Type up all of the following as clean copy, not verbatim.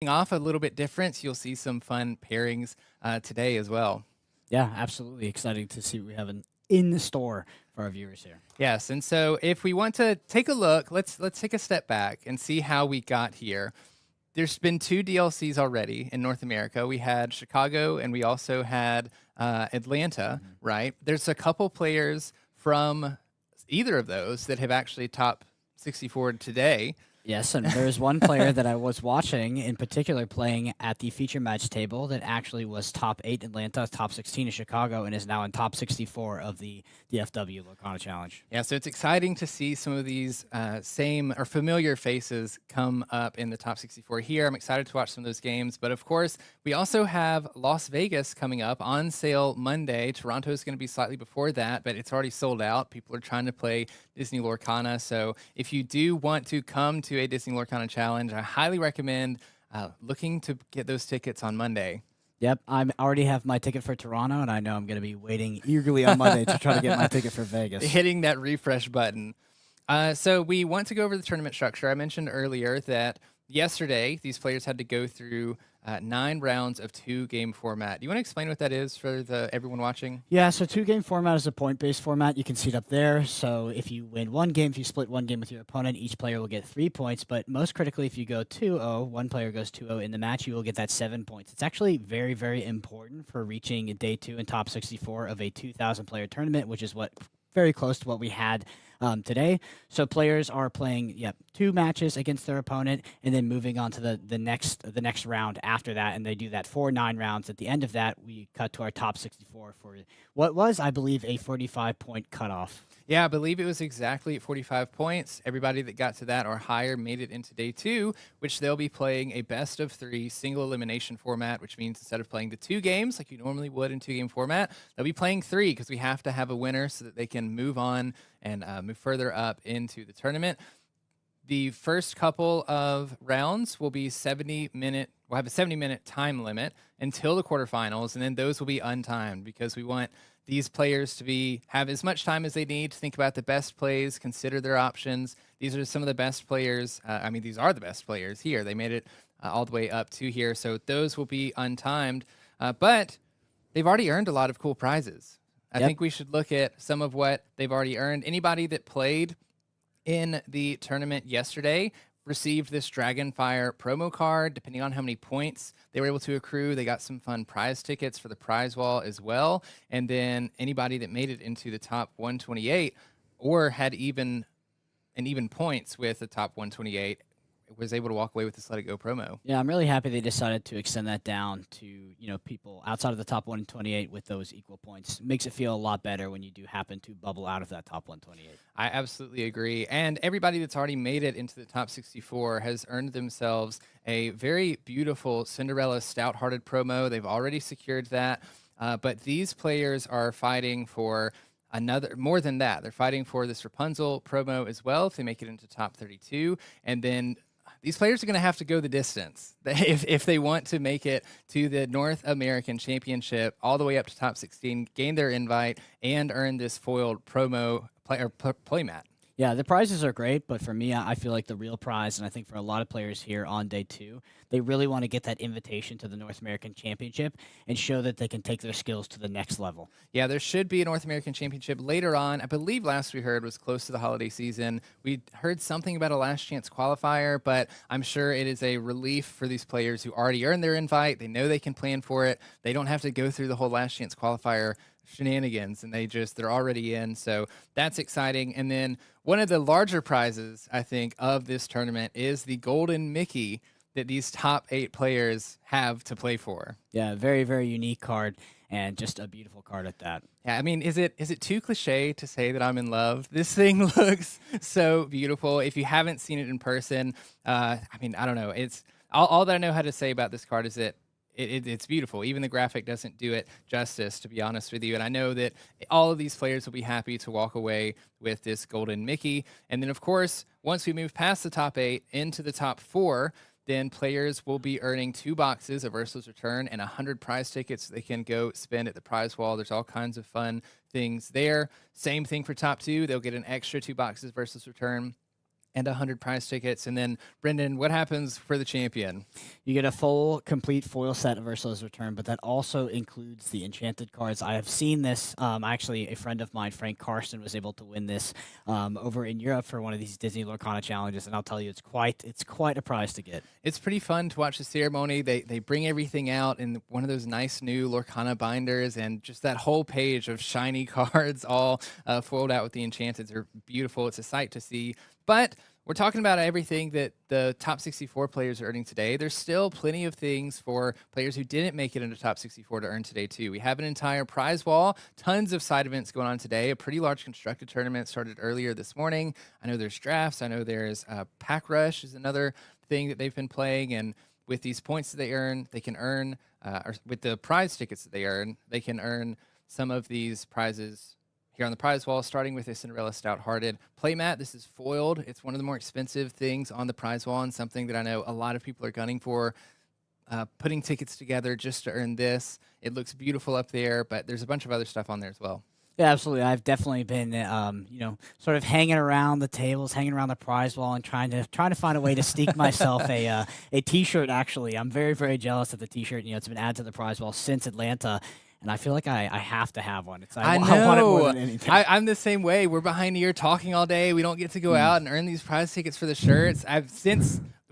off a little bit different. So you'll see some fun pairings today as well. Yeah, absolutely exciting to see what we have in the store for our viewers here. Yes, and so if we want to take a look, let's take a step back and see how we got here. There's been two DLCs already in North America. We had Chicago and we also had Atlanta, right? There's a couple players from either of those that have actually top 64 today. Yes, and there's one player that I was watching in particular playing at the feature match table that actually was top 8 Atlanta, top 16 in Chicago, and is now in top 64 of the DFW Lorcana Challenge. Yeah, so it's exciting to see some of these same or familiar faces come up in the top 64 here. I'm excited to watch some of those games. But of course, we also have Las Vegas coming up on sale Monday. Toronto is going to be slightly before that, but it's already sold out. People are trying to play Disney Lorcana. So if you do want to come to a Disney Lorcana Challenge, I highly recommend looking to get those tickets on Monday. Yep, I already have my ticket for Toronto, and I know I'm going to be waiting eagerly on Monday to try to get my ticket for Vegas. Hitting that refresh button. So we want to go over the tournament structure. I mentioned earlier that yesterday these players had to go through 9 rounds of 2-game format. Do you want to explain what that is for everyone watching? Yeah, so 2-game format is a point-based format. You can see it up there. So if you win one game, if you split one game with your opponent, each player will get 3 points. But most critically, if you go 2-0, one player goes 2-0 in the match, you will get that 7 points. It's actually very, very important for reaching day 2 and top 64 of a 2,000-player tournament, which is what very close to what we had today. So players are playing 2 matches against their opponent and then moving on to the next round after that, and they do that for 9 rounds. At the end of that, we cut to our top 64 for what was, I believe, a 45-point cutoff. Yeah, I believe it was exactly at 45 points. Everybody that got to that or higher made it into day 2, which they'll be playing a best of 3 single elimination format, which means instead of playing the 2 games like you normally would in 2-game format, they'll be playing 3 because we have to have a winner so that they can move on and move further up into the tournament. The first couple of rounds will be 70-minute. We'll have a 70-minute time limit until the quarterfinals, and then those will be untimed because we want these players to have as much time as they need to think about the best plays, consider their options. These are some of the best players. These are the best players here. They made it all the way up to here, so those will be untimed. But they've already earned a lot of cool prizes. I think we should look at some of what they've already earned. Anybody that played in the tournament yesterday received this Dragonfire promo card. Depending on how many points they were able to accrue, they got some fun prize tickets for the prize wall as well. And then anybody that made it into the top 128 or had even points with the top 128 was able to walk away with this Let It Go promo. Yeah, I'm really happy they decided to extend that down to people outside of the top 128 with those equal points. It makes it feel a lot better when you do happen to bubble out of that top 128. I absolutely agree. And everybody that's already made it into the top 64 has earned themselves a very beautiful Cinderella Stout-Hearted promo. They've already secured that. But these players are fighting for more than that. They're fighting for this Rapunzel promo as well if they make it into top 32. And then these players are going to have to go the distance if they want to make it to the North American Championship all the way up to top 16, gain their invite, and earn this foiled promo playmat. Yeah, the prizes are great, but for me, I feel like the real prize, and I think for a lot of players here on day 2, they really want to get that invitation to the North American Championship and show that they can take their skills to the next level. Yeah, there should be a North American Championship later on. I believe last we heard was close to the holiday season. We heard something about a last chance qualifier, but I'm sure it is a relief for these players who already earned their invite. They know they can plan for it. They don't have to go through the whole last chance qualifier shenanigans, and they're already in, so that's exciting. And then one of the larger prizes, I think, of this tournament is the golden Mickey that these top 8 players have to play for. Yeah, very, very unique card, and just a beautiful card at that. Yeah, I mean, is it too cliche to say that I'm in love? This thing looks so beautiful. If you haven't seen it in person, I don't know. It's all that I know how to say about this card is that it's beautiful. Even the graphic doesn't do it justice, to be honest with you. And I know that all of these players will be happy to walk away with this golden Mickey. And then, of course, once we move past the top 8 into the top 4, then players will be earning 2 boxes of Ursula's Return and 100 prize tickets they can go spend at the prize wall. There's all kinds of fun things there. Same thing for top 2. They'll get an extra 2 boxes of Ursula's Return And 100 prize tickets. And then, Brendan, what happens for the champion? You get a full, complete foil set of Ursula's Return, but that also includes the enchanted cards. I have seen this. Actually, a friend of mine, Frank Karsten, was able to win this over in Europe for one of these Disney Lorcana challenges, and I'll tell you, it's quite a prize to get. It's pretty fun to watch the ceremony. They bring everything out in one of those nice new Lorcana binders, and just that whole page of shiny cards all foiled out with the enchanteds are beautiful. It's a sight to see. But we're talking about everything that the top 64 players are earning today. There's still plenty of things for players who didn't make it into top 64 to earn today, too. We have an entire prize wall, tons of side events going on today. A pretty large constructed tournament started earlier this morning. I know there's drafts. I know there's Pack Rush is another thing that they've been playing. And with these points that they earn, they can earn, or with the prize tickets that they can earn some of these prizes here on the prize wall, starting with a Cinderella Stout-Hearted playmat. This is foiled. It's one of the more expensive things on the prize wall, and something that I know a lot of people are gunning for, putting tickets together just to earn this. It looks beautiful up there, but there's a bunch of other stuff on there as well. Yeah, absolutely. I've definitely been, sort of hanging around the tables, hanging around the prize wall, and trying to find a way to sneak myself a T-shirt. Actually, I'm very, very jealous of the T-shirt. It's been added to the prize wall since Atlanta. And I feel like I have to have one. I know. I want it more than anything. I'm the same way. We're behind here talking all day. We don't get to go out and earn these prize tickets for the shirts.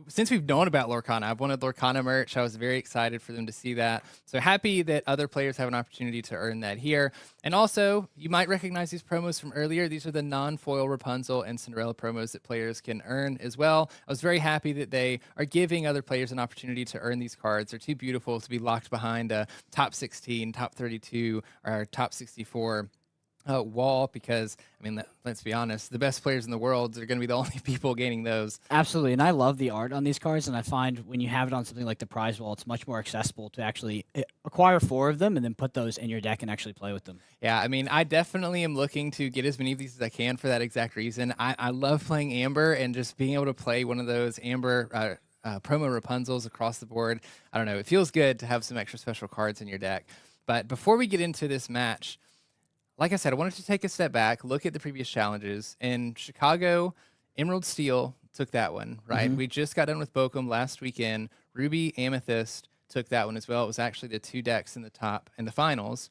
Since we've known about Lorcana, I've wanted Lorcana merch. I was very excited for them to see that. So happy that other players have an opportunity to earn that here. And also, you might recognize these promos from earlier. These are the non-foil Rapunzel and Cinderella promos that players can earn as well. I was very happy that they are giving other players an opportunity to earn these cards. They're too beautiful to be locked behind a top 16, top 32, or top 64 wall, because let's be honest, the best players in the world are going to be the only people gaining those. Absolutely, and I love the art on these cards, and I find when you have it on something like the prize wall, it's much more accessible to actually acquire 4 of them and then put those in your deck and actually play with them. Yeah, I definitely am looking to get as many of these as I can for that exact reason. I love playing Amber, and just being able to play one of those Amber promo Rapunzels across the board. I don't know, it feels good to have some extra special cards in your deck. But before we get into this match, like I said, I wanted to take a step back, look at the previous challenges. In Chicago, Emerald Steel took that one, right? We just got done with Bochum last weekend. Ruby Amethyst took that one as well. It was actually the 2 decks in the top in the finals.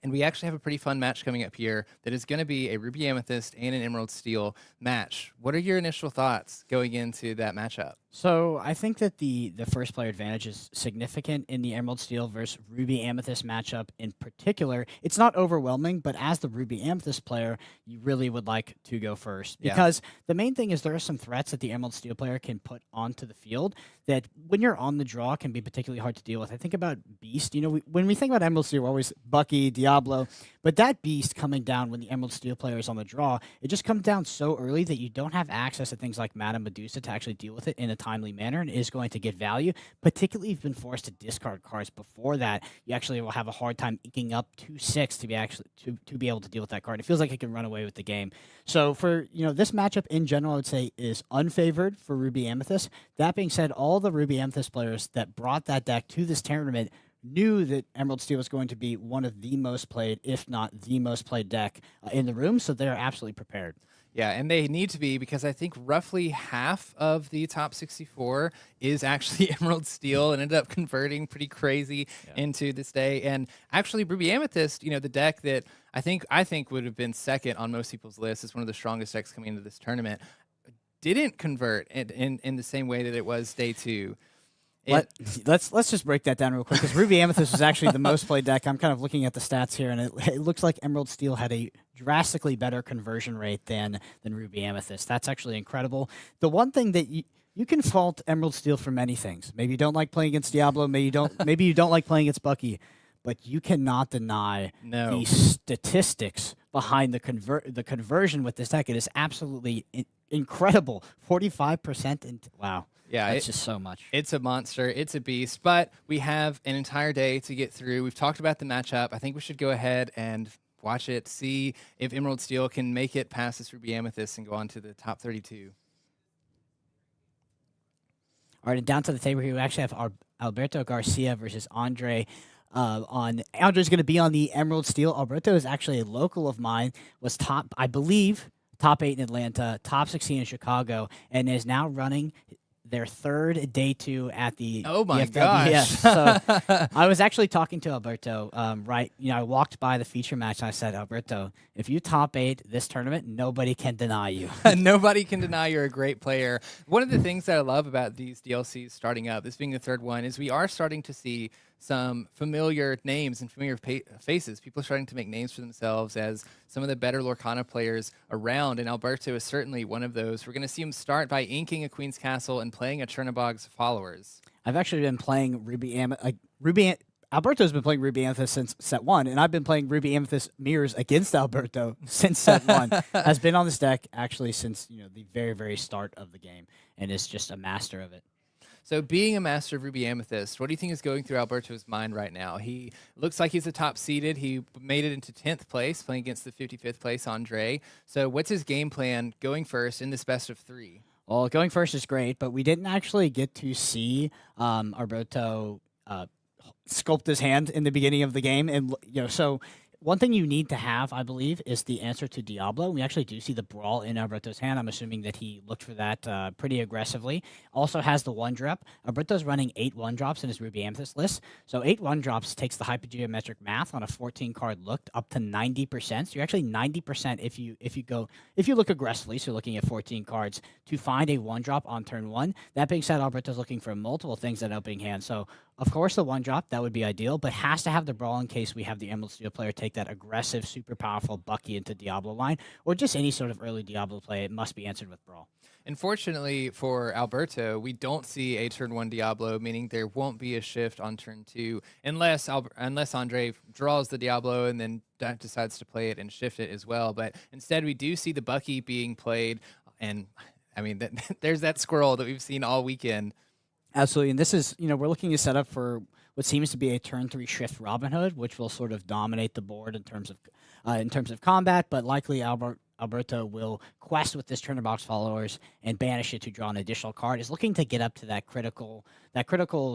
And we actually have a pretty fun match coming up here that is going to be a Ruby Amethyst and an Emerald Steel match. What are your initial thoughts going into that matchup? So I think that the first player advantage is significant in the Emerald Steel versus Ruby Amethyst matchup in particular. It's not overwhelming, but as the Ruby Amethyst player, you really would like to go first. Because the main thing is there are some threats that the Emerald Steel player can put onto the field that when you're on the draw can be particularly hard to deal with. I think about Beast. When we think about Emerald Steel, we're always Bucky, Diablo, but that Beast coming down when the Emerald Steel player is on the draw, it just comes down so early that you don't have access to things like Madame Medusa to actually deal with it in a timely manner, and is going to get value, particularly if you've been forced to discard cards before that. You actually will have a hard time inking up 2/6 to be able to deal with that card. It feels like it can run away with the game. So for this matchup in general, I would say is unfavored for Ruby Amethyst. That being said, all the Ruby Amethyst players that brought that deck to this tournament knew that Emerald Steel was going to be one of the most played, if not the most played deck in the room, so they're absolutely prepared. Yeah, and they need to be, because I think roughly half of the top 64 is actually Emerald Steel and ended up converting pretty crazy into this day. And actually, Ruby Amethyst, the deck that I think would have been second on most people's list as one of the strongest decks coming into this tournament, didn't convert in the same way that it was day 2. Let's just break that down real quick, because Ruby Amethyst was actually the most played deck. I'm kind of looking at the stats here, and it looks like Emerald Steel had a drastically better conversion rate than Ruby Amethyst. That's actually incredible. The one thing that you can fault Emerald Steel for many things. Maybe you don't like playing against Diablo. Maybe you don't like playing against Bucky. But you cannot deny the statistics behind the conversion with this deck. It is absolutely incredible. 45%. Wow. Yeah, it's just so much. It's a monster. It's a beast. But we have an entire day to get through. We've talked about the matchup. I think we should go ahead and watch it, see if Emerald Steel can make it past this Ruby Amethyst and go on to the top 32. All right, and down to the table here, we actually have Alberto Garcia versus Andre. Andre's going to be on the Emerald Steel. Alberto is actually a local of mine, was top, I believe, top 8 in Atlanta, top 16 in Chicago, and is now running their third day 2 at the Oh my EFWES. gosh. So I was actually talking to Alberto, right? I walked by the feature match and I said, Alberto, if you top 8 this tournament, nobody can deny you. Nobody can deny you're a great player. One of the things that I love about these DLCs starting up, this being the third one, is we are starting to see some familiar names and familiar faces. People are starting to make names for themselves as some of the better Lorcana players around, and Alberto is certainly one of those. We're going to see him start by inking a Queen's Castle and playing a Chernobog's Followers. I've actually been playing Alberto's been playing Ruby Amethyst since set 1, and I've been playing Ruby Amethyst Mirrors against Alberto since set 1. Has been on this deck actually since the very, very start of the game, and is just a master of it. So being a master of Ruby Amethyst, what do you think is going through Alberto's mind right now? He looks like he's a top seeded. He made it into 10th place, playing against the 55th place Andre. So what's his game plan going first in this best of 3? Well, going first is great, but we didn't actually get to see Alberto sculpt his hand in the beginning of the game. And, so one thing you need to have, I believe, is the answer to Diablo. We actually do see the Brawl in Alberto's hand. I'm assuming that he looked for that pretty aggressively. Also has the 1-drop. Alberto's running 8 1-drops in his Ruby Amethyst list. So 8 1-drops takes the hypergeometric math on a 14-card look up to 90%. So you're actually 90% if you look aggressively, so looking at 14 cards, to find a 1-drop on turn 1. That being said, Alberto's looking for multiple things in opening hand. So of course, the 1-drop, that would be ideal, but has to have the Brawl in case we have the Emerald Steel player take that aggressive, super powerful Bucky into Diablo line, or just any sort of early Diablo play. It must be answered with Brawl. Unfortunately for Alberto, we don't see a turn 1 Diablo, meaning there won't be a shift on turn 2 unless Andre draws the Diablo and then decides to play it and shift it as well. But instead, we do see the Bucky being played, and I mean, there's that squirrel that we've seen all weekend. Absolutely, and this is, we're looking to set up for what seems to be a turn 3 shift Robin Hood, which will sort of dominate the board in terms of combat, but likely Alberto will quest with this Chernobog's Followers and banish it to draw an additional card. Is looking to get up to that critical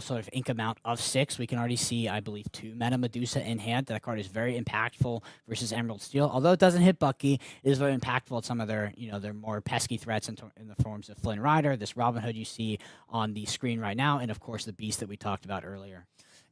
sort of ink amount of 6. We can already see, I believe, 2 Meta Medusa in hand. That card is very impactful versus Emerald Steel. Although it doesn't hit Bucky, it is very impactful at some of their more pesky threats in the forms of Flynn Rider, this Robin Hood you see on the screen right now, and of course the Beast that we talked about earlier.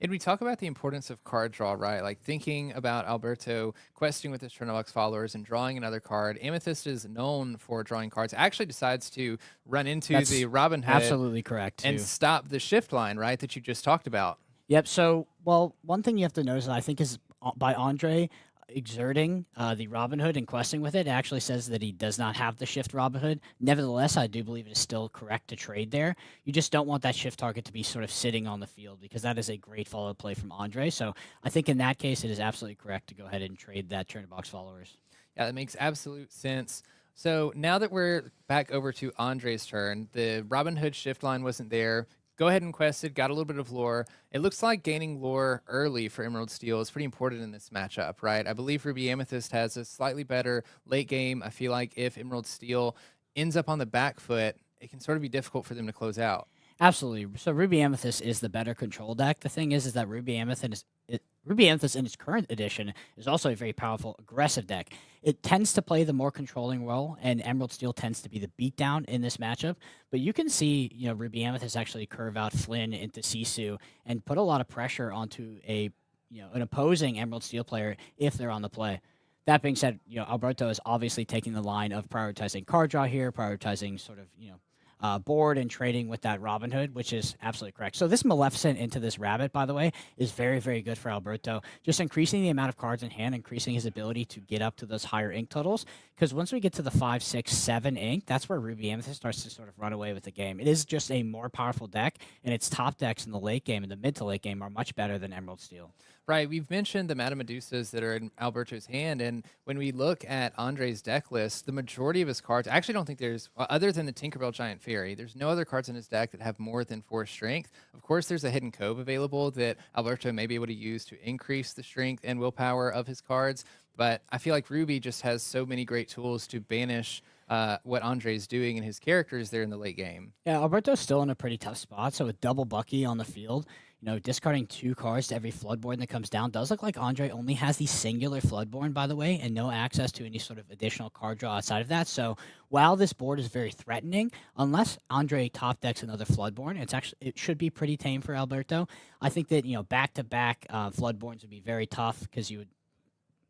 And we talk about the importance of card draw, right? Like thinking about Alberto questing with his Chernobog's Followers and drawing another card. Amethyst is known for drawing cards. Actually decides to run into the Robin Hood. Absolutely correct. And stop the shift line, right, that you just talked about. Yep. So, one thing you have to notice, I think, is by Andre exerting the Robin Hood and questing with it, it actually says that he does not have the shift Robin Hood. Nevertheless, I do believe it is still correct to trade there. You just don't want that shift target to be sort of sitting on the field, because that is a great follow play from Andre. So I think in that case, it is absolutely correct to go ahead and trade that Chernobog's Followers. Yeah, that makes absolute sense. So now that we're back over to Andre's turn, the Robin Hood shift line wasn't there. Go ahead and quested, got a little bit of lore. It looks like gaining lore early for Emerald Steel is pretty important in this matchup, right? I believe Ruby Amethyst has a slightly better late game. I feel like if Emerald Steel ends up on the back foot, it can sort of be difficult for them to close out. Absolutely. So Ruby Amethyst is the better control deck. The thing is that Ruby Amethyst in its current edition is also a very powerful aggressive deck. It tends to play the more controlling role, and Emerald Steel tends to be the beatdown in this matchup. But you can see, Ruby Amethyst actually curve out Flynn into Sisu and put a lot of pressure onto an opposing Emerald Steel player if they're on the play. That being said, Alberto is obviously taking the line of prioritizing card draw here, prioritizing sort of, board and trading with that Robin Hood, which is absolutely correct. So this Maleficent into this Rabbit, by the way, is very, very good for Alberto. Just increasing the amount of cards in hand, increasing his ability to get up to those higher ink totals. Because once we get to the 5, 6, 7 ink, that's where Ruby Amethyst starts to sort of run away with the game. It is just a more powerful deck, and its top decks in the late game and the mid to late game are much better than Emerald Steel. Right, we've mentioned the Meta Medusas that are in Alberto's hand, and when we look at Andre's deck list, the majority of his cards, I actually don't think there's, other than the Tinkerbell Giant Fairy, there's no other cards in his deck that have more than 4 strength. Of course, there's a Hidden Cove available that Alberto may be able to use to increase the strength and willpower of his cards, but I feel like Ruby just has so many great tools to banish what Andre's doing and his characters there in the late game. Yeah, Alberto's still in a pretty tough spot. So with double Bucky on the field, discarding 2 cards to every Floodborn that comes down does look like Andre only has the singular Floodborn, by the way, and no access to any sort of additional card draw outside of that. So while this board is very threatening, unless Andre top decks another Floodborn, it should be pretty tame for Alberto. I think that back-to-back Floodborns would be very tough because you would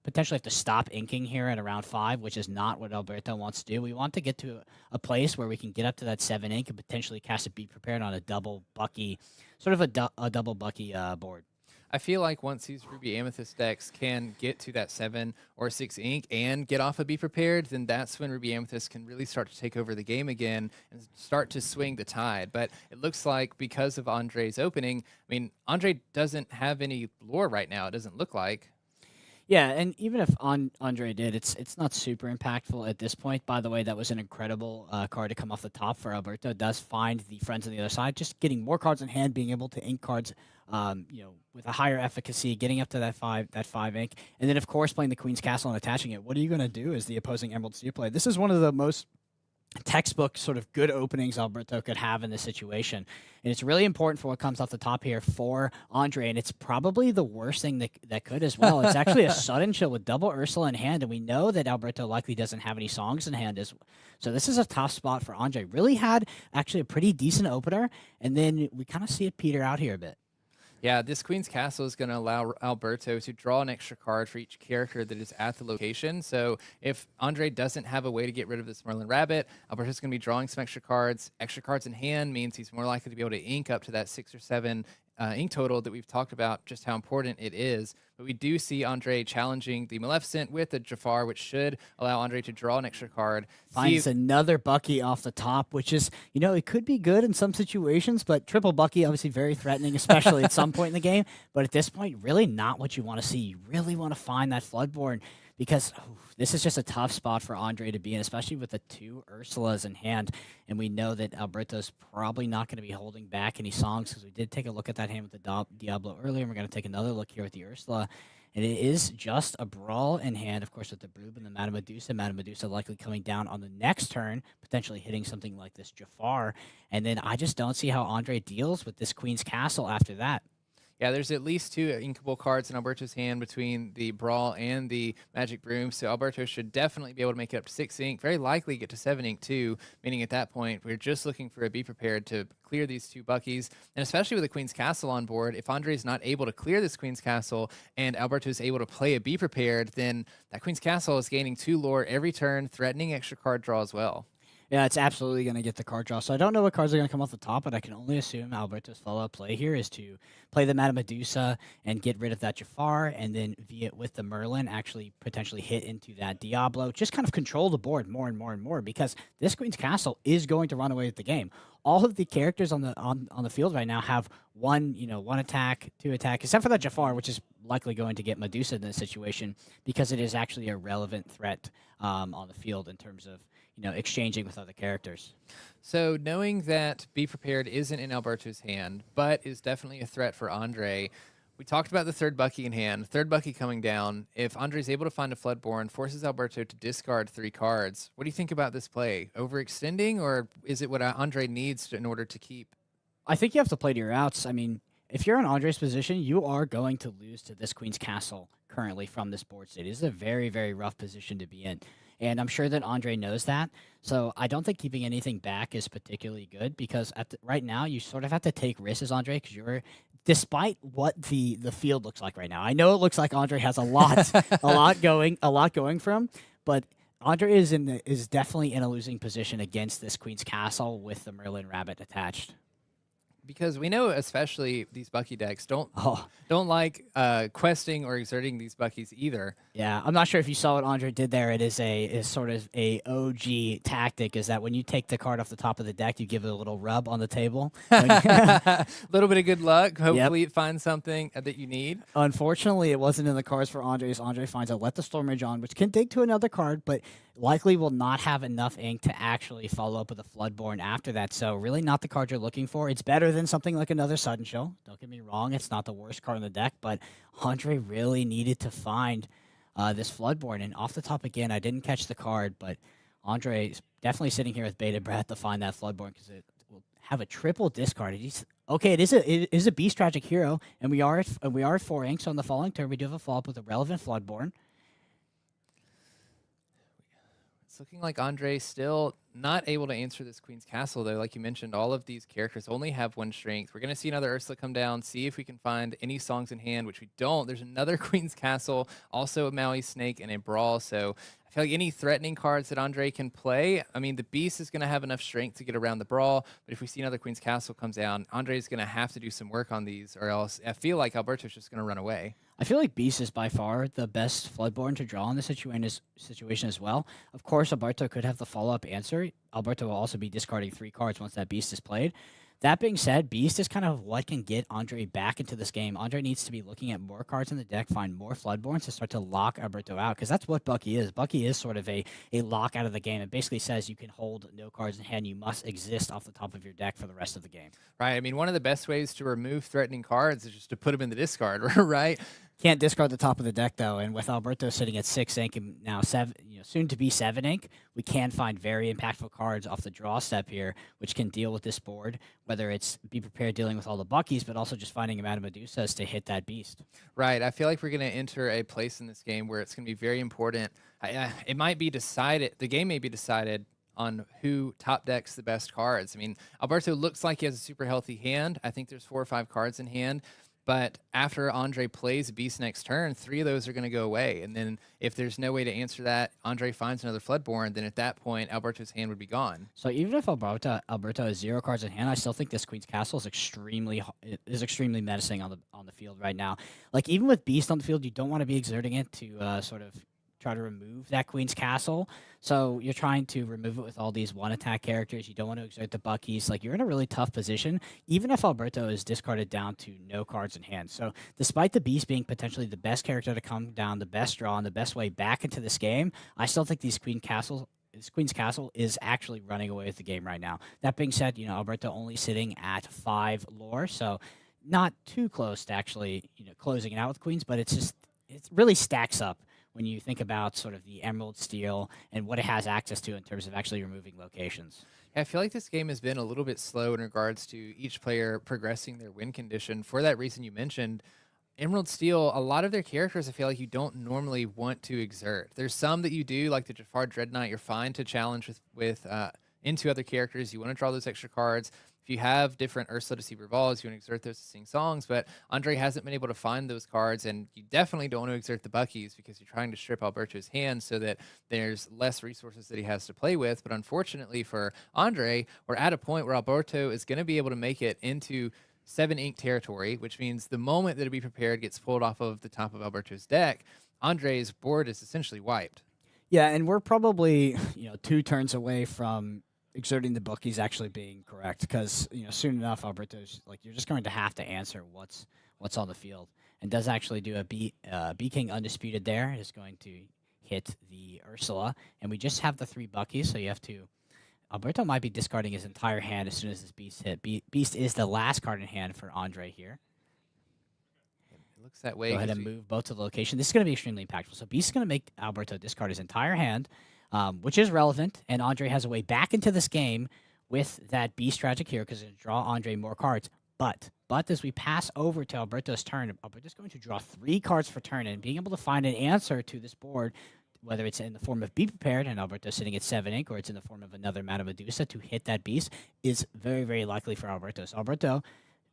potentially have to stop inking here at around 5, which is not what Alberto wants to do. We want to get to a place where we can get up to that 7 ink and potentially cast a Be Prepared on a double Bucky, sort of a double Bucky board. I feel like once these Ruby Amethyst decks can get to that 7 or 6 ink and get off a Be Prepared, then that's when Ruby Amethyst can really start to take over the game again and start to swing the tide. But it looks like because of Andre's opening, I mean, Andre doesn't have any lore right now, it doesn't look like. Yeah, and even if Andre did, it's not super impactful at this point. By the way, that was an incredible card to come off the top for Alberto. It does find the friends on the other side, just getting more cards in hand, being able to ink cards, with a higher efficacy, getting up to that 5 ink, and then of course playing the Queen's Castle and attaching it. What are you going to do as the opposing Emerald Sea play? This is one of the most textbook sort of good openings Alberto could have in this situation. And it's really important for what comes off the top here for Andre, and it's probably the worst thing that could as well. It's actually a sudden chill with double Ursula in hand, and we know that Alberto likely doesn't have any songs in hand. So this is a tough spot for Andre. Really had actually a pretty decent opener, and then we kind of see it peter out here a bit. Yeah, this Queen's Castle is going to allow Alberto to draw an extra card for each character that is at the location. So if Andre doesn't have a way to get rid of this Merlin Rabbit, Alberto's going to be drawing some extra cards. Extra cards in hand means he's more likely to be able to ink up to that 6 or 7 ink total that we've talked about, just how important it is. But we do see Andre challenging the Maleficent with a Jafar, which should allow Andre to draw an extra card. Finds another Bucky off the top, which is, it could be good in some situations, but triple Bucky, obviously very threatening, especially at some point in the game. But at this point, really not what you want to see. You really want to find that Floodborn, because this is just a tough spot for Andre to be in, especially with the 2 Ursulas in hand. And we know that Alberto's probably not going to be holding back any songs, because we did take a look at that hand with the Diablo earlier, and we're going to take another look here with the Ursula. And it is just a Brawl in hand, of course, with the Broob and the Madame Medusa. Madame Medusa likely coming down on the next turn, potentially hitting something like this Jafar. And then I just don't see how Andre deals with this Queen's Castle after that. Yeah, there's at least 2 inkable cards in Alberto's hand between the Brawl and the Magic Broom, so Alberto should definitely be able to make it up to 6 ink, very likely get to 7 ink too, meaning at that point we're just looking for a Be Prepared to clear these 2 Buckies, and especially with the Queen's Castle on board, if Andre's not able to clear this Queen's Castle and Alberto's able to play a Be Prepared, then that Queen's Castle is gaining 2 lore every turn, threatening extra card draw as well. Yeah, it's absolutely going to get the card draw. So I don't know what cards are going to come off the top, but I can only assume Alberto's follow-up play here is to play the Madame Medusa and get rid of that Jafar, and then via it with the Merlin, actually potentially hit into that Diablo. Just kind of control the board more and more and more, because this Queen's Castle is going to run away with the game. All of the characters on the field right now have one attack, 2 attack, except for that Jafar, which is likely going to get Medusa in this situation, because it is actually a relevant threat on the field in terms of exchanging with other characters. So knowing that Be Prepared isn't in Alberto's hand, but is definitely a threat for Andre, we talked about the 3rd Bucky in hand. 3rd Bucky coming down. If Andre's able to find a Floodborn, forces Alberto to discard 3 cards. What do you think about this play? Overextending, or is it what Andre needs in order to keep? I think you have to play to your outs. I mean, if you're in Andre's position, you are going to lose to this Queen's Castle currently from this board state. It is a very, very rough position to be in. And I'm sure that Andre knows that. So I don't think keeping anything back is particularly good, because right now you sort of have to take risks as Andre, because despite what the field looks like right now. I know it looks like Andre has a lot going for him, but Andre is definitely in a losing position against this Queen's Castle with the Merlin Rabbit attached. Because we know, especially these Bucky decks don't like questing or exerting these Buckies either. Yeah, I'm not sure if you saw what Andre did there. It is sort of a OG tactic, is that when you take the card off the top of the deck, you give it a little rub on the table. A little bit of good luck. Hopefully it finds something that you need. Unfortunately, it wasn't in the cards for Andre. Andre finds a Let the Storm Rage on, which can dig to another card, but likely will not have enough ink to actually follow up with a Floodborn after that. So really not the card you're looking for. It's better than something like another Sudden Chill. Don't get me wrong, it's not the worst card in the deck, but Andre really needed to find this Floodborn. And off the top again, I didn't catch the card, but Andre is definitely sitting here with Beta Breath to find that Floodborn because it will have a triple discard. Okay, it is a Beast Tragic Hero, and we are at 4 ink. So on the following turn, we do have a follow-up with a relevant Floodborn. It's looking like Andre still not able to answer this Queen's Castle, though. Like you mentioned, all of these characters only have 1 strength. We're going to see another Ursula come down, see if we can find any songs in hand, which we don't. There's another Queen's Castle, also a Maui Snake, and a Brawl. So I feel like any threatening cards that Andre can play, I mean, the Beast is going to have enough strength to get around the Brawl, but if we see another Queen's Castle comes down, Andre's going to have to do some work on these, or else I feel like Alberto's just going to run away. I feel like Beast is by far the best Floodborn to draw in this situation as well. Of course, Alberto could have the follow-up answer. Alberto will also be discarding 3 cards once that Beast is played. That being said, Beast is kind of what can get Andre back into this game. Andre needs to be looking at more cards in the deck, find more Floodborns to start to lock Alberto out, because that's what Bucky is. Bucky is sort of a lock out of the game. It basically says you can hold no cards in hand. You must exist off the top of your deck for the rest of the game. Right. I mean, one of the best ways to remove threatening cards is just to put them in the discard, right? Can't discard the top of the deck, though, and with Alberto sitting at 6 ink and now soon to be 7 ink, we can find very impactful cards off the draw step here, which can deal with this board, whether it's be prepared dealing with all the Buckies, but also just finding a Madame Medusas to hit that Beast. Right. I feel like we're going to enter a place in this game where it's going to be very important. It might be decided, the game may be decided on who top decks the best cards. I mean, Alberto looks like he has a super healthy hand. I think there's 4 or 5 cards in hand. But after Andre plays Beast next turn, 3 of those are going to go away. And then if there's no way to answer that, Andre finds another Floodborn, then at that point, Alberto's hand would be gone. So even if Alberto has 0 cards in hand, I still think this Queen's Castle is extremely menacing on the field right now. Like, even with Beast on the field, you don't want to be exerting it to sort of try to remove that Queen's Castle. So you're trying to remove it with all these 1-attack characters. You don't want to exert the Buckies. Like, you're in a really tough position, even if Alberto is discarded down to no cards in hand. So despite the Beast being potentially the best character to come down, the best draw, and the best way back into this game, I still think this Queen's Castle is actually running away with the game right now. That being said, Alberto only sitting at 5 lore, so not too close to actually, closing it out with Queens, but it really stacks up when you think about sort of the Emerald Steel and what it has access to in terms of actually removing locations. Yeah, I feel like this game has been a little bit slow in regards to each player progressing their win condition. For that reason you mentioned, Emerald Steel, a lot of their characters I feel like you don't normally want to exert. There's some that you do, like the Jafar Dreadnought, you're fine to challenge with into other characters. You want to draw those extra cards. If you have different Ursula Deceiver Balls, you want to exert those to sing songs, but Andre hasn't been able to find those cards, and you definitely don't want to exert the Buckies because you're trying to strip Alberto's hand so that there's less resources that he has to play with. But unfortunately for Andre, we're at a point where Alberto is going to be able to make it into 7 ink territory, which means the moment that a Be Prepared gets pulled off of the top of Alberto's deck, Andre's board is essentially wiped. Yeah, and we're probably 2 turns away from exerting the Buckies actually being correct, because soon enough Alberto's you're just going to have to answer what's on the field, and does actually do a B King Undisputed there. Is going to hit the Ursula, and we just have the 3 Buckies, so you have to. Alberto might be discarding his entire hand as soon as this Beast hit. Beast is the last card in hand for Andre here. It looks that way. Go ahead and move both to the location. This is going to be extremely impactful. So Beast is going to make Alberto discard his entire hand, which is relevant, and Andre has a way back into this game with that Beast Tragic here because it'll draw Andre more cards. But as we pass over to Alberto's turn, Alberto's going to draw 3 cards per turn, and being able to find an answer to this board, whether it's in the form of Be Prepared and Alberto sitting at 7 ink, or it's in the form of another Madame Medusa to hit that Beast, is very, very likely for Alberto. So Alberto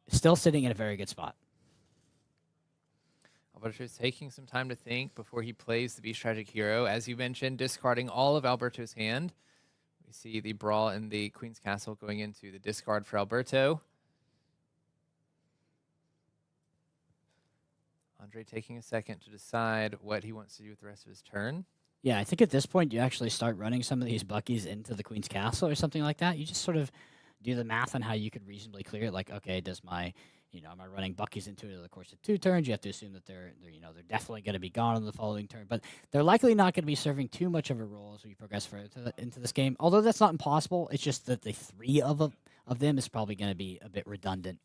is still sitting in a very good spot. Alberto's taking some time to think before he plays the Beast Tragic Hero. As you mentioned, discarding all of Alberto's hand. We see the Brawl and the Queen's Castle going into the discard for Alberto. Andre taking a second to decide what he wants to do with the rest of his turn. Yeah, I think at this point you actually start running some of these Buckies into the Queen's Castle or something like that. You just sort of do the math on how you could reasonably clear it. Like, okay, does my, am I running Buckies into it over the course of 2 turns? You have to assume that they're definitely going to be gone on the following turn. But they're likely not going to be serving too much of a role as we progress further into this game. Although that's not impossible. It's just that the 3 of them is probably going to be a bit redundant.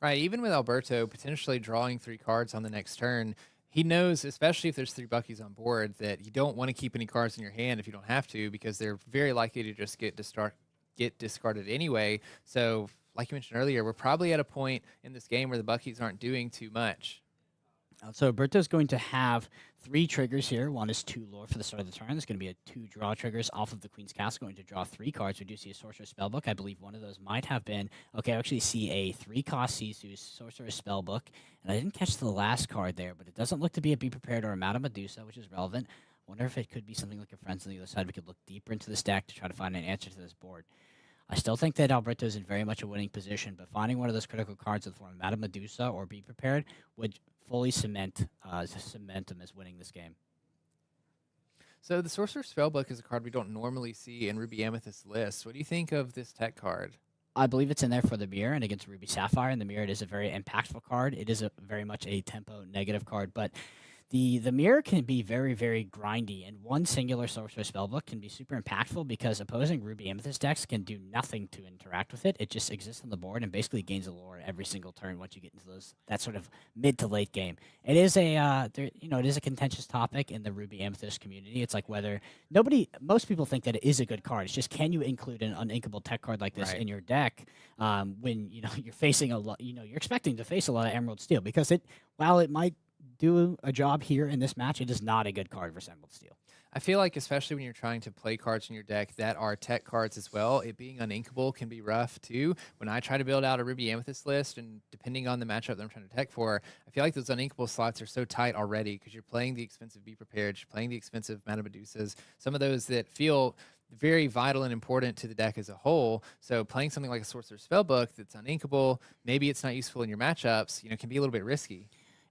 Right, even with Alberto potentially drawing 3 cards on the next turn, He knows, especially if there's 3 Buckies on board, that you don't want to keep any cards in your hand if you don't have to, because they're very likely to just get discarded anyway. So, like you mentioned earlier, we're probably at a point in this game where the Buckies aren't doing too much. So Berto's going to have 3 triggers here. One is 2 lore for the start of the turn. There's going to be a 2 draw triggers off of the Queen's Castle, going to draw 3 cards. We do see a Sorcerer's Spellbook. I believe one of those might have been... Okay, I actually see a 3-cost Sisu Sorcerer's Spellbook, and I didn't catch the last card there, but it doesn't look to be a Be Prepared or a Madame Medusa, which is relevant. Wonder if it could be something like a Friends on the other side. We could look deeper into this deck to try to find an answer to this board. I still think that Alberto is in very much a winning position, but finding one of those critical cards in the form of Madame Medusa or Be Prepared would fully cement him as winning this game. So the Sorcerer's Spellbook is a card we don't normally see in Ruby Amethyst lists. What do you think of this tech card? I believe it's in there for the mirror and against Ruby Sapphire, and the mirror, it is a very impactful card. It is very much a tempo negative card, but the mirror can be very, very grindy, and one singular Sorcerer's Spellbook can be super impactful because opposing Ruby Amethyst decks can do nothing to interact with it. It just exists on the board and basically gains a lore every single turn once you get into that sort of mid to late game. It is it is a contentious topic in the Ruby Amethyst community. It's like whether most people think that it is a good card. It's just, can you include an uninkable tech card like this in your deck when you're facing a lot, you're expecting to face a lot of Emerald Steel, because while it might do a job here in this match, it is not a good card for Emerald Steel. I feel like, especially when you're trying to play cards in your deck that are tech cards as well, it being uninkable can be rough too. When I try to build out a Ruby Amethyst list, and depending on the matchup that I'm trying to tech for, I feel like those uninkable slots are so tight already because you're playing the expensive Be Prepared, you're playing the expensive Madame Medusas, some of those that feel very vital and important to the deck as a whole. So playing something like a Sorcerer's Spellbook that's uninkable, maybe it's not useful in your matchups, can be a little bit risky.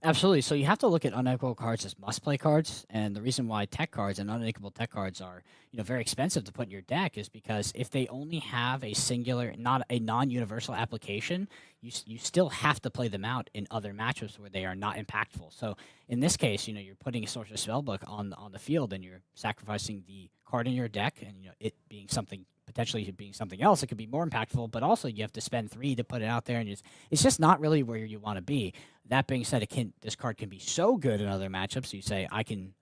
Absolutely. So you have to look at uninkable cards as must-play cards, and the reason why tech cards and uninkable tech cards are very expensive to put in your deck is because if they only have a singular, not a non-universal application, you still have to play them out in other matchups where they are not impactful. So in this case, you're putting a Sorcerer's Spellbook on the field, and you're sacrificing the card in your deck, and it being something potentially being something else, it could be more impactful, but also you have to spend 3 to put it out there, and it's just not really where you want to be. That being said, this card can be so good in other matchups. So you say, I can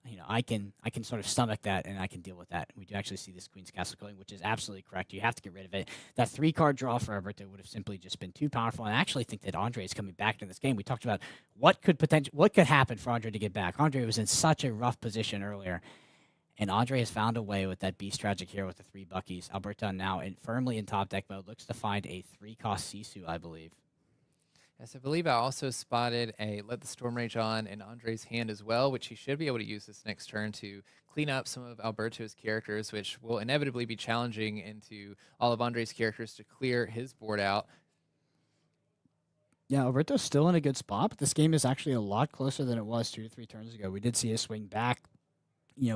sort of stomach that, and I can deal with that. We do actually see this Queen's Castle going, which is absolutely correct. You have to get rid of it. That 3-card draw for Alberto would have simply just been too powerful. And I actually think that Andre is coming back to this game. We talked about what could happen for Andre to get back. Andre was in such a rough position earlier. And Andre has found a way with that Beast Tragic Hero with the 3 Buckies. Alberto now firmly in top deck mode, looks to find a 3-cost Sisu, I believe. Yes, I believe I also spotted a Let the Storm Rage on in Andre's hand as well, which he should be able to use this next turn to clean up some of Alberto's characters, which will inevitably be challenging into all of Andre's characters to clear his board out. Yeah, Alberto's still in a good spot, but this game is actually a lot closer than it was 2 to 3 turns ago. We did see a swing back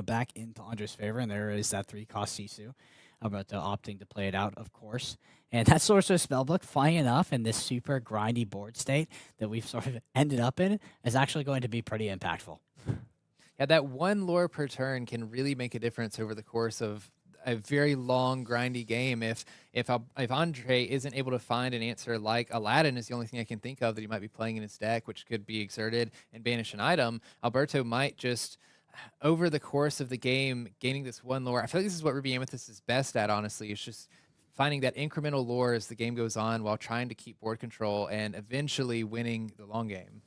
back into Andre's favor, and there is that 3-cost Sisu. Alberto opting to play it out, of course. And that Sorcerer's Spellbook, funny enough, in this super grindy board state that we've sort of ended up in, is actually going to be pretty impactful. Yeah, that 1 lore per turn can really make a difference over the course of a very long, grindy game. If Andre isn't able to find an answer like Aladdin is the only thing I can think of that he might be playing in his deck, which could be exerted and banish an item, Alberto might just, over the course of the game, gaining this 1 lore. I feel like this is what Ruby Amethyst is best at, honestly. It's just finding that incremental lore as the game goes on while trying to keep board control and eventually winning the long game.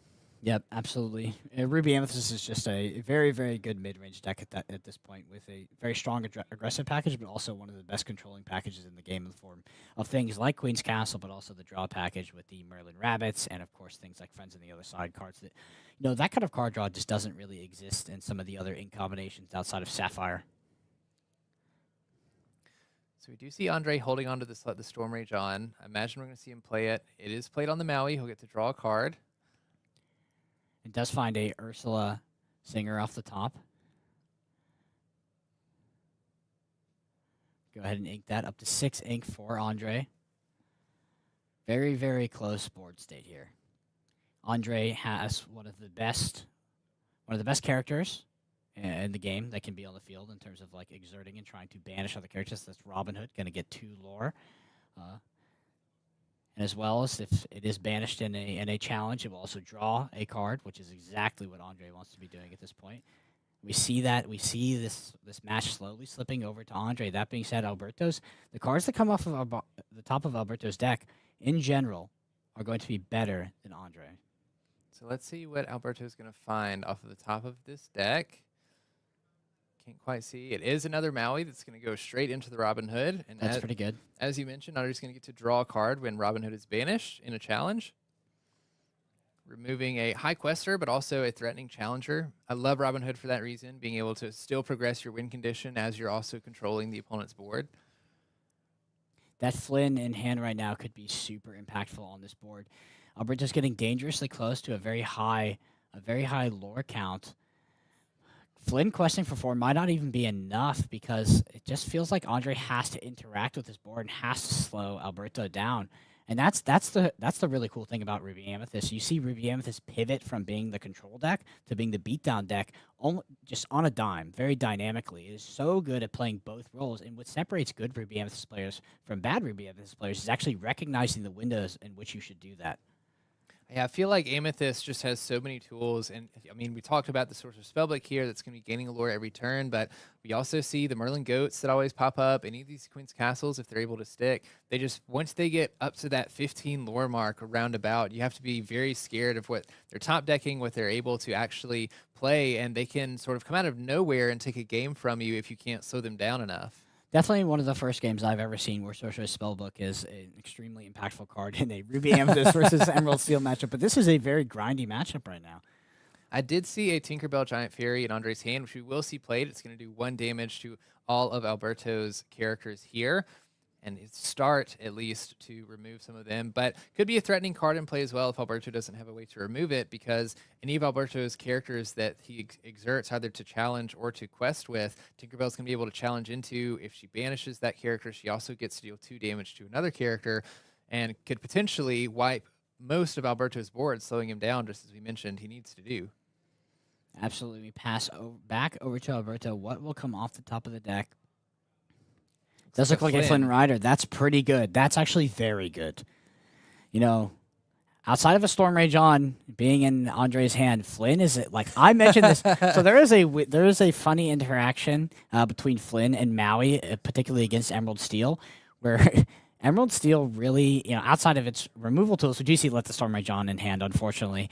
Yep, absolutely. Ruby Amethyst is just a very, very good mid-range deck at this point, with a very strong aggressive package, but also one of the best controlling packages in the game in the form of things like Queen's Castle, but also the draw package with the Merlin Rabbits, and of course things like Friends on the Other Side cards that, that kind of card draw just doesn't really exist in some of the other ink combinations outside of Sapphire. So we do see Andre holding on to this Let the Storm Rage on. I imagine we're going to see him play it. It is played on the Maui. He'll get to draw a card. It does find a Ursula Singer off the top. Go ahead and ink that up to 6 ink for Andre. Very, very close board state here. Andre has one of the best characters in the game that can be on the field in terms of like exerting and trying to banish other characters. That's Robin Hood, going to get 2 lore. And as well as if it is banished in a challenge, it will also draw a card, which is exactly what Andre wants to be doing at this point. We see this match slowly slipping over to Andre. That being said, the cards that come off of the top of Alberto's deck in general are going to be better than Andre. So let's see what Alberto's going to find off of the top of this deck. Can't quite see. It is another Maui that's going to go straight into the Robin Hood. And That's pretty good. As you mentioned, Andre's going to get to draw a card when Robin Hood is banished in a challenge. Removing a high quester, but also a threatening challenger. I love Robin Hood for that reason, being able to still progress your win condition as you're also controlling the opponent's board. That Flynn in hand right now could be super impactful on this board. Alberto's getting dangerously close to a very high lore count. Flynn questing for 4 might not even be enough because it just feels like Andre has to interact with his board and has to slow Alberto down. And that's the really cool thing about Ruby Amethyst. You see Ruby Amethyst pivot from being the control deck to being the beatdown deck just on a dime, very dynamically. It is so good at playing both roles. And what separates good Ruby Amethyst players from bad Ruby Amethyst players is actually recognizing the windows in which you should do that. Yeah, I feel like Amethyst just has so many tools, and I mean, we talked about the Sorcerer Spellbook here that's going to be gaining a lore every turn, but we also see the Merlin Goats that always pop up. Any of these Queen's Castles, if they're able to stick, they just, once they get up to that 15 lore mark or roundabout, you have to be very scared of what they're top decking, what they're able to actually play, and they can sort of come out of nowhere and take a game from you if you can't slow them down enough. Definitely one of the first games I've ever seen where Sorcerer's Spellbook is an extremely impactful card in a Ruby Amethyst versus Emerald Steel matchup. But this is a very grindy matchup right now. I did see a Tinkerbell Giant Fairy in Andre's hand, which we will see played. It's going to do 1 damage to all of Alberto's characters here. And it start, at least, to remove some of them. But could be a threatening card in play as well if Alberto doesn't have a way to remove it, because any of Alberto's characters that he exerts either to challenge or to quest with, Tinkerbell's going to be able to challenge into. If she banishes that character, she also gets to deal 2 damage to another character and could potentially wipe most of Alberto's board, slowing him down, just as we mentioned he needs to do. Absolutely. We pass back over to Alberto. What will come off the top of the deck? Does look like a Flynn Rider. That's pretty good. That's actually very good. You know, outside of a Storm Rage on being in Andre's hand, Flynn is like I mentioned this. So there is a funny interaction between Flynn and Maui, particularly against Emerald Steel, where Emerald Steel really, outside of its removal tools, we do see Let the Storm Rage on in hand, unfortunately,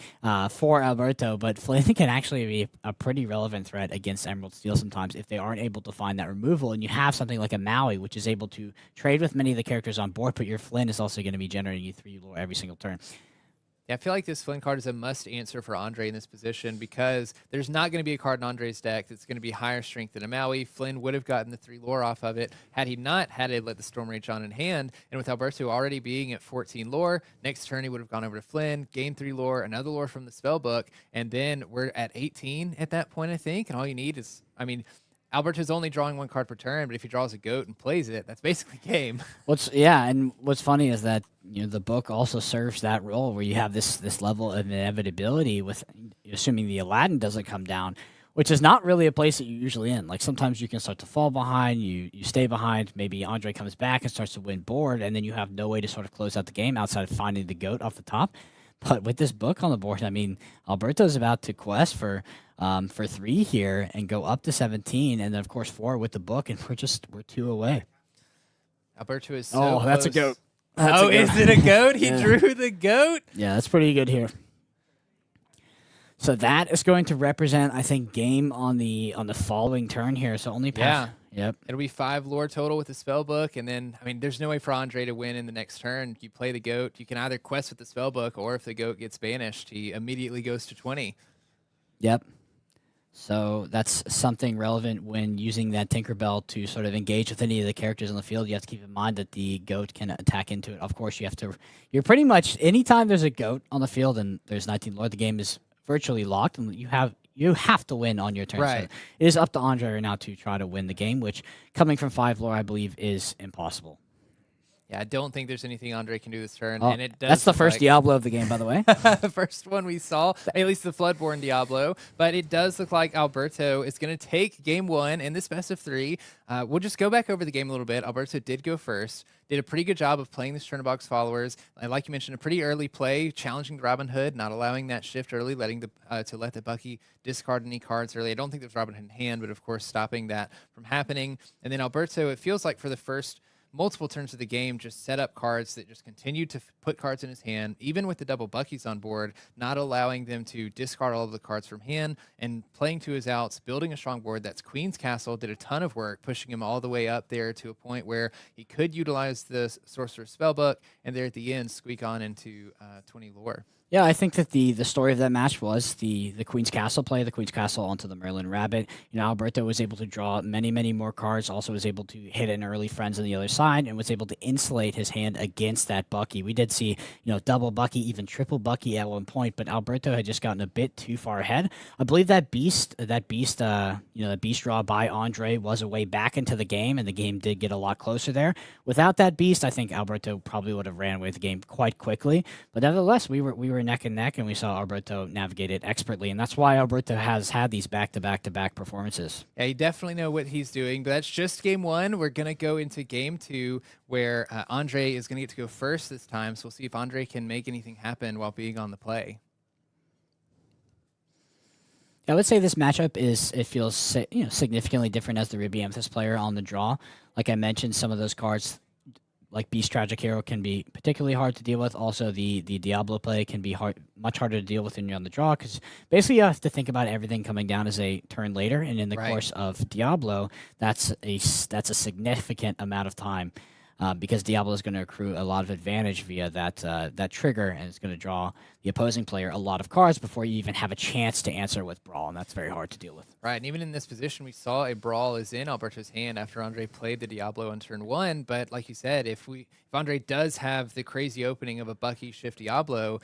for Alberto, but Flynn can actually be a pretty relevant threat against Emerald Steel sometimes if they aren't able to find that removal, and you have something like a Maui, which is able to trade with many of the characters on board, but your Flynn is also going to be generating you 3 lore every single turn. Yeah, I feel like this Flynn card is a must answer for Andre in this position because there's not going to be a card in Andre's deck that's going to be higher strength than a Maui. Flynn would have gotten the 3 lore off of it had he not had it Let the Storm Rage on in hand. And with Alberto already being at 14 lore, next turn he would have gone over to Flynn, gained 3 lore, another lore from the spellbook, and then we're at 18 at that point, I think. And all you need is, Alberto's only drawing 1 card per turn, but if he draws a goat and plays it, that's basically game. And what's funny is that the book also serves that role where you have this level of inevitability with assuming the Aladdin doesn't come down, which is not really a place that you're usually in. Like sometimes you can start to fall behind, you stay behind, maybe Andre comes back and starts to win board, and then you have no way to sort of close out the game outside of finding the goat off the top. But with this book on the board, Alberto's about to quest for 3 here and go up to 17, and then of course 4 with the book, and we're 2 away. Alberto is so that's a close. goat. Is it a goat? He drew the goat? Yeah, that's pretty good here. So that is going to represent, I think, game on the following turn here. So only pass. Yeah. Yep. It'll be 5 lore total with the spellbook, and then there's no way for Andre to win in the next turn. You play the goat. You can either quest with the spellbook, or if the goat gets banished, he immediately goes to 20. Yep. So that's something relevant when using that Tinkerbell to sort of engage with any of the characters on the field. You have to keep in mind that the goat can attack into it. Of course, you're pretty much, anytime there's a goat on the field and there's 19 lore, the game is virtually locked, and you have to win on your turn. Right. So it is up to Andre right now to try to win the game, which coming from 5 lore, I believe, is impossible. Yeah, I don't think there's anything Andre can do this turn, Oh, and it does that's the look first like Diablo of the game, by the way. first one we saw, at least the Floodborn Diablo, but it does look like Alberto is going to take game 1 Diablo, but it does look like Alberto is going to take game 1 in this best of 3. We'll just go back over the game a little bit. Alberto did go first, did a pretty good job of playing this turn box followers, and like you mentioned, a pretty early play, challenging the Robin Hood, not allowing that shift early, letting to let the Bucky discard any cards early. I don't think there's Robin Hood in hand, but of course stopping that from happening. And then Alberto, it feels like for the first multiple turns of the game, just set up cards that just continued to put cards in his hand, even with the double Buckies on board, not allowing them to discard all of the cards from hand and playing to his outs, building a strong board. That's Queen's Castle, did a ton of work, pushing him all the way up there to a point where he could utilize the Sorcerer's Spellbook, and there at the end, squeak on into 20 lore. Yeah, I think that the story of that match was the Queen's Castle play, the Queen's Castle onto the Merlin Rabbit. Alberto was able to draw many, many more cards, also was able to hit an early Friends on the other side, and was able to insulate his hand against that Bucky. We did see, double Bucky, even triple Bucky at one point, but Alberto had just gotten a bit too far ahead. I believe that beast draw by Andre was a way back into the game, and the game did get a lot closer there. Without that beast, I think Alberto probably would have ran away with the game quite quickly, but nevertheless, we were neck and neck, and we saw Alberto navigate it expertly, and that's why Alberto has had these back-to-back-to-back performances. Yeah, you definitely know what he's doing, but that's just game 1. We're going to go into game 2, where Andre is going to get to go first this time, so we'll see if Andre can make anything happen while being on the play. I would say this matchup feels significantly different as the Ruby Amethyst player on the draw. Like I mentioned, some of those cards like Beast Tragic Hero can be particularly hard to deal with. Also, the Diablo play can be much harder to deal with when you're on the draw, because basically you have to think about everything coming down as a turn later, and in the course of Diablo, that's a significant amount of time. Because Diablo is going to accrue a lot of advantage via that trigger, and it's going to draw the opposing player a lot of cards before you even have a chance to answer with Brawl, and that's very hard to deal with. Right, and even in this position, we saw a Brawl is in Alberto's hand after Andre played the Diablo on turn 1, but like you said, if Andre does have the crazy opening of a Bucky Shift Diablo,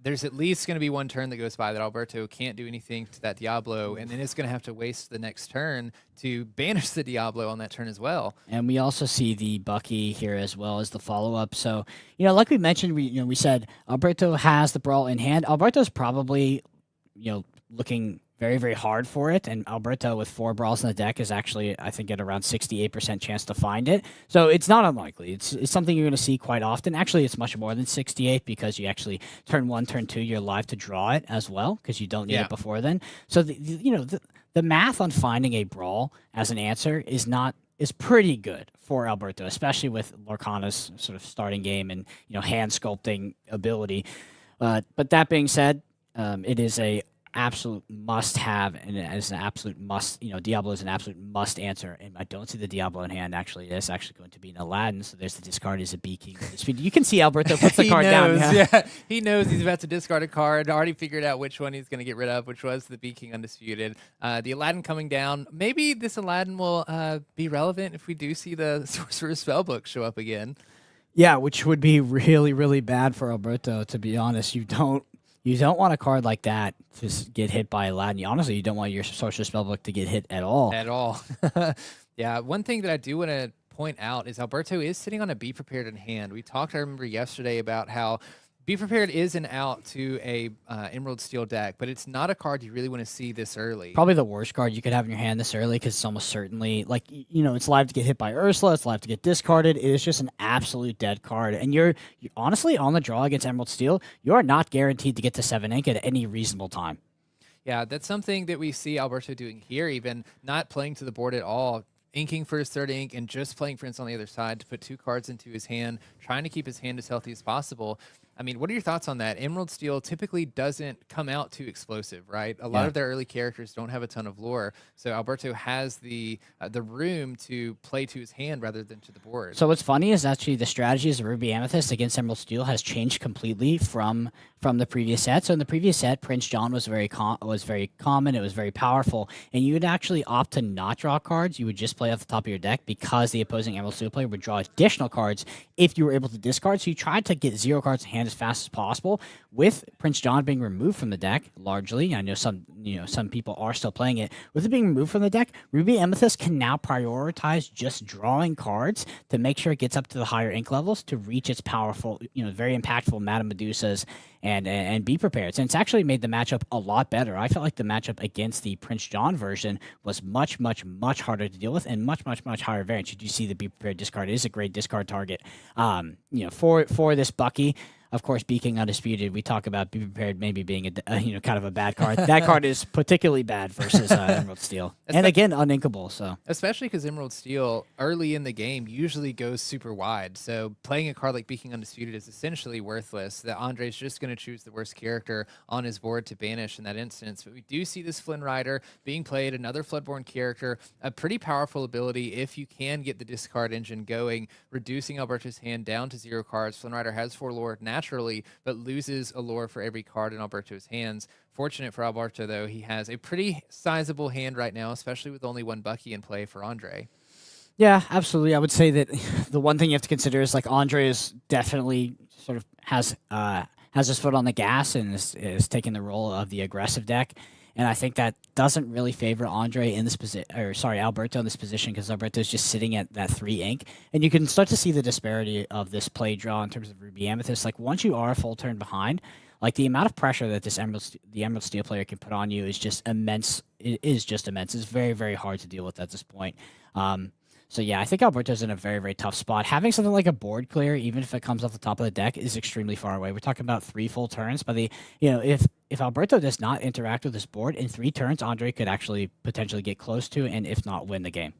there's at least going to be one turn that goes by that Alberto can't do anything to that Diablo, and then it's going to have to waste the next turn to banish the Diablo on that turn as well. And we also see the Bucky here as well as the follow-up. So, like we mentioned, we said Alberto has the Brawl in hand. Alberto's probably, looking very, very hard for it, and Alberto with 4 Brawls in the deck is actually, I think, at around 68% chance to find it. So it's not unlikely. It's something you're going to see quite often. Actually, it's much more than 68, because you actually turn 1, turn 2, you're live to draw it as well, because you don't need it before then. So the math on finding a Brawl as an answer is pretty good for Alberto, especially with Lorcana's sort of starting game and hand sculpting ability. But that being said, it is a absolute must-have, and as an absolute must, Diablo is an absolute must answer, and I don't see the Diablo in hand. Actually, it's actually going to be an Aladdin, so there's the discard is a Bee King. You can see Alberto puts the card down. Yeah, he knows he's about to discard a card, already figured out which one he's going to get rid of, which was the Bee King Undisputed. The Aladdin coming down. Maybe this Aladdin will be relevant if we do see the Sorcerer's Spellbook show up again. Yeah, which would be really, really bad for Alberto, to be honest. You don't want a card like that to get hit by Aladdin. Honestly, you don't want your Sorcerer's Spellbook to get hit at all. At all. Yeah, one thing that I do want to point out is Alberto is sitting on a Be Prepared in hand. We talked, I remember yesterday, about how Be Prepared is an out to a Emerald Steel deck, but it's not a card you really want to see this early. Probably the worst card you could have in your hand this early, because it's almost certainly, it's live to get hit by Ursula, it's live to get discarded. It is just an absolute dead card. And you're honestly, on the draw against Emerald Steel, you are not guaranteed to get to 7 ink at any reasonable time. Yeah, that's something that we see Alberto doing here, even not playing to the board at all, inking for his 3rd ink and just playing Prince on the other side to put 2 cards into his hand, trying to keep his hand as healthy as possible. I mean, what are your thoughts on that? Emerald Steel typically doesn't come out too explosive, right? A lot of their early characters don't have a ton of lore, so Alberto has the room to play to his hand rather than to the board. So what's funny is actually the strategies of Ruby Amethyst against Emerald Steel has changed completely from the previous set. So in the previous set, Prince John was very common, it was very powerful, and you would actually opt to not draw cards. You would just play off the top of your deck, because the opposing Emerald Steel player would draw additional cards if you were able to discard. So you tried to get 0 cards in hand hand as fast as possible. With Prince John being removed from the deck, largely, I know some people are still playing it. With it being removed from the deck, Ruby Amethyst can now prioritize just drawing cards to make sure it gets up to the higher ink levels to reach its powerful, very impactful Madame Medusas and be prepared. And it's actually made the matchup a lot better. I felt like the matchup against the Prince John version was much, much, much harder to deal with and much, much, much higher variance. You do see the be prepared discard. It is a great discard target. For this Bucky. Of course, Being Undisputed, we talk about Be Prepared maybe being kind of a bad card. That card is particularly bad versus Emerald Steel. And again, uninkable. So especially because Emerald Steel early in the game usually goes super wide. So playing a card like Being Undisputed is essentially worthless. That Andre's just going to choose the worst character on his board to banish in that instance. But we do see this Flynn Rider being played, another Floodborn character, a pretty powerful ability if you can get the discard engine going, reducing Alberto's hand down to 0 cards. Flynn Rider has 4 lore naturally, but loses a lore for every card in Alberto's hands. Fortunate for Alberto, though, he has a pretty sizable hand right now, especially with only 1 Bucky in play for Andre. Yeah, absolutely. I would say that the one thing you have to consider is like Andre is definitely sort of has his foot on the gas and is taking the role of the aggressive deck. And I think that doesn't really favor Andre in this position, Alberto in this position, because Alberto is just sitting at that 3 ink. And you can start to see the disparity of this play draw in terms of Ruby Amethyst. Like, once you are a full turn behind, like, the amount of pressure that the Emerald Steel player can put on you is just immense. It is just immense. It's very, very hard to deal with at this point. So yeah, I think Alberto's in a very, very tough spot. Having something like a board clear, even if it comes off the top of the deck, is extremely far away. We're talking about 3 full turns. But if Alberto does not interact with this board in 3 turns, Andre could actually potentially get close to, and if not, win the game.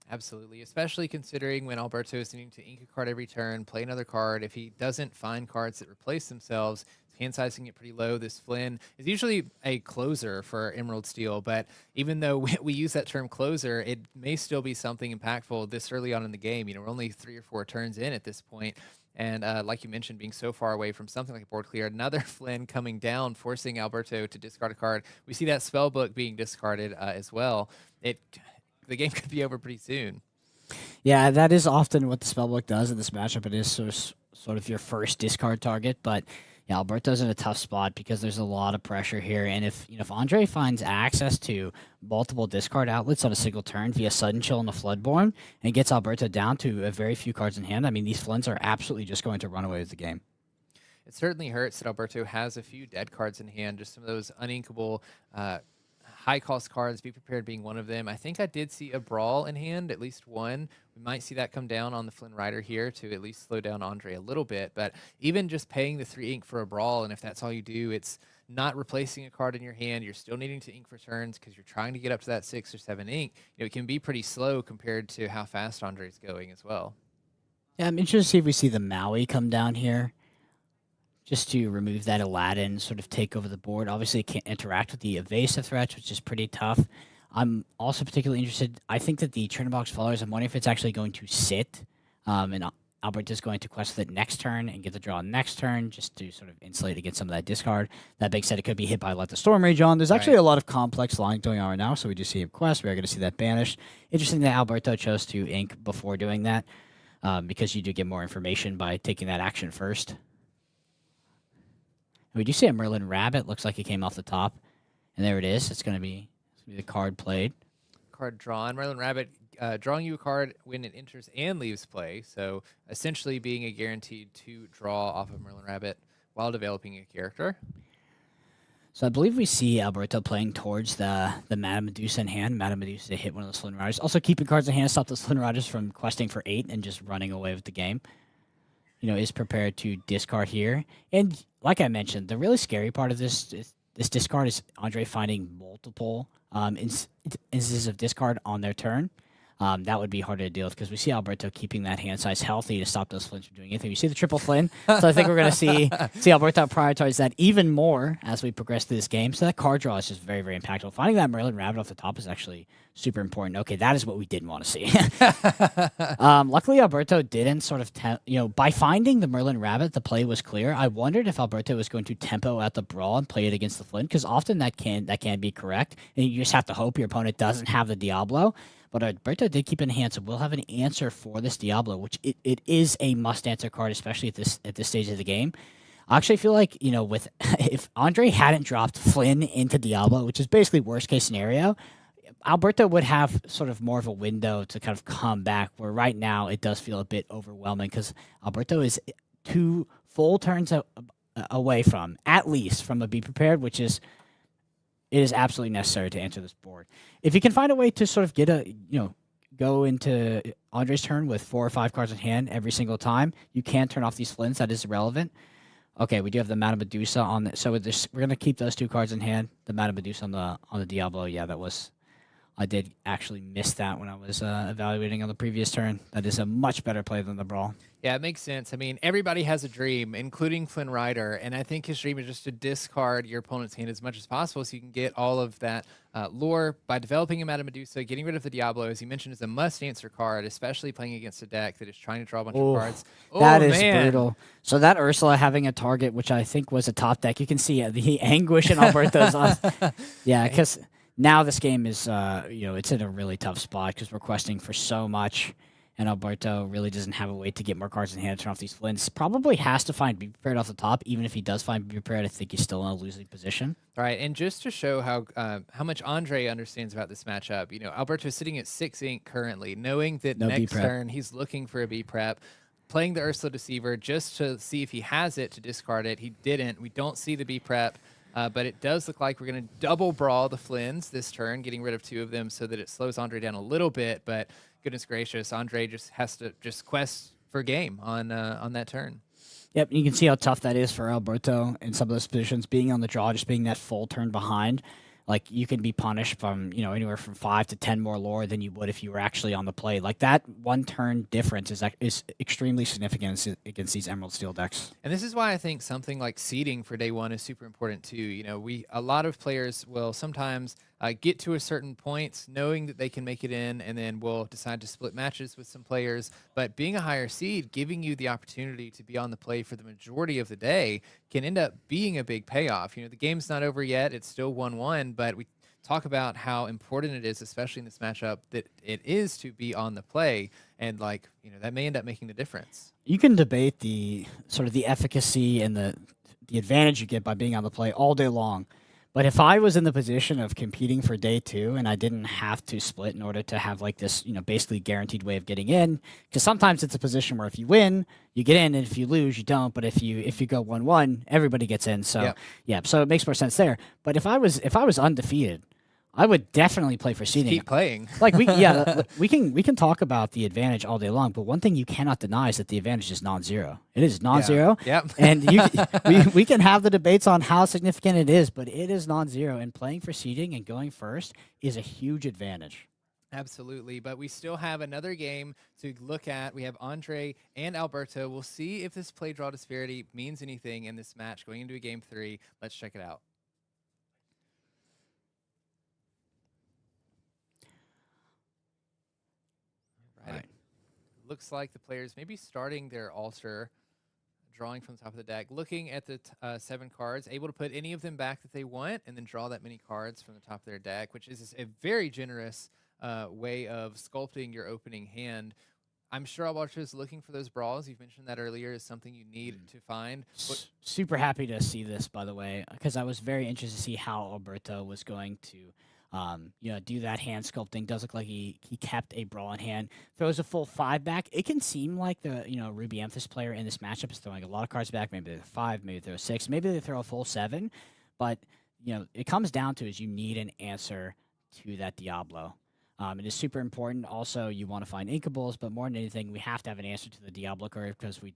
Absolutely, especially considering when Alberto is needing to ink a card every turn, play another card. If he doesn't find cards that replace themselves, his hand size can get pretty low. This Flynn is usually a closer for Emerald Steel, but even though we use that term closer, it may still be something impactful this early on in the game. We're only 3 or 4 turns in at this point. And like you mentioned, being so far away from something like a board clear, another Flynn coming down, forcing Alberto to discard a card. We see that spell book being discarded as well. The game could be over pretty soon. Yeah, that is often what the spellbook does in this matchup. It is sort of your first discard target, but yeah, Alberto's in a tough spot because there's a lot of pressure here. And if Andre finds access to multiple discard outlets on a single turn via Sudden Chill and the Floodborn and gets Alberto down to a very few cards in hand, I mean, these Flynns are absolutely just going to run away with the game. It certainly hurts that Alberto has a few dead cards in hand, just some of those uninkable high-cost cards, Be Prepared being one of them. I think I did see a Brawl in hand, at least one. We might see that come down on the Flynn Rider here to at least slow down Andre a little bit. But even just paying the 3 ink for a Brawl, and if that's all you do, it's not replacing a card in your hand. You're still needing to ink for turns because you're trying to get up to that 6 or 7 ink. It can be pretty slow compared to how fast Andre's going as well. Yeah, I'm interested to see if we see the Maui come down here, just to remove that Aladdin, sort of take over the board. Obviously, it can't interact with the evasive threats, which is pretty tough. I'm also particularly interested. I think that the Churnabox Followers, I'm wondering if it's actually going to sit, and Albert is going to quest with it next turn and get the draw next turn, just to sort of insulate against some of that discard. That being said, it could be hit by Let the Storm Rage on. There's actually a lot of complex lines going on right now, so we do see him quest. We are going to see that banished. Interesting that Alberto chose to ink before doing that, because you do get more information by taking that action first. We do see a Merlin Rabbit. Looks like it came off the top. And there it is. It's going to be the card played. Card drawn. Merlin Rabbit drawing you a card when it enters and leaves play. So essentially being a guaranteed to draw off of Merlin Rabbit while developing a character. So I believe we see Alberto playing towards the Madame Medusa in hand. Madame Medusa hit one of the Flynn Riders. Also keeping cards in hand, stop the Flynn Riders from questing for 8 and just running away with the game. Is prepared to discard here. And like I mentioned, the really scary part of this discard is Andre finding multiple instances of discard on their turn. That would be harder to deal with because we see Alberto keeping that hand size healthy to stop those Flynns from doing anything. You see the triple Flynn, so I think we're going to see Alberto prioritize that even more as we progress through this game. So that card draw is just very, very impactful. Finding that Merlin Rabbit off the top is actually super important. Okay, that is what we didn't want to see. Luckily, Alberto didn't sort of, by finding the Merlin Rabbit, the play was clear. I wondered if Alberto was going to tempo out the Brawl and play it against the Flynn, because often that can be correct, and you just have to hope your opponent doesn't have the Diablo. But Alberto did keep it in hand, so we'll have an answer for this Diablo, which it is a must-answer card, especially at this stage of the game. I actually feel like, with if Andre hadn't dropped Flynn into Diablo, which is basically worst-case scenario, Alberto would have sort of more of a window to kind of come back, where right now it does feel a bit overwhelming because Alberto is 2 full turns away from, at least, from a Be Prepared, which is it is absolutely necessary to enter this board. If you can find a way to sort of get go into Andre's turn with 4 or 5 cards in hand every single time, you can turn off these Flints. That is irrelevant. Okay, we do have the Madame Medusa on the, so we're going to keep those 2 cards in hand. The Madame Medusa on the Diablo, yeah, that was, I did actually miss that when I was evaluating on the previous turn. That is a much better play than the Brawl. Yeah, it makes sense. I mean, everybody has a dream, including Flynn Rider, and I think his dream is just to discard your opponent's hand as much as possible so you can get all of that lore by developing a Madame Medusa. Getting rid of the Diablo, as you mentioned, is a must-answer card, especially playing against a deck that is trying to draw a bunch of cards. That is brutal. So that Ursula having a target, which I think was a top deck, you can see the anguish in Alberto's eyes. Yeah, because now this game is, it's in a really tough spot because we're questing for so much. And Alberto really doesn't have a way to get more cards in hand to turn off these Flints. Probably has to find Be Prepared off the top. Even if he does find Be Prepared, I think he's still in a losing position. All right, and just to show how much Andre understands about this matchup, Alberto is sitting at 6 ink currently, knowing that next turn he's looking for a B Prep, playing the Ursula Deceiver just to see if he has it to discard it. He didn't. We don't see the B Prep. But it does look like we're going to double brawl the Flynn's this turn, getting rid of 2 of them so that it slows Andre down a little bit. But goodness gracious, Andre just has to quest for game on that turn. Yep, you can see how tough that is for Alberto in some of those positions, being on the draw, just being that full turn behind. Like, you can be punished from, anywhere from 5 to 10 more lore than you would if you were actually on the play. Like, that 1 turn difference is extremely significant against these Emerald Steel decks. And this is why I think something like seeding for day 1 is super important too. A lot of players will sometimes get to a certain point knowing that they can make it in, and then will decide to split matches with some players. But being a higher seed, giving you the opportunity to be on the play for the majority of the day, can end up being a big payoff. The game's not over yet. It's still 1-1, but we talk about how important it is, especially in this matchup, that it is to be on the play. And that may end up making the difference. You can debate the sort of the efficacy and the advantage you get by being on the play all day long. But if I was in the position of competing for day 2 and I didn't have to split in order to have this, basically guaranteed way of getting in, because sometimes it's a position where if you win, you get in, and if you lose, you don't. But if you go 1-1, everybody gets in. So so it makes more sense there. But if I was undefeated, I would definitely play for seeding. Keep playing. We can talk about the advantage all day long, but one thing you cannot deny is that the advantage is non-zero. It is non-zero. Yeah. And we can have the debates on how significant it is, but it is non-zero. And playing for seeding and going first is a huge advantage. Absolutely, but we still have another game to look at. We have Andre and Alberto. We'll see if this play draw disparity means anything in this match going into a game 3. Let's check it out. Right. Looks like the players maybe starting their altar, drawing from the top of the deck, looking at the 7 cards, able to put any of them back that they want, and then draw that many cards from the top of their deck, which is a very generous way of sculpting your opening hand. I'm sure Alberto is looking for those brawls. You've mentioned that earlier is something you need to find. Super happy to see this, by the way, because I was very interested to see how Alberto was going to do that hand sculpting. Does look like he kept a brawl in hand. Throws a full 5 back. It can seem like the Ruby Amethyst player in this matchup is throwing a lot of cards back. Maybe they're 5, maybe they're 6, maybe they throw a full 7. But it comes down to is you need an answer to that Diablo. It is super important. Also, you want to find inkables, but more than anything, we have to have an answer to the Diablo curve because we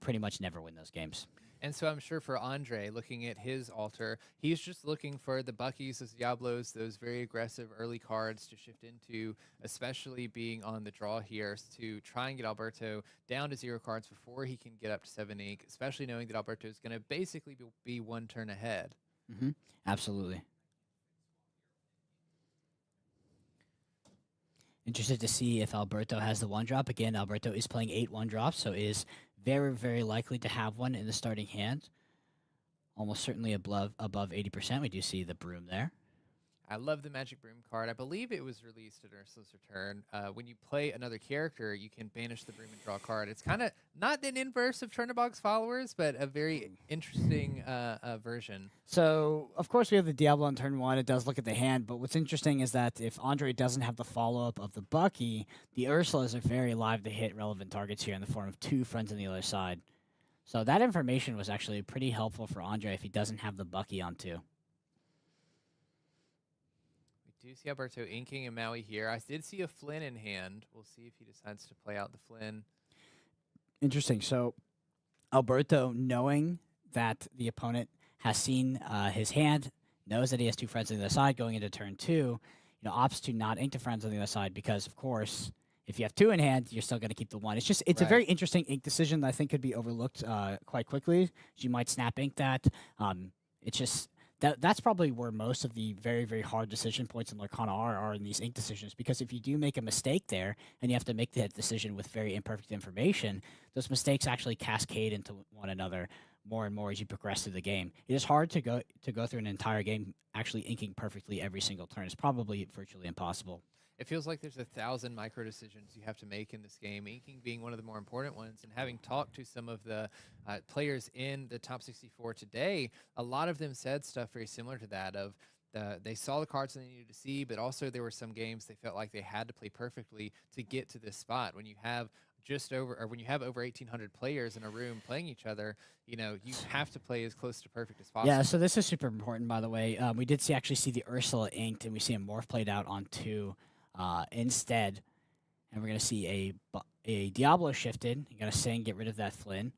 pretty much never win those games. And so I'm sure for Andre, looking at his altar, he's just looking for the Buckies, those Diablos, those very aggressive early cards to shift into, especially being on the draw here to try and get Alberto down to 0 cards before he can get up to 7 ink, especially knowing that Alberto is going to basically be 1 turn ahead. Mm-hmm. Absolutely. Interested to see if Alberto has the 1-drop. Again, Alberto is playing 8 1-drops, so is very, very likely to have one in the starting hand. Almost certainly above 80%. We do see the broom there. I love the Magic Broom card. I believe it was released at Ursula's Return. When you play another character, you can banish the broom and draw a card. It's kind of not an inverse of Chernobog's followers, but a very interesting version. So, of course, we have the Diablo on turn 1. It does look at the hand, but what's interesting is that if Andre doesn't have the follow-up of the Bucky, the Ursulas are very live to hit relevant targets here in the form of 2 friends on the other side. So that information was actually pretty helpful for Andre if he doesn't have the Bucky on 2. We do see Alberto inking a Maui here. I did see a Flynn in hand. We'll see if he decides to play out the Flynn. Interesting. So Alberto, knowing that the opponent has seen his hand, knows that he has 2 friends on the other side going into turn 2, opts to not ink the friends on the other side because, of course, if you have 2 in hand, you're still going to keep the 1. It's a very interesting ink decision that I think could be overlooked quite quickly. You might snap ink that. It's just that's probably where most of the very, very hard decision points in Lorcana are in these ink decisions, because if you do make a mistake there and you have to make that decision with very imperfect information, those mistakes actually cascade into one another more and more as you progress through the game. It is hard to go through an entire game actually inking perfectly every single turn. It's probably virtually impossible. It feels like there's 1,000 micro decisions you have to make in this game, inking being one of the more important ones. And having talked to some of the players in the top 64 today, a lot of them said stuff very similar to that of they saw the cards that they needed to see, but also there were some games they felt like they had to play perfectly to get to this spot. When you have when you have over 1,800 players in a room playing each other, you have to play as close to perfect as possible. Yeah, so this is super important, by the way. We did actually see the Ursula inked, and we see a morph played out on 2 instead. And we're going to see a Diablo shifted. You're going to sing, get rid of that Flynn.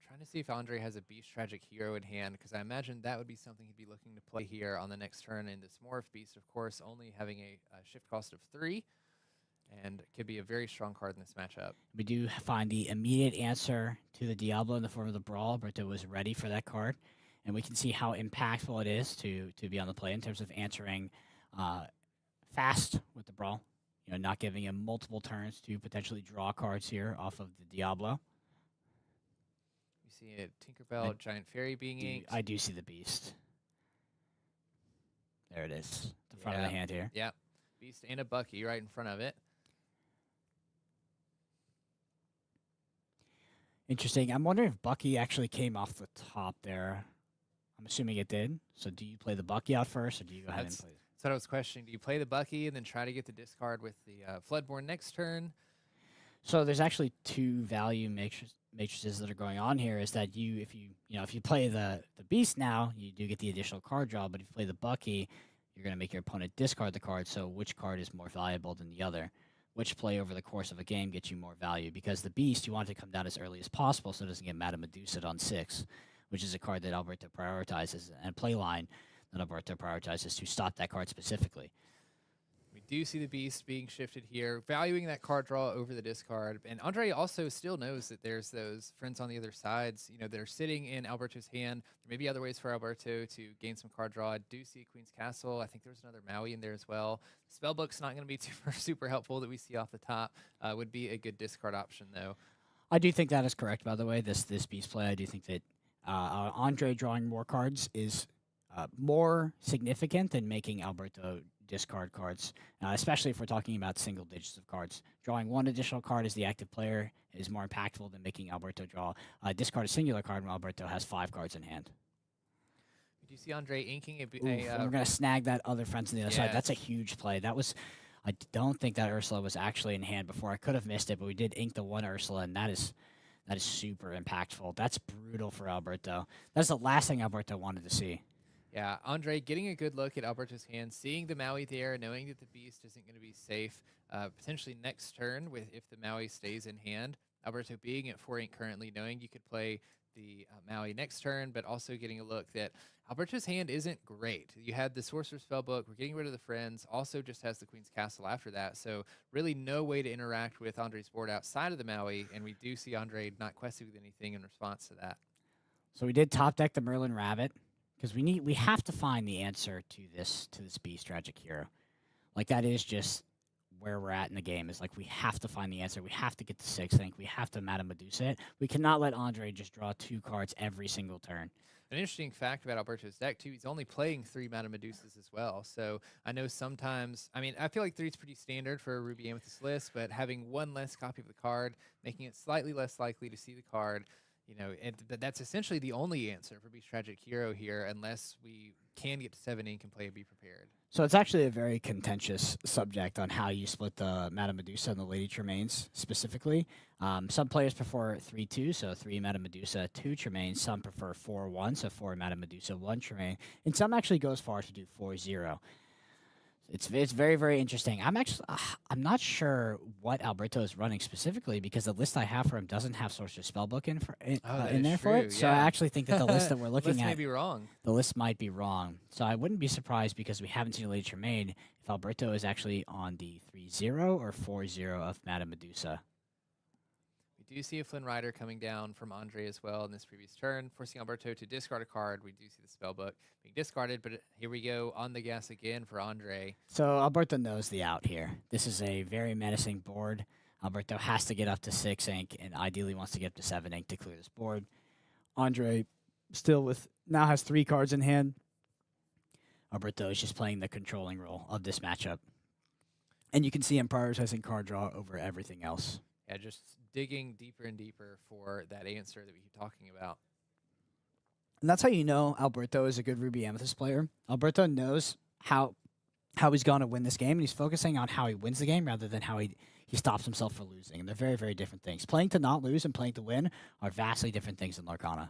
Trying to see if Andre has a Beast Tragic Hero in hand, because I imagine that would be something he'd be looking to play here on the next turn in this Morph Beast, of course, only having a shift cost of 3. And it could be a very strong card in this matchup. We do find the immediate answer to the Diablo in the form of the Brawl. Alberto was ready for that card. And we can see how impactful it is to be on the play in terms of answering fast with the Brawl. Not giving him multiple turns to potentially draw cards here off of the Diablo. We see a Tinkerbell Giant Fairy being inked. I do see the Beast. There it is. The front of the hand here. Yeah. Beast and a Bucky right in front of it. Interesting. I'm wondering if Bucky actually came off the top there. I'm assuming it did. So do you play the Bucky out first, or do you go ahead and play it? That's what I was questioning. Do you play the Bucky and then try to get the discard with the Floodborn next turn? So there's actually 2 value matrices that are going on here. Is that if you play the Beast now, you do get the additional card draw, but if you play the Bucky, you're going to make your opponent discard the card. So which card is more valuable than the other? Which play over the course of a game gets you more value? Because the Beast, you want it to come down as early as possible so it doesn't get Madame Medusa on 6, which is a card that Alberto prioritizes, and a play line that Alberto prioritizes to stop that card specifically. We do see the Beast being shifted here, valuing that card draw over the discard. And Andre also still knows that there's those friends on the other sides, that are sitting in Alberto's hand. There may be other ways for Alberto to gain some card draw. I do see Queen's Castle. I think there's another Maui in there as well. Spellbook's not going to be super helpful that we see off the top. Would be a good discard option, though. I do think that is correct, by the way, this Beast play. I do think that Andre drawing more cards is more significant than making Alberto discard cards, especially if we're talking about single digits of cards. Drawing 1 additional card as the active player is more impactful than making Alberto discard a singular card when Alberto has 5 cards in hand. Do you see Andre inking we're going to snag that other friends on the other side. That's a huge play. I don't think that Ursula was actually in hand before. I could have missed it, but we did ink the 1 Ursula, and that is super impactful. That's brutal for Alberto. That's the last thing Alberto wanted to see. Yeah, Andre getting a good look at Alberto's hand, seeing the Maui there, knowing that the Beast isn't going to be safe, potentially next turn if the Maui stays in hand. Alberto being at 4 ink currently, knowing you could play the Maui next turn, but also getting a look that Alberto's hand isn't great. You had the Sorcerer's Spellbook, we're getting rid of the friends, also just has the Queen's Castle after that, so really no way to interact with Andre's board outside of the Maui, and we do see Andre not questing with anything in response to that. So we did top deck the Merlin Rabbit, because we have to find the answer to this Beast Tragic Hero. Like, that is just where we're at in the game. Is like we have to find the answer. We have to get the 6th ink. We have to Madame Medusa it. We cannot let Andre just draw 2 cards every single turn. An interesting fact about Alberto's deck, too, he's only playing 3 Madame Medusas as well. So I know sometimes, I mean, I feel like 3 is pretty standard for a Ruby Amethyst list, but having 1 less copy of the card, making it slightly less likely to see the card, you know, but that's essentially the only answer for Beast Tragic Hero here, unless we can get to 7 ink and play a Be Prepared. So it's actually a very contentious subject on how you split the Madame Medusa and the Lady Tremaines specifically. Some players prefer 3-2, so 3 Madame Medusa, 2 Tremaine. Some prefer 4-1, so 4 Madame Medusa, 1 Tremaine. And some actually go as far as to do 4-0. It's very, very interesting. I'm not sure what Alberto is running specifically because the list I have for him doesn't have Sorcerer's Spellbook in there for it. So I actually think that the list that we're looking at, may be wrong. The list might be wrong. So I wouldn't be surprised because we haven't seen Lady Tremaine if Alberto is actually on the 3-0 or 4-0 of Madame Medusa. We do see a Flynn Rider coming down from Andre as well in this previous turn, forcing Alberto to discard a card. We do see the Spellbook being discarded, but here we go on the gas again for Andre. So Alberto knows the out here. This is a very menacing board. Alberto has to get up to 6 ink and ideally wants to get up to 7 ink to clear this board. Andre now has 3 cards in hand. Alberto is just playing the controlling role of this matchup. And you can see him prioritizing card draw over everything else. Yeah, just digging deeper and deeper for that answer that we keep talking about. And that's how you know Alberto is a good Ruby Amethyst player. Alberto knows how he's going to win this game, and he's focusing on how he wins the game rather than how he stops himself for losing. And they're very, very different things. Playing to not lose and playing to win are vastly different things in Lorcana.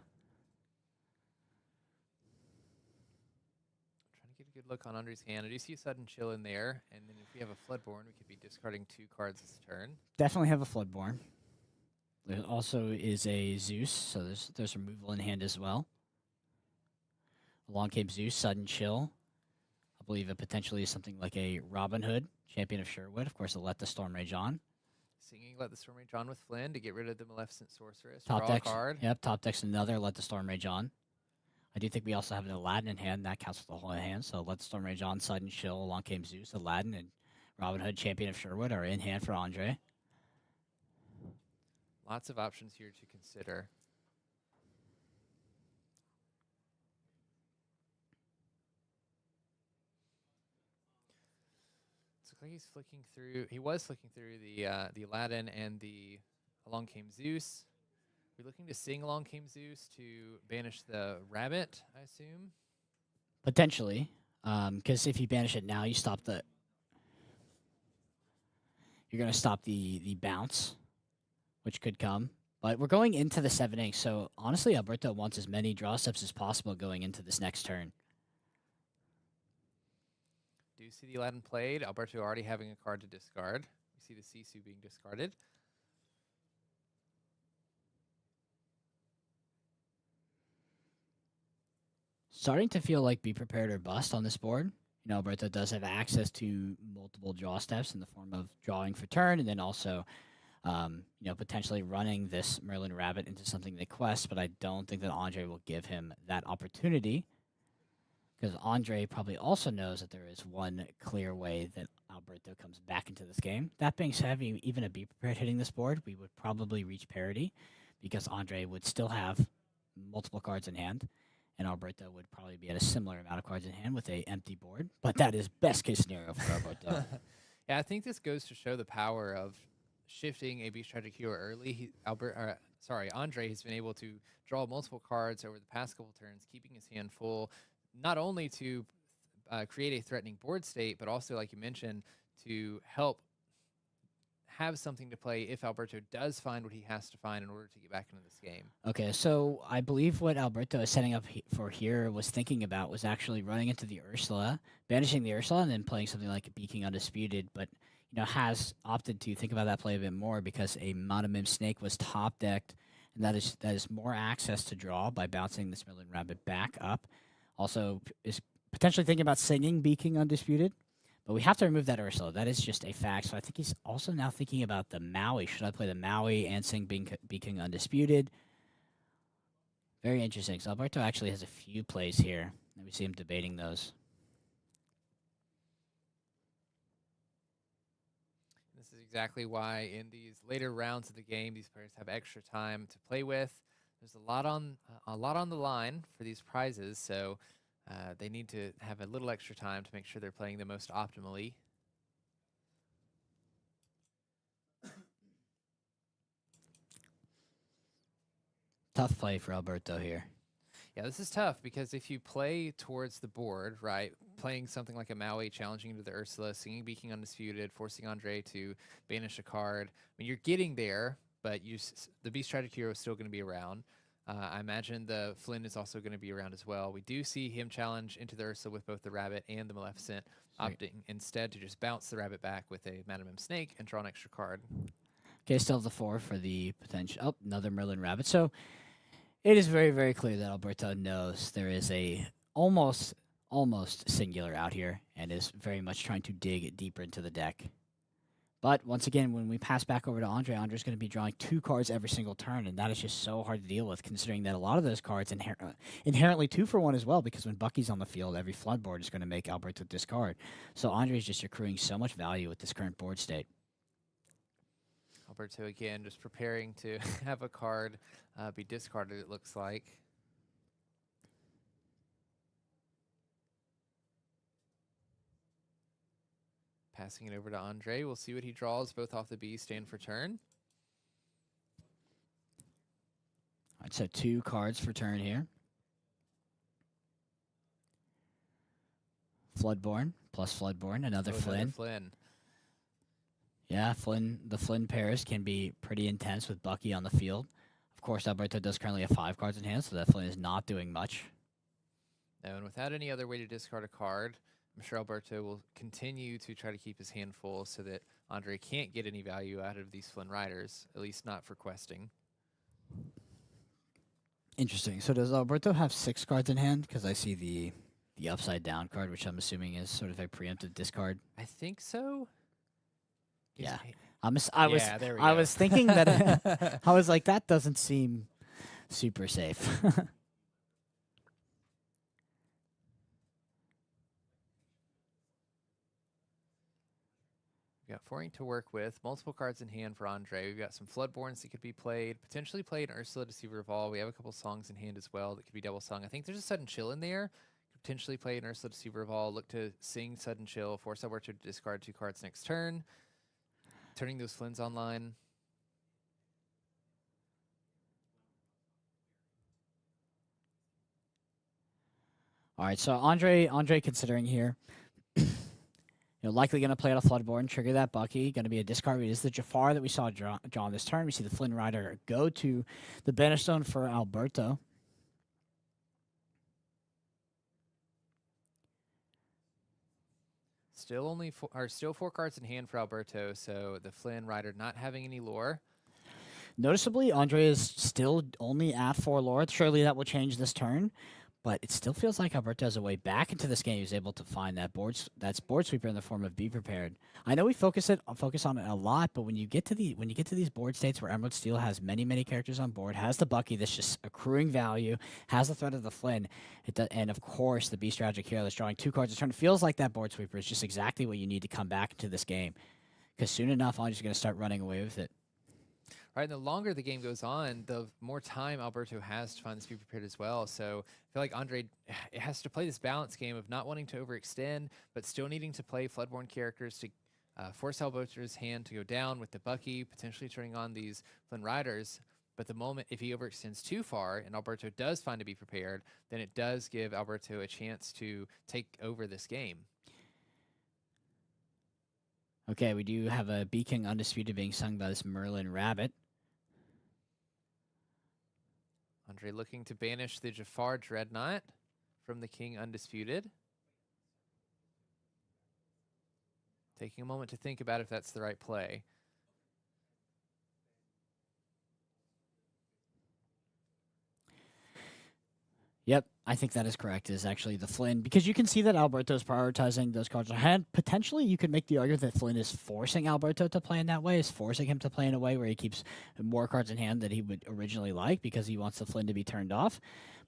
Get a good look on Andre's hand. I do see a sudden chill in there, and then if we have a Floodborn, we could be discarding 2 cards this turn. Definitely have a Floodborn. There also is a Zeus, so there's removal in hand as well. Along came Zeus, sudden chill. I believe it potentially is something like a Robin Hood, Champion of Sherwood. Of course, Let the Storm Rage On. Singing Let the Storm Rage On with Flynn to get rid of the Maleficent Sorceress. Top Draw deck, a card. Yep, top deck's another Let the Storm Rage On. I do think we also have an Aladdin in hand. That counts for the whole hand. So Let the Storm Rage On, sudden chill. Along came Zeus, Aladdin, and Robin Hood, Champion of Sherwood are in hand for Andre. Lots of options here to consider. Looks like he's flicking through. He was flicking through the Aladdin and the Along Came Zeus. We're looking to sing Along Came Zeus to banish the rabbit, I assume. Potentially, because if you banish it now, you're going to stop the bounce, which could come. But we're going into the 7 ink, so honestly, Alberto wants as many draw steps as possible going into this next turn. Do you see the Aladdin played? Alberto already having a card to discard. We see the Sisu being discarded. Starting to feel like Be Prepared or Bust on this board. You know, Alberto does have access to multiple draw steps in the form of drawing for turn, and then also potentially running this Merlin Rabbit into something they quest, but I don't think that Andre will give him that opportunity because Andre probably also knows that there is one clear way that Alberto comes back into this game. That being said, even a Be Prepared hitting this board, we would probably reach parity because Andre would still have multiple cards in hand, and Alberto would probably be at a similar amount of cards in hand with a empty board, but that is best case scenario for Alberto. Yeah, I think this goes to show the power of shifting a Beast Tragic Hero early. Andre has been able to draw multiple cards over the past couple turns, keeping his hand full, not only to create a threatening board state, but also, like you mentioned, to help have something to play if Alberto does find what he has to find in order to get back into this game. Okay, so I believe what Alberto is setting up for here was thinking about was actually running into the Ursula, banishing the Ursula, and then playing something like a Beaking Undisputed, but has opted to think about that play a bit more because a Monomim Snake was top decked, and that is more access to draw by bouncing this Merlin Rabbit back up. Also, is potentially thinking about singing Beaking Undisputed, but we have to remove that Ursula. That is just a fact. So I think he's also now thinking about the Maui. Should I play the Maui and sing Beaking Undisputed? Very interesting. So Alberto actually has a few plays here, and we see him debating those. exactly why in these later rounds of the game, these players have extra time to play with. There's a lot on the line for these prizes, so they need to have a little extra time to make sure they're playing the most optimally. Tough play for Alberto here. Yeah, this is tough because if you play towards the board, right, playing something like a Maui, challenging into the Ursula, singing Beacon Undisputed, forcing Andre to banish a card, I mean, you're getting there, but the Beast Tragic Hero is still going to be around. I imagine the Flynn is also going to be around as well. We do see him challenge into the Ursula with both the Rabbit and the Maleficent, opting instead to just bounce the Rabbit back with a Madam M Snake and draw an extra card. Okay, still have the 4 for the potential. Oh, another Merlin Rabbit. So it is very, very clear that Alberto knows there is a almost singular out here and is very much trying to dig deeper into the deck. But once again, when we pass back over to Andre, Andre's going to be drawing 2 cards every single turn, and that is just so hard to deal with, considering that a lot of those cards inherently 2 for 1 as well, because when Bucky's on the field, every flood board is going to make Alberto discard. So Andre's just accruing so much value with this current board state. Alberto, again, just preparing to have a card be discarded, it looks like. Passing it over to Andre. We'll see what he draws, both off the Beast and for turn. All right, so 2 cards for turn here. Floodborn plus Floodborn, another Flynn. Flynn. Yeah, the Flynn pairs can be pretty intense with Bucky on the field. Of course, Alberto does currently have 5 cards in hand, so that Flynn is not doing much. No, and without any other way to discard a card, I'm sure Alberto will continue to try to keep his hand full so that Andre can't get any value out of these Flynn Riders, at least not for questing. Interesting. So does Alberto have 6 cards in hand? Because I see the upside down card, which I'm assuming is sort of a preemptive discard. I think so. Yeah. There we I go. was thinking that I was like, that doesn't seem super safe. We've got 4 ink to work with, multiple cards in hand for Andre. We've got some Floodborns that could be played, potentially played Ursula, Deceiver of All. We have a couple songs in hand as well that could be double sung. I think there's a Sudden Chill in there. Could potentially play an Ursula, Deceiver of All, look to sing Sudden Chill, force Alberto to discard 2 cards next turn, turning those Flynns online. All right, so Andre considering here, likely going to play out a Floodborn, trigger that Bucky, going to be a discard. It is the Jafar that we saw draw this turn. We see the Flynn Rider go to the Banishstone for Alberto. Still 4 cards in hand for Alberto, so the Flynn Rider not having any lore. Noticeably, Andre is still only at 4 lore. Surely that will change this turn, but it still feels like Alberto has a way back into this game. He's able to find that board sweeper in the form of Be Prepared. I know we focus on it a lot, but when you get to these board states where Emerald Steel has many characters on board, has the Bucky that's just accruing value, has the threat of the Flynn, and of course the Beast Tragic Hero that's drawing 2 cards a turn, it feels like that board sweeper is just exactly what you need to come back into this game. Because soon enough, I'm just going to start running away with it. Right, and the longer the game goes on, the more time Alberto has to find this Be Prepared as well. So I feel like Andre has to play this balance game of not wanting to overextend, but still needing to play Floodborn characters to force Alberto's hand to go down with the Bucky, potentially turning on these Flynn Riders. But the moment, if he overextends too far and Alberto does find to Be Prepared, then it does give Alberto a chance to take over this game. Okay, we do have a Bee King Undisputed being sung by this Merlin Rabbit. Andre looking to banish the Jafar Dreadnought from the King Undisputed. Taking a moment to think about if that's the right play. Yep. I think that is correct, is actually the Flynn, because you can see that Alberto's prioritizing those cards in hand. Potentially, you could make the argument that Flynn is forcing Alberto to play in that way, is forcing him to play in a way where he keeps more cards in hand than he would originally like because he wants the Flynn to be turned off.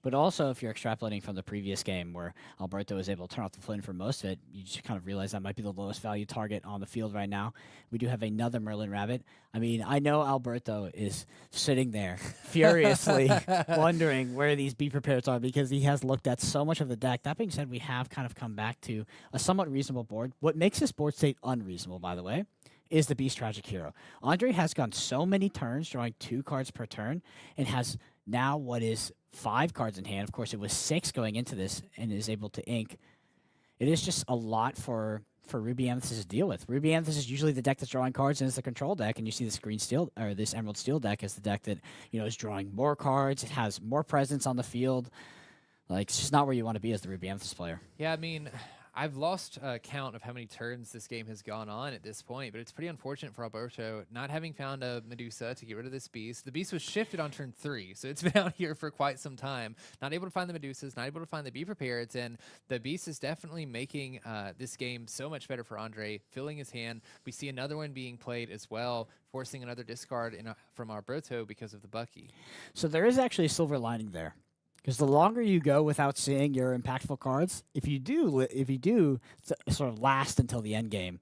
But also, if you're extrapolating from the previous game where Alberto was able to turn off the Flynn for most of it, you just kind of realize that might be the lowest value target on the field right now. We do have another Merlin Rabbit. I mean, I know Alberto is sitting there furiously wondering where these Be Prepared are because he has looked at so much of the deck. That being said, we have kind of come back to a somewhat reasonable board. What makes this board state unreasonable, by the way, is the Beast Tragic Hero. Andre has gone so many turns, drawing 2 cards per turn, and has now what is 5 cards in hand. Of course, it was 6 going into this, and is able to ink. It is just a lot for Ruby Amethyst to deal with. Ruby Amethyst is usually the deck that's drawing cards, and it's the control deck. And you see this green steel or this Emerald Steel deck as the deck that is drawing more cards. It has more presence on the field. Like, it's just not where you want to be as the Ruby Amethyst player. Yeah, I mean, I've lost count of how many turns this game has gone on at this point, but it's pretty unfortunate for Alberto not having found a Medusa to get rid of this beast. The beast was shifted on turn 3, so it's been out here for quite some time. Not able to find the Medusas, not able to find the Be Prepared, and the beast is definitely making this game so much better for Andre, filling his hand. We see another one being played as well, forcing another discard from Alberto because of the Bucky. So there is actually a silver lining there. Because the longer you go without seeing your impactful cards, if you do sort of last until the end game,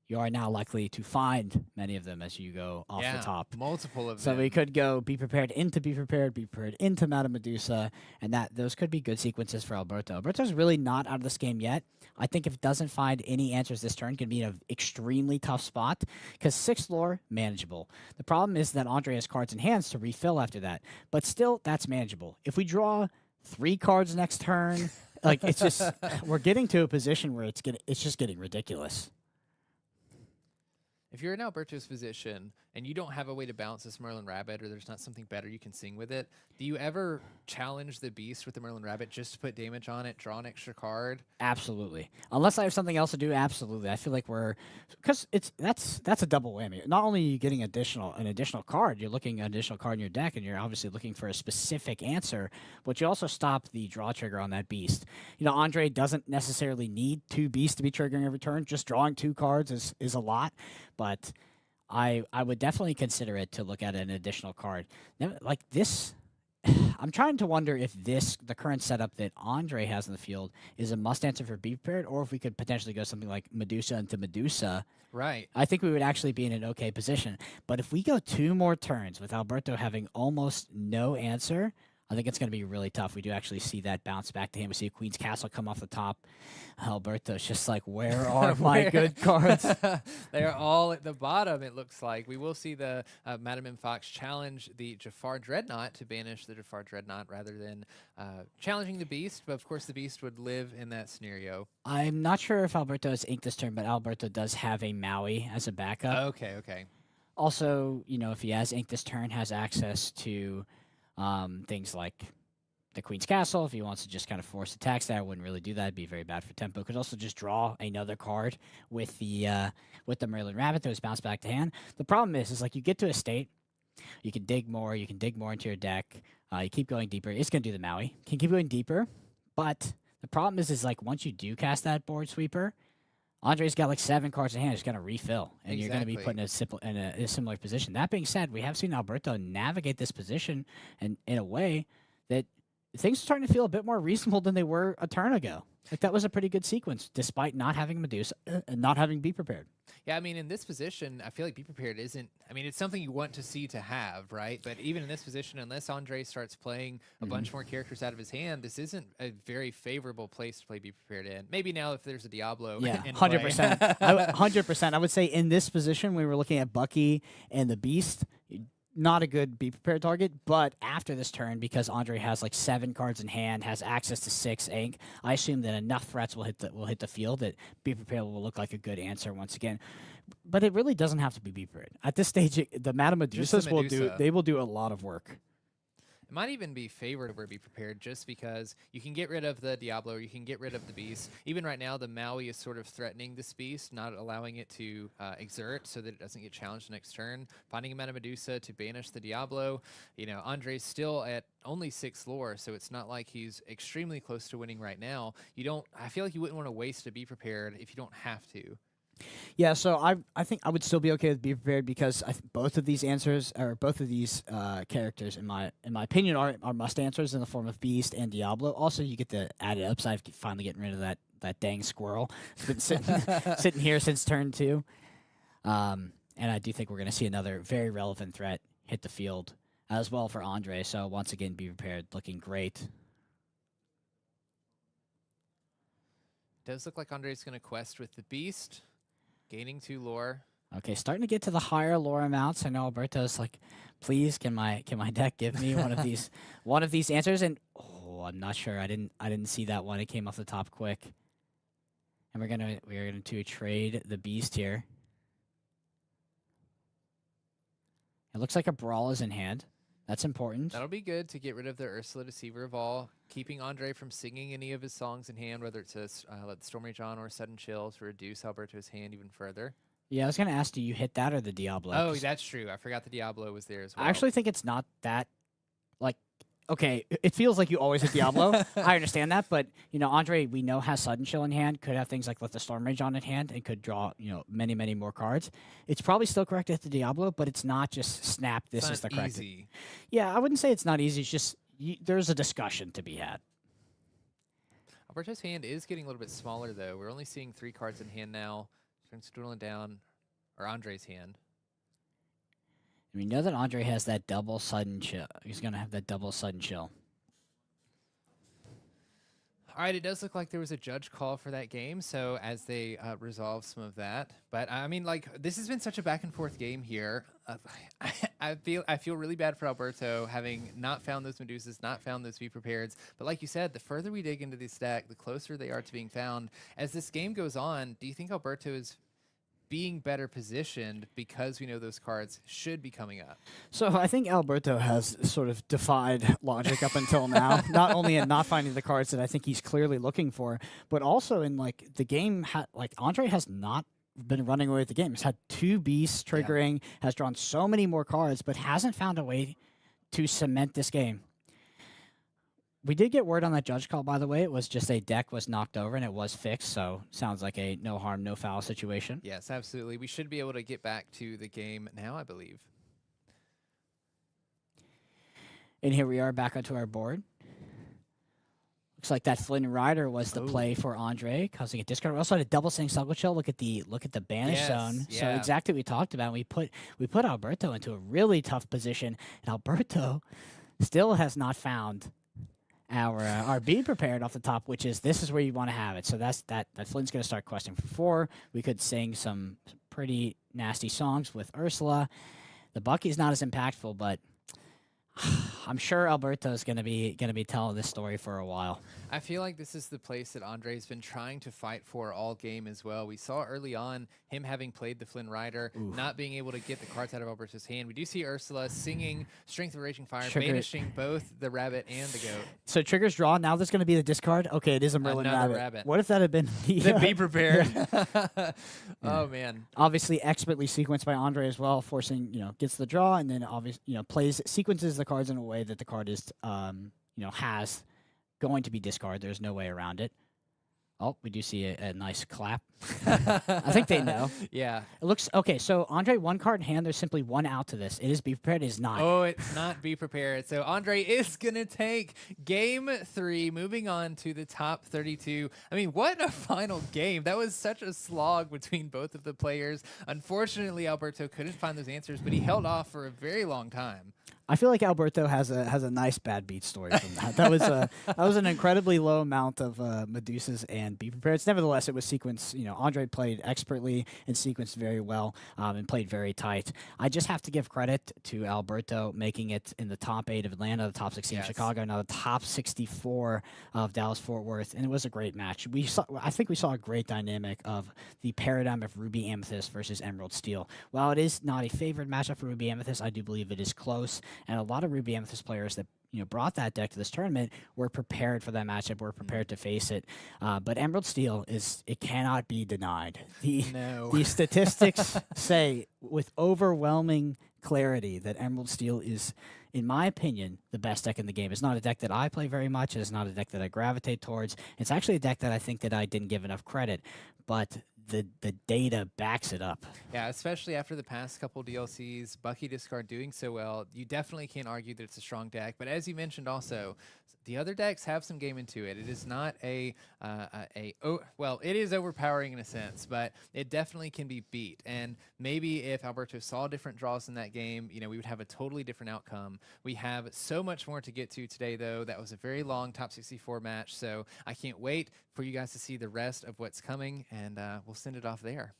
you are now likely to find many of them as you go off the top. Multiple of so them. We could go Be Prepared into Madame Medusa, and those could be good sequences for Alberto. Alberto's really not out of this game yet. I think if it doesn't find any answers this turn, could be in an extremely tough spot, because 6 lore, manageable. The problem is that Andre has cards in hands to refill after that, but still, that's manageable. If we draw 3 cards next turn, like, it's just, we're getting to a position where it's just getting ridiculous. If you're in Alberto's position and you don't have a way to bounce this Merlin Rabbit, or there's not something better you can sing with it, do you ever challenge the beast with the Merlin Rabbit just to put damage on it, draw an extra card? Absolutely. Unless I have something else to do, absolutely. I feel like because that's a double whammy. Not only are you getting an additional card, you're looking at an additional card in your deck, and you're obviously looking for a specific answer, but you also stop the draw trigger on that beast. Andre doesn't necessarily need 2 beasts to be triggering every turn. Just drawing 2 cards is a lot, but I would definitely consider it to look at an additional card. Like this, I'm trying to wonder if the current setup that Andre has in the field is a must answer for Be Prepared, or if we could potentially go something like Medusa into Medusa. Right. I think we would actually be in an okay position. But if we go 2 more turns with Alberto having almost no answer, I think it's going to be really tough. We do actually see that bounce back to him. We see a Queen's Castle come off the top. Alberto's just like, where are my good cards? They're all at the bottom, it looks like. We will see the Madame M. Fox challenge the Jafar Dreadnought to banish the Jafar Dreadnought rather than challenging the Beast. But, of course, the Beast would live in that scenario. I'm not sure if Alberto has inked this turn, but Alberto does have a Maui as a backup. Okay. Also, if he has inked this turn, has access to things like the Queen's Castle. If he wants to just kind of force attacks there, I wouldn't really do that. It'd be very bad for tempo. Could also just draw another card with the Merlin Rabbit that was bounced back to hand. The problem is like you get to a state, you can dig more into your deck. You keep going deeper. It's going to do the Maui. Can keep going deeper, but the problem is like once you do cast that board sweeper, Andre's got like 7 cards in hand. He's going to refill, and you're going to be put in a similar position. That being said, we have seen Alberto navigate this position and in a way that things are starting to feel a bit more reasonable than they were a turn ago. Like that was a pretty good sequence, despite not having Medusa and not having Be Prepared. Yeah, I mean, in this position, I feel like Be Prepared isn't... I mean, it's something you want to see to have, right? But even in this position, unless Andre starts playing a bunch more characters out of his hand, this isn't a very favorable place to play Be Prepared in. Maybe now if there's a Diablo Yeah, in 100%. play. 100%. I would say in this position, we were looking at Bucky and the Beast, not a good Be Prepared target, but after this turn, because Andre has like 7 cards in hand, has access to 6 ink, I assume that enough threats will hit the field that Be Prepared will look like a good answer once again. But it really doesn't have to be Be Prepared. At this stage, the Madame Medusas will do a lot of work. It might even be favored over Be Prepared just because you can get rid of the Diablo or you can get rid of the Beast. Even right now, the Maui is sort of threatening this Beast, not allowing it to exert so that it doesn't get challenged next turn. Finding a Meta Medusa to banish the Diablo. You know, Andre's still at only 6 lore, so it's not like he's extremely close to winning right now. I feel like you wouldn't want to waste a Be Prepared if you don't have to. Yeah, so I think I would still be okay with Be Prepared because both of these answers or both of these characters in my opinion are must answers in the form of Beast and Diablo. Also, you get the added upside of finally getting rid of that dang squirrel. It's been sitting here since turn 2. And I do think we're going to see another very relevant threat hit the field as well for Andre. So once again, Be Prepared looking great. Does look like Andre's going to quest with the Beast. Gaining 2 lore. Okay, starting to get to the higher lore amounts. I know Alberto's like, please, can my deck give me one of these answers? And I'm not sure. I didn't see that one. It came off the top quick. And we're gonna trade the Beast here. It looks like a Brawl is in hand. That's important. That'll be good to get rid of the Ursula Deceiver of All, keeping Andre from singing any of his songs in hand, whether it's Let the Storm Rage On or Sudden Chill to reduce Alberto's hand even further. Yeah, I was going to ask, do you hit that or the Diablo? Oh, that's true. I forgot the Diablo was there as well. I actually think it's not that, like, okay, it feels like you always hit Diablo. I understand that, but, you know, Andre, we know has Sudden Chill in hand, could have things like Let the Storm Rage On in hand, and could draw, you know, many, many more cards. It's probably still correct to hit the Diablo, but it's not just snap, this is the correct. Easy. Yeah, I wouldn't say it's not easy, it's just, there's a discussion to be had. Alberto's hand is getting a little bit smaller, though. We're only seeing 3 cards in hand now. Turns dwindling down, or Andre's hand. We know that Andre has that double Sudden Chill. He's going to have that double Sudden Chill. All right, it does look like there was a judge call for that game, so as they resolve some of that. But, I mean, like, this has been such a back-and-forth game here. I feel really bad for Alberto, having not found those Medusas, not found those Be Prepareds. But like you said, the further we dig into this stack, the closer they are to being found. As this game goes on, do you think Alberto is being better positioned because we know those cards should be coming up? So I think Alberto has sort of defied logic up until now, not only in not finding the cards that I think he's clearly looking for, but also in like the game, like Andre has not been running away with the game. He's had 2 beasts triggering, has drawn so many more cards, but hasn't found a way to cement this game. We did get word on that judge call, by the way. It was just a deck was knocked over and it was fixed, so sounds like a no harm, no foul situation. Yes, absolutely. We should be able to get back to the game now, I believe. And here we are back onto our board. Looks like that Flynn Rider was the play for Andre, causing a discard. We also had a double Sing Cycle Chill. Look at the banish zone. Yeah. So exactly what we talked about. We put Alberto into a really tough position, and Alberto still has not found our Be Prepared off the top, which is this is where you want to have it. So that Flynn's going to start questing for 4. We could sing some pretty nasty songs with Ursula. The Bucky's not as impactful, but I'm sure Alberto's going to be telling this story for a while. I feel like this is the place that Andre's been trying to fight for all game as well. We saw early on him having played the Flynn Rider, not being able to get the cards out of Alberto's hand. We do see Ursula singing Strength of Raging Fire, banishing both the rabbit and the goat. So triggers draw. Now there's going to be the discard. Okay, it is a Merlin rabbit. What if that had been the Be Prepared? Oh man! Obviously expertly sequenced by Andre as well, forcing gets the draw and then obviously sequences the cards in a way that the card is has going to be discarded. There's no way around it. Oh, we do see a nice clap. I think they know. Yeah. It looks okay. So Andre, 1 card in hand. There's simply 1 out to this. It is Be Prepared. It is not. Oh, it's not Be Prepared. So Andre is gonna take game 3, moving on to the top 32. I mean, what a final game! That was such a slog between both of the players. Unfortunately, Alberto couldn't find those answers, but he held off for a very long time. I feel like Alberto has a nice bad beat story from that. That was an incredibly low amount of Medusas and Be Prepared. Nevertheless, it was sequenced. Andre played expertly and sequenced very well and played very tight. I just have to give credit to Alberto making it in the top 8 of Atlanta, the top 16 of Chicago, now the top 64 of Dallas-Fort Worth, and it was a great match. I think we saw a great dynamic of the paradigm of Ruby Amethyst versus Emerald Steel. While it is not a favorite matchup for Ruby Amethyst, I do believe it is close. And a lot of Ruby Amethyst players that brought that deck to this tournament were prepared for that matchup, were prepared to face it. But Emerald Steel it cannot be denied. No. The statistics say with overwhelming clarity that Emerald Steel is, in my opinion, the best deck in the game. It's not a deck that I play very much. It's not a deck that I gravitate towards. It's actually a deck that I think that I didn't give enough credit, but the data backs it up. Yeah, especially after the past couple DLCs, Bucky Discard doing so well, you definitely can't argue that it's a strong deck. But as you mentioned also, the other decks have some game into it. It is not well, it is overpowering in a sense, but it definitely can be beat. And maybe if Alberto saw different draws in that game, we would have a totally different outcome. We have so much more to get to today, though. That was a very long top 64 match, so I can't wait for you guys to see the rest of what's coming, and we'll send it off there.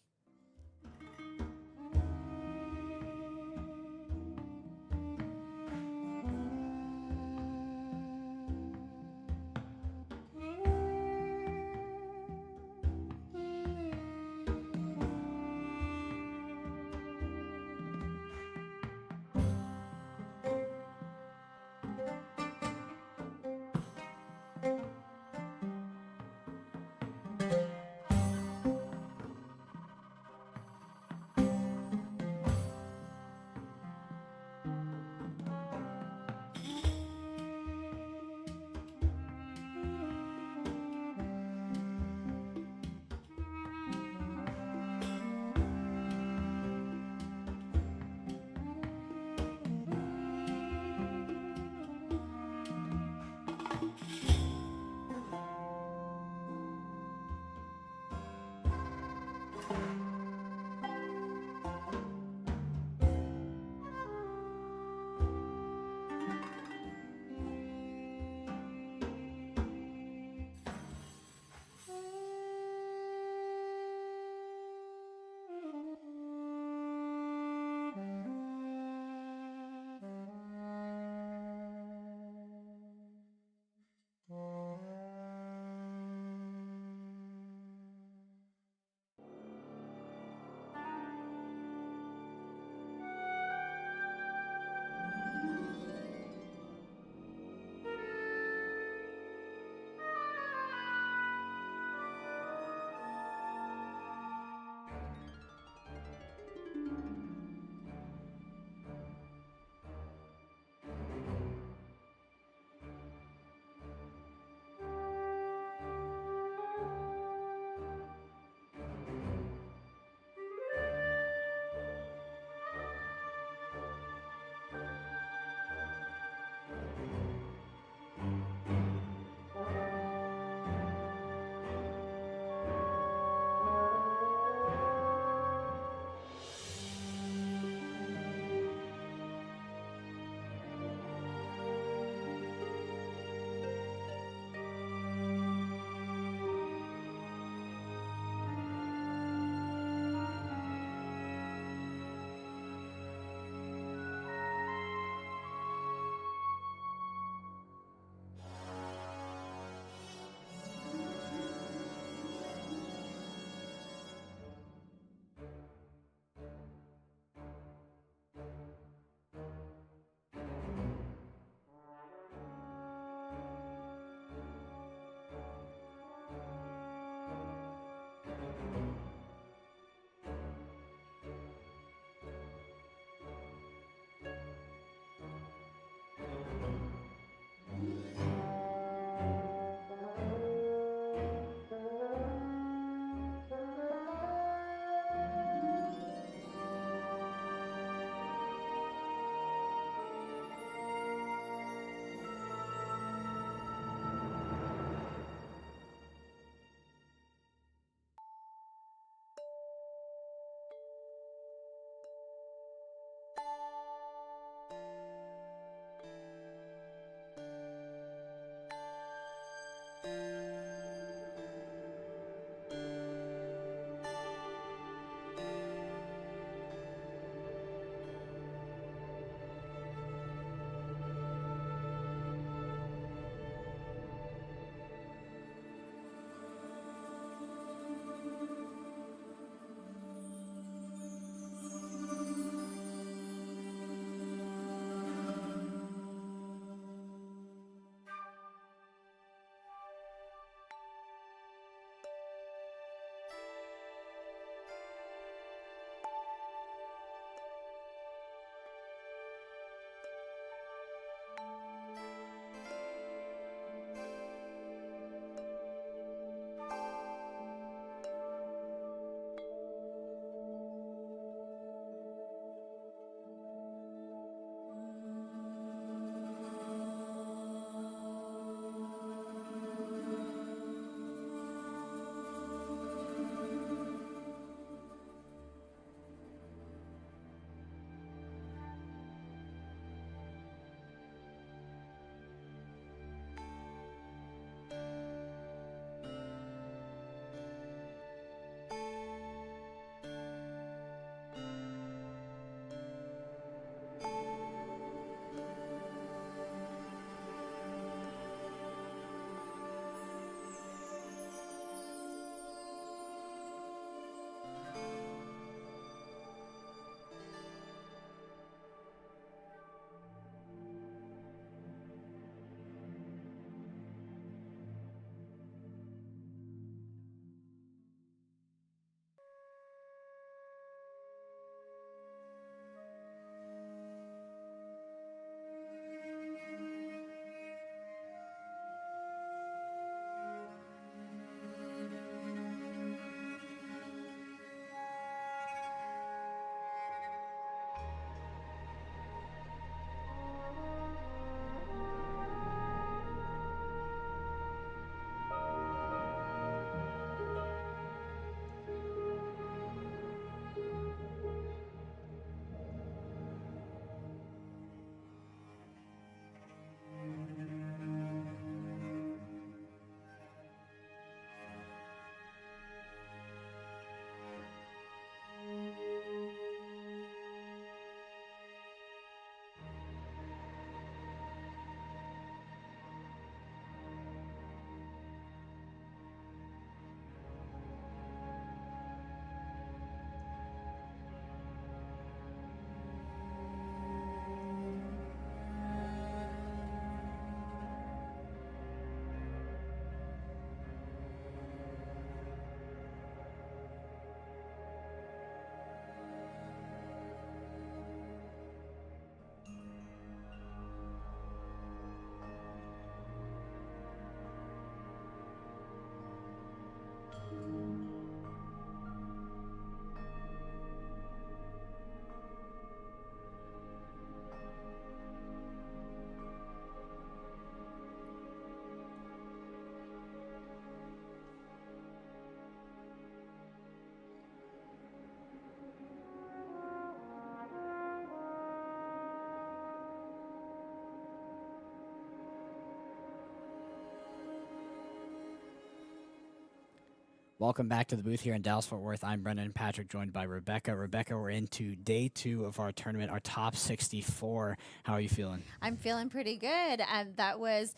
Welcome back to the booth here in Dallas-Fort Worth. I'm Brendan Patrick, joined by Rebecca. Rebecca, we're into day 2 of our tournament, our top 64. How are you feeling? I'm feeling pretty good. That was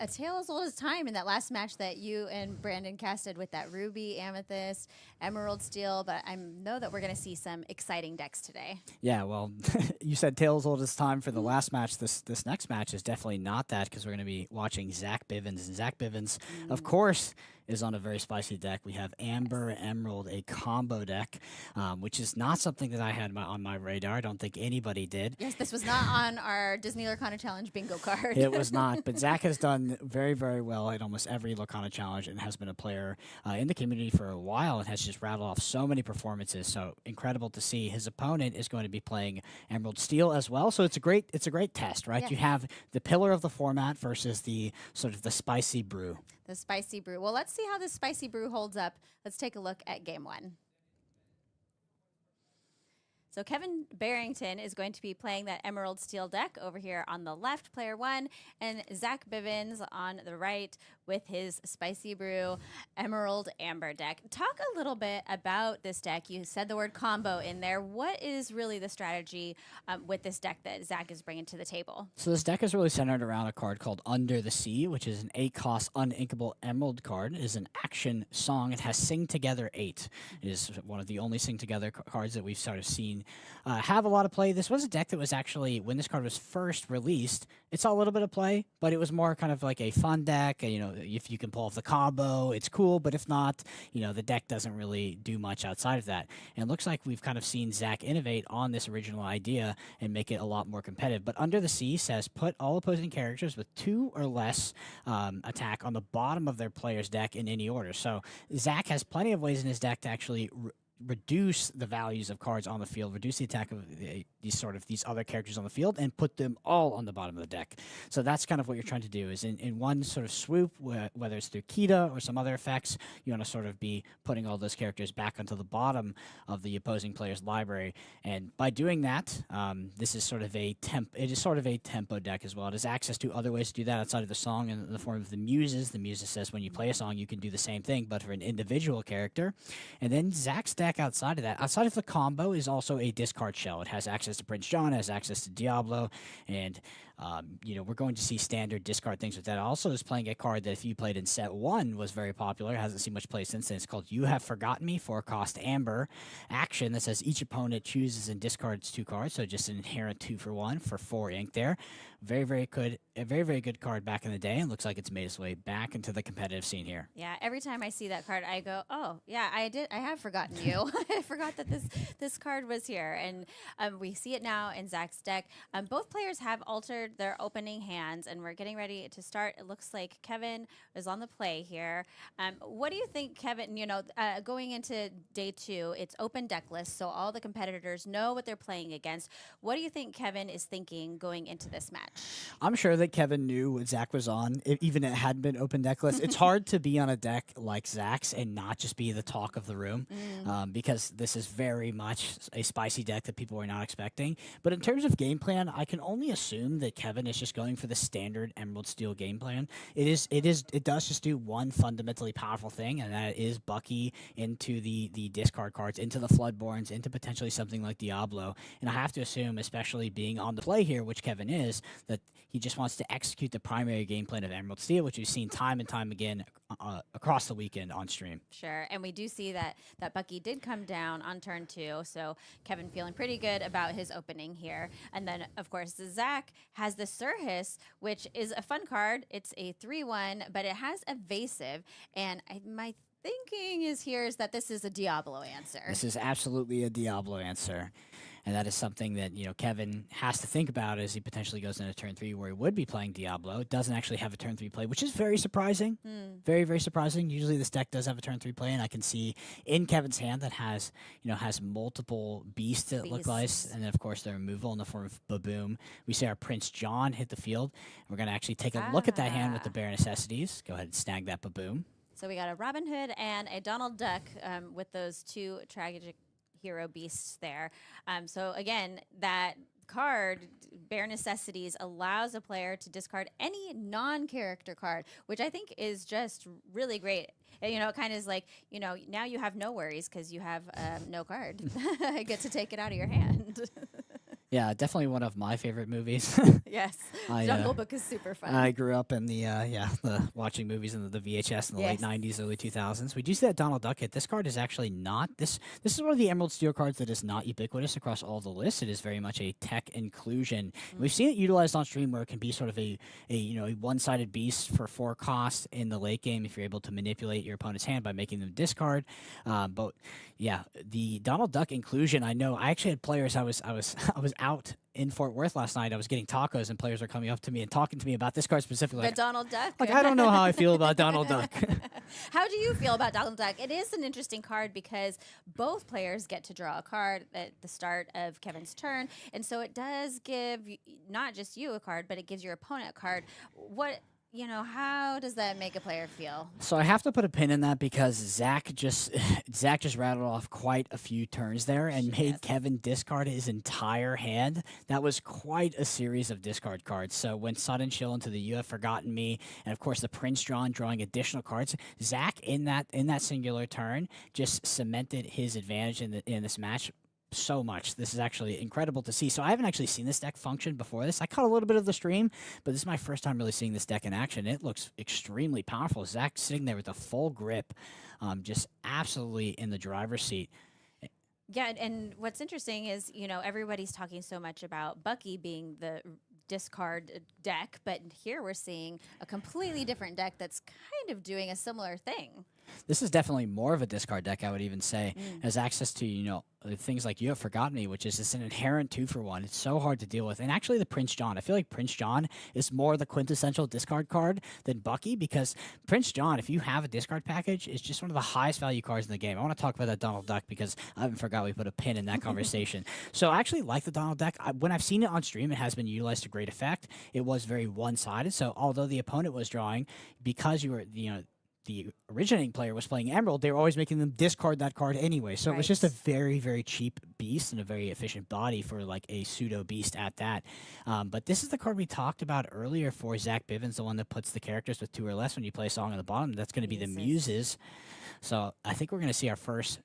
a tale as old as time in that last match that you and Brandon casted with that Ruby, Amethyst, Emerald Steel. But I know that we're going to see some exciting decks today. Yeah, well, you said tales old as time for the last match. This next match is definitely not that, because we're going to be watching Zach Bivens. And Zach Bivens, of course, is on a very spicy deck. We have Amber Emerald, a combo deck, which is not something that I had on my radar. I don't think anybody did. Yes, this was not on our Disney Lorcana Challenge bingo card. It was not, but Zach has done very, very well at almost every Lorcana Challenge and has been a player in the community for a while and has just rattled off so many performances. So incredible to see. His opponent is going to be playing Emerald Steel as well. So it's a great test, right? Yeah. You have the pillar of the format versus the sort of the spicy brew. The spicy brew. Well, let's see how this spicy brew holds up. Let's take a look at game 1. So Kevin Barrington is going to be playing that Emerald Steel deck over here on the left, player 1, and Zach Bivens on the right with his Spicy Brew Emerald Amber deck. Talk a little bit about this deck. You said the word combo in there. What is really the strategy with this deck that Zach is bringing to the table? So this deck is really centered around a card called Under the Sea, which is an 8-cost uninkable emerald card. It is an action song. It has Sing Together 8. It is one of the only Sing Together cards that we've sort of seen have a lot of play. This was a deck that was actually, when this card was first released, it saw a little bit of play, but it was more kind of like a fun deck. You know, if you can pull off the combo, it's cool, but if not, you know, the deck doesn't really do much outside of that. And it looks like we've kind of seen Zach innovate on this original idea and make it a lot more competitive. But Under the Sea says put all opposing characters with 2 or less attack on the bottom of their player's deck in any order. So Zach has plenty of ways in his deck to actually reduce the values of cards on the field, reduce the attack of these other characters on the field, and put them all on the bottom of the deck. So that's kind of what you're trying to do, is in one sort of swoop, whether it's through Kita or some other effects, you want to sort of be putting all those characters back onto the bottom of the opposing player's library. And by doing that, this is sort of a tempo deck as well. It has access to other ways to do that outside of the song in the form of the muses. The muses says when you play a song, you can do the same thing, but for an individual character. And then Zach's deck outside of that, outside of the combo, is also a discard shell. It has access to Prince John, it has access to Diablo, and you know, we're going to see standard discard things with that. Also is playing a card that if you played in set 1 was very popular, hasn't seen much play since then. It's called You Have Forgotten Me, 4-cost Amber action that says each opponent chooses and discards 2 cards, so just an inherent 2-for-1 for 4 ink there. Very, very good. A very, very good card back in the day, and looks like it's made its way back into the competitive scene here. Yeah, every time I see that card, I go, oh, yeah, I have forgotten you. I forgot that this card was here. And we see it now in Zach's deck. Both players have altered their opening hands, and we're getting ready to start. It looks like Kevin is on the play here. What do you think, Kevin, you know, going into day 2, it's open deck list, so all the competitors know what they're playing against. What do you think Kevin is thinking going into this match? I'm sure that Kevin knew what Zach was on, even if it hadn't been open deck list. It's hard to be on a deck like Zach's and not just be the talk of the room, because this is very much a spicy deck that people were not expecting. But in terms of game plan, I can only assume that Kevin is just going for the standard Emerald Steel game plan. It does just do one fundamentally powerful thing, and that is Bucky into the discard cards, into the Floodborns, into potentially something like Diablo. And I have to assume, especially being on the play here, which Kevin is, that he just wants to execute the primary game plan of Emerald Steel, which we've seen time and time again across the weekend on stream. Sure, and we do see that Bucky did come down on turn 2, so Kevin feeling pretty good about his opening here. And then, of course, Zach has the Surhis, which is a fun card. It's a 3/1, but it has evasive, and my thinking is that this is a Diablo answer. This is absolutely a Diablo answer. And that is something that, you know, Kevin has to think about as he potentially goes into turn 3, where he would be playing Diablo. It doesn't actually have a turn 3 play, which is very surprising. Very, very surprising. Usually this deck does have a turn 3 play, and I can see in Kevin's hand that has multiple beasts that look nice, and then of course the removal in the form of Baboom. We see our Prince John hit the field. We're going to actually take a look at that hand with the Bare Necessities. Go ahead and snag that Baboom. So we got a Robin Hood and a Donald Duck with those 2 tragic hero beasts there. So again, that card, Bare Necessities, allows a player to discard any non-character card, which I think is just really great. You know, it kind of is like, you know, now you have no worries because you have no card. I get to take it out of your hand. Yeah, definitely one of my favorite movies. Yes, I, Jungle Book is super fun. I grew up in the watching movies in the VHS in the late Yes. '90s, early 2000s. We do see that Donald Duck hit. This card is actually not this. This is one of the Emerald Steel cards that is not ubiquitous across all the lists. It is very much a tech inclusion. We've seen it utilized on stream where it can be sort of a one-sided beast for 4 costs in the late game if you're able to manipulate your opponent's hand by making them discard. But yeah, the Donald Duck inclusion. I know I actually had players. I was out in Fort Worth last night. I was getting tacos, and players are coming up to me and talking to me about this card specifically. The Like, Donald Duck. like I don't know how I feel about Donald Duck. How do you feel about Donald Duck? It is an interesting card because both players get to draw a card at the start of Kevin's turn, and so it does give not just you a card, but it gives your opponent a card. How does that make a player feel? So I have to put a pin in that because Zach just rattled off quite a few turns there and made Yes. Kevin discard his entire hand. That was quite a series of discard cards. So when Sudden Chill into the You Have Forgotten Me, and of course the Prince John drawing additional cards, Zach in that singular turn just cemented his advantage in this match so much. This is actually incredible to see. So I haven't actually seen this deck function before this. I caught a little bit of the stream, but this is my first time really seeing this deck in action. It looks extremely powerful. Zach sitting there with a full grip, just absolutely in the driver's seat. Yeah, and what's interesting is, everybody's talking so much about Bucky being the discard deck, but here we're seeing a completely different deck that's kind of doing a similar thing. This is definitely more of a discard deck, I would even say. Has access to, things like You Have Forgotten Me, which is just an inherent 2-for-1. It's so hard to deal with. And actually the Prince John, I feel like Prince John is more the quintessential discard card than Bucky, because Prince John, if you have a discard package, is just one of the highest value cards in the game. I want to talk about that Donald Duck because I haven't forgot we put a pin in that conversation. So I actually like the Donald Duck. When I've seen it on stream, it has been utilized to great effect. It was very one-sided. So although the opponent was drawing, because you were, the originating player was playing Emerald, they were always making them discard that card anyway. So it was just a very, very cheap beast and a very efficient body for like a pseudo beast at that. But this is the card we talked about earlier for Zach Bivens, the one that puts the characters with 2 or less when you play a song on the bottom. That's going to be the Muses. So I think we're going to see our first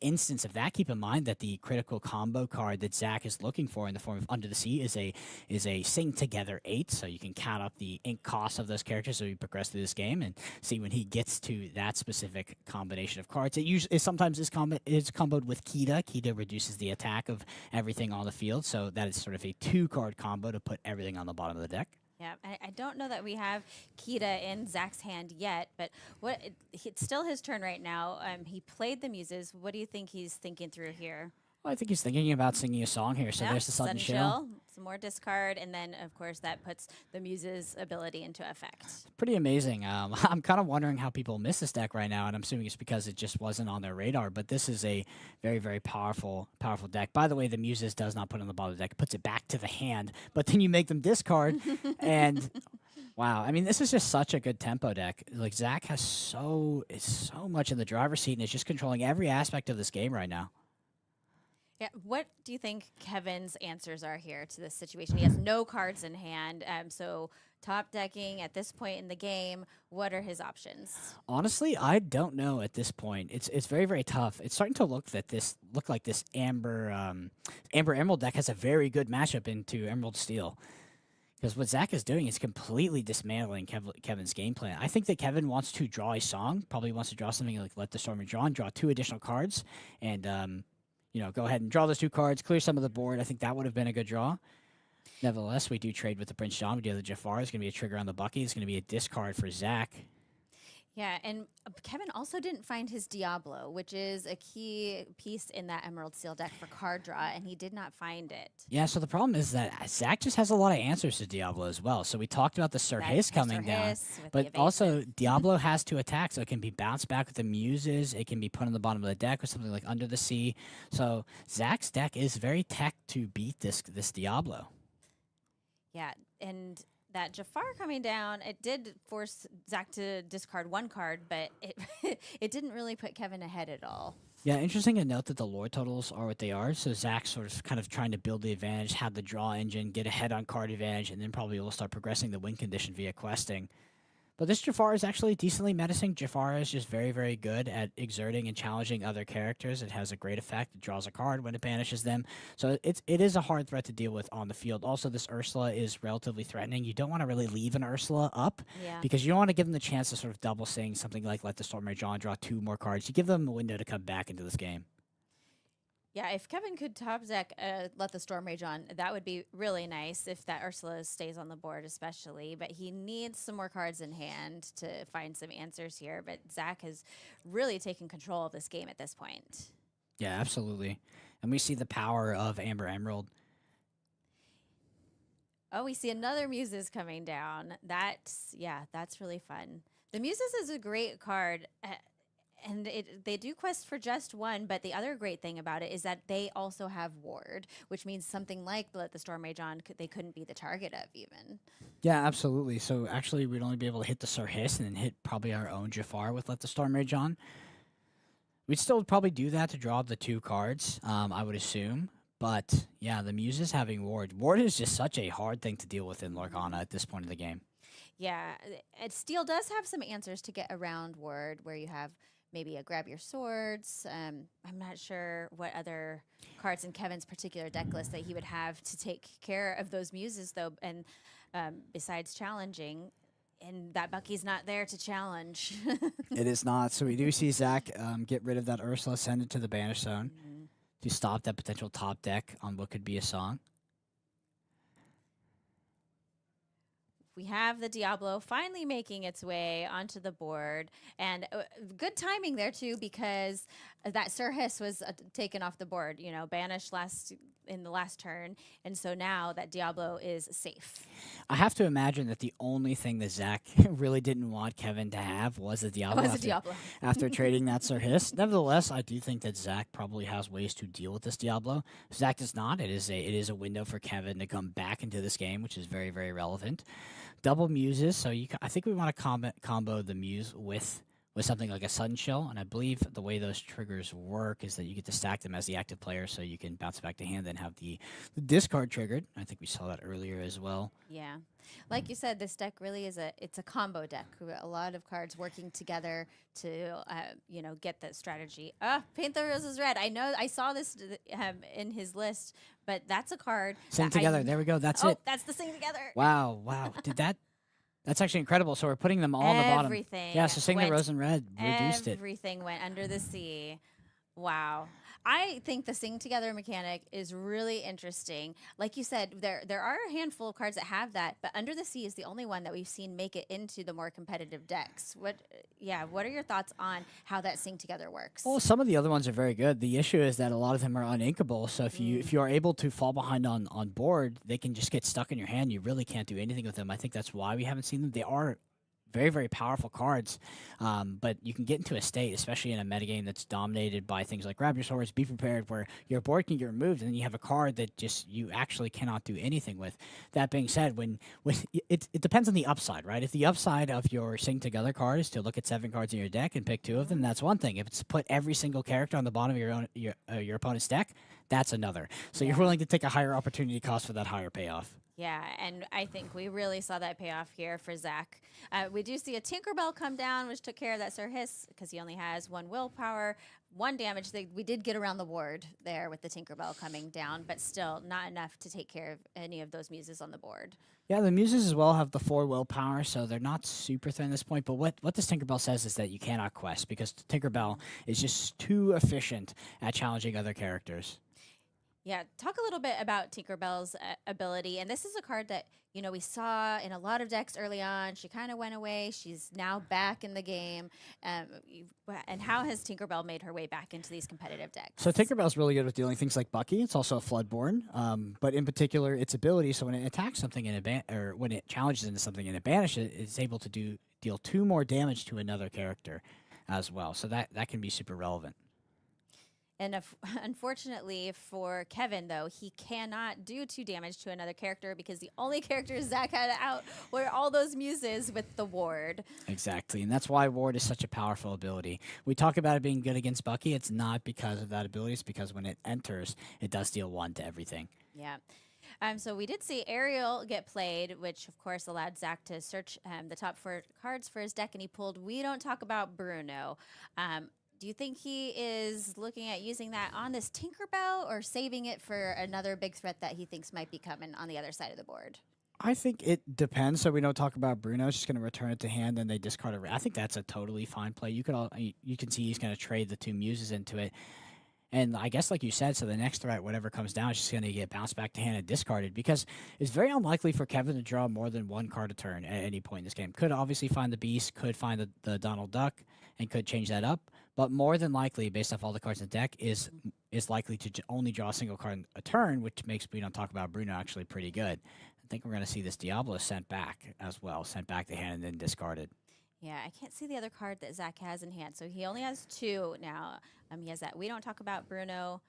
instance of that. Keep in mind that the critical combo card that Zach is looking for in the form of Under the Sea is a Sing Together 8. So you can count up the ink cost of those characters as we progress through this game and see when he gets to that specific combination of cards. It sometimes is comboed with Kita. Kita reduces the attack of everything on the field. So that is sort of a 2-card combo to put everything on the bottom of the deck. Yeah, I don't know that we have Kita in Zach's hand yet, but it's still his turn right now. He played the Muses. What do you think he's thinking through here? Well, I think he's thinking about singing a song here. So there's the Sudden Chill. Some more discard, and then, of course, that puts the Muses' ability into effect. Pretty amazing. I'm kind of wondering how people miss this deck right now, and I'm assuming it's because it just wasn't on their radar. But this is a very, very powerful deck. By the way, the Muses does not put it on the bottom of the deck. It puts it back to the hand, but then you make them discard, and wow. I mean, this is just such a good tempo deck. Like, Zach has so much in the driver's seat, and is just controlling every aspect of this game right now. Yeah, what do you think Kevin's answers are here to this situation? He has no cards in hand, so top decking at this point in the game. What are his options? Honestly, I don't know at this point. It's very, very tough. It's starting to look like this Amber Emerald deck has a very good matchup into Emerald Steel. Because what Zach is doing is completely dismantling Kevin's game plan. I think that Kevin wants to draw a song, probably wants to draw something like Let the Storm Be Drawn, draw 2 additional cards, and go ahead and draw those 2 cards, clear some of the board. I think that would have been a good draw. Nevertheless, we do trade with the Prince John. We do have the Jafar. It's going to be a trigger on the Bucky. It's going to be a discard for Zach. Yeah, and Kevin also didn't find his Diablo, which is a key piece in that Emerald Steel deck for card draw, and he did not find it. Yeah, so the problem is that Zach just has a lot of answers to Diablo as well. So we talked about the Sir Hiss coming down, but also Diablo has 2 attacks, so it can be bounced back with the Muses. It can be put on the bottom of the deck with something like Under the Sea. So Zach's deck is very tech to beat this Diablo. Yeah, and that Jafar coming down, it did force Zach to discard 1 card, but it didn't really put Kevin ahead at all. Yeah, interesting to note that the lore totals are what they are. So Zach's sort of kind of trying to build the advantage, have the draw engine, get ahead on card advantage, and then probably will start progressing the win condition via questing. But this Jafar is actually decently menacing. Jafar is just very, very good at exerting and challenging other characters. It has a great effect. It draws a card when it banishes them. So it is a hard threat to deal with on the field. Also, this Ursula is relatively threatening. You don't want to really leave an Ursula up Yeah. because you don't want to give them the chance to sort of double sing something like Let the Storm Rage On, draw 2 more cards. You give them a window to come back into this game. Yeah, if Kevin could top deck Let the Storm Rage On, that would be really nice if that Ursula stays on the board, especially. But he needs some more cards in hand to find some answers here. But Zach has really taken control of this game at this point. Yeah, absolutely. And we see the power of Amber Emerald. Oh, we see another Muses coming down. That's really fun. The Muses is a great card. And they do quest for just one, but the other great thing about it is that they also have ward, which means something like Let the Storm Rage On, they couldn't be the target of even. Yeah, absolutely. So actually, we'd only be able to hit the Sir Hiss and then hit probably our own Jafar with Let the Storm Rage On. We'd still probably do that to draw the 2 cards, I would assume. But yeah, the Muses having ward. Ward is just such a hard thing to deal with in Lorcana at this point of the game. Yeah, Steel does have some answers to get around ward, where you have maybe a Grab Your Swords. I'm not sure what other cards in Kevin's particular deck list that he would have to take care of those Muses, though. And besides challenging, and that Bucky's not there to challenge. It is not. So we do see Zach get rid of that Ursula, send it to the banish zone to stop that potential top deck on what could be a song. We have the Diablo finally making its way onto the board, and good timing there too, because that Sir Hiss was taken off the board, banished in the last turn, and so now that Diablo is safe. I have to imagine that the only thing that Zach really didn't want Kevin to have was the Diablo. After trading that Sir Hiss. Nevertheless, I do think that Zach probably has ways to deal with this Diablo. Zach does not. It is a window for Kevin to come back into this game, which is very, very relevant. Double Muses, so I think we want to combo the Muse with something like a Sudden Chill, and I believe the way those triggers work is that you get to stack them as the active player, so you can bounce back to hand and have the discard triggered. I think we saw that earlier as well. Yeah, like you said, this deck really is it's a combo deck. A lot of cards working together to get that strategy. Paint the Roses Red. I know I saw this in his list, but that's a card. Sing Together. There we go. That's it. That's the Sing Together. Wow. Did that? That's actually incredible. So we're putting them all on the bottom. Everything. Yeah, so Sing the Rose and Red reduced it. Everything went under the sea. Wow. I think the Sing Together mechanic is really interesting. Like you said, there are a handful of cards that have that, but Under the Sea is the only one that we've seen make it into the more competitive decks. What are your thoughts on how that Sing Together works? Well, some of the other ones are very good. The issue is that a lot of them are uninkable. So if you are able to fall behind on board, they can just get stuck in your hand. You really can't do anything with them. I think that's why we haven't seen them. They are very, very powerful cards, but you can get into a state, especially in a metagame that's dominated by things like Grab Your Swords, Be Prepared, where your board can get removed, and then you have a card that just you actually cannot do anything with. That being said, when it depends on the upside, right? If the upside of your Sing Together card is to look at 7 cards in your deck and pick 2 of them, that's one thing. If it's put every single character on the bottom of your opponent's deck, that's another. So you're willing to take a higher opportunity cost for that higher payoff. Yeah, and I think we really saw that payoff here for Zach. We do see a Tinkerbell come down, which took care of that Sir Hiss, because he only has 1 willpower, 1 damage. We did get around the ward there with the Tinkerbell coming down, but still not enough to take care of any of those Muses on the board. Yeah, the Muses as well have the 4 willpower, so they're not super thin at this point. But what this Tinkerbell says is that you cannot quest, because Tinkerbell is just too efficient at challenging other characters. Yeah, talk a little bit about Tinkerbell's ability. And this is a card that, we saw in a lot of decks early on. She kind of went away. She's now back in the game. And how has Tinkerbell made her way back into these competitive decks? So Tinkerbell's really good with dealing things like Bucky. It's also a Floodborn, but in particular, its ability. So when it attacks something or when it challenges into something and it banishes it, it's able to deal 2 more damage to another character as well. So that can be super relevant. And unfortunately for Kevin, though, he cannot do 2 damage to another character because the only characters Zach had out were all those Muses with the ward. Exactly, and that's why ward is such a powerful ability. We talk about it being good against Bucky. It's not because of that ability. It's because when it enters, it does deal 1 to everything. Yeah. So we did see Ariel get played, which of course allowed Zach to search the top 4 cards for his deck, and he pulled We Don't Talk About Bruno. Do you think he is looking at using that on this Tinkerbell or saving it for another big threat that he thinks might be coming on the other side of the board? I think it depends. So we don't talk about Bruno. It's just going to return it to hand, then they discard it. I think that's a totally fine play. You can see he's going to trade the 2 muses into it. And I guess, like you said, so the next threat, whatever comes down, is just going to get bounced back to hand and discarded because it's very unlikely for Kevin to draw more than 1 card a turn at any point in this game. Could obviously find the Beast, could find the Donald Duck, and could change that up. But more than likely, based off all the cards in the deck, is likely to only draw a single card a turn, which makes We Don't Talk About Bruno actually pretty good. I think we're going to see this Diablo sent back as well, sent back to hand and then discarded. Yeah, I can't see the other card that Zach has in hand. So he only has 2 now. He has that We Don't Talk About Bruno.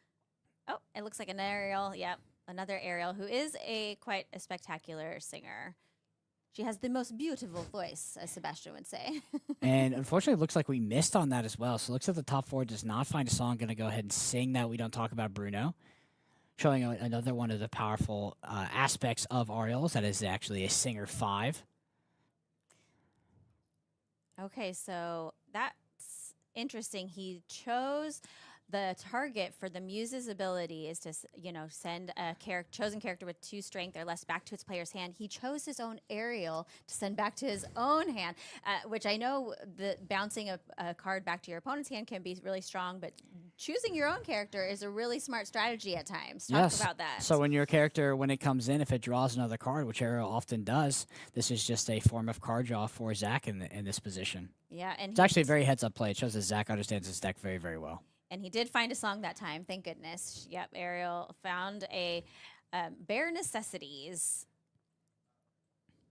Oh, it looks like an Ariel. Yep, another Ariel who is quite a spectacular singer. She has the most beautiful voice, as Sebastian would say. And unfortunately, it looks like we missed on that as well. So it looks like the top 4 does not find a song. Going to go ahead and sing that We Don't Talk About Bruno. Showing another one of the powerful aspects of Ariel's, that is actually a singer 5. Okay, so that's interesting. He chose the target for the Muse's ability is to, send a chosen character with 2 strength or less back to its player's hand. He chose his own Ariel to send back to his own hand, which I know the bouncing a card back to your opponent's hand can be really strong, but choosing your own character is a really smart strategy at times. Talk about that. So when your character, when it comes in, if it draws another card, which Ariel often does, this is just a form of card draw for Zach in this position. Yeah, and it's actually a very heads-up play. It shows that Zach understands his deck very, very well. And he did find a song that time, thank goodness. Yep, Ariel found a Bare Necessities.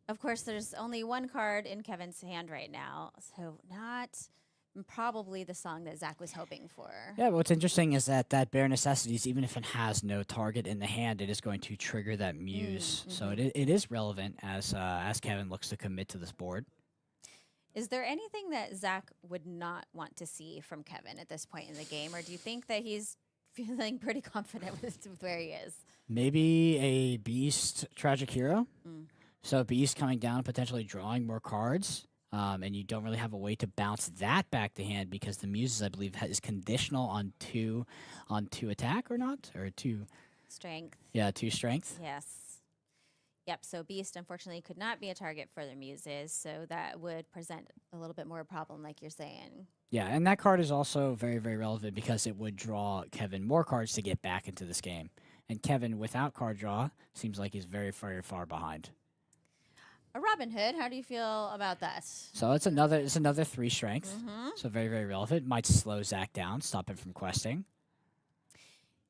Of course, there's only 1 card in Kevin's hand right now, so not probably the song that Zach was hoping for. Yeah, but what's interesting is that Bare Necessities, even if it has no target in the hand, it is going to trigger that Muse. So it is relevant as Kevin looks to commit to this board. Is there anything that Zach would not want to see from Kevin at this point in the game, or do you think that he's feeling pretty confident with where he is? Maybe a Beast Tragic Hero. So Beast coming down, potentially drawing more cards, and you don't really have a way to bounce that back to hand because the Muses, I believe, is conditional on two attack or not, or 2 strength. Yeah, 2 strength. Yes. Yep, so Beast, unfortunately, could not be a target for the Muses, so that would present a little bit more problem, like you're saying. Yeah, and that card is also very, very relevant because it would draw Kevin more cards to get back into this game. And Kevin, without card draw, seems like he's very, very far behind. A Robin Hood, how do you feel about that? So it's another 3 strength, so very, very relevant. Might slow Zach down, stop him from questing.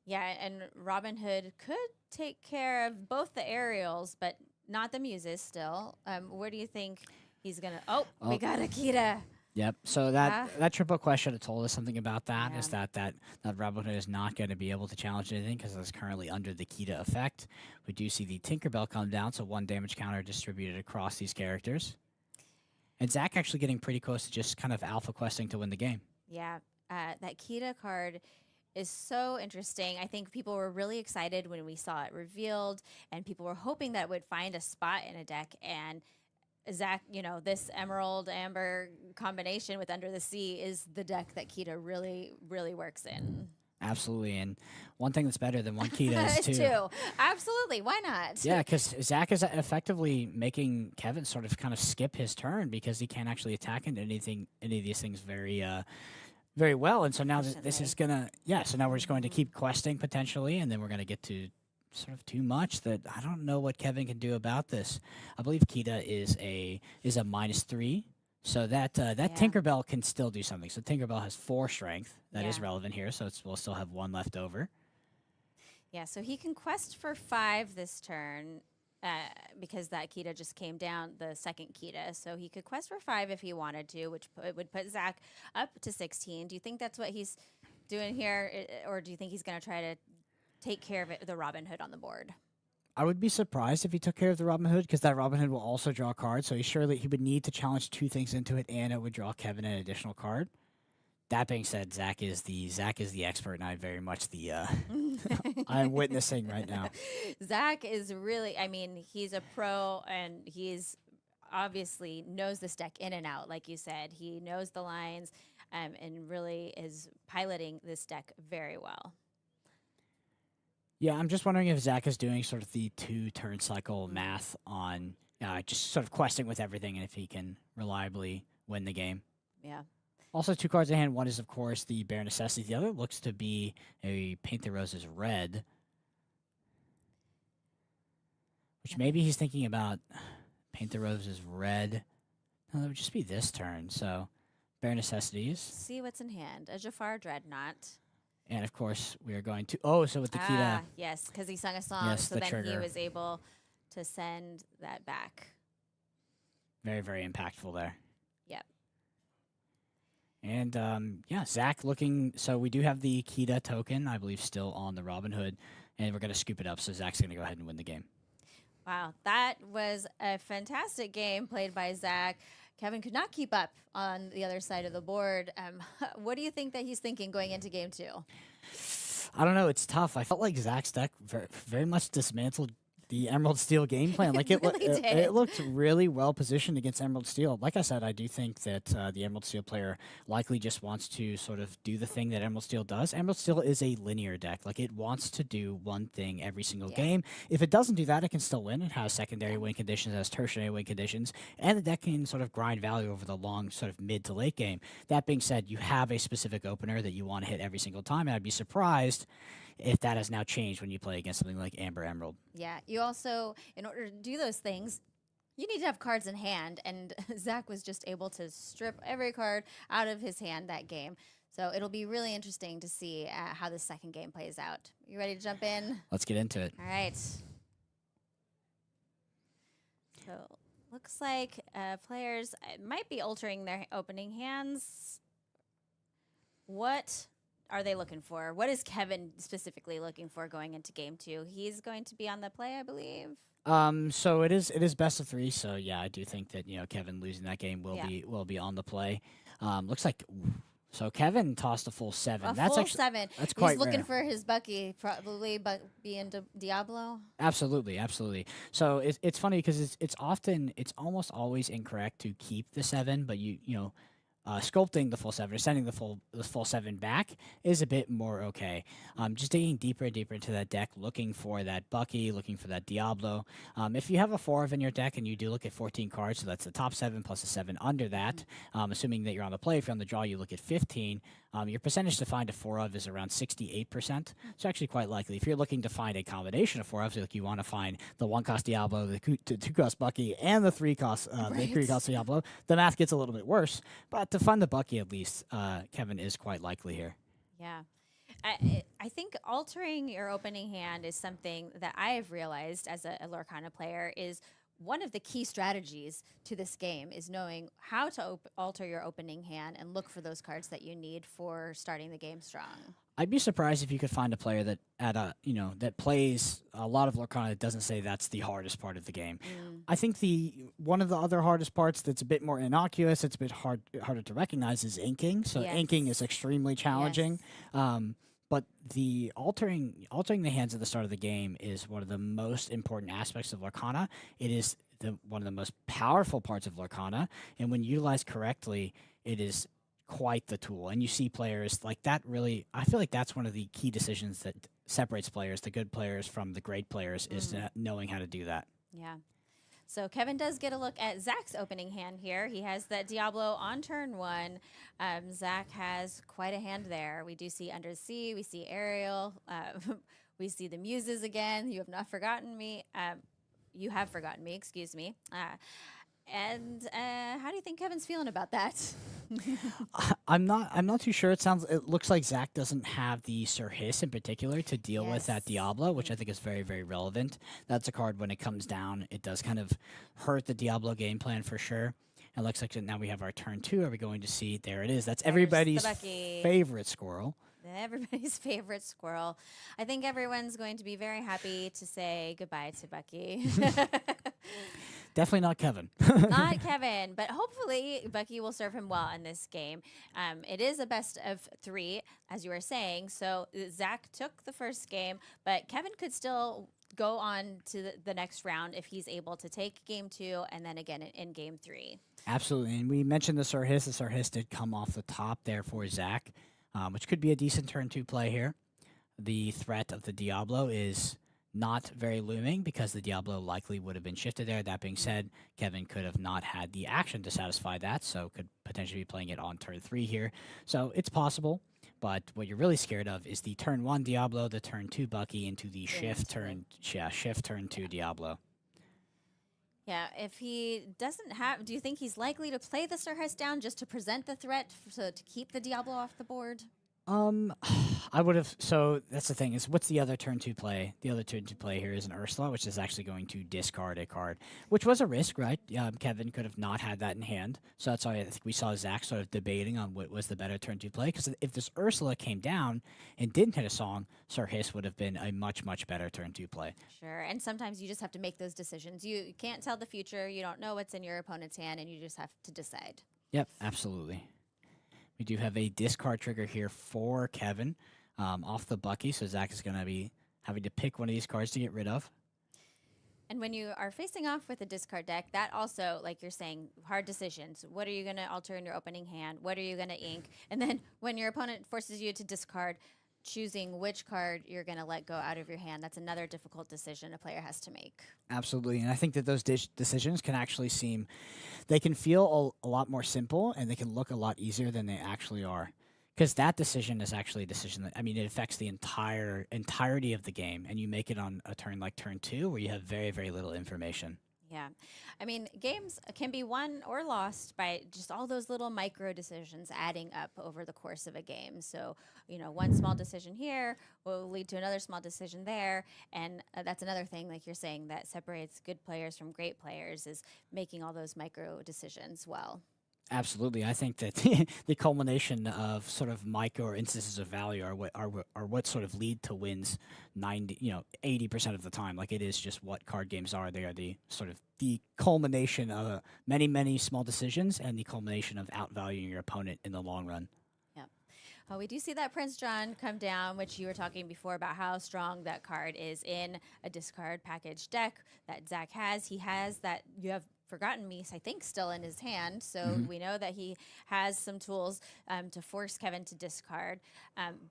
Yeah, and Robin Hood could take care of both the Ariels, but not the Muses still. Where do you think he's going to... Oh, we got Akita. Yep. So that triple question had told us something about that. Yeah. Is that Robin Hood is not going to be able to challenge anything because it's currently under the Kita effect. We do see the Tinkerbell come down, so 1 damage counter distributed across these characters. And Zach actually getting pretty close to just kind of alpha questing to win the game. Yeah, that Kita card is so interesting. I think people were really excited when we saw it revealed, and people were hoping that it would find a spot in a deck. And Zach, this Emerald Amber combination with Under the Sea is the deck that Kita really, really works in. Absolutely, and one thing that's better than 1 Kita is 2. 2. Absolutely, why not? Yeah, because Zach is effectively making Kevin sort of kind of skip his turn because he can't actually attack into any of these things very well. And so now this is gonna so now we're just going to keep questing potentially, and then we're gonna get to sort of too much that I don't know what Kevin can do about this. I believe Kita is a -3. So that Tinkerbell can still do something. So Tinkerbell has 4 strength. That is relevant here. So we'll still have 1 left over. Yeah, so he can quest for 5 this turn because that Kita just came down, the second Kita. So he could quest for 5 if he wanted to, which would put Zach up to 16. Do you think that's what he's doing here? Or do you think he's going to try to take care of the Robin Hood on the board? I would be surprised if he took care of the Robin Hood because that Robin Hood will also draw cards. So he would need to challenge 2 things into it, and it would draw Kevin an additional card. That being said, Zach is the expert, and I very much the I'm witnessing right now. Zach is really, I mean, he's a pro and he's obviously knows this deck in and out. Like you said, he knows the lines and really is piloting this deck very well. Yeah, I'm just wondering if Zach is doing sort of the 2-turn cycle math on just sort of questing with everything, and if he can reliably win the game. Yeah. Also, 2 cards in hand. One is, of course, the Bare Necessity. The other looks to be a Paint the Roses red, which maybe he's thinking about Paint the Roses red. No, that would just be this turn. So, Bare Necessities. See what's in hand. A Jafar Dreadnought. And, of course, we are going to... Oh, so with the Kita... Yes, because he sung a song, Yes, so the then he trigger. was able to send that back. Very, very impactful there. Yep. And yeah, Zach looking. So we do have the Kita token, I believe, still on the Robin Hood, and we're going to scoop it up. So Zach's going to go ahead and win the game. Wow, that was a fantastic game played by Zach. Kevin could not keep up on the other side of the board. What do you think that he's thinking going into game 2? I don't know. It's tough. I felt like Zach's deck very much dismantled the Emerald Steel game plan. Like it, really did. it looked really well positioned against Emerald Steel. Like I said, I do think that the Emerald Steel player likely just wants to sort of do the thing that Emerald Steel does. Emerald Steel is a linear deck. Like it wants to do one thing every single game. If it doesn't do that, it can still win. It has secondary win conditions, it has tertiary win conditions, and the deck can sort of grind value over the long sort of mid to late game. That being said, you have a specific opener that you want to hit every single time, and I'd be surprised if that has now changed when you play against something like Amber Emerald. Yeah, you also, in order to do those things, you need to have cards in hand, and Zach was just able to strip every card out of his hand that game. So it'll be really interesting to see how the second game plays out. You ready to jump in? Let's get into it. All right. So looks like players might be altering their opening hands. What are they looking for? What is Kevin specifically looking for going into game 2? He's going to be on the play, I believe. So it is best of 3. So yeah, I do think that Kevin losing that game will be on the play. Looks like so Kevin tossed a full 7. That's full 7. That's quite He's looking rare. for his Bucky, probably being Diablo. Absolutely. So it's funny because it's almost always incorrect to keep the 7, but sculpting the full 7 or sending the full 7 back is a bit more okay. Just digging deeper and deeper into that deck, looking for that Bucky, looking for that Diablo. If you have a 4 of in your deck and you do look at 14 cards, so that's the top 7 plus a 7 under that, assuming that you're on the play, if you're on the draw, you look at 15. Your percentage to find a 4 of is around 68%. It's actually quite likely. If you're looking to find a combination of 4 ofs, like you want to find the 1-cost Diablo, the 2-cost Bucky, and the 3-cost the 3-cost Diablo, the math gets a little bit worse. But to find the Bucky, at least, Kevin is quite likely here. Yeah. I think altering your opening hand is something that I have realized as a Lorcana player is one of the key strategies to this game is knowing how to alter your opening hand and look for those cards that you need for starting the game strong. I'd be surprised if you could find a player that that plays a lot of Lorcana that doesn't say that's the hardest part of the game. I think one of the other hardest parts that's a bit more innocuous, it's a bit harder to recognize is inking. So inking is extremely challenging. But the altering the hands at the start of the game is one of the most important aspects of Lorcana. It is one of the most powerful parts of Lorcana, and when utilized correctly, it is quite the tool. And you see players like that really, I feel like that's one of the key decisions that separates players, the good players from the great players, is knowing how to do that. Yeah. So Kevin does get a look at Zach's opening hand here. He has that Diablo on turn 1. Zach has quite a hand there. We do see Under the Sea. We see Ariel. We see the Muses again. You have not forgotten me. You have forgotten me, excuse me. And how do you think Kevin's feeling about that? I'm not too sure. It looks like Zach doesn't have the Sir Hiss in particular to deal with that Diablo, which I think is very, very relevant. That's a card when it comes down, it does kind of hurt the Diablo game plan for sure. It looks like now we have our turn 2. Are we going to see? There it is. That's everybody's favorite squirrel. Everybody's favorite squirrel. I think everyone's going to be very happy to say goodbye to Bucky. definitely not Kevin. Not Kevin, but hopefully Bucky will serve him well in this game. It is a best of 3, as you were saying. So Zach took the first game, but Kevin could still go on to the next round if he's able to take game 2 and then again in game 3. Absolutely. And we mentioned the Sir Hiss. The Sir Hiss did come off the top there for Zach, which could be a decent turn 2 play here. The threat of the Diablo is not very looming because the Diablo likely would have been shifted there. That being said, Kevin could have not had the action to satisfy that, so could potentially be playing it on turn 3 here. So it's possible, but what you're really scared of is the turn 1 Diablo, the turn 2 Bucky into the shift turn 2 Diablo. Yeah, if he doesn't have, do you think he's likely to play the Sir Hiss down just to present the threat to keep the Diablo off the board? I would have. So that's the thing is, what's the other turn 2 play? The other turn 2 play here is an Ursula, which is actually going to discard a card, which was a risk, right? Kevin could have not had that in hand, so that's why I think we saw Zach sort of debating on what was the better turn 2 play. Because if this Ursula came down and didn't hit a song, Sir Hiss would have been a much better turn 2 play. Sure, and sometimes you just have to make those decisions. You can't tell the future. You don't know what's in your opponent's hand, and you just have to decide. Yep, absolutely. We do have a discard trigger here for Kevin off the Bucky, so Zach is going to be having to pick one of these cards to get rid of. And when you are facing off with a discard deck, that also, like you're saying, hard decisions. What are you going to alter in your opening hand? What are you going to ink? And then when your opponent forces you to discard, choosing which card you're going to let go out of your hand, that's another difficult decision a player has to make. Absolutely, and I think that those decisions can actually they can feel a lot more simple, and they can look a lot easier than they actually are. Because that decision is actually a decision that, I mean, it affects the entirety of the game, and you make it on a turn like turn 2, where you have very little information. Yeah. I mean, games can be won or lost by just all those little micro decisions adding up over the course of a game. So, one small decision here will lead to another small decision there. And that's another thing, like you're saying, that separates good players from great players is making all those micro decisions well. Absolutely, I think that the culmination of sort of micro instances of value are what sort of lead to wins 80% of the time. Like it is just what card games are. They are the sort of the culmination of many small decisions and the culmination of outvaluing your opponent in the long run. We do see that Prince John come down, which you were talking before about how strong that card is in a discard package deck that Zach has. He has that You Have Forgotten Me, I think, still in his hand. So we know that he has some tools to force Kevin to discard.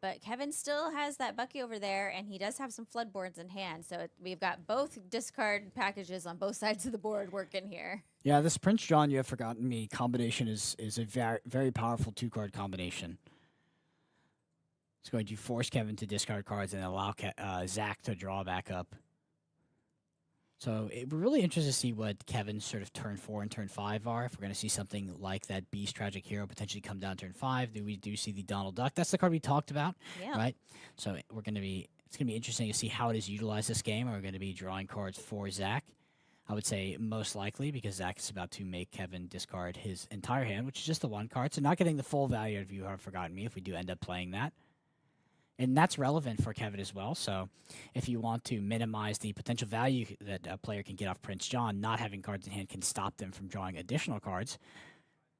But Kevin still has that Bucky over there, and he does have some floodboards in hand. So we've got both discard packages on both sides of the board working here. Yeah, this Prince John You Have Forgotten Me combination is a very powerful 2-card combination. It's going to force Kevin to discard cards and allow Zach to draw back up. So we're really interested to see what Kevin's sort of turn 4 and turn 5 are. If we're going to see something like that Beast Tragic Hero potentially come down turn 5, we do see the Donald Duck. That's the card we talked about, right? So it's going to be interesting to see how it is utilized this game. We're going to be drawing cards for Zach. I would say most likely because Zach is about to make Kevin discard his entire hand, which is just the 1 card. So not getting the full value of You Have Forgotten Me if we do end up playing that. And that's relevant for Kevin as well. So if you want to minimize the potential value that a player can get off Prince John, not having cards in hand can stop them from drawing additional cards,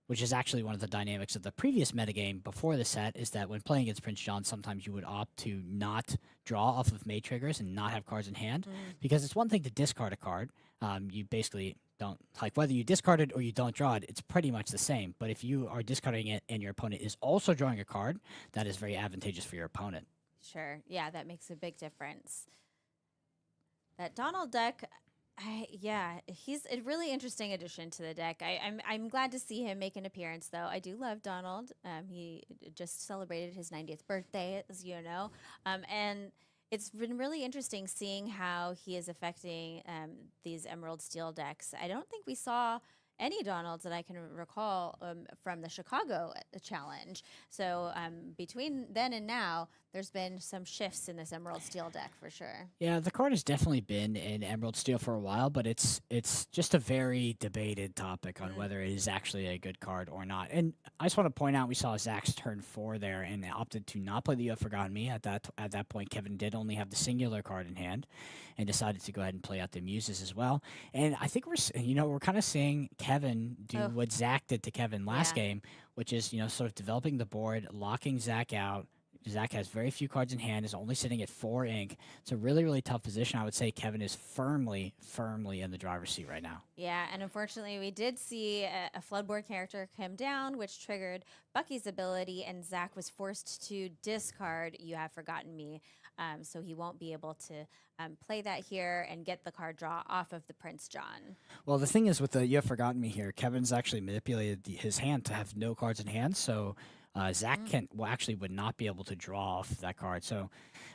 which is actually one of the dynamics of the previous metagame before the set, is that when playing against Prince John, sometimes you would opt to not draw off of May triggers and not have cards in hand. Because it's one thing to discard a card. You basically don't, like whether you discard it or you don't draw it, it's pretty much the same. But if you are discarding it and your opponent is also drawing a card, that is very advantageous for your opponent. Sure. Yeah, that makes a big difference. That Donald Duck, he's a really interesting addition to the deck. I'm glad to see him make an appearance, though. I do love Donald. He just celebrated his 90th birthday, as you know. And it's been really interesting seeing how he is affecting these Emerald Steel decks. I don't think we saw any Donalds that I can recall from the Chicago challenge. So between then and now, there's been some shifts in this Emerald Steel deck for sure. Yeah, the card has definitely been in Emerald Steel for a while, but it's just a very debated topic on whether it is actually a good card or not. And I just want to point out we saw Zach's turn 4 there and opted to not play the You Have Forgotten Me. At that point, Kevin did only have the singular card in hand, and decided to go ahead and play out the Muses as well. And I think we're kind of seeing Kevin do what Zach did to Kevin last game, which is sort of developing the board, locking Zach out. Zach has very few cards in hand, is only sitting at 4 ink. It's a really, really tough position. I would say Kevin is firmly in the driver's seat right now. Yeah, and unfortunately, we did see a floodboard character come down, which triggered Bucky's ability, and Zach was forced to discard You Have Forgotten Me. So he won't be able to play that here and get the card draw off of the Prince John. Well, the thing is with the You Have Forgotten Me here, Kevin's actually manipulated his hand to have no cards in hand, so Zach would not be able to draw off that card. So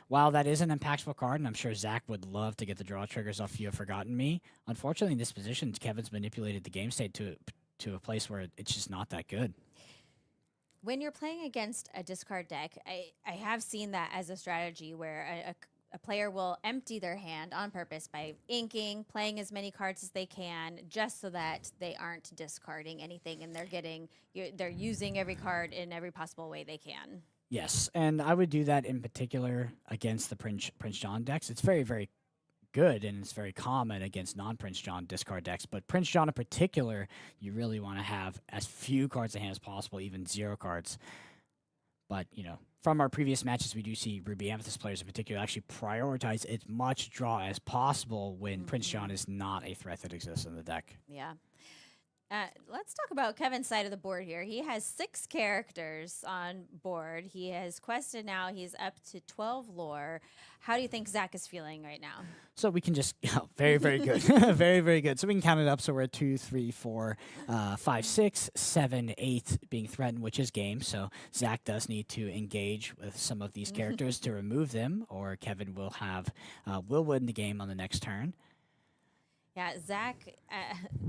while that is an impactful card, and I'm sure Zach would love to get the draw triggers off You Have Forgotten Me, unfortunately in this position, Kevin's manipulated the game state to a place where it's just not that good. When you're playing against a discard deck, I have seen that as a strategy where a player will empty their hand on purpose by inking, playing as many cards as they can, just so that they aren't discarding anything and they're using every card in every possible way they can. Yes, and I would do that in particular against the Prince John decks. It's very, very good and it's very common against non-Prince John discard decks, but Prince John in particular, you really want to have as few cards in hand as possible, even 0 cards. But, from our previous matches, we do see Ruby Amethyst players in particular actually prioritize as much draw as possible when Prince John is not a threat that exists in the deck. Yeah. Let's talk about Kevin's side of the board here. He has 6 characters on board. He has quested now. He's up to 12 lore. How do you think Zach is feeling right now? So we can just, very, very good. Very, very good. So we can count it up. So we're at 2, 3, 4, 5, 6, 7, 8 being threatened, which is game. So Zach does need to engage with some of these characters to remove them, or Kevin will win the game on the next turn. Yeah, Zach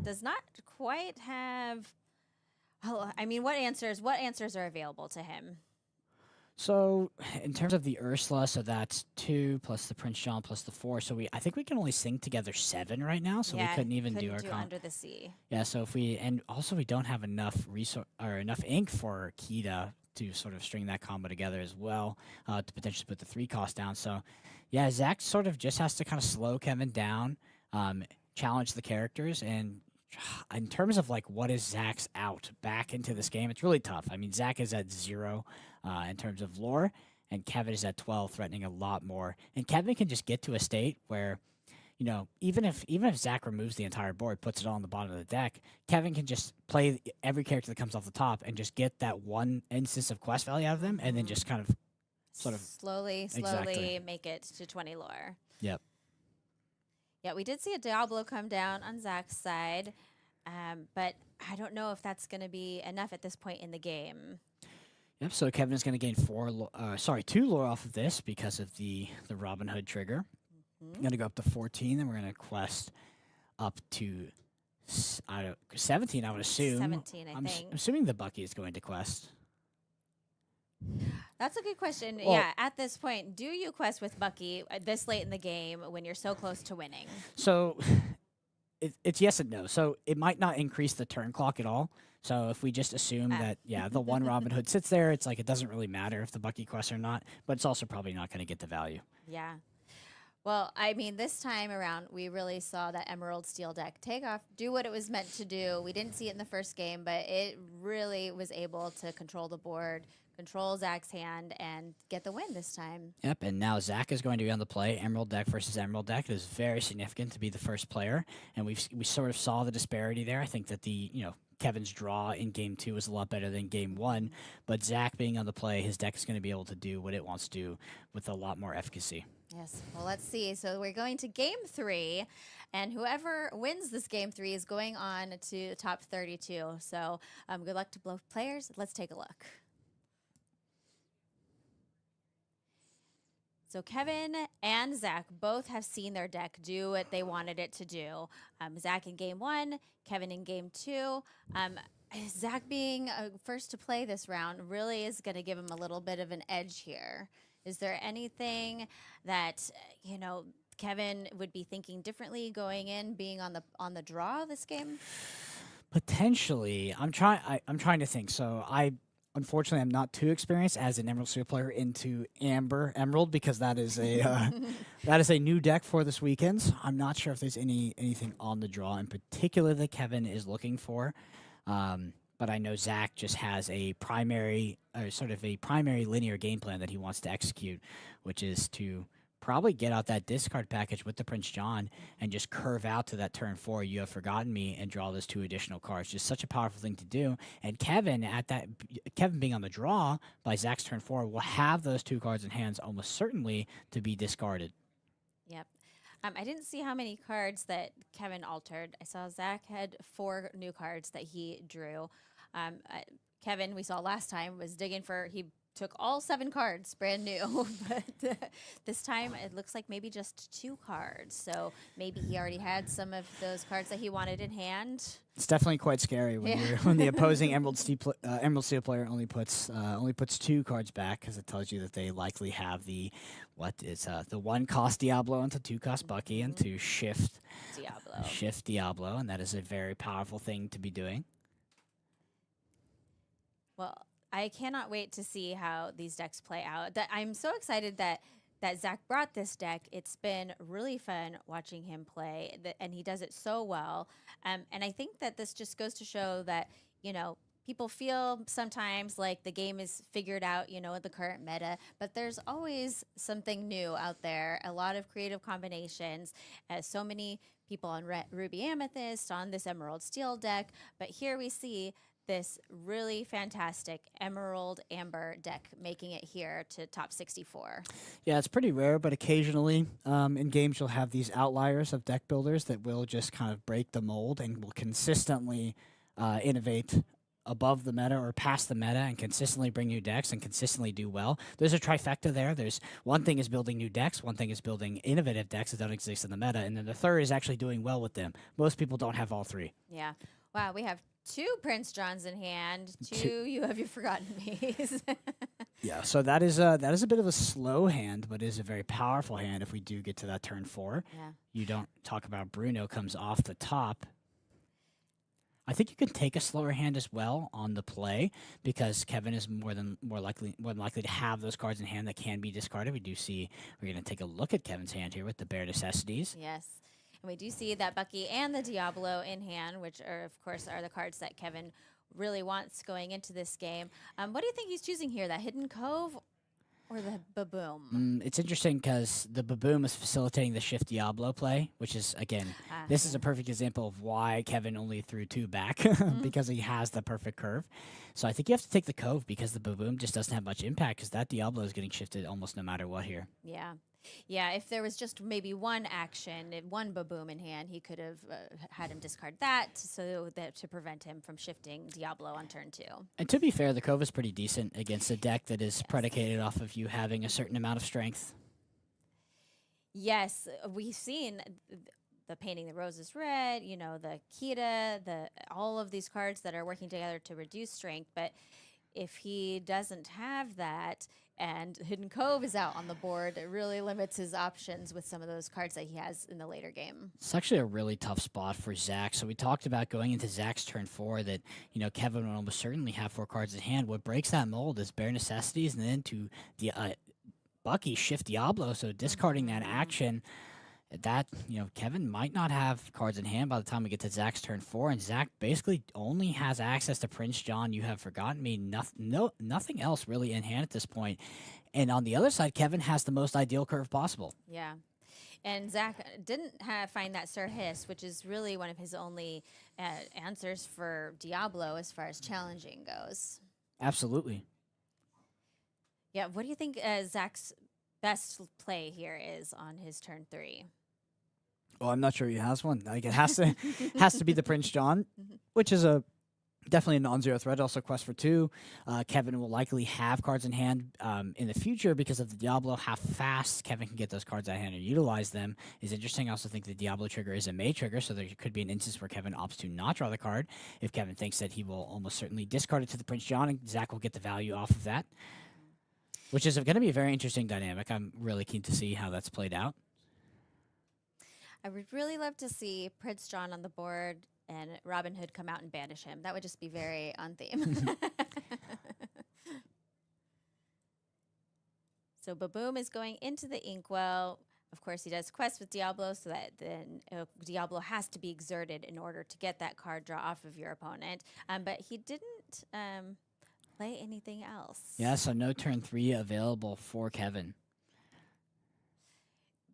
does not quite have. What answers are available to him? So in terms of the Ursula, so that's 2 plus the Prince John plus the 4. So I think we can only sing together 7 right now. So we couldn't even do our Under the Sea. Yeah. So we don't have enough enough ink for Kita to sort of string that combo together as well to potentially put the 3 cost down. So yeah, Zach sort of just has to kind of slow Kevin down. Challenge the characters, and in terms of what is Zach's out back into this game, it's really tough. I mean, Zach is at 0 in terms of lore, and Kevin is at 12, threatening a lot more. And Kevin can just get to a state where, even if Zach removes the entire board, puts it all on the bottom of the deck, Kevin can just play every character that comes off the top and just get that one instance of quest value out of them, and then just kind of sort of slowly make it to 20 lore. Yep. Yeah, we did see a Diablo come down on Zach's side, but I don't know if that's going to be enough at this point in the game. Yep, so Kevin's going to gain 2 lore off of this because of the Robin Hood trigger. Going to go up to 14, then we're going to quest up to 17, I would assume. 17, I think. I'm assuming the Bucky is going to quest. That's a good question. Well, yeah, at this point, do you quest with Bucky this late in the game when you're so close to winning? So it's yes and no. So it might not increase the turn clock at all. So if we just assume that, the one Robin Hood sits there, it's it doesn't really matter if the Bucky quests or not, but it's also probably not going to get the value. Yeah. Well, this time around, we really saw that Emerald Steel deck take off, do what it was meant to do. We didn't see it in the first game, but it really was able to control the board, control Zach's hand, and get the win this time. Yep, and now Zach is going to be on the play. Emerald deck versus Emerald deck. It is very significant to be the first player, and we sort of saw the disparity there. I think that Kevin's draw in Game 2 was a lot better than Game 1, but Zach being on the play, his deck is going to be able to do what it wants to do with a lot more efficacy. Yes. Well, let's see. So we're going to Game 3, and whoever wins this Game 3 is going on to the top 32. So good luck to both players. Let's take a look. So Kevin and Zach both have seen their deck do what they wanted it to do. Zach in game 1, Kevin in game 2. Zach being first to play this round really is going to give him a little bit of an edge here. Is there anything that Kevin would be thinking differently going in, being on the draw this game? Potentially, I'm trying to think. So unfortunately, I'm not too experienced as an Emerald Steel player into Emerald because that is a that is a new deck for this weekend. I'm not sure if there's anything on the draw in particular that Kevin is looking for. But I know Zach just has a primary linear game plan that he wants to execute, which is to probably get out that discard package with the Prince John and just curve out to that turn 4, You Have Forgotten Me, and draw those 2 additional cards. Just such a powerful thing to do. And Kevin being on the draw by Zach's turn 4 will have those 2 cards in hands almost certainly to be discarded. Yep. I didn't see how many cards that Kevin altered. I saw Zach had 4 new cards that he drew. Kevin, we saw last time, was digging for, he took all 7 cards, brand new. But this time it looks like maybe just 2 cards. So maybe he already had some of those cards that he wanted in hand. It's definitely quite scary when when the opposing Emerald Steel player only puts 2 cards back, because it tells you that they likely have the 1-cost Diablo into 2-cost Bucky and to shift Diablo, and that is a very powerful thing to be doing. Well, I cannot wait to see how these decks play out. That I'm so excited that Zach brought this deck. It's been really fun watching him play, and he does it so well. And I think that this just goes to show that, people feel sometimes like the game is figured out, in the current meta, but there's always something new out there, a lot of creative combinations, so many people on Ruby Amethyst, on this Emerald Steel deck, but here we see this really fantastic Emerald Amber deck making it here to top 64. Yeah, it's pretty rare, but occasionally in games you'll have these outliers of deck builders that will just kind of break the mold and will consistently innovate above the meta or past the meta and consistently bring new decks and consistently do well. There's a trifecta there. There's one thing is building new decks, one thing is building innovative decks that don't exist in the meta, and then the third is actually doing well with them. Most people don't have all 3. Yeah. Wow, we have 2 Prince Johns in hand, 2 You Have Forgotten Me's. Yeah, so that is a bit of a slow hand, but is a very powerful hand if we do get to that turn 4. Yeah. You don't talk about Bruno comes off the top. I think you can take a slower hand as well on the play because Kevin is more likely to have those cards in hand that can be discarded. We're going to take a look at Kevin's hand here with the Bare Necessities. Yes. And we do see that Bucky and the Diablo in hand, which are, of course, are the cards that Kevin really wants going into this game. What do you think he's choosing here, that Hidden Cove or the Baboom? It's interesting because the Baboom is facilitating the Shift Diablo play, which is, again, this is a perfect example of why Kevin only threw 2 back, because he has the perfect curve. So I think you have to take the Cove because the Baboom just doesn't have much impact because that Diablo is getting shifted almost no matter what here. Yeah. Yeah, if there was just maybe one action, 1 Baboom in hand, he could have had him discard that to prevent him from shifting Diablo on turn 2. And to be fair, the Cove is pretty decent against a deck that is predicated off of you having a certain amount of strength. Yes, we've seen the Painting the Roses Red, the Kita, all of these cards that are working together to reduce strength, but if he doesn't have that and Hidden Cove is out on the board, it really limits his options with some of those cards that he has in the later game. It's actually a really tough spot for Zach. So we talked about going into Zach's turn 4 that, Kevin would almost certainly have 4 cards in hand. What breaks that mold is Bare Necessities and then to the Bucky Shift Diablo, so discarding that action. That, Kevin might not have cards in hand by the time we get to Zach's turn 4, and Zach basically only has access to Prince John, You Have Forgotten Me, nothing else really in hand at this point. And on the other side, Kevin has the most ideal curve possible. Yeah. And Zach didn't find that Sir Hiss, which is really one of his only answers for Diablo as far as challenging goes. Absolutely. Yeah, what do you think Zach's best play here is on his turn 3? Well, I'm not sure he has one. Like, it has to be the Prince John, which is a Definitely a non-zero threat. Also, quest for 2. Kevin will likely have cards in hand in the future because of the Diablo. How fast Kevin can get those cards out of hand and utilize them is interesting. I also think the Diablo trigger is a May trigger, so there could be an instance where Kevin opts to not draw the card. If Kevin thinks that he will almost certainly discard it to the Prince John, and Zach will get the value off of that, which is going to be a very interesting dynamic. I'm really keen to see how that's played out. I would really love to see Prince John on the board and Robin Hood come out and banish him. That would just be very on theme. So Baboom is going into the Inkwell. Of course, he does quest with Diablo, so that then Diablo has to be exerted in order to get that card draw off of your opponent. But he didn't play anything else. Yeah, so no turn 3 available for Kevin.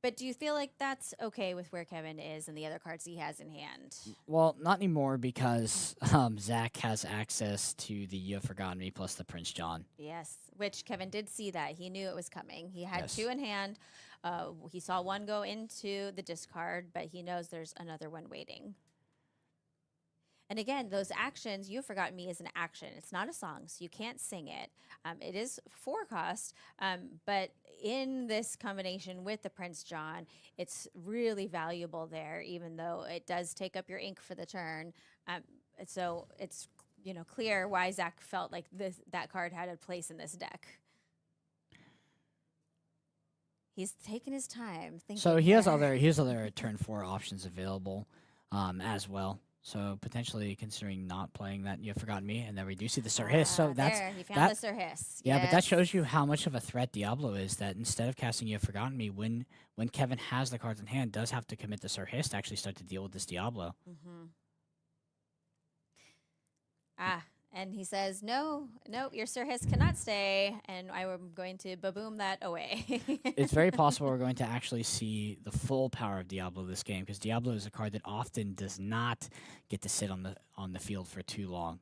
But do you feel like that's okay with where Kevin is and the other cards he has in hand? Well, not anymore because Zach has access to the You Have Forgotten Me plus the Prince John. Yes, which Kevin did see that. He knew it was coming. He had Yes. 2 in hand. He saw 1 go into the discard, but he knows there's another one waiting. And again, those actions, You Have Forgotten Me is an action. It's not a song, so you can't sing it. It is 4 cost, but in this combination with the Prince John, it's really valuable there, even though it does take up your ink for the turn. So it's clear why Zach felt like that card had a place in this deck. He's taken his time thinking. So he has other turn 4 options available as well. So potentially considering not playing that You Have Forgotten Me, and then we do see the Sir Hiss. So that's there. He found the Sir Hiss. Yeah, but that shows you how much of a threat Diablo is. That instead of casting You Have Forgotten Me, when Kevin has the cards in hand, does have to commit the Sir Hiss to actually start to deal with this Diablo. Mm-hmm. And he says, no, your Sir Hiss cannot stay, and I am going to baboom that away. It's very possible we're going to actually see the full power of Diablo this game, because Diablo is a card that often does not get to sit on the field for too long.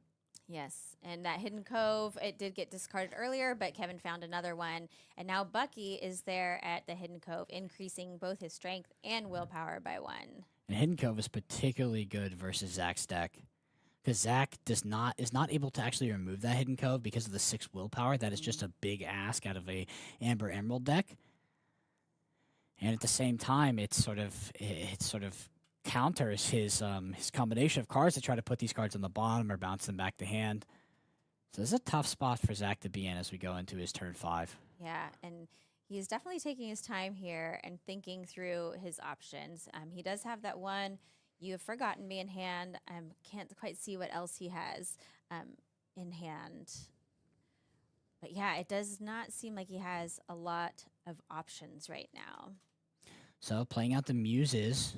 Yes, and that Hidden Cove, it did get discarded earlier, but Kevin found another one, and now Bucky is there at the Hidden Cove, increasing both his strength and willpower by 1. And Hidden Cove is particularly good versus Zach's deck, because Zach is not able to actually remove that Hidden Cove because of the 6 willpower. That is just a big ask out of a Amber Emerald deck. And at the same time, it sort of counters his combination of cards to try to put these cards on the bottom or bounce them back to hand. So this is a tough spot for Zach to be in as we go into his turn 5. Yeah, and he's definitely taking his time here and thinking through his options. He does have that one You Have Forgotten Me in hand. Can't quite see what else he has in hand. But yeah, it does not seem like he has a lot of options right now. So playing out the Muses,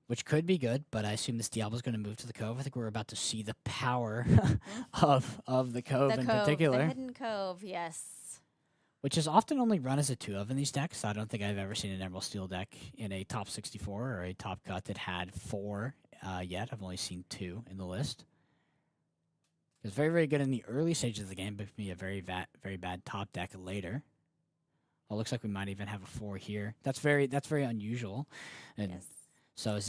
which could be good, but I assume this Diablo's going to move to the Cove. I think we're about to see the power of the Cove in particular. The Hidden Cove, yes. Which is often only run as a 2 of in these decks. I don't think I've ever seen an Emerald Steel deck in a top 64 or a top cut that had 4 yet. I've only seen 2 in the list. It's very, very good in the early stages of the game, but can be a very bad top deck later. Well, it looks like we might even have a 4 here. That's very unusual. And Yes. so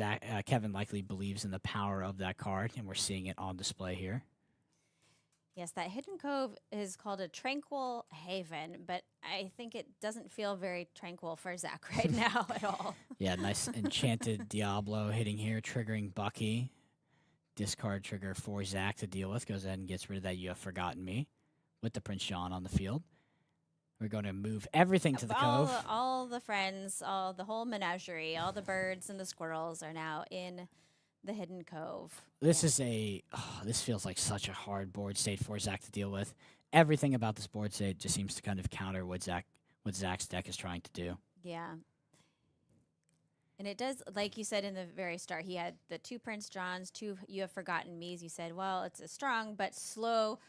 Kevin likely believes in the power of that card, and we're seeing it on display here. Yes, that Hidden Cove is called a Tranquil Haven, but I think it doesn't feel very tranquil for Zach right now at all. Yeah, nice enchanted Diablo hitting here, triggering Bucky. Discard trigger for Zach to deal with. Goes ahead and gets rid of that You Have Forgotten Me with the Prince John on the field. We're going to move everything to the Cove. All the friends, the whole menagerie, all the birds and the squirrels are now in the Hidden Cove. This feels like such a hard board state for Zach to deal with. Everything about this board state just seems to kind of counter what Zach's deck is trying to do. Yeah. And it does, like you said in the very start, he had the 2 Prince Johns, 2 You Have Forgotten Me's. You said, well, it's a strong but slow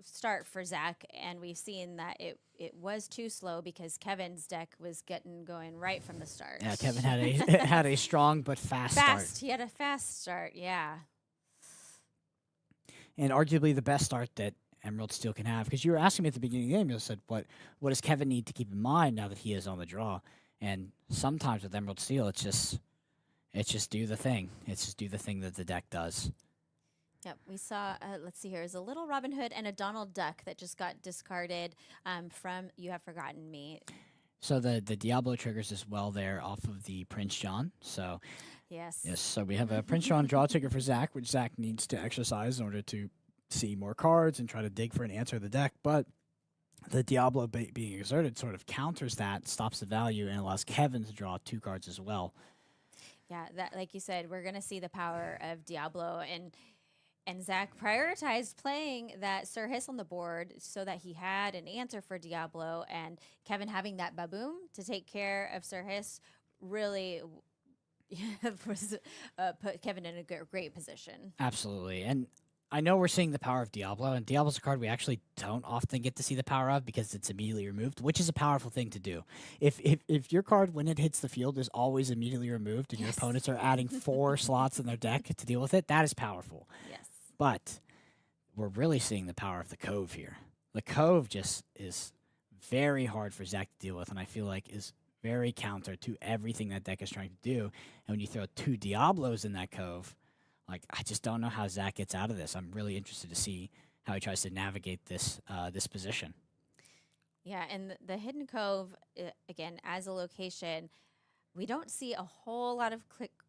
start for Zach, and we've seen that it was too slow because Kevin's deck was getting going right from the start. Yeah, Kevin had a strong but fast start. He had a fast start, yeah. And arguably the best start that Emerald Steel can have, because you were asking me at the beginning of the game, you said, what does Kevin need to keep in mind now that he is on the draw? And sometimes with Emerald Steel, it's just do the thing. It's just do the thing that the deck does. Yep, we saw, let's see here, is a little Robin Hood and a Donald Duck that just got discarded from You Have Forgotten Me. So the Diablo triggers as well there off of the Prince John. So Yes. yes, so we have a Prince John draw trigger for Zach, which Zach needs to exercise in order to see more cards and try to dig for an answer in the deck. But the Diablo being exerted sort of counters that, stops the value, and allows Kevin to draw 2 cards as well. Yeah, that, like you said, we're going to see the power of Diablo. And Zach prioritized playing that Sir Hiss on the board so that he had an answer for Diablo. And Kevin having that Baboom to take care of Sir Hiss really was, put Kevin in a great position. Absolutely. And I know we're seeing the power of Diablo, and Diablo's a card we actually don't often get to see the power of because it's immediately removed, which is a powerful thing to do. If your card, when it hits the field, is always immediately removed and your opponents are adding 4 slots in their deck to deal with it, that is powerful. Yes. But we're really seeing the power of the Cove here. The Cove just is very hard for Zach to deal with, and I feel like is very counter to everything that deck is trying to do. And when you throw 2 Diablos in that Cove, like, I just don't know how Zach gets out of this. I'm really interested to see how he tries to navigate this this position. Yeah, and the Hidden Cove, again, as a location, we don't see a whole lot of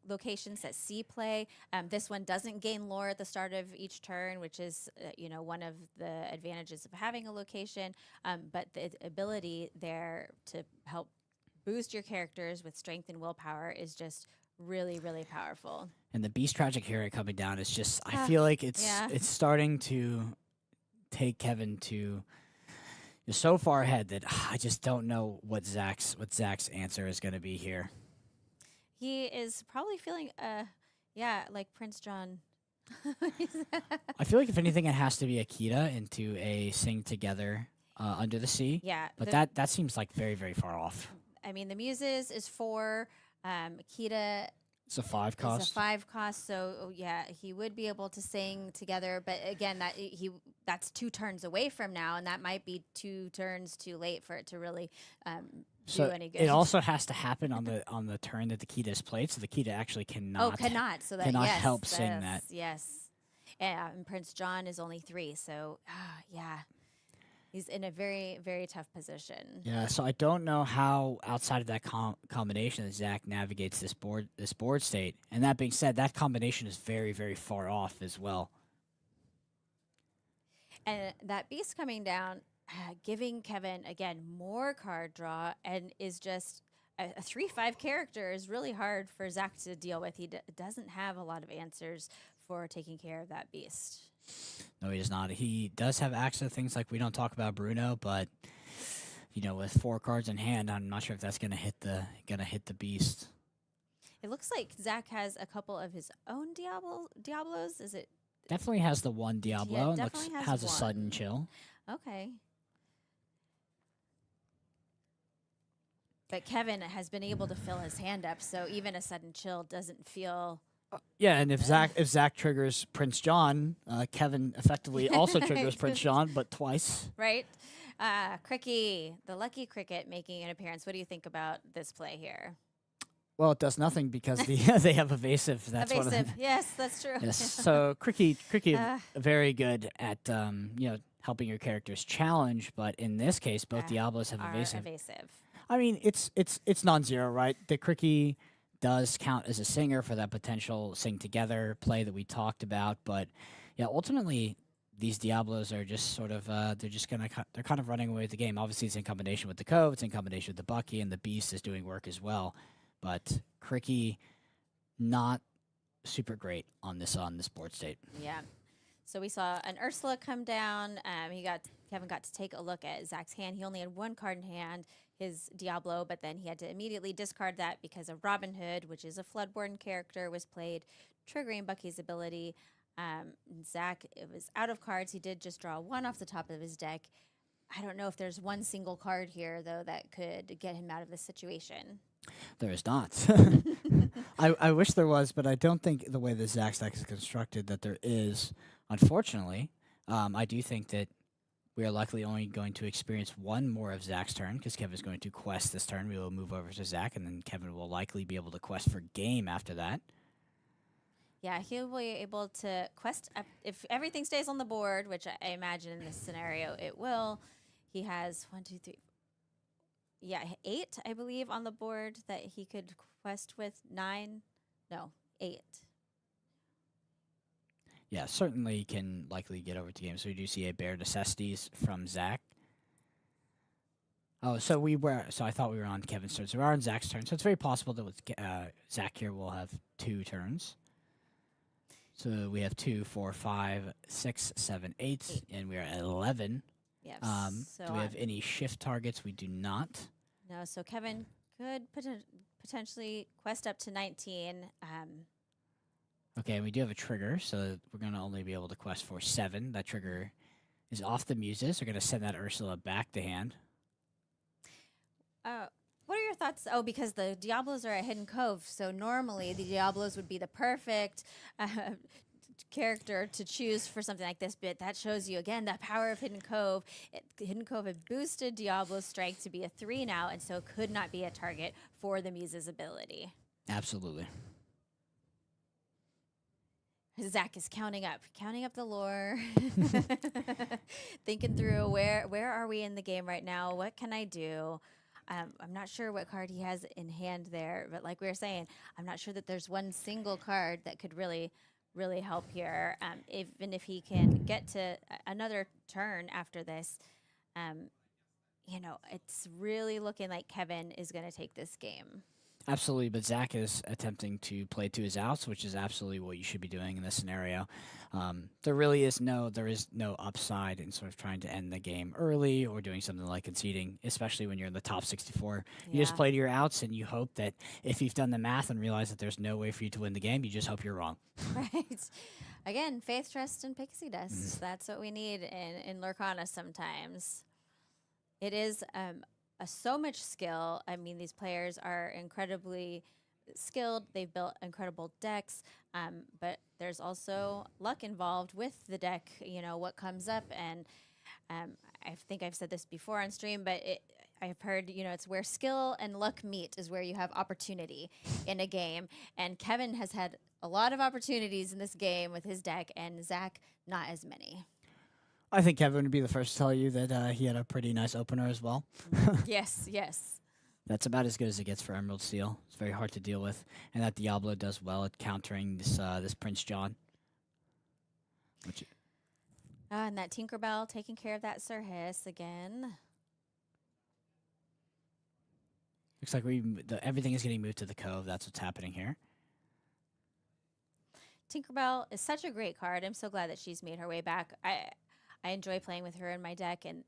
locations that see play. This one doesn't gain lore at the start of each turn, which is, one of the advantages of having a location. But the ability there to help boost your characters with strength and willpower is just really, really powerful. And the Beast Tragic Hero coming down is just, I feel like it's starting to take Kevin to so far ahead that I just don't know what Zach's answer is going to be here. He is probably feeling, like Prince John. I feel like if anything, it has to be Akita into a Sing Together Under the Sea. Yeah. But that seems like very, very far off. I mean, the Muses is 4. Akita It's a 5 cost. It's a 5 cost, so yeah, he would be able to sing together. But again, that's 2 turns away from now, and that might be 2 turns too late for it to really do any good. It also has to happen on the turn that the Kita is played, so the Kita actually cannot. So that cannot help sing that. Yes, and Prince John is only 3, so yeah. He's in a very, very tough position. Yeah, so I don't know how outside of that combination that Zach navigates this board state. And that being said, that combination is very, very far off as well. And that Beast coming down, giving Kevin, again, more card draw, and is just a 3/5 character is really hard for Zach to deal with. He doesn't have a lot of answers for taking care of that Beast. No, he does not. He does have access to things like we don't talk about Bruno, but with 4 cards in hand, I'm not sure if that's gonna hit the Beast. It looks like Zach has a couple of his own Diablos. Is it? Definitely has the one Diablo. Yeah, and definitely has a one. sudden chill. Okay. But Kevin has been able to fill his hand up, so even a sudden chill doesn't feel. Yeah, and if Zach triggers Prince John, Kevin effectively also triggers Prince John, but twice. Right. Cricky, the lucky cricket making an appearance. What do you think about this play here? Well, it does nothing because they have evasive. That's evasive. One of the, Yes, that's true. yes. So Cricky very good at helping your characters challenge, but in this case, both Diablos have evasive. I mean, it's non-zero, right? The Cricky does count as a singer for that potential sing together play that we talked about, but yeah, ultimately these Diablos are just sort of they're kind of running away with the game. Obviously, it's in combination with the Cove, it's in combination with the Bucky, and the Beast is doing work as well. But Cricky, not super great on this board state. Yeah. So we saw an Ursula come down. Kevin got to take a look at Zach's hand. He only had 1 card in hand, his Diablo, but then he had to immediately discard that because of Robin Hood, which is a Floodborn character, was played, triggering Bucky's ability. Zach, it was out of cards. He did just draw 1 off the top of his deck. I don't know if there's one single card here, though, that could get him out of this situation. There is not. I wish there was, but I don't think the way the Zach's deck is constructed that there is. Unfortunately, I do think that we are likely only going to experience 1 more of Zach's turn because Kevin's going to quest this turn. We will move over to Zach, and then Kevin will likely be able to quest for game after that. Yeah, he'll be able to quest up if everything stays on the board, which I imagine in this scenario it will. He has 1, 2, 3, yeah, 8, I believe, on the board that he could quest with. 9, no, 8. Yeah, certainly can likely get over to game. So we do see a Bare Necessities from Zach. Oh, so I thought we were on Kevin's turn. So we're on Zach's turn. So it's very possible that with Zach here, we'll have 2 turns. So we have 2, 4, 5, 6, 7, 8, and we're at 11. Yes. Do we have any shift targets? We do not. No, so Kevin could potentially quest up to 19. Okay, and we do have a trigger, so we're going to only be able to quest for 7. That trigger is off the muses. We're going to send that Ursula back to hand. What are your thoughts? Oh, because the Diablos are at Hidden Cove, so normally the Diablos would be the perfect character to choose for something like this, but that shows you, again, the power of Hidden Cove. Hidden Cove had boosted Diablo's strength to be a 3 now, and so could not be a target for the Muse's ability. Absolutely. Zach is counting up the lore, thinking through where are we in the game right now? What can I do? I'm not sure what card he has in hand there, but like we were saying, I'm not sure that there's one single card that could really help here. Even if he can get to another turn after this, it's really looking like Kevin is going to take this game. Absolutely, but Zach is attempting to play to his outs, which is absolutely what you should be doing in this scenario. There is no upside in sort of trying to end the game early or doing something like conceding, especially when you're in the top 64. You just play to your outs, and you hope that if you've done the math and realize that there's no way for you to win the game, you just hope you're wrong. Right. Again, faith, trust, and pixie dust. That's what we need in Lorcana sometimes. It is so much skill. I mean, these players are incredibly skilled. They've built incredible decks, but there's also luck involved with the deck, what comes up. And I think I've said this before on stream, but I've heard, it's where skill and luck meet is where you have opportunity in a game. And Kevin has had a lot of opportunities in this game with his deck, and Zach, not as many. I think Kevin would be the first to tell you that he had a pretty nice opener as well. Yes. That's about as good as it gets for Emerald Steel. It's very hard to deal with, and that Diablo does well at countering this Prince John. And that Tinkerbell taking care of that Sir Hiss again. Looks like everything is getting moved to the Cove. That's what's happening here. Tinkerbell is such a great card. I'm so glad that she's made her way back. I enjoy playing with her in my deck, and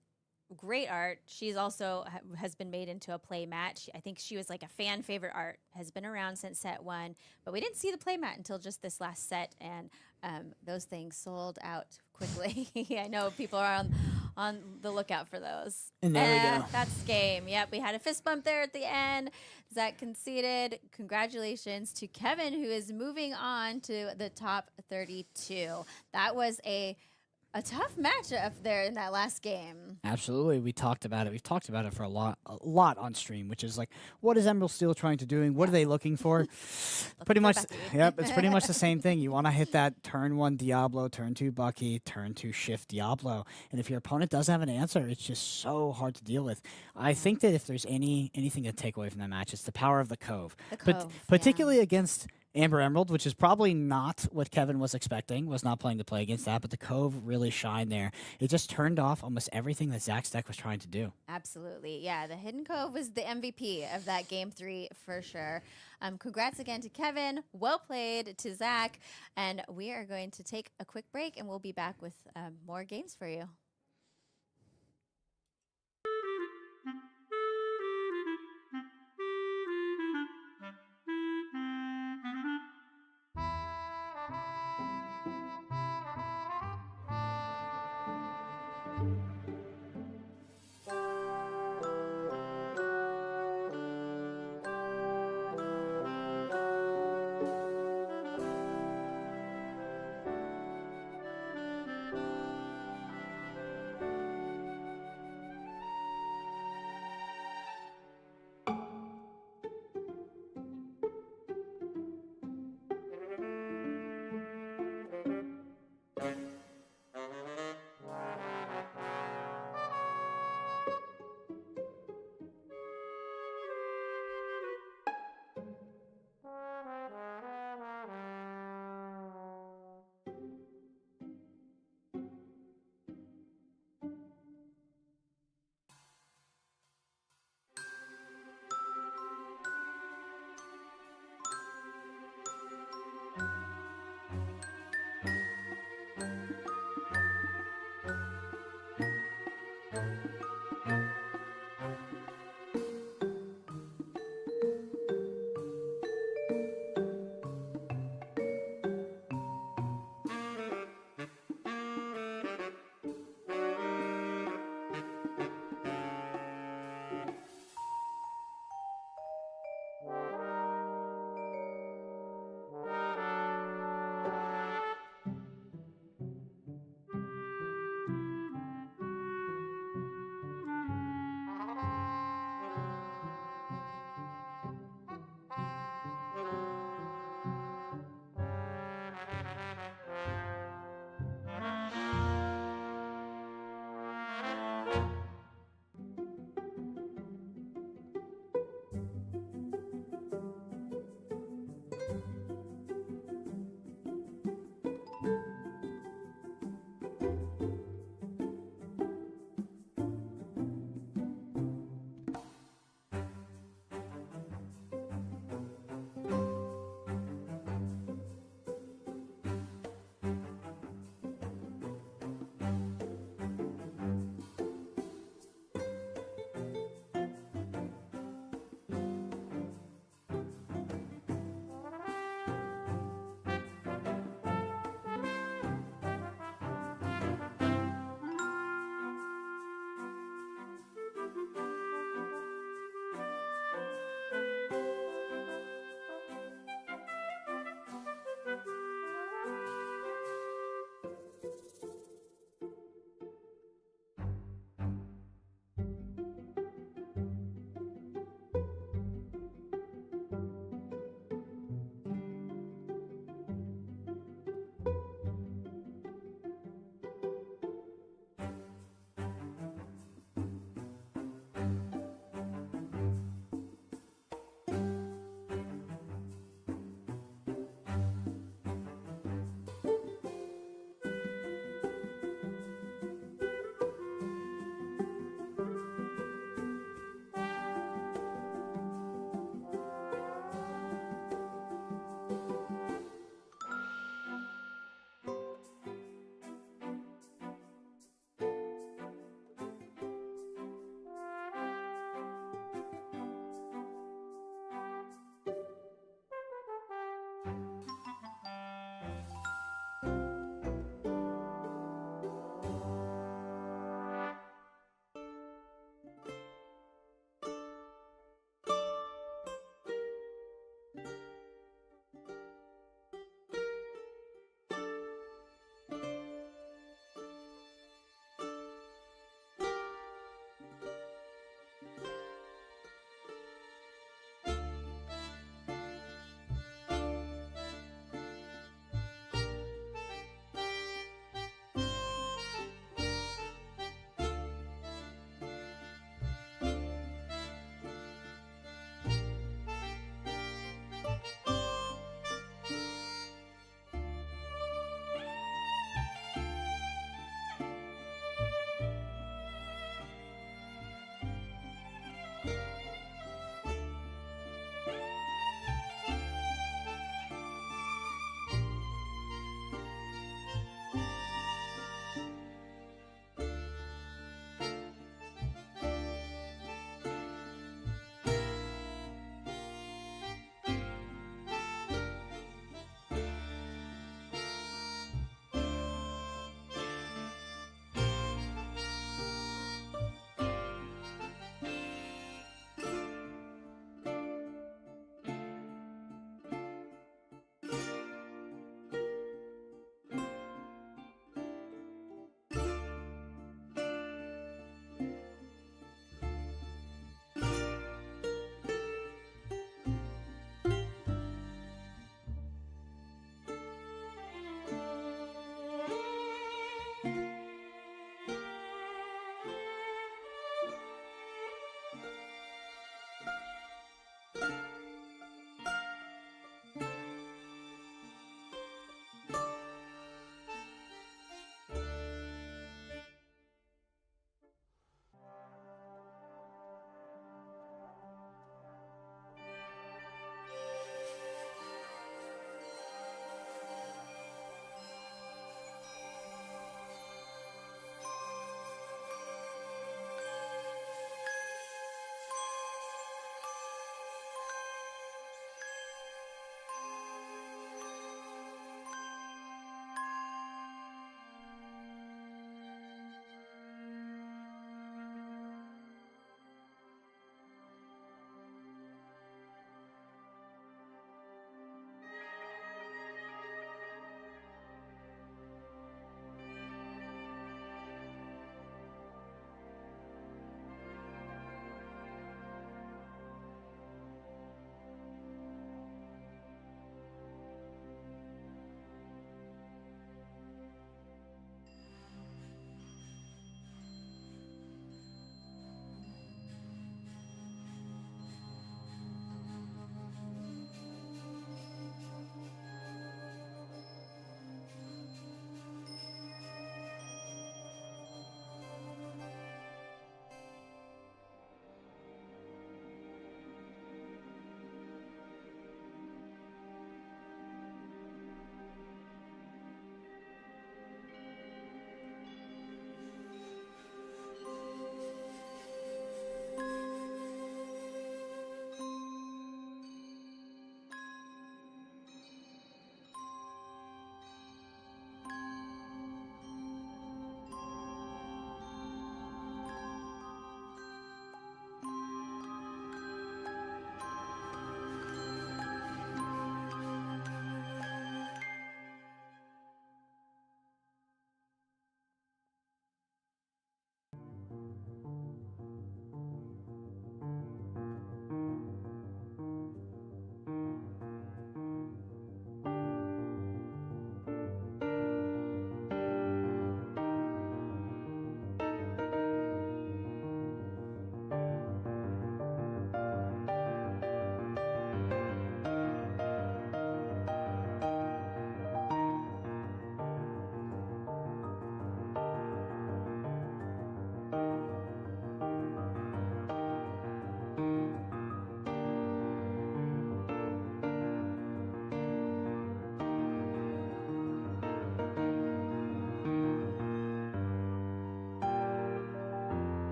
great art. She's also has been made into a play mat. I think she was like a fan favorite art, has been around since set 1, but we didn't see the play mat until just this last set, and those things sold out quickly. I know people are on the lookout for those. And there we go. That's game. Yep, we had a fist bump there at the end. Zach conceded. Congratulations to Kevin, who is moving on to the top 32. That was a tough match up there in that last game. Absolutely. We talked about it. We've talked about it for a lot on stream, which is like, what is Emerald Steel trying to do? What are they looking for? Pretty much, yep, it's pretty much the same thing. You want to hit that turn 1 Diablo, turn 2 Bucky, turn 2 Shift Diablo. And if your opponent doesn't have an answer, it's just so hard to deal with. I think that if there's anything to take away from that match, it's the power of the Cove. Particularly against Amber Emerald, which is probably not what Kevin was expecting, was not playing to play against that, but the Cove really shined there. It just turned off almost everything that Zach's deck was trying to do. Absolutely. Yeah, the Hidden Cove was the MVP of that game 3 for sure. Congrats again to Kevin. Well played to Zach. And we are going to take a quick break, and we'll be back with more games for you.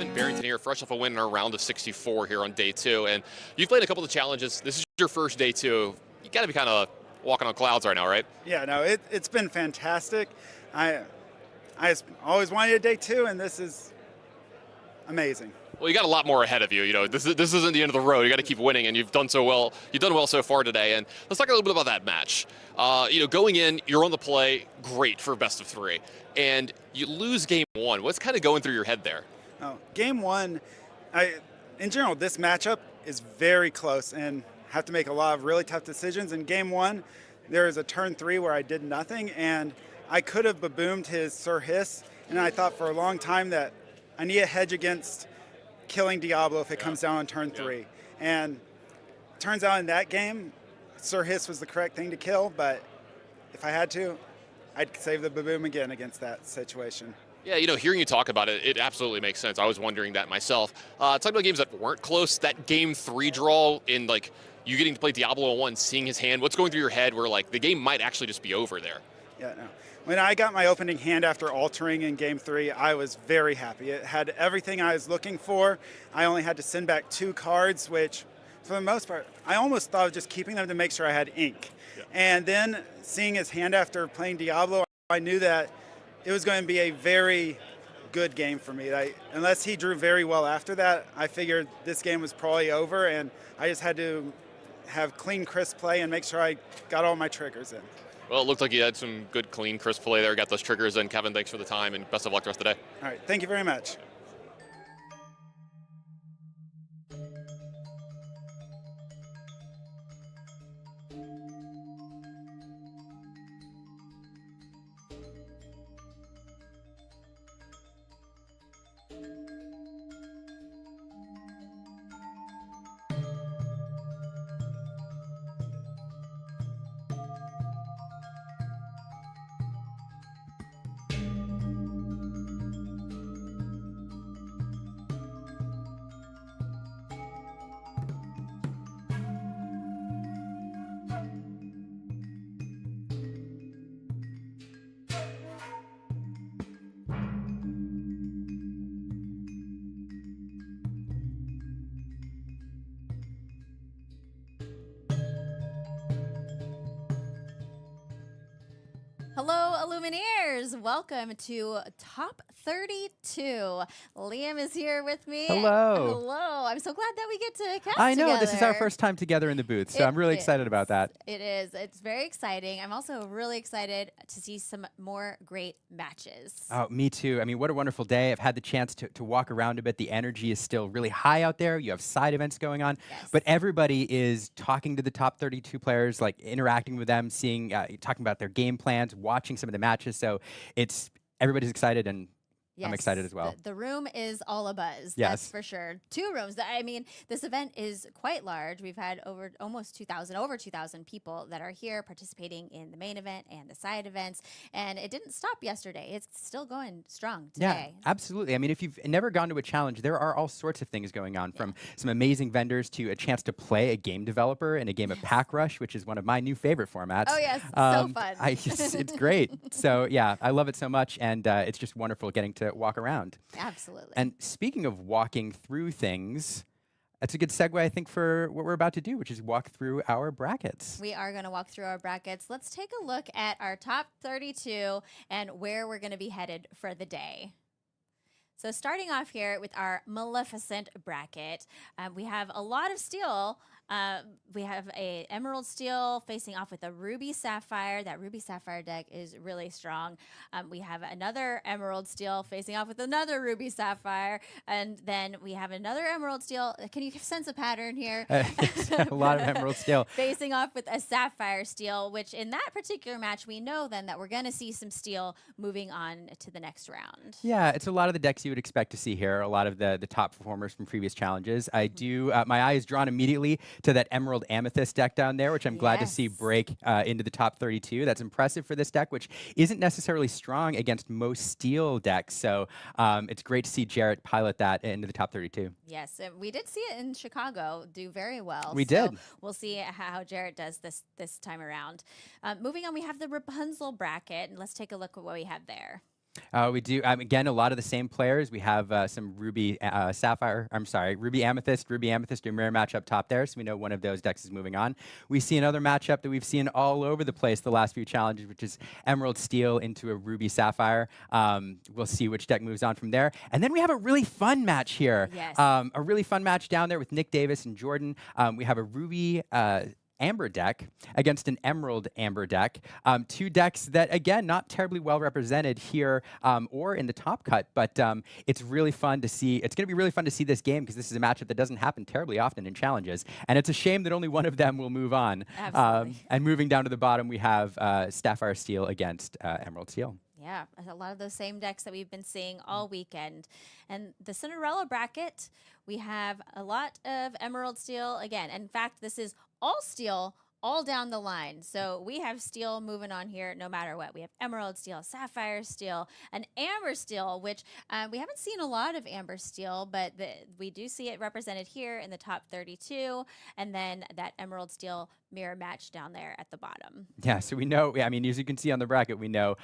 Kevin Barrington here, fresh off a win in our round of 64 here on day 2. And you've played a couple of challenges. This is your first day 2. You got to be kind of walking on clouds right now, right? Yeah, no, it's been fantastic. I always wanted a day 2, and this is amazing. Well, you got a lot more ahead of you. You know, this isn't the end of the road. You got to keep winning, and you've done so well. You've done well so far today. And let's talk a little bit about that match. Going in, you're on the play, great for best of 3, and you lose game 1. What's kind of going through your head there? Oh, game 1, in general, this matchup is very close, and have to make a lot of really tough decisions. In game 1, there was a turn 3 where I did nothing, and I could have baboomed his Sir Hiss, and I thought for a long time that I need a hedge against killing Diablo if it comes down on turn 3. And turns out in that game, Sir Hiss was the correct thing to kill, but if I had to, I'd save the baboom again against that situation. Yeah, hearing you talk about it, it absolutely makes sense. I was wondering that myself. Talk about games that weren't close, that game 3 draw in you getting to play Diablo 1, seeing his hand, what's going through your head where the game might actually just be over there? Yeah, no. When I got my opening hand after altering in game 3, I was very happy. It had everything I was looking for. I only had to send back 2 cards, which for the most part, I almost thought of just keeping them to make sure I had ink. Yeah. And then seeing his hand after playing Diablo, I knew that it was going to be a very good game for me. Unless he drew very well after that, I figured this game was probably over, and I just had to have clean, crisp play and make sure I got all my triggers in. Well, it looked like you had some good, clean, crisp play there, got those triggers in. Kevin, thanks for the time, and best of luck the rest of the day. All right, thank you very much. Hello, Illumineers! Welcome to Top 32. Liam is here with me. Hello. Hello. I'm so glad that we get to cast I know, together. this is our first time together in the booth, so I'm really excited about that. It is. It's very exciting. I'm also really excited to see some more great matches. Oh, me too. I mean, what a wonderful day. I've had the chance to walk around a bit. The energy is still really high out there. You have side events going on, but everybody is talking to the top 32 players, interacting with them, seeing, talking about their game plans, watching some of the matches. So everybody's excited, and yes, I'm excited as well. The room is all abuzz. Yes. That's for sure. 2 rooms. I mean, this event is quite large. We've had over 2,000 people that are here participating in the main event and the side events. And it didn't stop yesterday. It's still going strong today. Yeah, absolutely. I mean, if you've never gone to a challenge, there are all sorts of things going on, from some amazing vendors to a chance to play a game developer in a game of Pack Rush, which is one of my new favorite formats. Oh, yes. So fun. It's great. So, yeah, I love it so much, and it's just wonderful getting to walk around. Absolutely. And speaking of walking through things, that's a good segue, I think, for what we're about to do, which is walk through our brackets. We are going to walk through our brackets. Let's take a look at our top 32 and where we're going to be headed for the day. So starting off here with our Maleficent bracket, we have a lot of steel. We have a Emerald Steel facing off with a Ruby Sapphire. That Ruby Sapphire deck is really strong. We have another Emerald Steel facing off with another Ruby Sapphire. And then we have another Emerald Steel. Can you sense a pattern here? A lot of Emerald Steel. Facing off with a Sapphire Steel, which in that particular match, we know then that we're going to see some steel moving on to the next round. Yeah, it's a lot of the decks you would expect to see here, a lot of the top performers from previous challenges. I do, my eye is drawn immediately to that Emerald Amethyst deck down there, which I'm glad to see break into the top 32. That's impressive for this deck, which isn't necessarily strong against most steel decks. So it's great to see Jarrett pilot that into the top 32. Yes, we did see it in Chicago do very well. We did. We'll see how Jarrett does this time around. Moving on, we have the Rapunzel bracket, and let's take a look at what we have there. We do. Again, a lot of the same players. We have some Ruby Sapphire. I'm sorry, Ruby Amethyst. Ruby Amethyst do mirror match up top there, so we know one of those decks is moving on. We see another matchup that we've seen all over the place the last few challenges, which is Emerald Steel into a Ruby Sapphire. We'll see which deck moves on from there. And then we have a really fun match here. Yes. A really fun match down there with Nick Davis and Jordan. We have a Ruby Amber deck against an Emerald Amber deck. Two decks that, again, not terribly well represented here or in the top cut, but it's really fun to see. It's going to be really fun to see this game because this is a matchup that doesn't happen terribly often in challenges. And it's a shame that only one of them will move on. Absolutely. And moving down to the bottom, we have Sapphire Steel against Emerald Steel. Yeah, a lot of those same decks that we've been seeing all weekend. And the Cinderella bracket, we have a lot of Emerald Steel again. In fact, this is all steel all down the line. So we have steel moving on here no matter what. We have Emerald Steel, Sapphire Steel, and Amber Steel, which we haven't seen a lot of Amber Steel, but we do see it represented here in the top 32. And then that Emerald Steel mirror match down there at the bottom. Yeah, so we know, I mean, as you can see on the bracket, we know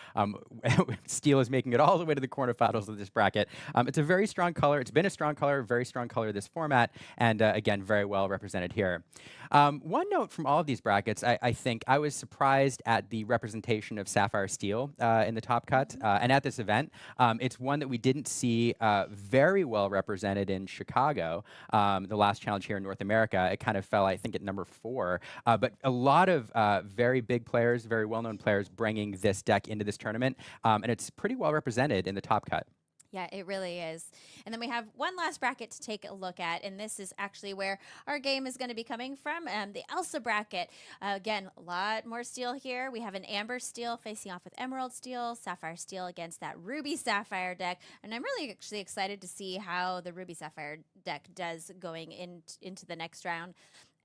Steel is making it all the way to the quarterfinals of this bracket. It's a very strong color. It's been a strong color, very strong color this format, and again, very well represented here. One note from all of these brackets, I think I was surprised at the representation of Sapphire Steel in the top cut and at this event. It's one that we didn't see very well represented in Chicago, the last challenge here in North America. It kind of fell, I think, at number 4. But a lot of very big players, very well-known players bringing this deck into this tournament, and it's pretty well represented in the top cut. Yeah, it really is. And then we have one last bracket to take a look at, and this is actually where our game is going to be coming from, the Elsa bracket. Again, a lot more steel here. We have an Amber Steel facing off with Emerald Steel, Sapphire Steel against that Ruby Sapphire deck, and I'm really actually excited to see how the Ruby Sapphire deck does going into the next round.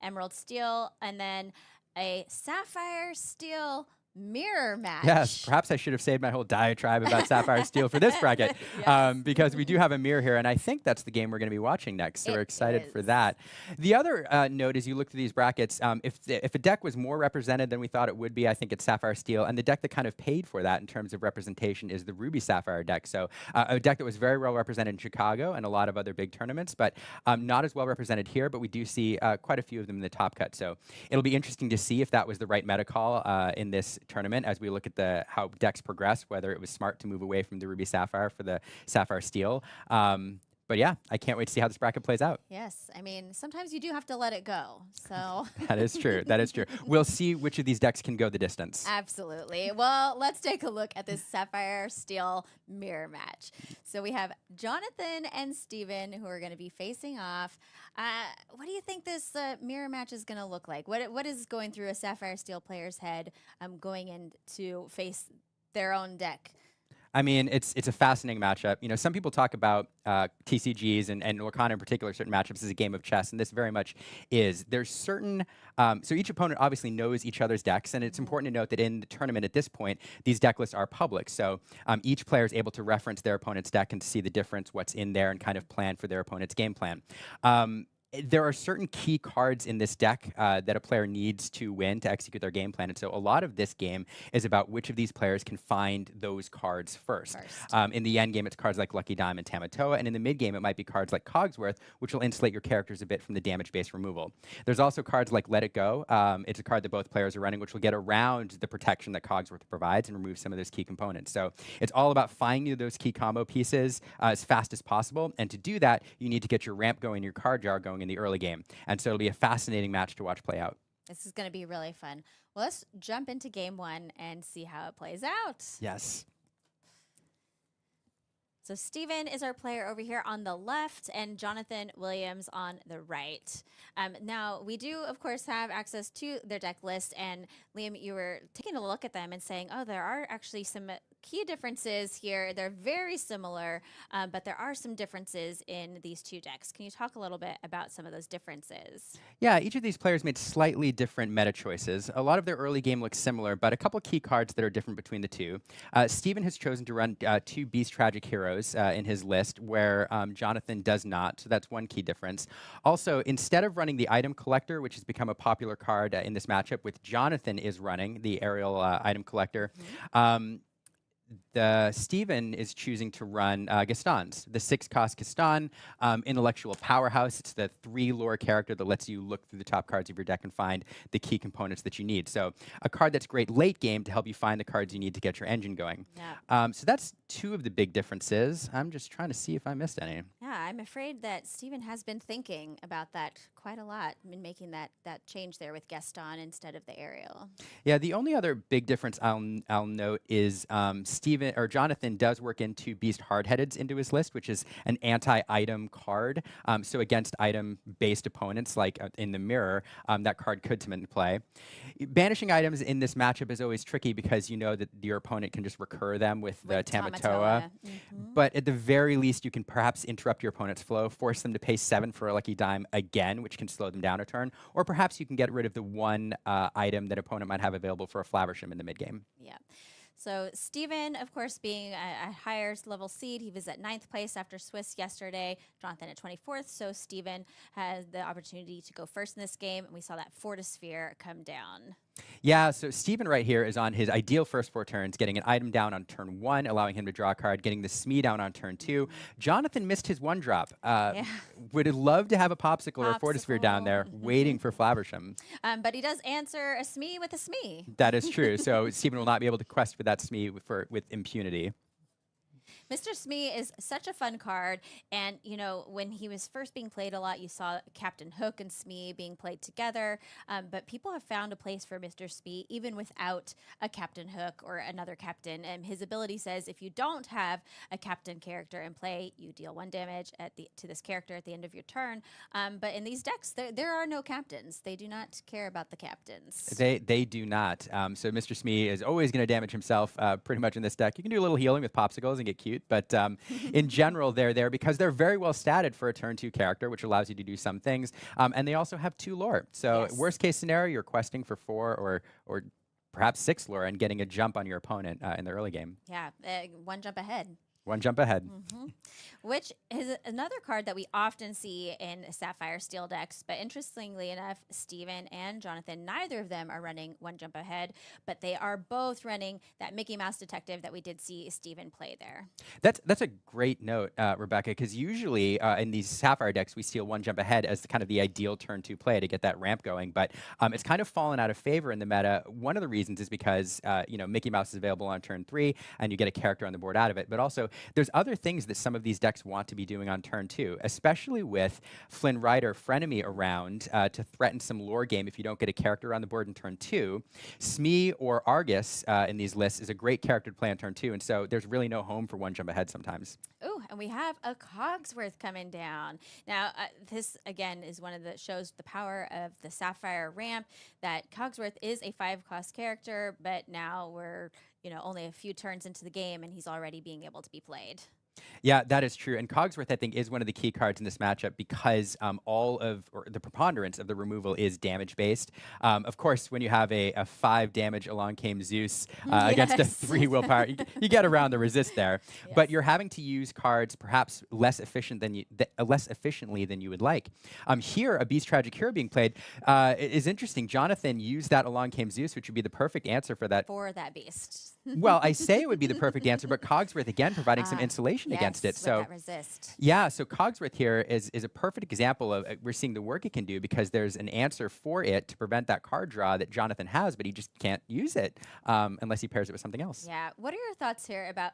Emerald Steel, and then a Sapphire Steel mirror match. Yes, perhaps I should have saved my whole diatribe about Sapphire Steel for this bracket, Yes. because we do have a mirror here, and I think that's the game we're going to be watching next, so we're excited for that. The other note, as you look through these brackets, if a deck was more represented than we thought it would be, I think it's Sapphire Steel, and the deck that kind of paid for that in terms of representation is the Ruby Sapphire deck. So a deck that was very well represented in Chicago and a lot of other big tournaments, but not as well represented here, but we do see quite a few of them in the top cut. So it'll be interesting to see if that was the right meta call in this tournament as we look at how decks progress, whether it was smart to move away from the Ruby Sapphire for the Sapphire Steel. But yeah, I can't wait to see how this bracket plays out. Yes, I mean, sometimes you do have to let it go, so. That is true, that is true. We'll see which of these decks can go the distance. Absolutely. Well, let's take a look at this Sapphire Steel mirror match. So we have Jonathan and Steven who are going to be facing off. What do you think this mirror match is going to look like? What is going through a Sapphire Steel player's head going in to face their own deck? I mean, it's a fascinating matchup. You know, some people talk about TCGs and Lorcana in particular, certain matchups as a game of chess, and this very much is. There's certain, so each opponent obviously knows each other's decks, and it's important to note that in the tournament at this point, these deck lists are public. So each player is able to reference their opponent's deck and to see the difference, what's in there, and kind of plan for their opponent's game plan. There are certain key cards in this deck that a player needs to win to execute their game plan. And so a lot of this game is about which of these players can find those cards first. In the end game, it's cards like Lucky Diamond, Tamatoa. And in the mid game, it might be cards like Cogsworth, which will insulate your characters a bit from the damage-based removal. There's also cards like Let It Go. It's a card that both players are running, which will get around the protection that Cogsworth provides and remove some of those key components. So it's all about finding those key combo pieces as fast as possible. And to do that, you need to get your ramp going, your card jar going in the early game. And so it'll be a fascinating match to watch play out. This is going to be really fun. Well, let's jump into game 1 and see how it plays out. Yes. So Steven is our player over here on the left and Jonathan Williams on the right. Now, we do, of course, have access to their deck list. And Liam, you were taking a look at them and saying, oh, there are actually some key differences here. They're very similar, but there are some differences in these two decks. Can you talk a little bit about some of those differences? Yeah, each of these players made slightly different meta choices. A lot of their early game looks similar, but a couple key cards that are different between the two. Steven has chosen to run 2 Beast Tragic Heroes in his list, where Jonathan does not, so that's one key difference. Also, instead of running the Item Collector, which has become a popular card in this matchup, with Jonathan is running the Aerial Item Collector, Steven is choosing to run Gaston's, the 6-cost Gaston, intellectual powerhouse. It's the 3 lore character that lets you look through the top cards of your deck and find the key components that you need. So a card that's great late game to help you find the cards you need to get your engine going. Yeah. So that's 2 of the big differences. I'm just trying to see if I missed any. Yeah, I'm afraid that Steven has been thinking about that quite a lot in making that change there with Gaston instead of the Ariel. Yeah, the only other big difference I'll note is Steven or Jonathan does work into Beast Hardheadeds into his list, which is an anti-item card. So against item-based opponents, like in the mirror, that card could come into play. Banishing items in this matchup is always tricky because you know that your opponent can just recur them with the Tamatoa. But at the very least, you can perhaps interrupt your opponent's flow, force them to pay 7 for a lucky dime again, which can slow them down a turn. Or perhaps you can get rid of the one item that opponent might have available for a Flaversham in the mid-game. Yeah. So Steven, of course, being a higher level seed, he was at 9th place after Swiss yesterday, Jonathan at 24th. So Steven has the opportunity to go first in this game, and we saw that Fortisphere come down. Yeah, so Steven right here is on his ideal first 4 turns, getting an item down on turn 1, allowing him to draw a card, getting the Smee down on turn 2. Jonathan missed his 1 drop. Would love to have a Popsicle or a Fortisphere down there waiting for Flaversham. But he does answer a Smee with a Smee. That is true. So Steven will not be able to quest for that Smee with impunity. Mr. Smee is such a fun card, and you know when he was first being played a lot, you saw Captain Hook and Smee being played together. But people have found a place for Mr. Smee even without a Captain Hook or another captain. And his ability says if you don't have a captain character in play, you deal 1 damage to this character at the end of your turn. But in these decks, there are no captains. They do not care about the captains. They do not. So Mr. Smee is always going to damage himself pretty much in this deck. You can do a little healing with Popsicles and get cute, but in general, they're there because they're very well statted for a turn 2 character, which allows you to do some things. And they also have 2 lore. So worst case scenario, you're questing for 4 or perhaps 6 lore and getting a jump on your opponent in the early game. Yeah, 1 jump ahead. 1 jump ahead. Which is another card that we often see in Sapphire Steel decks. But interestingly enough, Steven and Jonathan, neither of them are running 1 jump ahead, but they are both running that Mickey Mouse Detective that we did see Steven play there. That's a great note, Rebecca, because usually in these Sapphire decks, we see a 1 jump ahead as kind of the ideal turn 2 play to get that ramp going. But it's kind of fallen out of favor in the meta. One of the reasons is because Mickey Mouse is available on turn 3, and you get a character on the board out of it. But also, there's other things that some of these decks want to be doing on turn 2, especially with Flynn Rider Frenemy around to threaten some lore game if you don't get a character on the board in turn 2. Smee or Argus in these lists is a great character to play on turn 2, and so there's really no home for 1 jump ahead sometimes. Ooh, and we have a Cogsworth coming down. Now, this, again, is one of the shows the power of the Sapphire ramp, that Cogsworth is a 5-cost character, but now we're only a few turns into the game, and he's already being able to be played. Yeah, that is true. And Cogsworth, I think, is one of the key cards in this matchup because the preponderance of the removal is damage-based. Of course, when you have a 5 damage Along Came Zeus against a 3 willpower, you get around the resist there. Yes. But you're having to use cards perhaps less efficiently than you would like. Here, a Beast Tragic Hero being played is interesting. Jonathan used that Along Came Zeus, which would be the perfect answer for that. For that beast. Well, I say it would be the perfect answer, but Cogsworth, again, providing some insulation against it. So that resist. Yeah, so Cogsworth here is a perfect example of we're seeing the work it can do because there's an answer for it to prevent that card draw that Jonathan has, but he just can't use it unless he pairs it with something else. Yeah. What are your thoughts here about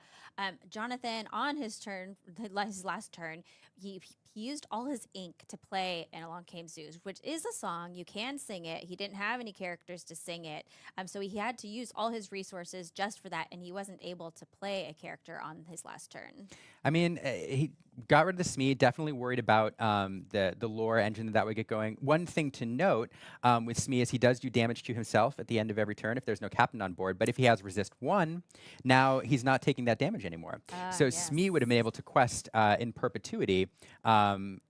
Jonathan on his turn, his last turn? He used all his ink to play and Along Came Zeus, which is a song. You can sing it. He didn't have any characters to sing it. So he had to use all his resources just for that, and he wasn't able to play a character on his last turn. I mean, he got rid of the Smee, definitely worried about the lore engine that would get going. One thing to note with Smee is he does do damage to himself at the end of every turn if there's no captain on board, but if he has resist 1, now he's not taking that damage anymore. So yes. Smee would have been able to quest in perpetuity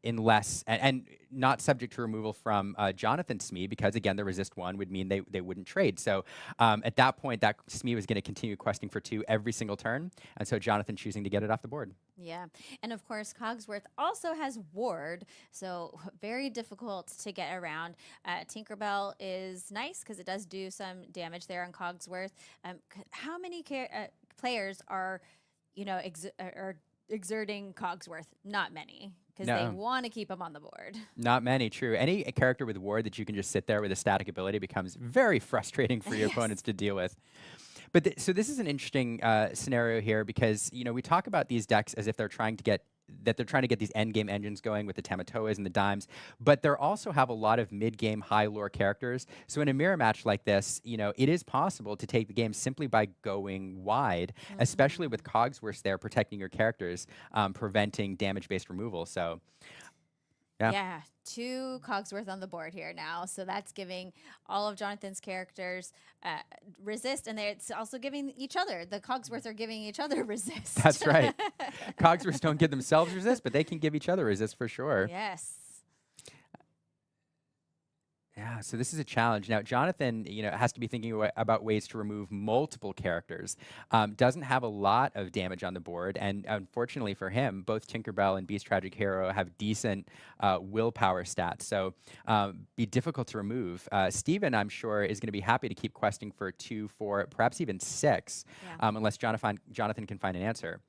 unless, and not subject to removal from Jonathan Smee, because again, the resist 1 would mean they wouldn't trade. So at that point, that Smee was going to continue questing for 2 every single turn, and so Jonathan choosing to get it off the board. Yeah, and of course, Cogsworth also has Ward, so very difficult to get around. Tinkerbell is nice because it does do some damage there on Cogsworth. How many players are, are exerting Cogsworth? Not many, because they No. want to keep him on the board. Not many, true. Any character with ward that you can just sit there with a static ability becomes very frustrating for your Yes. opponents to deal with. But so this is an interesting scenario here because we talk about these decks as if they're trying to get these end game engines going with the Tamatoas and the Dimes, but they also have a lot of mid game high lore characters. So in a mirror match like this, it is possible to take the game simply by going wide, especially with Cogsworth there protecting your characters, preventing damage based removal. So. Yeah, 2 Cogsworth on the board here now. So that's giving all of Jonathan's characters resist, and it's also giving each other. The Cogsworth are giving each other resist. That's right. Cogsworths don't give themselves resist, but they can give each other resist for sure. Yes. Yeah, so this is a challenge. Now, Jonathan, has to be thinking about ways to remove multiple characters. Doesn't have a lot of damage on the board, and unfortunately for him, both Tinkerbell and Beast Tragic Hero have decent willpower stats, so be difficult to remove. Steven, I'm sure, is going to be happy to keep questing for 2, 4, perhaps even 6, unless Jonathan can find an answer.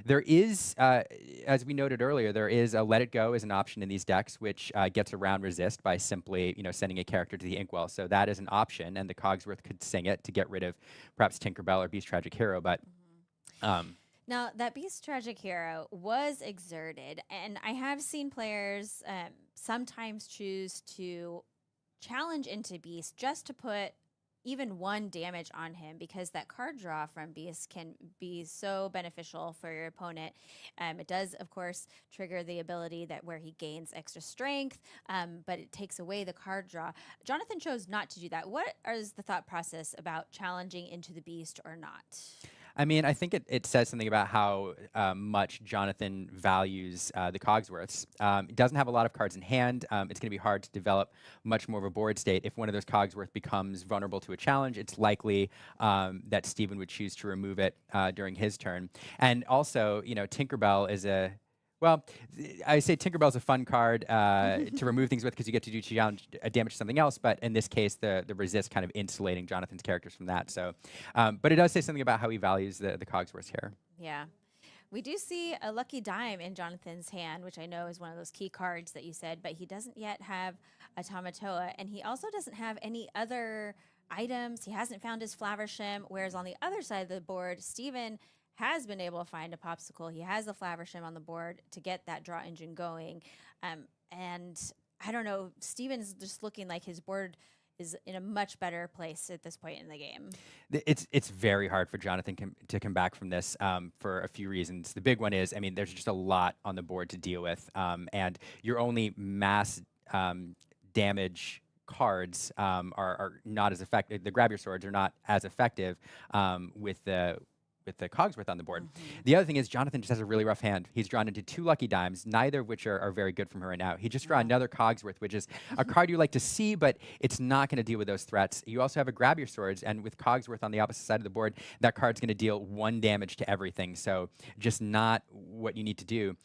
There is, as we noted earlier, there is a Let It Go as an option in these decks, which gets around resist by simply, sending a character to the Inkwell. So that is an option, and the Cogsworth could sing it to get rid of perhaps Tinkerbell or Beast Tragic Hero. But now that Beast Tragic Hero was exerted, and I have seen players sometimes choose to challenge into Beast just to put even 1 damage on him, because that card draw from Beast can be so beneficial for your opponent. It does, of course, trigger the ability where he gains extra strength, but it takes away the card draw. Jonathan chose not to do that. What is the thought process about challenging into the Beast or not? I mean, I think it says something about how much Jonathan values the Cogsworths. He doesn't have a lot of cards in hand. It's going to be hard to develop much more of a board state. If one of those Cogsworth becomes vulnerable to a challenge, it's likely that Steven would choose to remove it during his turn. And also, Tinkerbell is well, I say Tinkerbell's a fun card to remove things with because you get to do damage to something else, but in this case, the resist kind of insulating Jonathan's characters from that. So, but it does say something about how he values the Cogsworth here. Yeah. We do see a Lucky Dime in Jonathan's hand, which I know is one of those key cards that you said, but he doesn't yet have a Tamatoa, and he also doesn't have any other items. He hasn't found his Flaversham, whereas on the other side of the board, Steven has been able to find a Popsicle. He has the Flaversham on the board to get that draw engine going. And I don't know, Steven's just looking like his board is in a much better place at this point in the game. It's very hard for Jonathan to come back from this for a few reasons. The big one is, I mean, there's just a lot on the board to deal with, and your only mass damage cards are not as effective. The Grab Your Swords are not as effective with the Cogsworth on the board. The other thing is Jonathan just has a really rough hand. He's drawn into 2 Lucky Dimes, neither of which are very good from her right now. He just drew another Cogsworth, which is a card you like to see, but it's not going to deal with those threats. You also have a Grab Your Swords, and with Cogsworth on the opposite side of the board, that card's going to deal 1 damage to everything, so just not what you need to do.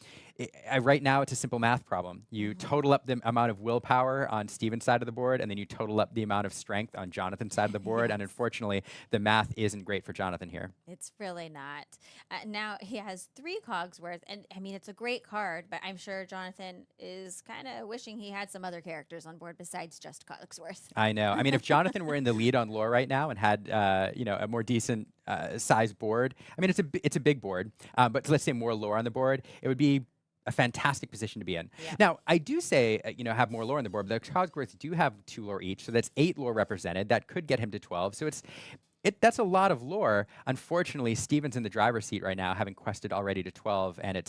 Right now, it's a simple math problem. You total up the amount of willpower on Steven's side of the board, and then you total up the amount of strength on Jonathan's side of the board, and unfortunately, the math isn't great for Jonathan here. It's really not. Now, he has 3 Cogsworth, and I mean, it's a great card, but I'm sure Jonathan is kind of wishing he had some other characters on board besides just Cogsworth. I know. I mean, if Jonathan were in the lead on lore right now and had, a more decent size board, I mean, it's a big board, but let's say more lore on the board, it would be a fantastic position to be in. Yeah. Now, I do say, have more lore on the board, but the Cogsworths do have 2 lore each, so that's 8 lore represented. That could get him to 12, so that's a lot of lore. Unfortunately, Steven's in the driver's seat right now, having quested already to 12, and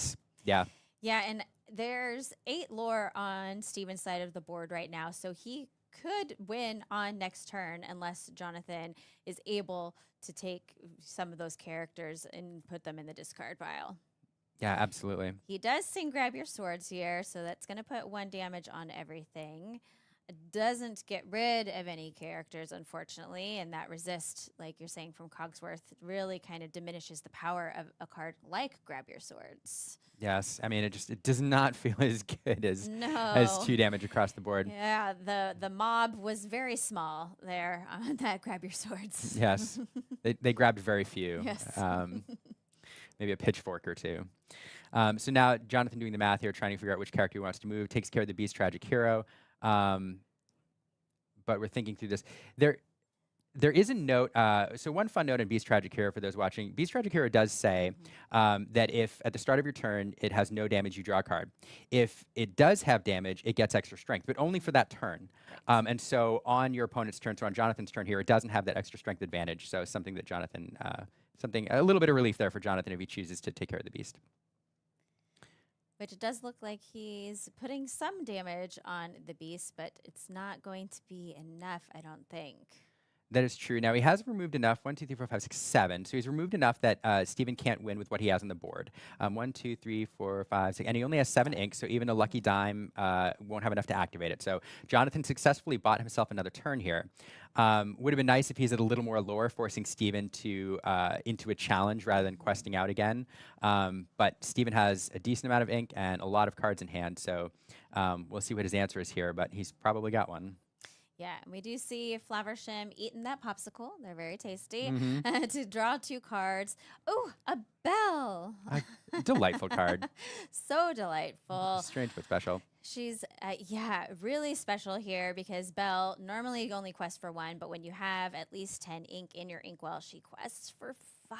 yeah. Yeah, and there's 8 lore on Steven's side of the board right now, so he could win on next turn unless Jonathan is able to take some of those characters and put them in the discard pile. Yeah, absolutely. He does sing Grab Your Swords here, so that's going to put 1 damage on everything. doesn't get rid of any characters, unfortunately, and that resist, like you're saying from Cogsworth, really kind of diminishes the power of a card like Grab Your Swords. Yes, I mean it does not feel as good as No. 2 damage across the board. Yeah, the mob was very small there on that Grab Your Swords. Yes, they grabbed very few. Yes. Maybe a pitchfork or two. So now Jonathan doing the math here, trying to figure out which character he wants to move, takes care of the Beast Tragic Hero. But we're thinking through this. There is a note. So one fun note in Beast Tragic Hero for those watching. Beast Tragic Hero does say that if at the start of your turn it has no damage, you draw a card. If it does have damage, it gets extra strength, but only for that turn. And so on your opponent's turn, so on Jonathan's turn here, it doesn't have that extra strength advantage. So something that Jonathan, a little bit of relief there for Jonathan if he chooses to take care of the Beast. Which it does look like he's putting some damage on the Beast, but it's not going to be enough, I don't think. That is true. Now, he has removed enough, 1, 2, 3, 4, 5, 6, 7. So he's removed enough that Steven can't win with what he has on the board. 1, 2, 3, 4, 5, 6. And he only has 7 ink, so even a lucky dime won't have enough to activate it. So Jonathan successfully bought himself another turn here. Would have been nice if he's at a little more lore, forcing Steven to into a challenge rather than questing out again. But Steven has a decent amount of ink and a lot of cards in hand, so we'll see what his answer is here, but he's probably got one. Yeah, and we do see Flaversham eating that popsicle. They're very tasty. Mm-hmm. To draw 2 cards. Oh, a bell. A delightful card. So delightful. Strange but special. She's, yeah, really special here because Belle normally only quests for 1, but when you have at least 10 ink in your inkwell, she quests for 5,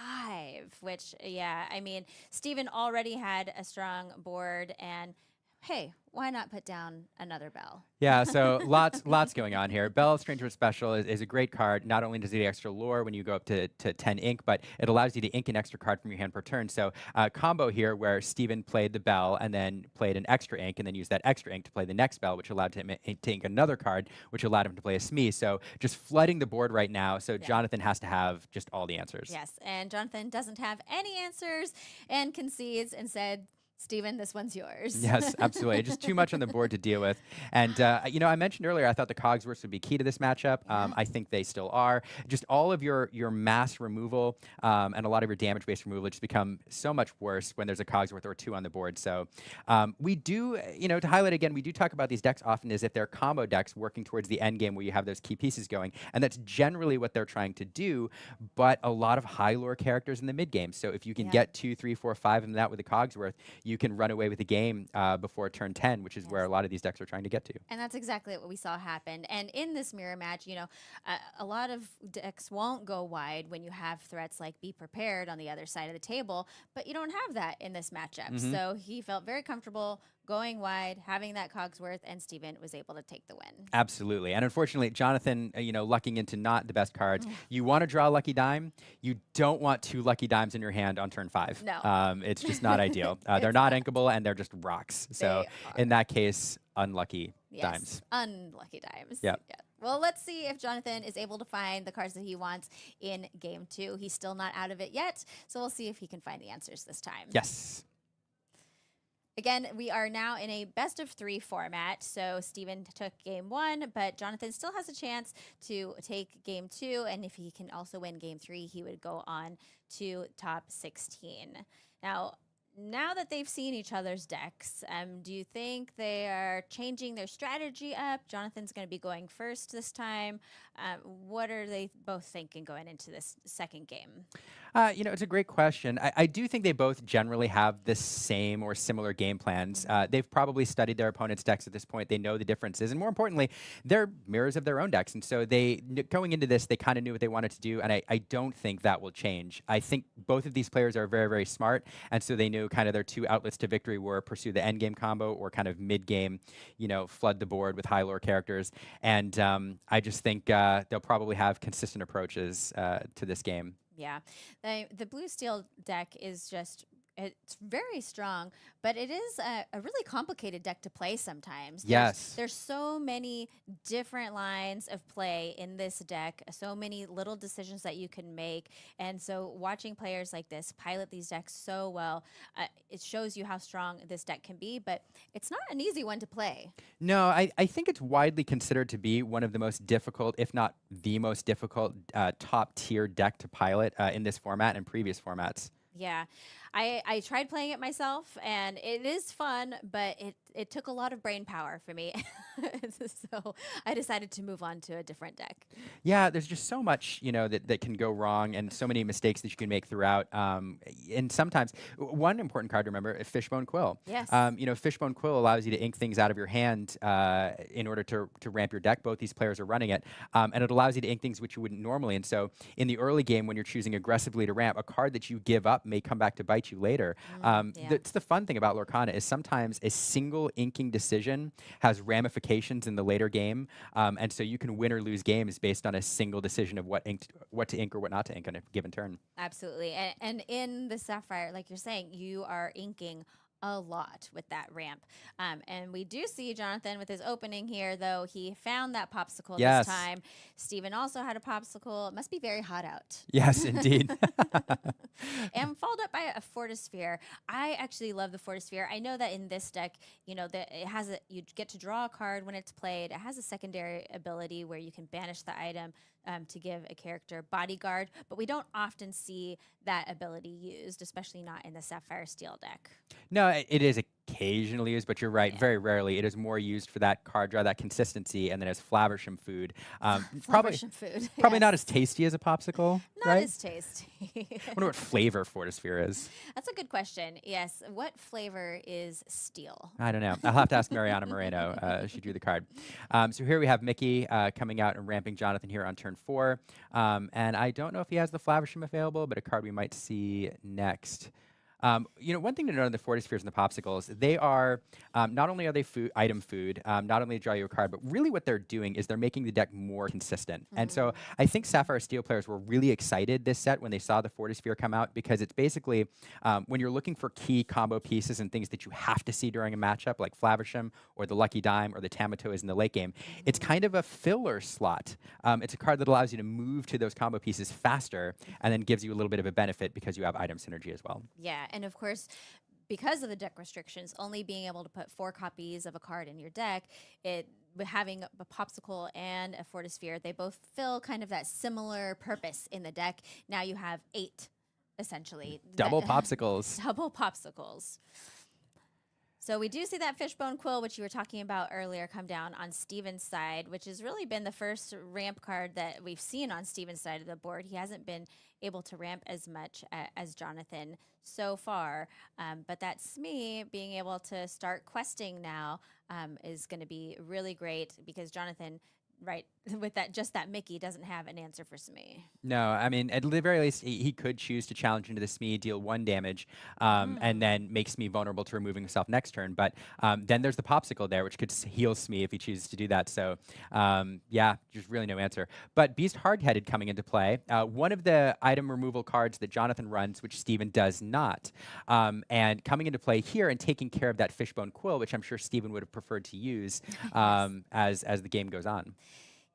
which, yeah, I mean, Steven already had a strong board, and hey, why not put down another Belle? Yeah, so lots going on here. Bell, Strange but Special is a great card. Not only does it get extra lore when you go up to 10 ink, but it allows you to ink an extra card from your hand per turn. So combo here where Steven played the Bell and then played an extra ink and then used that extra ink to play the next Bell, which allowed him to ink another card, which allowed him to play a Smee. So just flooding the board right now. So Jonathan has to have just all the answers. Yes, and Jonathan doesn't have any answers and concedes and said, Steven, this one's yours. Yes, absolutely. Just too much on the board to deal with. And, I mentioned earlier, I thought the Cogsworths would be key to this matchup. I think they still are. Just all of your mass removal and a lot of your damage-based removal just become so much worse when there's a Cogsworth or 2 on the board. So we do, to highlight again, we do talk about these decks often as if they're combo decks working towards the end game where you have those key pieces going. And that's generally what they're trying to do, but a lot of high lore characters in the mid game. So if you can get 2, 3, 4, 5 of that with a Cogsworth, you can run away with the game before turn 10, which is where a lot of these decks are trying to get to. And that's exactly what we saw happen. And in this mirror match, a lot of decks won't go wide when you have threats like Be Prepared on the other side of the table, but you don't have that in this matchup. So he felt very comfortable going wide, having that Cogsworth, and Steven was able to take the win. Absolutely. And unfortunately, Jonathan, lucking into not the best cards. You want to draw a lucky dime. You don't want 2 lucky dimes in your hand on turn 5. No. It's just not ideal. They're not inkable, and they're just rocks. So in that case, unlucky dimes. Unlucky dimes. Yep. Yeah. Well, let's see if Jonathan is able to find the cards that he wants in game 2. He's still not out of it yet, so we'll see if he can find the answers this time. Yes. Again, we are now in a best of 3 format. So Steven took game 1, but Jonathan still has a chance to take game 2. And if he can also win game 3, he would go on to top 16. Now that they've seen each other's decks, do you think they are changing their strategy up? Jonathan's going to be going first this time. What are they both thinking going into this second game? It's a great question. I do think they both generally have the same or similar game plans. They've probably studied their opponent's decks at this point. They know the differences. And more importantly, they're mirrors of their own decks. And so going into this, they kind of knew what they wanted to do. And I don't think that will change. I think both of these players are very, very smart. And so they knew kind of their 2 outlets to victory were pursue the end game combo or kind of mid game, flood the board with high lore characters. And I just think they'll probably have consistent approaches to this game. Yeah, the blue steel deck is just it's very strong, but it is a really complicated deck to play sometimes. Yes. There's so many different lines of play in this deck, so many little decisions that you can make. And so watching players like this pilot these decks so well, it shows you how strong this deck can be, but it's not an easy one to play. No, I think it's widely considered to be one of the most difficult, if not the most difficult, top tier deck to pilot in this format and previous formats. Yeah, I tried playing it myself, and it is fun, but it took a lot of brain power for me. So I decided to move on to a different deck. Yeah, there's just so much, that can go wrong and so many mistakes that you can make throughout. And sometimes, one important card to remember, Fishbone Quill. Yes. Fishbone Quill allows you to ink things out of your hand in order to ramp your deck. Both these players are running it. And it allows you to ink things which you wouldn't normally. And so in the early game, when you're choosing aggressively to ramp, a card that you give up may come back to bite you later. That's the fun thing about Lorcana is sometimes a single inking decision has ramifications in the later game. And so you can win or lose games based on a single decision of what to ink or what not to ink on a given turn. Absolutely. And in the Sapphire, like you're saying, you are inking a lot with that ramp. And we do see Jonathan with his opening here, though. He found that popsicle Yes. this time. Steven also had a popsicle. It must be very hot out. Yes, indeed. And followed up by a Fortisphere. I actually love the Fortisphere. I know that in this deck, that it has you get to draw a card when it's played. It has a secondary ability where you can banish the item to give a character bodyguard, but we don't often see that ability used, especially not in the Sapphire Steel deck. No, it is occasionally used, but you're right. Yeah. Very rarely. It is more used for that card draw, that consistency, and then as Flaversham food. Probably food. Probably not Yes. as tasty as a popsicle, Not right? as tasty. I wonder what flavor Fortisphere is. That's a good question. Yes. What flavor is steel? I don't know. I'll have to ask Mariana Moreno. She drew the card. So here we have Mickey coming out and ramping Jonathan here on turn 4. And I don't know if he has the Flaversham available, but a card we might see next. One thing to note on the Fortispheres and the popsicles, they are, not only are they item food, not only draw you a card, but really what they're doing is they're making the deck more consistent. And so I think Sapphire Steel players were really excited this set when they saw the Fortisphere come out, because it's basically, when you're looking for key combo pieces and things that you have to see during a matchup, like Flaversham or the Lucky Dime or the Tamatoa is in the late game, it's kind of a filler slot. It's a card that allows you to move to those combo pieces faster and then gives you a little bit of a benefit because you have item synergy as well. Yeah. And of course, because of the deck restrictions, only being able to put 4 copies of a card in your deck, having a popsicle and a Fortisphere, they both fill kind of that similar purpose in the deck. Now you have 8, essentially. Double popsicles. Double popsicles. So we do see that Fishbone Quill, which you were talking about earlier, come down on Steven's side, which has really been the first ramp card that we've seen on Steven's side of the board. He hasn't been able to ramp as much as Jonathan so far, but that Smee being able to start questing now is going to be really great, because Jonathan, right, with that Mickey doesn't have an answer for Smee. No, I mean, at the very least, he could choose to challenge into the Smee, deal 1 damage, and then make Smee vulnerable to removing himself next turn. But then there's the popsicle there, which could heal Smee if he chooses to do that. So, yeah, there's really no answer. But Beast Hardheaded coming into play, one of the item removal cards that Jonathan runs, which Steven does not, and coming into play here and taking care of that Fishbone Quill, which I'm sure Steven would have preferred to use as the game goes on.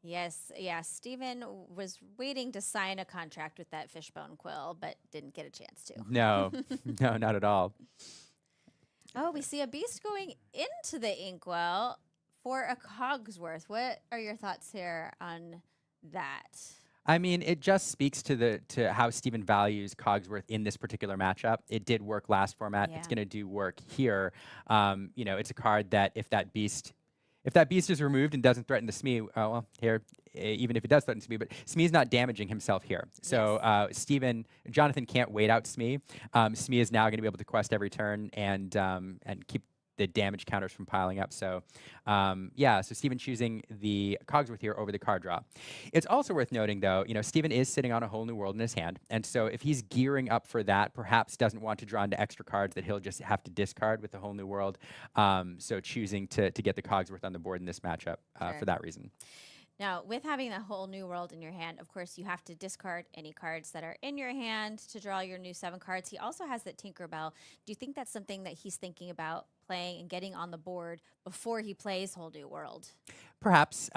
Yes, yeah. Steven was waiting to sign a contract with that Fishbone Quill, but didn't get a chance to. No, no, not at all. Oh, we see a beast going into the inkwell for a Cogsworth. What are your thoughts here on that? I mean, it just speaks to how Steven values Cogsworth in this particular matchup. It did work last format. Yeah. It's going to do work here. It's a card that if that beast is removed and doesn't threaten the Smee, even if it does threaten Smee, but Smee's not damaging himself here. So Jonathan can't wait out Smee. Smee is now going to be able to quest every turn and keep the damage counters from piling up. So so Steven choosing the Cogsworth here over the card draw. It's also worth noting, though, Steven is sitting on a whole new world in his hand. And so if he's gearing up for that, perhaps doesn't want to draw into extra cards that he'll just have to discard with the whole new world. So choosing to get the Cogsworth on the board in this matchup for that reason. Now, with having that whole new world in your hand, of course, you have to discard any cards that are in your hand to draw your new 7 cards. He also has that Tinkerbell. Do you think that's something that he's thinking about playing and getting on the board before he plays Whole New World? Perhaps,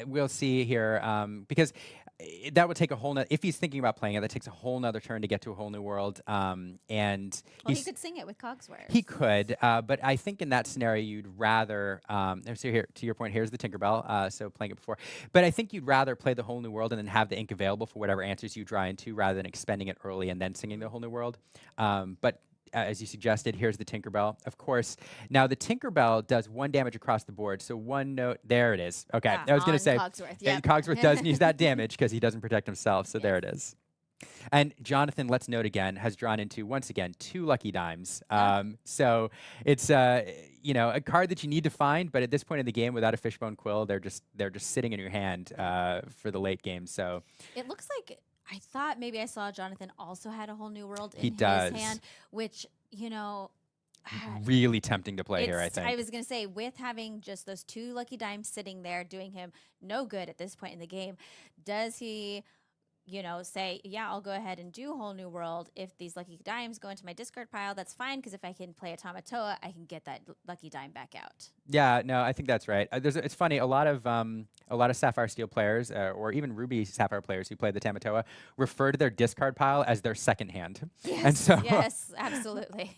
we'll see here, because that would take a whole. If he's thinking about playing it, that takes a whole nother turn to get to a whole new world. And Well, he could sing it with Cogsworth. he could, but I think in that scenario you'd rather. So here, to your point, here's the Tinkerbell. So playing it before, but I think you'd rather play the whole new world and then have the ink available for whatever answers you draw into, rather than expending it early and then singing the whole new world. But as you suggested, here's the Tinkerbell. Of course, now the Tinkerbell does 1 damage across the board. So 1 note, there it is. Okay, I was going to say, Cogsworth, and Cogsworth does use that damage because he doesn't protect himself. So there it is. And Jonathan, let's note again, has drawn into, once again, 2 lucky dimes. So it's a card that you need to find, but at this point in the game, without a Fishbone Quill, they're just sitting in your hand for the late game. So it looks like, I thought maybe I saw Jonathan also had a Whole New World in He does. his hand, which, really tempting to play here, I think. I was going to say, with having just those 2 lucky dimes sitting there doing him no good at this point in the game, does he, say, yeah, I'll go ahead and do Whole New World. If these lucky dimes go into my discard pile, that's fine, because if I can play a Tamatoa, I can get that lucky dime back out. Yeah, no, I think that's right. It's funny. A lot of Sapphire Steel players, or even Ruby Sapphire players who play the Tamatoa, refer to their discard pile as their second hand. Yes, and so, yes, absolutely.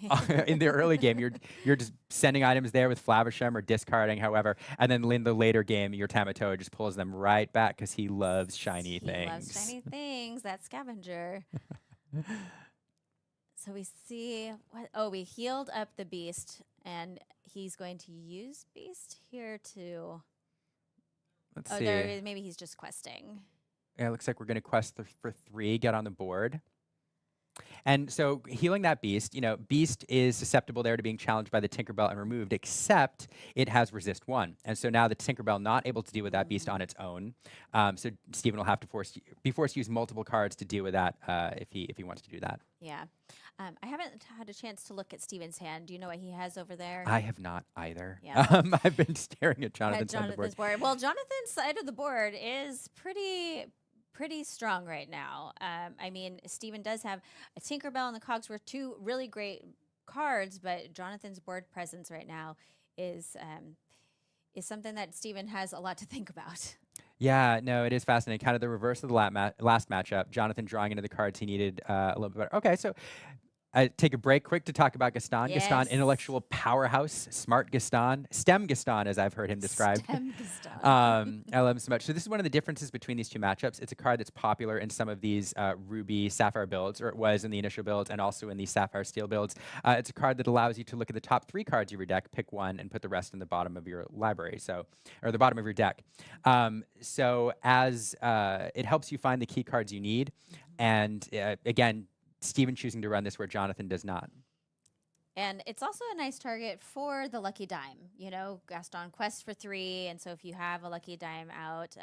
in the early game, you're just sending items there with Flavisham or discarding, however, and then in the later game, your Tamatoa just pulls them right back because he loves shiny things. He loves shiny things. That scavenger. So we see we healed up the beast, and he's going to use beast here to. Let's see. Maybe he's just questing. Yeah, it looks like we're going to quest for 3, get on the board. And so healing that beast, beast is susceptible there to being challenged by the Tinkerbell and removed, except it has resist 1. And so now the Tinkerbell not able to deal with that beast on its own. So Stephen will have to be forced to use multiple cards to deal with that if he wants to do that. Yeah. I haven't had a chance to look at Steven's hand. Do you know what he has over there? I have not either. Yeah. I've been staring at Jonathan's side of the board. Well, Jonathan's side of the board is pretty strong right now. I mean, Steven does have a Tinkerbell and the Cogsworth, 2 really great cards, but Jonathan's board presence right now is something that Steven has a lot to think about. Yeah, no, it is fascinating. Kind of the reverse of the last matchup. Jonathan drawing into the cards he needed a little bit better. Okay, so I take a break quick to talk about Gaston. Yes. Gaston, intellectual powerhouse, smart Gaston, STEM Gaston, as I've heard him described. STEM Gaston. I love him so much. So this is one of the differences between these 2 matchups. It's a card that's popular in some of these Ruby Sapphire builds, or it was in the initial builds and also in the Sapphire Steel builds. It's a card that allows you to look at the top 3 cards of your deck, pick 1, and put the rest in the bottom of your library, or the bottom of your deck. So as it helps you find the key cards you need, and again, Stephen choosing to run this where Jonathan does not. And it's also a nice target for the lucky dime. Gaston quests for 3, and so if you have a lucky dime out,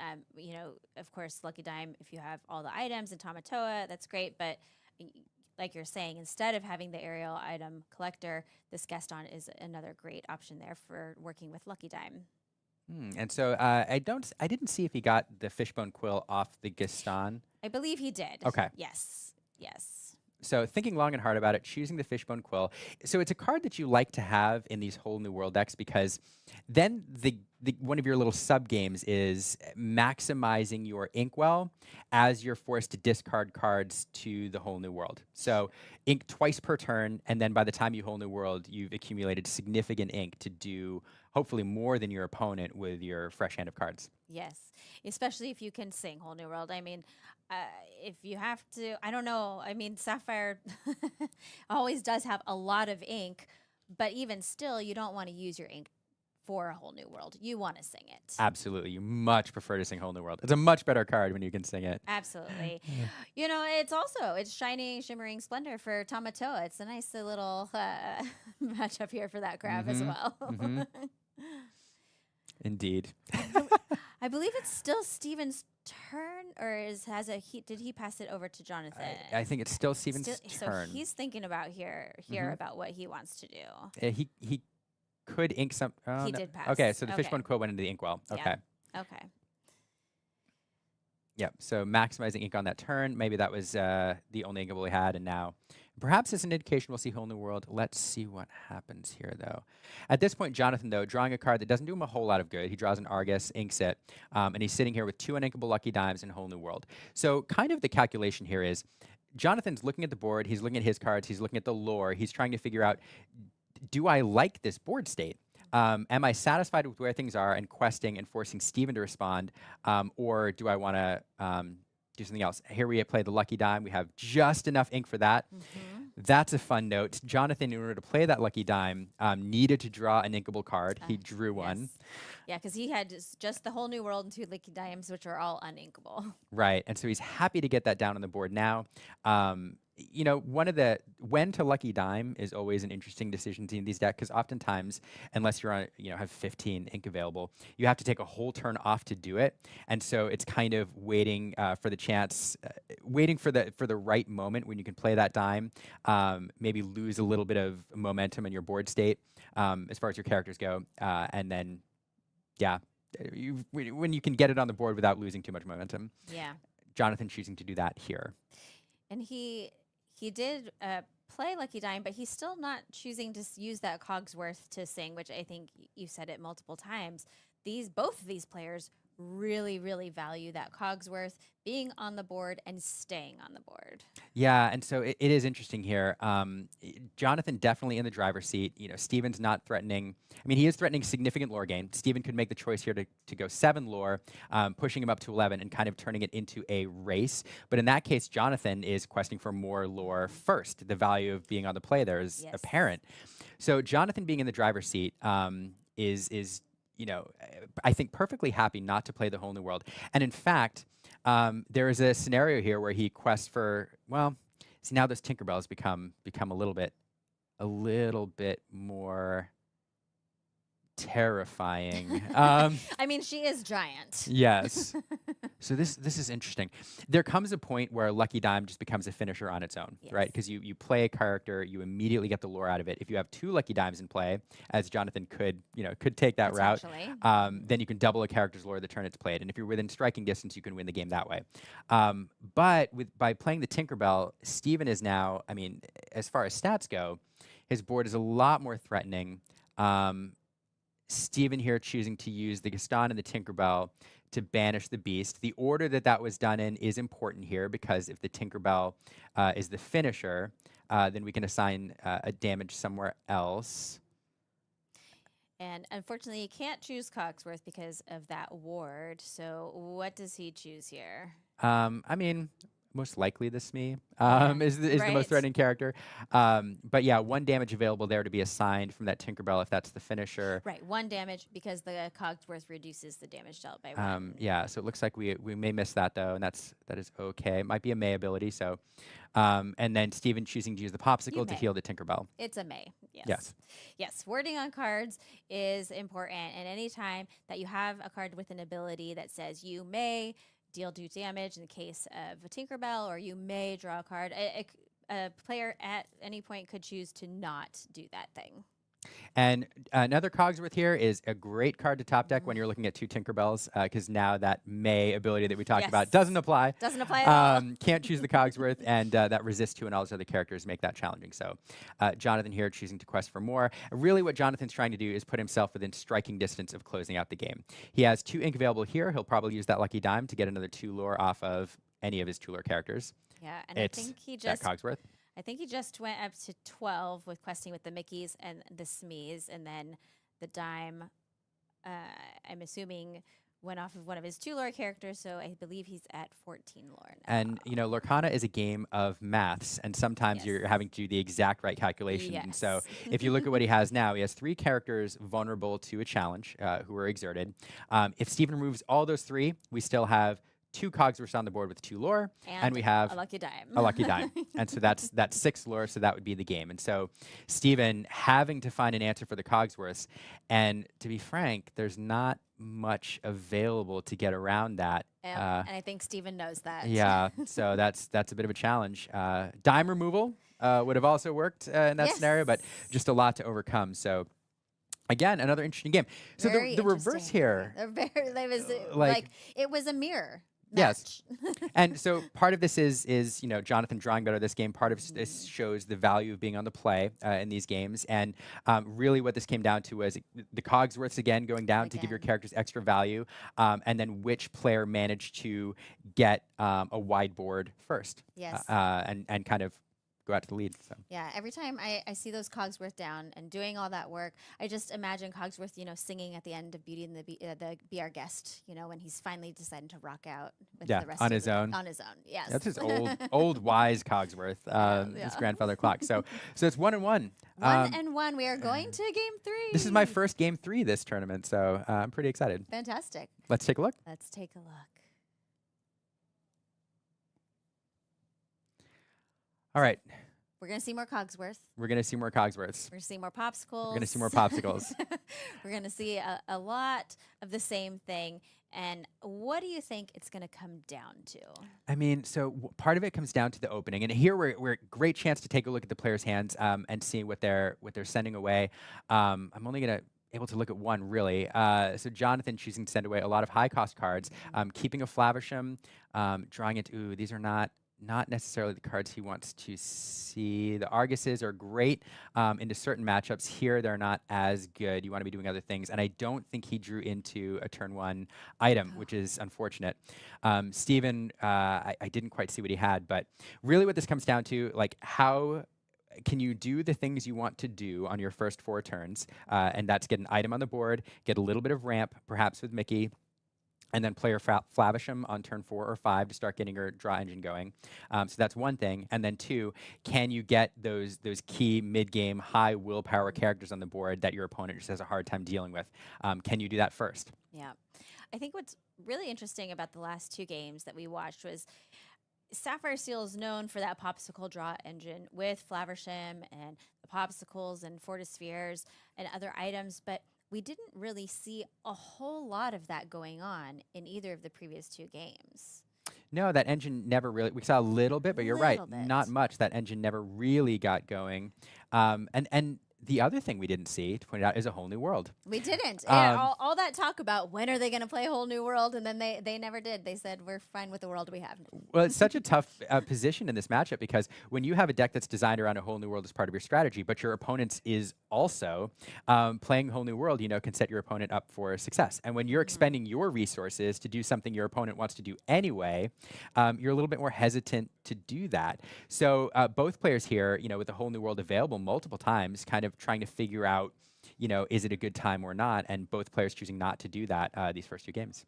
of course, lucky dime, if you have all the items in Tamatoa, that's great. But like you're saying, instead of having the aerial item collector, this Gaston is another great option there for working with lucky dime. And so I didn't see if he got the Fishbone Quill off the Gaston. I believe he did. Okay. Yes. So thinking long and hard about it, choosing the Fishbone Quill. So it's a card that you like to have in these Whole New World decks, because then one of your little sub games is maximizing your inkwell as you're forced to discard cards to the Whole New World. So ink twice per turn, and then by the time you Whole New World, you've accumulated significant ink to do hopefully more than your opponent with your fresh hand of cards. Yes, especially if you can sing Whole New World. I mean, if you have to, I don't know. I mean, Sapphire always does have a lot of ink, but even still, you don't want to use your ink for a Whole New World. You want to sing it. Absolutely. You much prefer to sing Whole New World. It's a much better card when you can sing it. Absolutely. It's shining, shimmering splendor for Tamatoa. It's a nice little matchup here for that grab as well. Indeed. I believe it's still Steven's turn, or did he pass it over to Jonathan? I think it's still Steven's turn. So he's thinking about here about what he wants to do. He could ink some. He did pass. Okay, so the Fishbone Quill went into the inkwell. Okay. Okay. Yep. So maximizing ink on that turn. Maybe that was the only inkable we had, and now perhaps it's an indication we'll see Whole New World. Let's see what happens here, though. At this point, Jonathan, though, drawing a card that doesn't do him a whole lot of good. He draws an Argus, inks it, and he's sitting here with 2 uninkable Lucky Dimes and Whole New World. So kind of the calculation here is Jonathan's looking at the board. He's looking at his cards. He's looking at the lore. He's trying to figure out, do I like this board state? Am I satisfied with where things are and questing and forcing Steven to respond, or do I want to do something else? Here we play the Lucky Dime. We have just enough ink for that. That's a fun note. Jonathan, in order to play that Lucky Dime, needed to draw an inkable card. He drew one. Yeah, because he had just the Whole New World and 2 Lucky Dimes, which are all uninkable. Right, and so he's happy to get that down on the board now. You know, when to Lucky Dime is always an interesting decision in these decks, because oftentimes, unless you're on, have 15 ink available, you have to take a whole turn off to do it, and so it's kind of waiting for the chance, waiting for the right moment when you can play that dime, maybe lose a little bit of momentum in your board state as far as your characters go, and then, yeah, when you can get it on the board without losing too much momentum. Yeah. Jonathan choosing to do that here. And he did play Lucky Dime, but he's still not choosing to use that Cogsworth to sing, which I think you said it multiple times. Both of these players really, really value that Cogsworth being on the board and staying on the board. Yeah, and so it is interesting here. Jonathan definitely in the driver's seat. Steven's not threatening. I mean, he is threatening significant lore gain. Steven could make the choice here to go 7 lore, pushing him up to 11 and kind of turning it into a race. But in that case, Jonathan is questing for more lore first. The value of being on the play there is apparent. So Jonathan being in the driver's seat is I think perfectly happy not to play the Whole New World. And in fact, there is a scenario here where he quests for, well, see now those Tinkerbells become a little bit more terrifying. I mean, she is giant. Yes. So this is interesting. There comes a point where Lucky Dime just becomes a finisher on its own, right? Because you play a character, you immediately get the lore out of it. If you have 2 Lucky Dimes in play, as Jonathan could take that route, then you can double a character's lore the turn it's played. And if you're within striking distance, you can win the game that way. But by playing the Tinkerbell, Steven is now, I mean, as far as stats go, his board is a lot more threatening. Steven here choosing to use the Gaston and the Tinkerbell to banish the beast. The order that was done in is important here, because if the Tinkerbell is the finisher, then we can assign a damage somewhere else. And unfortunately, you can't choose Cogsworth because of that ward. So what does he choose here? I mean, most likely the Smee is the most threatening character. But yeah, 1 damage available there to be assigned from that Tinkerbell if that's the finisher. Right, 1 damage because the Cogsworth reduces the damage dealt by 1. Yeah, so it looks like we may miss that though, and that is okay. It might be a May ability. So, and then Steven choosing to use the Popsicle to heal the Tinkerbell. It's a May. Yes. Yes, wording on cards is important, and anytime that you have a card with an ability that says you may deal 2 damage in the case of a Tinkerbell, or you may draw a card, a player at any point could choose to not do that thing. And another Cogsworth here is a great card to top deck when you're looking at 2 Tinkerbells, because now that May ability that we talked about doesn't apply. Doesn't apply at all. Can't choose the Cogsworth, and that resist 2 and all those other characters make that challenging. So Jonathan here choosing to quest for more. Really what Jonathan's trying to do is put himself within striking distance of closing out the game. He has 2 ink available here. He'll probably use that Lucky Dime to get another 2 lore off of any of his 2 lore characters. Yeah, and it's I think he just Cogsworth. I think he just went up to 12 with questing with the Mickeys and the Smees, and then the Dime, I'm assuming, went off of one of his 2 lore characters, so I believe he's at 14 lore now. And, Lorcana is a game of maths, and sometimes you're having to do the exact right calculation. And so if you look at what he has now, he has 3 characters vulnerable to a challenge who are exerted. If Steven removes all those 3, we still have 2 Cogsworths on the board with 2 lore, and we have a Lucky Dime. A Lucky Dime. And so that's 6 lore, so that would be the game. And so Steven having to find an answer for the Cogsworths, and to be frank, there's not much available to get around that. And I think Steven knows that. Yeah, so that's a bit of a challenge. Dime removal would have also worked in that scenario, but just a lot to overcome. So Again, another interesting game. So Very the reverse interesting. here. They're very, it was like- like it was a mirror. Yes. Match. And so part of this is Jonathan drawing better this game. Part of this shows the value of being on the play in these games. And really what this came down to was the Cogsworths again going down to give your Again. characters extra value, and then which player managed to get a wide board first. Yes. And kind of go out to the lead. So. Yeah, every time I see those Cogsworth down and doing all that work, I just imagine Cogsworth, singing at the end of Beauty and the Be Our Guest, when he's finally decided to rock out with Yeah, the rest on of his own. On his own, yes. That's his old wise Cogsworth, his yeah. grandfather clock. So it's 1-1. 1-1. We are going to game 3. This is my first game 3 this tournament, so I'm pretty excited. Fantastic. Let's take a look. Let's take a look. All right, We're going to see more Cogsworth. we're gonna see more Cogsworths. We're going to see more popsicles. We're gonna see more popsicles. We're going to see a lot of the same thing. And what do you think it's going to come down to? I mean, so part of it comes down to the opening, and here we're a great chance to take a look at the players' hands and see what they're sending away. I'm only gonna able to look at one really. So Jonathan choosing to send away a lot of high cost cards, keeping a Flavisham, drawing it. Ooh, these are not necessarily the cards he wants to see. The Arguses are great into certain matchups. Here, they're not as good. You want to be doing other things. And I don't think he drew into a turn 1 item, which is unfortunate. Steven, I didn't quite see what he had. But really what this comes down to, like how can you do the things you want to do on your first 4 turns? And that's get an item on the board, get a little bit of ramp, perhaps with Mickey, and then play your Flavisham on turn 4 or 5 to start getting your draw engine going. So that's one thing. And then 2, can you get those key mid-game high willpower characters on the board that your opponent just has a hard time dealing with? Can you do that first? Yeah. I think what's really interesting about the last 2 games that we watched was Sapphire Steel is known for that popsicle draw engine with Flaversham and the popsicles and Fortispheres and other items, but we didn't really see a whole lot of that going on in either of the previous 2 games. No, that engine never really, we saw a little bit, but you're right, Little bit. not much. That engine never really got going. And the other thing we didn't see, to point it out, is a whole new world. We didn't. And all that talk about when are they going to play a whole new world, and then they never did. They said, we're fine with the world we have. Well, it's such a tough position in this matchup because when you have a deck that's designed around a whole new world as part of your strategy, but your opponent's is also playing whole new world, can set your opponent up for success. And when you're expending your resources to do something your opponent wants to do anyway, you're a little bit more hesitant to do that. So both players here, with the whole new world available multiple times, kind of trying to figure out, is it a good time or not? And both players choosing not to do that these first 2 games.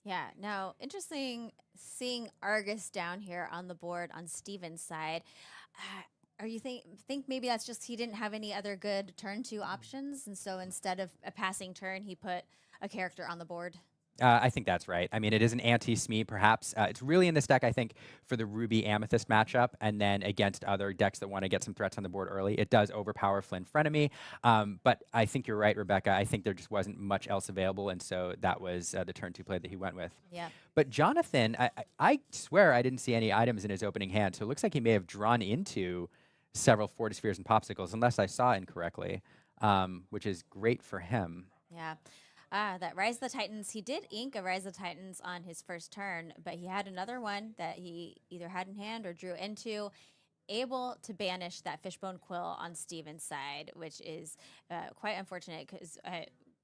Yeah. Now, interesting seeing Argus down here on the board on Steven's side. Are you think maybe that's just he didn't have any other good turn 2 options, and so instead of a passing turn, he put a character on the board? I think that's right. I mean, it is an anti-Smee, perhaps. It's really in this deck, I think, for the Ruby Amethyst matchup, and then against other decks that want to get some threats on the board early. It does overpower Flynn Frenemy, but I think you're right, Rebecca. I think there just wasn't much else available, and so that was the turn 2 play that he went with. Yeah. But Jonathan, I swear I didn't see any items in his opening hand, so it looks like he may have drawn into several Fortispheres and Popsicles, unless I saw incorrectly, which is great for him. Yeah. That Rise of the Titans, he did ink a Rise of the Titans on his first turn, but he had another one that he either had in hand or drew into, able to banish that Fishbone Quill on Steven's side, which is quite unfortunate because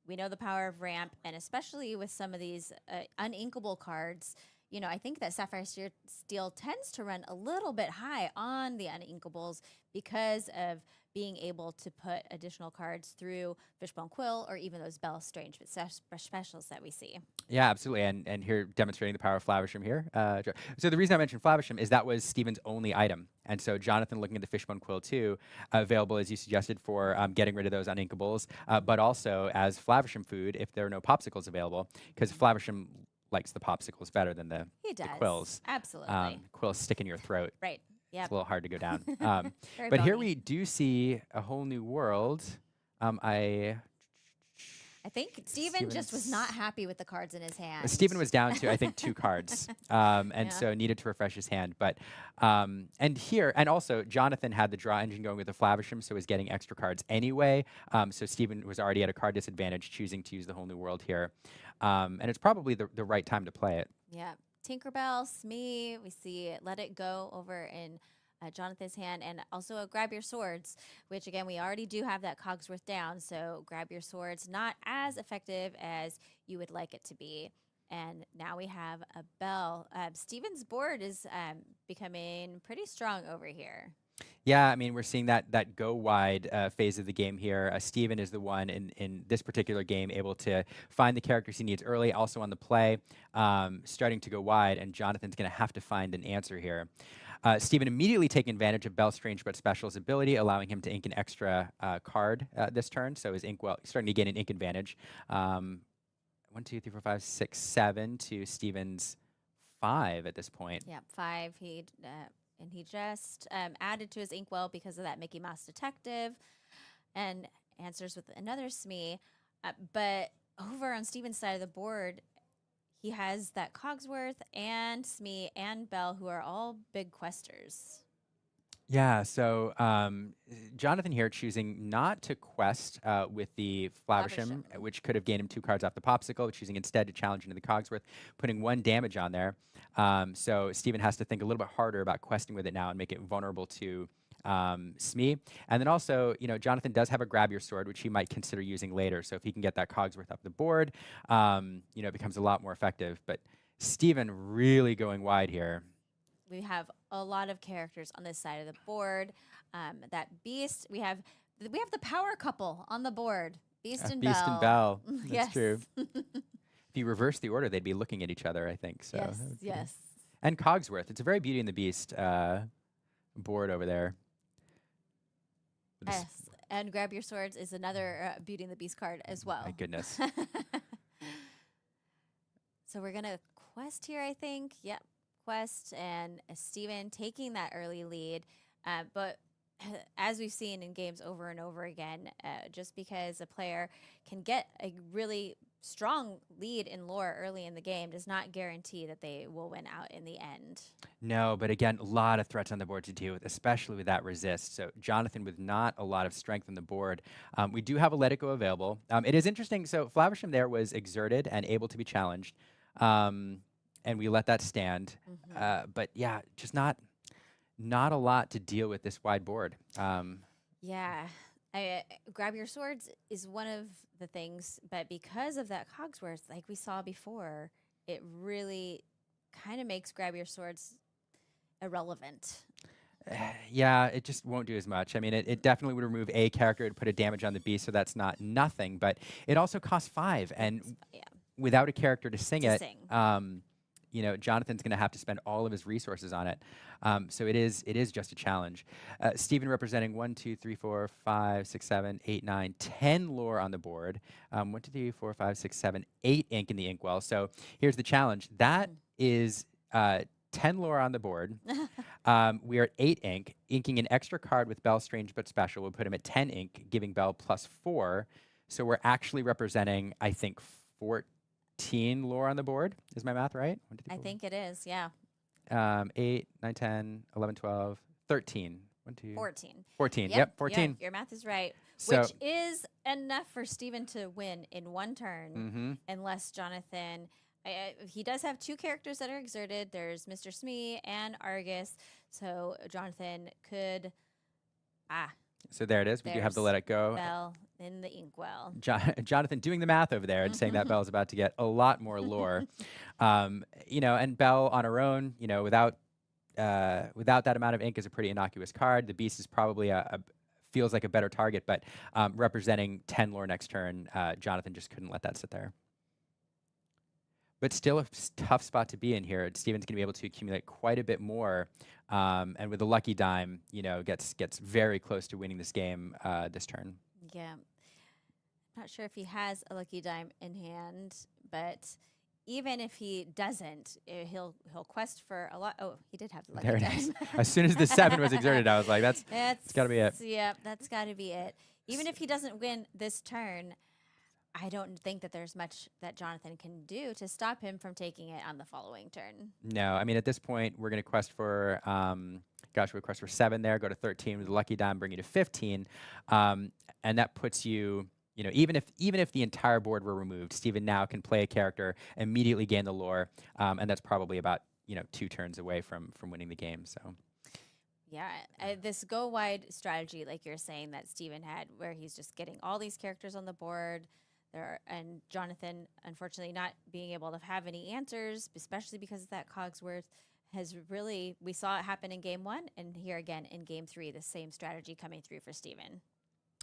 we know the power of ramp, and especially with some of these uninkable cards, I think that Sapphire Steel tends to run a little bit high on the uninkables because of being able to put additional cards through Fishbone Quill or even those Bell Strange specials that we see. Yeah, absolutely. And here demonstrating the power of Flavisham here. So the reason I mentioned Flavisham is that was Steven's only item. And so Jonathan looking at the Fishbone Quill too, available as you suggested for getting rid of those uninkables, but also as Flavisham food if there are no popsicles available, because Flavisham likes the popsicles better than the quills. Absolutely. Quills stick in your throat. Right. Yep. It's a little hard to go down. Very but here bony. we do see a whole new world. I think think Steven just was not happy with the cards in his hand. Steven was down to, I think, 2 cards, and so needed to refresh his hand. But and also Jonathan had the draw engine going with the Flavisham, so was getting extra cards anyway. So Steven was already at a card disadvantage, choosing to use the Whole New World here, and it's probably the right time to play it. Yeah, Tinkerbell, Smee. We see Let It Go over in Jonathan's hand, and also a Grab Your Swords, which again we already do have that Cogsworth down, so Grab Your Swords not as effective as you would like it to be. And now we have a Bell. Steven's board is becoming pretty strong over here. Yeah, I mean, we're seeing that go wide phase of the game here. Steven is the one in this particular game able to find the characters he needs early, also on the play, starting to go wide, and Jonathan's going to have to find an answer here. Steven immediately taking advantage of Bell's Strange but Special's ability, allowing him to ink an extra card this turn. So his ink, starting to gain an ink advantage. 1, 2, 3, 4, 5, 6, 7 to Steven's 5 at this point. Yeah, 5. And he just added to his inkwell because of that Mickey Mouse Detective, and answers with another Smee. But over on Steven's side of the board, he has that Cogsworth and Smee and Bell, who are all big questers. Yeah, so Jonathan here choosing not to quest with the Flavisham, which could have gained him 2 cards off the Popsicle, choosing instead to challenge into the Cogsworth, putting 1 damage on there. So Steven has to think a little bit harder about questing with it now and make it vulnerable to Smee. And then also, Jonathan does have a Grab Your Sword, which he might consider using later. So if he can get that Cogsworth up the board, it becomes a lot more effective. But Steven really going wide here. We have a lot of characters on this side of the board. That Beast, we have the power couple on the board. Beast and Bell. Beast and Bell. That's Yes. true. If you reverse the order, they'd be looking at each other, I think. So Yes, yes. And Cogsworth. It's a very Beauty and the Beast board over there. Yes, and Grab Your Swords is another Beauty and the Beast card as well. My goodness. So we're going to quest here, I think. Yep, quest, and Steven taking that early lead. But as we've seen in games over and over again, just because a player can get a really strong lead in lore early in the game does not guarantee that they will win out in the end. No, but again, a lot of threats on the board to deal with, especially with that resist. So Jonathan with not a lot of strength on the board. We do have a Let It Go available. It is interesting. So Flavisham there was exerted and able to be challenged. And we let that stand. But yeah, just not a lot to deal with this wide board. Yeah. Grab Your Swords is one of the things, but because of that Cogsworth, like we saw before, it really kind of makes Grab Your Swords irrelevant. Yeah, it just won't do as much. I mean, it definitely would remove a character, it would put a damage on the beast, so that's not nothing, but it also costs 5, and without a character to sing it, Jonathan's going to have to spend all of his resources on it. So it is just a challenge. Steven representing 1, 2, 3, 4, 5, 6, 7, 8, 9, 10 lore on the board. 1, 2, 3, 4, 5, 6, 7, 8 ink in the inkwell. So here's the challenge. That is 10 lore on the board. We are at 8 ink. Inking an extra card with Bell Strange but Special will put him at 10 ink, giving Bell +4. So we're actually representing, I think, 14 lore on the board. Is my math right? 1, 2, 3, 4. I think it is, yeah. 8, 9, 10, 11, 12, 13. 1, 2, 14. 14. Yep, 14. Yep, your math is right. So which is enough for Steven to win in one turn, unless Jonathan... he does have 2 characters that are exerted. There's Mr. Smee and Argus. So Jonathan could... So there it is. We do have the Let It Go. Bell in the inkwell. Jonathan doing the math over there and saying that Bell's about to get a lot more lore. And Bell on her own, without that amount of ink is a pretty innocuous card. The Beast is probably feels like a better target, but representing 10 lore next turn, Jonathan just couldn't let that sit there. But still a tough spot to be in here. Steven's going to be able to accumulate quite a bit more, and with a lucky dime, gets very close to winning this game this turn. Yeah, not sure if he has a lucky dime in hand, but even if he doesn't, he'll quest for a lot. Oh, he did have the lucky there dime. It is. As soon as the 7 was exerted, I was like, that's got to be it. Yeah, that's got to be it. Even if he doesn't win this turn, I don't think that there's much that Jonathan can do to stop him from taking it on the following turn. No, I mean, at this point, we're going to quest for, we quest for 7 there, go to 13 with a lucky dime, bring you to 15. And that puts you, even if the entire board were removed, Steven now can play a character, immediately gain the lore, and that's probably about, 2 turns away from winning the game, so. Yeah, this go wide strategy, like you're saying, that Steven had, where he's just getting all these characters on the board, and Jonathan, unfortunately, not being able to have any answers, especially because of that Cogsworth, has really, we saw it happen in game 1, and here again in game 3, the same strategy coming through for Steven.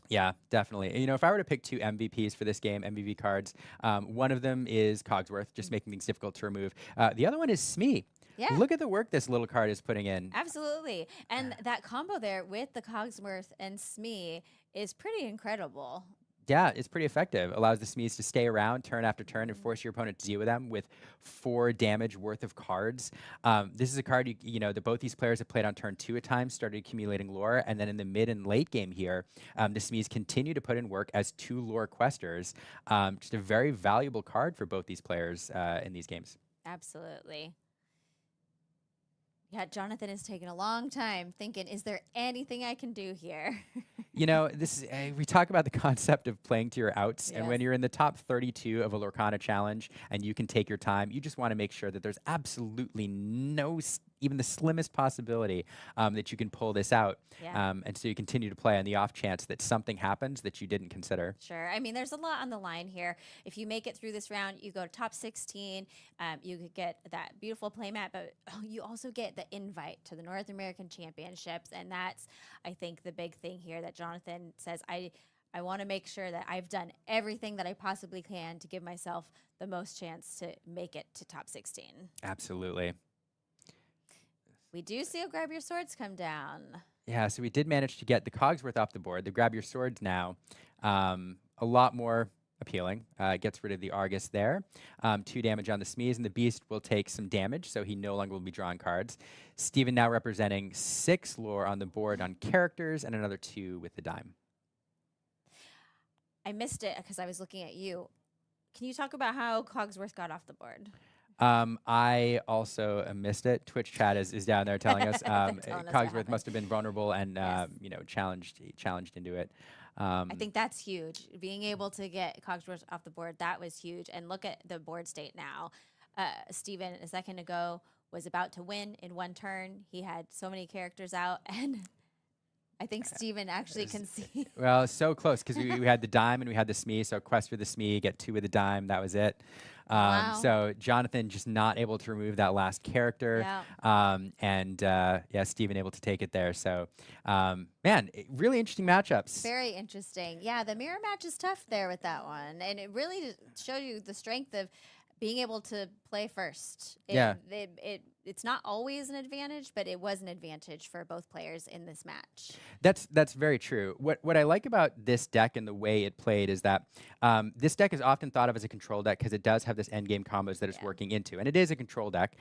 Yeah, definitely. If I were to pick 2 MVPs for this game, MVP cards, one of them is Cogsworth, just making things difficult to remove. The other one is Smee. Yeah. Look at the work this little card is putting in. Absolutely. And that combo there with the Cogsworth and Smee is pretty incredible. Yeah, it's pretty effective. Allows the Smees to stay around turn after turn and force your opponent to deal with them with 4 damage worth of cards. This is a card that both these players have played on turn 2 at times, started accumulating lore, and then in the mid and late game here, the Smees continue to put in work as 2 lore questers. Just a very valuable card for both these players in these games. Absolutely. Yeah, Jonathan is taking a long time thinking, is there anything I can do here? This is, we talk about the concept of playing to your outs, and when Yes. you're in the top 32 of a Lorcana challenge and you can take your time, you just want to make sure that there's absolutely no, even the slimmest possibility that you can pull this out. Yeah. And so you continue to play on the off chance that something happens that you didn't consider. Sure. I mean, there's a lot on the line here. If you make it through this round, you go to top 16. You could get that beautiful playmat, but you also get the invite to the North American Championships. And that's, I think, the big thing here that Jonathan says, I want to make sure that I've done everything that I possibly can to give myself the most chance to make it to top 16. Absolutely. We do see a grab your swords come down. Yeah, so we did manage to get the Cogsworth off the board. The grab your swords now, a lot more appealing. Gets rid of the Argus there. 2 damage on the Smees, and the Beast will take some damage, so he no longer will be drawing cards. Steven now representing 6 lore on the board on characters, and another 2 with the dime. I missed it because I was looking at you. Can you talk about how Cogsworth got off the board? I also missed it. Twitch chat is down there telling us telling us what Cogsworth happened. must have been vulnerable and Yes. challenged into it. I think that's huge. Being able to get Cogsworth off the board, that was huge. And look at the board state now. Steven, a second ago, was about to win in 1 turn. He had so many characters out, and I think Steven actually can see. Well, so close because we had the dime and we had the Smee. So quest for the Smee, get 2 with the dime. That was it. Wow. So Jonathan just not able to remove that last character. Yeah. Steven able to take it there. So, really interesting matchups. Very interesting. Yeah, the mirror match is tough there with that one. And it really showed you the strength of being able to play first. It's not always an advantage, but it was an advantage for both players in this match. That's very true. What I like about this deck and the way it played is that this deck is often thought of as a control deck because it does have this endgame combos that it's working into, and it is a control deck.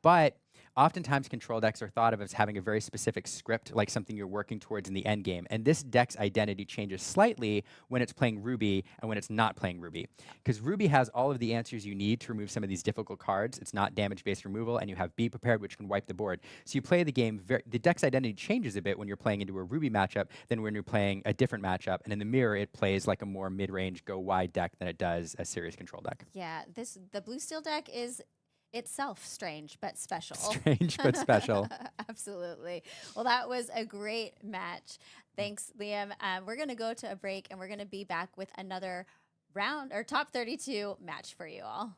But oftentimes control decks are thought of as having a very specific script, like something you're working towards in the end game. And this deck's identity changes slightly when it's playing Ruby and when it's not playing Ruby. Because Ruby has all of the answers you need to remove some of these difficult cards. It's not damage-based removal, and you have Be Prepared, which can wipe the board. So you play the game, the deck's identity changes a bit when you're playing into a Ruby matchup than when you're playing a different matchup. And in the mirror, it plays like a more mid-range, go-wide deck than it does a serious control deck. Yeah, the blue steel deck is itself strange but special. Strange but special. Absolutely. Well, that was a great match. Thanks, Liam. We're going to go to a break, and we're going to be back with another round or top 32 match for you all.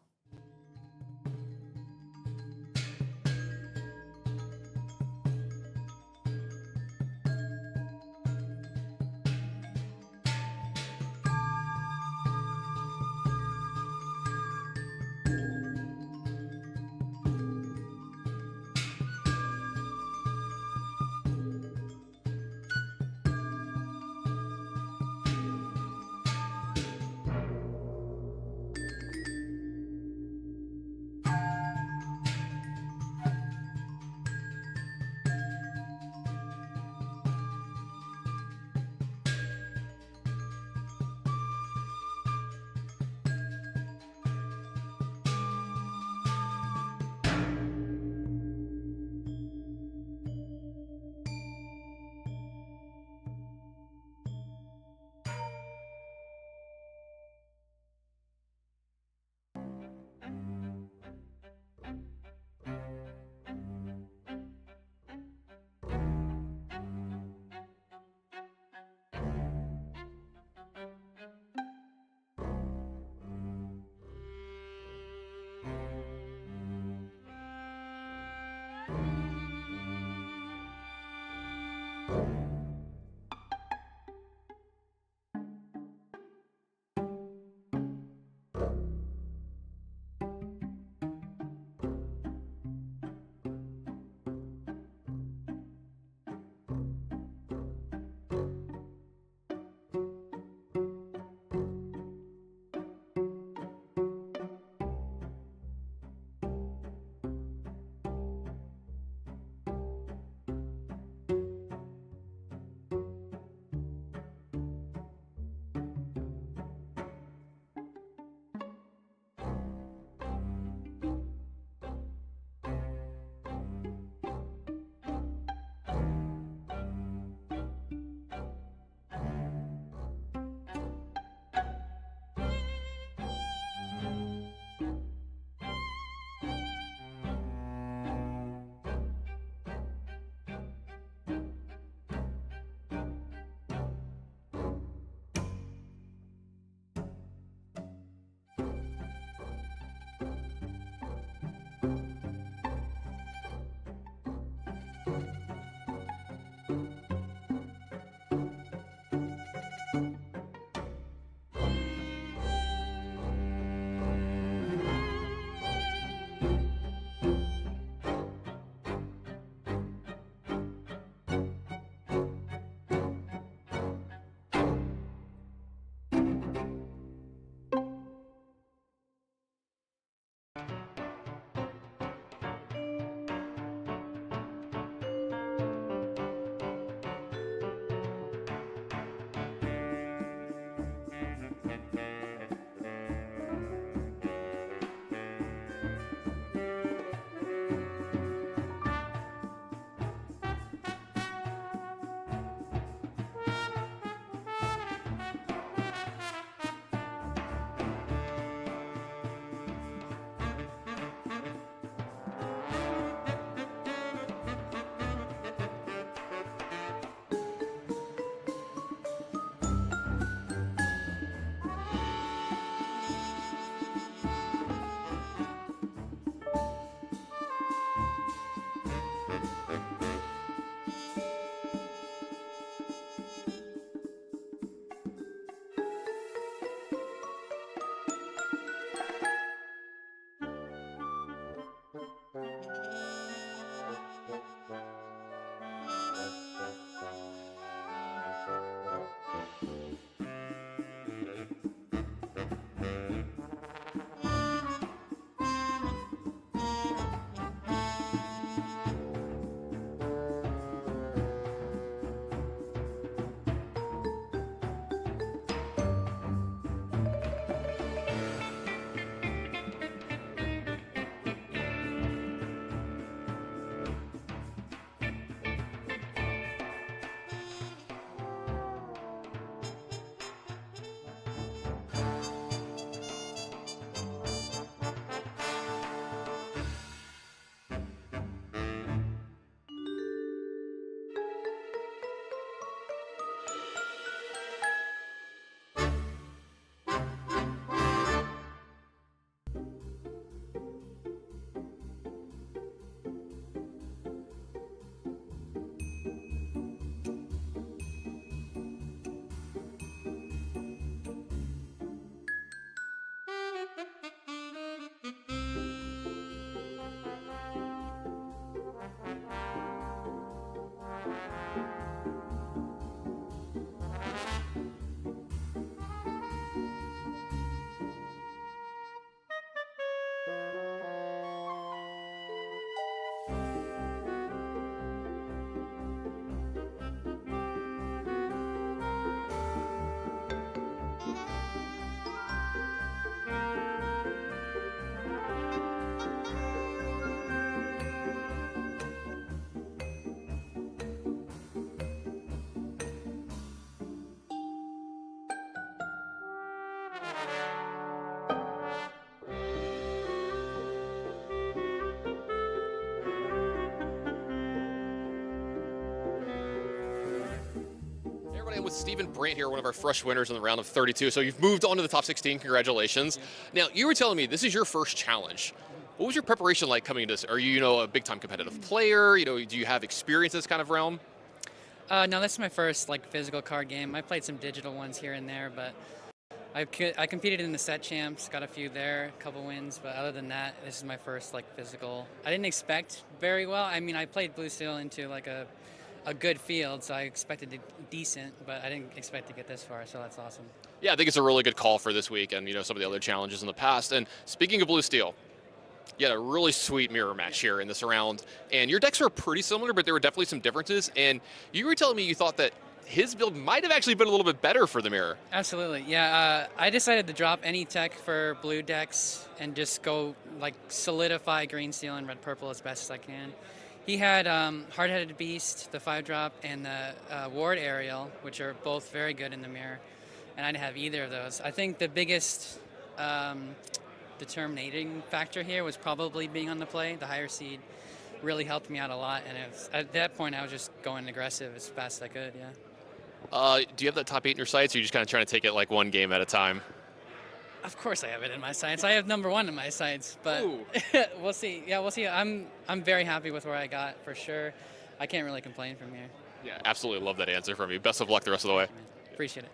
Hey everybody, I'm with Stephen Brandt here, one of our fresh winners in the round of 32. So you've moved on to the top 16. Congratulations. Now, you were telling me this is your first challenge. What was your preparation like coming into this? Are you, a big-time competitive player? Do you have experience in this kind of realm? No, this is my first physical card game. I played some digital ones here and there, but I competed in the set champs, got a few there, a couple wins, but other than that, this is my first physical. I didn't expect very well. I mean, I played Blue Steel into a good field, so I expected decent, but I didn't expect to get this far, so that's awesome. Yeah, I think it's a really good call for this week and some of the other challenges in the past. And speaking of Blue Steel, you had a really sweet mirror match here in this round, and your decks were pretty similar, but there were definitely some differences. And you were telling me you thought that his build might have actually been a little bit better for the mirror. Absolutely, yeah. I decided to drop any tech for blue decks and just go solidify green steel and red purple as best as I can. He had Hard-Headed Beast, the 5-drop, and the Ward Aerial, which are both very good in the mirror, and I didn't have either of those. I think the biggest determining factor here was probably being on the play. The higher seed really helped me out a lot, and at that point I was just going aggressive as fast as I could, yeah. Do you have that top 8 in your sights, or are you just kind of trying to take it one game at a time? Of course I have it in my sights. I have number 1 in my sights, but we'll see. Yeah, we'll see. I'm very happy with where I got, for sure. I can't really complain from here. Yeah, absolutely love that answer from you. Best of luck the rest of the way. Appreciate it.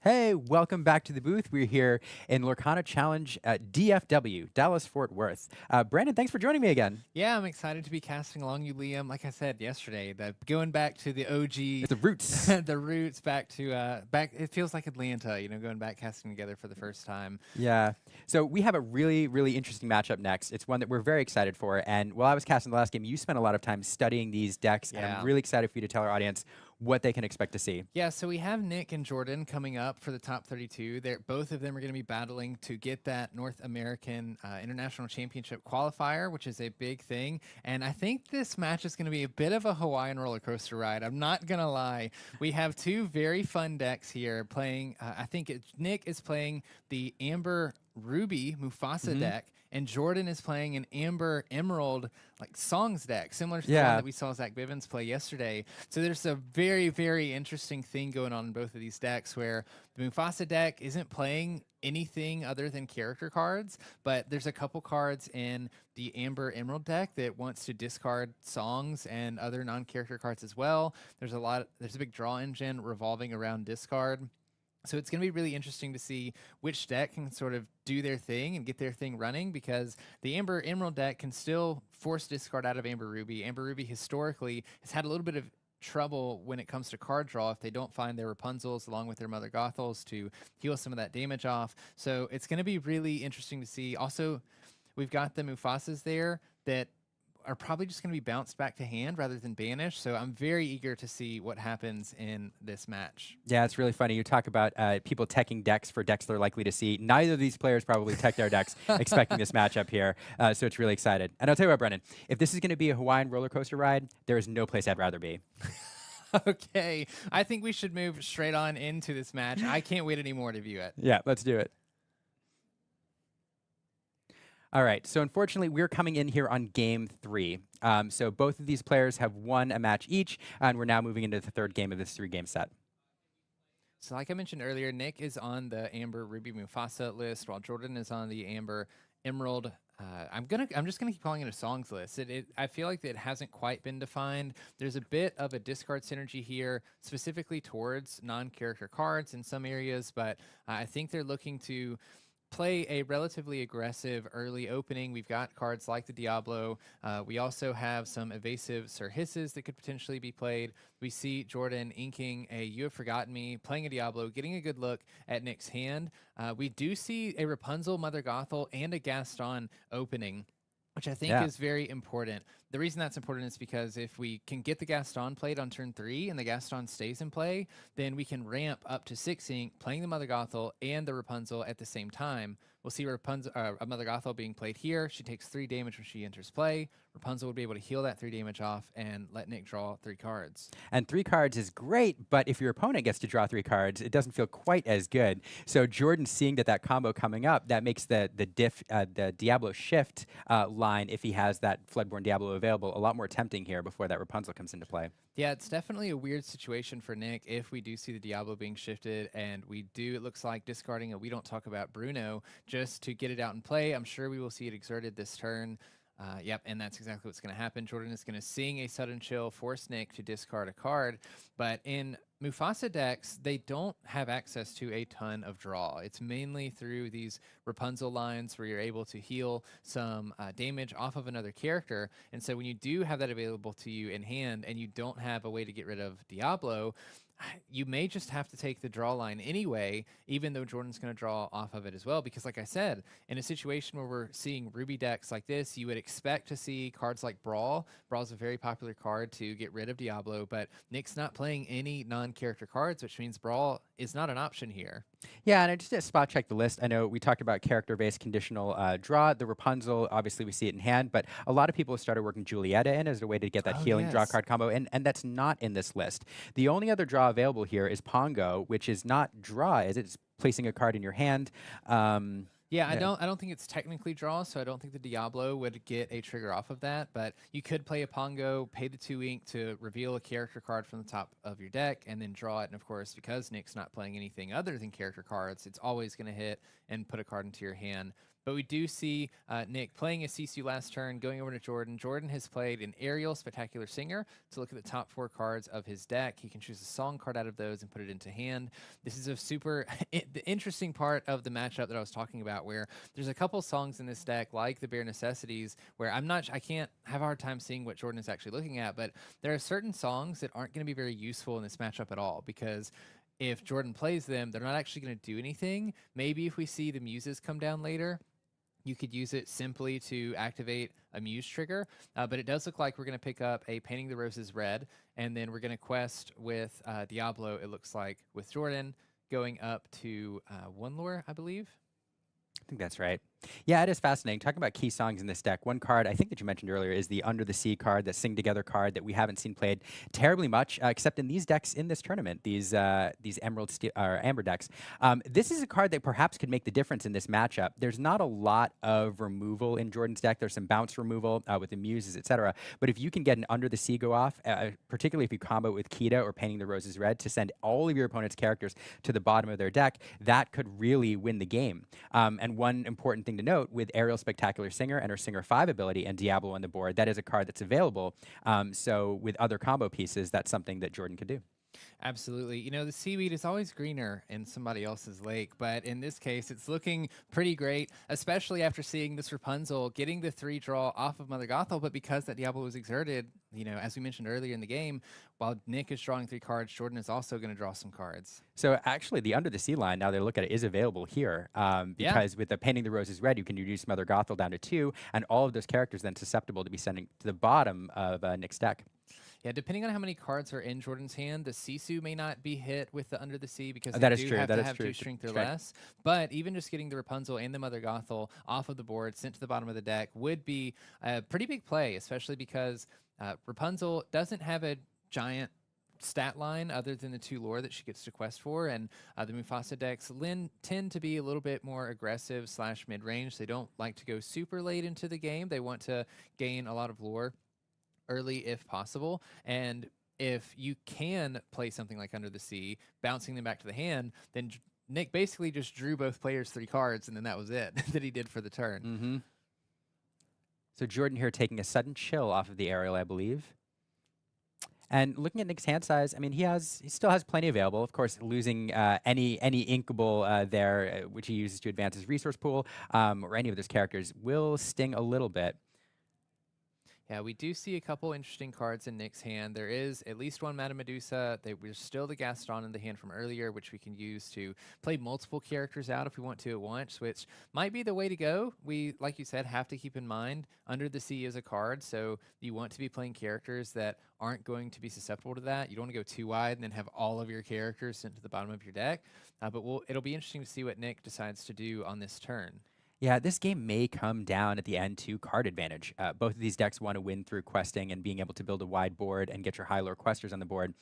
Hey, welcome back to the booth. We're here in Lorcana Challenge at DFW, Dallas-Fort Worth. Brandon, thanks for joining me again. Yeah, I'm excited to be casting along you, Liam. Like I said yesterday, going back to the OG, The roots. the roots, back to it feels like Atlanta, going back casting together for the first time. Yeah. So we have a really, really interesting matchup next. It's one that we're very excited for. And while I was casting the last game, you spent a lot of time studying these decks, and I'm really excited for you to tell our audience what they can expect to see. Yeah, so we have Nick and Jordan coming up for the top 32. Both of them are going to be battling to get that North American International Championship qualifier, which is a big thing. And I think this match is going to be a bit of a Hawaiian roller coaster ride. I'm not going to lie. We have two very fun decks here playing. I think Nick is playing the Amber Ruby Mufasa deck, and Jordan is playing an Amber Emerald songs deck, similar to the one that we saw Zach Bivens play yesterday. So there's a very, very interesting thing going on in both of these decks where the Mufasa deck isn't playing anything other than character cards, but there's a couple cards in the Amber Emerald deck that wants to discard songs and other non-character cards as well. There's a big draw engine revolving around discard. So it's going to be really interesting to see which deck can sort of do their thing and get their thing running, because the Amber Emerald deck can still force discard out of Amber Ruby. Amber Ruby historically has had a little bit of trouble when it comes to card draw if they don't find their Rapunzels along with their Mother Gothels to heal some of that damage off. So it's going to be really interesting to see. Also, we've got the Mufasas there that are probably just going to be bounced back to hand rather than banished. So I'm very eager to see what happens in this match. Yeah, it's really funny. You talk about people teching decks for decks they're likely to see. Neither of these players probably tech their decks expecting this matchup here. So it's really excited. And I'll tell you what, Brennan, if this is going to be a Hawaiian roller coaster ride, there is no place I'd rather be. Okay, I think we should move straight on into this match. I can't wait anymore to view it. Yeah, let's do it. All right, so unfortunately, we're coming in here on game 3. So both of these players have won a match each, and we're now moving into the third game of this 3-game set. So like I mentioned earlier, Nick is on the Amber Ruby Mufasa list, while Jordan is on the Amber Emerald. I'm just gonna keep calling it a songs list. I feel like it hasn't quite been defined. There's a bit of a discard synergy here, specifically towards non-character cards in some areas, but I think they're looking to play a relatively aggressive early opening. We've got cards like the Diablo. We also have some evasive Sir Hisses that could potentially be played. We see Jordan inking a You Have Forgotten Me, playing a Diablo, getting a good look at Nick's hand. We do see a Rapunzel, Mother Gothel, and a Gaston opening, which I think Yeah. is very important. The reason that's important is because if we can get the Gaston played on turn 3 and the Gaston stays in play, then we can ramp up to 6 ink, playing the Mother Gothel and the Rapunzel at the same time. We'll see Rapunzel, Mother Gothel being played here. She takes 3 damage when she enters play. Rapunzel would be able to heal that 3 damage off and let Nick draw 3 cards. And 3 cards is great, but if your opponent gets to draw 3 cards, it doesn't feel quite as good. So Jordan seeing that combo coming up, that makes the Diablo shift line, if he has that Floodborn Diablo available, a lot more tempting here before that Rapunzel comes into play. Yeah, it's definitely a weird situation for Nick if we do see the Diablo being shifted, and we do, it looks like, discarding a We Don't Talk About Bruno just to get it out in play. I'm sure we will see it exerted this turn. Yep, and that's exactly what's going to happen. Jordan is going to sing a Sudden Chill, force Nick to discard a card, but in Mufasa decks, they don't have access to a ton of draw. It's mainly through these Rapunzel lines where you're able to heal some damage off of another character, and so when you do have that available to you in hand and you don't have a way to get rid of Diablo, you may just have to take the draw line anyway, even though Jordan's going to draw off of it as well. Because like I said, in a situation where we're seeing Ruby decks like this, you would expect to see cards like Brawl. Brawl's a very popular card to get rid of Diablo, but Nick's not playing any non-character cards, which means Brawl is not an option here. Yeah, and I just spot check the list. I know we talked about character-based conditional draw. The Rapunzel, obviously we see it in hand, but a lot of people have started working Julieta in as a way to get that healing draw card combo, and that's not in this list. The only other draw available here is Pongo, which is not draw, is it? It's placing a card in your hand. Yeah, I don't think it's technically draw, so I don't think the Diablo would get a trigger off of that, but you could play a Pongo, pay the 2 ink to reveal a character card from the top of your deck, and then draw it. And of course, because Nick's not playing anything other than character cards, it's always going to hit and put a card into your hand. But we do see Nick playing a Sisu last turn, going over to Jordan. Jordan has played an Aerial Spectacular Singer to look at the top 4 cards of his deck. He can choose a song card out of those and put it into hand. This is a super the interesting part of the matchup that I was talking about, where there's a couple songs in this deck, like the Bare Necessities, where I can't have a hard time seeing what Jordan is actually looking at, but there are certain songs that aren't going to be very useful in this matchup at all, because if Jordan plays them, they're not actually going to do anything. Maybe if we see the Muses come down later, you could use it simply to activate a Muse trigger, but it does look like we're going to pick up a Painting the Roses Red, and then we're going to quest with Diablo, it looks like, with Jordan, going up to 1 lore, I believe. I think that's right. Yeah, it is fascinating. Talking about key songs in this deck, one card I think that you mentioned earlier is the Under the Sea card, the Sing Together card that we haven't seen played terribly much, except in these decks in this tournament, these Amber decks. This is a card that perhaps could make the difference in this matchup. There's not a lot of removal in Jordan's deck. There's some bounce removal with the Muses, etc. But if you can get an Under the Sea go off, particularly if you combo it with Kita or Painting the Roses Red to send all of your opponent's characters to the bottom of their deck, that could really win the game. And one important thing to note, with Aerial Spectacular Singer and her Singer 5 ability and Diablo on the board, that is a card that's available. So with other combo pieces, that's something that Jordan could do. Absolutely. You know, the seaweed is always greener in somebody else's lake, but in this case, it's looking pretty great, especially after seeing this Rapunzel getting the 3 draw off of Mother Gothel. But because that Diablo was exerted, you know, as we mentioned earlier in the game, while Nick is drawing 3 cards, Jordan is also going to draw some cards. So actually, the Under the Sea line, now that I look at it, is available here because with the Painting the Roses Red, you can reduce Mother Gothel down to 2, and all of those characters then susceptible to be sending to the bottom of Nick's deck. Yeah, depending on how many cards are in Jordan's hand, the Sisu may not be hit with the Under the Sea because that they is do true. have That to is have true. 2 strength or That's right. less. But even just getting the Rapunzel and the Mother Gothel off of the board, sent to the bottom of the deck, would be a pretty big play, especially because Rapunzel doesn't have a giant stat line other than the 2 lore that she gets to quest for, and the Mufasa decks tend to be a little bit more aggressive / mid-range. They don't like to go super late into the game. They want to gain a lot of lore early if possible, and if you can play something like Under the Sea, bouncing them back to the hand, then Nick basically just drew both players 3 cards, and then that was it that he did for the turn. Mm-hmm. So Jordan here taking a sudden chill off of the aerial, I believe. And looking at Nick's hand size, I mean, he still has plenty available. Of course, losing any inkable there, which he uses to advance his resource pool, or any of those characters, will sting a little bit. Yeah, we do see a couple interesting cards in Nick's hand. There is at least one Madame Medusa. We're still the Gaston in the hand from earlier, which we can use to play multiple characters out if we want to at once, which might be the way to go. We, like you said, have to keep in mind Under the Sea is a card, so you want to be playing characters that aren't going to be susceptible to that. You don't want to go too wide and then have all of your characters sent to the bottom of your deck. But it'll be interesting to see what Nick decides to do on this turn. Yeah, this game may come down at the end to card advantage. Both of these decks want to win through questing, and being able to build a wide board and get your high-lore questers on the board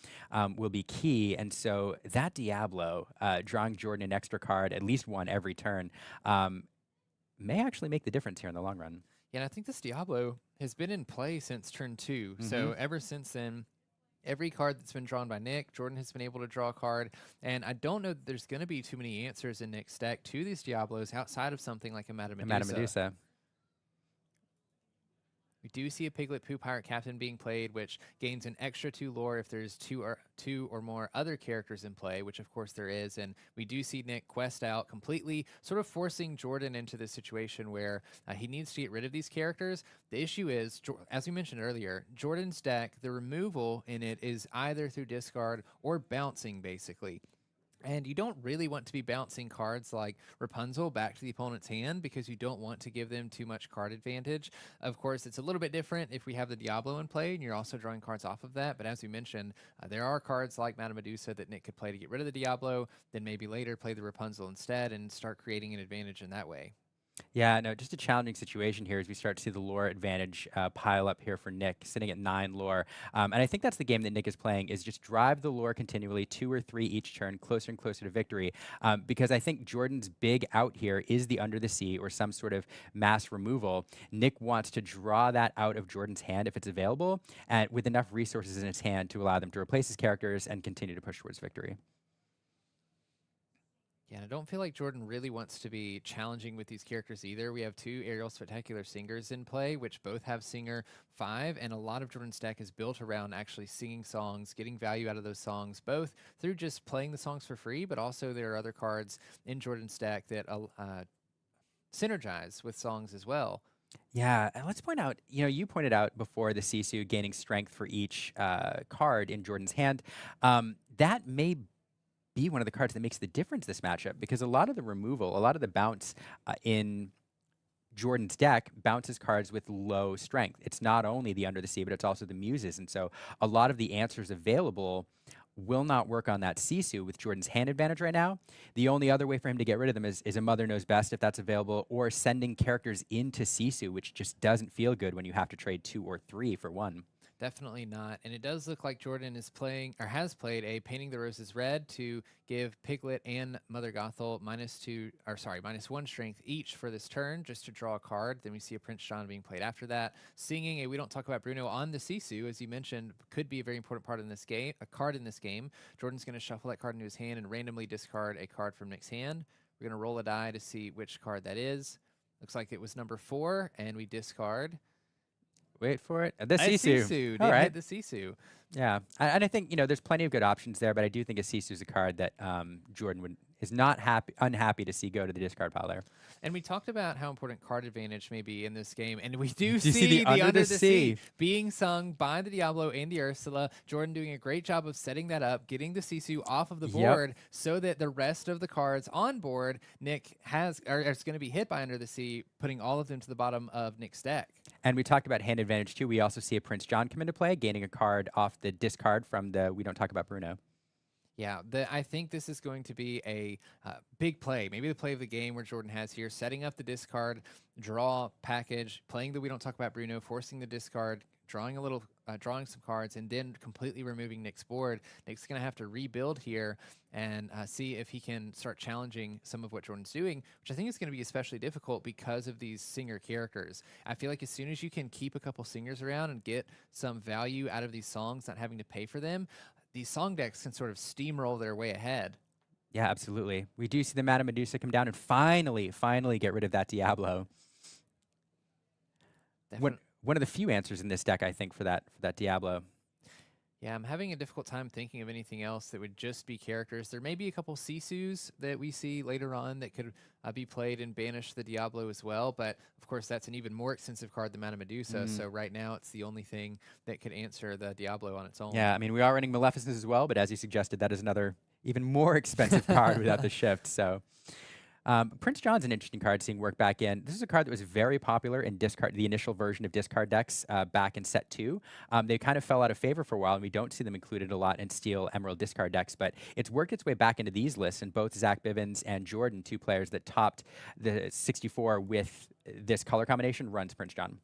will be key. And so that Diablo, drawing Jordan an extra card, at least one every turn, may actually make the difference here in the long run. Yeah, and I think this Diablo has been in play since turn 2. So ever since then, every card that's been drawn by Nick, Jordan has been able to draw a card. And I don't know that there's going to be too many answers in Nick's deck to these Diablos outside of something like a Madame Medusa. Madame Medusa. We do see a Piglet Pooh Pirate Captain being played, which gains an extra 2 lore if there's two or more other characters in play, which of course there is. And we do see Nick quest out completely, sort of forcing Jordan into this situation where he needs to get rid of these characters. The issue is, as we mentioned earlier, Jordan's deck, the removal in it is either through discard or bouncing, basically. And you don't really want to be bouncing cards like Rapunzel back to the opponent's hand because you don't want to give them too much card advantage. Of course, it's a little bit different if we have the Diablo in play and you're also drawing cards off of that. But as we mentioned, there are cards like Madame Medusa that Nick could play to get rid of the Diablo, then maybe later play the Rapunzel instead and start creating an advantage in that way. Yeah, no, just a challenging situation here as we start to see the lore advantage pile up here for Nick, sitting at 9 lore. And I think that's the game that Nick is playing, is just drive the lore continually, 2 or 3 each turn, closer and closer to victory. Because I think Jordan's big out here is the Under the Sea or some sort of mass removal. Nick wants to draw that out of Jordan's hand if it's available, and with enough resources in his hand to allow them to replace his characters and continue to push towards victory. Yeah, I don't feel like Jordan really wants to be challenging with these characters either. We have 2 Aerial Spectacular Singers in play, which both have Singer 5, and a lot of Jordan's deck is built around actually singing songs, getting value out of those songs, both through just playing the songs for free, but also there are other cards in Jordan's deck that synergize with songs as well. Yeah, and let's point out, you pointed out before the Sisu gaining strength for each card in Jordan's hand. That may be one of the cards that makes the difference this matchup, because a lot of the removal, a lot of the bounce in Jordan's deck bounces cards with low strength. It's not only the Under the Sea, but it's also the Muses. And so a lot of the answers available will not work on that Sisu with Jordan's hand advantage right now. The only other way for him to get rid of them is a Mother Knows Best if that's available, or sending characters into Sisu, which just doesn't feel good when you have to trade 2 or 3 for 1. Definitely not. And it does look like Jordan is playing, or has played, a Painting the Roses Red to give Piglet and Mother Gothel -1 strength each for this turn, just to draw a card. Then we see a Prince John being played after that. Singing a We Don't Talk About Bruno on the Sisu, as you mentioned, could be a very important part in this game, a card in this game. Jordan's going to shuffle that card into his hand and randomly discard a card from Nick's hand. We're going to roll a die to see which card that is. Looks like it was number 4, and we discard. Wait for it. The Sisu. Sisu. All right. Right. The Sisu. Yeah, and I think there's plenty of good options there, but I do think a Sisu is a card that Jordan is not unhappy to see go to the discard pile there. And we talked about how important card advantage may be in this game, and we do you see the Under the Sea being sung by the Diablo and the Ursula. Jordan doing a great job of setting that up, getting the Sisu off of the board so that the rest of the cards on board Nick is going to be hit by Under the Sea, putting all of them to the bottom of Nick's deck. And we talked about hand advantage too. We also see a Prince John come into play, gaining a card off the discard from the We Don't Talk About Bruno. Yeah, I think this is going to be a big play, maybe the play of the game where Jordan has here, setting up the discard, draw, package, playing the We Don't Talk About Bruno, forcing the discard, drawing some cards, and then completely removing Nick's board. Nick's going to have to rebuild here and see if he can start challenging some of what Jordan's doing, which I think is going to be especially difficult because of these singer characters. I feel like as soon as you can keep a couple singers around and get some value out of these songs, not having to pay for them, these song decks can sort of steamroll their way ahead. Yeah, absolutely. We do see the Madame Medusa come down and finally get rid of that Diablo. One of the few answers in this deck, I think, for that Diablo. Yeah, I'm having a difficult time thinking of anything else that would just be characters. There may be a couple Sisus that we see later on that could be played and banish the Diablo as well, but of course that's an even more expensive card than Madame Medusa, so right now it's the only thing that could answer the Diablo on its own. Yeah, I mean, we are running Maleficence as well, but as you suggested, that is another even more expensive card without the shift, so... Prince John's an interesting card seeing work back in. This is a card that was very popular in the initial version of discard decks back in set 2. They kind of fell out of favor for a while, and we don't see them included a lot in Steel Emerald discard decks, but it's worked its way back into these lists, and both Zach Bivens and Jordan, 2 players that topped the 64 with this color combination, runs Prince John.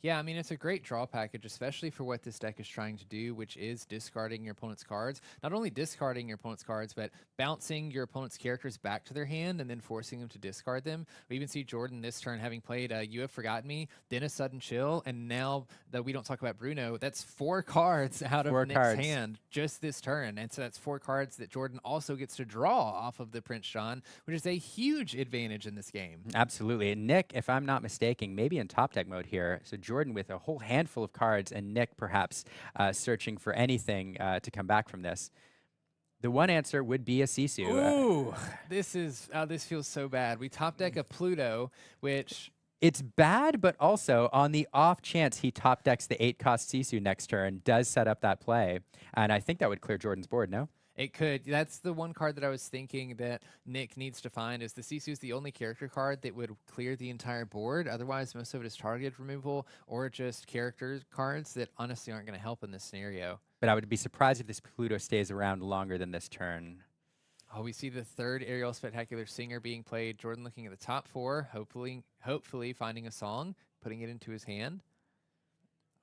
Yeah, I mean, it's a great draw package, especially for what this deck is trying to do, which is discarding your opponent's cards. Not only discarding your opponent's cards, but bouncing your opponent's characters back to their hand and then forcing them to discard them. We even see Jordan this turn having played You Have Forgotten Me, then a Sudden Chill, and now that we don't talk about Bruno, that's 4 cards out of Nick's hand just this turn. And so that's 4 cards that Jordan also gets to draw off of the Prince John, which is a huge advantage in this game. Absolutely. And Nick, if I'm not mistaken, maybe in top deck mode here, so Jordan with a whole handful of cards, and Nick perhaps searching for anything to come back from this. The one answer would be a Sisu. Ooh, this feels so bad. We top deck a Pluto, which... It's bad, but also on the off chance he top decks the 8-cost Sisu next turn, does set up that play. And I think that would clear Jordan's board, no? It could. That's the one card that I was thinking that Nick needs to find, is the Sisu is the only character card that would clear the entire board. Otherwise, most of it is targeted removal or just character cards that honestly aren't going to help in this scenario. But I would be surprised if this Pluto stays around longer than this turn. Oh, we see the 3rd Aerial Spectacular Singer being played. Jordan looking at the top 4, hopefully finding a song, putting it into his hand.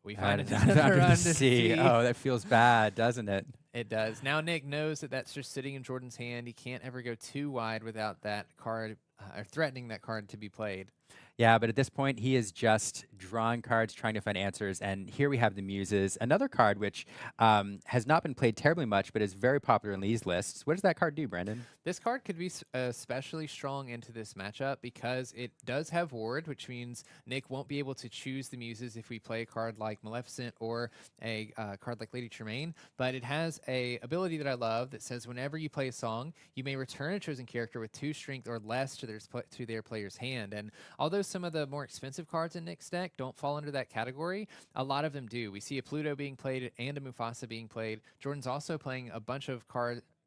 We find another under the sea. Oh, that feels bad, doesn't it? It does. Now Nick knows that that's just sitting in Jordan's hand. He can't ever go too wide without that card, or threatening that card to be played. Yeah, but at this point, he is just drawing cards, trying to find answers. And here we have the Muses, another card which has not been played terribly much, but is very popular in these lists. What does that card do, Brandon? This card could be especially strong into this matchup because it does have Ward, which means Nick won't be able to choose the Muses if we play a card like Maleficent or a card like Lady Tremaine. But it has a ability that I love that says whenever you play a song, you may return a chosen character with 2 strength or less to their player's hand. And although some of the more expensive cards in Nick's deck don't fall under that category, a lot of them do. We see a Pluto being played and a Mufasa being played. Jordan's also playing a bunch of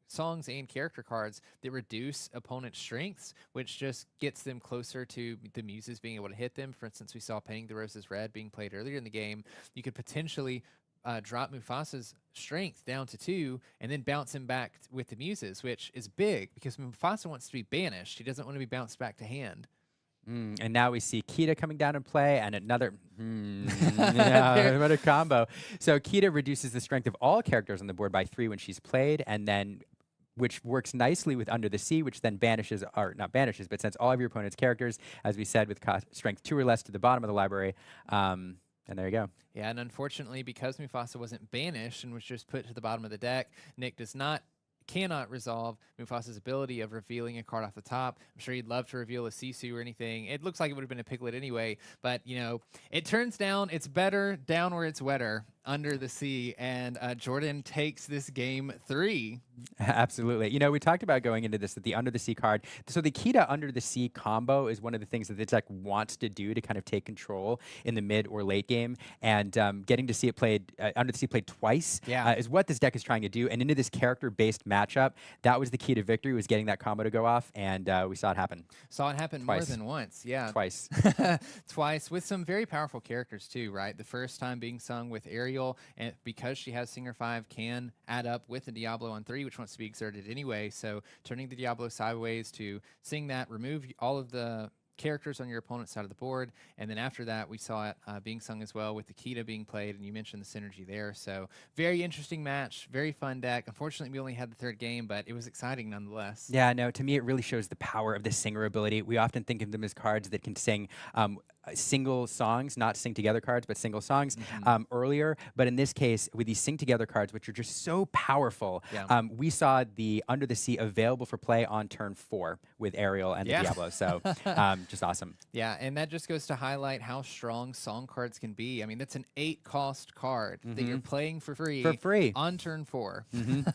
songs and character cards that reduce opponent strengths, which just gets them closer to the Muses being able to hit them. For instance, we saw Painting the Roses Red being played earlier in the game. You could potentially drop Mufasa's strength down to 2 and then bounce him back with the Muses, which is big because Mufasa wants to be banished. He doesn't want to be bounced back to hand. And now we see Kita coming down in play, and another yeah, what a combo. So Kita reduces the strength of all characters on the board by 3 when she's played, and then which works nicely with Under the Sea, which then banishes, or not banishes, but sends all of your opponent's characters, as we said, with strength 2 or less to the bottom of the library. And there you go. Yeah, and unfortunately, because Mufasa wasn't banished and was just put to the bottom of the deck, Nick cannot resolve Mufasa's ability of revealing a card off the top. I'm sure he'd love to reveal a Sisu or anything. It looks like it would have been a Piglet anyway, but, you know, it turns down. It's better down where it's wetter, Under the Sea, and Jordan takes this game 3. Absolutely. You know, we talked about going into this, that the Under the Sea card, so the Kita Under the Sea combo is one of the things that the deck wants to do to kind of take control in the mid or late game, and getting to see it played, Under the Sea played twice, is what this deck is trying to do, and into this character-based matchup, that was the key to victory, was getting that combo to go off, and we saw it happen. Saw it happen Twice. More than once, yeah. Twice. Twice, with some very powerful characters too, right? The first time being sung with Ariel, and because she has Singer 5, can add up with the Diablo on 3, which wants to be exerted anyway, so turning the Diablo sideways to sing that, remove all of the characters on your opponent's side of the board, and then after that we saw it being sung as well with the Kita being played, and you mentioned the synergy there. So very interesting match, very fun deck. Unfortunately, we only had the 3rd game, but it was exciting nonetheless. Yeah, no, to me it really shows the power of the Singer ability. We often think of them as cards that can sing single songs, not sing together cards, but single songs earlier. But in this case, with these sing together cards, which are just so powerful, we saw the Under the Sea available for play on turn 4 with Ariel and the Diablo. So just awesome. Yeah, and that just goes to highlight how strong song cards can be. I mean, that's an 8-cost card that you're playing for free on turn 4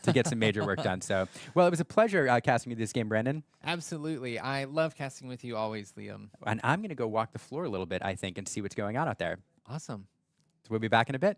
to get some major work done. So, well, it was a pleasure casting with this game, Brandon. Absolutely. I love casting with you always, Liam. And I'm going to go walk the floor a little bit, I think, and see what's going on out there. Awesome. So we'll be back in a bit.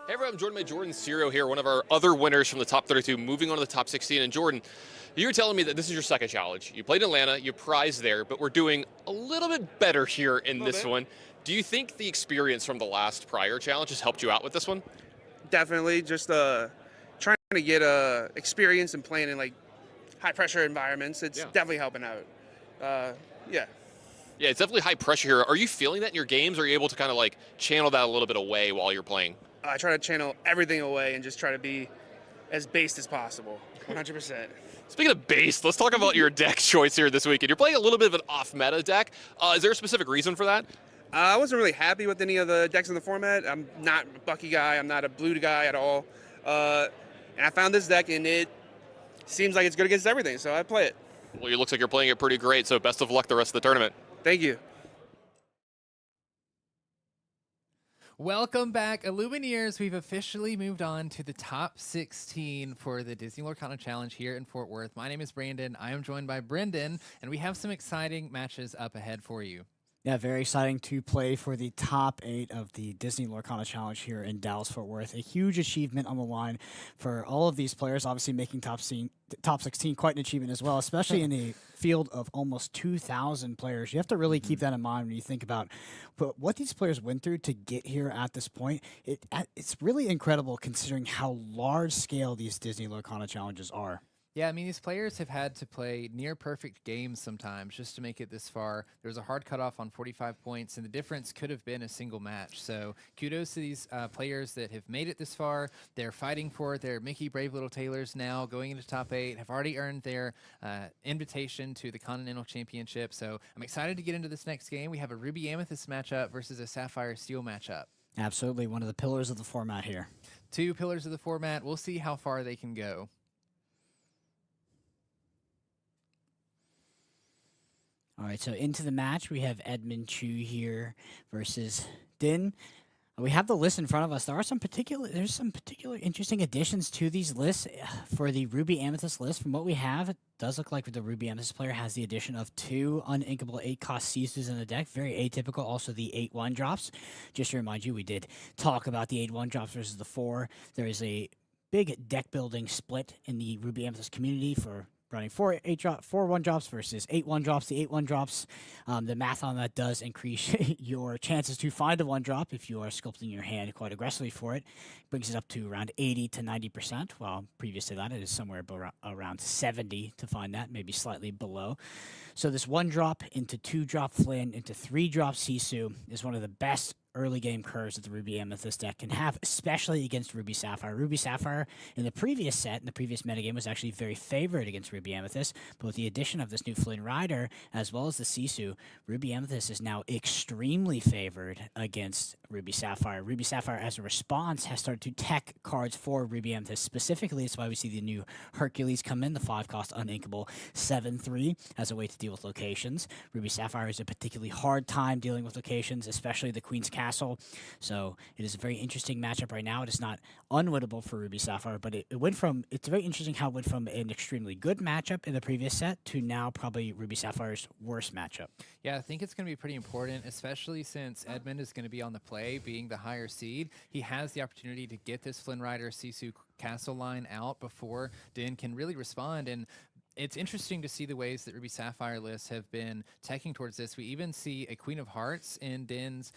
Hey everyone, I'm joined by Jordan Ciro here, one of our other winners from the top 32, moving on to the top 16. And Jordan, you were telling me that this is your second challenge. You played in Atlanta, you prized there, but we're doing a little bit better here in this one. Do you think the experience from the last prior challenge has helped you out with this one? Definitely, just to get experience in playing in like high pressure environments. It's definitely helping out. Yeah. Yeah, it's definitely high pressure here. Are you feeling that in your games, or are you able to kind of like channel that a little bit away while you're playing? I try to channel everything away and just try to be as based as possible. 100%. Speaking of based, let's talk about your deck choice here this weekend. You're playing a little bit of an off-meta deck. Is there a specific reason for that? I wasn't really happy with any of the decks in the format. I'm not a Bucky guy. I'm not a blue guy at all. And I found this deck, and it seems like it's good against everything, so I play it. Well, it looks like you're playing it pretty great, so best of luck the rest of the tournament. Thank you. Welcome back, Illumineers. We've officially moved on to the top 16 for the Disney Lorcana Challenge here in Fort Worth. My name is Brandon. I am joined by Brendan, and we have some exciting matches up ahead for you. Yeah, very exciting to play for the top 8 of the Disney Lorcana Challenge here in Dallas-Fort Worth. A huge achievement on the line for all of these players. Obviously, making top 16 quite an achievement as well, especially in a field of almost 2,000 players. You have to really keep that in mind when you think about what these players went through to get here at this point. It's really incredible considering how large-scale these Disney Lorcana Challenges are. Yeah, I mean, these players have had to play near perfect games sometimes just to make it this far. There was a hard cutoff on 45 points, and the difference could have been a single match. So kudos to these players that have made it this far. They're fighting for their Mickey Brave Little Tailors now, going into top 8, have already earned their invitation to the Continental Championship. So I'm excited to get into this next game. We have a Ruby Amethyst matchup versus a Sapphire Steel matchup. Absolutely, one of the pillars of the format here. 2 pillars of the format. We'll see how far they can go. All right, so into the match, we have Edmund Chu here versus Din. We have the list in front of us. There's some particular interesting additions to these lists for the Ruby Amethyst list. From what we have, it does look like the Ruby Amethyst player has the addition of 2 uninkable 8-cost Sisus in the deck. Very atypical. Also, the 8-1 drops. Just to remind you, we did talk about the 8-1 drops versus the 4. There is a big deck building split in the Ruby Amethyst community for running 4 1 drops versus 8 1 drops. The 8 1 drops, the math on that does increase your chances to find a 1 drop if you are sculpting your hand quite aggressively for it. Brings it up to around 80 to 90%, while previous to that it is somewhere around 70 to find that, maybe slightly below. So this 1 drop into 2 drop Flynn into 3 drop Sisu is one of the best early game curves that the Ruby Amethyst deck can have, especially against Ruby Sapphire. Ruby Sapphire in the previous set, in the previous metagame, was actually very favored against Ruby Amethyst, but with the addition of this new Flynn Rider, as well as the Sisu, Ruby Amethyst is now extremely favored against Ruby Sapphire. Ruby Sapphire, as a response, has started to tech cards for Ruby Amethyst. Specifically, that's why we see the new Hercules come in, the 5-cost uninkable 7/3, as a way to deal with locations. Ruby Sapphire has a particularly hard time dealing with locations, especially the Queen's Castle. So it is a very interesting matchup right now. It is not unwinnable for Ruby Sapphire, but it's very interesting how it went from an extremely good matchup in the previous set to now probably Ruby Sapphire's worst matchup. Yeah, I think it's going to be pretty important, especially since Edmund is going to be on the play, being the higher seed. He has the opportunity to get this Flynn Rider Sisu Castle line out before Din can really respond, and it's interesting to see the ways that Ruby Sapphire lists have been teching towards this. We even see a Queen of Hearts in Din's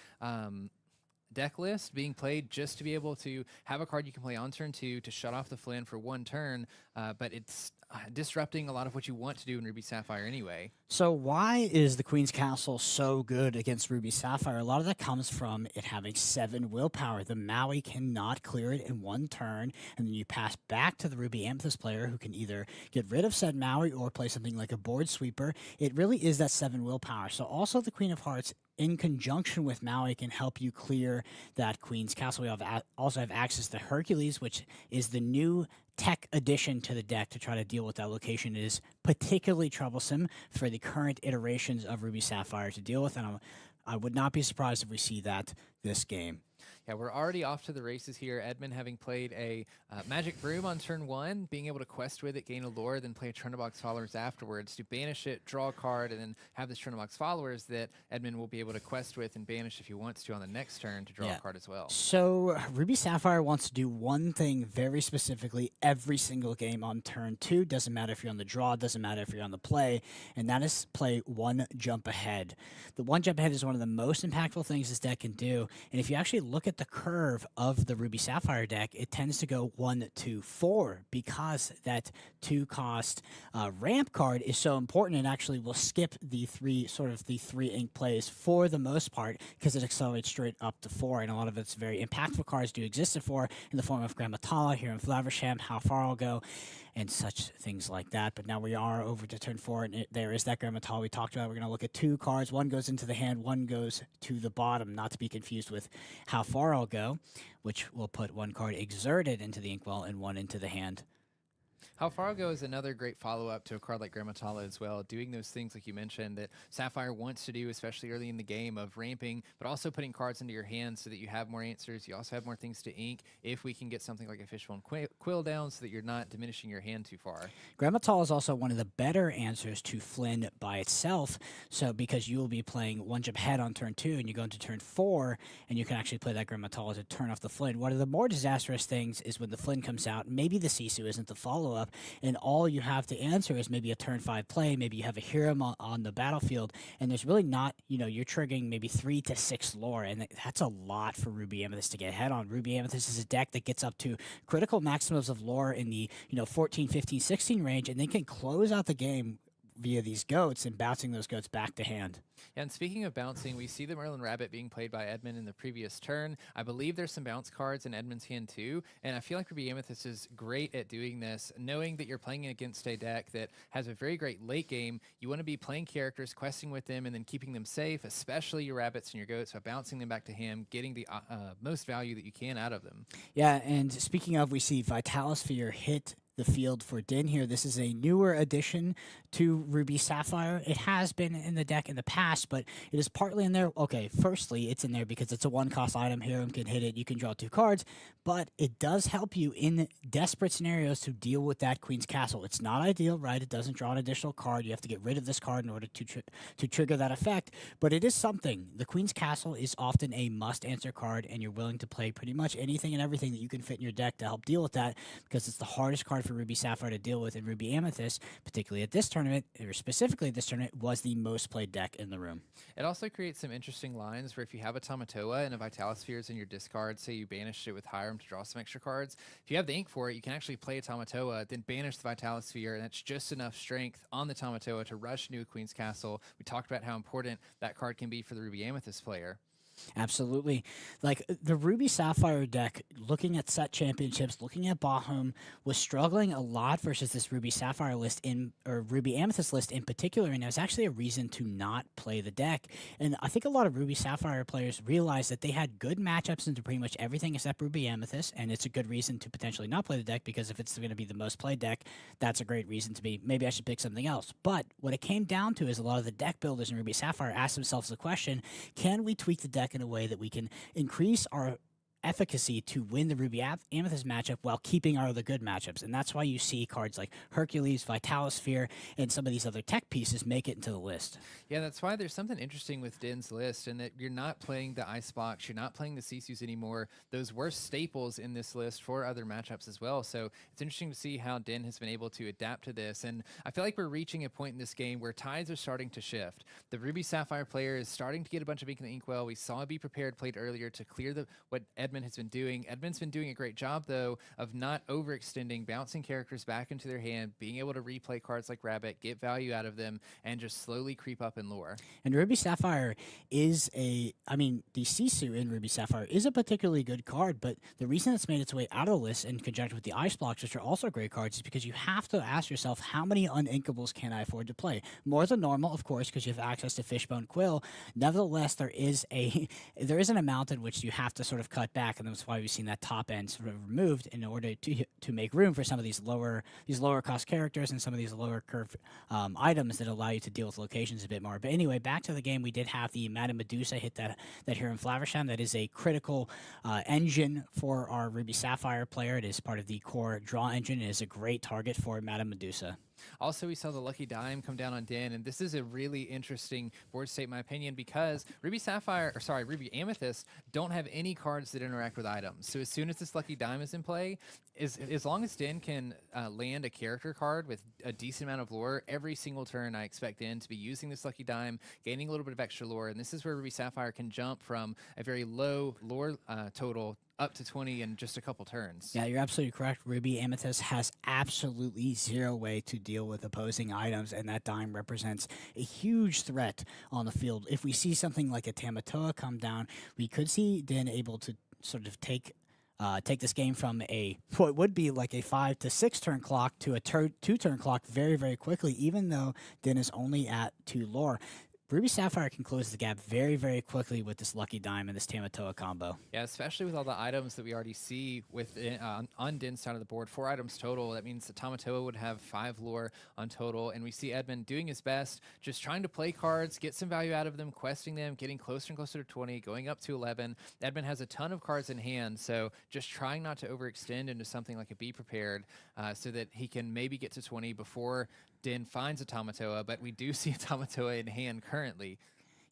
deck list being played just to be able to have a card you can play on turn 2 to shut off the Flynn for 1 turn, but it's disrupting a lot of what you want to do in Ruby Sapphire anyway. So why is the Queen's Castle so good against Ruby Sapphire? A lot of that comes from it having 7 willpower. The Maui cannot clear it in 1 turn, and then you pass back to the Ruby Amethyst player who can either get rid of said Maui or play something like a board sweeper. It really is that 7 willpower. So also the Queen of Hearts, in conjunction with Maui, can help you clear that Queen's Castle. We also have access to Hercules, which is the new tech addition to the deck to try to deal with that location. It is particularly troublesome for the current iterations of Ruby Sapphire to deal with, and I would not be surprised if we see that this game. Yeah, we're already off to the races here. Edmund having played a Magic Broom on turn 1, being able to quest with it, gain a lore, then play a Churnabox Followers afterwards to banish it, draw a card, and then have this Churnabox Followers that Edmund will be able to quest with and banish if he wants to on the next turn to draw a card as well. So Ruby Sapphire wants to do one thing very specifically every single game on turn 2. Doesn't matter if you're on the draw, doesn't matter if you're on the play, and that is play 1 jump ahead. The 1 jump ahead is one of the most impactful things this deck can do, and if you actually look at at the curve of the Ruby Sapphire deck, it tends to go 1, 2, 4 because that 2-cost ramp card is so important and actually will skip the 3 ink plays for the most part because it accelerates straight up to 4, and a lot of its very impactful cards do exist at 4 in the form of Grammatala, here in Flaversham, How Far I'll Go, and such things like that. But now we are over to turn 4, and there is that Grammatala we talked about. We're going to look at 2 cards. One goes into the hand, one goes to the bottom, not to be confused with How Far I'll Go, which will put 1 card exerted into the inkwell and 1 into the hand. How Far I'll Go is another great follow-up to a card like Grammatala as well, doing those things like you mentioned that Sapphire wants to do, especially early in the game, of ramping, but also putting cards into your hand so that you have more answers. You also have more things to ink if we can get something like a Fishbone Quill down so that you're not diminishing your hand too far. Grammatala is also one of the better answers to Flynn by itself, so because you will be playing 1 jump ahead on turn 2 and you go into turn 4 and you can actually play that Grammatala to turn off the Flynn. One of the more disastrous things is when the Flynn comes out, maybe the Sisu isn't the follow-up, and all you have to answer is maybe a turn 5 play, maybe you have a Hiram on the battlefield, and there's really not, you're triggering maybe 3 to 6 lore, and that's a lot for Ruby Amethyst to get ahead on. Ruby Amethyst is a deck that gets up to critical maximums of lore in the 14, 15, 16 range, and they can close out the game via these goats and bouncing those goats back to hand. And speaking of bouncing, we see the Merlin Rabbit being played by Edmund in the previous turn. I believe there's some bounce cards in Edmund's hand too, and I feel like Ruby Amethyst is great at doing this, knowing that you're playing against a deck that has a very great late game. You want to be playing characters, questing with them, and then keeping them safe, especially your rabbits and your goats, by bouncing them back to him, getting the most value that you can out of them. Yeah, and speaking of, we see Vitalosphere hit the field for Din here. This is a newer addition to Ruby Sapphire. It has been in the deck in the past, but it is partly in there. Okay, firstly, it's in there because it's a 1-cost item. Hiram can hit it. You can draw 2 cards, but it does help you in desperate scenarios to deal with that Queen's Castle. It's not ideal, right? It doesn't draw an additional card. You have to get rid of this card in order to trigger that effect, but it is something. The Queen's Castle is often a must-answer card, and you're willing to play pretty much anything and everything that you can fit in your deck to help deal with that because it's the hardest card for Ruby Sapphire to deal with, and Ruby Amethyst, particularly at this tournament, or specifically this tournament, was the most played deck in the room. It also creates some interesting lines where if you have a Tamatoa and a Vitalosphere is in your discard, say you banished it with Hiram to draw some extra cards, if you have the ink for it, you can actually play a Tamatoa, then banish the Vitalosphere, and that's just enough strength on the Tamatoa to rush into a Queen's Castle. We talked about how important that card can be for the Ruby Amethyst player. Absolutely. Like, the Ruby Sapphire deck, looking at set championships, looking at Bahum, was struggling a lot versus this Ruby Sapphire list or Ruby Amethyst list in particular, and there's actually a reason to not play the deck. And I think a lot of Ruby Sapphire players realized that they had good matchups into pretty much everything except Ruby Amethyst, and it's a good reason to potentially not play the deck because if it's going to be the most played deck, that's a great reason to be, maybe I should pick something else. But what it came down to is a lot of the deck builders in Ruby Sapphire asked themselves the question, can we tweak the deck in a way that we can increase our efficacy to win the Ruby Amethyst matchup while keeping our other good matchups? And that's why you see cards like Hercules, Vitalosphere, and some of these other tech pieces make it into the list. Yeah, that's why there's something interesting with Din's list, and that you're not playing the Icebox, you're not playing the Sisus anymore. Those were staples in this list for other matchups as well. So it's interesting to see how Din has been able to adapt to this. And I feel like we're reaching a point in this game where tides are starting to shift. The Ruby Sapphire player is starting to get a bunch of ink in the inkwell. We saw Be Prepared played earlier to clear what Edmund has been doing. Edmund's been doing a great job, though, of not overextending, bouncing characters back into their hand, being able to replay cards like Rabbit, get value out of them, and just slowly creep up in lore. And Ruby Sapphire is the Sisu in Ruby Sapphire is a particularly good card, but the reason it's made its way out of the list in conjunction with the Ice Blocks, which are also great cards, is because you have to ask yourself, how many uninkables can I afford to play? More than normal, of course, because you have access to Fishbone Quill. Nevertheless, there is an amount in which you have to sort of cut back, and that's why we've seen that top end sort of removed in order to make room for some of these lower cost characters and some of these lower curve items that allow you to deal with locations a bit more. But anyway, back to the game, we did have the Madame Medusa hit that here in Flaversham. That is a critical engine for our Ruby Sapphire player. It is part of the core draw engine. It is a great target for Madame Medusa. Also, we saw the Lucky Dime come down on Din, and this is a really interesting board state, in my opinion, because Ruby Amethyst don't have any cards that interact with items. So as soon as this Lucky Dime is in play, as long as Din can land a character card with a decent amount of lore, every single turn I expect Din to be using this Lucky Dime, gaining a little bit of extra lore, and this is where Ruby Sapphire can jump from a very low lore total up to 20 in just a couple turns. Yeah, you're absolutely correct. Ruby Amethyst has absolutely zero way to deal with opposing items, and that dime represents a huge threat on the field. If we see something like a Tamatoa come down, we could see Din able to sort of take this game from what would be like a 5 to 6 turn clock to a 2 turn clock very, very quickly, even though Din is only at 2 lore. Ruby Sapphire can close the gap very, very quickly with this Lucky Dime and this Tamatoa combo. Yeah, especially with all the items that we already see on Din's side of the board. 4 items total. That means the Tamatoa would have 5 lore on total. And we see Edmund doing his best, just trying to play cards, get some value out of them, questing them, getting closer and closer to 20, going up to 11. Edmund has a ton of cards in hand, so just trying not to overextend into something like a Be Prepared so that he can maybe get to 20 before Din finds a Tamatoa, but we do see a Tamatoa in hand currently.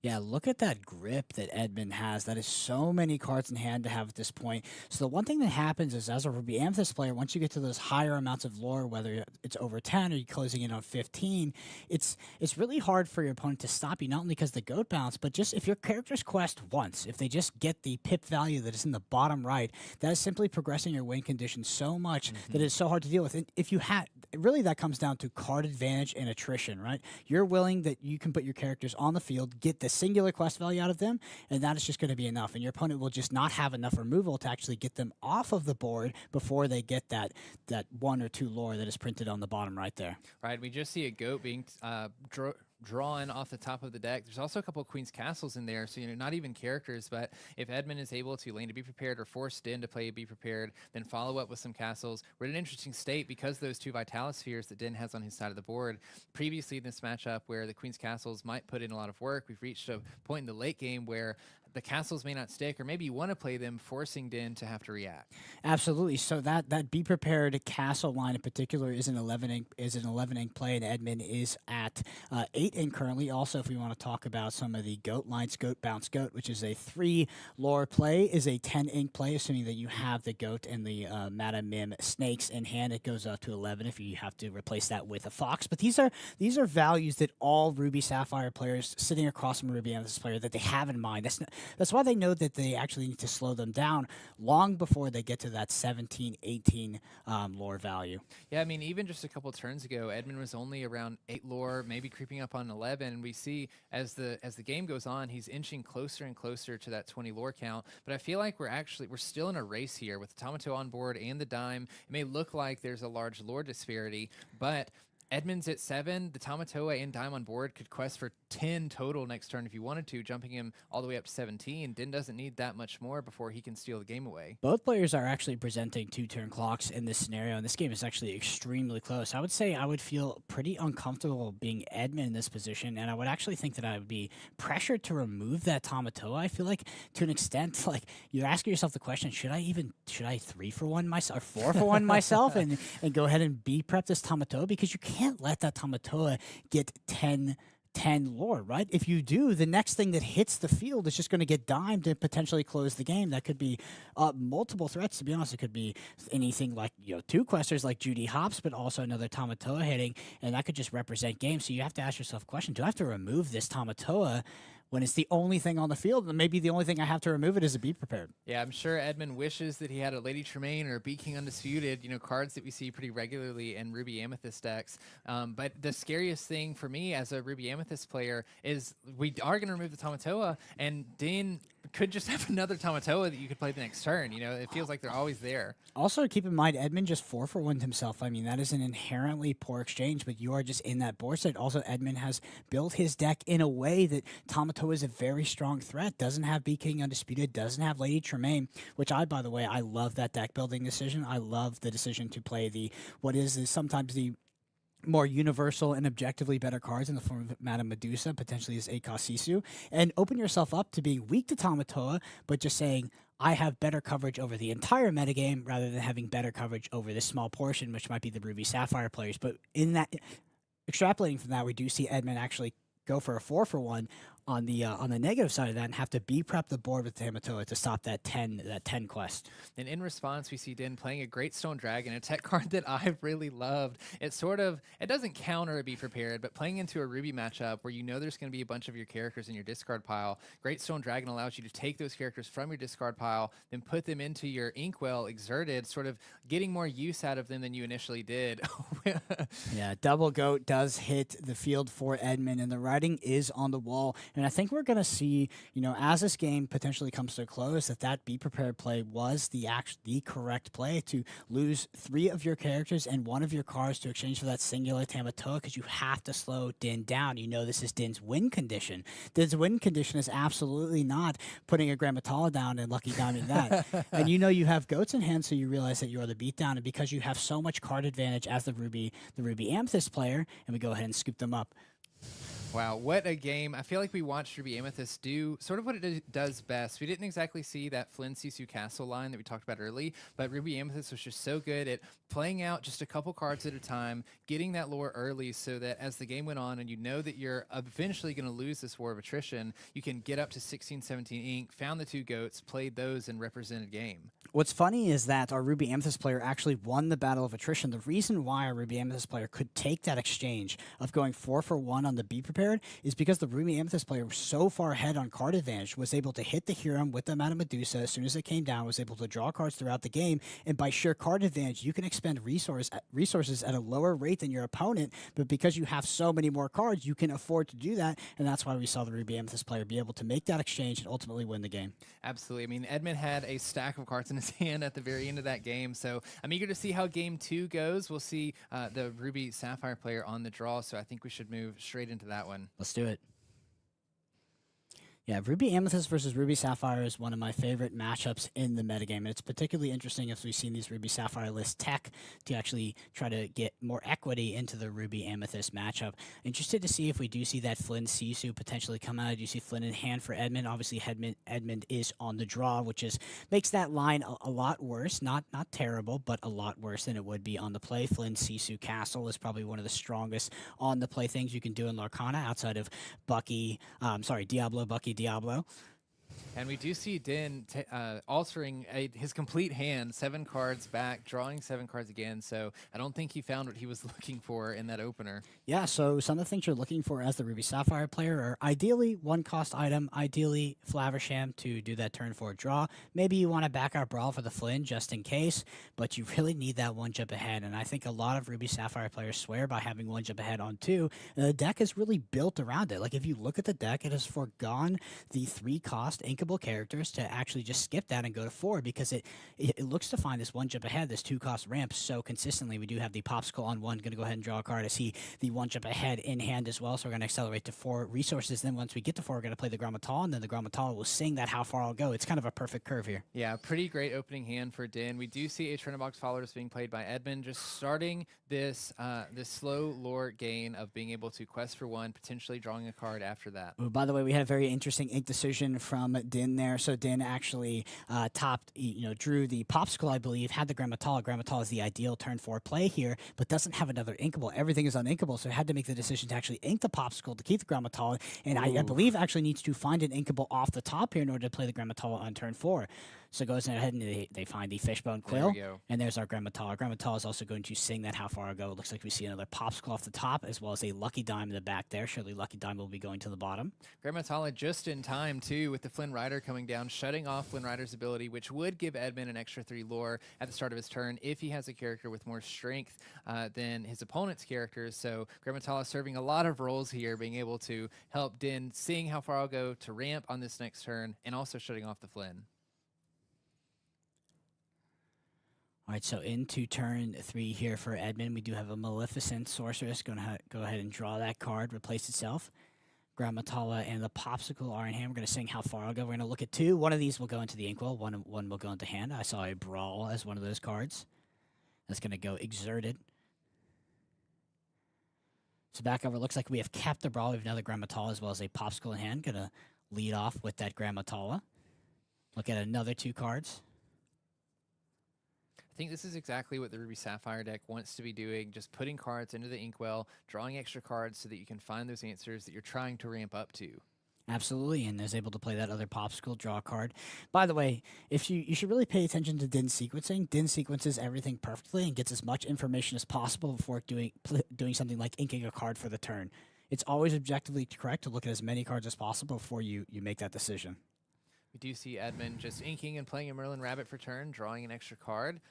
Yeah, look at that grip that Edmund has. That is so many cards in hand to have at this point. So the one thing that happens is, as a Ruby Amethyst player, once you get to those higher amounts of lore, whether it's over 10 or you're closing in on 15, it's really hard for your opponent to stop you, not only because of the goat bounce, but just if your characters quest once, if they just get the pip value that is in the bottom right, that is simply progressing your win condition so much that it's so hard to deal with. And if you had, really that comes down to card advantage and attrition, right? You're willing that you can put your characters on the field, get the singular quest value out of them, and that is just going to be enough. And your opponent will just not have enough removal to actually get them off of the board before they get that 1 or 2 lore that is printed on the bottom right there. Right, we just see a goat being drawn off the top of the deck. There's also a couple of Queen's Castles in there, so not even characters, but if Edmund is able to lane to Be Prepared or force Din to play a Be Prepared, then follow up with some castles, we're in an interesting state because those 2 Vitalis Spheres that Din has on his side of the board. Previously in this matchup where the Queen's Castles might put in a lot of work, we've reached a point in the late game where the castles may not stick, or maybe you want to play them, forcing Din to have to react. Absolutely. So that Be Prepared castle line in particular is an 11 ink play, and Edmund is at 8 ink currently. Also, if we want to talk about some of the goat lines, Goat Bounce Goat, which is a 3 lore play, is a 10 ink play, assuming that you have the goat and the Mata Mim snakes in hand. It goes up to 11 if you have to replace that with a fox. But these are values that all Ruby Sapphire players sitting across from a Ruby Amethyst player that they have in mind. That's why they know that they actually need to slow them down long before they get to that 17, 18 lore value. Yeah, I mean, even just a couple turns ago, Edmund was only around 8 lore, maybe creeping up on 11. And we see as the game goes on, he's inching closer and closer to that 20 lore count. But I feel like we're still in a race here with the Tamatoa on board and the dime. It may look like there's a large lore disparity, but Edmund's at 7. The Tamatoa and Dime on board could quest for 10 total next turn if you wanted to, jumping him all the way up to 17. Din doesn't need that much more before he can steal the game away. Both players are actually presenting 2 turn clocks in this scenario, and this game is actually extremely close. I would say I would feel pretty uncomfortable being Edmund in this position, and I would actually think that I would be pressured to remove that Tamatoa. I feel like, to an extent, like you're asking yourself the question, should I 3 for 1 myself, or 4 for 1 myself, and go ahead and be prep this Tamatoa, because you can't let that Tamatoa get 10 lore, right? If you do, the next thing that hits the field is just going to get dimed and potentially close the game. That could be multiple threats, to be honest. It could be anything like 2 questers like Judy Hops, but also another Tamatoa hitting, and that could just represent game. So you have to ask yourself a question, do I have to remove this Tamatoa when it's the only thing on the field? And maybe the only thing I have to remove it is a Be Prepared. Yeah, I'm sure Edmund wishes that he had a Lady Tremaine or a Be King Undisputed, cards that we see pretty regularly in Ruby Amethyst decks. But the scariest thing for me as a Ruby Amethyst player is we are going to remove the Tamatoa, and Din could just have another Tamatoa that you could play the next turn. It feels like they're always there. Also, keep in mind, Edmund just 4 for 1 himself. I mean, that is an inherently poor exchange, but you are just in that board set. Also, Edmund has built his deck in a way that Tamatoa is a very strong threat. Doesn't have Be King Undisputed, doesn't have Lady Tremaine, which by the way, I love that deck building decision. I love the decision to play what is sometimes the more universal and objectively better cards in the form of Madame Medusa, potentially as Akasisu, and open yourself up to being weak to Tamatoa, but just saying, I have better coverage over the entire metagame rather than having better coverage over this small portion, which might be the Ruby Sapphire players. But in that, extrapolating from that, we do see Edmund actually go for a 4-for-1 on the negative side of that and have to B-prep the board with Tamatoa to stop that 10 quest. And in response, we see Din playing a Great Stone Dragon, a tech card that I've really loved. It doesn't counter a Be Prepared, but playing into a Ruby matchup where you know there's going to be a bunch of your characters in your discard pile, Great Stone Dragon allows you to take those characters from your discard pile, then put them into your Inkwell Exerted, sort of getting more use out of them than you initially did. Yeah, Double Goat does hit the field for Edmund, and the writing is on the wall. And I think we're going to see, as this game potentially comes to a close, that Be Prepared play was the correct play to lose 3 of your characters and 1 of your cards to exchange for that singular Tamatoa, because you have to slow Din down. This is Din's win condition. Din's win condition is absolutely not putting a Grammatala down and Lucky Diamond that. And you have goats in hand, so you realize that you're the beatdown, and because you have so much card advantage as the Ruby Amethyst player, and we go ahead and scoop them up. Wow, what a game. I feel like we watched Ruby Amethyst do sort of what it does best. We didn't exactly see that Flynn Sisu Castle line that we talked about early, but Ruby Amethyst was just so good at playing out just a couple cards at a time, getting that lore early so that as the game went on and that you're eventually going to lose this war of attrition, you can get up to 16, 17 ink, found the 2 goats, played those, and represented game. What's funny is that our Ruby Amethyst player actually won the battle of attrition. The reason why our Ruby Amethyst player could take that exchange of going 4-for-1 on the Be Prepared is because the Ruby Amethyst player was so far ahead on card advantage, was able to hit the Huron with the amount of Medusa as soon as it came down, was able to draw cards throughout the game, and by sheer card advantage, you can expend resources at a lower rate than your opponent, but because you have so many more cards, you can afford to do that, and that's why we saw the Ruby Amethyst player be able to make that exchange and ultimately win the game. Absolutely. I mean, Edmund had a stack of cards in his hand at the very end of that game, so I'm eager to see how game 2 goes. We'll see the Ruby Sapphire player on the draw, so I think we should move straight into that one. Let's do it. Yeah, Ruby Amethyst versus Ruby Sapphire is one of my favorite matchups in the metagame, and it's particularly interesting as we've seen these Ruby Sapphire lists tech to actually try to get more equity into the Ruby Amethyst matchup. Interested to see if we do see that Flynn Sisu potentially come out. Do you see Flynn in hand for Edmund? Obviously, Edmund is on the draw, which makes that line a lot worse. Not terrible, but a lot worse than it would be on the play. Flynn Sisu Castle is probably one of the strongest on the play things you can do in Lorcana outside of Diablo, Bucky, Diablo. And we do see Din altering his complete hand, 7 cards back, drawing 7 cards again. So I don't think he found what he was looking for in that opener. Yeah, so some of the things you're looking for as the Ruby Sapphire player are ideally 1-cost item, ideally Flaversham to do that turn 4 draw. Maybe you want to back out Brawl for the Flynn just in case, but you really need that 1 jump ahead. And I think a lot of Ruby Sapphire players swear by having 1 jump ahead on 2. And the deck is really built around it. Like if you look at the deck, it has forgone the 3-cost inkable characters to actually just skip that and go to 4 because it looks to find this 1 jump ahead, this 2-cost ramp so consistently. We do have the Popsicle on 1, going to go ahead and draw a card. I see the 1 jump ahead in hand as well, so we're going to accelerate to 4 resources. Then once we get to 4, we're going to play the Grammatala, and then the Grammatala will sing that how far I'll go. It's kind of a perfect curve here. Yeah, pretty great opening hand for Din. We do see a Trinbox followers being played by Edmund, just starting this slow lore gain of being able to quest for 1, potentially drawing a card after that. Ooh, by the way, we had a very interesting ink decision from Din there. So Din actually drew the Popsicle, I believe, had the Grammatala. Grammatala is the ideal turn 4 play here, but doesn't have another inkable. Everything is uninkable, so had to make the decision to actually ink the Popsicle to keep the Grammatala, and I believe actually needs to find an inkable off the top here in order to play the Grammatala on turn 4. So goes ahead and they find the Fishbone Quill, and there's our Grammatala. Grammatala is also going to sing that how far I go. It looks like we see another Popsicle off the top, as well as a Lucky Dime in the back there. Surely Lucky Dime will be going to the bottom. Grammatala just in time, too, with the Flynn Rider coming down, shutting off Flynn Rider's ability, which would give Edmund an extra 3 lore at the start of his turn if he has a character with more strength than his opponent's characters. So Grammatala serving a lot of roles here, being able to help Din seeing how far I'll go to ramp on this next turn, and also shutting off the Flynn. All right, so into turn 3 here for Edmund, we do have a Maleficent Sorceress. Going to go ahead and draw that card, replace itself. Grammatala and the Popsicle are in hand. We're going to sing how far I'll go. We're going to look at 2. One of these will go into the Inkwell. One will go into hand. I saw a Brawl as one of those cards. That's going to go Exerted. So back over, looks like we have kept the Brawl. We have another Grammatala as well as a Popsicle in hand. Going to lead off with that Grammatala. Look at another 2 cards. I think this is exactly what the Ruby Sapphire deck wants to be doing, just putting cards into the inkwell, drawing extra cards so that you can find those answers that you're trying to ramp up to. Absolutely, and is able to play that other popsicle draw card. By the way, if you should really pay attention to Din sequencing. Din sequences everything perfectly and gets as much information as possible before doing something like inking a card for the turn. It's always objectively correct to look at as many cards as possible before you make that decision. We do see Edmund just inking and playing a Merlin Rabbit for turn, drawing an extra card.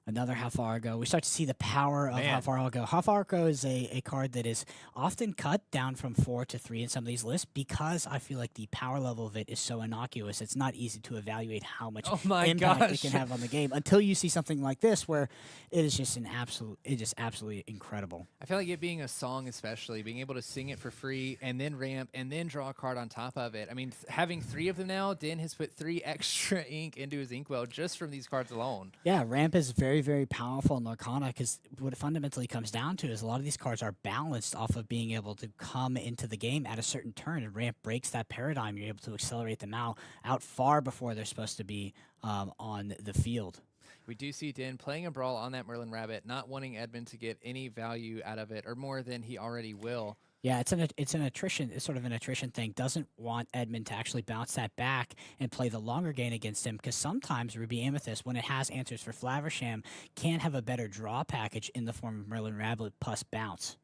Another How Far Go. We start to see the power of Man. How Far I'll Go. How Far I'll Go is a card that is often cut down from 4 to 3 in some of these lists because I feel like the power level of it is so innocuous. It's not easy to evaluate how much impact it can have on the game until you see something like this where it is just absolutely incredible. I feel like it being a song especially, being able to sing it for free and then ramp and then draw a card on top of it. I mean, having 3 of them now, Din has put 3 extra ink into his inkwell just from these cards alone. Yeah, ramp is very, very powerful in Lorcana because what it fundamentally comes down to is a lot of these cards are balanced off of being able to come into the game at a certain turn, and ramp breaks that paradigm. You're able to accelerate them out far before they're supposed to be on the field. We do see Din playing a brawl on that Merlin Rabbit, not wanting Edmund to get any value out of it or more than he already will. Yeah, it's an attrition. It's sort of an attrition thing. Doesn't want Edmund to actually bounce that back and play the longer game against him because sometimes Ruby Amethyst, when it has answers for Flaversham, can have a better draw package in the form of Merlin Rabbit plus bounce.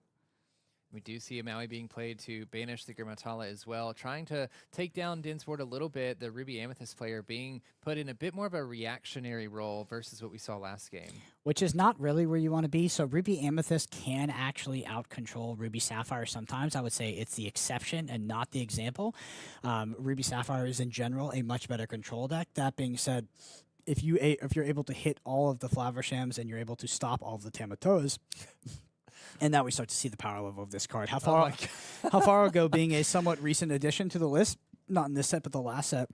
We do see a Maui being played to banish the Grimmatala as well, trying to take down Din's board a little bit. The Ruby Amethyst player being put in a bit more of a reactionary role versus what we saw last game. Which is not really where you want to be. So Ruby Amethyst can actually out-control Ruby Sapphire sometimes. I would say it's the exception and not the example. Ruby Sapphire is in general a much better control deck. That being said, if you're able to hit all of the Flavershams and you're able to stop all of the Tamatoas, and now we start to see the power level of this card. How far ago, being a somewhat recent addition to the list, not in this set, but the last set,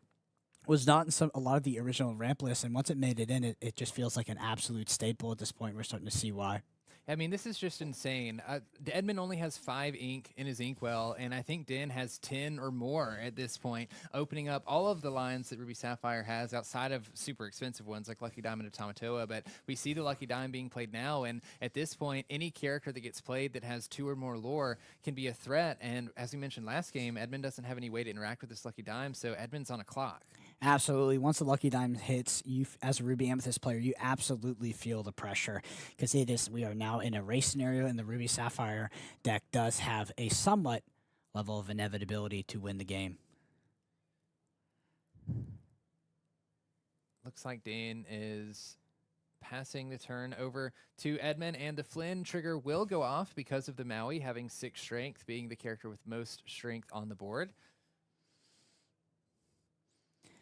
was not in a lot of the original ramp lists. And once it made it in, it just feels like an absolute staple at this point. We're starting to see why. I mean, this is just insane. Edmund only has 5 ink in his inkwell, and I think Din has 10 or more at this point, opening up all of the lines that Ruby Sapphire has outside of super expensive ones like Lucky Diamond and Tamatoa. But we see the Lucky Dime being played now, and at this point, any character that gets played that has 2 or more lore can be a threat. And as we mentioned last game, Edmund doesn't have any way to interact with this Lucky Dime, so Edmund's on a clock. Absolutely. Once the Lucky Dime hits, you as a Ruby Amethyst player, you absolutely feel the pressure because we are now in a race scenario, and the Ruby Sapphire deck does have a somewhat level of inevitability to win the game. Looks like Din is passing the turn over to Edmund, and the Flynn trigger will go off because of the Maui having 6 strength, being the character with most strength on the board.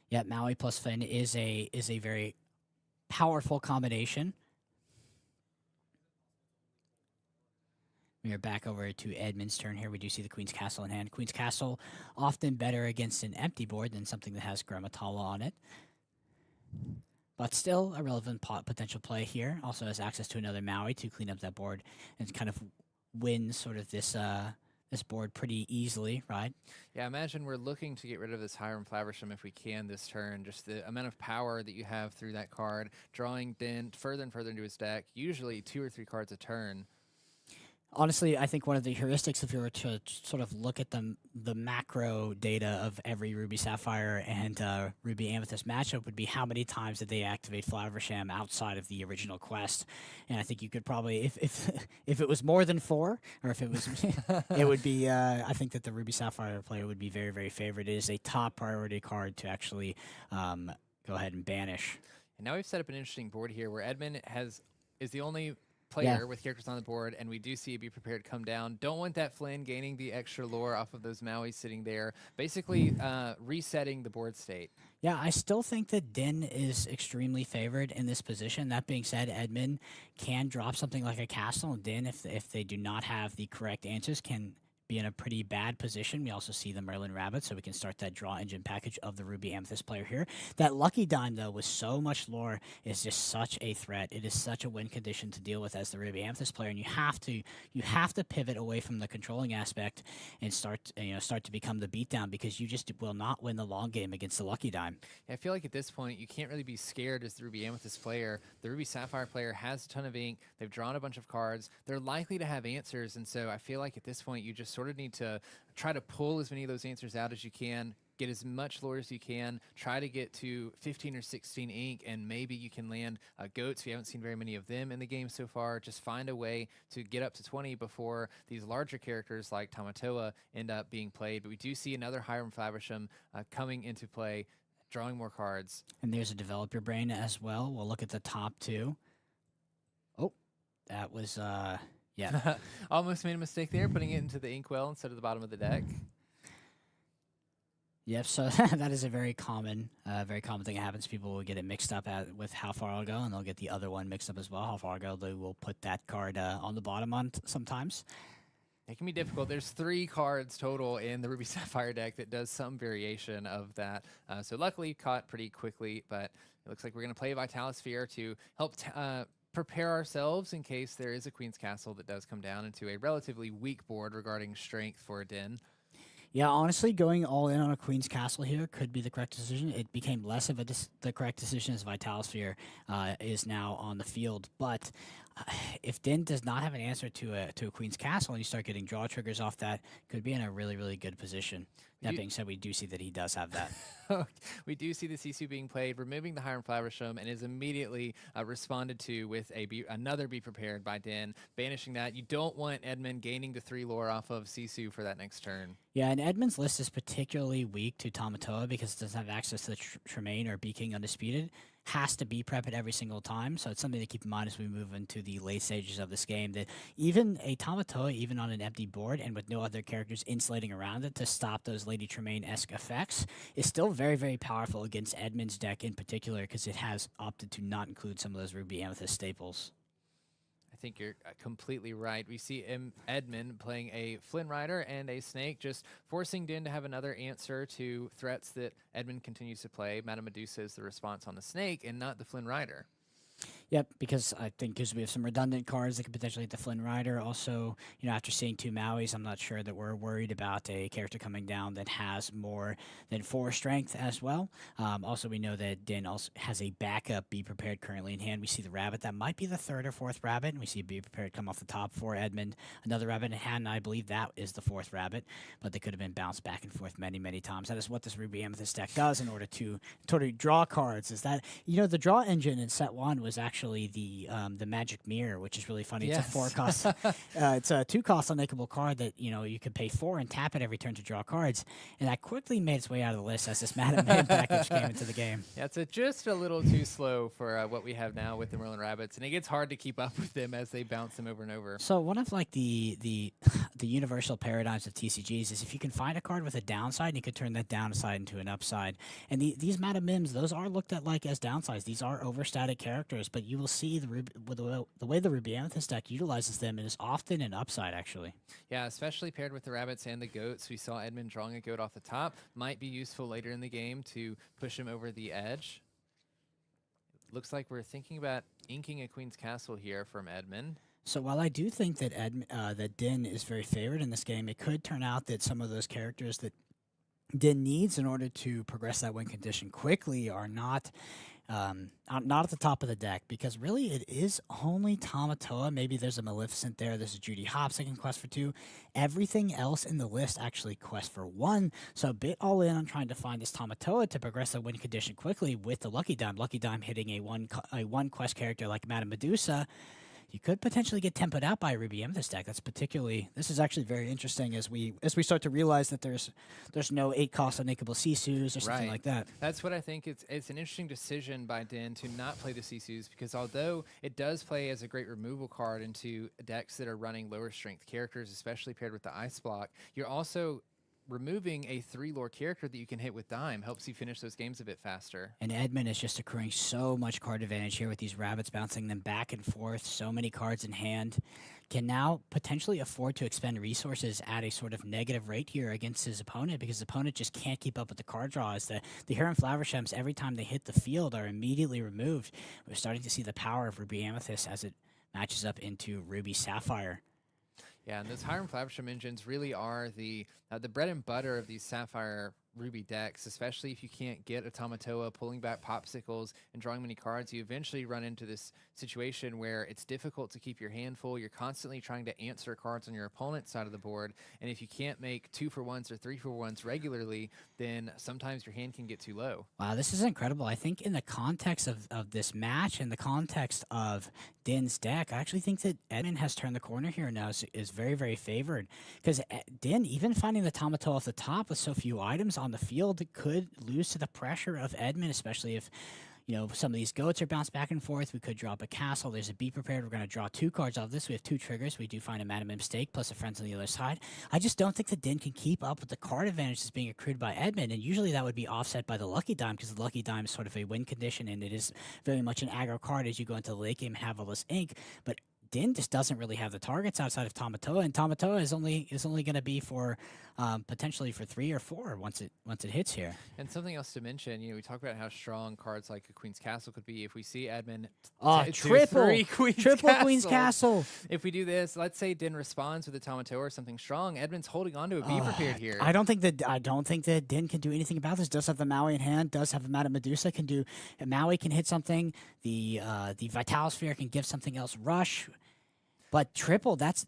Yeah, Maui plus Flynn is a very powerful combination. We are back over to Edmund's turn here. We do see the Queen's Castle in hand. Queen's Castle often better against an empty board than something that has Grammatala on it. But still a relevant potential play here. Also has access to another Maui to clean up that board and kind of win sort of this board pretty easily, right? Yeah, imagine we're looking to get rid of this Hiram Flaversham if we can this turn. Just the amount of power that you have through that card, drawing Din further and further into his deck, usually 2 or 3 cards a turn. Honestly, I think one of the heuristics, if you were to sort of look at the macro data of every Ruby Sapphire and Ruby Amethyst matchup, would be how many times did they activate Flaversham outside of the original quest. And I think you could probably, if it was more than 4, or if it was, it would be, I think that the Ruby Sapphire player would be very, very favored. It is a top priority card to actually go ahead and banish. And now we've set up an interesting board here where Edmund is the only player with characters on the board, and we do see Be Prepared come down. Don't want that Flynn gaining the extra lore off of those Maui sitting there, basically resetting the board state. Yeah, I still think that Din is extremely favored in this position. That being said, Edmund can drop something like a castle, and Din, if they do not have the correct answers, can be in a pretty bad position. We also see the Merlin Rabbit, so we can start that draw engine package of the Ruby Amethyst player here. That Lucky Dime, though, with so much lore, is just such a threat. It is such a win condition to deal with as the Ruby Amethyst player, and you have to pivot away from the controlling aspect and start to become the beatdown, because you just will not win the long game against the Lucky Dime. I feel like at this point, you can't really be scared as the Ruby Amethyst player. The Ruby Sapphire player has a ton of ink. They've drawn a bunch of cards. They're likely to have answers, and so I feel like at this point, you just sort of need to try to pull as many of those answers out as you can, get as much lore as you can, try to get to 15 or 16 ink, and maybe you can land goats. We haven't seen very many of them in the game so far. Just find a way to get up to 20 before these larger characters like Tamatoa end up being played. But we do see another Hiram Faversham coming into play, drawing more cards. And there's a Develop Your Brain as well. We'll look at the top two. Oh, that was... yeah. Almost made a mistake there, putting it into the inkwell instead of the bottom of the deck. Yep, so that is a very common thing that happens. People will get it mixed up with how far I'll go, and they'll get the other one mixed up as well. How far I'll go, they will put that card on the bottom sometimes. It can be difficult. There's 3 cards total in the Ruby Sapphire deck that does some variation of that. So luckily caught pretty quickly, but it looks like we're going to play Vitalis Sphere to help prepare ourselves in case there is a Queen's Castle that does come down into a relatively weak board regarding strength for a Din. Yeah, honestly, going all in on a Queen's Castle here could be the correct decision. It became less of the correct decision as Vitalis Sphere is now on the field. But if Din does not have an answer to a Queen's Castle and you start getting draw triggers off that, could be in a really, really good position. That being said, we do see that he does have that. We do see the Sisu being played, removing the Hiram Faversham, and is immediately responded to with another Be Prepared by Din, banishing that. You don't want Edmund gaining the 3 lore off of Sisu for that next turn. Yeah, and Edmund's list is particularly weak to Tamatoa because it doesn't have access to the Tremaine or Be King Undisputed. Has to be prep it every single time, so it's something to keep in mind as we move into the late stages of this game, that even a Tamatoa, even on an empty board and with no other characters insulating around it to stop those Lady Tremaine-esque effects, is still very, very powerful against Edmund's deck in particular, because it has opted to not include some of those Ruby Amethyst staples. I think you're completely right. We see Edmund playing a Flynn Rider and a Snake, just forcing Din to have another answer to threats that Edmund continues to play. Madame Medusa is the response on the Snake and not the Flynn Rider. Yep, because I think we have some redundant cards that could potentially hit the Flynn Rider. Also, after seeing 2 Mauis, I'm not sure that we're worried about a character coming down that has more than 4 strength as well. Also, we know that Din also has a backup Be Prepared currently in hand. We see the Rabbit. That might be the 3rd or 4th Rabbit. And we see Be Prepared come off the top for Edmund. Another Rabbit in hand, and I believe that is the 4th Rabbit. But they could have been bounced back and forth many, many times. That is what this Ruby Amethyst deck does in order to draw cards. Is that, the draw engine in set 1 was actually the Magic Mirror, which is really funny. Yes. It's a 4 cost. It's a 2 cost unmakeable card that you could pay 4 and tap it every turn to draw cards, and that quickly made its way out of the list as this Madam Man package came into the game. Yeah, it's just a little too slow for what we have now with the Merlin Rabbits, and it gets hard to keep up with them as they bounce them over and over. So one of the universal paradigms of TCGs is if you can find a card with a downside, you could turn that downside into an upside. And these Madam Mims, those are looked at like as downsides. These are overstatic characters, but you will see the way the Ruby Amethyst deck utilizes them, it is often an upside, actually. Yeah, especially paired with the rabbits and the goats. We saw Edmund drawing a goat off the top. Might be useful later in the game to push him over the edge. Looks like we're thinking about inking a Queen's Castle here from Edmund. So while I do think that that Din is very favored in this game, it could turn out that some of those characters that Din needs in order to progress that win condition quickly are not at the top of the deck, because really it is only Tamatoa. Maybe there's a Maleficent there. There's a Judy Hopps that can quest for 2. Everything else in the list actually quests for 1. So a bit all in on trying to find this Tamatoa to progress the win condition quickly with the Lucky Dime. Lucky Dime hitting a one quest character like Madame Medusa. You could potentially get tempoed out by a Ruby Amethyst deck. This is actually very interesting as we start to realize that there's no 8 cost unmakeable Sisus or something like that. That's what I think. It's an interesting decision by Din to not play the Sisus, because although it does play as a great removal card into decks that are running lower strength characters, especially paired with the Ice Block, you're also removing a 3-lore character that you can hit with Dime helps you finish those games a bit faster. And Edmund is just accruing so much card advantage here with these rabbits bouncing them back and forth, so many cards in hand. Can now potentially afford to expend resources at a sort of negative rate here against his opponent, because his opponent just can't keep up with the card draws. The Huron Flowershems, every time they hit the field, are immediately removed. We're starting to see the power of Ruby Amethyst as it matches up into Ruby Sapphire. Yeah, and those Hiram Flaversham engines really are the bread and butter of these Sapphire Ruby decks, especially if you can't get Automatoa pulling back popsicles and drawing many cards. You eventually run into this situation where it's difficult to keep your hand full. You're constantly trying to answer cards on your opponent's side of the board, and if you can't make 2-for-1s or 3-for-1s regularly, then sometimes your hand can get too low. Wow, this is incredible. I think in the context of this match, in the context of Din's deck, I actually think that Edmund has turned the corner here now, is very, very favored. Because Din, even finding the Tamatoa off the top with so few items on the field, could lose to the pressure of Edmund, especially if, you know, some of these goats are bounced back and forth. We could drop a castle. There's a Be Prepared. We're going to draw 2 cards off this. We have 2 triggers. We do find a Madam Mistake plus a Friends on the other side. I just don't think that Din can keep up with the card advantage that's being accrued by Edmund, and usually that would be offset by the Lucky Dime, because the Lucky Dime is sort of a win condition, and it is very much an aggro card as you go into the late game and have all this ink. But Din just doesn't really have the targets outside of Tamatoa, and Tamatoa is only going to be for potentially for 3 or 4 once it hits here. And something else to mention, you know, we talk about how strong cards like a Queen's Castle could be. If we see Edmund triple Queen's Castle. If we do this, let's say Din responds with a Tamatoa or something strong, Edmund's holding on to a Be Prepared here. I don't think that Din can do anything about this. Does have the Maui in hand, does have a Madame Medusa, can do Maui can hit something, the Vital Sphere can give something else rush. But triple, that's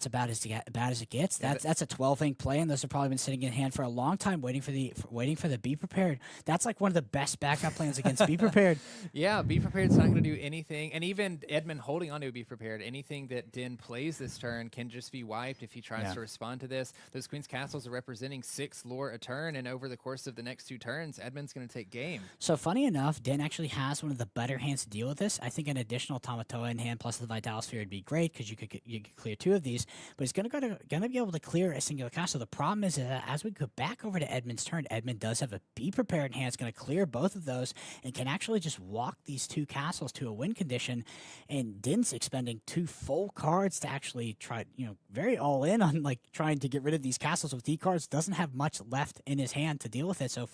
about as it gets. That's a 12-ink play, and those have probably been sitting in hand for a long time, waiting for the Be Prepared. That's like one of the best backup plans against Be Prepared. Yeah, Be Prepared's not going to do anything, and even Edmund holding on to a Be Prepared, anything that Din plays this turn can just be wiped if he tries to respond to this. Those Queen's Castles are representing 6 lore a turn, and over the course of the next 2 turns, Edmund's going to take game. So funny enough, Din actually has one of the better hands to deal with this. I think an additional Tamatoa in hand plus the Vital Sphere would be great, because you could clear 2 of these, but he's gonna be able to clear a singular castle. The problem is that as we go back over to Edmund's turn, Edmund does have a Be Prepared in hand. It's gonna clear both of those and can actually just walk these 2 castles to a win condition. And Din's expending 2 full cards to actually try, you know, very all in on like trying to get rid of these castles with D cards. Doesn't have much left in his hand to deal with it. So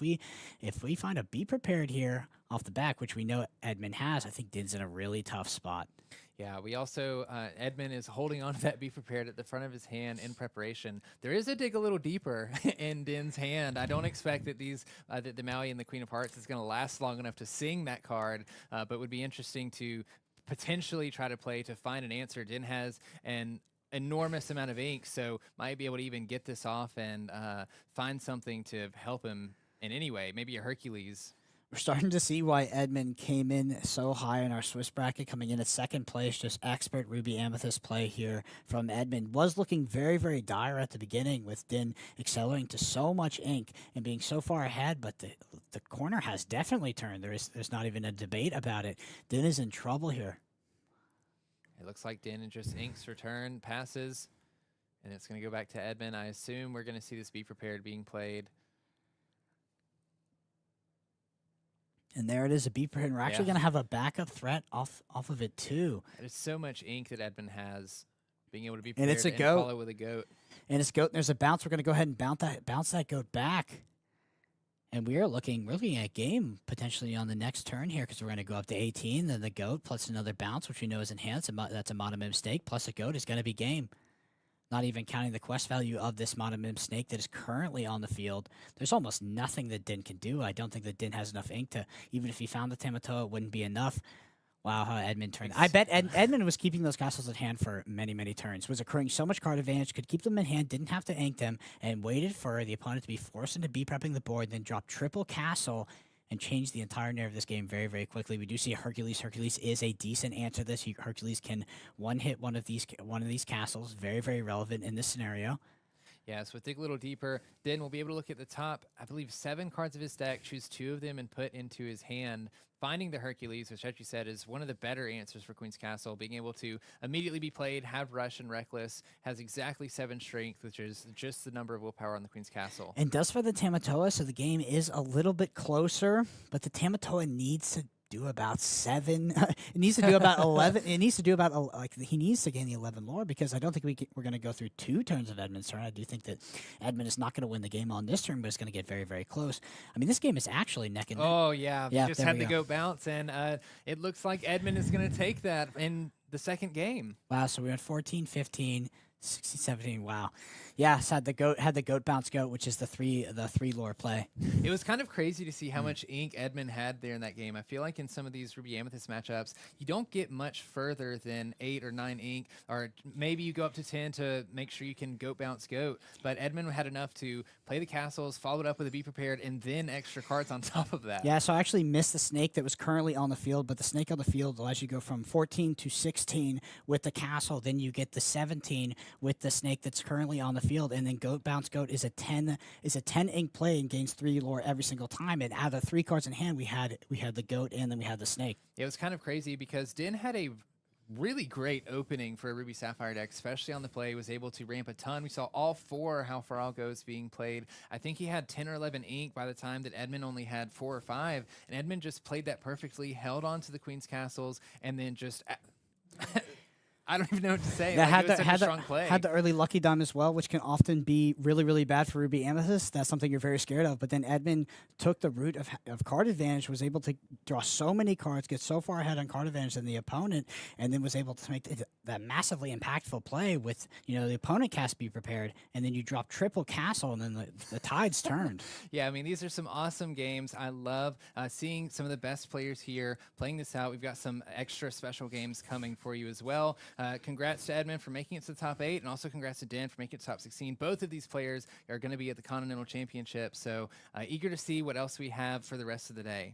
if we find a Be Prepared here off the back, which we know Edmund has, I think Din's in a really tough spot. Yeah, we also, Edmund is holding on to that Be Prepared at the front of his hand in preparation. There is a dig a little deeper in Din's hand. I don't expect that that the Maui and the Queen of Hearts is going to last long enough to sing that card, but would be interesting to potentially try to play to find an answer. Din has an enormous amount of ink, so might be able to even get this off and find something to help him in any way, maybe a Hercules. We're starting to see why Edmund came in so high in our Swiss bracket, coming in at 2nd place. Just expert Ruby Amethyst play here from Edmund. Was looking very, very dire at the beginning, with Din accelerating to so much ink and being so far ahead, but the corner has definitely turned. There's not even a debate about it. Din is in trouble here. It looks like Din just inks return, passes, and it's going to go back to Edmund. I assume we're going to see this Be Prepared being played. And there it is, a Be Prepared. We're actually going to have a backup threat off of it too. There's so much ink that Edmund has, being able to be And prepared it's a and goat. follow with a goat. And it's goat. And there's a bounce. We're going to go ahead and bounce that goat back. And we are looking at game potentially on the next turn here, because we're going to go up to 18, then the goat plus another bounce, which we know is enhanced. That's a Madam Mistake plus a goat is going to be game. Not even counting the quest value of this Madam Snake that is currently on the field. There's almost nothing that Din can do. I don't think that Din has enough ink to, even if he found the Tamatoa, it wouldn't be enough. Wow, how Edmund turned. I bet Edmund was keeping those castles in hand for many, many turns. Was accruing so much card advantage, could keep them in hand, didn't have to ink them, and waited for the opponent to be forced into Be Prepping the board, then drop triple castle and change the entire narrative of this game very, very quickly. We do see a Hercules. Hercules is a decent answer to this. Hercules can one-hit one of these castles. Very, very relevant in this scenario. Yeah, so dig a little deeper. Then we'll be able to look at the top, I believe, 7 cards of his deck, choose 2 of them, and put into his hand. Finding the Hercules, which, as you said, is one of the better answers for Queen's Castle. Being able to immediately be played, have Rush and Reckless, has exactly 7 strength, which is just the number of willpower on the Queen's Castle. And does for the Tamatoa, so the game is a little bit closer, but the Tamatoa needs to do about 7. It needs to do about 11. It needs to do about, he needs to gain the 11 lore, because I don't think we're going to go through 2 turns of Edmund's turn. I do think that Edmund is not going to win the game on this turn, but it's going to get very, very close. I mean, this game is actually neck and neck. Oh, yeah. Yeah, Just there had we the go. goat bounce, and it looks like Edmund is going to take that in the second game. Wow, so we went 14, 15, 16, 17. Wow. Yeah, so had the goat bounce goat, which is the three lore play. It was kind of crazy to see how much ink Edmund had there in that game. I feel like in some of these Ruby Amethyst matchups, you don't get much further than 8 or 9 ink, or maybe you go up to 10 to make sure you can goat bounce goat. But Edmund had enough to play the castles, followed up with a be prepared, and then extra cards on top of that. Yeah, so I actually missed the snake that was currently on the field, but the snake on the field allows you to go from 14 to 16 with the castle. Then you get the 17 with the snake that's currently on the field, and then goat bounce goat is a 10 ink play and gains 3 lore every single time. And out of the 3 cards in hand, we had the goat and then we had the snake. It was kind of crazy because Din had a really great opening for a Ruby Sapphire deck, especially on the play. Was able to ramp a ton. We saw all 4 How Far I'll Goes being played. I think he had 10 or 11 ink by the time that Edmund only had 4 or 5, and Edmund just played that perfectly, held on to the Queen's Castles, and then just I don't even know what to say. Yeah, Like, it was such a strong play. had the early lucky dime as well, which can often be really, really bad for Ruby Amethyst. That's something you're very scared of. But then Edmund took the route of card advantage, was able to draw so many cards, get so far ahead on card advantage than the opponent, and then was able to make that massively impactful play with, the opponent cast Be Prepared, and then you drop triple castle, and then the tides turned. Yeah, I mean, these are some awesome games. I love seeing some of the best players here playing this out. We've got some extra special games coming for you as well. Congrats to Edmund for making it to the top 8, and also congrats to Dan for making it to top 16. Both of these players are going to be at the Continental Championship, so eager to see what else we have for the rest of the day.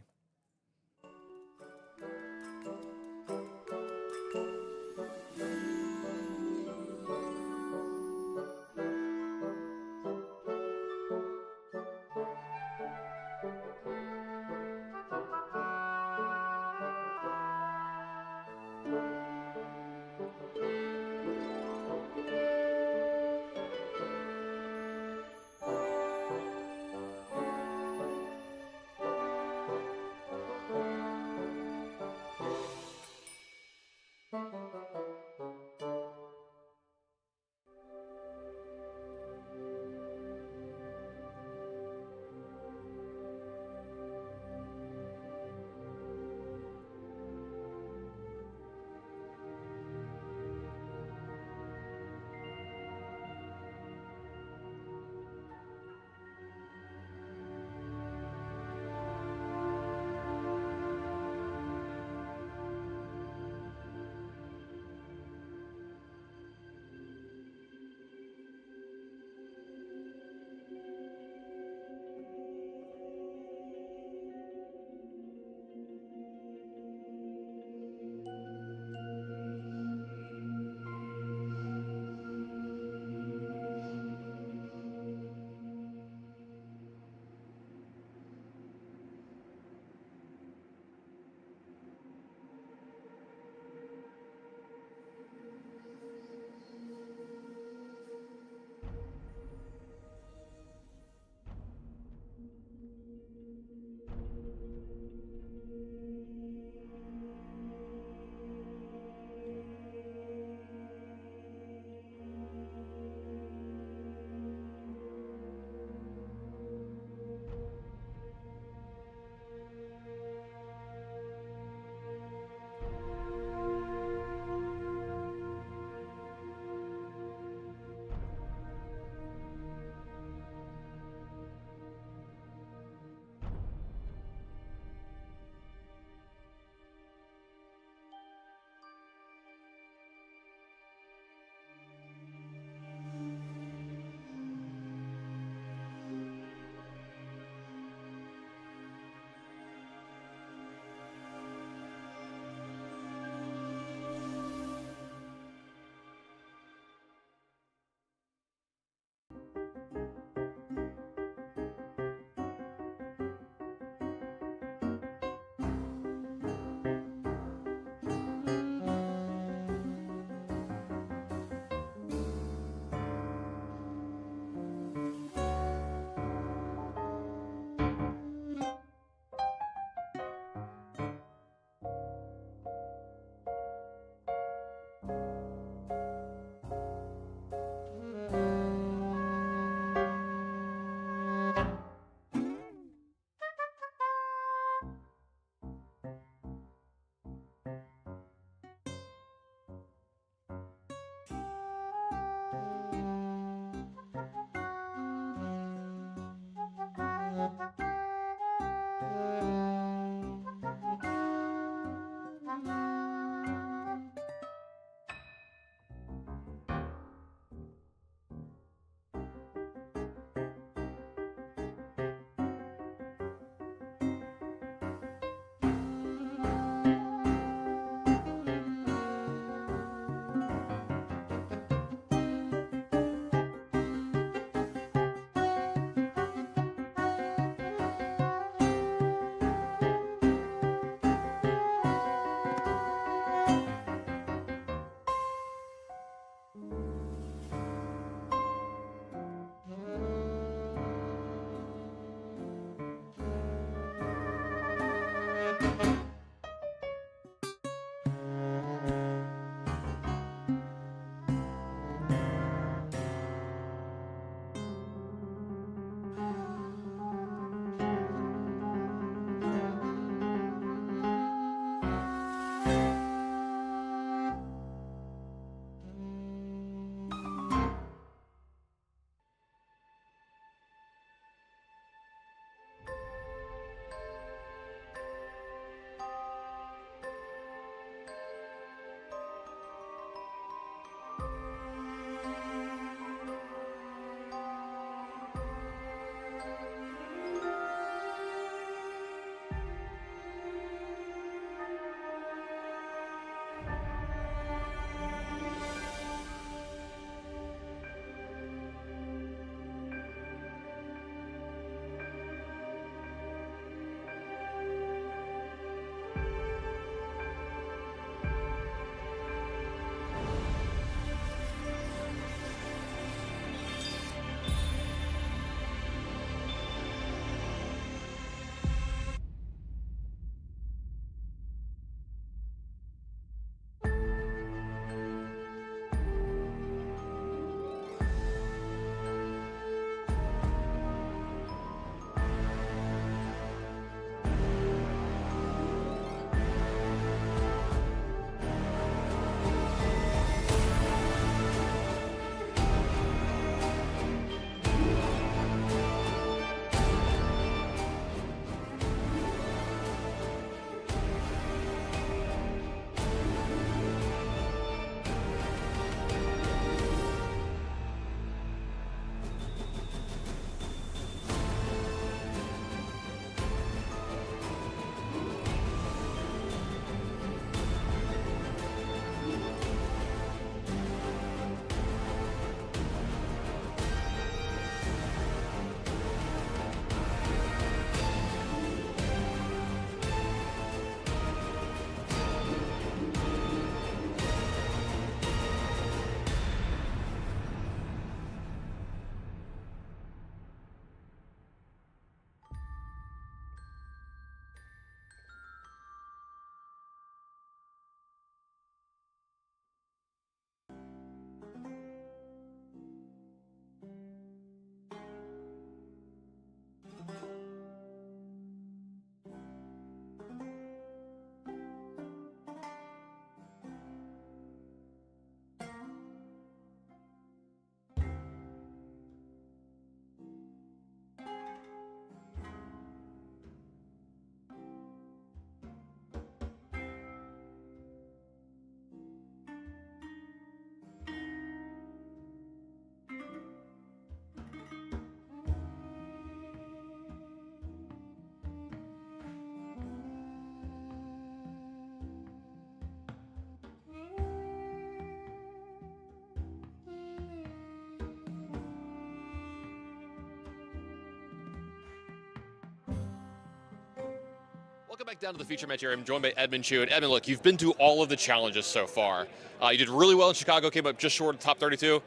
back down to the feature match here. I'm joined by Edmund Chu. And Edmund, look, you've been through all of the challenges so far. You did really well in Chicago, came up just short of top 32.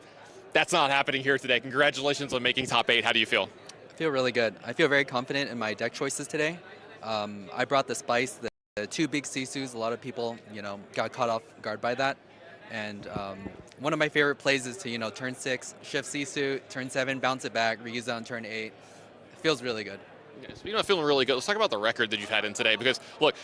That's not happening here today. Congratulations on making top 8. How do you feel? I feel really good. I feel very confident in my deck choices today. I brought the spice, the 2 big Sisus. A lot of people, got caught off guard by that. And one of my favorite plays is to, turn 6, shift Sisu, turn 7, bounce it back, reuse it on turn 8. It feels really good. Yeah, so feeling really good. Let's talk about the record that you've had in today, because look,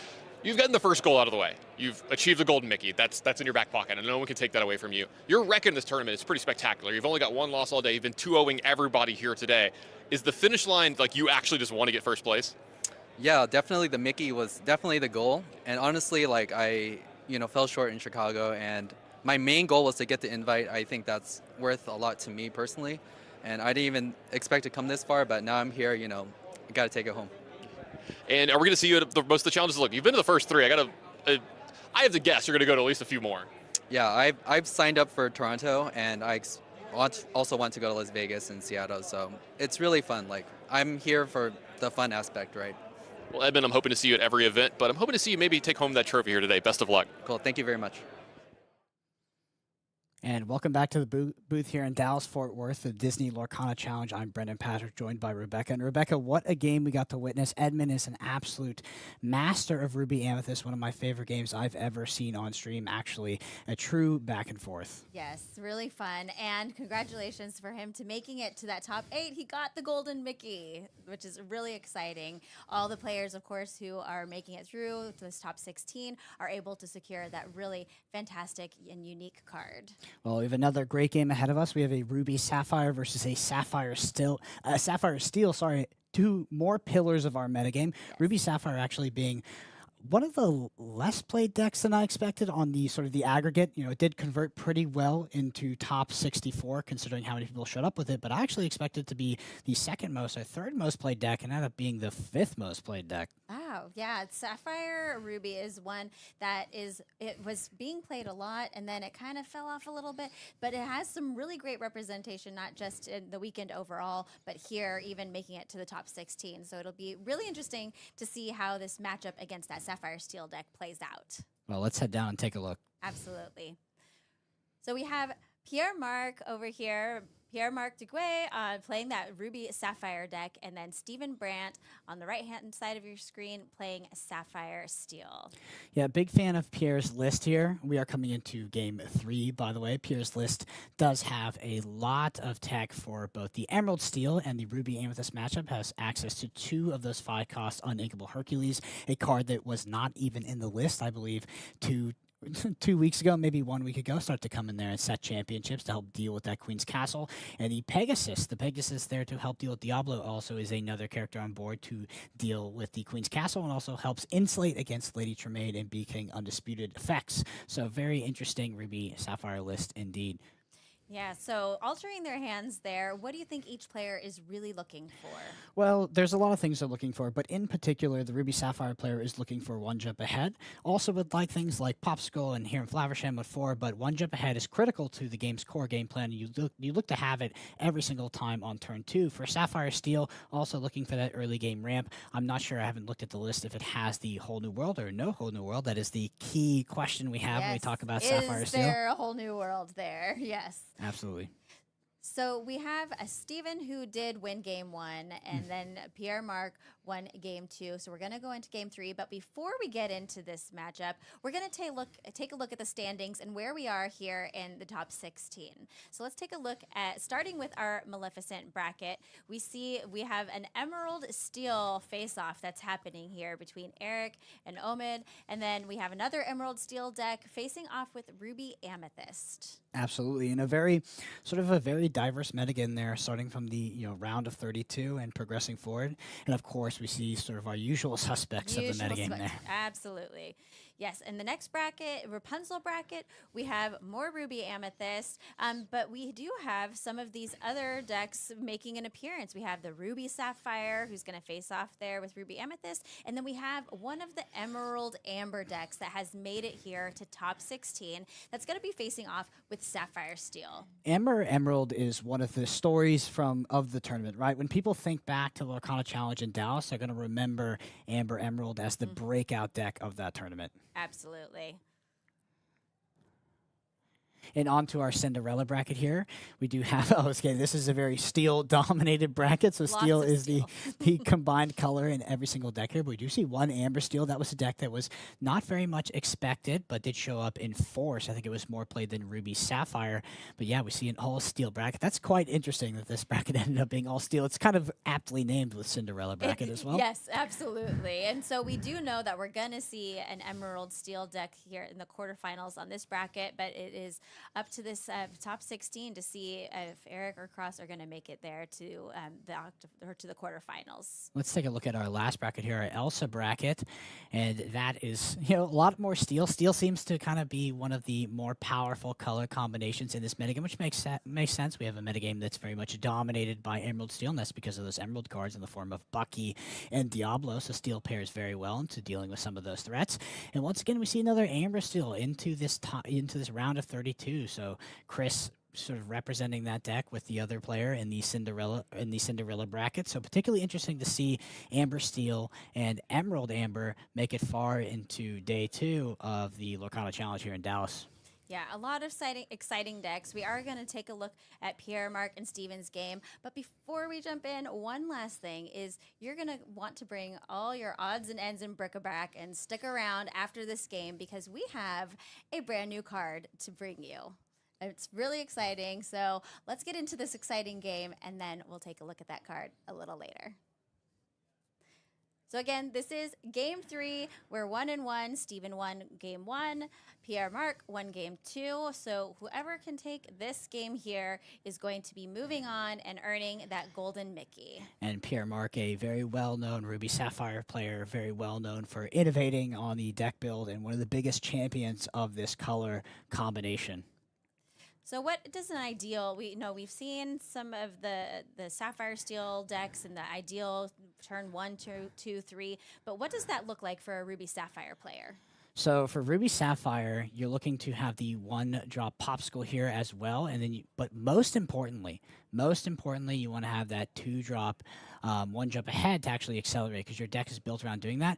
you've gotten the first goal out of the way. You've achieved the golden Mickey. That's in your back pocket, and no one can take that away from you. Your record in this tournament is pretty spectacular. You've only got 1 loss all day. You've been 2-0ing everybody here today. Is the finish line like you actually just want to get first place? Yeah, definitely the Mickey was definitely the goal. And honestly, like I, fell short in Chicago, and my main goal was to get the invite. I think that's worth a lot to me personally. And I didn't even expect to come this far, but now I'm here, I got to take it home. And are we going to see you at most of the challenges? Look, you've been to the first 3. I have to guess you're going to go to at least a few more. Yeah, I've signed up for Toronto, and I also want to go to Las Vegas and Seattle. So it's really fun. Like, I'm here for the fun aspect, right? Well, Edmund, I'm hoping to see you at every event, but I'm hoping to see you maybe take home that trophy here today. Best of luck. Cool. Thank you very much. And welcome back to the booth here in Dallas-Fort Worth, the Disney Lorcana Challenge. I'm Brendan Patrick, joined by Rebecca. And Rebecca, what a game we got to witness. Edmund is an absolute master of Ruby Amethyst, one of my favorite games I've ever seen on stream, actually. A true back and forth. Yes, really fun. And congratulations for him to making it to that top 8. He got the golden Mickey, which is really exciting. All the players, of course, who are making it through to this top 16 are able to secure that really fantastic and unique card. Well, we have another great game ahead of us. We have a Ruby Sapphire versus a Sapphire Steel. 2 more pillars of our metagame. Yes. Ruby Sapphire actually being one of the less played decks than I expected on the sort of the aggregate. It did convert pretty well into top 64, considering how many people showed up with it. But I actually expected it to be the 2nd most or 3rd most played deck, and ended up being the 5th most played deck. Wow, yeah, Sapphire Ruby is one that it was being played a lot, and then it kind of fell off a little bit, but it has some really great representation, not just in the weekend overall, but here, even making it to the top 16. So it'll be really interesting to see how this matchup against that Sapphire Steel deck plays out. Well, let's head down and take a look. Absolutely. So we have Pierre-Marc over here, Pierre-Marc Duguay playing that Ruby Sapphire deck, and then Stephen Brandt on the right-hand side of your screen playing Sapphire Steel. Yeah, big fan of Pierre's list here. We are coming into game 3, by the way. Pierre's list does have a lot of tech for both the Emerald Steel and the Ruby Amethyst matchup. Has access to 2 of those 5-cost Uninkable Hercules, a card that was not even in the list, I believe, 2 weeks ago, maybe 1 week ago, start to come in there and set championships to help deal with that Queen's Castle. And the Pegasus there to help deal with Diablo, also is another character on board to deal with the Queen's Castle, and also helps insulate against Lady Tremaine and Bee King Undisputed effects. So very interesting Ruby Sapphire list indeed. Yeah, so altering their hands there, what do you think each player is really looking for? Well, there's a lot of things they're looking for, but in particular, the Ruby Sapphire player is looking for 1 jump ahead. Also would like things like Popsicle and here in Flaversham with 4, but 1 jump ahead is critical to the game's core game plan. You look to have it every single time on turn 2. For Sapphire Steel, also looking for that early game ramp. I'm not sure, I haven't looked at the list if it has the whole new world or no whole new world. That is the key question we have when we talk about Sapphire Steel. Is there a whole new world there? Yes. Absolutely. So we have a Steven who did win game 1, and then Pierre-Marc won game 2. So we're going to go into game 3. But before we get into this matchup, we're going to take a look at the standings and where we are here in the top 16. So let's take a look at, starting with our Maleficent bracket. We see we have an Emerald Steel face-off that's happening here between Eric and Omid. And then we have another Emerald Steel deck facing off with Ruby Amethyst. Absolutely, and a very diverse metagame there, starting from the round of 32 and progressing forward. And of course, we see sort of our usual suspects of the metagame there. Absolutely. Yes, in the next bracket, Rapunzel bracket, we have more Ruby Amethyst, but we do have some of these other decks making an appearance. We have the Ruby Sapphire, who's going to face off there with Ruby Amethyst, and then we have one of the Emerald Amber decks that has made it here to top 16 that's going to be facing off with Sapphire Steel. Amber Emerald is one of the stories of the tournament, right? When people think back to Lorcana Challenge in Dallas, they're going to remember Amber Emerald as the breakout deck of that tournament. Absolutely. And on to our Cinderella bracket here. We do have, this is a very steel-dominated bracket, so Lots steel of is steel. the combined color in every single deck here. But we do see one Amber Steel. That was a deck that was not very much expected, but did show up in force. I think it was more played than Ruby Sapphire. But yeah, we see an all-steel bracket. That's quite interesting that this bracket ended up being all steel. It's kind of aptly named with Cinderella bracket as well. Yes, absolutely. And so we do know that we're going to see an Emerald Steel deck here in the quarterfinals on this bracket, but it is up to this top 16 to see if Eric or Cross are going to make it there to the quarterfinals. Let's take a look at our last bracket here, our Elsa bracket, and that is a lot more steel. Steel seems to kind of be one of the more powerful color combinations in this metagame, which makes sense. We have a metagame that's very much dominated by Emerald Steel, and that's because of those Emerald cards in the form of Bucky and Diablo. So Steel pairs very well into dealing with some of those threats. And once again, we see another Amber Steel into this round of 32. So Chris sort of representing that deck with the other player in the Cinderella bracket. So particularly interesting to see Amber Steel and Emerald Amber make it far into day 2 of the Lorcana Challenge here in Dallas. Yeah, a lot of exciting decks. We are going to take a look at Pierre, Mark, and Steven's game. But before we jump in, one last thing is you're going to want to bring all your odds and ends and bric-a-brac and stick around after this game because we have a brand new card to bring you. It's really exciting. So let's get into this exciting game, and then we'll take a look at that card a little later. So again, this is Game 3. We're 1-1. Steven won Game 1. Pierre Mark won Game 2. So whoever can take this game here is going to be moving on and earning that golden Mickey. And Pierre Mark, a very well-known Ruby Sapphire player, very well-known for innovating on the deck build and one of the biggest champions of this color combination. So what does an ideal, we've seen some of the Sapphire Steel decks and the ideal turn 1, 2, 3, but what does that look like for a Ruby Sapphire player? So for Ruby Sapphire, you're looking to have the 1-drop popsicle here as well, and then but most importantly, you want to have that 2-drop 1 jump ahead to actually accelerate because your deck is built around doing that.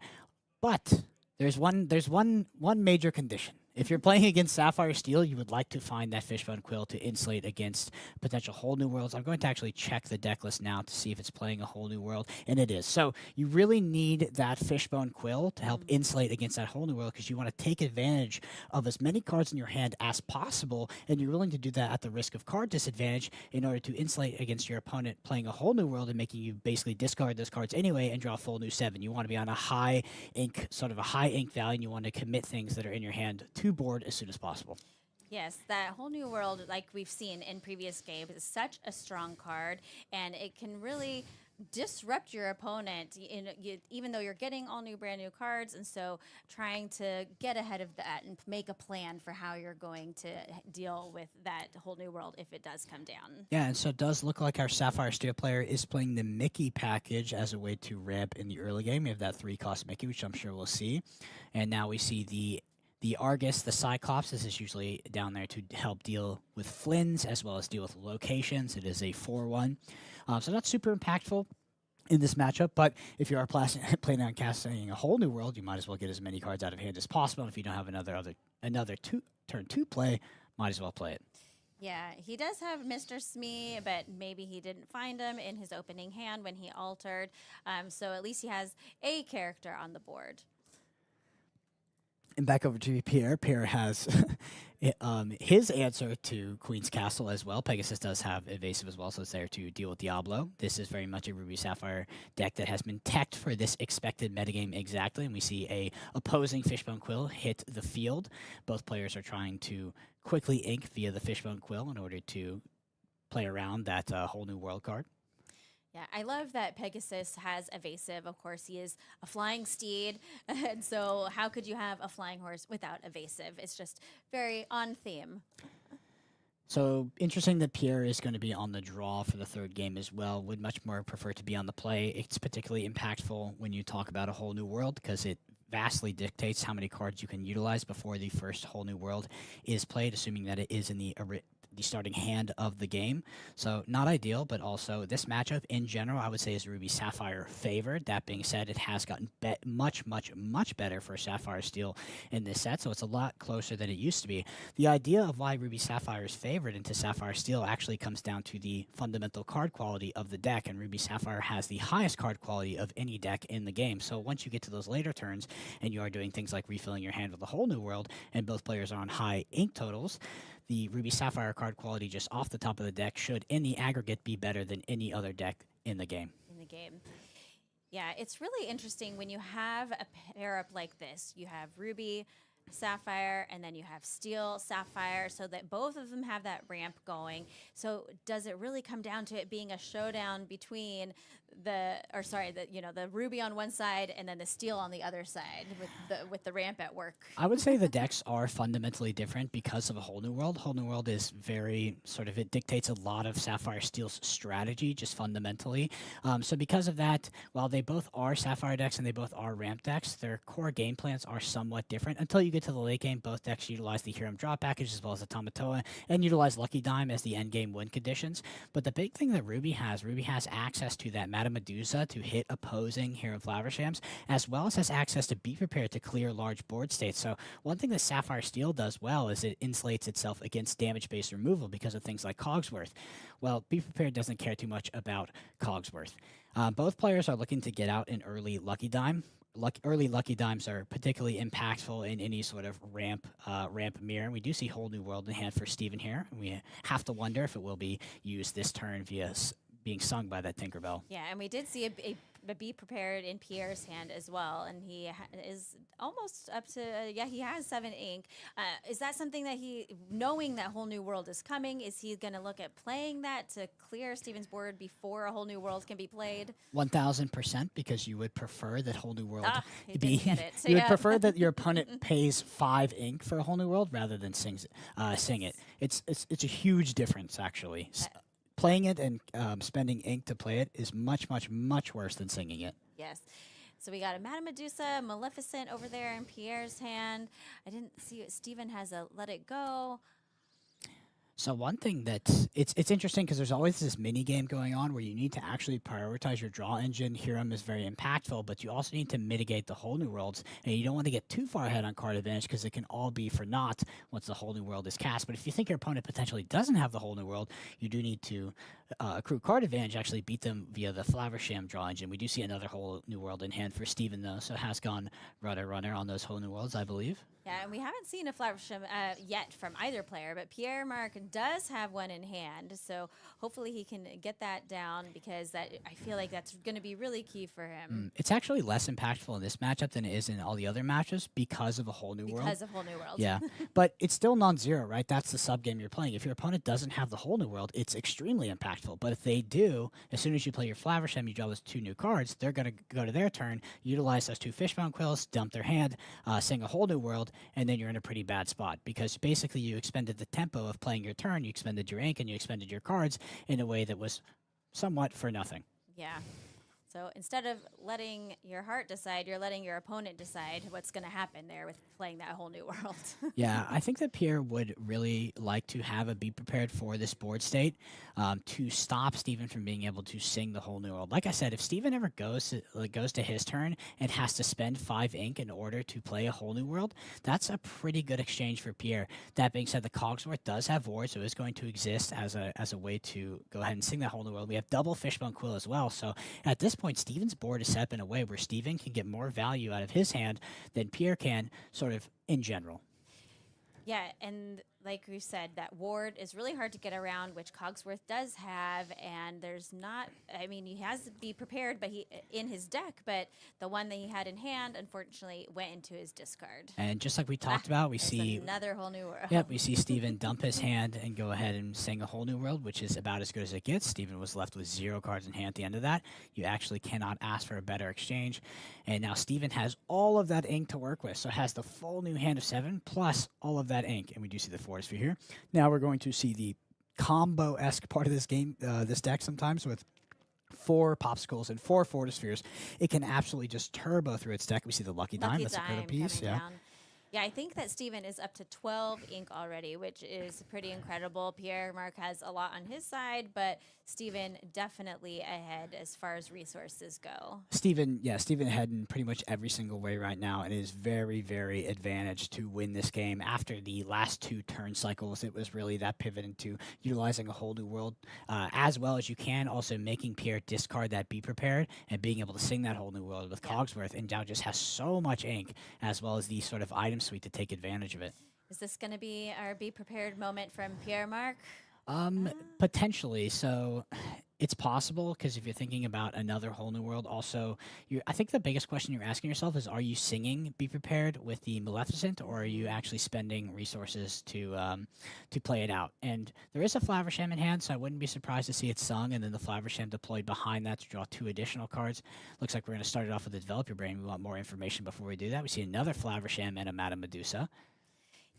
But there's one major condition. If you're playing against Sapphire Steel, you would like to find that Fishbone Quill to insulate against potential Whole New Worlds. I'm going to actually check the deck list now to see if it's playing a Whole New World, and it is. So you really need that Fishbone Quill to help insulate against that Whole New World because you want to take advantage of as many cards in your hand as possible, and you're willing to do that at the risk of card disadvantage in order to insulate against your opponent playing a Whole New World and making you basically discard those cards anyway and draw a full new 7. You want to be on a high ink value, and you want to commit things that are in your hand to board as soon as possible. Yes, that Whole New World, like we've seen in previous games, is such a strong card, and it can really disrupt your opponent, even though you're getting all new brand new cards, and so trying to get ahead of that and make a plan for how you're going to deal with that Whole New World if it does come down. Yeah, and so it does look like our Sapphire Steel player is playing the Mickey package as a way to ramp in the early game. We have that 3-cost Mickey, which I'm sure we'll see, and now we see the Argus, the Cyclops. This is usually down there to help deal with Flynn's as well as deal with locations. It is a 4-1. So not super impactful in this matchup, but if you are planning on casting a Whole New World, you might as well get as many cards out of hand as possible. And if you don't have another turn 2 play, might as well play it. Yeah, he does have Mr. Smee, but maybe he didn't find him in his opening hand when he altered. So at least he has a character on the board. And back over to Pierre. Pierre has his answer to Queen's Castle as well. Pegasus does have evasive as well, so it's there to deal with Diablo. This is very much a Ruby Sapphire deck that has been teched for this expected metagame exactly, and we see a opposing Fishbone Quill hit the field. Both players are trying to quickly ink via the Fishbone Quill in order to play around that Whole New World card. Yeah, I love that Pegasus has evasive. Of course, he is a flying steed. And so, how could you have a flying horse without evasive? It's just very on theme. So interesting that Pierre is going to be on the draw for the third game as well. Would much more prefer to be on the play. It's particularly impactful when you talk about a whole new world because it vastly dictates how many cards you can utilize before the first whole new world is played, assuming that it is in the starting hand of the game. So not ideal, but also this matchup in general, I would say is Ruby Sapphire favored. That being said, it has gotten much better for Sapphire Steel in this set, so it's a lot closer than it used to be. The idea of why Ruby Sapphire is favored into Sapphire Steel actually comes down to the fundamental card quality of the deck, and Ruby Sapphire has the highest card quality of any deck in the game. So once you get to those later turns and you are doing things like refilling your hand with a whole new world, and both players are on high ink totals, the Ruby Sapphire card quality just off the top of the deck should, in the aggregate, be better than any other deck in the game. Yeah, it's really interesting when you have a pair up like this. You have Ruby, Sapphire, and then you have Steel, Sapphire, so that both of them have that ramp going. So does it really come down to it being a showdown between the Ruby on one side and then the Steel on the other side with the ramp at work? I would say the decks are fundamentally different because of a whole new world. Whole new world is very it dictates a lot of Sapphire Steel's strategy just fundamentally. So because of that, while they both are Sapphire decks and they both are ramp decks, their core game plans are somewhat different. Until you get to the late game, both decks utilize the Hiram drop package as well as the Tamatoa and utilize Lucky Dime as the end game win conditions. But the big thing that Ruby has access to that Madame Medusa to hit opposing Hiram Flavershams, as well as has access to Be Prepared to clear large board states. So one thing that Sapphire Steel does well is it insulates itself against damage-based removal because of things like Cogsworth. Well, Be Prepared doesn't care too much about Cogsworth. Both players are looking to get out an early Lucky Dime. Early Lucky Dimes are particularly impactful in any sort of ramp mirror. And we do see Whole New World in hand for Steven here. We have to wonder if it will be used this turn via being sung by that Tinkerbell. Yeah, and we did see a Be Prepared in Pierre's hand as well, and he is almost up to, he has 7 ink. Is that something that knowing that Whole New World is coming, is he going to look at playing that to clear Steven's board before a Whole New World can be played? 1000%, because you would prefer that Whole New World be... Get it. You would prefer that your opponent pays 5 ink for a Whole New World rather than sing it. It's a huge difference, actually. Playing it and spending ink to play it is much worse than singing it. Yes. So we got a Madame Medusa, Maleficent over there in Pierre's hand. I didn't see it. Steven has a Let It Go. So one thing that it's interesting because there's always this mini game going on where you need to actually prioritize your draw engine. Hiram is very impactful, but you also need to mitigate the Whole New Worlds, and you don't want to get too far ahead on card advantage because it can all be for naught once the Whole New World is cast. But if you think your opponent potentially doesn't have the Whole New World, you do need to accrue card advantage, actually beat them via the Flaversham draw engine. We do see another Whole New World in hand for Steven, though, so has gone runner on those Whole New Worlds, I believe. Yeah, and we haven't seen a Flaversham yet from either player, but Pierre Marc does have one in hand, so hopefully he can get that down because I feel like that's going to be really key for him. It's actually less impactful in this matchup than it is in all the other matches because of a Whole New World. Because of Whole New World. Yeah, but it's still non-zero, right? That's the sub-game you're playing. If your opponent doesn't have the Whole New World, it's extremely impactful. But if they do, as soon as you play your Flaversham, you draw those 2 new cards, they're going to go to their turn, utilize those 2 Fishbone Quills, dump their hand, sing a Whole New World, and then you're in a pretty bad spot because basically you expended the tempo of playing your turn, you expended your ink, and you expended your cards in a way that was somewhat for nothing. Yeah. So instead of letting your heart decide, you're letting your opponent decide what's going to happen there with playing that Whole New World. Yeah, I think that Pierre would really like to have a Be Prepared for this board state to stop Steven from being able to sing the Whole New World. Like I said, if Steven ever goes to his turn and has to spend 5 ink in order to play a Whole New World, that's a pretty good exchange for Pierre. That being said, the Cogsworth does have Void, so it's going to exist as a way to go ahead and sing that Whole New World. We have double Fishbone Quill as well, so at this point, Steven's board is set up in a way where Steven can get more value out of his hand than Pierre can, sort of in general. Yeah, and like you said, that ward is really hard to get around, which Cogsworth does have, and there's not. I mean, he has to be prepared, but he in his deck, but the one that he had in hand, unfortunately, went into his discard. And just like we talked about, we It's see another whole new world. Yep, we see Steven dump his hand and go ahead and sing A Whole New World, which is about as good as it gets. Steven was left with 0 cards in hand at the end of that. You actually cannot ask for a better exchange. And now Steven has all of that ink to work with, so has the full new hand of 7 plus all of that ink. And we do see the Forest Sphere here. Now we're going to see the combo-esque part of this game, this deck sometimes with 4 popsicles and 4 Forest Spheres. It can absolutely just turbo through its deck. We see the Lucky Dime. That's a critter piece. Yeah. Yeah, I think that Steven is up to 12 ink already, which is pretty incredible. Pierre-Marc has a lot on his side, but Steven definitely ahead as far as resources go. Steven ahead in pretty much every single way right now, and is very, very advantaged to win this game. After the last 2 turn cycles, it was really that pivot into utilizing A Whole New World as well as you can, also making Pierre discard that Be Prepared, and being able to sing that Whole New World with Cogsworth, and now just has so much ink, as well as the sort of item suite to take advantage of it. Is this going to be our Be Prepared moment from Pierre-Marc? Potentially. So it's possible, because if you're thinking about another Whole New World, also, I think the biggest question you're asking yourself is, are you singing Be Prepared with the Maleficent, or are you actually spending resources to play it out? And there is a Flaversham in hand, so I wouldn't be surprised to see it sung, and then the Flaversham deployed behind that to draw 2 additional cards. Looks like we're going to start it off with the Develop Your Brain. We want more information before we do that. We see another Flaversham and a Madame Medusa.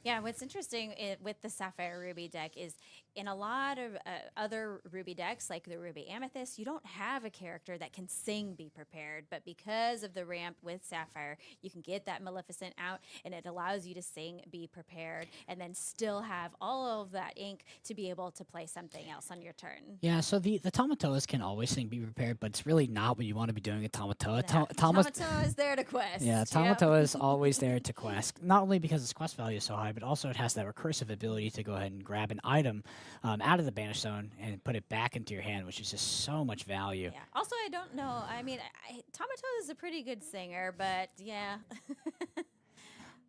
Yeah, what's interesting with the Sapphire Ruby deck is in a lot of other Ruby decks, like the Ruby Amethyst, you don't have a character that can sing Be Prepared, but because of the ramp with Sapphire, you can get that Maleficent out, and it allows you to sing Be Prepared, and then still have all of that ink to be able to play something else on your turn. Yeah, so the Tamatoas can always sing Be Prepared, but it's really not what you want to be doing with Tamatoa. Tamatoa is there to quest. Yeah, Tamatoa is always there to quest, not only because its quest value is so high, but also it has that recursive ability to go ahead and grab an item out of the banish zone and put it back into your hand, which is just so much value. Yeah. Also, I don't know. I mean, Tamatoa is a pretty good singer, but yeah.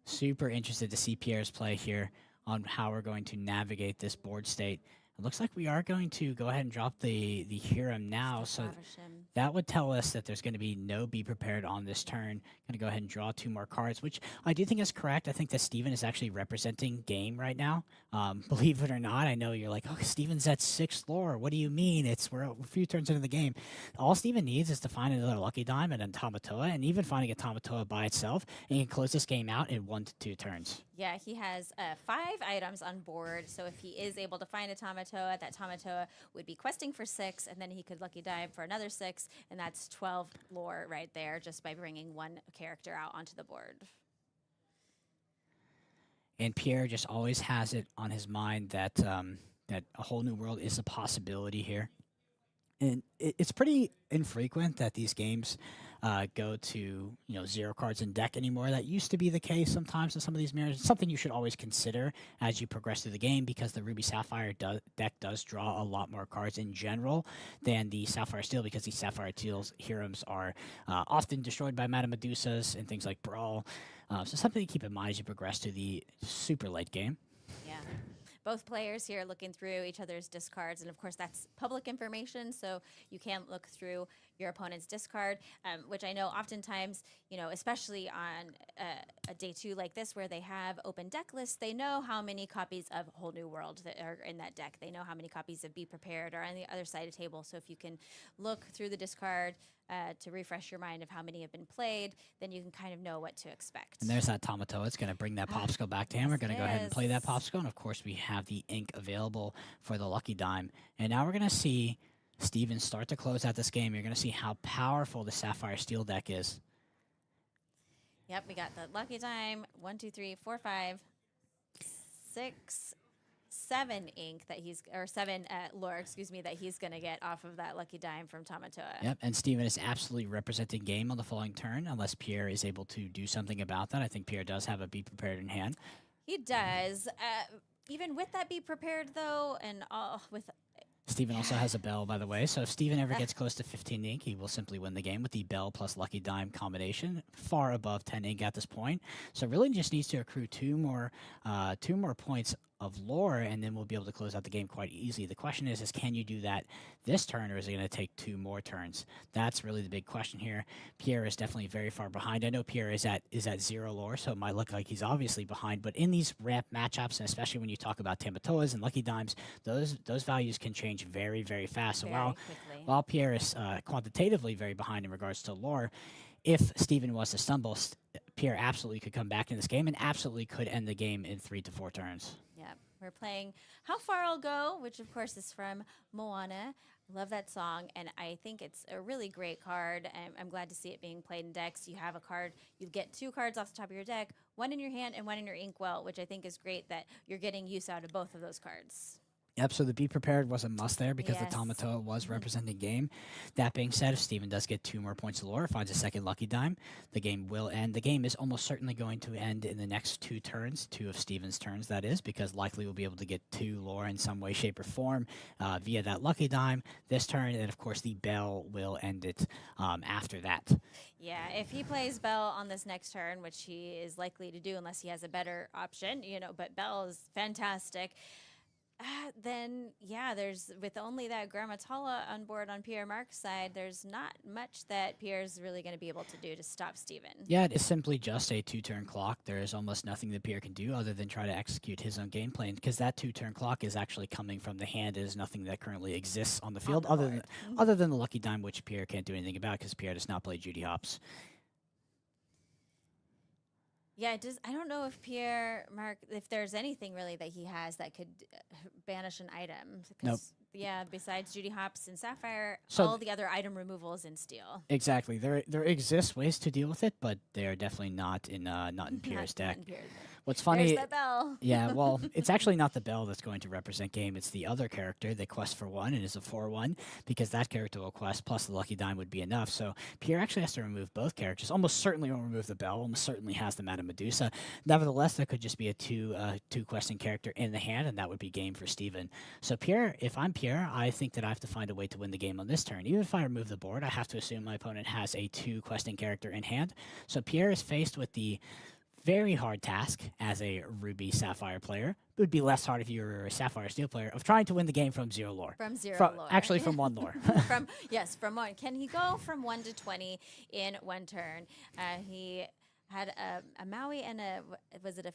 Super interested to see Pierre's play here on how we're going to navigate this board state. It looks like we are going to go ahead and drop the Hiram now, so that would tell us that there's going to be no Be Prepared on this turn. Going to go ahead and draw 2 more cards, which I do think is correct. I think that Steven is actually representing game right now. Believe it or not, I know you're like, oh, Steven's at 6th lore. What do you mean? We're a few turns into the game. All Steven needs is to find another Lucky Dime and a Tamatoa, and even finding a Tamatoa by itself, and he can close this game out in 1 to 2 turns. Yeah, he has 5 items on board, so if he is able to find a Tamatoa, that Tamatoa would be questing for 6, and then he could Lucky Dime for another 6, and that's 12 lore right there just by bringing 1 character out onto the board. And Pierre just always has it on his mind that that A Whole New World is a possibility here. And it's pretty infrequent that these games go to 0 cards in deck anymore. That used to be the case sometimes in some of these mirrors. It's something you should always consider as you progress through the game, because the Ruby Sapphire deck does draw a lot more cards in general than the Sapphire Steel, because these Sapphire Steel's Hirams are often destroyed by Madame Medusas and things like Brawl. So something to keep in mind as you progress to the super late game. Yeah. Both players here looking through each other's discards, and of course that's public information, so you can look through your opponent's discard, which I know oftentimes, especially on a day 2 like this where they have open deck lists, they know how many copies of Whole New World that are in that deck. They know how many copies of Be Prepared are on the other side of the table, so if you can look through the discard to refresh your mind of how many have been played, then you can kind of know what to expect. And there's that Tamatoa. It's going to bring that popsicle back to him. We're going to go ahead and play that popsicle. And, of course, we have the ink available for the Lucky Dime. And now we're going to see Steven start to close out this game. You're going to see how powerful the Sapphire Steel deck is. Yep, we got the Lucky Dime, 1, 2, 3, 4, 5, 6, 7 ink that he's, or 7 lore, excuse me, that he's going to get off of that Lucky Dime from Tamatoa. Yep, and Steven is absolutely representing game on the following turn, unless Pierre is able to do something about that. I think Pierre does have a Be Prepared in hand. He does. Even with that Be Prepared, though, and with... Steven also has a bell, by the way, so if Steven ever gets close to 15 ink, he will simply win the game with the bell plus Lucky Dime combination, far above 10 ink at this point. So really just needs to accrue 2 more points of lore, and then we'll be able to close out the game quite easily. The question is can you do that this turn, or is it going to take 2 more turns? That's really the big question here. Pierre is definitely very far behind. I know Pierre is at 0 lore, so it might look like he's obviously behind, but in these ramp matchups, and especially when you talk about Tamatoas and Lucky Dimes, those values can change very, very fast. So while Pierre is quantitatively very behind in regards to lore, if Steven was to stumble, Pierre absolutely could come back in this game and absolutely could end the game in 3 to 4 turns. Yeah, we're playing How Far I'll Go, which of course is from Moana. Love that song, and I think it's a really great card. I'm glad to see it being played in decks. You have a card, you get 2 cards off the top of your deck, one in your hand and one in your inkwell, which I think is great that you're getting use out of both of those cards. Yep, so the Be Prepared was a must there because Yes. the Tamatoa was representing game. That being said, if Steven does get 2 more points of lore, finds a second Lucky Dime, the game will end. The game is almost certainly going to end in the next 2 turns, 2 of Steven's turns, that is, because likely we'll be able to get 2 lore in some way, shape, or form via that Lucky Dime this turn, and of course the Bell will end it after that. Yeah, if he plays Bell on this next turn, which he is likely to do unless he has a better option, but Bell is fantastic. Then, yeah, there's with only that Grammatala on board on Pierre Mark's side, there's not much that Pierre's really going to be able to do to stop Steven. Yeah, it is simply just a 2-turn clock. There is almost nothing that Pierre can do other than try to execute his own game plan, because that 2-turn clock is actually coming from the hand. It is nothing that currently exists on the field other than the Lucky Dime, which Pierre can't do anything about because Pierre does not play Judy Hops. Yeah, I don't know if Pierre Mark, if there's anything really that he has that could banish an item. Nope. Yeah, besides Judy Hops and Sapphire, So all the other item removals in Steel. Exactly. There exist ways to deal with it, but they are definitely not in Pierre's deck. Not in Pierre's deck. What's funny? There's that bell. Yeah, well, it's actually not the bell that's going to represent game. It's the other character that quests for 1 and is a 4/1, because that character will quest, plus the Lucky Dime would be enough. So Pierre actually has to remove both characters. Almost certainly won't remove the bell. Almost certainly has the Madame Medusa. Nevertheless, there could just be a two questing character in the hand, and that would be game for Steven. So Pierre, if I'm Pierre, I think that I have to find a way to win the game on this turn. Even if I remove the board, I have to assume my opponent has a 2 questing character in hand. So Pierre is faced with the very hard task as a Ruby Sapphire player. It would be less hard if you were a Sapphire Steel player, of trying to win the game from 0 lore. From 0 lore. Actually, from 1 lore. from 1. Can he go from 1 to 20 in 1 turn? He had a Maui and was it a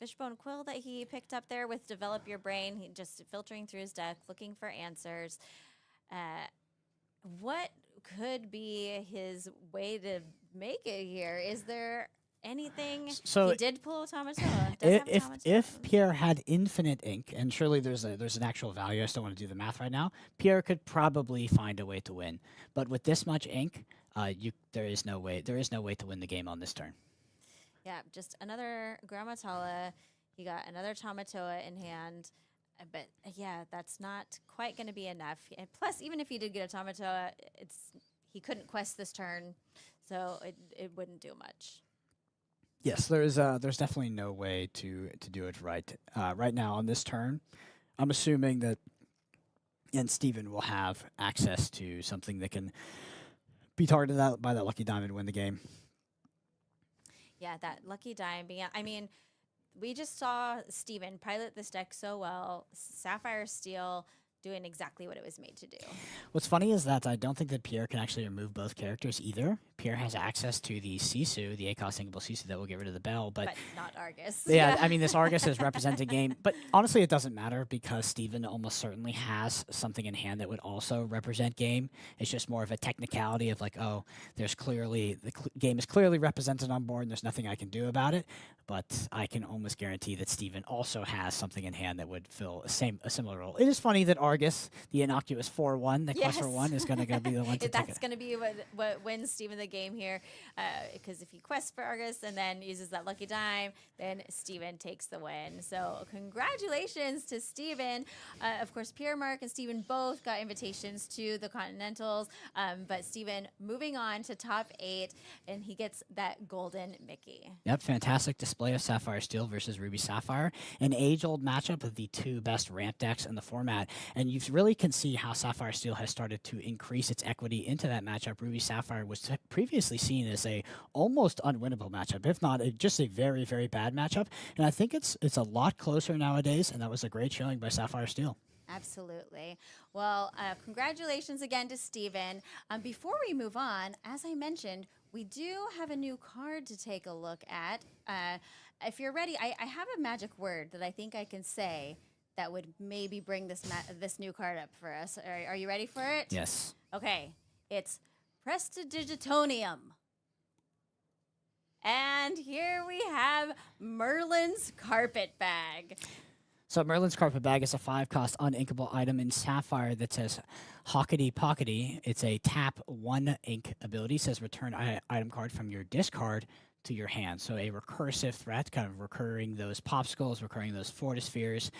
Fishbone Quill that he picked up there with Develop Your Brain? He just filtering through his deck, looking for answers. What could be his way to make it here? Is there anything? So he did pull Automata. If Pierre had infinite ink, and surely there's an actual value, I just don't want to do the math right now, Pierre could probably find a way to win. But with this much ink, there is no way to win the game on this turn. Yeah, just another Grammatala. He got another Tamatoa in hand. But yeah, that's not quite going to be enough. And plus, even if he did get a Tamatoa, he couldn't quest this turn, so it wouldn't do much. Yes, there's definitely no way to do it right. Right now on this turn, I'm assuming that Steven will have access to something that can be targeted out by that Lucky Diamond and win the game. Yeah, that Lucky Dime. I mean, we just saw Steven pilot this deck so well. Sapphire Steel doing exactly what it was made to do. What's funny is that I don't think that Pierre can actually remove both characters either. Pierre has access to the Sisu, the A-cost sinkable Sisu that will get rid of the bell, but not Argus. Yeah, I mean, this Argus is representing game, but honestly, it doesn't matter because Steven almost certainly has something in hand that would also represent game. It's just more of a technicality of like, oh, there's clearly game is clearly represented on board, and there's nothing I can do about it. But I can almost guarantee that Steven also has something in hand that would fill a similar role. It is funny that Argus, the innocuous 4/1, that quest for 1, is going to be the one to take it. That's going to be what wins Steven the game here, because if he quests for Argus and then uses that Lucky Dime, then Steven takes the win. So congratulations to Steven. Of course, Pierre Mark and Steven both got invitations to the Continentals, but Steven moving on to top 8, and he gets that golden Mickey. Yep, fantastic display of Sapphire Steel versus Ruby Sapphire, an age-old matchup of the 2 best ramp decks in the format. And you really can see how Sapphire Steel has started to increase its equity into that matchup. Ruby Sapphire was previously seen as a almost unwinnable matchup, if not just a very, very bad matchup. And I think it's a lot closer nowadays, and that was a great showing by Sapphire Steel. Absolutely. Well, congratulations again to Steven. Before we move on, as I mentioned, we do have a new card to take a look at. If you're ready, I have a magic word that I think I can say that would maybe bring this new card up for us. Are you ready for it? Yes. Okay. It's Prestidigitonium. And here we have Merlin's Carpet Bag. So Merlin's Carpet Bag is a 5-cost uninkable item in Sapphire that says Hockety Pockety. It's a tap 1 ink ability. It says return item card from your discard to your hand. So a recursive threat, kind of recurring those popsicles, recurring those fortispheres,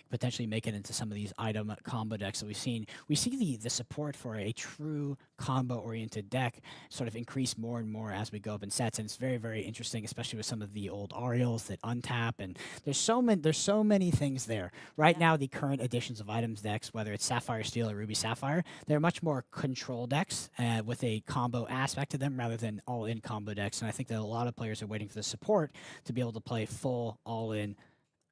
potentially make it into some of these item combo decks that we've seen. We see the support for a true combo-oriented deck sort of increase more and more as we go up in sets, and it's very, very interesting, especially with some of the old Ariels that untap, and there's so many things there. Right now, the current editions of items decks, whether it's Sapphire Steel or Ruby Sapphire, they're much more control decks with a combo aspect to them rather than all-in combo decks, and I think that a lot of players are waiting for the support to be able to play full all-in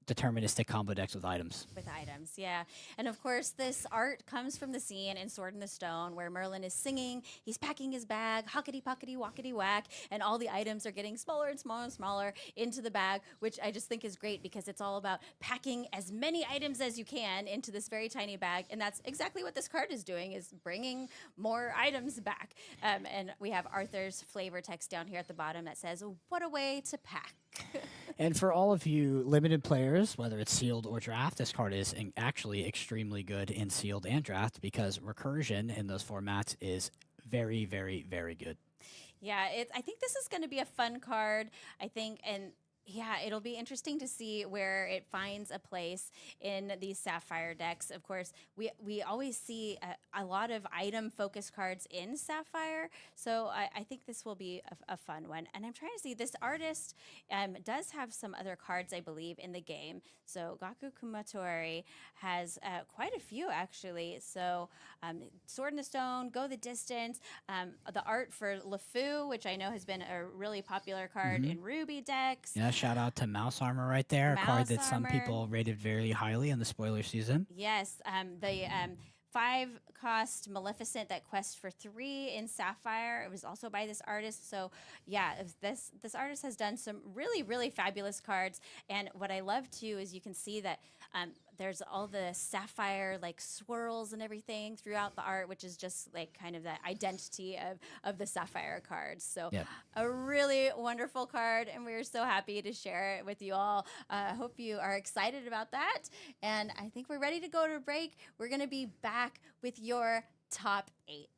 deterministic combo decks with items. With items, yeah. And of course, this art comes from the scene in Sword in the Stone where Merlin is singing, he's packing his bag, hockety pockety walkety whack, and all the items are getting smaller and smaller and smaller into the bag, which I just think is great because it's all about packing as many items as you can into this very tiny bag, and that's exactly what this card is doing, is bringing more items back. And we have Arthur's flavor text down here at the bottom that says, "What a way to pack." And for all of you limited players, whether it's sealed or draft, this card is actually extremely good in sealed and draft because recursion in those formats is very, very, very good. Yeah, I think this is going to be a fun card. I think, and yeah, it'll be interesting to see where it finds a place in these Sapphire decks. Of course, we always see a lot of item-focused cards in Sapphire, so I think this will be a fun one. And I'm trying to see, this artist does have some other cards, I believe, in the game. So Gaku Kumatori has quite a few, actually. So Sword in the Stone, Go the Distance, the art for LeFou, which I know has been a really popular card in Ruby decks. Yeah, shout out to Mouse Armor right there, a card that some people rated very highly in the spoiler season. Yes, the 5-cost Maleficent that quests for 3 in Sapphire. It was also by this artist. So yeah, this artist has done some really, really fabulous cards. And what I love too is you can see that there's all the sapphire like swirls and everything throughout the art, which is just like kind of the identity of the Sapphire cards. So a really wonderful card, and we're so happy to share it with you all. I hope you are excited about that. And I think we're ready to go to a break. We're going to be back with your top 8.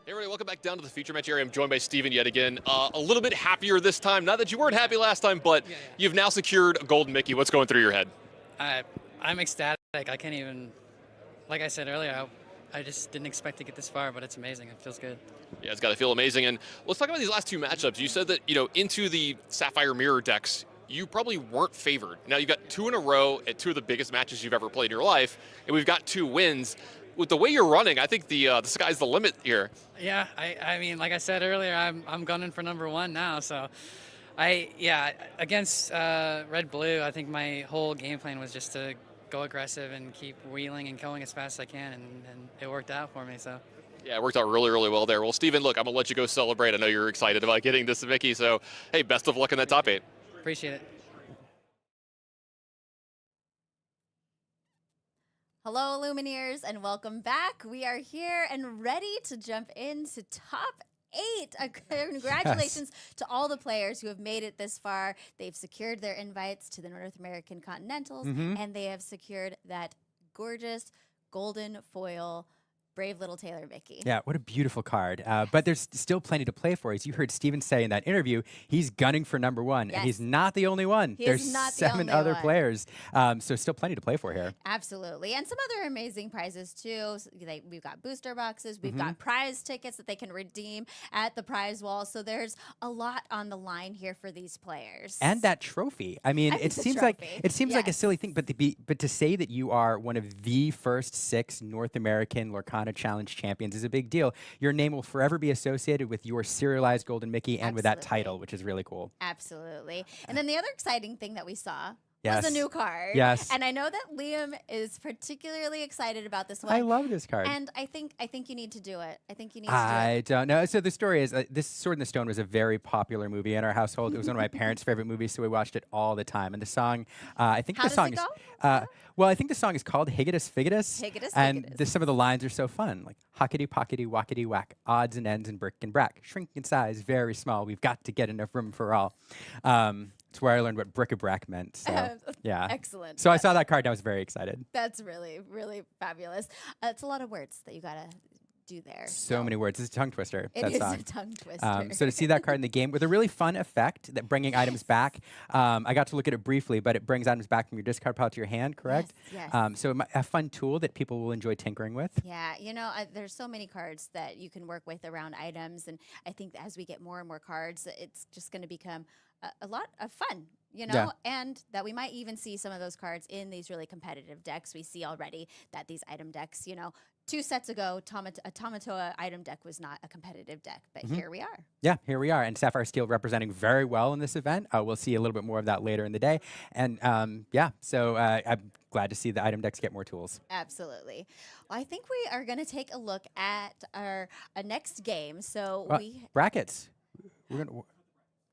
Hey everybody, welcome back down to the feature match area. I'm joined by Steven yet again. A little bit happier this time. Not that you weren't happy last time, but you've now secured a golden Mickey. What's going through your head? I'm ecstatic. I can't even, like I said earlier, I just didn't expect to get this far, but it's amazing. It feels good. Yeah, it's got to feel amazing. And let's talk about these last two matchups. You said that, into the Sapphire Mirror decks, you probably weren't favored. Now you've got 2 in a row at 2 of the biggest matches you've ever played in your life, and we've got 2 wins. With the way you're running, I think the sky's the limit here. Yeah, I mean, like I said earlier, I'm gunning for #1 now. So, against Red Blue, I think my whole game plan was just to go aggressive and keep wheeling and going as fast as I can, and it worked out for me. So. Yeah, it worked out really, really well there. Well, Steven, look, I'm going to let you go celebrate. I know you're excited about getting this Mickey, so hey, best of luck in that top 8. Appreciate it. Hello, Lumineers, and welcome back. We are here and ready to jump into top 8. Congratulations to all the players who have made it this far. They've secured their invites to the North American Continentals, and they have secured that gorgeous golden foil Brave Little Taylor Mickey. Yeah, what a beautiful card. But there's still plenty to play for. As you heard Steven say in that interview, he's gunning for #1. Yes. And he's not the only one. There's not the 7 only other one. players. So still plenty to play for here. Absolutely. And some other amazing prizes, too. We've got booster boxes. We've got prize tickets that they can redeem at the prize wall. So there's a lot on the line here for these players. And that trophy. I mean, And it the seems like a silly thing, but to say that you are one of the first 6 North American Lorcana Challenge champions is a big deal. Your name will forever be associated with your serialized golden Mickey and with that title, which is really cool. Absolutely. And then the other exciting thing that we saw Yes. was a new card. Yes. And I know that Liam is particularly excited about this one. I love this card. And I think you need to do it. I think you need to do I it. don't know. So the story is, this Sword in the Stone was a very popular movie in our household. It was one of my parents' favorite movies, so we watched it all the time. And the song, I think How the does song it is, go? well, I think the song is called Higgitus Figgitus. Higgitus And Figgitus. some of the lines are so fun, like hockety pockety wackety whack, odds and ends and brick and brack, shrink in size, very small. We've got to get enough room for all. It's where I learned what bric-a-brac meant. So, yeah. Excellent. So I saw that card and I was very excited. That's really, really fabulous. It's a lot of words that you got to do there. So many words. It's a tongue twister, It that is song. a tongue twister. So to see that card in the game with a really fun effect that bringing items back, I got to look at it briefly, but it brings items back from your discard pile to your hand, correct? Yes. So a fun tool that people will enjoy tinkering with. Yeah, there's so many cards that you can work with around items, and I think that as we get more and more cards, it's just going to become a lot of fun, and that we might even see some of those cards in these really competitive decks. We see already that these item decks, 2 sets ago, a Tamatoa item deck was not a competitive deck, but here we are. Yeah, here we are. And Sapphire Steel representing very well in this event. We'll see a little bit more of that later in the day. And so I'm glad to see the item decks get more tools. Absolutely. Well, I think we are going to take a look at our next game. So brackets. We're going to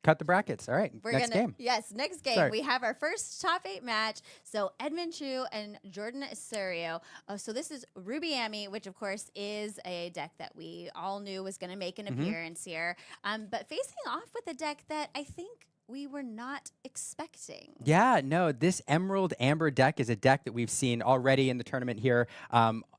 cut the brackets. All right, next game. Yes, next game. Sorry. We have our first top 8 match. So Edmund Chu and Jordan Serio. So this is Ruby Amy, which of course is a deck that we all knew was going to make an appearance here. But facing off with a deck that I think we were not expecting. Yeah, no, this Emerald Amber deck is a deck that we've seen already in the tournament here.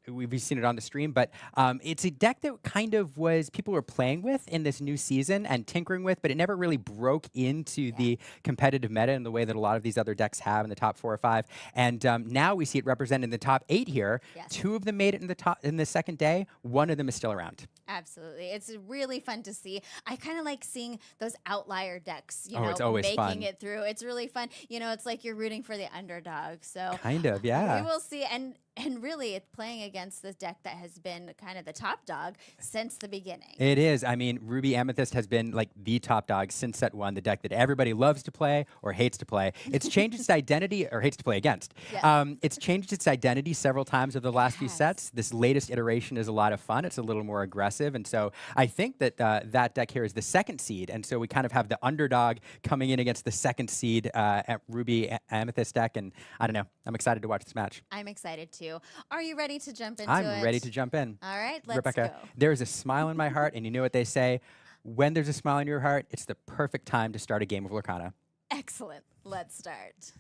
We've seen it on the stream, but it's a deck that kind of people were playing with in this new season and tinkering with, but it never really broke into the competitive meta in the way that a lot of these other decks have in the top 4 or 5. And now we see it represented in the top 8 here. Yes. 2 of them made it in the second day. 1 of them is still around. Absolutely. It's really fun to see. I kind of like seeing those outlier decks, it's always making fun. it through. It's really fun. It's like you're rooting for the underdog. So Kind of, yeah. we will see. And really, it's playing against this deck that has been kind of the top dog since the beginning. It is. I mean, Ruby Amethyst has been like the top dog since set 1, the deck that everybody loves to play or hates to play. It's changed its identity, or hates to play against. Yes. It's changed its identity several times over the last few sets. This latest iteration is a lot of fun. It's a little more aggressive. And so I think that that deck here is the 2nd seed. And so we kind of have the underdog coming in against the 2nd seed at Ruby Amethyst deck. And I don't know. I'm excited to watch this match. I'm excited too. Are you ready to jump into it? I'm ready to jump in. All right, let's Rebecca, go. there is a smile in my heart, and you know what they say? When there's a smile in your heart, it's the perfect time to start a game of Lorcana. Excellent. Let's start.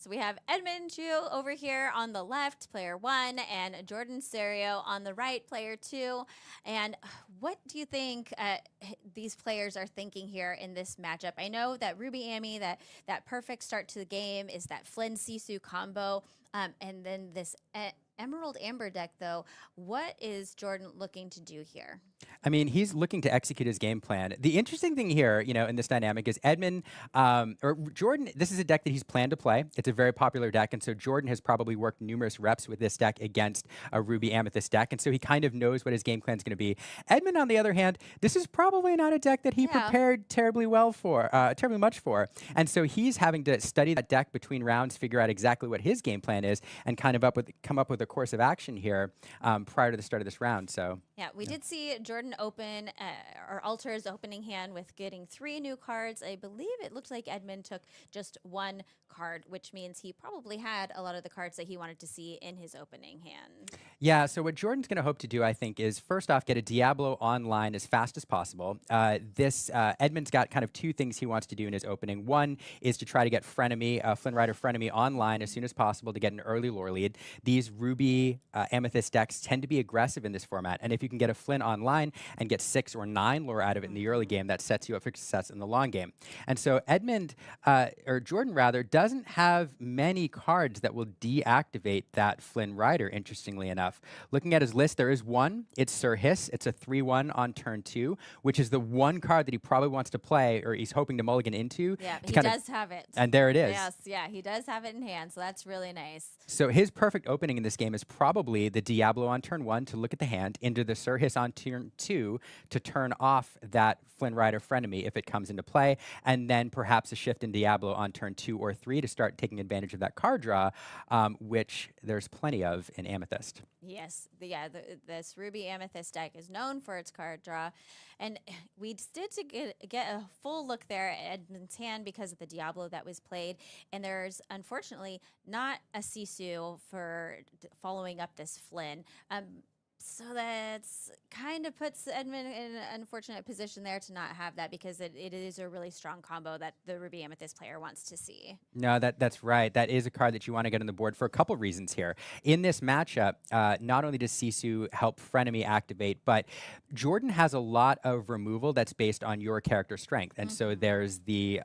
So we have Edmund Chu over here on the left, player 1, and Jordan Serio on the right, player 2. And what do you think these players are thinking here in this matchup? I know that Ruby Amy, that perfect start to the game is that Flynn Sisu combo, and then this Emerald Amber deck, though. What is Jordan looking to do here? I mean, he's looking to execute his game plan. The interesting thing here, in this dynamic is Edmund, or Jordan, this is a deck that he's planned to play. It's a very popular deck, and so Jordan has probably worked numerous reps with this deck against a Ruby Amethyst deck, and so he kind of knows what his game plan is going to be. Edmund, on the other hand, this is probably not a deck that he prepared terribly much for, and so he's having to study that deck between rounds, figure out exactly what his game plan is, and kind of come up with a course of action here prior to the start of this round. So yeah, we did see Jordan open or alter his opening hand with getting 3 new cards. I believe it looked like Edmund took just 1 card, which means he probably had a lot of the cards that he wanted to see in his opening hand. Yeah, so what Jordan's going to hope to do, I think, is first off get a Diablo online as fast as possible. Edmund's got kind of 2 things he wants to do in his opening. One is to try to get Flynn Rider Frenemy online as soon as possible to get an early lore lead. These Ruby Amethyst decks tend to be aggressive in this format, and if you can get a Flynn online and get 6 or 9 lore out of it in the early game, that sets you up for success in the long game. And so Jordan rather, doesn't have many cards that will deactivate that Flynn Rider, interestingly enough. Looking at his list, there is one. It's Sir Hiss. It's a 3/1 on turn 2, which is the one card that he probably wants to play, or he's hoping to mulligan into. Yeah, he does have it. And there it is. Yes, yeah, he does have it in hand, so that's really nice. So his perfect opening in this game is probably the Diablo on turn 1 to look at the hand, into the Sir Hiss on turn 2 to turn off that Flynn Rider Frenemy if it comes into play, and then perhaps a shift in Diablo on turn 2 or 3 to start taking advantage of that card draw, which there's plenty of in Amethyst. Yes, this Ruby Amethyst deck is known for its card draw, and we did to get a full look there at Edmund's hand because of the Diablo that was played, and there's unfortunately not a Sisu for following up this Flynn. So that's kind of puts Edmund in an unfortunate position there to not have that, because it is a really strong combo that the Ruby Amethyst player wants to see. No, that's right. That is a card that you want to get on the board for a couple reasons here. In this matchup, not only does Sisu help Frenemy activate, but Jordan has a lot of removal that's based on your character strength. And so there's the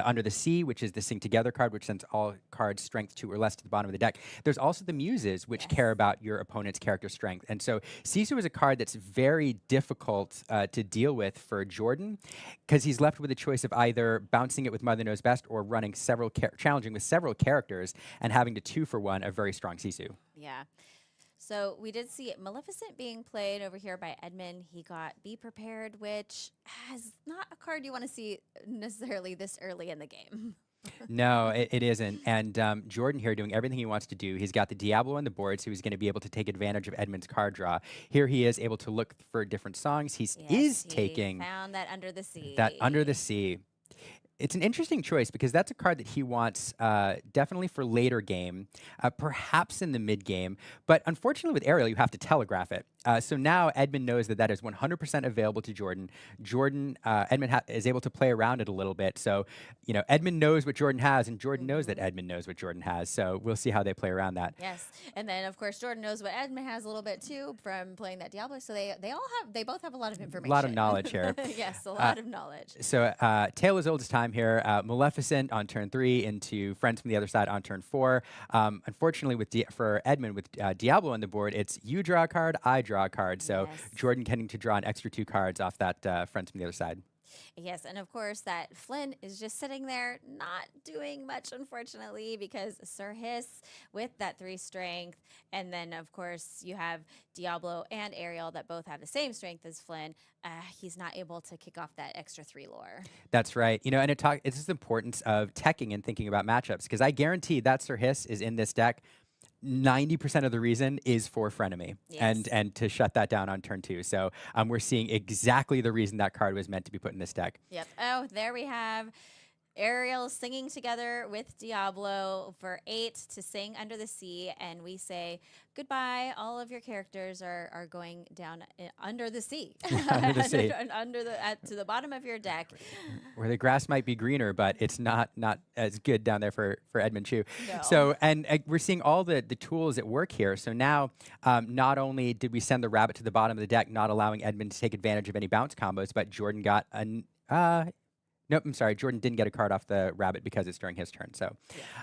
Under the Sea, which is the Sing Together card, which sends all cards strength 2 or less to the bottom of the deck. There's also the Muses, which care about your opponent's character strength. And so Sisu is a card that's very difficult to deal with for Jordan, because he's left with a choice of either bouncing it with Mother Knows Best or running challenging with several characters and having to 2-for-1 a very strong Sisu. Yeah. So we did see Maleficent being played over here by Edmund. He got Be Prepared, which is not a card you want to see necessarily this early in the game. No, it isn't. And Jordan here doing everything he wants to do. He's got the Diablo on the board, so he's going to be able to take advantage of Edmund's card draw. Here he is able to look for different songs. He found that Under the Sea. That Under the Sea. It's an interesting choice because that's a card that he wants definitely for later game, perhaps in the mid game. But unfortunately with Ariel, you have to telegraph it. So now Edmund knows that is 100% available to Jordan. Edmund is able to play around it a little bit. So, Edmund knows what Jordan has, and Jordan knows that Edmund knows what Jordan has. So we'll see how they play around that. Yes, and then of course Jordan knows what Edmund has a little bit too from playing that Diablo. So they both have a lot of information. A lot of knowledge here. Yes, a lot of knowledge. So tale as old as time here. Maleficent on turn 3 into Friends from the Other Side on turn 4. Unfortunately, for Edmund with Diablo on the board, it's you draw a card, I draw a card. So Jordan getting to draw an extra 2 cards off that Friends from the Other Side. Yes, and of course that Flynn is just sitting there not doing much, unfortunately, because Sir Hiss with that 3 strength, and then of course you have Diablo and Ariel that both have the same strength as Flynn. He's not able to kick off that extra 3 lore. That's right. And it's the importance of teching and thinking about matchups, because I guarantee that Sir Hiss is in this deck 90% of the reason is for Frenemy, and to shut that down on turn 2. So we're seeing exactly the reason that card was meant to be put in this deck. Yep. Oh, there we have Ariel singing together with Diablo for 8 to sing Under the Sea, and we say goodbye. All of your characters are going down under the sea, Under the sea. To the bottom of your deck. Where the grass might be greener, but it's not as good down there for Edmund Chu. No. So, and we're seeing all the tools at work here. So now, not only did we send the rabbit to the bottom of the deck, not allowing Edmund to take advantage of any bounce combos, but Jordan got nope, I'm sorry. Jordan didn't get a card off the rabbit because it's during his turn. So,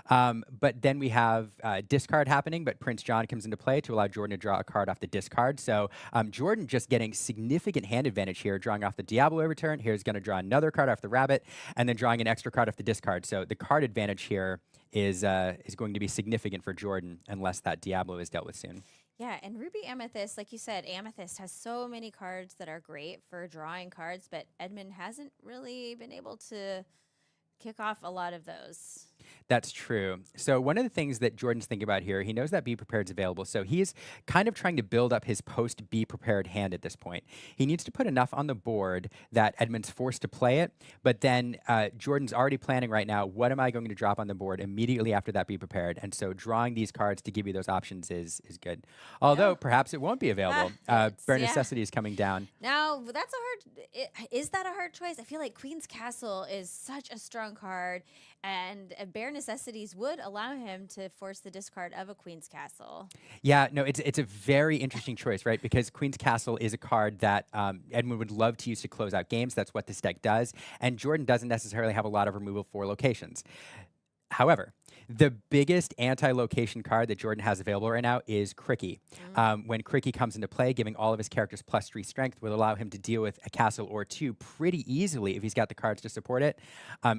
but then we have discard happening, but Prince John comes into play to allow Jordan to draw a card off the discard. So Jordan just getting significant hand advantage here, drawing off the Diablo every turn. Here's going to draw another card off the rabbit, and then drawing an extra card off the discard. So the card advantage here is going to be significant for Jordan unless that Diablo is dealt with soon. Yeah, and Ruby Amethyst, like you said, Amethyst has so many cards that are great for drawing cards, but Edmund hasn't really been able to kick off a lot of those. That's true. So one of the things that Jordan's thinking about here, he knows that Be Prepared is available. So he's kind of trying to build up his post Be Prepared hand at this point. He needs to put enough on the board that Edmund's forced to play it. But then Jordan's already planning right now, what am I going to drop on the board immediately after that Be Prepared? And so drawing these cards to give you those options is good. Although perhaps it won't be available. Bare Necessity is coming down. Now, that's is that a hard choice? I feel like Queen's Castle is such a strong card, and Bare Necessities would allow him to force the discard of a Queen's Castle. Yeah, no, it's a very interesting choice, right? Because Queen's Castle is a card that Edmund would love to use to close out games. That's what this deck does. And Jordan doesn't necessarily have a lot of removal for locations. However, the biggest anti-location card that Jordan has available right now is Cricky. When Cricky comes into play, giving all of his characters +3 strength will allow him to deal with a castle or two pretty easily if he's got the cards to support it.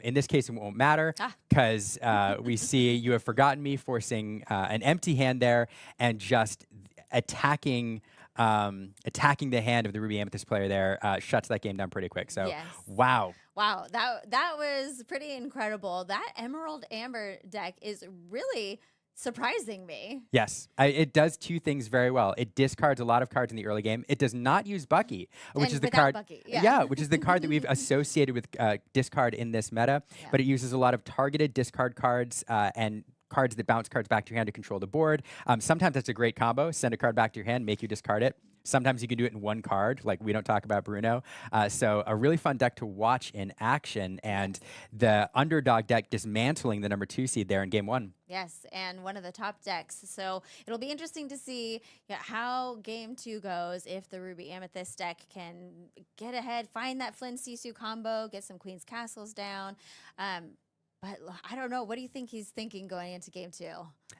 In this case, it won't matter because we see You Have Forgotten Me forcing an empty hand there and just attacking the hand of the Ruby Amethyst player there shuts that game down pretty quick. So, wow. Wow, that was pretty incredible. That Emerald Amber deck is really surprising me. Yes, it does two things very well. It discards a lot of cards in the early game. It does not use Bucky, which is the card. Bucky, which is the card that we've associated with discard in this meta. Yeah. But it uses a lot of targeted discard cards and cards that bounce cards back to your hand to control the board. Sometimes that's a great combo. Send a card back to your hand, make you discard it. Sometimes you can do it in one card, like we don't talk about Bruno. So a really fun deck to watch in action, and the underdog deck dismantling the number 2 seed there in game 1. Yes, and one of the top decks. So it'll be interesting to see how game 2 goes, if the Ruby Amethyst deck can get ahead, find that Flynn Sisu combo, get some Queen's Castles down. But I don't know. What do you think he's thinking going into game 2?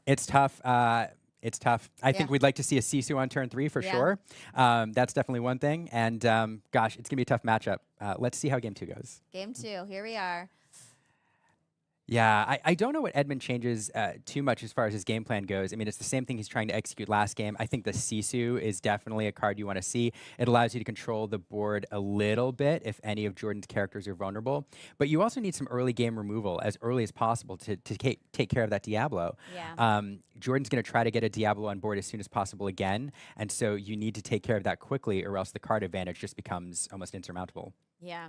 It's tough. It's tough. I think we'd like to see a Sisu on turn 3 for sure. That's definitely one thing. And gosh, it's going to be a tough matchup. Let's see how game 2 goes. Game 2, here we are. Yeah, I don't know what Edmund changes too much as far as his game plan goes. I mean, it's the same thing he's trying to execute last game. I think the Sisu is definitely a card you want to see. It allows you to control the board a little bit if any of Jordan's characters are vulnerable. But you also need some early game removal as early as possible to take care of that Diablo. Yeah. Jordan's going to try to get a Diablo on board as soon as possible again. And so you need to take care of that quickly, or else the card advantage just becomes almost insurmountable. Yeah.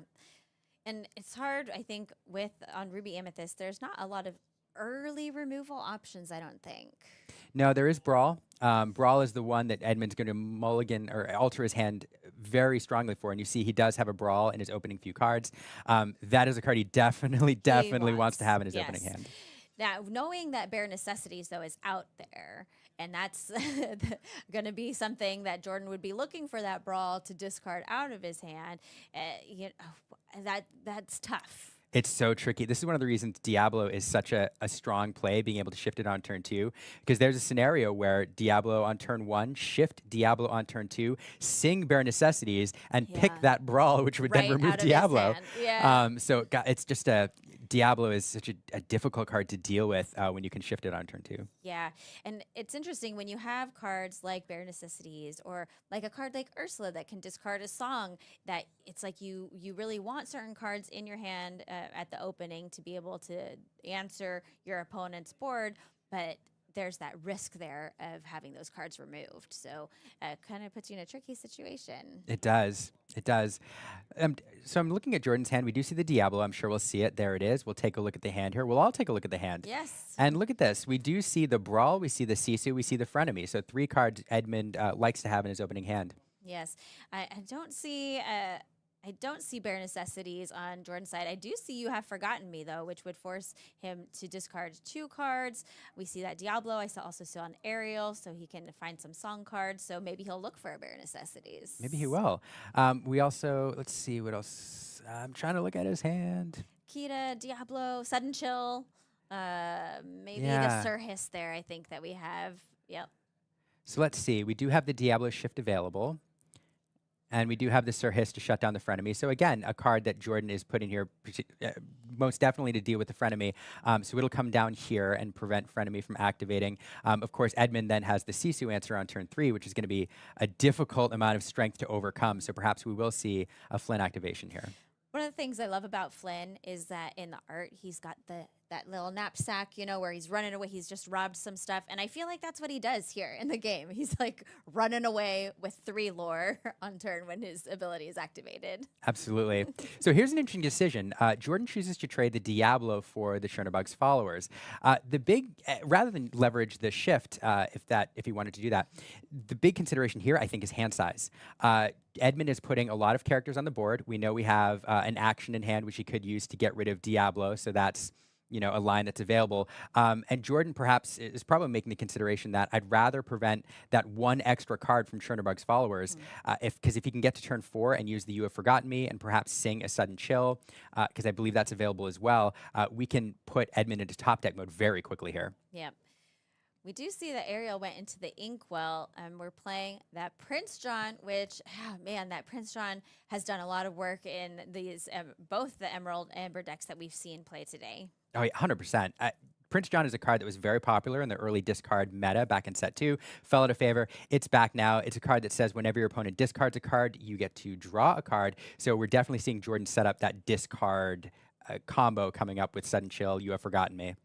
And it's hard, I think, on Ruby Amethyst, there's not a lot of early removal options, I don't think. No, there is Brawl. Brawl is the one that Edmund's going to mulligan or alter his hand very strongly for. And you see he does have a Brawl in his opening few cards. That is a card he definitely wants to have in his opening hand. Now, knowing that Bare Necessities, though, is out there, and that's going to be something that Jordan would be looking for, that Brawl to discard out of his hand, that's tough. It's so tricky. This is one of the reasons Diablo is such a strong play, being able to shift it on turn 2, because there's a scenario where Diablo on turn 1, shift Diablo on turn 2, sing Bare Necessities, and pick that Brawl, which would then remove Diablo. So it's just Diablo is such a difficult card to deal with when you can shift it on turn 2. Yeah, and it's interesting when you have cards like Bare Necessities, or like a card like Ursula that can discard a song, that it's like you really want certain cards in your hand at the opening to be able to answer your opponent's board, but there's that risk there of having those cards removed. So kind of puts you in a tricky situation. It does. It does. So I'm looking at Jordan's hand. We do see the Diablo. I'm sure we'll see it. There it is. We'll take a look at the hand here. We'll all take a look at the hand. Yes. And look at this. We do see the Brawl. We see the Sisu. We see the Frenemy. So 3 cards Edmund likes to have in his opening hand. Yes. I don't see... I don't see bare necessities on Jordan's side. I do see You Have Forgotten Me, though, which would force him to discard 2 cards. We see that Diablo. I also saw an Ariel, so he can find some song cards. So maybe he'll look for bare necessities. Maybe he will. We also, let's see what else. I'm trying to look at his hand. Kita, Diablo, Sudden Chill, maybe Yeah. the Sir Hiss there, I think that we have. Yep. So let's see. We do have the Diablo Shift available. And we do have the Sir Hiss to shut down the Frenemy. So again, a card that Jordan is putting here most definitely to deal with the Frenemy. So it'll come down here and prevent Frenemy from activating. Of course, Edmund then has the Sisu answer on turn 3, which is going to be a difficult amount of strength to overcome. So perhaps we will see a Flynn activation here. One of the things I love about Flynn is that in the art, he's got that little knapsack, you know, where he's running away. He's just robbed some stuff. And I feel like that's what he does here in the game. He's like running away with 3 lore on turn when his ability is activated. Absolutely. So here's an interesting decision. Jordan chooses to trade the Diablo for the Chernobog's followers. The big, rather than leverage the shift, if he wanted to do that, the big consideration here, I think, is hand size. Edmund is putting a lot of characters on the board. We know we have an action in hand which he could use to get rid of Diablo, so that's a line that's available. And Jordan perhaps is probably making the consideration that I'd rather prevent that 1 extra card from Chernobog's followers, because if he can get to turn 4 and use the You Have Forgotten Me and perhaps sing a Sudden Chill, because I believe that's available as well, we can put Edmund into top deck mode very quickly here. Yeah. We do see that Ariel went into the Inkwell, and we're playing that Prince John, which, man, that Prince John has done a lot of work in these both the Emerald and Amber decks that we've seen play today. Oh, yeah, 100%. Prince John is a card that was very popular in the early discard meta back in set 2. Fell out of favor. It's back now. It's a card that says whenever your opponent discards a card, you get to draw a card. So we're definitely seeing Jordan set up that discard combo coming up with Sudden Chill, You Have Forgotten Me.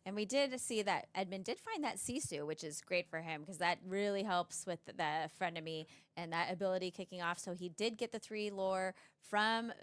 And we did see that Edmund did find that Sisu, which is great for him because that really helps with the Frenemy and that ability kicking off. So he did get the 3 lore from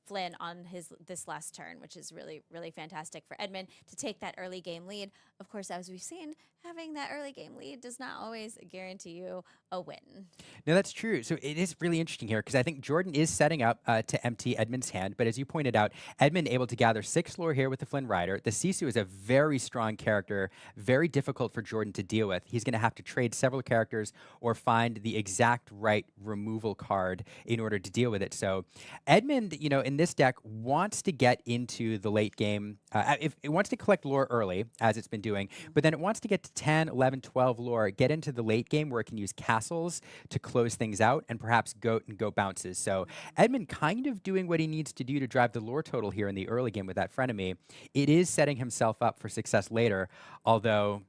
Flynn on this last turn, which is really, really fantastic for Edmund to take that early game lead. Of course, as we've seen, having that early game lead does not always guarantee you a win. No, that's true. So it is really interesting here because I think Jordan is setting up to empty Edmund's hand. But as you pointed out, Edmund able to gather 6 lore here with the Flynn Rider. The Sisu is a very strong character, very difficult for Jordan to deal with. He's going to have to trade several characters or find the exact right removal card in order to deal with it. So Edmund, in this deck wants to get into the late game. If it wants to collect lore early, as it's been doing, but then it wants to get to 10, 11, 12 lore, get into the late game where it can use castles to close things out and perhaps goat and go bounces. So Edmund kind of doing what he needs to do to drive the lore total here in the early game with that Frenemy. It is setting himself up for success later, although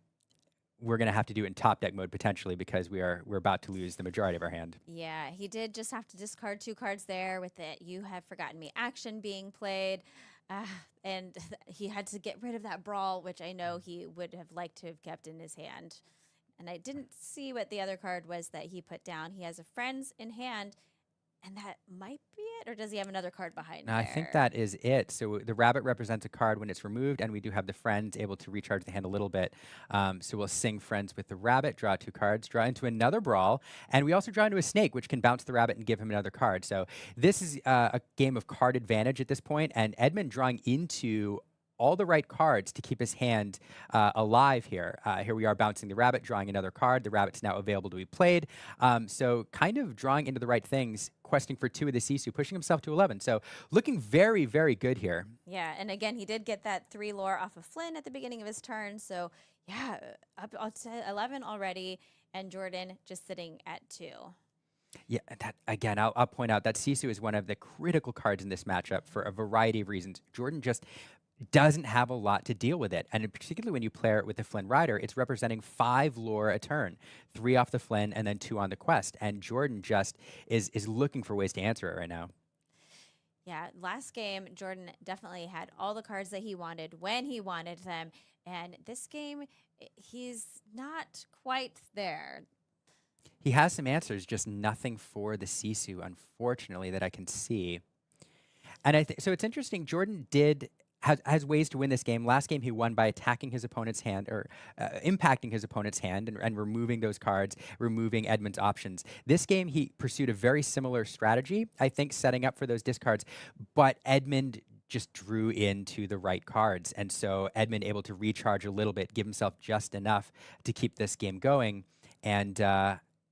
we're going to have to do it in top deck mode potentially because we're about to lose the majority of our hand. Yeah, he did just have to discard 2 cards there with the You Have Forgotten Me action being played. And he had to get rid of that Brawl, which I know he would have liked to have kept in his hand. And I didn't see what the other card was that he put down. He has a Friends in hand, and that might be it, or does he have another card behind No, I think that is it. So the rabbit represents a card when it's removed, and we do have the Friends able to recharge the hand a little bit. So we'll sing Friends with the rabbit, draw 2 cards, draw into another Brawl, and we also draw into a Snake, which can bounce the rabbit and give him another card. So this is a game of card advantage at this point, and Edmund drawing into all the right cards to keep his hand alive here. Here we are bouncing the rabbit, drawing another card. The rabbit's now available to be played. So kind of drawing into the right things, questing for 2 of the Sisu, pushing himself to 11. So looking very, very good here. Yeah, and again, he did get that 3 lore off of Flynn at the beginning of his turn. So yeah, up to 11 already, and Jordan just sitting at 2. Yeah, that again, I'll point out that Sisu is one of the critical cards in this matchup for a variety of reasons. Jordan just doesn't have a lot to deal with it. And particularly when you play it with the Flynn Rider, it's representing 5 lore a turn, 3 off the Flynn and then 2 on the quest. And Jordan just is looking for ways to answer it right now. Yeah, last game, Jordan definitely had all the cards that he wanted when he wanted them. And this game, he's not quite there. He has some answers, just nothing for the Sisu, unfortunately, that I can see. And I think so. It's interesting. Jordan has ways to win this game. Last game, he won by attacking his opponent's hand or impacting his opponent's hand and removing those cards, removing Edmund's options. This game, he pursued a very similar strategy, I think, setting up for those discards. But Edmund just drew into the right cards. And so Edmund able to recharge a little bit, give himself just enough to keep this game going. And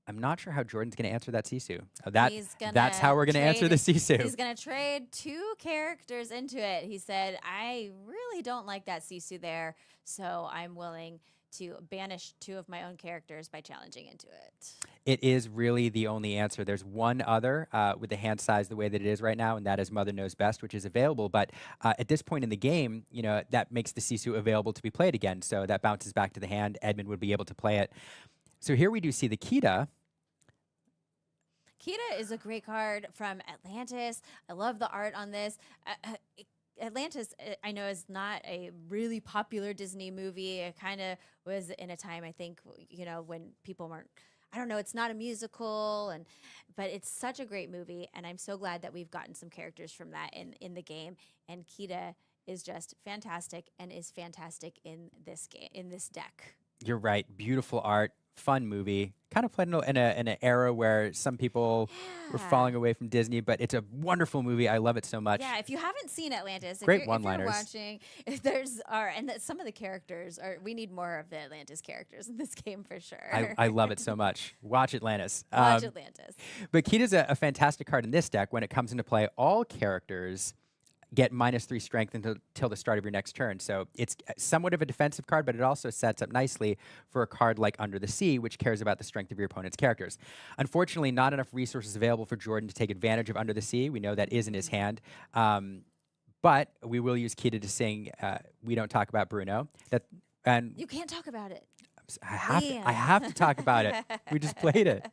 I'm not sure how Jordan's going to answer that Sisu. That's how we're going to answer the Sisu. He's going to trade 2 characters into it. He said, I really don't like that Sisu there, so I'm willing to banish 2 of my own characters by challenging into it. It is really the only answer. There's one other with the hand size the way that it is right now, and that is Mother Knows Best, which is available. But at this point in the game, that makes the Sisu available to be played again. So that bounces back to the hand. Edmund would be able to play it. So here we do see the Kita. Kita is a great card from Atlantis. I love the art on this. Atlantis, I know, is not a really popular Disney movie. It kind of was in a time, I think, when people weren't, I don't know, it's not a musical, but it's such a great movie, and I'm so glad that we've gotten some characters from that in the game. And Kita is just fantastic and is fantastic in this game, in this deck. You're right. Beautiful art. Fun movie. Kind of played in an era where some people were falling away from Disney, but it's a wonderful movie. I love it so much. Yeah, if you haven't seen Atlantis, Great one-liners. If you're watching, some of the characters we need more of the Atlantis characters in this game for sure. I love it so much. Watch Atlantis. Watch Atlantis. But Kita's a fantastic card in this deck. When it comes into play, all characters get -3 strength until the start of your next turn. So it's somewhat of a defensive card, but it also sets up nicely for a card like Under the Sea, which cares about the strength of your opponent's characters. Unfortunately, not enough resources available for Jordan to take advantage of Under the Sea. We know that is in his hand. But we will use Kita to sing We Don't Talk About Bruno. And you can't talk about it. I have to talk about it. We just played it.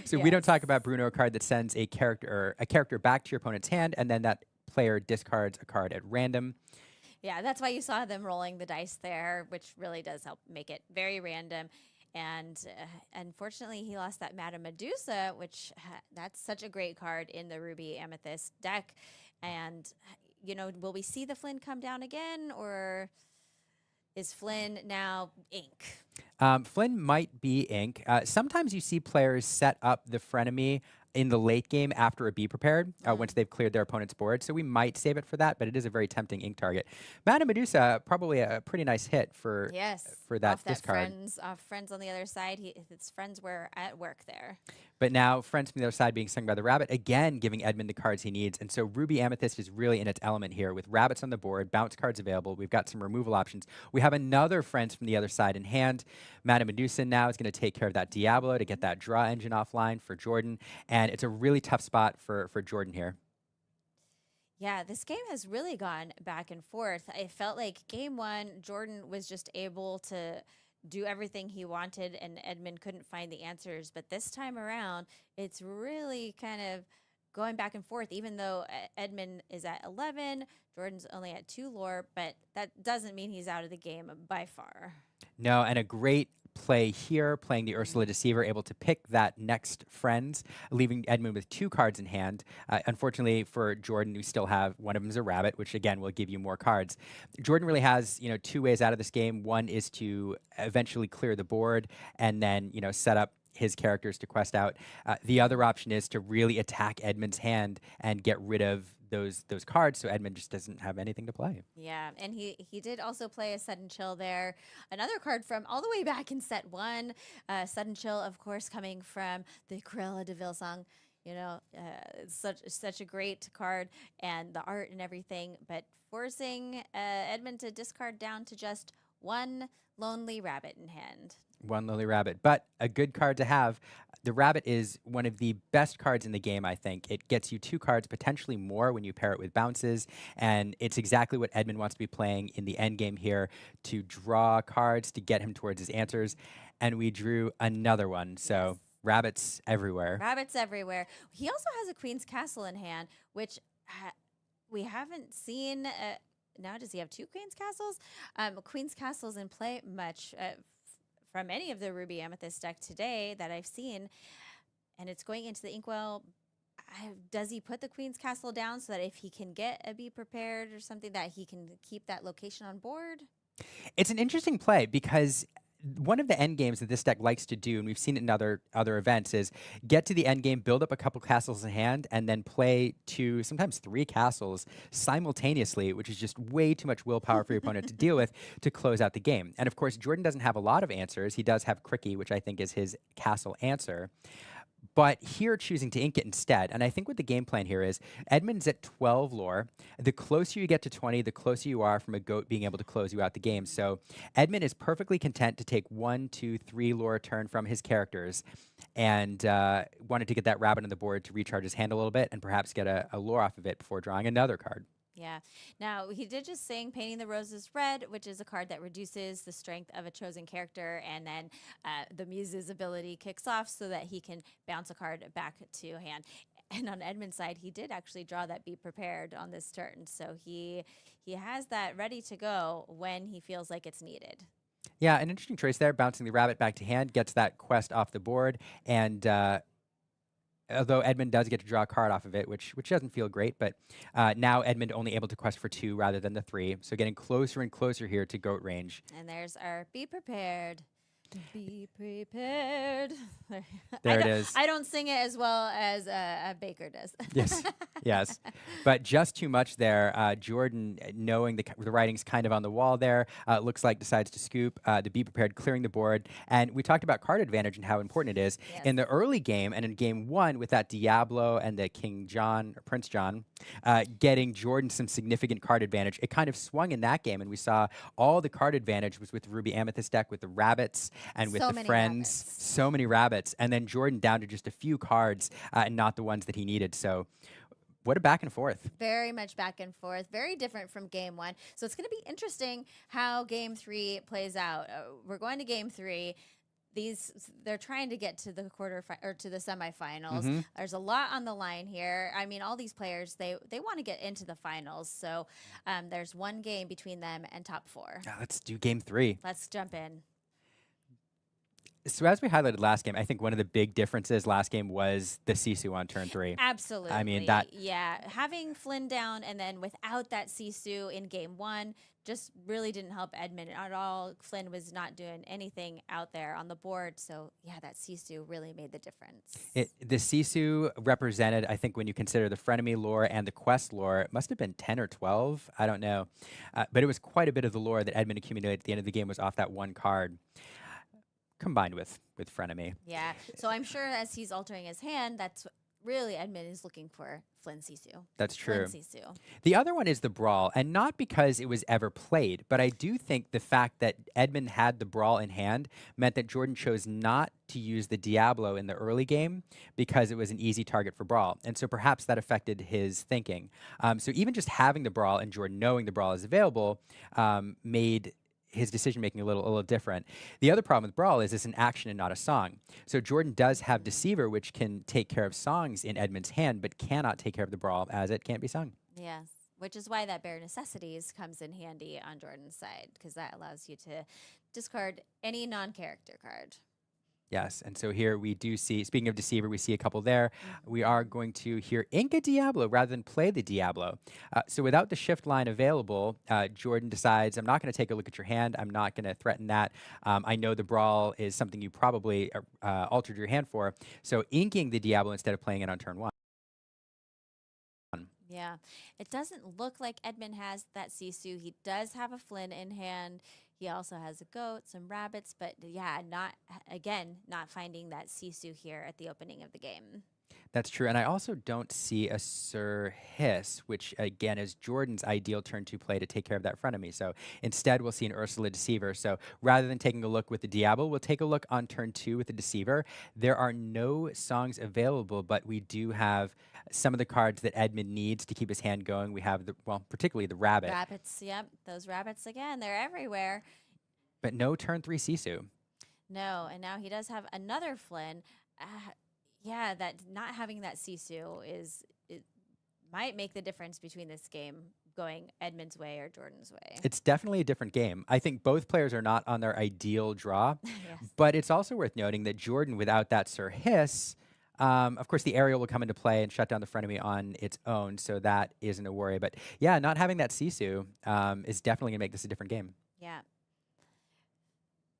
So We Don't Talk About Bruno, a card that sends a character back to your opponent's hand, and then that player discards a card at random. Yeah, that's why you saw them rolling the dice there, which really does help make it very random. And unfortunately, he lost that Madame Medusa, which that's such a great card in the Ruby Amethyst deck. And, will we see the Flynn come down again, or is Flynn now ink? Flynn might be ink. Sometimes you see players set up the frenemy in the late game after a Be Prepared, once they've cleared their opponent's board. So we might save it for that, but it is a very tempting ink target. Madame Medusa, probably a pretty nice hit for that discard. Friends on the other side. His friends were at work there. But now Friends from the Other Side being sung by the rabbit, again giving Edmund the cards he needs. And so Ruby Amethyst is really in its element here with rabbits on the board, bounce cards available. We've got some removal options. We have another Friends from the Other Side in hand. Madame Medusa now is going to take care of that Diablo to get that draw engine offline for Jordan. And it's a really tough spot for Jordan here. Yeah, this game has really gone back and forth. I felt like game 1, Jordan was just able to do everything he wanted, and Edmund couldn't find the answers. But this time around, it's really kind of going back and forth, even though Edmund is at 11, Jordan's only at 2 lore, but that doesn't mean he's out of the game by far. No, and a great play here, playing the Ursula Deceiver, able to pick that next Friends, leaving Edmund with 2 cards in hand. Unfortunately for Jordan, we still have one of them is a rabbit, which again will give you more cards. Jordan really has 2 ways out of this game. One is to eventually clear the board and then set up his characters to quest out. The other option is to really attack Edmund's hand and get rid of those cards, so Edmund just doesn't have anything to play. Yeah, and he did also play a Sudden Chill there. Another card from all the way back in set 1. Sudden Chill, of course, coming from the Cruella de Vil song. Such a great card, and the art and everything, but forcing Edmund to discard down to just 1 lonely rabbit in hand. 1 lonely rabbit, but a good card to have. The rabbit is one of the best cards in the game, I think. It gets you 2 cards, potentially more when you pair it with bounces, and it's exactly what Edmund wants to be playing in the end game here, to draw cards to get him towards his answers, and we drew another one, so yes. Rabbits everywhere. Rabbits everywhere. He also has a Queen's Castle in hand, which we haven't seen. Now, does he have 2 Queen's Castles? Queen's Castles in play much from any of the Ruby Amethyst deck today that I've seen, and it's going into the Inkwell. Does he put the Queen's Castle down so that if he can get a Be Prepared or something, that he can keep that location on board? It's an interesting play because one of the end games that this deck likes to do, and we've seen it in other events, is get to the end game, build up a couple castles in hand, and then play 2, sometimes 3 castles simultaneously, which is just way too much willpower for your opponent to deal with to close out the game. And of course, Jordan doesn't have a lot of answers. He does have Cricky, which I think is his castle answer. But here choosing to ink it instead. And I think what the game plan here is, Edmund's at 12 lore. The closer you get to 20, the closer you are from a goat being able to close you out the game. So Edmund is perfectly content to take 1, 2, 3 lore a turn from his characters, and wanted to get that rabbit on the board to recharge his hand a little bit and perhaps get a lore off of it before drawing another card. Yeah. Now, he did just sing Painting the Roses Red, which is a card that reduces the strength of a chosen character, and then the Muse's ability kicks off so that he can bounce a card back to hand. And on Edmund's side, he did actually draw that Be Prepared on this turn. So he has that ready to go when he feels like it's needed. Yeah, an interesting choice there. Bouncing the rabbit back to hand gets that quest off the board, and although Edmund does get to draw a card off of it, which doesn't feel great, but now Edmund only able to quest for 2 rather than the 3, so getting closer and closer here to goat range. And there's our Be Prepared. Be prepared. There it is. I don't sing it as well as a Baker does. Yes, yes. But just too much there. Jordan, knowing the writing's kind of on the wall there, looks like decides to scoop the Be Prepared, clearing the board. And we talked about card advantage and how important it is. Yes. In the early game and in game 1 with that Diablo and the King John, or Prince John, getting Jordan some significant card advantage. It kind of swung in that game, and we saw all the card advantage was with the Ruby Amethyst deck, with the rabbits, and with So the many friends, rabbits. so many rabbits, and then Jordan down to just a few cards and not the ones that he needed. So what a back and forth. Very much back and forth. Very different from game 1. So it's going to be interesting how game 3 plays out. We're going to game 3. They're trying to get to the or to the semifinals. There's a lot on the line here. I mean, all these players, they want to get into the finals. So there's 1 game between them and top 4. Let's do game 3. Let's jump in. So as we highlighted last game, I think one of the big differences last game was the Sisu on turn 3. Absolutely. I mean, that... Yeah, having Flynn down and then without that Sisu in game 1 just really didn't help Edmund at all. Flynn was not doing anything out there on the board. So, yeah, that Sisu really made the difference. The Sisu represented, I think, when you consider the frenemy lore and the quest lore, it must have been 10 or 12. I don't know. But it was quite a bit of the lore that Edmund accumulated at the end of the game was off that 1 card, combined with frenemy. Yeah. So I'm sure as he's altering his hand, that's really Edmund is looking for Flynn Sisu. That's true. Flynn Sisu. The other one is the Brawl, and not because it was ever played, but I do think the fact that Edmund had the Brawl in hand meant that Jordan chose not to use the Diablo in the early game because it was an easy target for Brawl. And so perhaps that affected his thinking. So even just having the Brawl and Jordan knowing the Brawl is available made his decision-making a little different. The other problem with Brawl is it's an action and not a song. So Jordan does have Deceiver, which can take care of songs in Edmund's hand, but cannot take care of the Brawl as it can't be sung. Yes. Which is why that Bare Necessities comes in handy on Jordan's side, because that allows you to discard any non-character card. Yes, and so here we do see, speaking of Deceiver, we see a couple there. We are going to hear Inca Diablo rather than play the Diablo. So without the shift line available, Jordan decides, I'm not going to take a look at your hand. I'm not going to threaten that. I know the Brawl is something you probably altered your hand for. So inking the Diablo instead of playing it on turn 1. Yeah. It doesn't look like Edmund has that Sisu. He does have a Flynn in hand. He also has a goat, some rabbits, but yeah, not finding that Sisu here at the opening of the game. That's true, and I also don't see a Sir Hiss, which again is Jordan's ideal turn 2 play to take care of that frenemy. So instead, we'll see an Ursula Deceiver. So rather than taking a look with the Diablo, we'll take a look on turn 2 with the Deceiver. There are no songs available, but we do have some of the cards that Edmund needs to keep his hand going. We have, particularly the rabbit. Rabbits, yep. Those rabbits, again, they're everywhere. But no turn 3 Sisu. No, and now he does have another Flynn. Yeah, that not having that Sisu is might make the difference between this game going Edmund's way or Jordan's way. It's definitely a different game. I think both players are not on their ideal draw, Yes. but it's also worth noting that Jordan, without that Sir Hiss, of course, the aerial will come into play and shut down the frenemy on its own, so that isn't a worry. But yeah, not having that Sisu is definitely going to make this a different game. Yeah.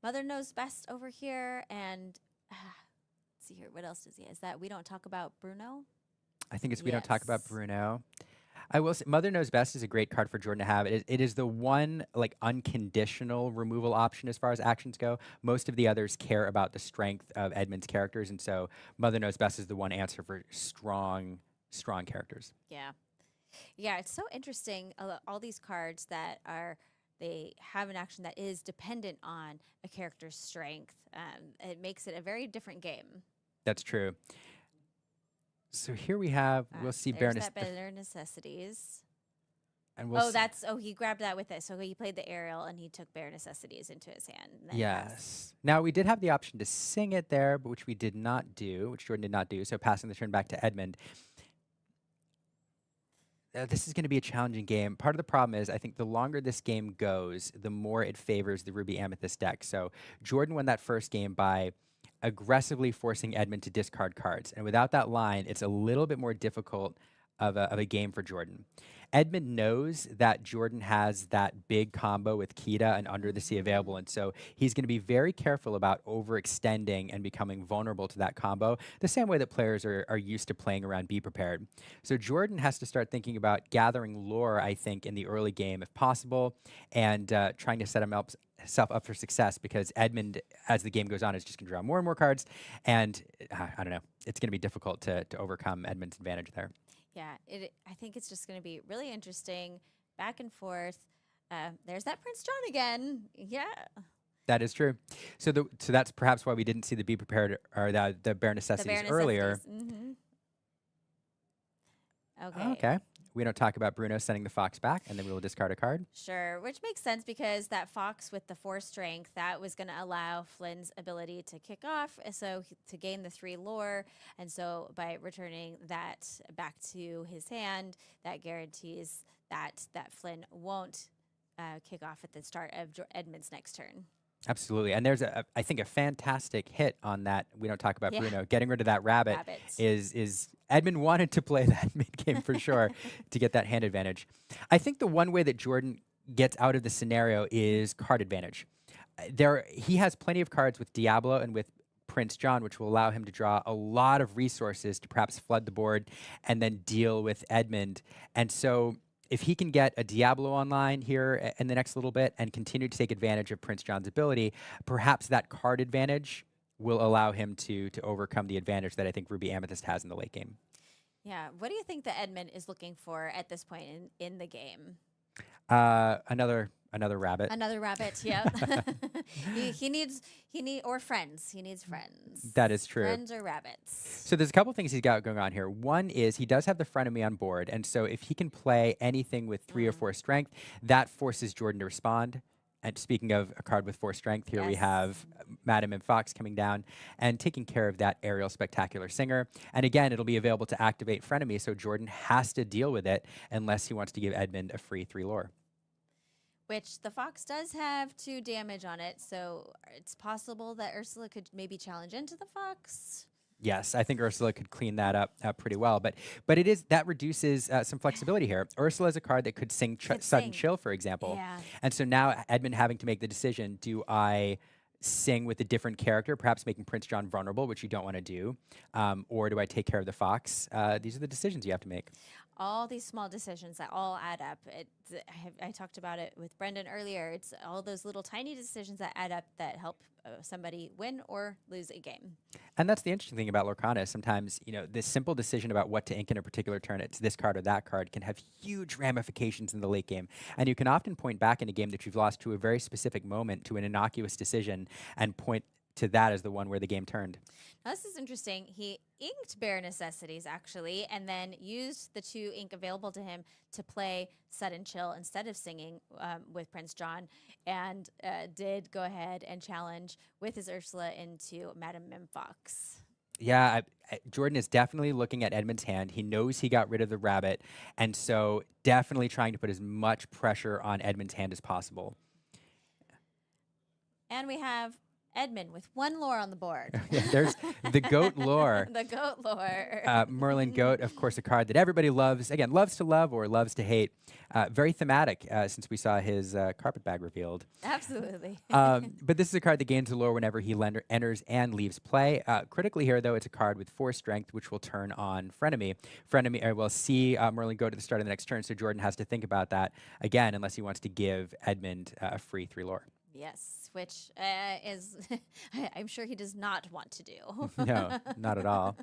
Mother knows best over here, and let's see here. What else does he have? Is that we don't talk about Bruno? I think it's we don't talk about Yes. Bruno. I will say Mother Knows Best is a great card for Jordan to have. It is the one like unconditional removal option as far as actions go. Most of the others care about the strength of Edmund's characters, and so Mother Knows Best is the one answer for strong characters. Yeah. Yeah, it's so interesting. All these cards that they have an action that is dependent on a character's strength. It makes it a very different game. That's true. So here we have, we'll see There's Baroness. that Bare Necessities. And we'll He grabbed that with it. So he played the aerial and he took Bare Necessities into his hand. And then Yes. Now we did have the option to sing it there, but which we did not do, which Jordan did not do. So passing the turn back to Edmund. This is going to be a challenging game. Part of the problem is I think the longer this game goes, the more it favors the Ruby Amethyst deck. So Jordan won that first game by aggressively forcing Edmund to discard cards. And without that line, it's a little bit more difficult of a game for Jordan. Edmund knows that Jordan has that big combo with Kita and Under the Sea available, and so he's going to be very careful about overextending and becoming vulnerable to that combo, the same way that players are used to playing around Be Prepared. So Jordan has to start thinking about gathering lore, I think, in the early game if possible, and trying to set himself up for success, because Edmund, as the game goes on, is just going to draw more and more cards, and I don't know, it's going to be difficult to overcome Edmund's advantage there. Yeah, I think it's just going to be really interesting, back and forth. There's that Prince John again. Yeah. That is true. So that's perhaps why we didn't see the Be Prepared or the Bare Necessities earlier. Mm-hmm. Okay. Okay. We don't talk about Bruno sending the fox back, and then we will discard a card. Sure, which makes sense because that fox with the 4 strength, that was going to allow Flynn's ability to kick off, so to gain the 3 lore, and so by returning that back to his hand, that guarantees that Flynn won't kick off at the start of Edmund's next turn. Absolutely. And there's I think a fantastic hit on that. We don't talk about Bruno. Getting rid of that rabbit is Edmund wanted to play that mid-game for sure to get that hand advantage. I think the one way that Jordan gets out of the scenario is card advantage. He has plenty of cards with Diablo and with Prince John, which will allow him to draw a lot of resources to perhaps flood the board and then deal with Edmund. And so if he can get a Diablo online here in the next little bit and continue to take advantage of Prince John's ability, perhaps that card advantage will allow him to overcome the advantage that I think Ruby Amethyst has in the late game. Yeah. What do you think that Edmund is looking for at this point in the game? Another rabbit. Another rabbit, yeah. he needs friends. He needs friends. That is true. Friends or rabbits. So there's a couple things he's got going on here. One is he does have the frenemy on board, and so if he can play anything with 3 or 4 strength, that forces Jordan to respond. And speaking of a card with 4 strength, here we have Madam and Fox coming down and taking care of that aerial spectacular singer. And again, it'll be available to activate frenemy, so Jordan has to deal with it unless he wants to give Edmund a free 3 lore. Which the fox does have 2 damage on it, so it's possible that Ursula could maybe challenge into the fox. Yes, I think Ursula could clean that up pretty well, but that reduces some flexibility here. Ursula is a card that could sing Sudden Chill, for example, and so now Edmund having to make the decision: do I sing with a different character, perhaps making Prince John vulnerable, which you don't want to do, or do I take care of the fox? These are the decisions you have to make. All these small decisions that all add up. I talked about it with Brendan earlier. It's all those little tiny decisions that add up that help somebody win or lose a game. And that's the interesting thing about Lorcana. Sometimes, this simple decision about what to ink in a particular turn, it's this card or that card, can have huge ramifications in the late game. And you can often point back in a game that you've lost to a very specific moment, to an innocuous decision, and point to that as the one where the game turned. Now, this is interesting. He inked Bare Necessities, actually, and then used the 2 ink available to him to play Sudden Chill instead of singing with Prince John, and did go ahead and challenge with his Ursula into Madam Mim Fox. Yeah, Jordan is definitely looking at Edmund's hand. He knows he got rid of the rabbit, and so definitely trying to put as much pressure on Edmund's hand as possible. And we have Edmund with 1 lore on the board. Yeah, there's the goat lore. The goat lore. Merlin Goat, of course, a card that everybody loves. Again, loves to love or loves to hate. Very thematic since we saw his carpet bag revealed. Absolutely. But this is a card that gains the lore whenever he enters and leaves play. Critically here, though, it's a card with 4 strength, which will turn on Frenemy. Frenemy will see Merlin Goat at the start of the next turn, so Jordan has to think about that again, unless he wants to give Edmund a free 3 lore. Yes, which is, I'm sure he does not want to do. No, not at all.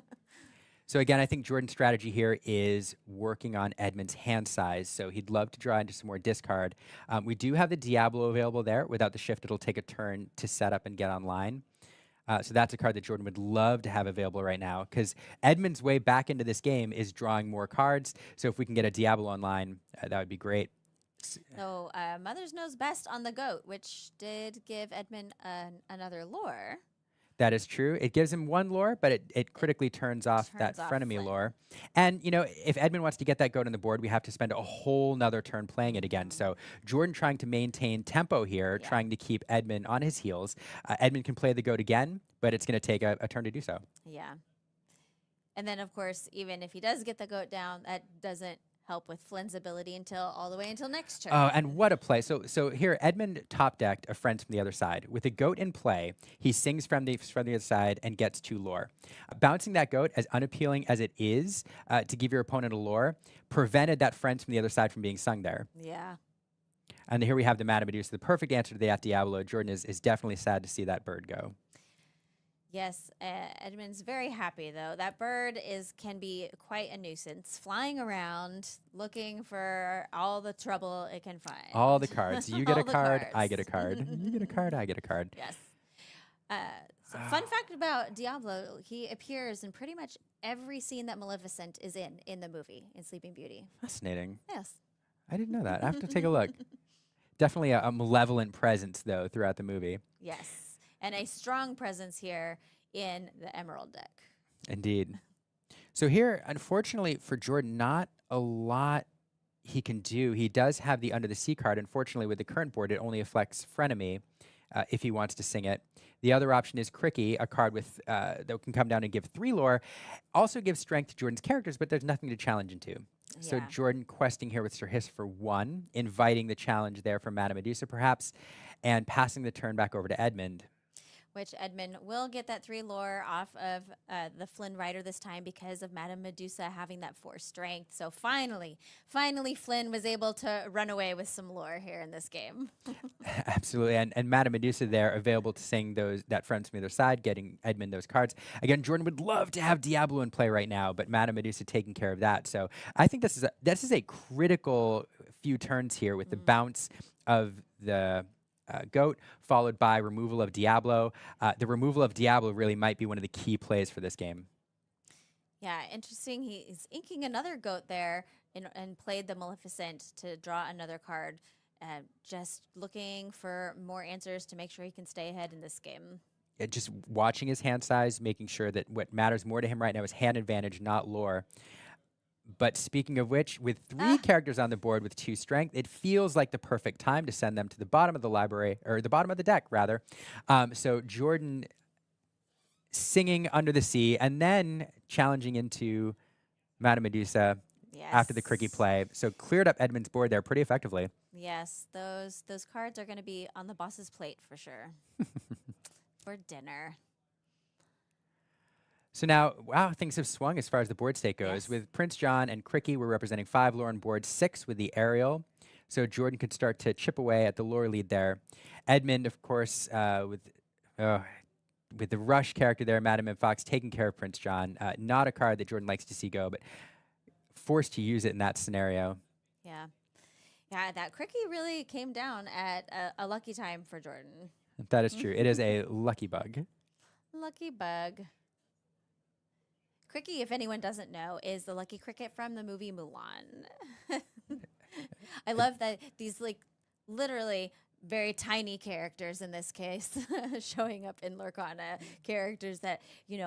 So again, I think Jordan's strategy here is working on Edmund's hand size. So he'd love to draw into some more discard. We do have the Diablo available there. Without the shift, it'll take a turn to set up and get online. So that's a card that Jordan would love to have available right now, because Edmund's way back into this game is drawing more cards. So if we can get a Diablo online, that would be great. So Mother's knows best on the goat, which did give Edmund another lore. That is true. It gives him 1 lore, but it critically turns off that frenemy lore. And, you know, if Edmund wants to get that goat on the board, we have to spend a whole nother turn playing it again. So Jordan trying to maintain tempo here, trying to keep Edmund on his heels. Edmund can play the goat again, but it's going to take a turn to do so. Yeah. And then, of course, even if he does get the goat down, that doesn't help with Flynn's ability all the way until next turn. Oh, and what a play. So here, Edmund top decked a friend from the other side. With a goat in play, he sings from the other side and gets 2 lore. Bouncing that goat, as unappealing as it is to give your opponent a lore, prevented that friend from the other side from being sung there. Yeah. And here we have the Madame Medusa, the perfect answer to the Diablo. Jordan is definitely sad to see that bird go. Yes, Edmund's very happy though. That bird can be quite a nuisance, flying around looking for all the trouble it can find. All the cards. You get All a the card, I cards. get a card. You get a card, I get a card. Yes. So fun fact about Diablo, he appears in pretty much every scene that Maleficent is in the movie, in Sleeping Beauty. Fascinating. Yes. I didn't know that. I have to take a look. Definitely a malevolent presence, though, throughout the movie. Yes. And a strong presence here in the Emerald deck. Indeed. So here, unfortunately for Jordan, not a lot he can do. He does have the Under the Sea card. Unfortunately, with the current board, it only affects Frenemy if he wants to sing it. The other option is Cricky, a card with that can come down and give 3 lore. Also gives strength to Jordan's characters, but there's nothing to challenge into. So Jordan questing here with Sir Hiss for 1, inviting the challenge there from Madame Medusa perhaps, and passing the turn back over to Edmund. Which Edmund will get that 3 lore off of the Flynn Rider this time because of Madame Medusa having that 4 strength. So finally Flynn was able to run away with some lore here in this game. Absolutely, and Madame Medusa there available to sing that friends from the other side, getting Edmund those cards. Again, Jordan would love to have Diablo in play right now, but Madame Medusa taking care of that. So I think this is a critical few turns here with the bounce of the goat, followed by removal of Diablo. The removal of Diablo really might be one of the key plays for this game. Yeah, interesting. He's inking another goat there and played the Maleficent to draw another card. Just looking for more answers to make sure he can stay ahead in this game. Just watching his hand size, making sure that what matters more to him right now is hand advantage, not lore. But speaking of which, with 3 characters on the board with 2 strength, it feels like the perfect time to send them to the bottom of the library, or the bottom of the deck, rather. So Jordan singing Under the Sea, and then challenging into Madame Medusa after the Cricky play. So cleared up Edmund's board there pretty effectively. Yes, those cards are going to be on the boss's plate for sure. For dinner. So now, wow, things have swung as far as the board state goes. Yes. With Prince John and Cricky, we're representing 5 lore on board, 6 with the aerial. So Jordan could start to chip away at the lore lead there. Edmund, of course, with the rush character there, Madame and Fox taking care of Prince John. Not a card that Jordan likes to see go, but forced to use it in that scenario. Yeah. Yeah, that Cricky really came down at a lucky time for Jordan. That is true. It is a lucky bug. Lucky bug. Cricky, if anyone doesn't know, is the lucky cricket from the movie Mulan. I love that these literally very tiny characters in this case showing up in Lorcana, characters that,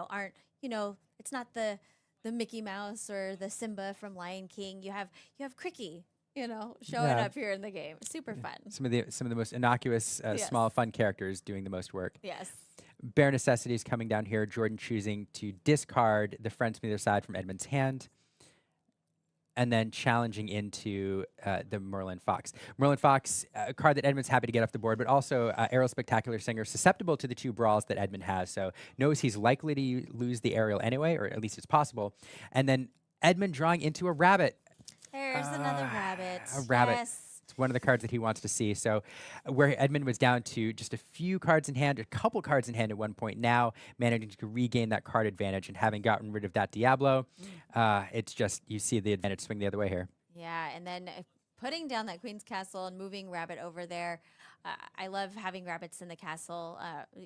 aren't, it's not the Mickey Mouse or the Simba from Lion King. You have Cricky, showing Yeah. up here in the game. Super fun. Some of the most innocuous, Yes. small, fun characters doing the most work. Yes. Bare necessities coming down here. Jordan choosing to discard the friends from either side from Edmund's hand, and then challenging into the Merlin Fox. Merlin Fox, a card that Edmund's happy to get off the board, but also Aerial Spectacular Singer, susceptible to the 2 brawls that Edmund has, so knows he's likely to lose the aerial anyway, or at least it's possible. And then Edmund drawing into a rabbit. There's another rabbit. A rabbit. Yes. It's one of the cards that he wants to see. So where Edmund was down to just a few cards in hand, a couple cards in hand at one point, now managing to regain that card advantage and having gotten rid of that Diablo, it's just, you see the advantage swing the other way here. Yeah, and then putting down that Queen's Castle and moving Rabbit over there. I love having rabbits in the castle.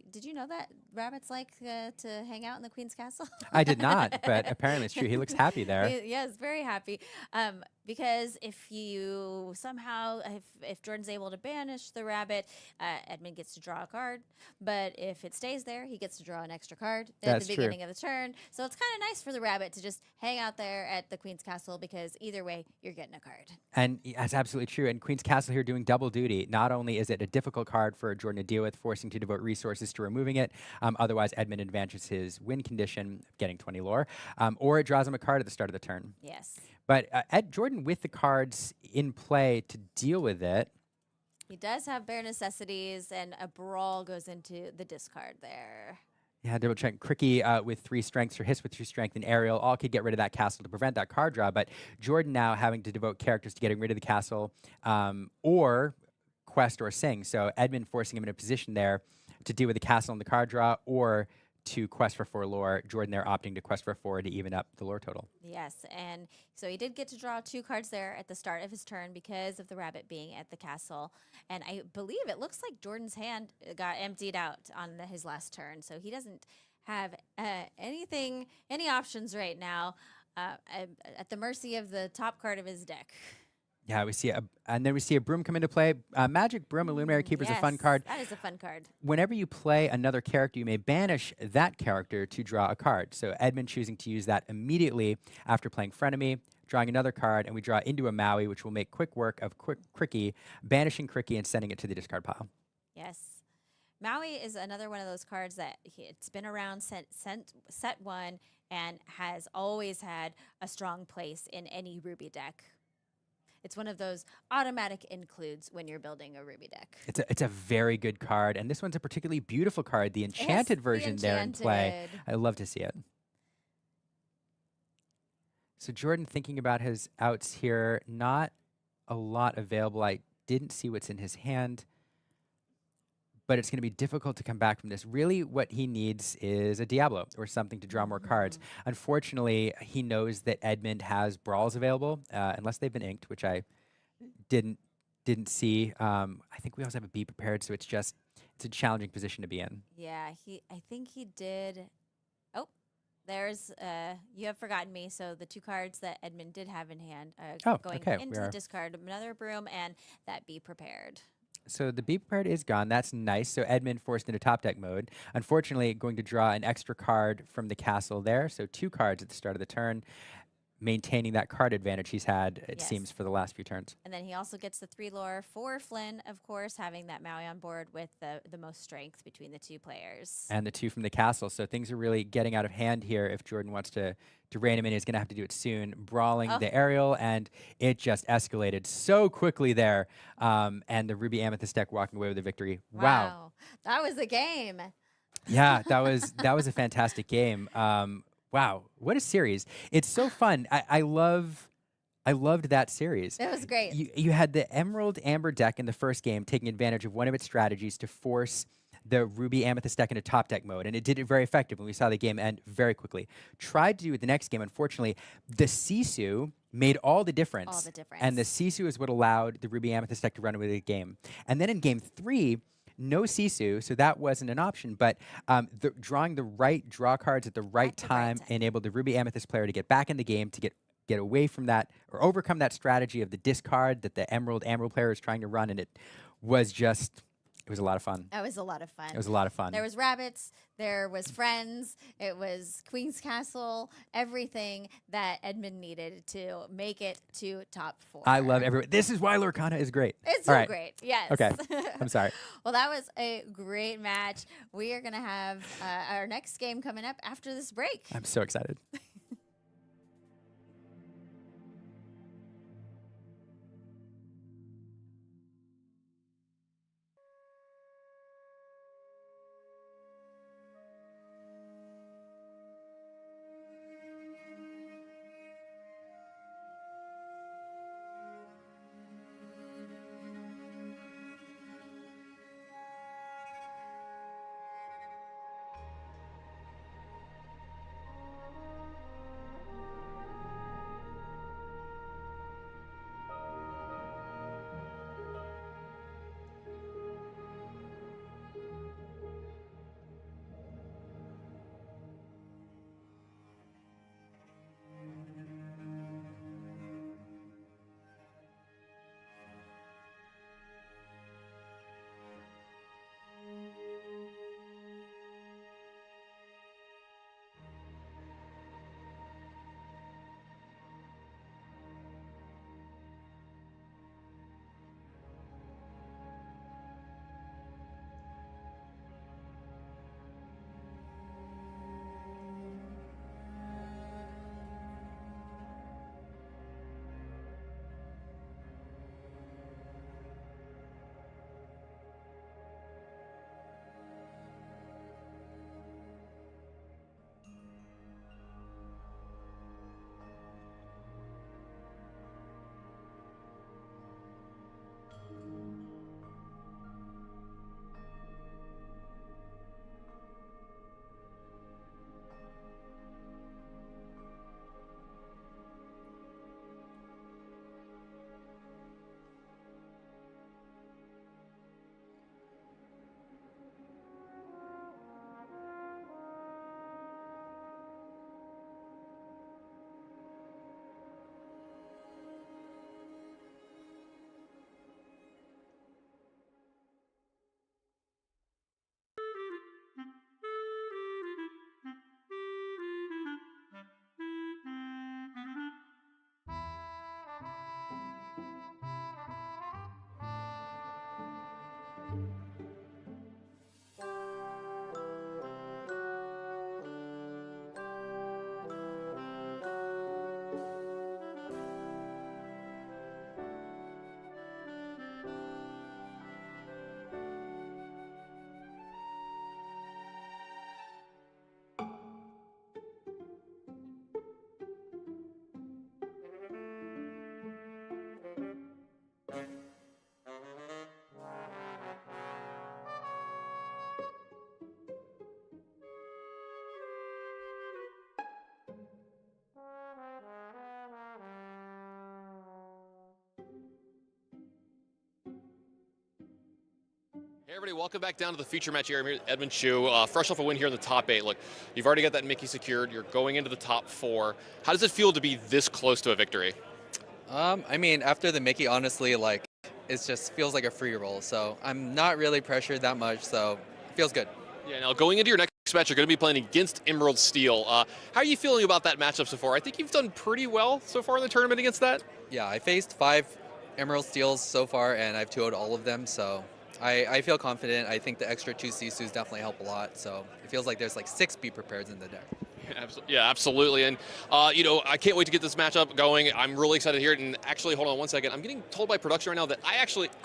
Did you know that rabbits like to hang out in the Queen's Castle? I did not, but apparently it's true. He looks happy there. Yes, very happy. Because if you somehow, if Jordan's able to banish the rabbit, Edmund gets to draw a card. But if it stays there, he gets to draw an extra card at the beginning of the turn. So it's kind of nice for the rabbit to just hang out there at the Queen's Castle, because either way, you're getting a card. And that's absolutely true. And Queen's Castle here doing double duty. Not only is it a difficult card for Jordan to deal with, forcing to devote resources to removing it, otherwise Edmund advances his win condition, getting 20 lore, or it draws him a card at the start of the turn. Yes. But Jordan with the cards in play to deal with it. He does have bare necessities, and a brawl goes into the discard there. Yeah, double check. Cricky with 3 strengths, or Hiss with 2 strength, and Ariel all could get rid of that castle to prevent that card draw. But Jordan now having to devote characters to getting rid of the castle, or quest or sing. So Edmund forcing him in a position there to deal with the castle and the card draw, or to quest for 4 lore. Jordan there opting to quest for 4 to even up the lore total. Yes, and so he did get to draw 2 cards there at the start of his turn because of the rabbit being at the castle. And I believe it looks like Jordan's hand got emptied out on his last turn, so he doesn't have any options right now, at the mercy of the top card of his deck. Yeah, we see and then we see a broom come into play. Magic Broom, Illuminary Keeper is a fun card. That is a fun card. Whenever you play another character, you may banish that character to draw a card. So Edmund choosing to use that immediately after playing Frenemy, drawing another card, and we draw into a Maui, which will make quick work of Cricky, banishing Cricky and sending it to the discard pile. Yes. Maui is another one of those cards that it's been around set 1 and has always had a strong place in any Ruby deck. It's one of those automatic includes when you're building a Ruby deck. It's a very good card, and this one's a particularly beautiful card, the enchanted version there in play. I love to see it. So Jordan thinking about his outs here, not a lot available. I didn't see what's in his hand, but it's going to be difficult to come back from this. Really what he needs is a Diablo or something to draw more cards. Unfortunately, he knows that Edmund has brawls available, unless they've been inked, which I didn't see. I think we also have a Be Prepared, so it's a challenging position to be in. Yeah, I think he did. Oh, there's You Have Forgotten Me. So the 2 cards that Edmund did have in hand going into the discard, another broom and that Be Prepared. So the Be Prepared is gone. That's nice. So Edmund forced into top deck mode. Unfortunately, going to draw an extra card from the castle there. So 2 cards at the start of the turn, maintaining that card advantage he's had, it seems, for the last few turns. And then he also gets the 3 lore for Flynn, of course, having that Maui on board with the most strength between the 2 players. And the 2 from the castle. So things are really getting out of hand here. If Jordan wants to rein him in, he's going to have to do it soon. Brawling the aerial, and it just escalated so quickly there. And the Ruby Amethyst deck walking away with a victory. Wow. That was a game. Yeah, that was a fantastic game. Wow, what a series. It's so fun. I loved that series. It was great. You had the Emerald Amber deck in the first game taking advantage of one of its strategies to force the Ruby Amethyst deck into top deck mode, and it did it very effectively. We saw the game end very quickly. Tried to do it the next game. Unfortunately, the Sisu made all the difference. All the difference. And the Sisu is what allowed the Ruby Amethyst deck to run away with the game. And then in game 3, no Sisu, so that wasn't an option, but drawing the right draw cards at the right time enabled the Ruby Amethyst player to get back in the game, to get get away from that or overcome that strategy of the discard that the Emerald player is trying to run, and it was a lot of fun. That was a lot of fun. It was a lot of fun. There was rabbits, there was friends, it was Queen's Castle, everything that Edmund needed to make it to top 4. I love everyone. This is why Lorcana is great. It's All so right. great. Yes. Okay. I'm sorry. Well, that was a great match. We are going to have our next game coming up after this break. I'm so excited. Hey everybody, welcome back down to the feature match here. I'm here with Edmund Chu, fresh off a win here in the top 8. Look, you've already got that Mickey secured. You're going into the top 4. How does it feel to be this close to a victory? I mean, after the Mickey, honestly, like, it just feels like a free roll. So I'm not really pressured that much, so it feels good. Yeah, now going into your next match, you're going to be playing against Emerald Steel. How are you feeling about that matchup so far? I think you've done pretty well so far in the tournament against that. Yeah, I faced 5 Emerald Steels so far, and I've 2-0'd all of them, so I feel confident. I think the extra 2 Sisus definitely help a lot, so it feels like there's like 6 be prepareds in the deck. Yeah, absolutely. And, you know, I can't wait to get this matchup going. I'm really excited to hear it. And actually, hold on one second. I'm getting told by production right now that I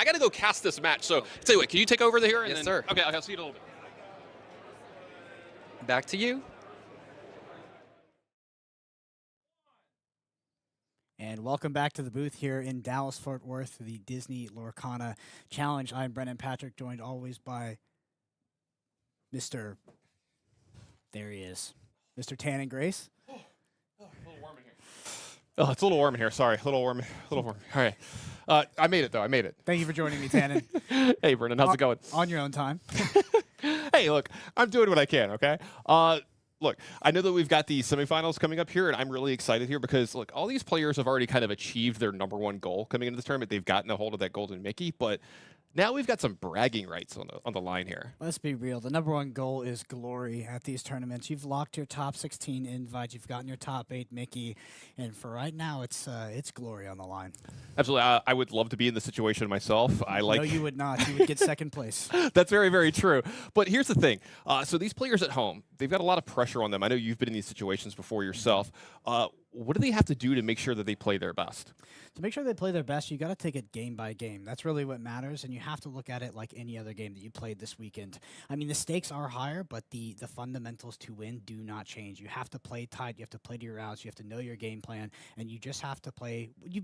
got to go cast this match. So, tell you what, can you take over here? And Yes, then, sir. Okay, I'll see you in a little bit. Back to you. And welcome back to the booth here in Dallas, Fort Worth, the Disney Lorcana Challenge. I'm Brennan Patrick, joined always by Mr. There he is, Mr. Tan and Grace. A little warm in here. Oh, it's a little warm in here. Sorry, a little warm. All right. I made it, though. I made it. Thank you for joining me, Tannen. Hey, Brennan. How's it going? On your own time. Hey, look, I'm doing what I can, okay? look, I know that we've got the semifinals coming up here, and I'm really excited here because, look, all these players have already kind of achieved their #1 goal coming into this tournament. They've gotten a hold of that golden Mickey, but now we've got some bragging rights on the line here. Let's be real. The #1 goal is glory at these tournaments. You've locked your top 16 invite. You've gotten your top 8 Mickey, and for right now, it's glory on the line. Absolutely, I would love to be in the situation myself. No, you would not. You would get second place. That's very, very true. But here's the thing. So these players at home, they've got a lot of pressure on them. I know you've been in these situations before yourself. What do they have to do to make sure that they play their best? To make sure they play their best, you got to take it game by game. That's really what matters, and you have to look at it like any other game that you played this weekend. I mean, the stakes are higher, but the fundamentals to win do not change. You have to play tight. You have to play to your routes. You have to know your game plan, and you just have to play. You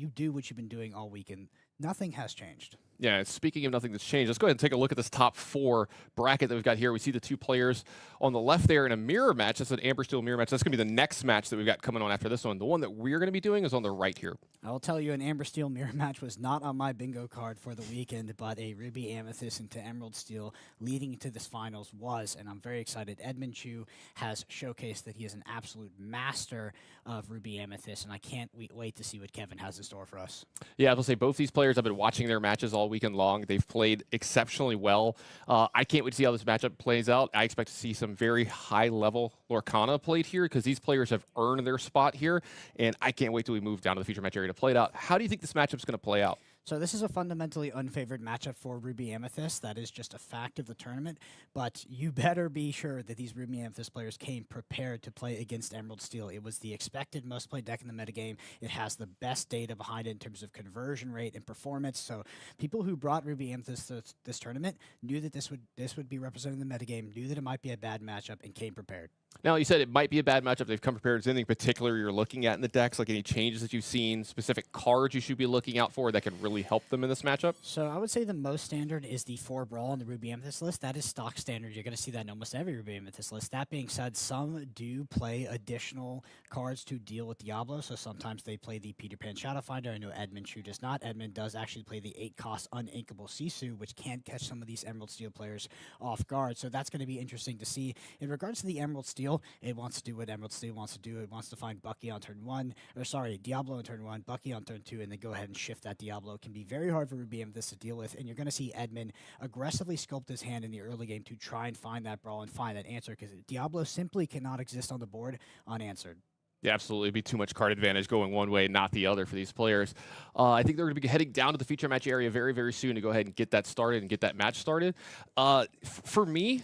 do what you've been doing all weekend. Nothing has changed. Yeah, speaking of nothing that's changed, let's go ahead and take a look at this top 4 bracket that we've got here. We see the 2 players on the left there in a mirror match. That's an Amber Steel mirror match. That's going to be the next match that we've got coming on after this one. The one that we're going to be doing is on the right here. I will tell you, an Amber Steel mirror match was not on my bingo card for the weekend, but a Ruby Amethyst into Emerald Steel leading to this finals was, and I'm very excited. Edmund Chu has showcased that he is an absolute master of Ruby Amethyst, and I can't wait to see what Kevin has in store for us. Yeah, I will say both these players have been watching their matches all weekend long. They've played exceptionally well. I can't wait to see how this matchup plays out. I expect to see some very high-level Lorcana played here because these players have earned their spot here, and I can't wait till we move down to the feature match area to play it out. How do you think this matchup's going to play out? So this is a fundamentally unfavored matchup for Ruby Amethyst. That is just a fact of the tournament. But you better be sure that these Ruby Amethyst players came prepared to play against Emerald Steel. It was the expected most played deck in the metagame. It has the best data behind it in terms of conversion rate and performance. So people who brought Ruby Amethyst to this tournament knew that this would be representing the metagame, knew that it might be a bad matchup, and came prepared. Now, you said it might be a bad matchup. They've come prepared. Is there anything particular you're looking at in the decks, like any changes that you've seen, specific cards you should be looking out for that can really help them in this matchup? So I would say the most standard is the 4 Brawl on the Ruby Amethyst list. That is stock standard. You're going to see that in almost every Ruby Amethyst list. That being said, some do play additional cards to deal with Diablo. So sometimes they play the Peter Pan Shadowfinder. I know Edmund Chu does not. Edmund does actually play the 8-cost uninkable Sisu, which can catch some of these Emerald Steel players off guard. So that's going to be interesting to see. In regards to the Emerald Steel, it wants to do what Emerald Steel wants to do. It wants to find Bucky on turn 1, or sorry, Diablo on turn 1, Bucky on turn 2, and then go ahead and shift that Diablo. It can be very hard for Ruby Amethyst to deal with, and you're going to see Edmund aggressively sculpt his hand in the early game to try and find that brawl and find that answer, because Diablo simply cannot exist on the board unanswered. Yeah, absolutely. It'd be too much card advantage going one way, not the other for these players. I think they're going to be heading down to the feature match area very, very soon to go ahead and get that started and get that match started. For me,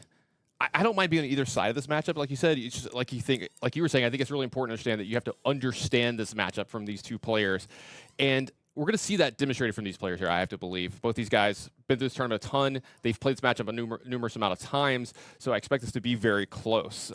I don't mind being on either side of this matchup. Like you said, it's just like you were saying, I think it's really important to understand that you have to understand this matchup from these 2 players. And we're going to see that demonstrated from these players here, I have to believe. Both these guys been through this tournament a ton. They've played this matchup a numerous amount of times, so I expect this to be very close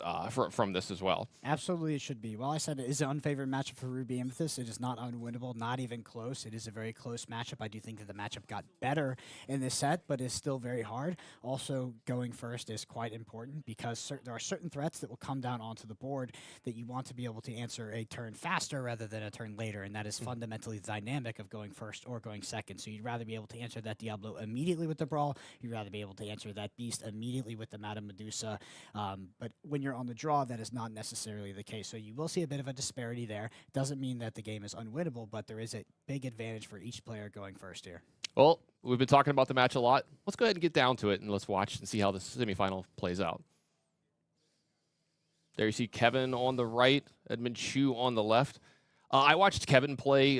from this as well. Absolutely, it should be. While I said it is an unfavored matchup for Ruby Amethyst, it is not unwinnable, not even close. It is a very close matchup. I do think that the matchup got better in this set, but is still very hard. Also, going first is quite important because there are certain threats that will come down onto the board that you want to be able to answer a turn faster rather than a turn later, and that is fundamentally the dynamic of going first or going second. So you'd rather be able to answer that Diablo immediately with the Brawl. You'd rather be able to answer that Beast immediately with the Madame Medusa. But when you're on the draw, that is not necessarily the case. So you will see a bit of a disparity there. Doesn't mean that the game is unwinnable, but there is a big advantage for each player going first here. Well, we've been talking about the match a lot. Let's go ahead and get down to it, and let's watch and see how the semifinal plays out. There you see Kevin on the right, Edmund Chu on the left. I watched Kevin play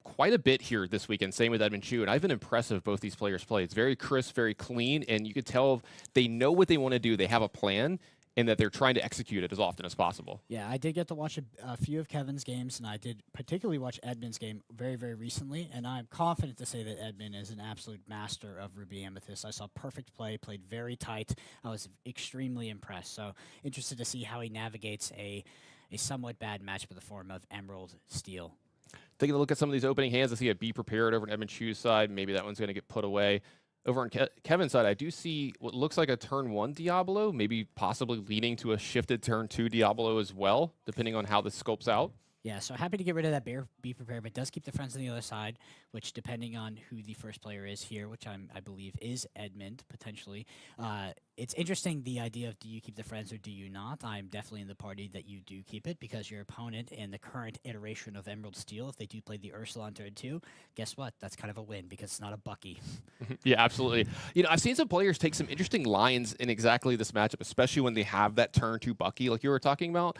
quite a bit here this weekend, same with Edmund Chu, and I've been impressed with both these players play. It's very crisp, very clean, and you could tell they know what they want to do. They have a plan, and that they're trying to execute it as often as possible. Yeah, I did get to watch a few of Kevin's games, and I did particularly watch Edmund's game very, very recently, and I'm confident to say that Edmund is an absolute master of Ruby Amethyst. I saw perfect play, played very tight. I was extremely impressed, so interested to see how he navigates a somewhat bad match with the form of Emerald Steel. Taking a look at some of these opening hands, I see a Be Prepared over on Edmund Chu's side. Maybe that one's going to get put away. Over on Kevin's side, I do see what looks like a turn 1 Diablo, maybe possibly leading to a shifted turn 2 Diablo as well, depending on how this scopes out. Yeah, so happy to get rid of that be prepared, but does keep the friends on the other side, which depending on who the first player is here, which I believe is Edmund, potentially. It's interesting, the idea of do you keep the friends or do you not? I'm definitely in the party that you do keep it, because your opponent in the current iteration of Emerald Steel, if they do play the Ursula on turn 2, guess what? That's kind of a win, because it's not a Bucky. Yeah, absolutely. You know, I've seen some players take some interesting lines in exactly this matchup, especially when they have that turn 2 Bucky, like you were talking about.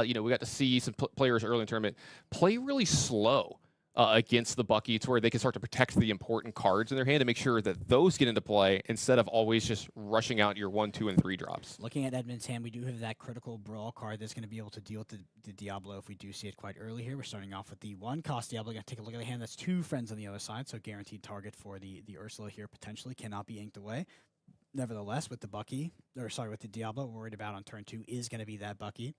You know, we got to see some players early in the tournament play really slow against the Bucky, to where they can start to protect the important cards in their hand and make sure that those get into play instead of always just rushing out your 1, 2, and 3 drops. Looking at Edmund's hand, we do have that critical brawl card that's going to be able to deal with the Diablo if we do see it quite early here. We're starting off with the 1-cost Diablo. Going to take a look at the hand. That's 2 friends on the other side, so guaranteed target for the Ursula here potentially cannot be inked away. Nevertheless, with the Bucky, or sorry, with the Diablo, we're worried about on turn 2 is going to be that Bucky.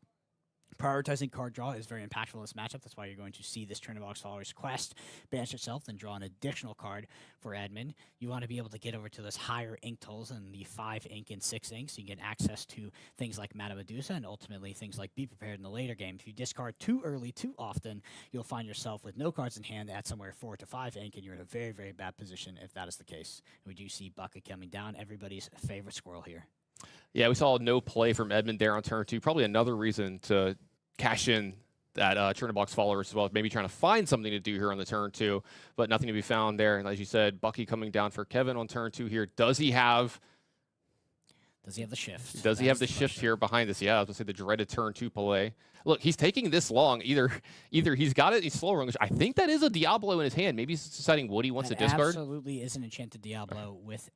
Prioritizing card draw is very impactful in this matchup. That's why you're going to see this Tournabox Followers quest banish itself, then draw an additional card for Edmund. You want to be able to get over to those higher ink totals and the 5 ink and 6 ink, so you can get access to things like Madame Medusa and ultimately things like Be Prepared in the later game. If you discard too early, too often, you'll find yourself with no cards in hand at somewhere 4 to 5 ink, and you're in a very, very bad position if that is the case. And we do see Bucket coming down, everybody's favorite squirrel here. Yeah, we saw no play from Edmund there on turn 2. Probably another reason to cash in that Box followers as well. Maybe trying to find something to do here on the turn 2, but nothing to be found there. And as you said, Bucky coming down for Kevin on turn 2 here. Does he have the shift? Does he have the shift here behind this? Yeah, I was going to say the dreaded turn 2 play. Look, he's taking this long. Either he's got it, he's slow rolling. I think that is a Diablo in his hand. Maybe he's deciding what he wants to discard. Absolutely is an enchanted Diablo with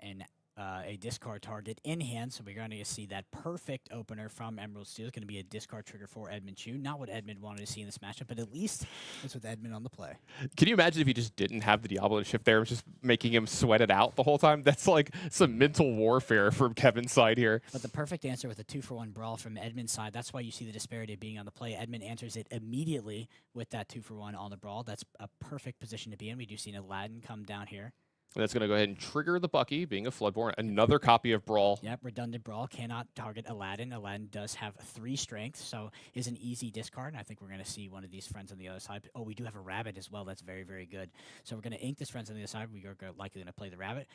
a discard target in hand, so we're going to see that perfect opener from Emerald Steel. It's going to be a discard trigger for Edmund Chu. Not what Edmund wanted to see in this matchup, but at least it's with Edmund on the play. Can you imagine if he just didn't have the Diablo shift there, just making him sweat it out the whole time? That's like some mental warfare from Kevin's side here. But the perfect answer with a 2-for-1 brawl from Edmund's side, that's why you see the disparity of being on the play. Edmund answers it immediately with that 2-for-1 on the brawl. That's a perfect position to be in. We do see an Aladdin come down here. And that's going to go ahead and trigger the Bucky, being a Floodborn. Another copy of Brawl. Yep, redundant Brawl cannot target Aladdin. Aladdin does have 3 strength, so is an easy discard. And I think we're going to see one of these friends on the other side. Oh, we do have a Rabbit as well. That's very, very good. So we're going to ink this friends on the other side. We are likely going to play the Rabbit.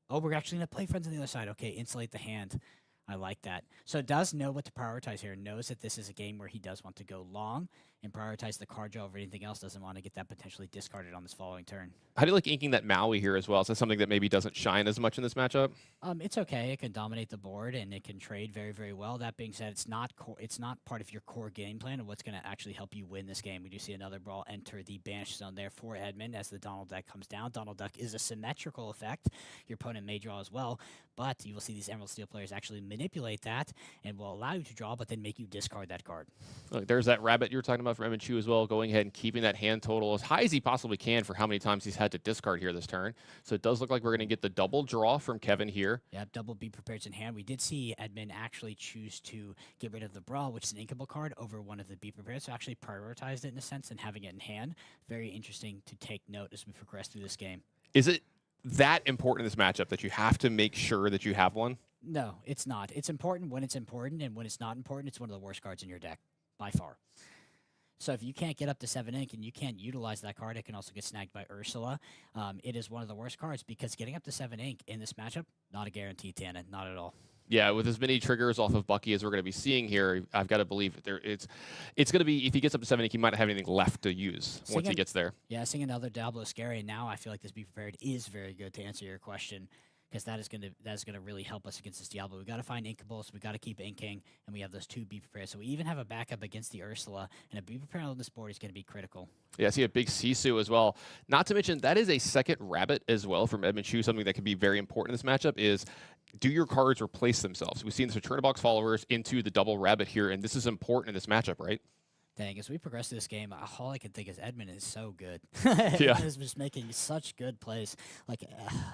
Oh, we're actually going to play friends on the other side. Okay, insulate the hand. I like that. So does know what to prioritize here. Knows that this is a game where he does want to go long and prioritize the card draw over anything else. Doesn't want to get that potentially discarded on this following turn. How do you like inking that Maui here as well? Is that something that maybe doesn't shine as much in this matchup? It's okay. It can dominate the board and it can trade very, very well. That being said, it's not part of your core game plan of what's going to actually help you win this game. We do see another Brawl enter the banish zone there for Edmund as the Donald Duck comes down. Donald Duck is a symmetrical effect. Your opponent may draw as well, but you will see these Emerald Steel players actually manipulate that and will allow you to draw, but then make you discard that card. Look, there's that Rabbit you were talking about from Edmund Chu as well, going ahead and keeping that hand total as high as he possibly can for how many times he's had to discard here this turn. So it does look like we're going to get the double draw from Kevin here. Yeah, double Be Prepared in hand. We did see Edmund actually choose to get rid of the Brawl, which is an inkable card, over one of the Be Prepared, so actually prioritized it in a sense and having it in hand. Very interesting to take note as we progress through this game. Is it that important in this matchup that you have to make sure that you have one? No, it's not. It's important when it's important, and when it's not important, it's one of the worst cards in your deck, by far. So if you can't get up to 7 ink and you can't utilize that card, it can also get snagged by Ursula. It is one of the worst cards because getting up to 7 ink in this matchup, not a guarantee, Tana, not at all. Yeah, with as many triggers off of Bucky as we're going to be seeing here, I've got to believe it's going to be, if he gets up to 7 ink, he might not have anything left to use once he gets there. Yeah, seeing another Diablo is scary, and now I feel like this Be Prepared is very good to answer your question, because that is gonna really help us against this Diablo. We got to find inkables, we got to keep inking, and we have those 2 Be Prepared. So we even have a backup against the Ursula, and a Be Prepared on this board is going to be critical. Yeah, I see a big Sisu as well. Not to mention, that is a second Rabbit as well from Edmund Chu. Something that could be very important in this matchup is, do your cards replace themselves? We've seen this with Tournabox followers into the double Rabbit here, and this is important in this matchup, right? Dang, as we progress through this game, all I can think is Edmund is so good. Yeah. Edmund is just making such good plays. Like,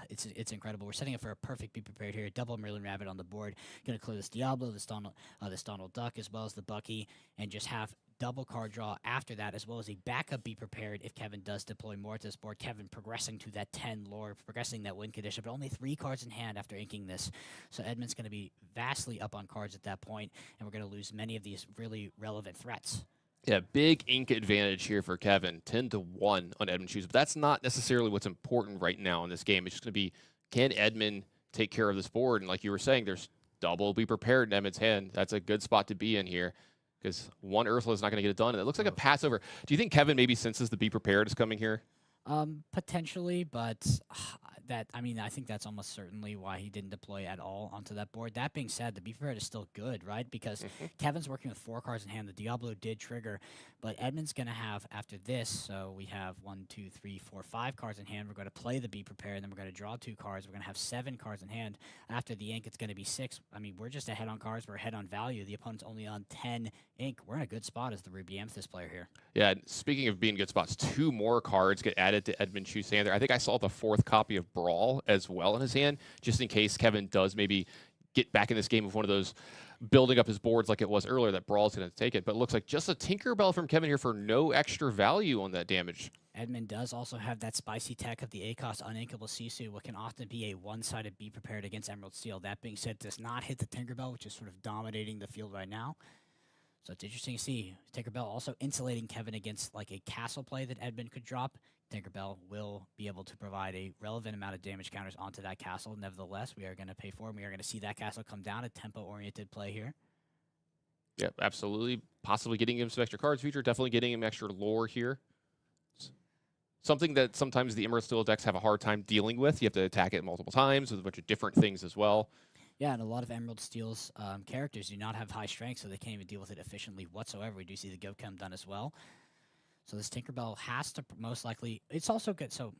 it's incredible. We're setting up for a perfect Be Prepared here. Double Merlin Rabbit on the board. Going to clear this Diablo, this Donald Duck, as well as the Bucky, and just have double card draw after that, as well as a backup Be Prepared if Kevin does deploy more to this board. Kevin progressing to that 10 lore, progressing that win condition, but only 3 cards in hand after inking this. So Edmund's going to be vastly up on cards at that point, and we're going to lose many of these really relevant threats. Yeah, big ink advantage here for Kevin, 10-1 on Edmund Shoes. But that's not necessarily what's important right now in this game. It's just going to be, can Edmund take care of this board? And like you were saying, there's double be prepared in Edmund's hand. That's a good spot to be in here because one Ursula is not going to get it done. And it looks like a pass over. Do you think Kevin maybe senses the be prepared is coming here? Potentially, but I think that's almost certainly why he didn't deploy at all onto that board. That being said, the be prepared is still good, right? Because Kevin's working with 4 cards in hand. The Diablo did trigger, but Edmund's going to have after this. So we have 1, 2, 3, 4, 5 cards in hand. We're going to play the be prepared, and then we're going to draw 2 cards. We're going to have 7 cards in hand. After the ink, it's going to be 6. I mean, we're just ahead on cards. We're ahead on value. The opponent's only on 10 ink. We're in a good spot as the Ruby Amethyst player here. Yeah, speaking of being good spots, 2 more cards get added to Edmund Shoe's hand there. I think I saw the 4th copy of Brawl as well in his hand, just in case Kevin does maybe get back in this game with one of those building up his boards like it was earlier, that Brawl's going to take it. But it looks like just a Tinkerbell from Kevin here for no extra value on that damage. Edmund does also have that spicy tech of the ACOS uninkable Sisu, what can often be a one-sided be prepared against Emerald Steel. That being said, does not hit the Tinkerbell, which is sort of dominating the field right now. So it's interesting to see. Tinkerbell also insulating Kevin against like a castle play that Edmund could drop. Tinkerbell will be able to provide a relevant amount of damage counters onto that castle. Nevertheless, we are going to pay for it. We are going to see that castle come down, a tempo-oriented play here. Yeah, absolutely. Possibly getting him some extra cards future, definitely getting him extra lore here. Something that sometimes the Emerald Steel decks have a hard time dealing with. You have to attack it multiple times with a bunch of different things as well. Yeah, and a lot of Emerald Steel's characters do not have high strength, so they can't even deal with it efficiently whatsoever. We do see the Gochem done as well. So this Tinkerbell has to most likely... It's also good. So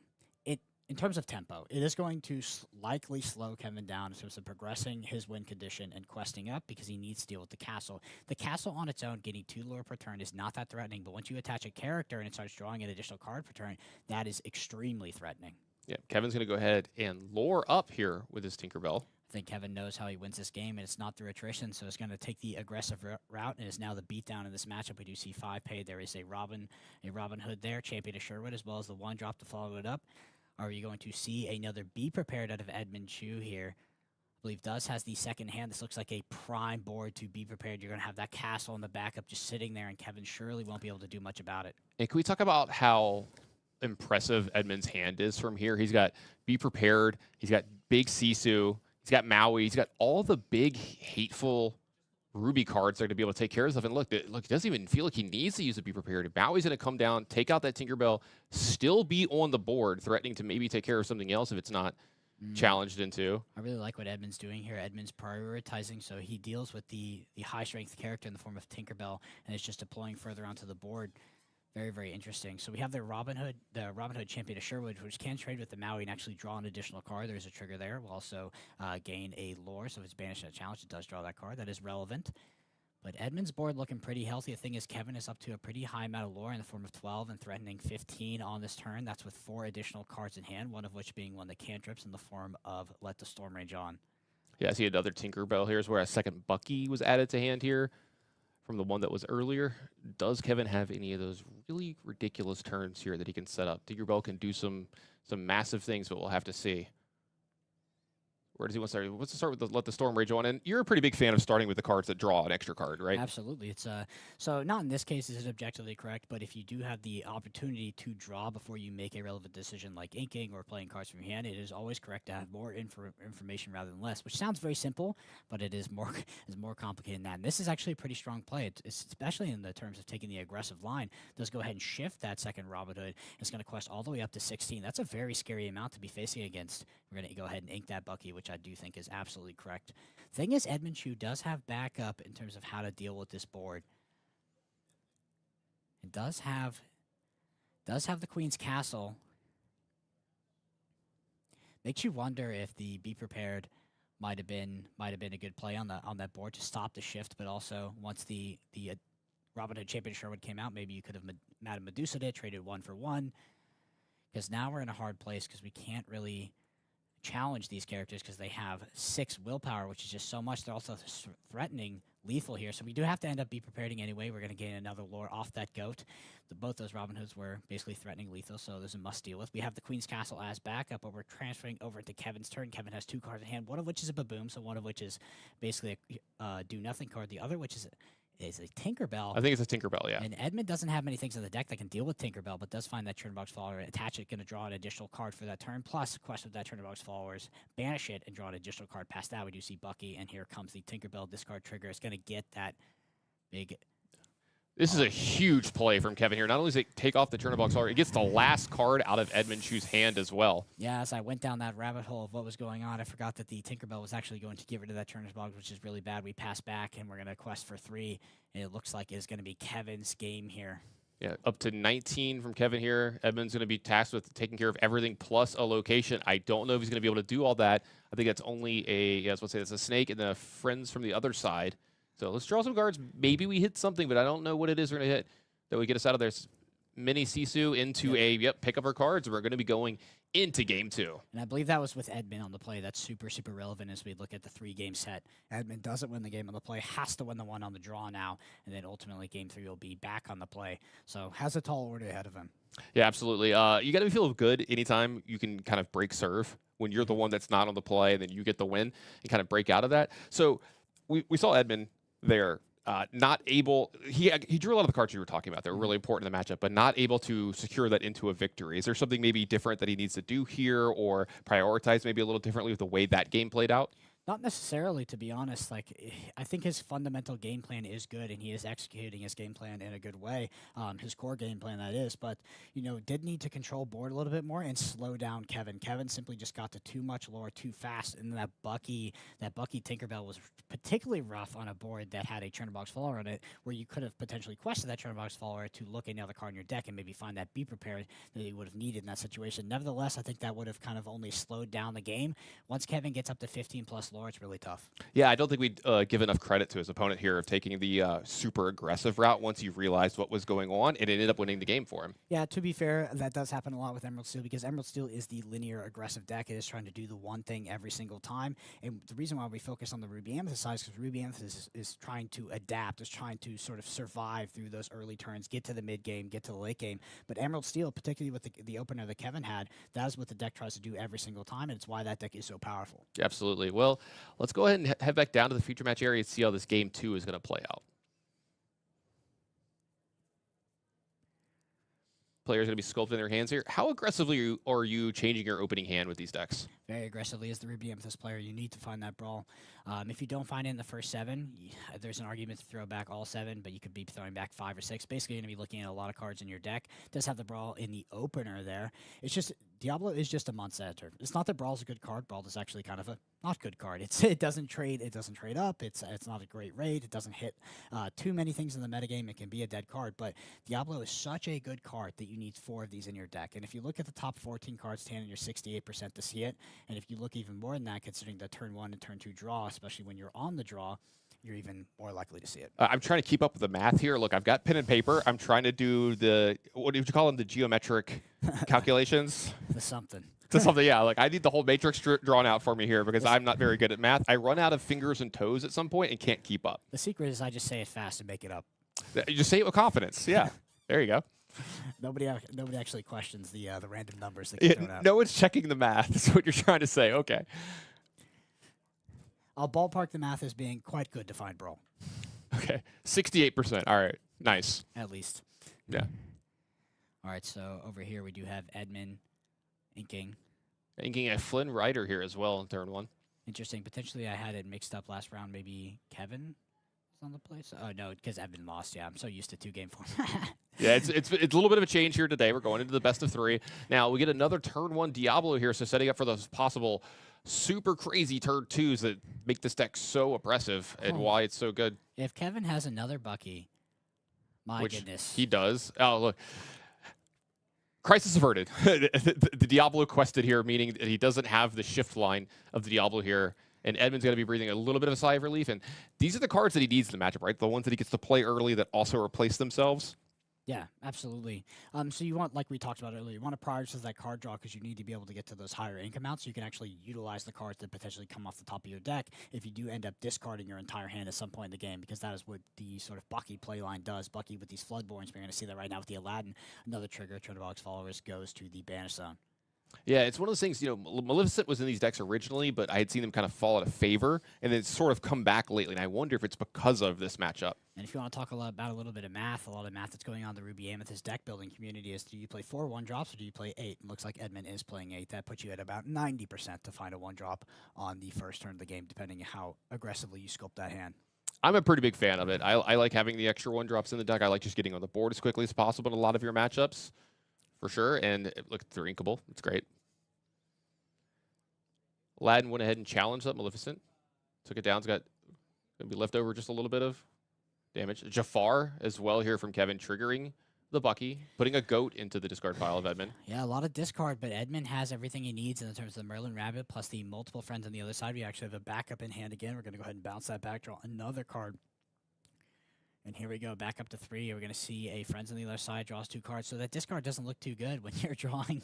in terms of tempo, it is going to likely slow Kevin down in terms of progressing his win condition and questing up because he needs to deal with the castle. The castle on its own, getting 2 lore per turn is not that threatening, but once you attach a character and it starts drawing an additional card per turn, that is extremely threatening. Yeah, Kevin's going to go ahead and lore up here with his Tinkerbell. I think Kevin knows how he wins this game, and it's not through attrition, so it's going to take the aggressive route, and is now the beatdown in this matchup. We do see 5 paid. There is a Robin Hood there, Champion of Sherwood, as well as the 1 drop to follow it up. Are we going to see another Be Prepared out of Edmund Chu here? I believe Duz has the second hand. This looks like a prime board to Be Prepared. You're going to have that castle in the backup just sitting there, and Kevin surely won't be able to do much about it. And can we talk about how impressive Edmund's hand is from here? He's got Be Prepared. He's got Big Sisu. He's got Maui. He's got all the big, hateful Ruby cards there to be able to take care of stuff. And look, it doesn't even feel like he needs to use a Be Prepared. Maui's going to come down, take out that Tinkerbell, still be on the board, threatening to maybe take care of something else if it's not challenged into. I really like what Edmund's doing here. Edmund's prioritizing, so he deals with the high-strength character in the form of Tinkerbell, and is just deploying further onto the board. Very, very interesting. So we have the Robin Hood Champion of Sherwood, which can trade with the Maui and actually draw an additional card. There's a trigger there. We'll also gain a lore, so if it's banished in a challenge, it does draw that card. That is relevant. But Edmund's board looking pretty healthy. The thing is, Kevin is up to a pretty high amount of lore in the form of 12 and threatening 15 on this turn. That's with 4 additional cards in hand, one of which being one of the cantrips in the form of Let the Storm Rage On. Yeah, I see another Tinkerbell. Here's where a second Bucky was added to hand here from the one that was earlier. Does Kevin have any of those really ridiculous turns here that he can set up? Tinkerbell can do some massive things, but we'll have to see. Where does he want to start? Let's start with the Let the Storm Rage On. And you're a pretty big fan of starting with the cards that draw an extra card, right? Absolutely. It's so not in this case is it objectively correct, but if you do have the opportunity to draw before you make a relevant decision like inking or playing cards from your hand, it is always correct to have more information rather than less, which sounds very simple, but it is more complicated than that. And this is actually a pretty strong play, it's especially in the terms of taking the aggressive line. Does go ahead and shift that second Robin Hood. It's going to quest all the way up to 16. That's a very scary amount to be facing against. We're going to go ahead and ink that Bucky, which I do think is absolutely correct. Thing is, Edmund Chu does have backup in terms of how to deal with this board. It does have the Queen's Castle. Makes you wonder if the Be Prepared might have been a good play on that board to stop the shift, but also once the Robin Hood Champion Sherwood came out, maybe you could have Madame Medusa'd it, traded 1 for 1. Because now we're in a hard place because we can't really challenge these characters because they have 6 willpower, which is just so much. They're also threatening lethal here, so we do have to end up Be Preparing anyway. We're going to gain another lore off that goat. Both those Robin Hoods were basically threatening lethal, so there's a must deal with. We have the Queen's Castle as backup, but we're transferring over to Kevin's turn. Kevin has 2 cards in hand, one of which is a Baboom, so one of which is basically a do-nothing card. The other which is is a Tinkerbell. I think it's a Tinkerbell, yeah. And Edmund doesn't have many things in the deck that can deal with Tinkerbell, but does find that turn box follower, attach it, going to draw an additional card for that turn, plus quest with that turn box followers, banish it, and draw an additional card past that. We do see Bucky, and here comes the Tinkerbell discard trigger. It's going to get that big... This is a huge play from Kevin here. Not only does it take off the turn box follower, it gets the last card out of Edmund Chu's hand as well. Yeah, as I went down that rabbit hole of what was going on, I forgot that the Tinkerbell was actually going to get rid of that turn box, which is really bad. We pass back, and we're going to quest for 3, and it looks like it's going to be Kevin's game here. Yeah, up to 19 from Kevin here. Edmund's going to be tasked with taking care of everything plus a location. I don't know if he's going to be able to do all that. I think that's only let's say it's a snake and the friends from the other side. So let's draw some cards. Maybe we hit something, but I don't know what it is we're going to hit that would get us out of there. Mini Sisu into pick up our cards. We're going to be going into game 2. And I believe that was with Edmund on the play. That's super, super relevant as we look at the 3-game set. Edmund doesn't win the game on the play, has to win the one on the draw now, and then ultimately game 3 will be back on the play. So has a tall order ahead of him. Yeah, absolutely. You got to feel good anytime you can kind of break serve when you're the one that's not on the play, and then you get the win and kind of break out of that. So we saw Edmund there. Not able, he drew a lot of the cards you were talking about. They were really important in the matchup, but not able to secure that into a victory. Is there something maybe different that he needs to do here or prioritize maybe a little differently with the way that game played out? Not necessarily, to be honest. Like, I think his fundamental game plan is good, and he is executing his game plan in a good way. His core game plan, that is. But, did need to control board a little bit more and slow down Kevin. Kevin simply just got to too much lore too fast, and that Bucky Tinkerbell was particularly rough on a board that had a turn box follower on it, where you could have potentially quested that turn box follower to look at another card in your deck and maybe find that be prepared that you would have needed in that situation. Nevertheless, I think that would have kind of only slowed down the game. Once Kevin gets up to 15 plus lore, it's really tough. Yeah, I don't think we'd give enough credit to his opponent here of taking the super aggressive route once he realized what was going on, and it ended up winning the game for him. Yeah, to be fair, that does happen a lot with Emerald Steel because Emerald Steel is the linear aggressive deck. It is trying to do the one thing every single time. And the reason why we focus on the Ruby Amethyst side is because Ruby Amethyst is trying to adapt, is trying to sort of survive through those early turns, get to the mid game, get to the late game. But Emerald Steel, particularly with the opener that Kevin had, that is what the deck tries to do every single time, and it's why that deck is so powerful. Yeah, absolutely. Well, let's go ahead and head back down to the feature match area and see how this game 2 is going to play out. Players going to be sculpting their hands here. How aggressively are you changing your opening hand with these decks? Very aggressively as the Ruby Amethyst player. You need to find that brawl. If you don't find it in the first 7, there's an argument to throw back all 7, but you could be throwing back 5 or 6. Basically, you're going to be looking at a lot of cards in your deck. It does have the brawl in the opener there. It's just, Diablo is just a month's editor. It's not that Brawl's a good card. Brawl is actually kind of a not good card. It doesn't trade up. It's not a great raid. It doesn't hit too many things in the metagame. It can be a dead card, but Diablo is such a good card that you need 4 of these in your deck. And if you look at the top 14 cards, Tanner, you're 68% to see it. And if you look even more than that, considering the turn 1 and turn 2 draw, especially when you're on the draw, you're even more likely to see it. I'm trying to keep up with the math here. Look, I've got pen and paper. I'm trying to do what did you call them, the geometric calculations? The something. To something, yeah. Like I need the whole matrix drawn out for me here because I'm not very good at math. I run out of fingers and toes at some point and can't keep up. The secret is I just say it fast and make it up. You just say it with confidence. Yeah, there you go. Nobody actually questions the random numbers that get thrown out. No one's checking the math. That's what you're trying to say. Okay. I'll ballpark the math as being quite good to find Brawl. Okay. 68%. All right. Nice. At least. Yeah. All right. So over here we do have Edmund inking. Inking a Flynn Rider here as well in turn 1. Interesting. Potentially I had it mixed up last round. Maybe Kevin was on the place. Oh, no, because Edmund lost. Yeah, I'm so used to 2-game format. Yeah, it's a little bit of a change here today. We're going into the best of 3. Now, we get another turn 1 Diablo here, so setting up for those possible super crazy turn 2s that make this deck so oppressive and why it's so good. If Kevin has another Bucky, my Which goodness. He does. Oh, look. Crisis averted. The Diablo quested here, meaning that he doesn't have the shift line of the Diablo here. And Edmund's going to be breathing a little bit of a sigh of relief. And these are the cards that he needs in the matchup, right? The ones that he gets to play early that also replace themselves. Yeah, absolutely. So you want, like we talked about earlier, you want to prioritize that card draw because you need to be able to get to those higher ink amounts so you can actually utilize the cards that potentially come off the top of your deck if you do end up discarding your entire hand at some point in the game, because that is what the sort of Bucky playline does. Bucky with these Floodborns, we're going to see that right now with the Aladdin. Another trigger, turn of box followers goes to the banish zone. Yeah, it's one of those things, Maleficent was in these decks originally, but I had seen them kind of fall out of favor, and then it's sort of come back lately, and I wonder if it's because of this matchup. And if you want to talk about a little bit of math, a lot of math that's going on in the Ruby Amethyst deck building community is, do you play 4 1-drops or do you play 8? It looks like Edmund is playing 8. That puts you at about 90% to find a 1-drop on the first turn of the game, depending on how aggressively you sculpt that hand. I'm a pretty big fan of it. I like having the extra 1-drops in the deck. I like just getting on the board as quickly as possible in a lot of your matchups, for sure. And look, they're inkable. It's great. Aladdin went ahead and challenged that Maleficent. Took it down. It's got going to be left over just a little bit of damage. Jafar as well here from Kevin, triggering the Bucky, putting a goat into the discard pile of Edmund. Yeah, a lot of discard, but Edmund has everything he needs in terms of the Merlin Rabbit plus the multiple friends on the other side. We actually have a backup in hand again. We're going to go ahead and bounce that back, draw another card. And here we go, back up to 3. We're going to see a friends on the other side draws 2 cards. So that discard doesn't look too good when you're drawing.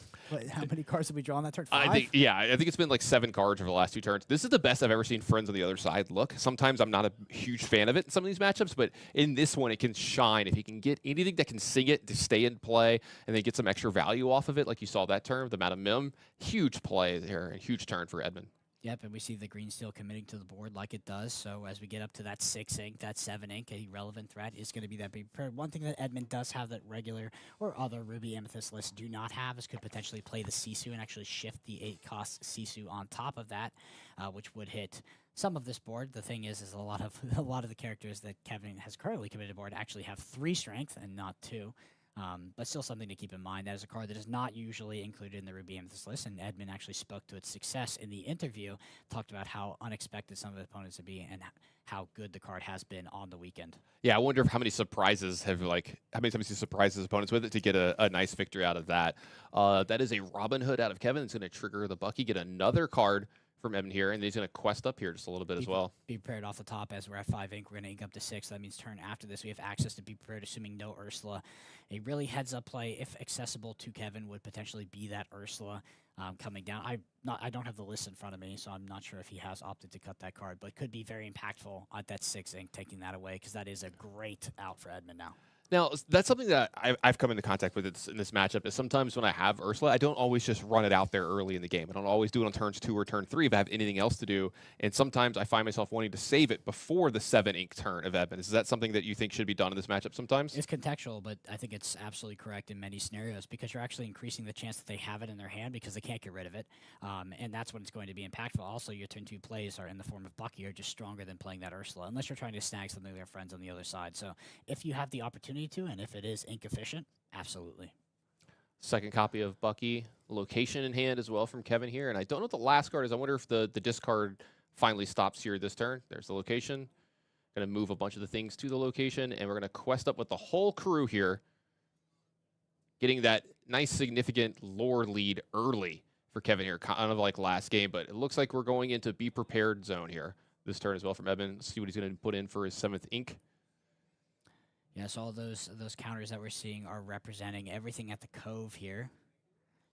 How many cards did we draw on that turn? 5? I think it's been like 7 cards over the last 2 turns. This is the best I've ever seen friends on the other side look. Sometimes I'm not a huge fan of it in some of these matchups, but in this one, it can shine. If you can get anything that can sing it to stay in play and then get some extra value off of it, like you saw that turn, the Madam Mim, huge play there, a huge turn for Edmund. Yep, and we see the green steel committing to the board like it does. So as we get up to that 6 ink, that 7 ink, a relevant threat is going to be that big prepared. One thing that Edmund does have that regular or other Ruby Amethyst lists do not have is could potentially play the Sisu and actually shift the 8-cost Sisu on top of that, which would hit some of this board. The thing is a lot of the characters that Kevin has currently committed to board actually have 3 strength and not 2. But still something to keep in mind. That is a card that is not usually included in the Ruby Amethyst list, and Edmund actually spoke to its success in the interview, talked about how unexpected some of the opponents would be and how good the card has been on the weekend. Yeah, I wonder how many surprises how many times he surprises opponents with it to get a nice victory out of that. That is a Robin Hood out of Kevin. It's going to trigger the Bucky, get another card from Edmund here, and he's going to quest up here just a little bit as well. Be prepared off the top as we're at 5 ink. We're going to ink up to 6. That means turn after this we have access to be prepared, assuming no Ursula. A really heads-up play, if accessible to Kevin, would potentially be that Ursula coming down. I don't have the list in front of me, so I'm not sure if he has opted to cut that card, but could be very impactful at that 6 ink, taking that away, because that is a great out for Edmund now. Now, that's something that I've come into contact with in this matchup is sometimes when I have Ursula, I don't always just run it out there early in the game. I don't always do it on turns 2 or turn 3 if I have anything else to do. And sometimes I find myself wanting to save it before the 7 ink turn of Edmund. Is that something that you think should be done in this matchup sometimes? It's contextual, but I think it's absolutely correct in many scenarios because you're actually increasing the chance that they have it in their hand because they can't get rid of it. And that's when it's going to be impactful. Also, your turn 2 plays are in the form of Bucky are just stronger than playing that Ursula, unless you're trying to snag something with their friends on the other side. So if you have the opportunity to, and if it is ink efficient, absolutely. Second copy of Bucky, location in hand as well from Kevin here. And I don't know what the last card is. I wonder if the discard finally stops here this turn. There's the location. Going to move a bunch of the things to the location, and we're going to quest up with the whole crew here, getting that nice significant lore lead early for Kevin here, kind of like last game. But it looks like we're going into be prepared zone here this turn as well from Evan. Let's see what he's going to put in for his 7th ink. Yes, all those counters that we're seeing are representing everything at the Cove here.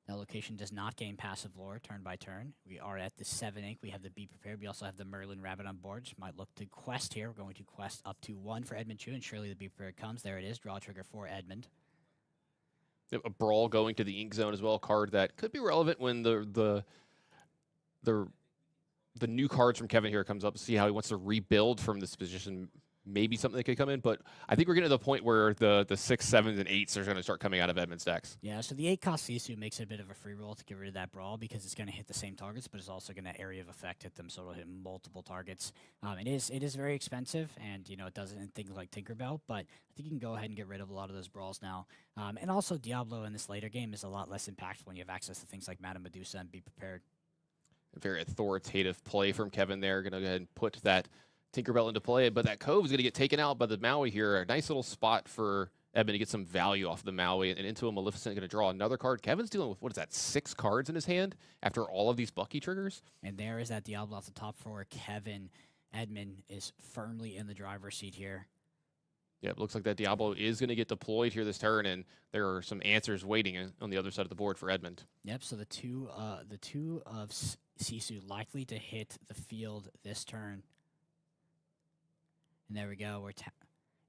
That location does not gain passive lore turn by turn. We are at the 7 ink. We have the Be Prepared. We also have the Merlin Rabbit on board. Just might look to quest here. We're going to quest up to 1 for Edmund Chu, and surely the Be Prepared comes. There it is. Draw trigger for Edmund. A Brawl going to the ink zone as well. A card that could be relevant when the new cards from Kevin here comes up. See how he wants to rebuild from this position. Maybe something that could come in, but I think we're getting to the point where the 6s, 7s, and 8s are going to start coming out of Edmund's decks. Yeah, so the 8-cost Sisu makes it a bit of a free roll to get rid of that Brawl because it's going to hit the same targets, but it's also going to area of effect hit them, so it'll hit multiple targets. It is very expensive, and it doesn't things like Tinkerbell, but I think you can go ahead and get rid of a lot of those Brawls now. And also Diablo in this later game is a lot less impactful when you have access to things like Madame Medusa and Be Prepared. A very authoritative play from Kevin there. Going to go ahead and put that Tinkerbell into play, but that Cove is going to get taken out by the Maui here. A nice little spot for Edmund to get some value off the Maui, and into a Maleficent going to draw another card. Kevin's dealing with, what is that, 6 cards in his hand after all of these Bucky triggers? And there is that Diablo off the top for Kevin. Edmund is firmly in the driver's seat here. Yeah, it looks like that Diablo is going to get deployed here this turn, and there are some answers waiting on the other side of the board for Edmund. Yep, so the two of Sisu likely to hit the field this turn. And there we go.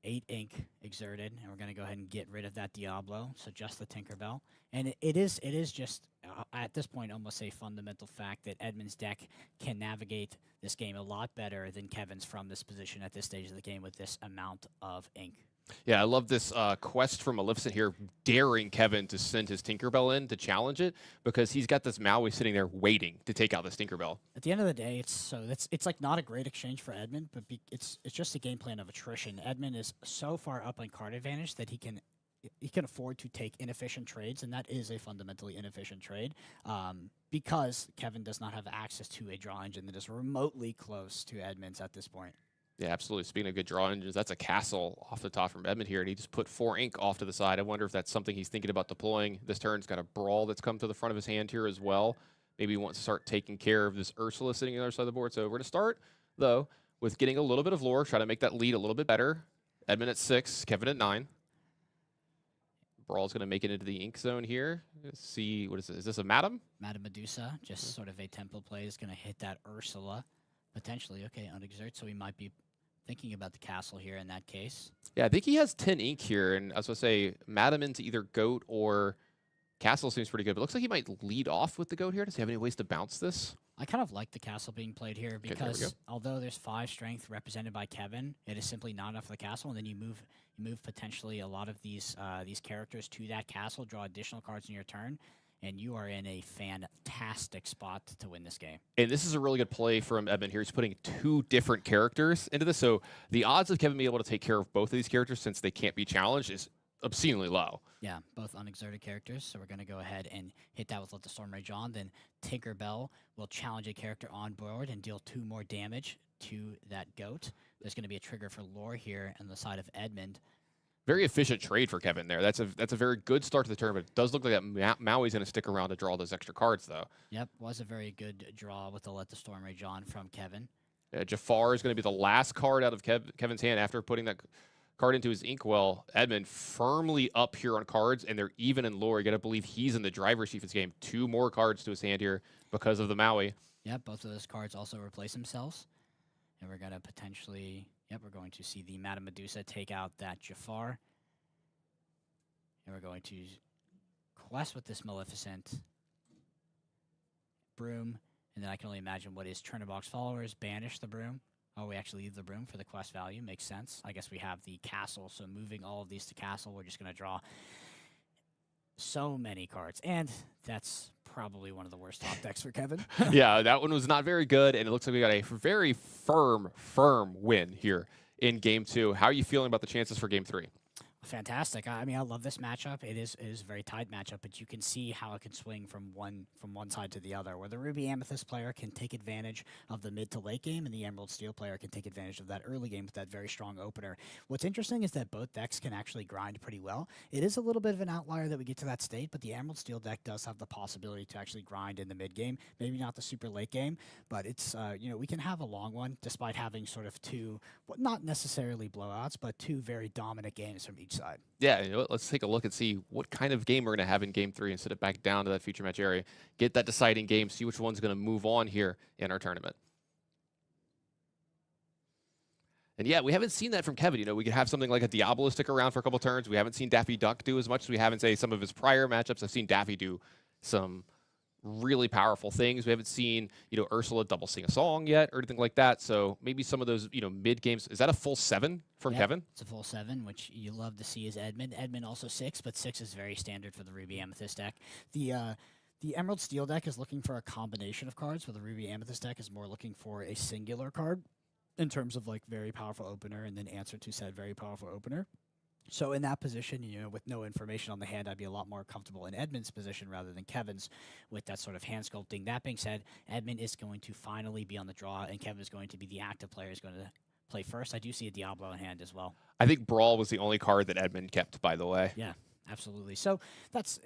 8 ink exerted, and we're going to go ahead and get rid of that Diablo, so just the Tinkerbell. And it is just, at this point, almost a fundamental fact that Edmund's deck can navigate this game a lot better than Kevin's from this position at this stage of the game with this amount of ink. Yeah, I love this quest from Maleficent here, daring Kevin to send his Tinkerbell in to challenge it, because he's got this Maui sitting there waiting to take out this Tinkerbell. At the end of the day, it's like not a great exchange for Edmund, but it's just a game plan of attrition. Edmund is so far up on card advantage that he can afford to take inefficient trades, and that is a fundamentally inefficient trade, because Kevin does not have access to a draw engine that is remotely close to Edmund's at this point. Yeah, absolutely. Speaking of good draw engines, that's a castle off the top from Edmund here, and he just put 4 ink off to the side. I wonder if that's something he's thinking about deploying. This turn's got a Brawl that's come to the front of his hand here as well. Maybe he wants to start taking care of this Ursula sitting on the other side of the board. So we're going to start, though, with getting a little bit of lore, try to make that lead a little bit better. Edmund at 6, Kevin at 9. Brawl's going to make it into the ink zone here. Let's see, what is this? Is this a Madam? Madam Medusa, just sort of a tempo play, is going to hit that Ursula, potentially. Okay, unexert, so he might be thinking about the castle here in that case. Yeah, I think he has 10 ink here, and I was going to say Madam into either Goat or Castle seems pretty good, but it looks like he might lead off with the Goat here. Does he have any ways to bounce this? I kind of like the castle being played here because although there's 5 strength represented by Kevin, it is simply not enough for the castle, and then you move potentially a lot of these characters to that castle, draw additional cards in your turn, and you are in a fantastic spot to win this game. And this is a really good play from Edmund here. He's putting 2 different characters into this, so the odds of Kevin being able to take care of both of these characters since they can't be challenged is obscenely low. Yeah, both unexerted characters, so we're going to go ahead and hit that with Let the Storm Rage on. Then Tinkerbell will challenge a character on board and deal 2 more damage to that Goat. There's going to be a trigger for lore here on the side of Edmund. Very efficient trade for Kevin there. That's a very good start to the tournament. It does look like that Maui's going to stick around to draw those extra cards, though. Yep, was a very good draw with the Let the Storm Rage on from Kevin. Jafar is going to be the last card out of Kevin's hand after putting that card into his inkwell. Edmund firmly up here on cards, and they're even in lore. You got to believe he's in the driver's seat of this game. 2 more cards to his hand here because of the Maui. Yep, both of those cards also replace themselves. And we're going to potentially, we're going to see the Madame Medusa take out that Jafar. And we're going to quest with this Maleficent Broom. And then I can only imagine what his Turnabox followers banish the Broom. Oh, we actually leave the Broom for the quest value. Makes sense. I guess we have the Castle, so moving all of these to Castle, we're just going to draw so many cards. And that's probably one of the worst top decks for Kevin. Yeah, that one was not very good, and it looks like we got a very firm win here in Game 2. How are you feeling about the chances for Game 3? Fantastic. I mean, I love this matchup. It is a very tight matchup, but you can see how it can swing from one side to the other, where the Ruby Amethyst player can take advantage of the mid to late game, and the Emerald Steel player can take advantage of that early game with that very strong opener. What's interesting is that both decks can actually grind pretty well. It is a little bit of an outlier that we get to that state, but the Emerald Steel deck does have the possibility to actually grind in the mid game. Maybe not the super late game, but it's we can have a long one despite having sort of 2, well, not necessarily blowouts, but 2 very dominant games from each side. Yeah, you know what, let's take a look and see what kind of game we're going to have in Game 3 and set it back down to that feature match area. Get that deciding game, see which one's going to move on here in our tournament. And yeah, we haven't seen that from Kevin. You know, we could have something like a Diablo stick around for a couple turns. We haven't seen Daffy Duck do as much as we have in, say, some of his prior matchups. I've seen Daffy do some really powerful things. We haven't seen, Ursula double sing a song yet or anything like that. So maybe some of those, mid games. Is that a full 7 from Kevin? It's a full 7, which you love to see is Edmund. Edmund also 6, but 6 is very standard for the Ruby Amethyst deck. The Emerald Steel deck is looking for a combination of cards, where the Ruby Amethyst deck is more looking for a singular card in terms of like very powerful opener and then answer to said very powerful opener. So in that position, with no information on the hand, I'd be a lot more comfortable in Edmund's position rather than Kevin's with that sort of hand sculpting. That being said, Edmund is going to finally be on the draw, and Kevin is going to be the active player, is going to play first. I do see a Diablo in hand as well. I think Brawl was the only card that Edmund kept, by the way. Yeah, absolutely. So that's,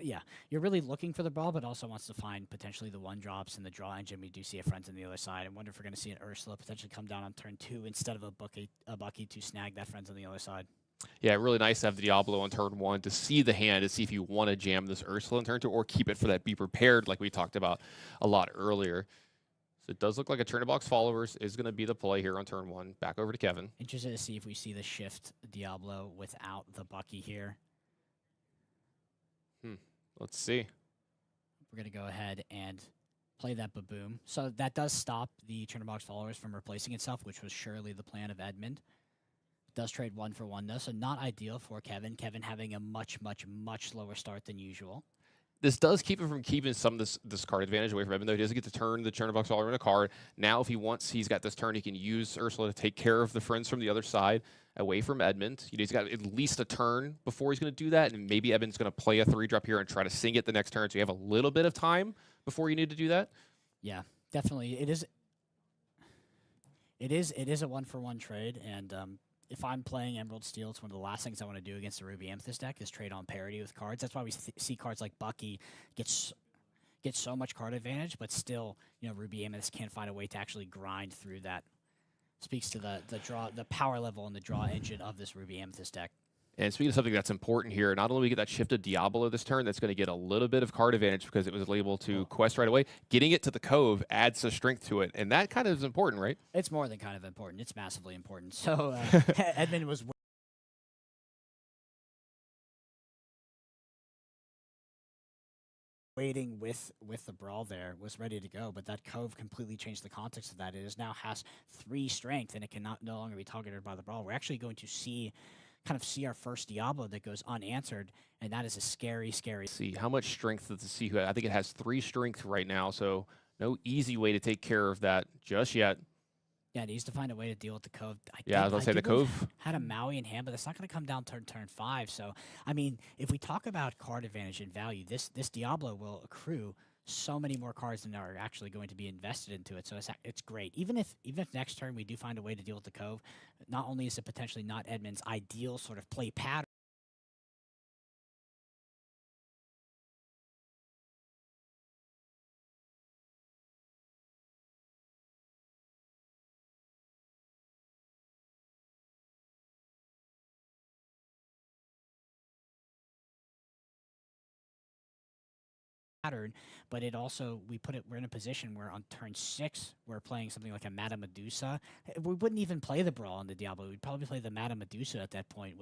you're really looking for the Brawl, but also wants to find potentially the 1-drops in the draw engine. We do see a Friends on the other side. I wonder if we're going to see an Ursula potentially come down on turn 2 instead of a Bucky to snag that Friends on the other side. Yeah, really nice to have the Diablo on turn 1 to see the hand, to see if you want to jam this Ursula in turn 2 or keep it for that be prepared like we talked about a lot earlier. So it does look like a turn box followers is going to be the play here on turn 1. Back over to Kevin. Interested to see if we see the shift Diablo without the Bucky here. Let's see. We're going to go ahead and play that Baboom. So that does stop the turn box followers from replacing itself, which was surely the plan of Edmund. Does trade 1 for 1 though, so not ideal for Kevin. Kevin having a much lower start than usual. This does keep him from keeping some of this card advantage away from Evan, though. He doesn't get to turn the turn box follower in a card. Now, if he wants, he's got this turn. He can use Ursula to take care of the friends from the other side away from Edmund. You know, he's got at least a turn before he's going to do that, and maybe Edmund's going to play a 3-drop here and try to sing it the next turn, so you have a little bit of time before you need to do that. Yeah, definitely. It is a 1-for-1 trade, and if I'm playing Emerald Steel, it's one of the last things I want to do against the Ruby Amethyst deck is trade on parity with cards. That's why we see cards like Bucky get so much card advantage, but still, you know, Ruby Amethyst can't find a way to actually grind through that. Speaks to the power level and the draw engine of this Ruby Amethyst deck. And speaking of something that's important here, not only we get that shift of Diablo this turn, that's going to get a little bit of card advantage because it was able to quest right away. Getting it to the Cove adds some strength to it, and that kind of is important, right? It's more than kind of important. It's massively important. So Edmund was waiting with the Brawl there, was ready to go, but that Cove completely changed the context of that. It is now has 3 strength, and it cannot no longer be targeted by the Brawl. We're actually going to see our first Diablo that goes unanswered, and that is a scary. See how much strength does the see who I think it has 3 strength right now, so no easy way to take care of that just yet. Yeah, it needs to find a way to deal with the Cove. I was going to say the Cove had a Maui in hand, but it's not going to come down turn 5. So, I mean, if we talk about card advantage and value, this Diablo will accrue so many more cards than are actually going to be invested into it. So it's great. Even if next turn we do find a way to deal with the Cove, not only is it potentially not Edmund's ideal sort of play pattern, but it also we're in a position where on turn 6 we're playing something like a Madame Medusa. We wouldn't even play the Brawl on the Diablo. We'd probably play the Madame Medusa at that point,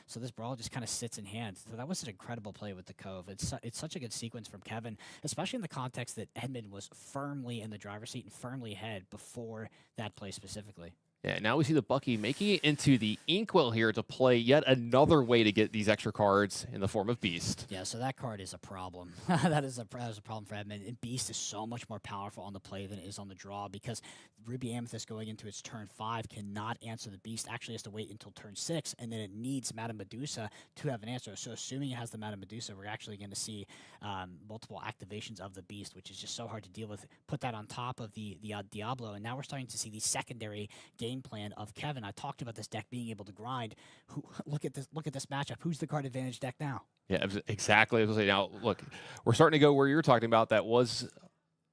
so this Brawl just kind of sits in hand. So that was an incredible play with the Cove. It's such a good sequence from Kevin, especially in the context that Edmund was firmly in the driver's seat and firmly ahead before that play specifically. Yeah, now we see the Bucky making it into the Inkwell here to play yet another way to get these extra cards in the form of Beast. Yeah, so that card is a problem. that is a problem for Edmund. And Beast is so much more powerful on the play than it is on the draw because Ruby Amethyst going into its turn 5 cannot answer the Beast. Actually has to wait until turn 6, and then it needs Madame Medusa to have an answer. So assuming it has the Madame Medusa, we're actually going to see multiple activations of the Beast, which is just so hard to deal with. Put that on top of the Diablo, and now we're starting to see the secondary game plan of Kevin. I talked about this deck being able to grind. Look at this matchup. Who's the card advantage deck now? Yeah, exactly. I was going to say, now, look, we're starting to go where you're talking about. That was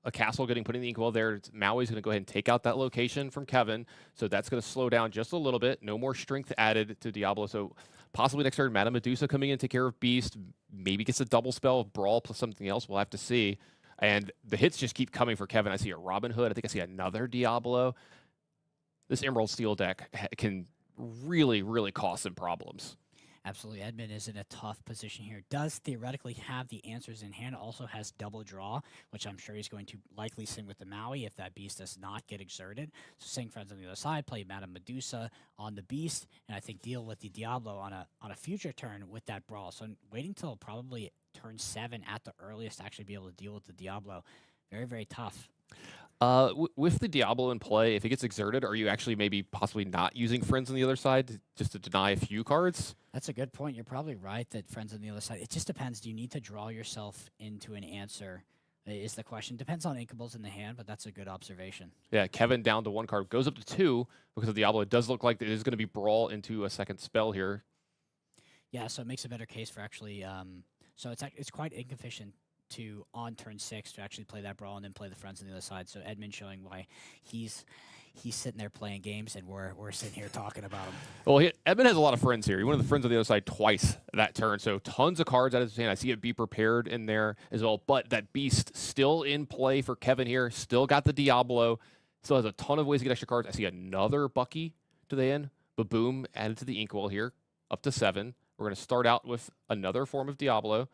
a castle getting put in the Inkwell there. Maui's going to go ahead and take out that location from Kevin, so that's going to slow down just a little bit. No more strength added to Diablo, so possibly next turn, Madame Medusa coming in to take care of Beast. Maybe gets a double spell of Brawl plus something else. We'll have to see. And the hits just keep coming for Kevin. I see a Robin Hood. I think I see another Diablo. This Emerald Steel deck can really, really cause some problems. Absolutely. Edmund is in a tough position here. Does theoretically have the answers in hand. Also has double draw, which I'm sure he's going to likely sing with the Maui if that Beast does not get exerted. So sing friends on the other side, play Madame Medusa on the Beast, and I think deal with the Diablo on a future turn with that Brawl. So waiting till probably turn 7 at the earliest to actually be able to deal with the Diablo. Very, very tough. With the Diablo in play, if it gets exerted, are you actually maybe possibly not using Friends on the other side just to deny a few cards? That's a good point. You're probably right that Friends on the other side. It just depends. Do you need to draw yourself into an answer is the question. Depends on inkables in the hand, but that's a good observation. Yeah, Kevin down to 1 card. Goes up to 2 because of Diablo. It does look like it is going to be Brawl into a second spell here. Yeah, so it makes a better case for actually... so it's quite inefficient to on turn 6 to actually play that Brawl and then play the Friends on the other side. So Edmund showing why he's he's sitting there playing games, and we're sitting here talking about him. Well, Edmund has a lot of friends here. He went to the friends on the other side twice that turn, so tons of cards out of his hand. I see it Be Prepared in there as well, but that Beast still in play for Kevin here. Still got the Diablo. Still has a ton of ways to get extra cards. I see another Bucky to the end. Boom added to the Inkwell here, up to 7. We're going to start out with another form of Diablo.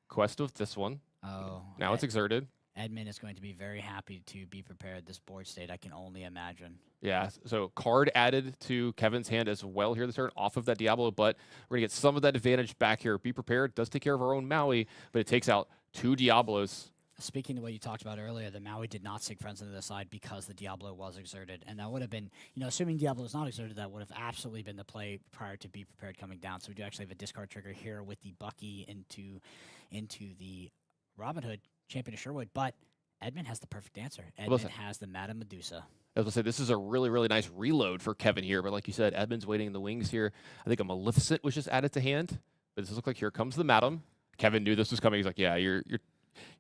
Quest with this one. Oh. Now it's exerted. Edmund is going to be very happy to be prepared this board state, I can only imagine. Yeah, so card added to Kevin's hand as well here this turn off of that Diablo, but we're going to get some of that advantage back here. Be Prepared does take care of our own Maui, but it takes out 2 Diablos. Speaking of what you talked about earlier, the Maui did not sink friends into the side because the Diablo was exerted. And that would have been, assuming Diablo is not exerted, that would have absolutely been the play prior to Be Prepared coming down. So we do actually have a discard trigger here with the Bucky into the Robin Hood, Champion of Sherwood. But Edmund has the perfect answer. Edmund has the Madame Medusa. I was going to say, this is a really, really nice reload for Kevin here. But like you said, Edmund's waiting in the wings here. I think a Maleficent was just added to hand. But this looks like here comes the Madam. Kevin knew this was coming. He's like, yeah, you're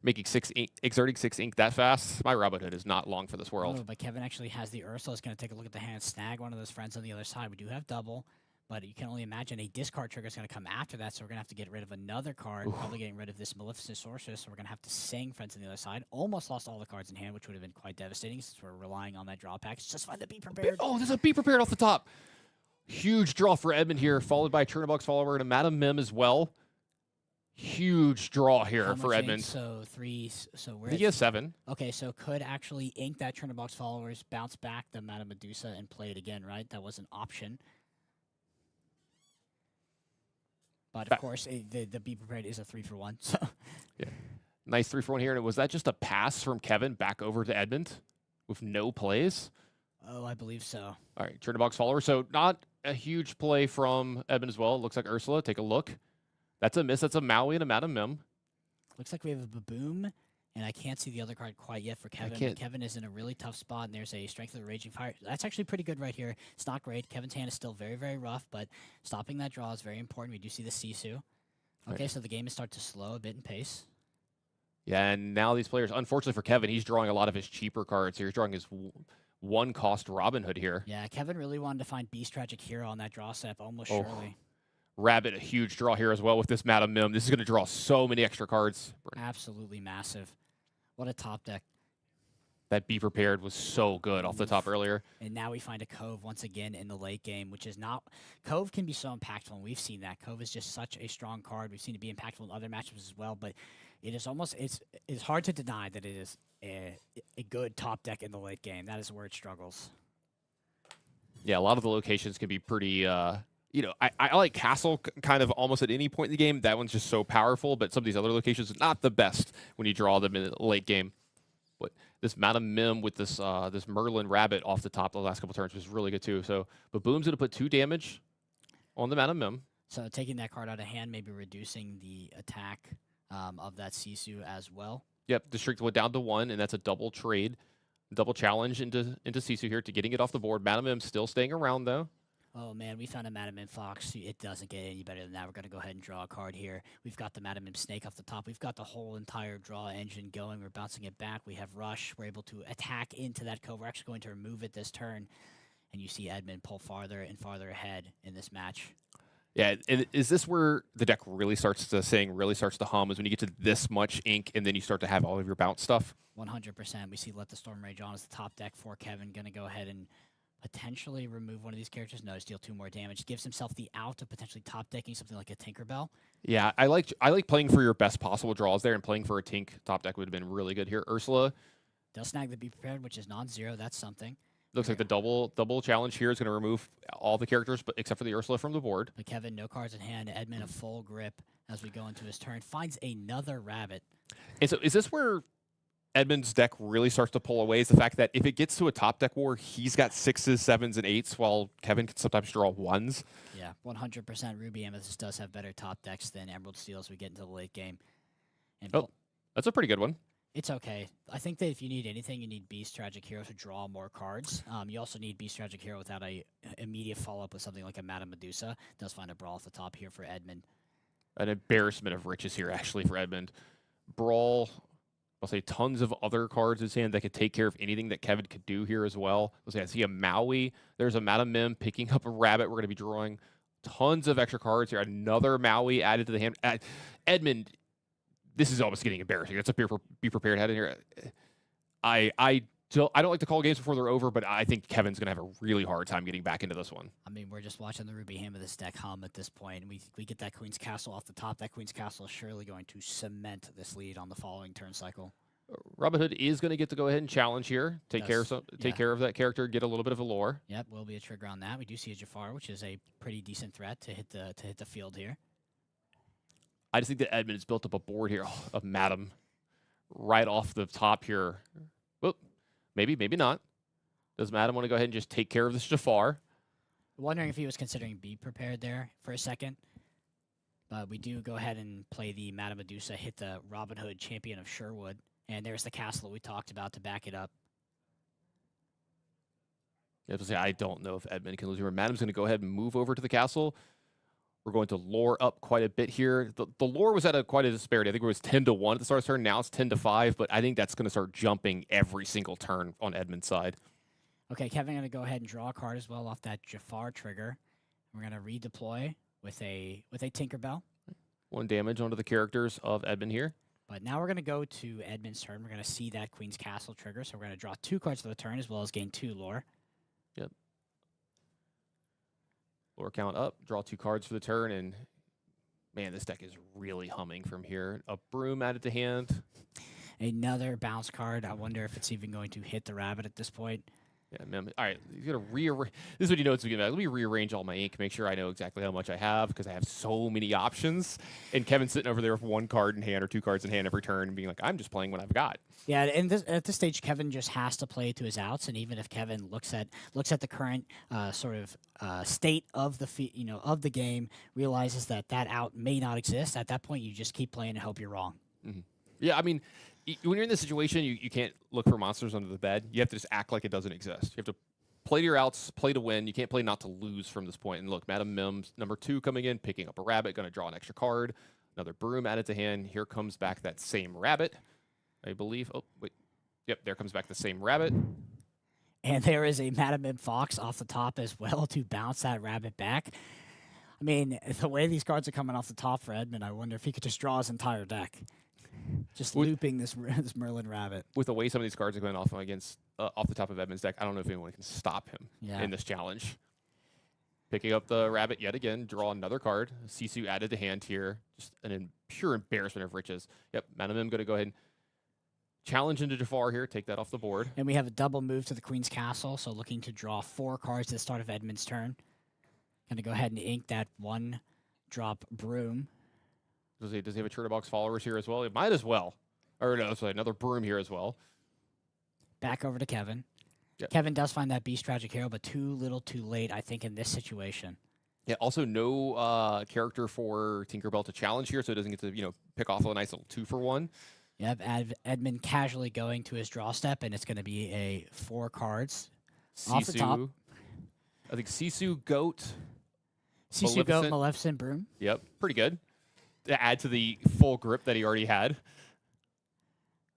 making 6 ink, exerting 6 ink that fast. My Robin Hood is not long for this world. Oh, but Kevin actually has the Ursula. Is going to take a look at the hand, snag one of those friends on the other side. We do have double, but you can only imagine a discard trigger is going to come after that. So we're going to have to get rid of another card, probably getting rid of this Maleficent Sorceress. So we're going to have to sing friends on the other side. Almost lost all the cards in hand, which would have been quite devastating since we're relying on that draw pack. Just find the Be Prepared. Oh, there's a Be Prepared off the top. Huge draw for Edmund here, followed by a Chernabog's follower and a Madam Mim as well. Huge draw here for Edmund. So 3. So we're. I think he has 7. Okay, so could actually ink that Chernabog's followers, bounce back the Madame Medusa, and play it again, right? That was an option. But of course, the Be Prepared is a 3-for-1. So yeah, nice 3-for-1 here. And was that just a pass from Kevin back over to Edmund with no plays? Oh, I believe so. All right, Chernabog's follower. So not a huge play from Edmund as well. Looks like Ursula. Take a look. That's a miss. That's a Maui and a Madam Mim. Looks like we have a Baboom, and I can't see the other card quite yet for Kevin. But Kevin is in a really tough spot, and there's a Strength of the Raging Fire. That's actually pretty good right here. It's not great. Kevin's hand is still very, very rough, but stopping that draw is very important. We do see the Sisu. Okay, so the game is starting to slow a bit in pace. Yeah, and now these players, unfortunately for Kevin, he's drawing a lot of his cheaper cards here. He's drawing his 1-cost Robin Hood here. Yeah, Kevin really wanted to find Beast Tragic Hero on that draw step, almost surely. Rabbit, a huge draw here as well with this Madam Mim. This is going to draw so many extra cards. Absolutely massive. What a top deck. That Be Prepared was so good off the top earlier. And now we find a Cove once again in the late game, which is not... Cove can be so impactful, and we've seen that. Cove is just such a strong card. We've seen it be impactful in other matchups as well, but it is almost... It's hard to deny that it is a good top deck in the late game. That is where it struggles. Yeah, a lot of the locations can be pretty... I like Castle kind of almost at any point in the game. That one's just so powerful, but some of these other locations are not the best when you draw them in the late game. But this Madam Mim with this this Merlin Rabbit off the top the last couple turns was really good too. So Baboom's going to put 2 damage on the Madam Mim. So taking that card out of hand, maybe reducing the attack of that Sisu as well. Yep, the strength went down to 1, and that's a double trade, double challenge into Sisu here to getting it off the board. Madam Mim still staying around though. Oh, man, we found a Madam Mim Fox. It doesn't get any better than that. We're going to go ahead and draw a card here. We've got the Madam Mim Snake off the top. We've got the whole entire draw engine going. We're bouncing it back. We have Rush. We're able to attack into that Cove. We're actually going to remove it this turn. And you see Edmund pull farther and farther ahead in this match. Yeah, and is this where the deck really starts to sing, really starts to hum, is when you get to this much ink and then you start to have all of your bounce stuff? 100%. We see Let the Storm Rage on as the top deck for Kevin. Going to go ahead and potentially remove one of these characters. No, deal 2 more damage. Gives himself the out of potentially top decking something like a Tinkerbell. Yeah, I like playing for your best possible draws there, and playing for a Tink top deck would have been really good here. Ursula. They'll snag the Be Prepared, which is non-zero. That's something. Looks like the double challenge here is going to remove all the characters but except for the Ursula from the board. But Kevin, no cards in hand. Edmund, a full grip as we go into his turn. Finds another Rabbit. And so is this where Edmund's deck really starts to pull away, is the fact that if it gets to a top deck war, he's got 6s, 7s, and 8s, while Kevin can sometimes draw 1s. Yeah, 100% Ruby Amethyst does have better top decks than Emerald Steel as we get into the late game. And that's a pretty good one. It's okay. I think that if you need anything, you need Beast Tragic Hero to draw more cards. You also need Beast Tragic Hero without a immediate follow-up with something like a Madame Medusa. Does find a Brawl off the top here for Edmund. An embarrassment of riches here, actually, for Edmund. Brawl I'll say tons of other cards in his hand that could take care of anything that Kevin could do here as well. Let's say I see a Maui. There's a Madam Mim picking up a rabbit. We're going to be drawing tons of extra cards here. Another Maui added to the hand. Edmund, this is almost getting embarrassing. That's a be prepared head in here. I don't like to call games before they're over, but I think Kevin's going to have a really hard time getting back into this one. I mean, we're just watching the Ruby Ham of this deck hum at this point, and we get that Queen's Castle off the top. That Queen's Castle is surely going to cement this lead on the following turn cycle. Robin Hood is going to get to go ahead and challenge here, take care of that character, get a little bit of a lore. Yep, will be a trigger on that. We do see a Jafar, which is a pretty decent threat to hit the field here. I just think that Edmund has built up a board here of Madam right off the top here. Well, maybe not. Does Madam want to go ahead and just take care of this Jafar? Wondering if he was considering be prepared there for a second. But we do go ahead and play the Madam Medusa, hit the Robin Hood, Champion of Sherwood. And there's the castle we talked about to back it up. I have to say, I don't know if Edmund can lose here. Madam's going to go ahead and move over to the castle. We're going to lore up quite a bit here. The lore was at quite a disparity. I think it was 10-1 at the start of the turn. Now it's 10-5, but I think that's going to start jumping every single turn on Edmund's side. Okay, Kevin going to go ahead and draw a card as well off that Jafar trigger. We're going to redeploy with a Tinkerbell. 1 damage onto the characters of Edmund here. But now we're going to go to Edmund's turn. We're going to see that Queen's Castle trigger, so we're going to draw 2 cards for the turn as well as gain 2 lore. Yep. Lore count up, draw 2 cards for the turn, and man, this deck is really humming from here. A Broom added to hand. Another bounce card. I wonder if it's even going to hit the rabbit at this point. Yeah, man. All right, you got to rearrange. This is what you know it's beginning. Let me rearrange all my ink, make sure I know exactly how much I have because I have so many options. And Kevin's sitting over there with 1 card in hand or 2 cards in hand every turn, and being like, "I'm just playing what I've got." Yeah, and at this stage, Kevin just has to play to his outs. And even if Kevin looks at the current state of the game, realizes that out may not exist. At that point, you just keep playing and hope you're wrong. Mm-hmm. Yeah, I mean, when you're in this situation, you can't look for monsters under the bed. You have to just act like it doesn't exist. You have to play to your outs, play to win. You can't play not to lose from this point. And look, Madam Mim's number 2 coming in, picking up a rabbit, going to draw an extra card. Another Broom added to hand. Here comes back that same rabbit, I believe. Oh, wait. Yep, there comes back the same rabbit. And there is a Madam Mim Fox off the top as well to bounce that rabbit back. I mean, the way these cards are coming off the top for Edmund, I wonder if he could just draw his entire deck. Just looping this Merlin rabbit. With the way some of these cards are going off against off the top of Edmund's deck, I don't know if anyone can stop him in this challenge. Picking up the rabbit yet again, draw another card. Sisu added to hand here. Just pure embarrassment of riches. Yep, Madam Mim going to go ahead and challenge into Jafar here, take that off the board. And we have a double move to the Queen's Castle, so looking to draw 4 cards at the start of Edmund's turn. Going to go ahead and ink that 1-drop Broom. Does he have a Turtle Box followers here as well? It might as well. Or no, sorry, another Broom here as well. Back over to Kevin. Yep. Kevin does find that Beast Tragic Hero, but too little too late, I think, in this situation. Yeah, also no character for Tinkerbell to challenge here, so it doesn't get to, pick off a nice little 2-for-1. Yep, Edmund casually going to his draw step, and it's going to be a 4 cards. Sisu, off the top. I think Sisu, Goat. Sisu, Goat, Maleficent, Broom. Yep, pretty good. To add to the full grip that he already had.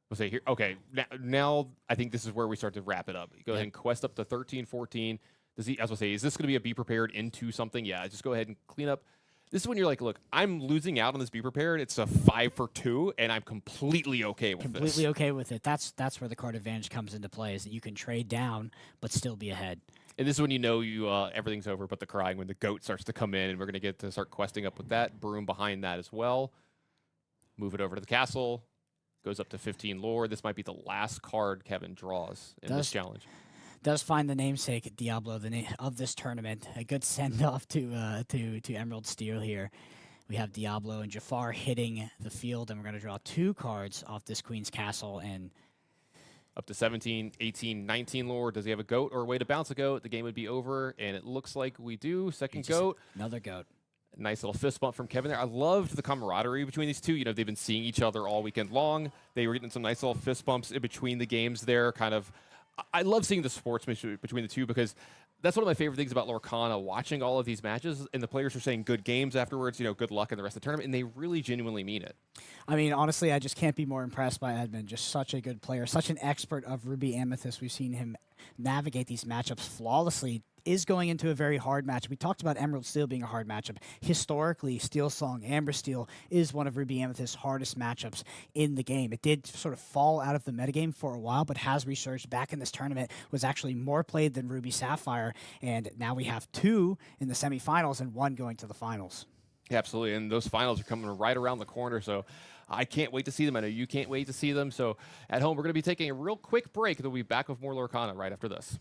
We'll say here. Okay, now I think this is where we start to wrap it up. Go ahead and quest up to 13, 14. Does he? As we'll say, is this going to be a be prepared into something? Yeah, just go ahead and clean up. This is when you're like, look, I'm losing out on this be prepared. It's a 5-for-2, and I'm completely okay with this. Completely okay with it. That's where the card advantage comes into play, is that you can trade down but still be ahead. And this is when you know everything's over but the crying, when the goat starts to come in, and we're going to get to start questing up with that. Broom behind that as well. Move it over to the castle. Goes up to 15 lore. This might be the last card Kevin draws in this challenge. Does find the namesake Diablo of this tournament. A good send-off to Emerald Steel here. We have Diablo and Jafar hitting the field, and we're going to draw 2 cards off this Queen's Castle. And up to 17, 18, 19 lore. Does he have a goat or a way to bounce a goat? The game would be over, and it looks like we do. Second goat. Another goat. Nice little fist bump from Kevin there. I loved the camaraderie between these two. They've been seeing each other all weekend long. They were getting some nice little fist bumps in between the games there, kind of I love seeing the sportsmanship between the two because that's one of my favorite things about Lorcana, watching all of these matches, and the players are saying good games afterwards, good luck in the rest of the tournament, and they really genuinely mean it. I mean, honestly, I just can't be more impressed by Edmund. Just such a good player, such an expert of Ruby Amethyst. We've seen him navigate these matchups flawlessly. Is going into a very hard match. We talked about Emerald Steel being a hard matchup. Historically, Steel Song, Amber Steel is one of Ruby Amethyst's hardest matchups in the game. It did sort of fall out of the metagame for a while, but has resurged back in this tournament, was actually more played than Ruby Sapphire, and now we have 2 in the semifinals and 1 going to the finals. Yeah, absolutely, and those finals are coming right around the corner, so I can't wait to see them. I know you can't wait to see them, so at home, we're going to be taking a real quick break, and then we'll be back with more Lorcana right after this.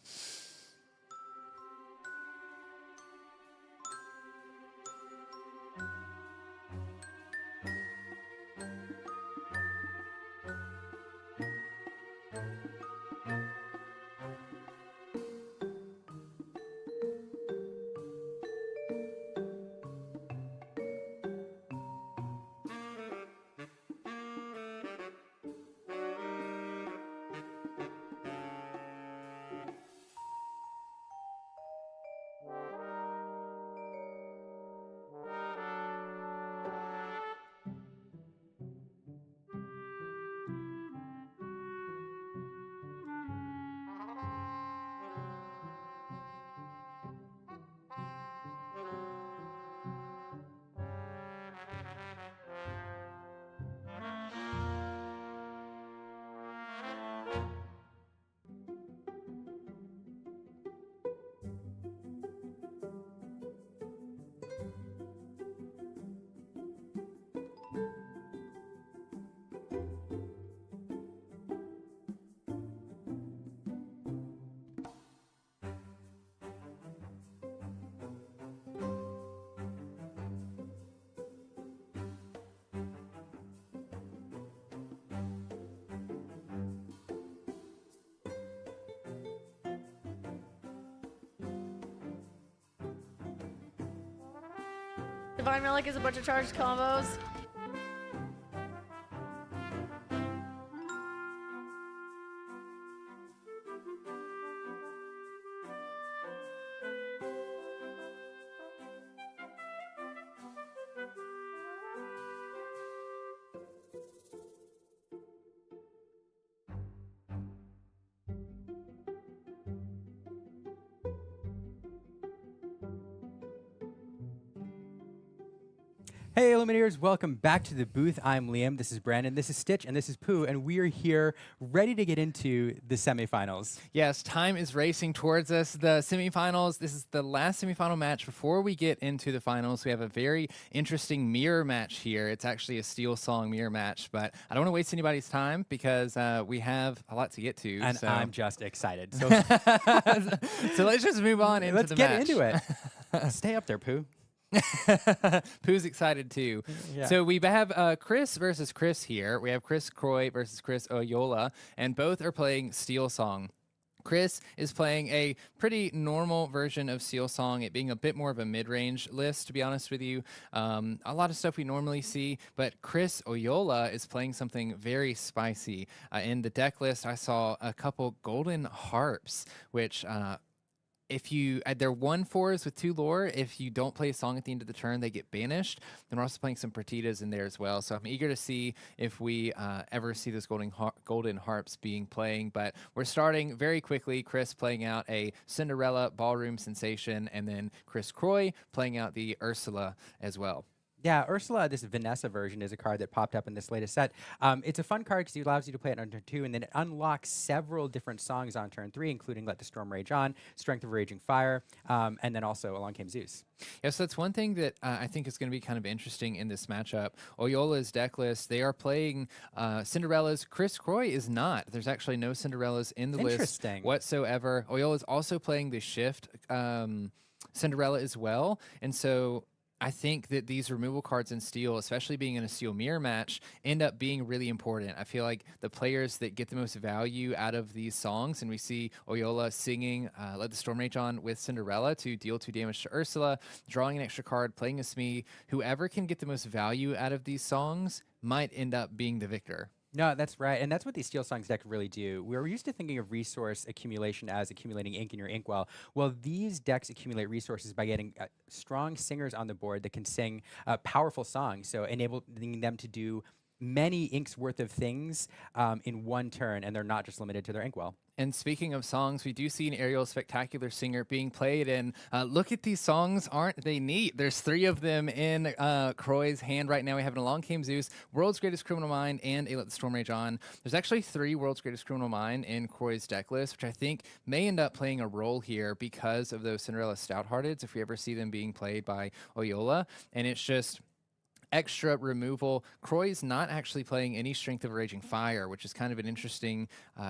Divine Relic is a bunch of charged combos. Hey, Illuminators, welcome back to the booth. I'm Liam, this is Brandon, this is Stitch, and this is Pooh, and we are here ready to get into the semifinals. Yes, time is racing towards us. The semifinals, this is the last semifinal match before we get into the finals. We have a very interesting mirror match here. It's actually a Steel Song mirror match, but I don't want to waste anybody's time because we have a lot to get to. And so. I'm just excited. So, so let's just move on into the match. Let's get into it. Stay up there, Pooh. Pooh's excited too. Yeah. So we have Chris versus Chris here. We have Chris Croy versus Chris Oyola, and both are playing Steel Song. Chris is playing a pretty normal version of Steel Song, it being a bit more of a mid-range list, to be honest with you. A lot of stuff we normally see, but Chris Oyola is playing something very spicy. In the deck list, I saw a couple Golden Harps, which... if you they're 1/4s with 2 lore. If you don't play a song at the end of the turn, they get banished. Then we're also playing some Partitas in there as well. So I'm eager to see if we ever see those golden harps being playing. But we're starting very quickly. Chris playing out a Cinderella Ballroom Sensation, and then Chris Croy playing out the Ursula as well. Yeah, Ursula, this Vanessa version, is a card that popped up in this latest set. It's a fun card because it allows you to play it on turn 2, and then it unlocks several different songs on turn 3, including Let the Storm Rage On, Strength of Raging Fire, and then also Along Came Zeus. Yeah, so that's one thing that I think is going to be kind of interesting in this matchup. Oyola's deck list, they are playing Cinderella's. Chris Croy is not. There's actually no Cinderellas in the list whatsoever. Oyola's also playing the Shift Cinderella as well, and so... I think that these removal cards in Steel, especially being in a Steel Mirror match, end up being really important. I feel like the players that get the most value out of these songs, and we see Oyola singing Let the Storm Rage On with Cinderella to deal 2 damage to Ursula, drawing an extra card, playing a Smee, whoever can get the most value out of these songs might end up being the victor. No, that's right. And that's what these Steel Songs deck really do. We're used to thinking of resource accumulation as accumulating ink in your inkwell. Well, these decks accumulate resources by getting strong singers on the board that can sing powerful songs, so enabling them to do many inks worth of things in one turn, and they're not just limited to their inkwell. And speaking of songs, we do see an Aerial Spectacular Singer being played, and look at these songs, aren't they neat? There's 3 of them in Croy's hand right now. We have an Along Came Zeus, World's Greatest Criminal Mind, and A Let the Storm Rage On. There's actually 3 World's Greatest Criminal Mind in Croy's deck list, which I think may end up playing a role here because of those Cinderella Stouthearteds, if we ever see them being played by Oyola. And it's just extra removal. Croy's not actually playing any Strength of a Raging Fire, which is kind of an interesting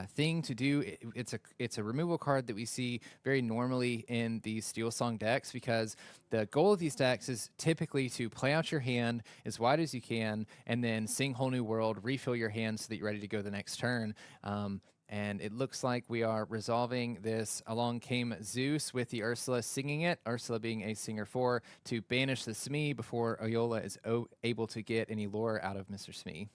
thing to do. It's a removal card that we see very normally in these Steel Song decks, because the goal of these decks is typically to play out your hand as wide as you can and then sing Whole New World, refill your hand so that you're ready to go the next turn. And it looks like we are resolving this Along Came Zeus with the Ursula singing it, Ursula being a singer 4, to banish the Smee before Oyola is able to get any lore out of Mr. Smee.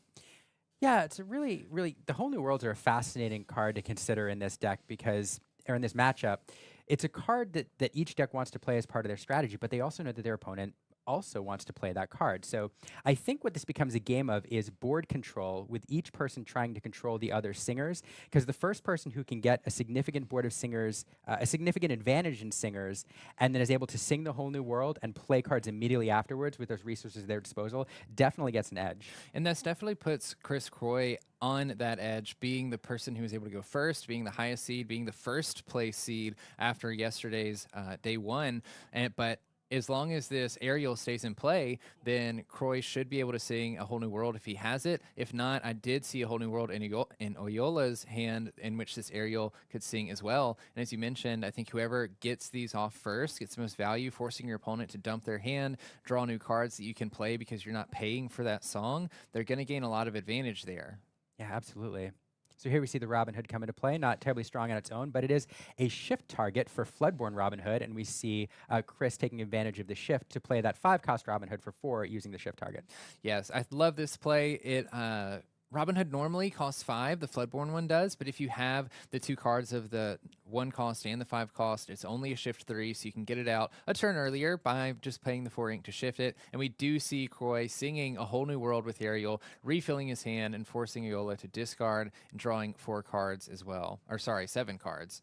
Yeah, it's a really, the Whole New Worlds are a fascinating card to consider in this deck because, or in this matchup. It's a card that each deck wants to play as part of their strategy, but they also know that their opponent also wants to play that card. So I think what this becomes a game of is board control, with each person trying to control the other singers, because the first person who can get a significant board of singers, a significant advantage in singers, and then is able to sing the Whole New World and play cards immediately afterwards with those resources at their disposal, definitely gets an edge. And this definitely puts Chris Croy on that edge, being the person who was able to go first, being the highest seed, being the first place seed after yesterday's day 1. But as long as this aerial stays in play, then Croy should be able to sing a Whole New World if he has it. If not, I did see a Whole New World in Oyola's hand in which this aerial could sing as well. And as you mentioned, I think whoever gets these off first gets the most value, forcing your opponent to dump their hand, draw new cards that you can play because you're not paying for that song. They're going to gain a lot of advantage there. Yeah, absolutely. So here we see the Robin Hood come into play, not terribly strong on its own, but it is a shift target for Floodborn Robin Hood, and we see Chris taking advantage of the shift to play that 5-cost Robin Hood for 4 using the shift target. Yes, I love this play. Robin Hood normally costs 5, the Floodborn one does, but if you have the 2 cards of the 1 cost and the 5 cost, it's only a shift 3, so you can get it out a turn earlier by just paying the 4 ink to shift it. And we do see Croy singing a Whole New World with Ariel, refilling his hand and forcing Oyola to discard and drawing 4 cards as well. Or sorry, 7 cards.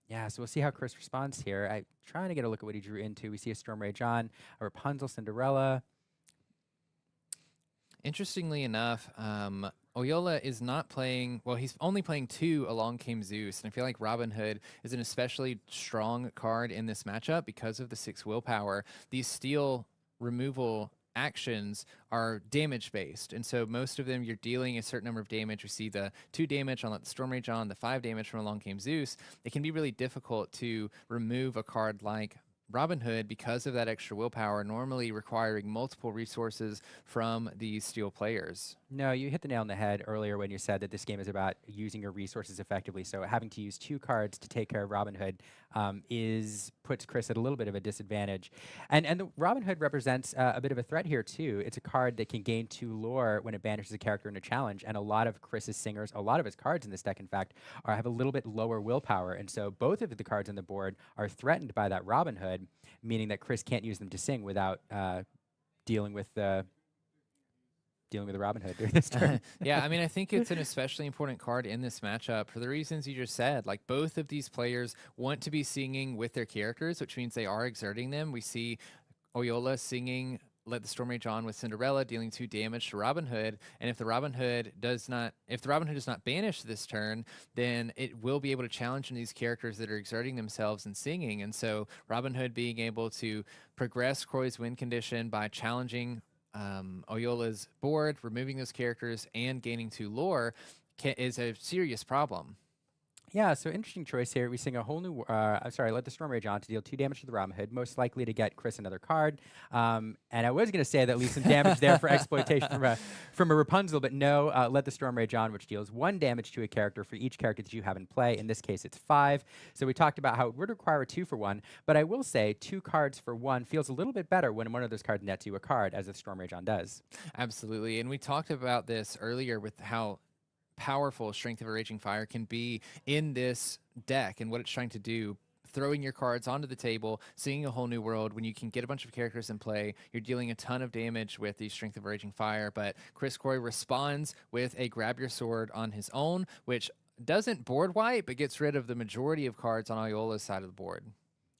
Yeah, so we'll see how Chris responds here. I'm trying to get a look at what he drew into. We see a Storm Rage on, a Rapunzel Cinderella. Interestingly enough, Oyola is not playing, well, he's only playing 2 Along Came Zeus, and I feel like Robin Hood is an especially strong card in this matchup because of the 6 willpower. These steel removal actions are damage based, and so most of them you're dealing a certain number of damage. We see the 2 damage on Let the Storm Rage On, the 5 damage from Along Came Zeus. It can be really difficult to remove a card like Robin Hood because of that extra willpower, normally requiring multiple resources from these steel players. No, you hit the nail on the head earlier when you said that this game is about using your resources effectively. So having to use 2 cards to take care of Robin Hood puts Chris at a little bit of a disadvantage. And the Robin Hood represents a bit of a threat here too. It's a card that can gain 2 lore when it banishes a character in a challenge. And a lot of Chris's singers, a lot of his cards in this deck, in fact, have a little bit lower willpower. And so both of the cards on the board are threatened by that Robin Hood, meaning that Chris can't use them to sing without dealing with the Robin Hood during this turn. Yeah, I mean, I think it's an especially important card in this matchup for the reasons you just said. Like, both of these players want to be singing with their characters, which means they are exerting them. We see Oyola singing Let the Storm Rage On with Cinderella, dealing 2 damage to Robin Hood. And if the Robin Hood does not banish this turn, then it will be able to challenge these characters that are exerting themselves and singing. And so Robin Hood being able to progress Croy's win condition by challenging Oyola's board, removing those characters, and gaining 2 lore is a serious problem. Yeah, so interesting choice here. We sing a whole new, let the Storm Rage on to deal 2 damage to the Robin Hood, most likely to get Chris another card. And I was going to say that leaves some damage there for exploitation from a Rapunzel, but no, let the Storm Rage on, which deals 1 damage to a character for each character that you have in play. In this case, it's 5. So we talked about how it would require a 2 for 1, but I will say 2 cards for 1 feels a little bit better when one of those cards nets you a card, as the Storm Rage on does. Absolutely. And we talked about this earlier with how powerful Strength of a Raging Fire can be in this deck and what it's trying to do. Throwing your cards onto the table, seeing a whole new world. When you can get a bunch of characters in play, you're dealing a ton of damage with the Strength of a Raging Fire. But Chris Croy responds with a Grab Your Sword on his own, which doesn't board wipe, but gets rid of the majority of cards on Oyola's side of the board.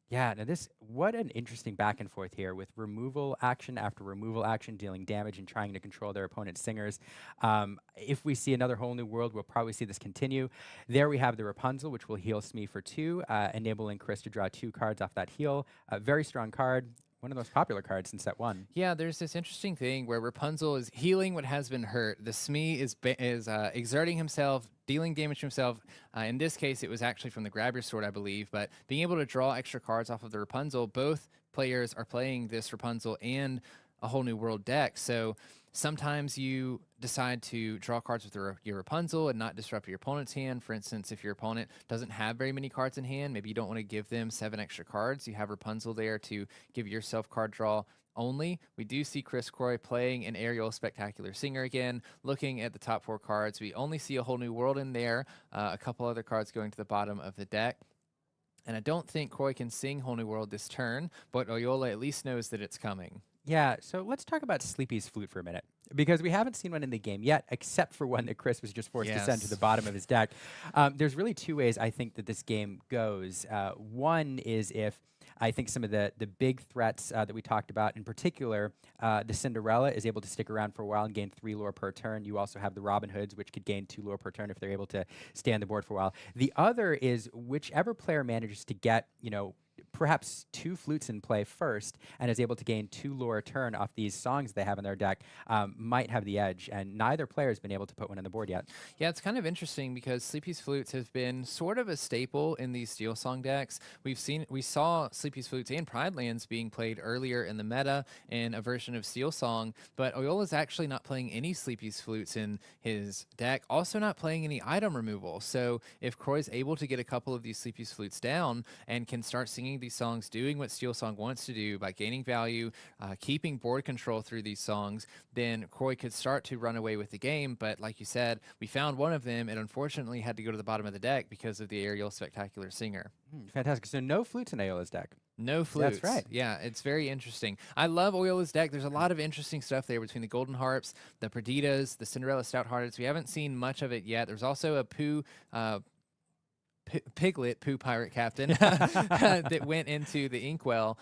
Yeah, now what an interesting back and forth here with removal action after removal action dealing damage and trying to control their opponent's singers. If we see another whole new world, we'll probably see this continue. There we have the Rapunzel, which will heal Smee for 2, enabling Chris to draw 2 cards off that heal. A very strong card. One of the most popular cards in set 1. Yeah, there's this interesting thing where Rapunzel is healing what has been hurt. The Smee is exerting himself, dealing damage to himself. In this case, it was actually from the Grab Your Sword, I believe. But being able to draw extra cards off of the Rapunzel, both players are playing this Rapunzel and a whole new world deck. So sometimes you decide to draw cards with your Rapunzel and not disrupt your opponent's hand. For instance, if your opponent doesn't have very many cards in hand, maybe you don't want to give them 7 extra cards. You have Rapunzel there to give yourself card draw only. We do see Chris Croy playing an Aerial Spectacular Singer again. Looking at the top 4 cards, we only see a whole new world in there, a couple other cards going to the bottom of the deck. And I don't think Croy can sing Whole New World this turn, but Oyola at least knows that it's coming. Yeah, so let's talk about Sleepy's Flute for a minute, because we haven't seen one in the game yet, except for one that Chris was just forced to send to the bottom of his deck. There's really 2 ways I think that this game goes. One is if I think some of the big threats that we talked about, in particular, the Cinderella is able to stick around for a while and gain 3 lore per turn. You also have the Robin Hoods, which could gain 2 lore per turn if they're able to stay on the board for a while. The other is whichever player manages to get, perhaps 2 flutes in play first and is able to gain 2 lore a turn off these songs they have in their deck might have the edge, and neither player has been able to put one on the board yet. Yeah, it's kind of interesting because Sleepy's Flutes have been sort of a staple in these Steel Song decks. We saw Sleepy's Flutes and Pride Lands being played earlier in the meta in a version of Steel Song, but Oyola's actually not playing any Sleepy's Flutes in his deck, also not playing any item removal. So if Croy's able to get a couple of these Sleepy's Flutes down and can start singing these songs, doing what Steel Song wants to do by gaining value, keeping board control through these songs, then Croy could start to run away with the game. But like you said, we found one of them and unfortunately had to go to the bottom of the deck because of the Aerial Spectacular Singer. Fantastic. So no flutes in Oyola's deck. No flutes. That's right. Yeah, it's very interesting. I love Oyola's deck. There's a lot of interesting stuff there between the Golden Harps, the Perditas, the Cinderella Stout-Hearteds. We haven't seen much of it yet. There's also a Piglet, Pooh Pirate Captain, that went into the Inkwell.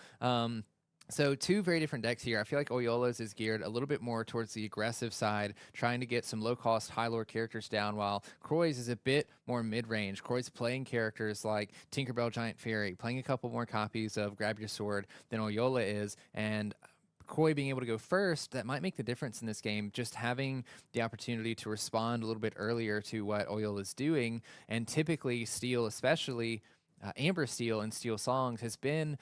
So 2 very different decks here. I feel like Oyola's is geared a little bit more towards the aggressive side, trying to get some low-cost, high-lore characters down, while Croy's is a bit more mid-range. Croy's playing characters like Tinkerbell Giant Fairy, playing a couple more copies of Grab Your Sword than Oyola is, and Croy being able to go first, that might make the difference in this game, just having the opportunity to respond a little bit earlier to what Oyola's doing. And typically, Steel, especially Amber Steel and Steel Songs, has been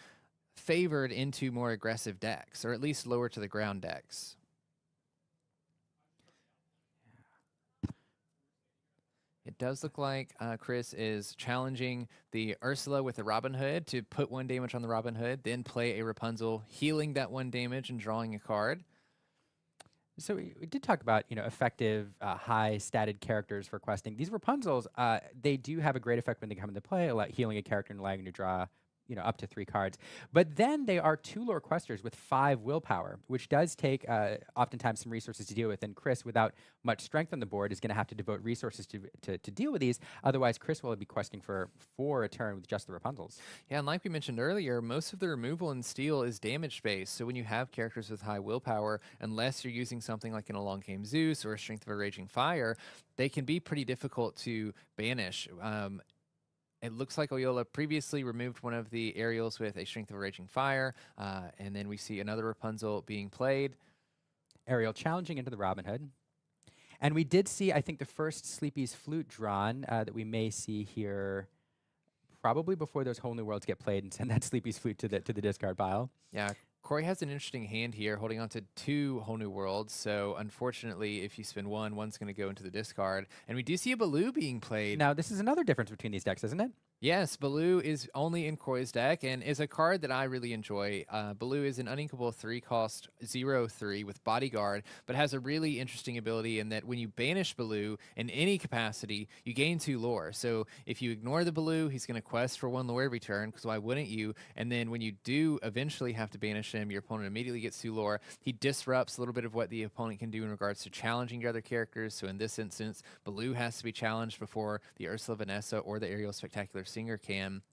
favored into more aggressive decks, or at least lower to the ground decks. It does look like Chris is challenging the Ursula with the Robin Hood to put 1 damage on the Robin Hood, then play a Rapunzel, healing that 1 damage and drawing a card. So we did talk about, effective, high-statted characters for questing. These Rapunzels, they do have a great effect when they come into play, healing a character and allowing you to draw up to 3 cards. But then they are 2 lore questers with 5 willpower, which does take oftentimes some resources to deal with. And Chris, without much strength on the board, is going to have to devote resources to deal with these. Otherwise, Chris will be questing for a turn with just the Rapunzels. Yeah, and like we mentioned earlier, most of the removal in Steel is damage-based. So when you have characters with high willpower, unless you're using something like an Along Came Zeus or a Strength of a Raging Fire, they can be pretty difficult to banish. It looks like Oyola previously removed one of the aerials with a Strength of a Raging Fire, and then we see another Rapunzel being played. Ariel challenging into the Robin Hood. And we did see, I think, the first Sleepy's Flute drawn that we may see here probably before those whole new worlds get played and send that Sleepy's Flute to the discard pile. Yeah, Corey has an interesting hand here, holding on to 2 whole new worlds. So unfortunately, if you spin one, one's going to go into the discard. And we do see a Baloo being played. Now, this is another difference between these decks, isn't it? Yes, Baloo is only in Kroi's deck and is a card that I really enjoy. Baloo is an uninkable 3-cost 0/3 with Bodyguard, but has a really interesting ability in that when you banish Baloo in any capacity, you gain 2 lore. So if you ignore the Baloo, he's going to quest for 1 lore every turn, because why wouldn't you? And then when you do eventually have to banish him, your opponent immediately gets 2 lore. He disrupts a little bit of what the opponent can do in regards to challenging your other characters. So in this instance, Baloo has to be challenged before the Ursula Vanessa or the Aerial Spectacular Singer can.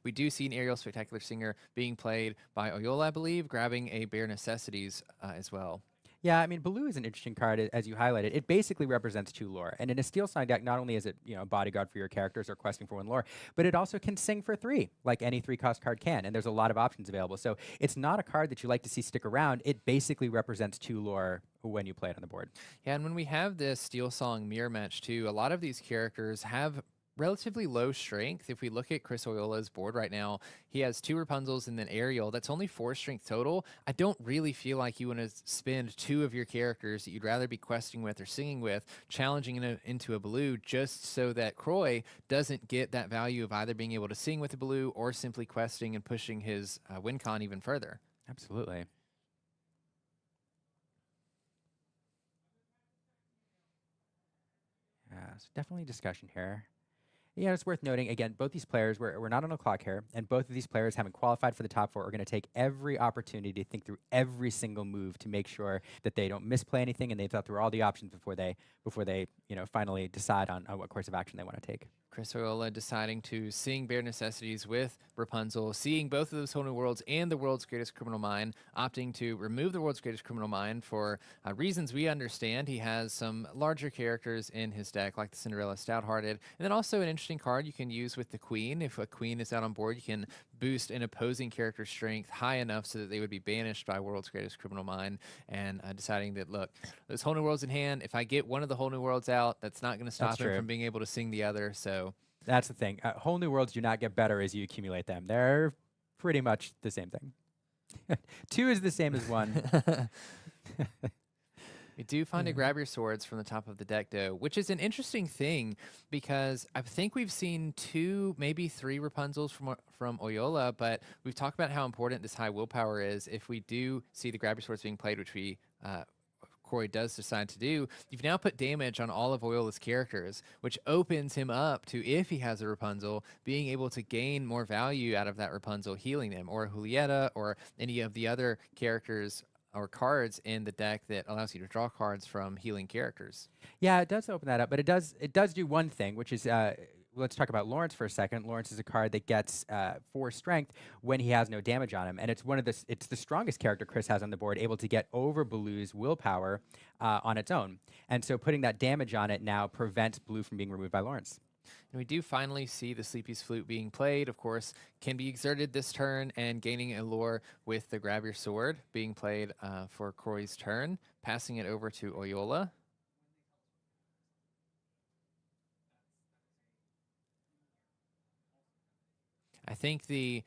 We do see an Aerial Spectacular Singer being played by Oyola, I believe, grabbing a Bare Necessities as well. Yeah, I mean, Baloo is an interesting card, as you highlighted. It basically represents 2 lore. And in a Steel Sign deck, not only is it a bodyguard for your characters or questing for 1 lore, but it also can sing for 3, like any 3-cost card can. And there's a lot of options available. So it's not a card that you like to see stick around. It basically represents 2 lore when you play it on the board. Yeah, and when we have this Steel Song mirror match too, a lot of these characters have relatively low strength. If we look at Chris Oyola's board right now, he has 2 Rapunzels and then Ariel. That's only 4 strength total. I don't really feel like you want to spend 2 of your characters that you'd rather be questing with or singing with, challenging into a Baloo, just so that Kroi doesn't get that value of either being able to sing with a Baloo or simply questing and pushing his win con even further. Absolutely. So definitely discussion here. Yeah, it's worth noting, again, both these players, we're not on a clock here, and both of these players, having qualified for the top 4, are going to take every opportunity to think through every single move to make sure that they don't misplay anything, and they've thought through all the options before they finally decide on what course of action they want to take. Chris Oyola deciding to sing Bare Necessities with Rapunzel, seeing both of those whole new worlds and the world's greatest criminal mind, opting to remove the world's greatest criminal mind for reasons we understand. He has some larger characters in his deck, like the Cinderella Stouthearted, and then also an interesting card you can use with the Queen. If a Queen is out on board, you can boost an opposing character's strength high enough so that they would be banished by world's greatest criminal mind, and deciding that, look, those whole new worlds in hand, if I get one of the whole new worlds out, that's not going to stop him from being able to sing the other. So that's the thing. Whole new worlds do not get better as you accumulate them. They're pretty much the same thing. 2 is the same as 1. We do find a Grab Your Swords from the top of the deck, though, which is an interesting thing because I think we've seen 2, maybe 3 Rapunzels from Oyola, but we've talked about how important this high willpower is. If we do see the Grab Your Swords being played, which we Corey does decide to do, you've now put damage on all of Oyola's characters, which opens him up to, if he has a Rapunzel, being able to gain more value out of that Rapunzel, healing them, or Julieta, or any of the other characters or cards in the deck that allows you to draw cards from healing characters. Yeah, it does open that up, but it does do one thing, which is let's talk about Lawrence for a second. Lawrence is a card that gets 4 strength when he has no damage on him, and it's the strongest character Chris has on the board, able to get over Baloo's willpower on its own. And so putting that damage on it now prevents Baloo from being removed by Lawrence. And we do finally see the Sleepy's Flute being played. Of course, can be exerted this turn and gaining a lore with the Grab Your Sword being played for Kroi's turn, passing it over to Oyola. I think the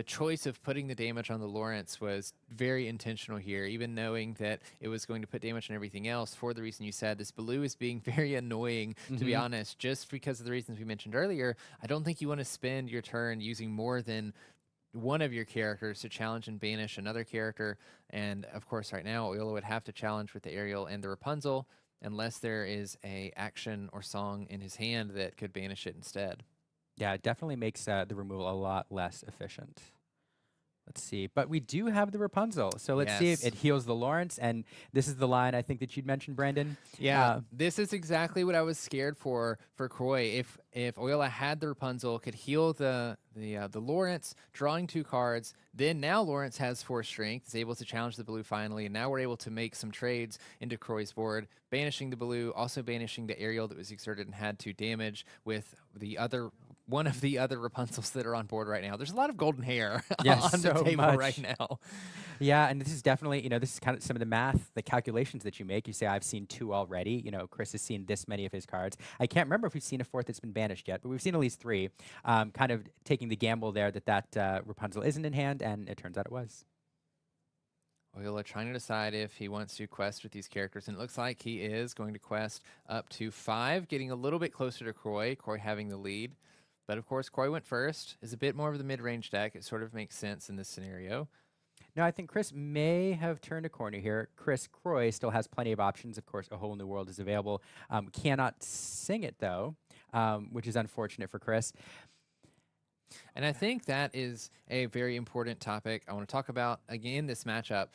choice of putting the damage on the Lawrence was very intentional here, even knowing that it was going to put damage on everything else for the reason you said. This Baloo is being very annoying, to be honest, just because of the reasons we mentioned earlier. I don't think you want to spend your turn using more than one of your characters to challenge and banish another character. And of course, right now, Oyola would have to challenge with the Ariel and the Rapunzel, unless there is a action or song in his hand that could banish it instead. Yeah, it definitely makes the removal a lot less efficient. Let's see. But we do have the Rapunzel. So let's see if it heals the Lawrence. And this is the line I think that you'd mentioned, Brandon. Yeah, this is exactly what I was scared for Kroi. If Oyola had the Rapunzel, could heal the Lawrence, drawing 2 cards, then now Lawrence has 4 strength, is able to challenge the Baloo finally, and now we're able to make some trades into Kroi's board, banishing the Baloo, also banishing the Ariel that was exerted and had 2 damage with the other one of the other Rapunzels that are on board right now. There's a lot of golden hair Yes, on the so table much. right now. Yeah, and this is definitely, this is kind of some of the math, the calculations that you make. You say, I've seen 2 already. Chris has seen this many of his cards. I can't remember if we've seen a 4th that's been banished yet, but we've seen at least 3. Kind of taking the gamble there that Rapunzel isn't in hand, and it turns out it was. Oyola trying to decide if he wants to quest with these characters, and it looks like he is going to quest up to 5, getting a little bit closer to Croy. Croy having the lead. But of course, Croy went first, is a bit more of the mid-range deck. It sort of makes sense in this scenario. No, I think Chris may have turned a corner here. Chris Croy still has plenty of options. Of course, A Whole New World is available. Cannot sing it, though, which is unfortunate for Chris. And I think that is a very important topic I want to talk about, again, this matchup.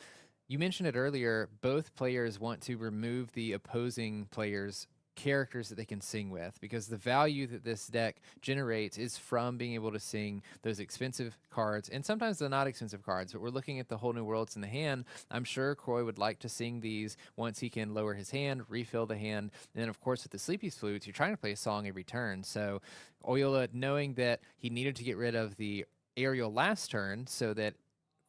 You mentioned it earlier, both players want to remove the opposing players' characters that they can sing with, because the value that this deck generates is from being able to sing those expensive cards, and sometimes the not expensive cards, but we're looking at the Whole New Worlds in the hand. I'm sure Croy would like to sing these once he can lower his hand, refill the hand, and then of course with the Sleepy's Flutes, you're trying to play a song every turn. So Oyola, knowing that he needed to get rid of the aerial last turn so that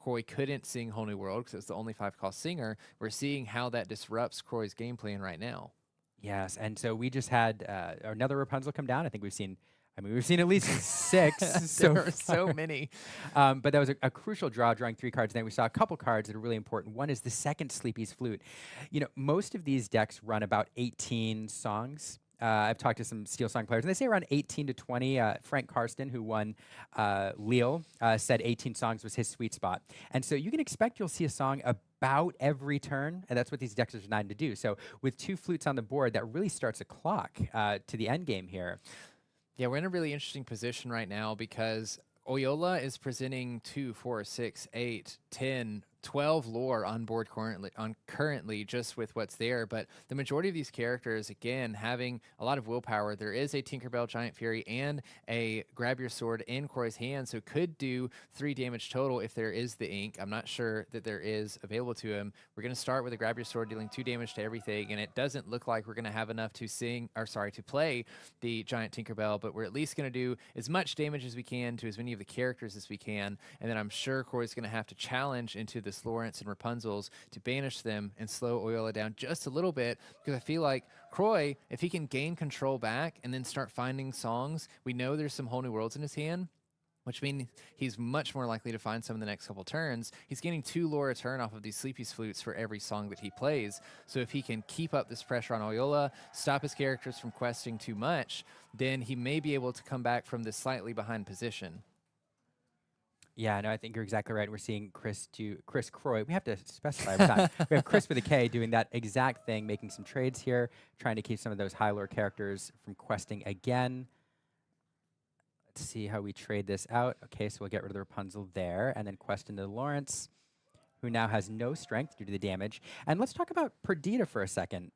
Croy couldn't sing Whole New World because it's the only 5-cost singer, we're seeing how that disrupts Croy's game plan right now. Yes, and so we just had another Rapunzel come down. I think we've seen at least 6. There are so many. But that was a crucial draw, drawing 3 cards. Then we saw a couple cards that are really important. One is the second Sleepy's Flute. Most of these decks run about 18 songs. I've talked to some Steel Song players, and they say around 18 to 20. Frank Karsten, who won Lille, said 18 songs was his sweet spot. And so you can expect you'll see a song about every turn, and that's what these decks are designed to do. So with 2 flutes on the board, that really starts a clock to the end game here. Yeah, we're in a really interesting position right now because Oyola is presenting 2, 4, 6, 8, 10, 12 lore on board currently just with what's there, but the majority of these characters, again, having a lot of willpower. There is a Tinkerbell Giant Fury and a Grab Your Sword in Croy's hand, so could do 3 damage total if there is the ink. I'm not sure that there is available to him. We're going to start with a Grab Your Sword dealing 2 damage to everything, and it doesn't look like we're going to have enough to play the Giant Tinkerbell, but we're at least going to do as much damage as we can to as many of the characters as we can, and then I'm sure Croy's going to have to challenge into this Lawrence and Rapunzels to banish them and slow Oyola down just a little bit, because I feel like Croy, if he can gain control back and then start finding songs, we know there's some Whole New Worlds in his hand, which means he's much more likely to find some in the next couple turns. He's getting 2 lore a turn off of these Sleepy's Flutes for every song that he plays. So if he can keep up this pressure on Oyola, stop his characters from questing too much, then he may be able to come back from this slightly behind position. Yeah, no, I think you're exactly right. We're seeing Chris Croy. We have to specify every time. We have Chris with a K doing that exact thing, making some trades here, trying to keep some of those high lore characters from questing again. Let's see how we trade this out. Okay, so we'll get rid of the Rapunzel there, and then quest into Lawrence, who now has no strength due to the damage. And let's talk about Perdita for a second,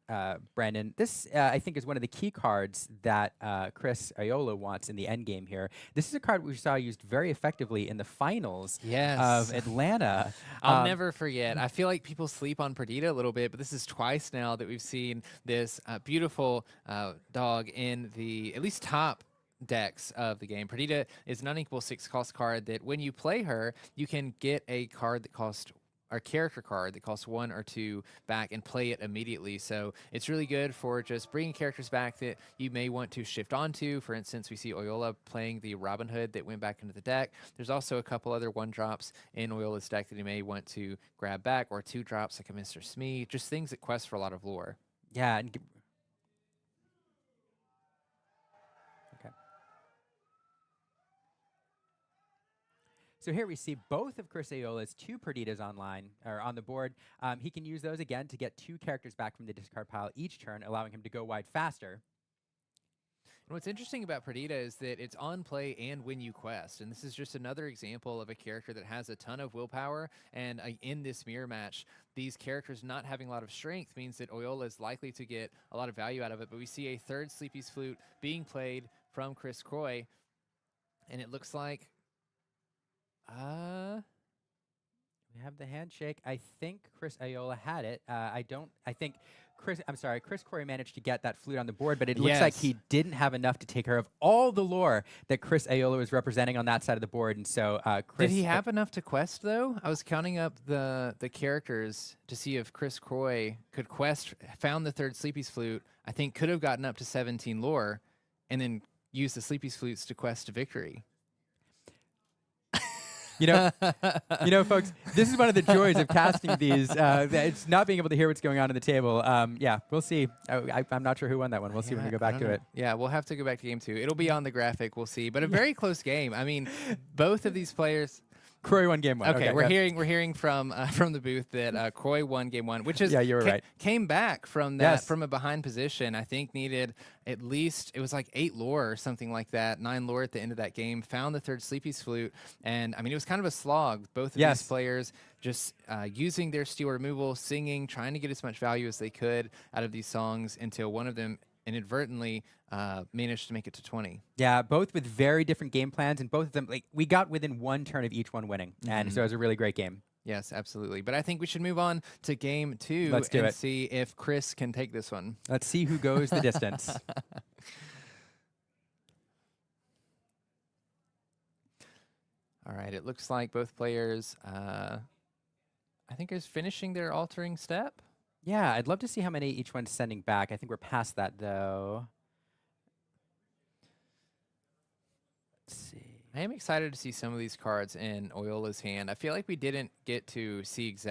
Brandon. This, I think, is one of the key cards that Chris Oyola wants in the end game here. This is a card we saw used very effectively in the finals of Atlanta. I'll never forget. I feel like people sleep on Perdita a little bit, but this is twice now that we've seen this beautiful dog in the at least top decks of the game. Perdita is an unequal 6-cost card that when you play her, you can get a card that costs our character card that costs 1 or 2 back and play it immediately. So it's really good for just bringing characters back that you may want to shift onto. For instance, we see Oyola playing the Robin Hood that went back into the deck. There's also a couple other 1-drops in Oyola's deck that he may want to grab back, or 2-drops like a Mr. Smee, just things that quest for a lot of lore. Yeah, and so here we see both of Chris Oyola's 2 Perditas on the board. He can use those again to get 2 characters back from the discard pile each turn, allowing him to go wide faster. And what's interesting about Perdita is that it's on play and when you quest. And this is just another example of a character that has a ton of willpower. And in this mirror match, these characters not having a lot of strength means that Oyola is likely to get a lot of value out of it. But we see a 3rd Sleepy's Flute being played from Chris Croy. And it looks like... have the handshake. I think Chris Ayola had it. Chris Corey managed to get that flute on the board, but it looks like he didn't have enough to take care of all the lore that Chris Ayola was representing on that side of the board. And so Chris... Did he have enough to quest, though? I was counting up the characters to see if Chris Croy could quest, found the third Sleepy's Flute, I think could have gotten up to 17 lore, and then used the Sleepy's Flutes to quest to victory. You know, folks, this is one of the joys of casting these. It's not being able to hear what's going on the table. Yeah, we'll see. I'm not sure who won that one. We'll see when we go back to it. Yeah, we'll have to go back to game 2. It'll be on the graphic. We'll see. But a very close game. I mean, both of these players... Croy won game 1. Okay, we're hearing from the booth that Croy won game 1, which is you were right. Came back from that from a behind position. I think needed at least it was like 8 lore or something like that, 9 lore at the end of that game. Found the third Sleepy's Flute, and I mean it was kind of a slog. Both of these players just using their steel removal, singing, trying to get as much value as they could out of these songs until one of them inadvertently managed to make it to 20. Yeah, both with very different game plans, and both of them, like, we got within one turn of each one winning, and so it was a really great game. Yes, absolutely. But I think we should move on to game 2 Let's do and it. see if Chris can take this one. Let's see who goes the distance. All right, it looks like both players, I think, is finishing their altering step. Yeah, I'd love to see how many each one's sending back. I think we're past that, though. Let's see. I am excited to see some of these cards in Oyola's hand. I feel like we didn't get to see his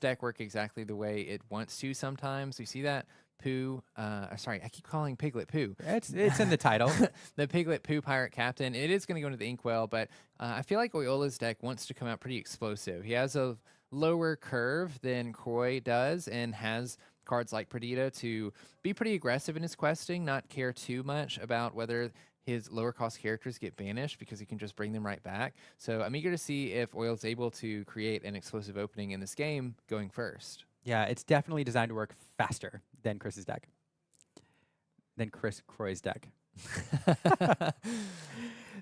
deck work exactly the way it wants to sometimes. We see that Pooh, sorry, I keep calling Piglet Pooh. It's in the title. The Piglet Pooh Pirate Captain. It is going to go into the Inkwell, but I feel like Oyola's deck wants to come out pretty explosive. He has a lower curve than Croy does and has cards like Perdita to be pretty aggressive in his questing, not care too much about whether his lower cost characters get banished because he can just bring them right back. So I'm eager to see if Oil's able to create an explosive opening in this game going first. Yeah, it's definitely designed to work faster than Chris's deck. Than Chris Croy's deck.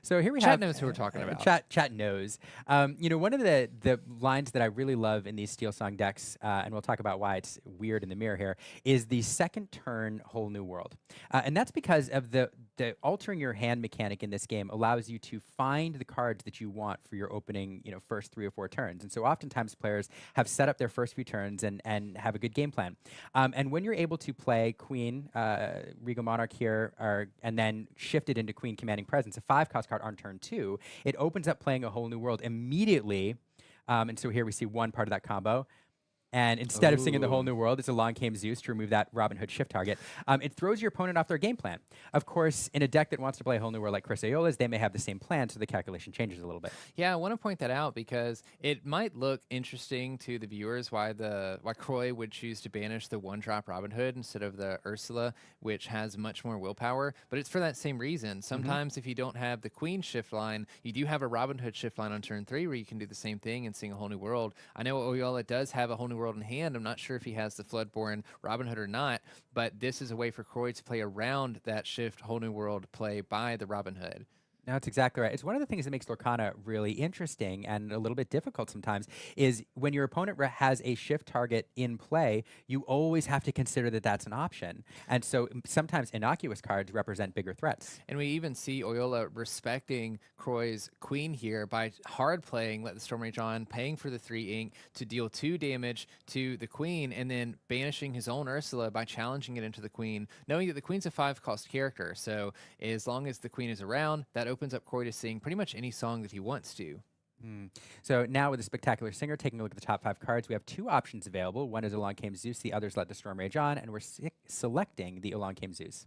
So here we have... Chat knows who we're talking about. Chat knows. You know, one of the lines that I really love in these Steel Song decks, and we'll talk about why it's weird in the mirror here, is the second turn Whole New World. And that's because of the altering your hand mechanic in this game allows you to find the cards that you want for your opening, you know, first 3 or 4 turns. And so oftentimes players have set up their first few turns and have a good game plan. And when you're able to play Queen, Regal Monarch here, and then shift it into Queen Commanding Presence, a 5-cost card on turn 2, it opens up playing a Whole New World immediately. And so here we see one part of that combo. And instead of singing the Whole New World, it's Along Came Zeus to remove that Robin Hood shift target. It throws your opponent off their game plan. Of course, in a deck that wants to play a Whole New World like Chris Ayola's, they may have the same plan, so the calculation changes a little bit. Yeah, I want to point that out because it might look interesting to the viewers why Croy would choose to banish the 1-drop Robin Hood instead of the Ursula, which has much more willpower. But it's for that same reason. Sometimes if you don't have the Queen shift line, you do have a Robin Hood shift line on turn 3 where you can do the same thing and sing a Whole New World. I know Oyola does have a Whole New World in hand. I'm not sure if he has the Floodborn Robin Hood or not, but this is a way for Croy to play around that shift Whole New World play by the Robin Hood. No, that's exactly right. It's one of the things that makes Lorcana really interesting and a little bit difficult sometimes is when your opponent has a shift target in play, you always have to consider that that's an option. And so sometimes innocuous cards represent bigger threats. And we even see Oyola respecting Croy's Queen here by hard playing Let the Storm Rage On, paying for the 3 ink to deal 2 damage to the Queen, and then banishing his own Ursula by challenging it into the Queen, knowing that the Queen's a 5-cost character. So as long as the Queen is around, that opens up Croy to sing pretty much any song that he wants to. So now with the Spectacular Singer, taking a look at the top 5 cards, we have 2 options available. One is Along Came Zeus, the other is Let the Storm Rage On, and we're selecting the Along Came Zeus.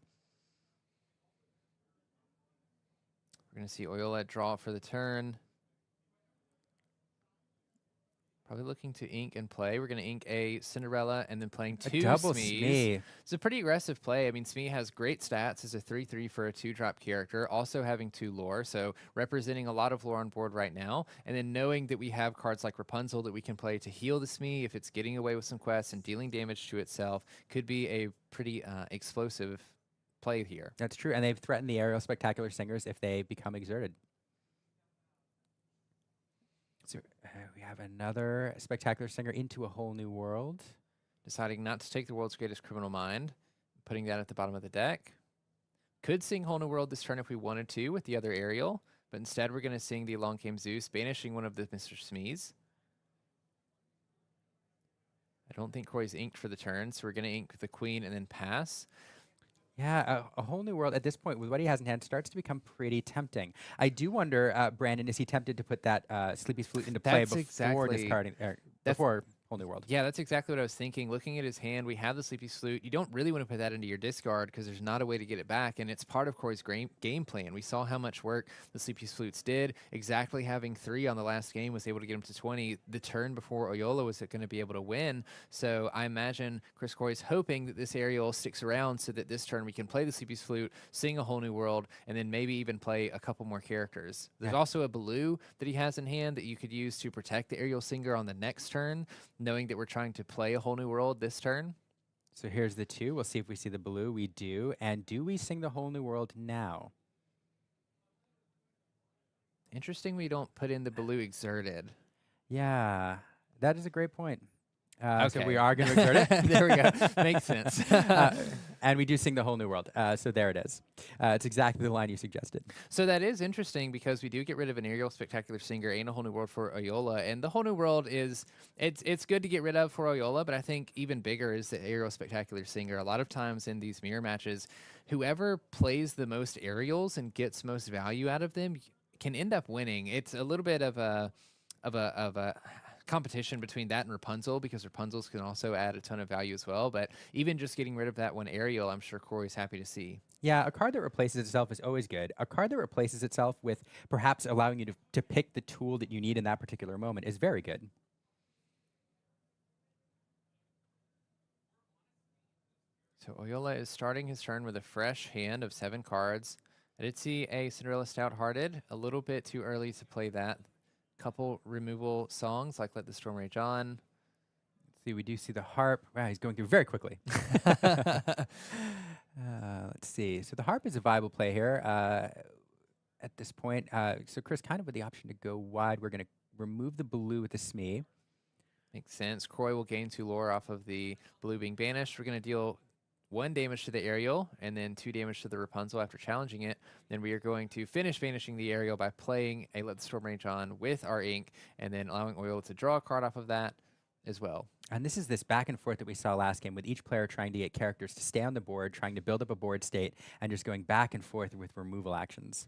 We're going to see Oyola draw for the turn. Probably looking to ink and play. We're going to ink a Cinderella and then playing 2 double Smees. Smee. It's a pretty aggressive play. I mean, Smee has great stats as a 3/3 for a 2-drop character, also having 2 lore, so representing a lot of lore on board right now. And then knowing that we have cards like Rapunzel that we can play to heal the Smee if it's getting away with some quests and dealing damage to itself could be a pretty explosive play here. That's true, and they've threatened the aerial Spectacular Singers if they become exerted. So we have another spectacular singer into a whole new world. Deciding not to take the world's greatest criminal mind, putting that at the bottom of the deck. Could sing Whole New World this turn if we wanted to with the other aerial, but instead we're going to sing the Along Came Zeus, banishing one of the Mr. Smees. I don't think Croy's inked for the turn, so we're going to ink the queen and then pass. Yeah, a whole new world at this point with what he has in hand starts to become pretty tempting. I do wonder, Brandon, is he tempted to put that Sleepy's Flute into play before discarding, before Whole New World? Yeah, that's exactly what I was thinking. Looking at his hand, we have the Sleepy's Flute. You don't really want to put that into your discard because there's not a way to get it back, and it's part of Corey's game plan. We saw how much work the Sleepy's Flutes did. Exactly having 3 on the last game was able to get him to 20. The turn before Oyola was going to be able to win. So I imagine Chris Corey's hoping that this aerial sticks around so that this turn we can play the Sleepy's Flute, sing a Whole New World, and then maybe even play a couple more characters. There's also a Baloo that he has in hand that you could use to protect the aerial singer on the next turn, knowing that we're trying to play a Whole New World this turn. So here's the 2. We'll see if we see the Baloo. We do. And do we sing the Whole New World now? Interesting we don't put in the Baloo exerted. Yeah, that is a great point. Okay. So we are going to exert it. There we go. Makes sense. And we do sing the Whole New World. So there it is. It's exactly the line you suggested. So that is interesting because we do get rid of an aerial spectacular singer and a Whole New World for Oyola. And the Whole New World is, it's good to get rid of for Oyola, but I think even bigger is the aerial spectacular singer. A lot of times in these mirror matches, whoever plays the most aerials and gets most value out of them can end up winning. It's a little bit of a competition between that and Rapunzel, because Rapunzels can also add a ton of value as well. But even just getting rid of that one aerial, I'm sure Corey's happy to see. Yeah, a card that replaces itself is always good. A card that replaces itself with perhaps allowing you to pick the tool that you need in that particular moment is very good. So Oyola is starting his turn with a fresh hand of 7 cards. I did see a Cinderella Stout-Hearted, a little bit too early to play that. Couple removal songs like Let the Storm Rage On. Let's see, we do see the harp. Wow, he's going through very quickly. Let's see. So the harp is a viable play here at this point. So Chris, kind of with the option to go wide, we're going to remove the Baloo with the Smee. Makes sense. Croy will gain 2 lore off of the Baloo being banished. We're going to deal 1 damage to the aerial and then 2 damage to the Rapunzel after challenging it. Then we are going to finish banishing the aerial by playing a Let the Storm Rage On with our ink and then allowing Oyola to draw a card off of that as well. And this is this back and forth that we saw last game with each player trying to get characters to stay on the board, trying to build up a board state, and just going back and forth with removal actions.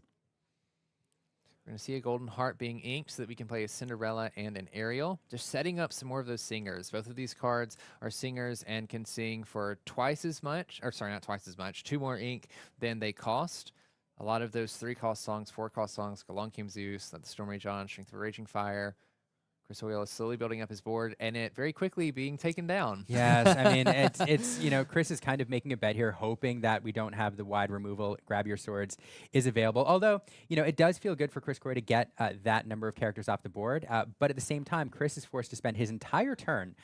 We're going to see a Golden Heart being inked so that we can play a Cinderella and an Ariel. Just setting up some more of those singers. Both of these cards are singers and can sing for twice as much, or sorry, not twice as much, 2 more ink than they cost. A lot of those 3-cost songs, 4-cost songs, Along Came Zeus, Let the Storm Rage On, Strength of a Raging Fire. Chris Oyola is slowly building up his board and it very quickly being taken down. Yes, I mean, it's you know, Chris is kind of making a bet here, hoping that we don't have the wide removal, grab your swords is available. Although, you know, it does feel good for Chris Croy to get that number of characters off the board. But at the same time, Chris is forced to spend his entire turn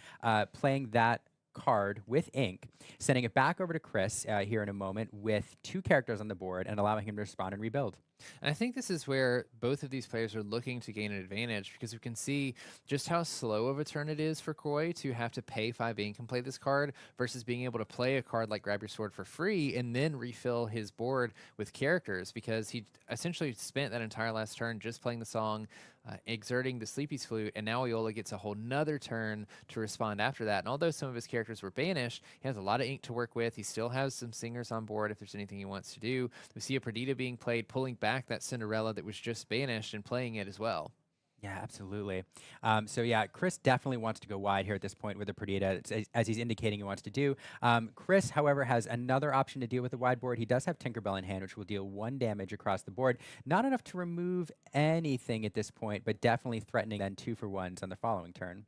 playing that card with ink, sending it back over to Chris here in a moment with 2 characters on the board and allowing him to respond and rebuild. And I think this is where both of these players are looking to gain an advantage because we can see just how slow of a turn it is for Croy to have to pay 5 ink and play this card versus being able to play a card like Grab Your Sword for free and then refill his board with characters, because he essentially spent that entire last turn just playing the song, exerting the Sleepy's Flute, and now Oyola gets a whole nother turn to respond after that. And although some of his characters were banished, he has a lot of ink to work with. He still has some singers on board if there's anything he wants to do. We see a Perdita being played, pulling back that Cinderella that was just banished and playing it as well. Yeah, absolutely. So yeah, Chris definitely wants to go wide here at this point with the Perdita, as he's indicating he wants to do. Chris, however, has another option to deal with the wide board. He does have Tinkerbell in hand, which will deal 1 damage across the board. Not enough to remove anything at this point, but definitely threatening then 2-for-1s on the following turn.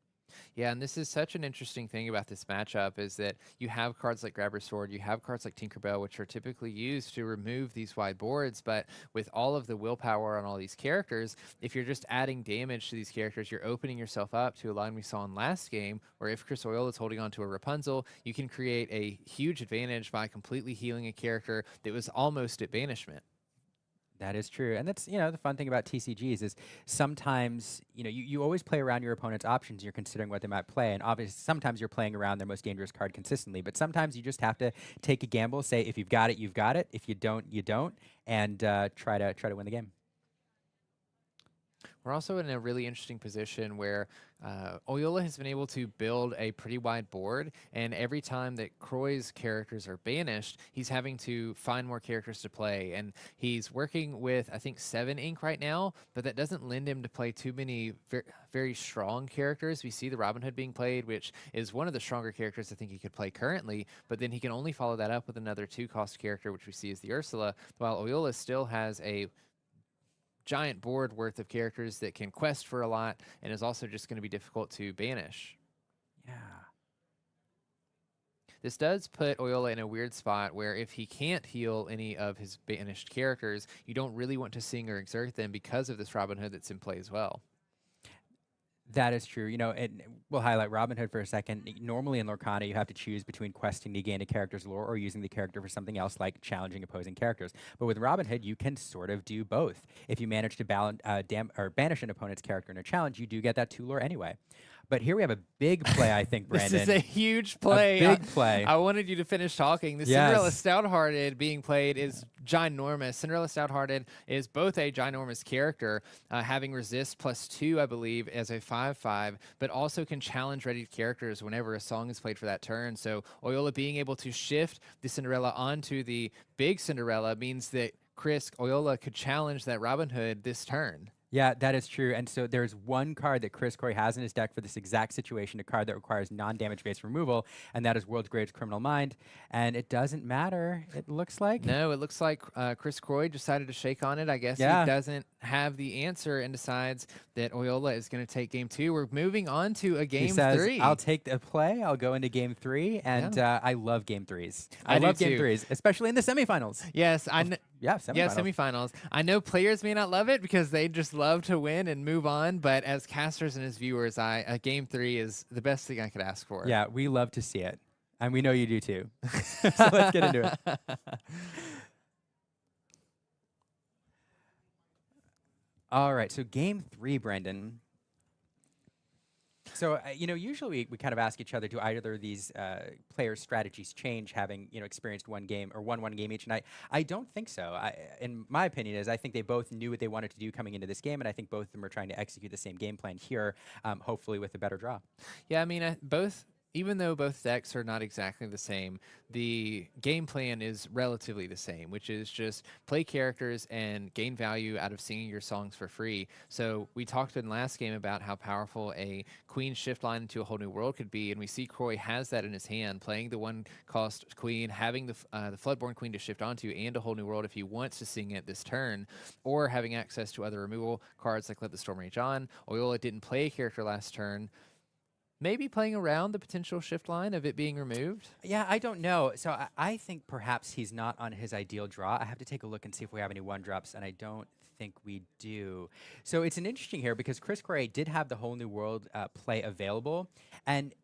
Yeah, and this is such an interesting thing about this matchup is that you have cards like Grab Your Sword, you have cards like Tinkerbell, which are typically used to remove these wide boards, but with all of the willpower on all these characters, if you're just adding damage to these characters, you're opening yourself up to a line we saw in last game, where if Chris Oyola is holding on to a Rapunzel, you can create a huge advantage by completely healing a character that was almost at banishment. That is true. And that's, the fun thing about TCGs is sometimes, you always play around your opponent's options. You're considering what they might play. And obviously, sometimes you're playing around their most dangerous card consistently. But sometimes you just have to take a gamble, say, if you've got it, you've got it. If you don't, you don't. And try to win the game. We're also in a really interesting position where Oyola has been able to build a pretty wide board, and every time that Croy's characters are banished, he's having to find more characters to play. And he's working with, I think, 7 ink right now, but that doesn't lend him to play too many very strong characters. We see the Robin Hood being played, which is one of the stronger characters I think he could play currently, but then he can only follow that up with another 2-cost character, which we see as the Ursula, while Oyola still has a giant board worth of characters that can quest for a lot and is also just going to be difficult to banish. Yeah. This does put Oyola in a weird spot where if he can't heal any of his banished characters, you don't really want to sing or exert them because of this Robin Hood that's in play as well. That is true. And we'll highlight Robin Hood for a second. Normally in Lorcana, you have to choose between questing to gain a character's lore or using the character for something else like challenging opposing characters. But with Robin Hood, you can sort of do both. If you manage to banish an opponent's character in a challenge, you do get that 2 lore anyway. But here we have a big play, I think, Brandon. This is a huge play. A big play. I wanted you to finish talking. The Cinderella Stouthearted being played is ginormous. Cinderella Stouthearted is both a ginormous character, having resist +2, I believe, as a 5/5, but also can challenge ready characters whenever a song is played for that turn. So Oyola being able to shift the Cinderella onto the big Cinderella means that Oyola could challenge that Robin Hood this turn. Yeah, that is true. And so there's one card that Chris Croy has in his deck for this exact situation, a card that requires non-damage based removal, and that is World's Greatest Criminal Mind. And it doesn't matter, it looks like. No, it looks like Chris Croy decided to shake on it. I guess he doesn't have the answer and decides that Oyola is going to take game 2. We're moving on to a game 3. He says, I'll take the play, I'll go into game 3, and I love game 3s. I love game 3s, especially in the semifinals. Yes, semifinals. Yeah, semifinals. I know players may not love it because they just love to win and move on, but as casters and as viewers, game 3 is the best thing I could ask for. Yeah, we love to see it. And we know you do too. So let's get into it. All right, so game 3, Brendan. So, usually we kind of ask each other, do either of these players' strategies change having, experienced one game or won one game each night? I don't think so. In my opinion, I think they both knew what they wanted to do coming into this game, and I think both of them are trying to execute the same game plan here, hopefully with a better draw. Yeah, I mean, even though both decks are not exactly the same, the game plan is relatively the same, which is just play characters and gain value out of singing your songs for free. So we talked in last game about how powerful a queen shift line into a whole new world could be, and we see Croy has that in his hand, playing the 1-cost queen, having the Floodborn queen to shift onto, and a whole new world if he wants to sing it this turn, or having access to other removal cards like Let the Storm Rage On. Oyola didn't play a character last turn. Maybe playing around the potential shift line of it being removed? Yeah, I don't know. So I think perhaps he's not on his ideal draw. I have to take a look and see if we have any 1-drops, and I don't think we do. So it's an interesting here because Chris Correa did have the whole new world play available. And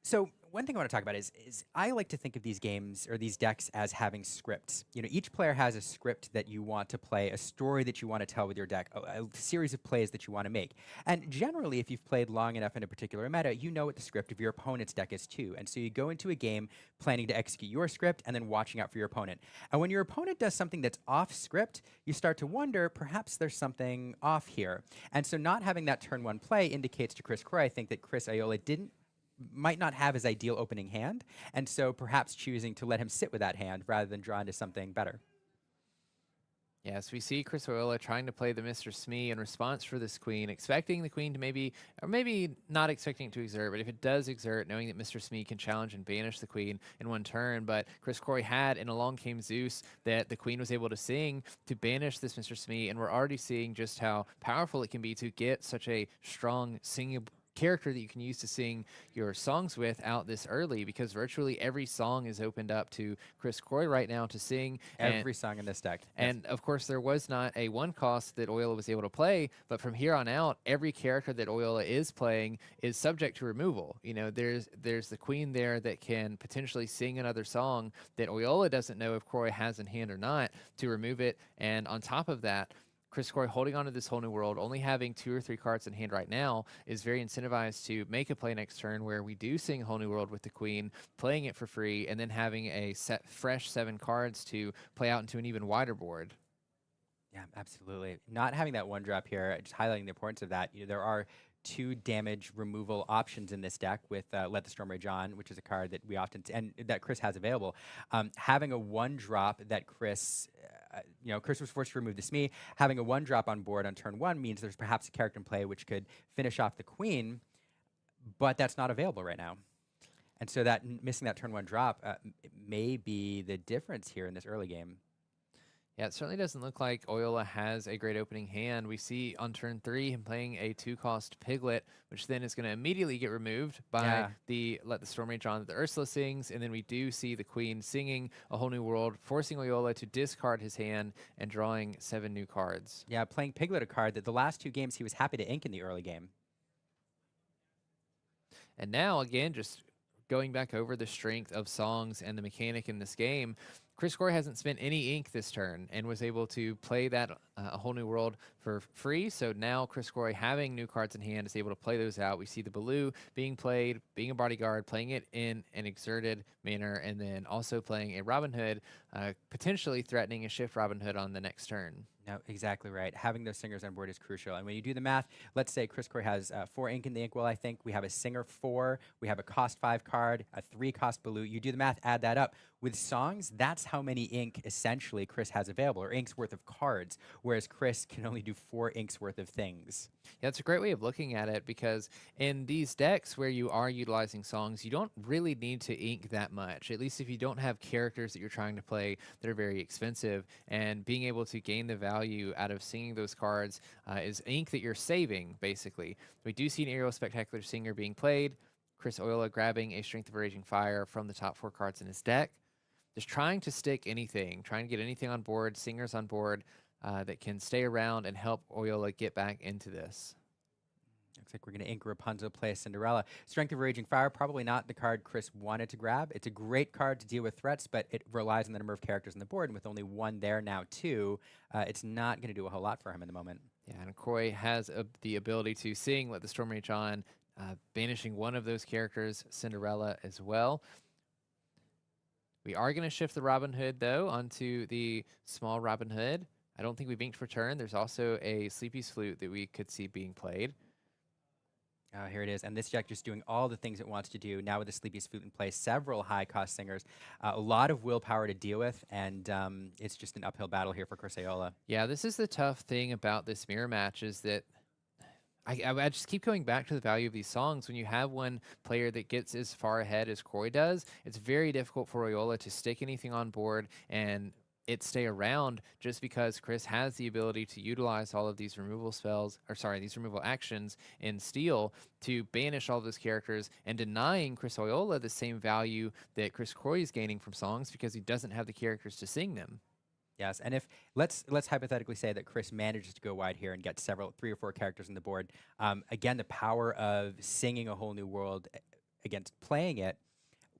so one thing I want to talk about is I like to think of these games or these decks as having scripts. Each player has a script that you want to play, a story that you want to tell with your deck, a series of plays that you want to make. And generally, if you've played long enough in a particular meta, you know what the script of your opponent's deck is too. And so you go into a game planning to execute your script and then watching out for your opponent. And when your opponent does something that's off script, you start to wonder, perhaps there's something off here. And so not having that turn 1 play indicates to Chris Croy, I think, that Chris Ayola might not have his ideal opening hand, and so perhaps choosing to let him sit with that hand rather than draw into something better. Yes, we see Chris Oyola trying to play the Mr. Smee in response for this queen, expecting the queen to maybe not expecting it to exert, but if it does exert, knowing that Mr. Smee can challenge and banish the queen in one turn. But Chris Croy had, and along came Zeus, that the queen was able to sing to banish this Mr. Smee, and we're already seeing just how powerful it can be to get such a strong singing character that you can use to sing your songs with out this early, because virtually every song is opened up to Chris Croy right now to sing. Every song in this deck. And of course, there was not a one cost that Oyola was able to play, but from here on out, every character that Oyola is playing is subject to removal. You know, there's the queen there that can potentially sing another song that Oyola doesn't know if Croy has in hand or not to remove it. And on top of that, Chris Croy holding on to this whole new world, only having 2 or 3 cards in hand right now, is very incentivized to make a play next turn where we do sing whole new world with the queen, playing it for free, and then having a fresh 7 cards to play out into an even wider board. Yeah, absolutely. Not having that 1-drop here, just highlighting the importance of that. You know, there are 2 damage removal options in this deck with Let the Storm Rage On, which is a card that we often and that Chris has available. Having a 1-drop that Chris, Chris was forced to remove the Smee. Having a 1-drop on board on turn 1 means there's perhaps a character in play which could finish off the queen, but that's not available right now. And so that missing that turn 1 drop may be the difference here in this early game. Yeah, it certainly doesn't look like Oyola has a great opening hand. We see on turn 3 him playing a 2-cost Piglet, which then is going to immediately get removed by the Let the Storm Rage On that the Ursula sings, and then we do see the Queen singing A Whole New World, forcing Oyola to discard his hand and drawing 7 new cards. Yeah, playing Piglet, a card that the last 2 games he was happy to ink in the early game. And now, again, just going back over the strength of songs and the mechanic in this game, Chris Croy hasn't spent any ink this turn and was able to play that A Whole New World for free. So now Chris Croy, having new cards in hand, is able to play those out. We see the Baloo being played, being a bodyguard, playing it in an exerted manner, and then also playing a Robin Hood, potentially threatening a shift Robin Hood on the next turn. No, exactly right. Having those singers on board is crucial. And when you do the math, let's say Chris Croy has 4 ink in the inkwell, I think. We have a singer 4. We have a cost 5 card, a 3-cost Baloo. You do the math, add that up. With songs, that's how many ink essentially Chris has available, or ink's worth of cards, whereas Chris can only do 4 inks worth of things. Yeah, it's a great way of looking at it, because in these decks where you are utilizing songs, you don't really need to ink that much, at least if you don't have characters that you're trying to play that are very expensive, and being able to gain the value out of singing those cards is ink that you're saving, basically. We do see an Aerial Spectacular Singer being played, Chris Oyola grabbing a Strength of Raging Fire from the top 4 cards in his deck. Just trying to stick anything, trying to get anything on board, singers on board that can stay around and help Oyola get back into this. Looks like we're going to ink Rapunzel, play a Cinderella. Strength of Raging Fire, probably not the card Chris wanted to grab. It's a great card to deal with threats, but it relies on the number of characters on the board, and with only 1 there now, 2, it's not going to do a whole lot for him in the moment. Yeah, and Croy has the ability to sing Let the Storm Rage On, banishing one of those characters, Cinderella, as well. We are going to shift the Robin Hood, though, onto the small Robin Hood. I don't think we've inked for turn. There's also a Sleepy's Flute that we could see being played. Here it is. And this deck just doing all the things it wants to do. Now with the Sleepy's Flute in play, several high-cost singers, a lot of willpower to deal with, and it's just an uphill battle here for Chris Oyola. Yeah, this is the tough thing about this mirror match, is that I just keep going back to the value of these songs. When you have one player that gets as far ahead as Croy does, it's very difficult for Oyola to stick anything on board and it stay around, just because Chris has the ability to utilize all of these removal spells, or sorry, these removal actions in Steel to banish all those characters, and denying Chris Oyola the same value that Chris Croy is gaining from songs because he doesn't have the characters to sing them. Yes, and if let's hypothetically say that Chris manages to go wide here and get 3 or 4 characters on the board, again, the power of singing A Whole New World against playing it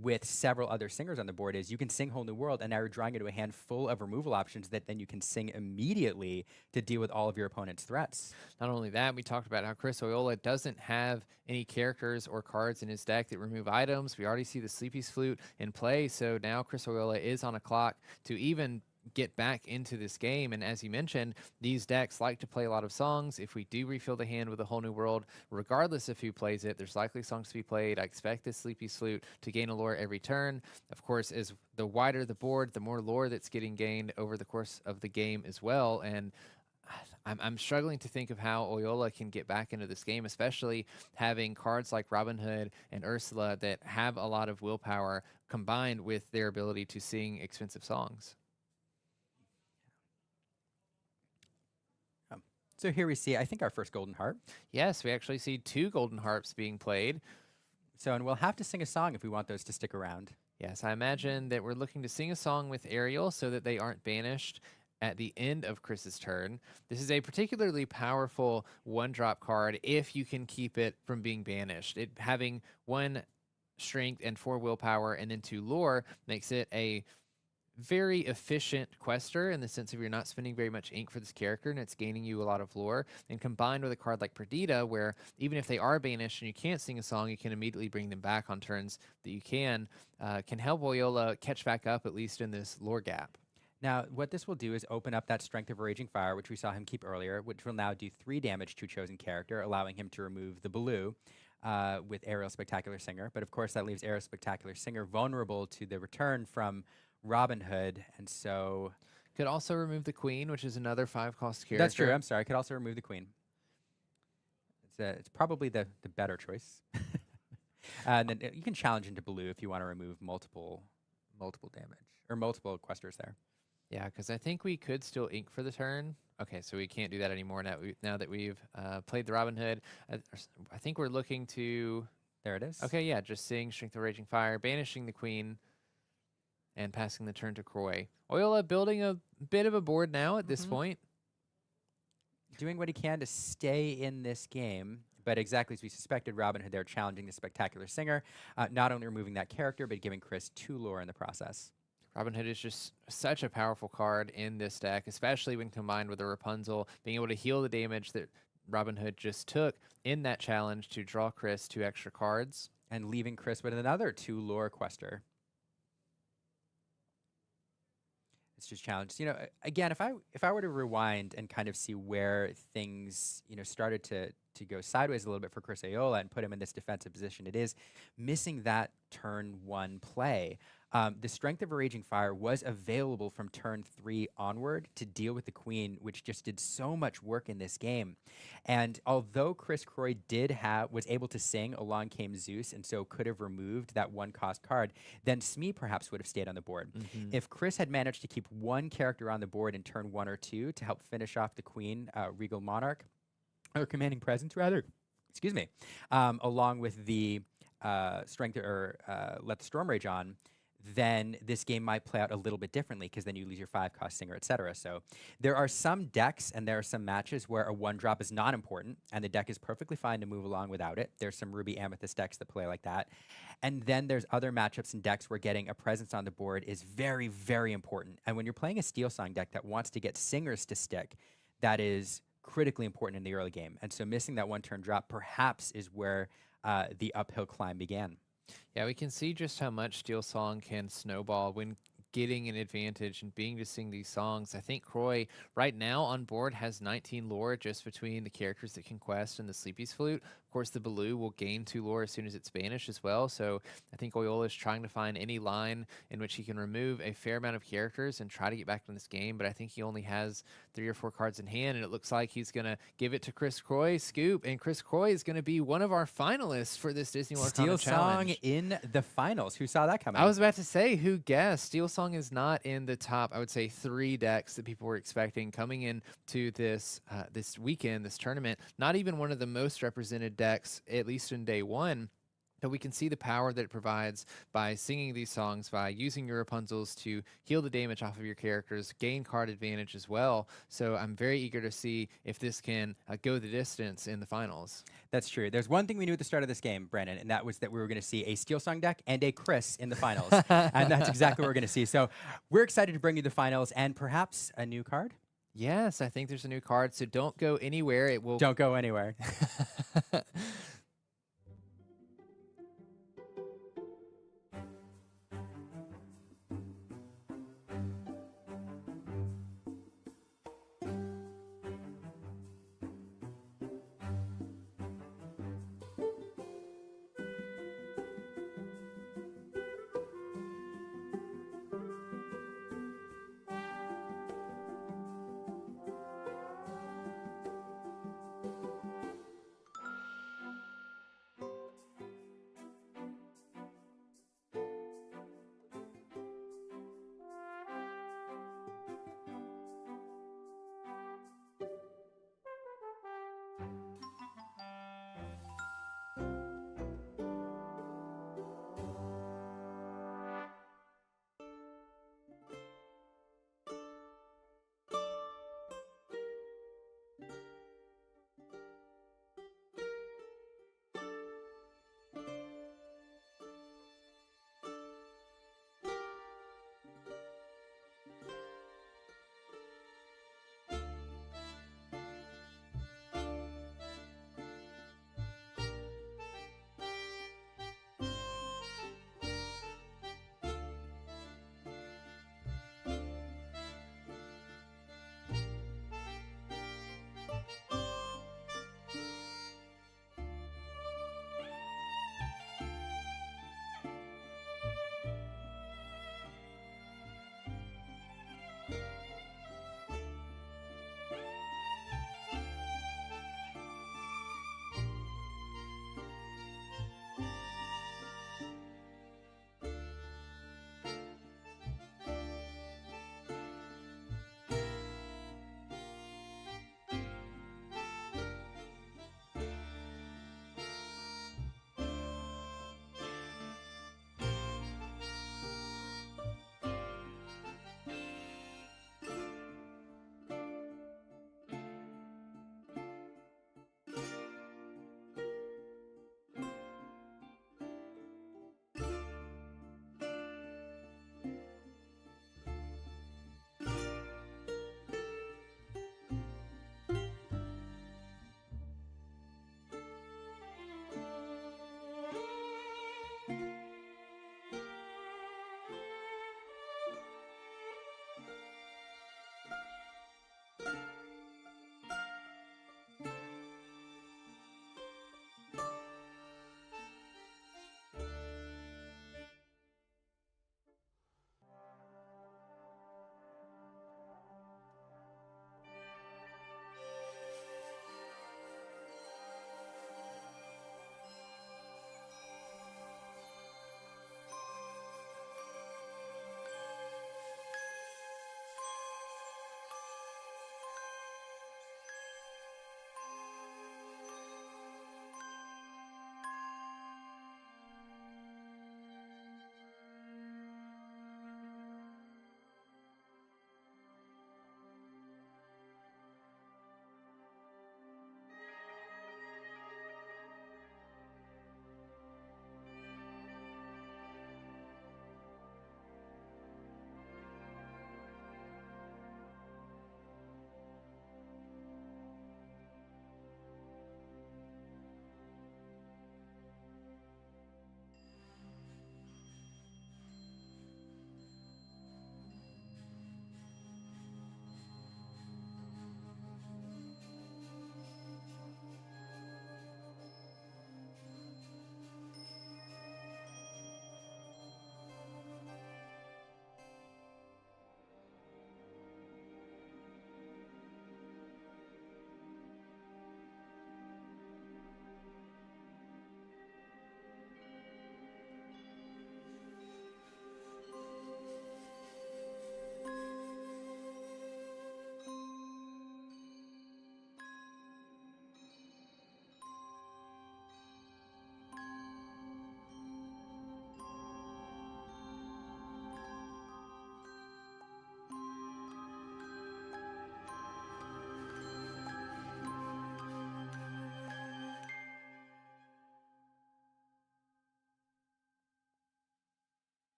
with several other singers on the board is you can sing Whole New World, and now you're drawing into a hand full of removal options that then you can sing immediately to deal with all of your opponent's threats. Not only that, we talked about how Chris Oyola doesn't have any characters or cards in his deck that remove items. We already see the Sleepy's Flute in play, so now Chris Oyola is on a clock to even get back into this game. And as you mentioned, these decks like to play a lot of songs. If we do refill the hand with A Whole New World, regardless of who plays it, there's likely songs to be played. I expect this Sleepy's Flute to gain a lore every turn. Of course, as the wider the board, the more lore that's getting gained over the course of the game as well. And I'm struggling to think of how Oyola can get back into this game, especially having cards like Robin Hood and Ursula that have a lot of willpower combined with their ability to sing expensive songs. So here we see, I think, our first golden harp. Yes, we actually see 2 golden harps being played. So, and we'll have to sing a song if we want those to stick around. Yes, I imagine that we're looking to sing a song with Ariel so that they aren't banished at the end of Chris's turn. This is a particularly powerful 1-drop card if you can keep it from being banished. It having 1 strength and 4 willpower and then 2 lore makes it a very efficient quester in the sense of you're not spending very much ink for this character and it's gaining you a lot of lore. And combined with a card like Perdita, where even if they are banished and you can't sing a song, you can immediately bring them back on turns that you can help Oyola catch back up, at least in this lore gap. Now, what this will do is open up that Strength of a Raging Fire, which we saw him keep earlier, which will now do 3 damage to a chosen character, allowing him to remove the blue with Ariel Spectacular Singer. But of course, that leaves Ariel Spectacular Singer vulnerable to the return from Robin Hood, and so... Could also remove the Queen, which is another 5-cost character. That's true, I'm sorry. Could also remove the Queen. It's probably the better choice. And then you can challenge into blue if you want to remove multiple damage, or multiple questers there. Yeah, because I think we could still ink for the turn. Okay, so we can't do that anymore now that we've played the Robin Hood. I think we're looking to... There it is. Okay, yeah, just seeing Strength of Raging Fire, banishing the Queen, and passing the turn to Croy. Oyola building a bit of a board now at this point. Doing what he can to stay in this game, but exactly as we suspected, Robin Hood there challenging the Spectacular Singer, not only removing that character, but giving Chris 2 lore in the process. Robin Hood is just such a powerful card in this deck, especially when combined with a Rapunzel, being able to heal the damage that Robin Hood just took in that challenge to draw Chris 2 extra cards. And leaving Chris with another 2 lore quester. It's just challenged. You know, again, if I were to rewind and kind of see where things, started to go sideways a little bit for Chris Oyola and put him in this defensive position, it is missing that turn 1 play. The Strength of a Raging Fire was available from turn 3 onward to deal with the Queen, which just did so much work in this game. And although Chris Croy was able to sing Along Came Zeus, and so could have removed that 1-cost card, then Smee perhaps would have stayed on the board. If Chris had managed to keep 1 character on the board in turn 1 or 2 to help finish off the Queen, Regal Monarch, or Commanding Presence rather, excuse me, along with the Strength or Let the Storm Rage on, then this game might play out a little bit differently because then you lose your 5-cost Singer, etc. So there are some decks and there are some matches where a 1-drop is not important and the deck is perfectly fine to move along without it. There's some Ruby Amethyst decks that play like that. And then there's other matchups and decks where getting a presence on the board is very, very important. And when you're playing a Steel Song deck that wants to get Singers to stick, that is critically important in the early game. And so missing that 1-turn drop perhaps is where the uphill climb began. Yeah, we can see just how much Steel Song can snowball when getting an advantage and being to sing these songs. I think Croy right now on board has 19 lore just between the characters that can quest and the Sleepy's Flute. Of course, the Baloo will gain 2 lore as soon as it's banished as well. So I think Oyola is trying to find any line in which he can remove a fair amount of characters and try to get back in this game. But I think he only has 3 or 4 cards in hand, and it looks like he's going to give it to Chris Croy, Scoop. And Chris Croy is going to be one of our finalists for this Disney Lorcana Steel Challenge. Song in the finals. Who saw that coming? I was about to say, who guessed? Steel Song is not in the top, I would say, 3 decks that people were expecting coming into this this weekend, this tournament. Not even one of the most represented decks, at least in day 1. But we can see the power that it provides by singing these songs, by using your Rapunzels to heal the damage off of your characters, gain card advantage as well. So I'm very eager to see if this can go the distance in the finals. That's true. There's one thing we knew at the start of this game, Brandon, and that was that we were going to see a Steel Song deck and a Chris in the finals. And that's exactly what we're going to see. So we're excited to bring you the finals and perhaps a new card. Yes, I think there's a new card, so don't go anywhere. It will. Don't go anywhere.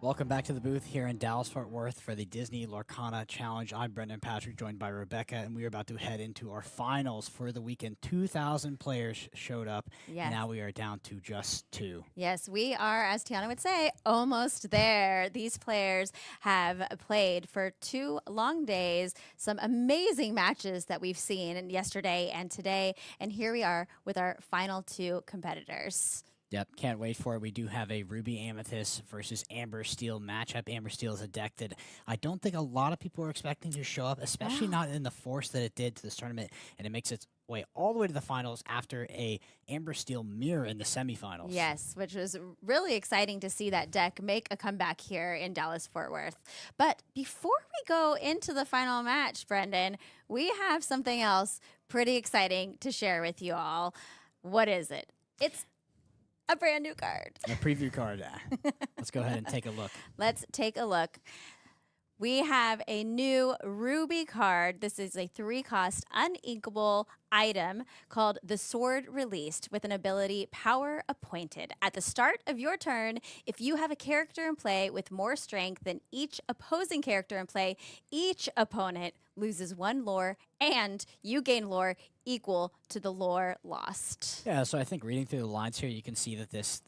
Welcome back to the booth here in Dallas-Fort Worth for the Disney Lorcana Challenge. I'm Brendan Patrick, joined by Rebecca, and we are about to head into our finals for the weekend. 2,000 players showed up, Yes. and now we are down to just 2. Yes, we are, as Tiana would say, almost there. These players have played for 2 long days, some amazing matches that we've seen yesterday and today, and here we are with our final 2 competitors. Yep, can't wait for it. We do have a Ruby Amethyst versus Amber Steel matchup. Amber Steel is a deck that I don't think a lot of people are expecting to show up, especially not in the force that it did to this tournament, and it makes its way all the way to the finals after a Amber Steel mirror in the semifinals. Yes, which was really exciting to see that deck make a comeback here in Dallas-Fort Worth. But before we go into the final match, Brendan, we have something else pretty exciting to share with you all. What is it? It's a brand new card. A preview card. Let's go ahead and take a look. Let's take a look. We have a new Ruby card. This is a 3-cost uninkable item called the Sword Released with an ability Power Appointed. At the start of your turn, if you have a character in play with more strength than each opposing character in play, each opponent loses 1 lore and you gain lore equal to the lore lost. Yeah, so I think reading through the lines here, you can see that this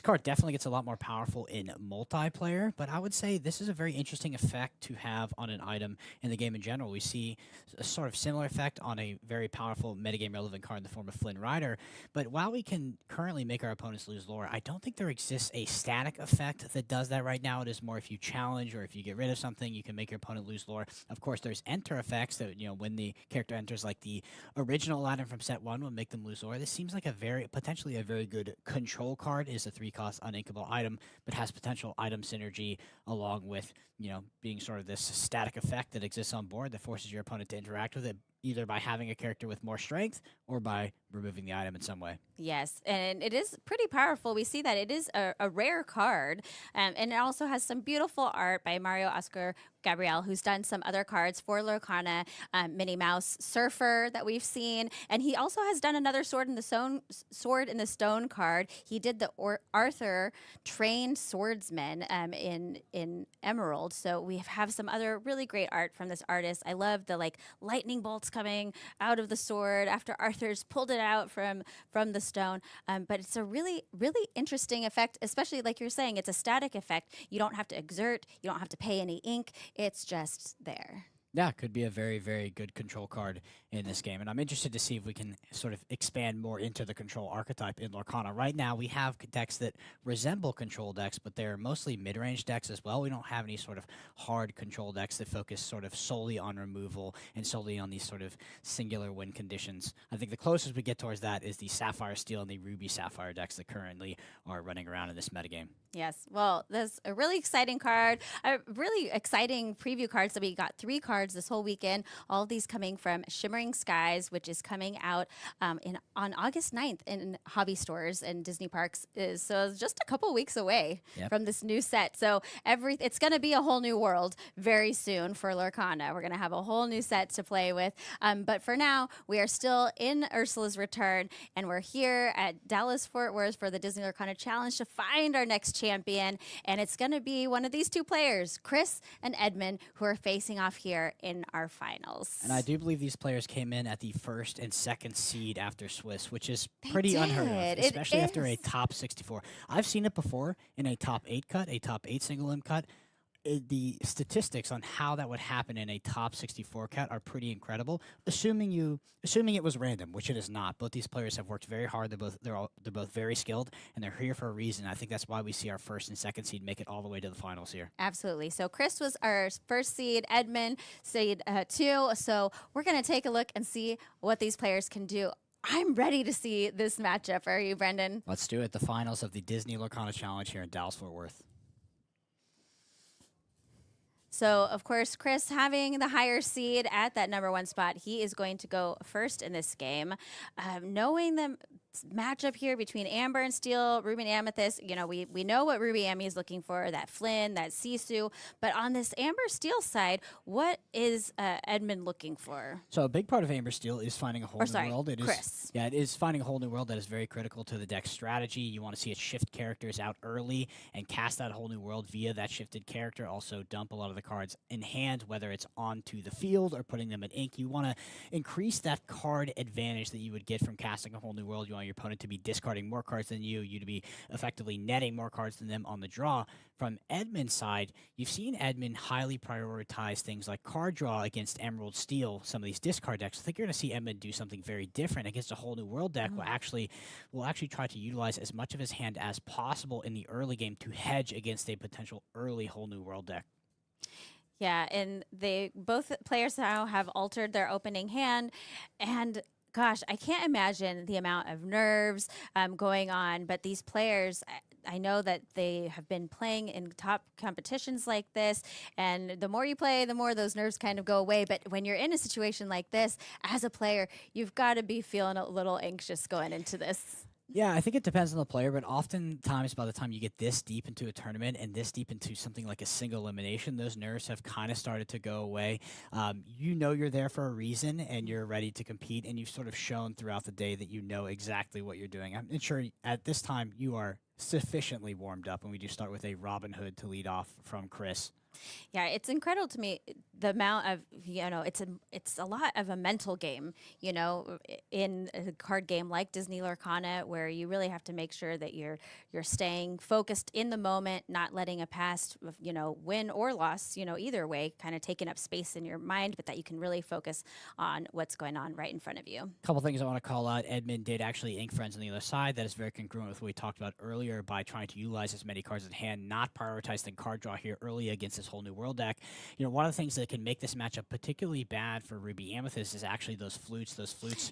card definitely gets a lot more powerful in multiplayer, but I would say this is a very interesting effect to have on an item in the game in general. We see a sort of similar effect on a very powerful metagame relevant card in the form of Flynn Rider, but while we can currently make our opponents lose lore, I don't think there exists a static effect that does that right now. It is more if you challenge or if you get rid of something, you can make your opponent lose lore. Of course, there's enter effects that, when the character enters, like the original item from set 1 will make them lose lore. This seems like potentially a very good control card. It is a 3-cost uninkable item, but has potential item synergy along with, being sort of this static effect that exists on board that forces your opponent to interact with it, either by having a character with more strength or by removing the item in some way. Yes, and it is pretty powerful. We see that it is a rare card, and it also has some beautiful art by Mario Oscar Gabriel, who's done some other cards for Lorcana, Minnie Mouse Surfer that we've seen, and he also has done another Sword in the Stone card. He did the Arthur Trained Swordsman in Emerald, so we have some other really great art from this artist. I love the lightning bolts coming out of the sword after Arthur's pulled it out from the stone, but it's a really, really interesting effect, especially like you're saying, it's a static effect. You don't have to exert, you don't have to pay any ink, it's just there. Yeah, could be a very, very good control card in this game. And I'm interested to see if we can sort of expand more into the control archetype in Lorcana. Right now, we have decks that resemble control decks, but they're mostly mid-range decks as well. We don't have any sort of hard control decks that focus sort of solely on removal and solely on these sort of singular win conditions. I think the closest we get towards that is the Sapphire Steel and the Ruby Sapphire decks that currently are running around in this metagame. Yes, well, that's a really exciting card, a really exciting preview card. So we got 3 cards this whole weekend, all of these coming from Shimmering Skies, which is coming out on August 9th in hobby stores and Disney parks. So it's just a couple weeks away from this new set. So it's going to be a whole new world very soon for Lorcana. We're going to have a whole new set to play with. But for now, we are still in Ursula's return, and we're here at Dallas-Fort Worth for the Disney Lorcana Challenge to find our next champion, and it's going to be one of these 2 players, Chris and Edmund, who are facing off here in our finals. And I do believe these players came in at the 1st and 2nd seed after Swiss, which is pretty unheard of, especially after a top 64. I've seen it before in a top 8 cut, a top 8 single limb cut. The statistics on how that would happen in a top 64 cut are pretty incredible. Assuming it was random, which it is not. Both these players have worked very hard. They're both very skilled, and they're here for a reason. I think that's why we see our 1st and 2nd seed make it all the way to the finals here. Absolutely. So Chris was our 1st seed, Edmund seed 2. So we're going to take a look and see what these players can do. I'm ready to see this matchup. Are you, Brendan? Let's do it. The finals of the Disney Lorcana Challenge here in Dallas-Fort Worth. So, of course, Chris having the higher seed at that #1 spot, he is going to go first in this game. Knowing them matchup here between Amber and Steel, Ruby and Amethyst. You know, we know what Ruby Amy is looking for, that Flynn, that Sisu. But on this Amber Steel side, what is Edmund looking for? So a big part of Amber Steel is finding a whole new world. It Chris. Yeah, it is finding a whole new world that is very critical to the deck's strategy. You want to see it shift characters out early and cast that whole new world via that shifted character. Also dump a lot of the cards in hand, whether it's onto the field or putting them in ink. You want to increase that card advantage that you would get from casting a whole new world. You want your opponent to be discarding more cards than you to be effectively netting more cards than them on the draw. From Edmund's side, you've seen Edmund highly prioritize things like card draw against Emerald Steel, some of these discard decks. I think you're going to see Edmund do something very different against a whole new world deck. Will actually try to utilize as much of his hand as possible in the early game to hedge against a potential early whole new world deck. Yeah, and both players now have altered their opening hand, and gosh, I can't imagine the amount of nerves going on. But these players, I know that they have been playing in top competitions like this, and the more you play, the more those nerves kind of go away. But when you're in a situation like this, as a player, you've got to be feeling a little anxious going into this. Yeah, I think it depends on the player, but oftentimes by the time you get this deep into a tournament and this deep into something like a single elimination, those nerves have kind of started to go away. You know you're there for a reason and you're ready to compete, and you've sort of shown throughout the day that you know exactly what you're doing. I'm sure at this time you are sufficiently warmed up, and we do start with a Robin Hood to lead off from Chris. Yeah, it's incredible to me the amount of, you know, it's a lot of a mental game, you know, in a card game like Disney Lorcana, where you really have to make sure that you're staying focused in the moment, not letting a past, you know, win or loss, you know, either way, kind of taking up space in your mind, but that you can really focus on what's going on right in front of you. A couple things I want to call out. Edmund did actually ink friends on the other side. That is very congruent with what we talked about earlier by trying to utilize as many cards at hand, not prioritizing card draw here early against this whole new world deck. You know, one of the things that can make this matchup particularly bad for Ruby Amethyst is actually those flutes.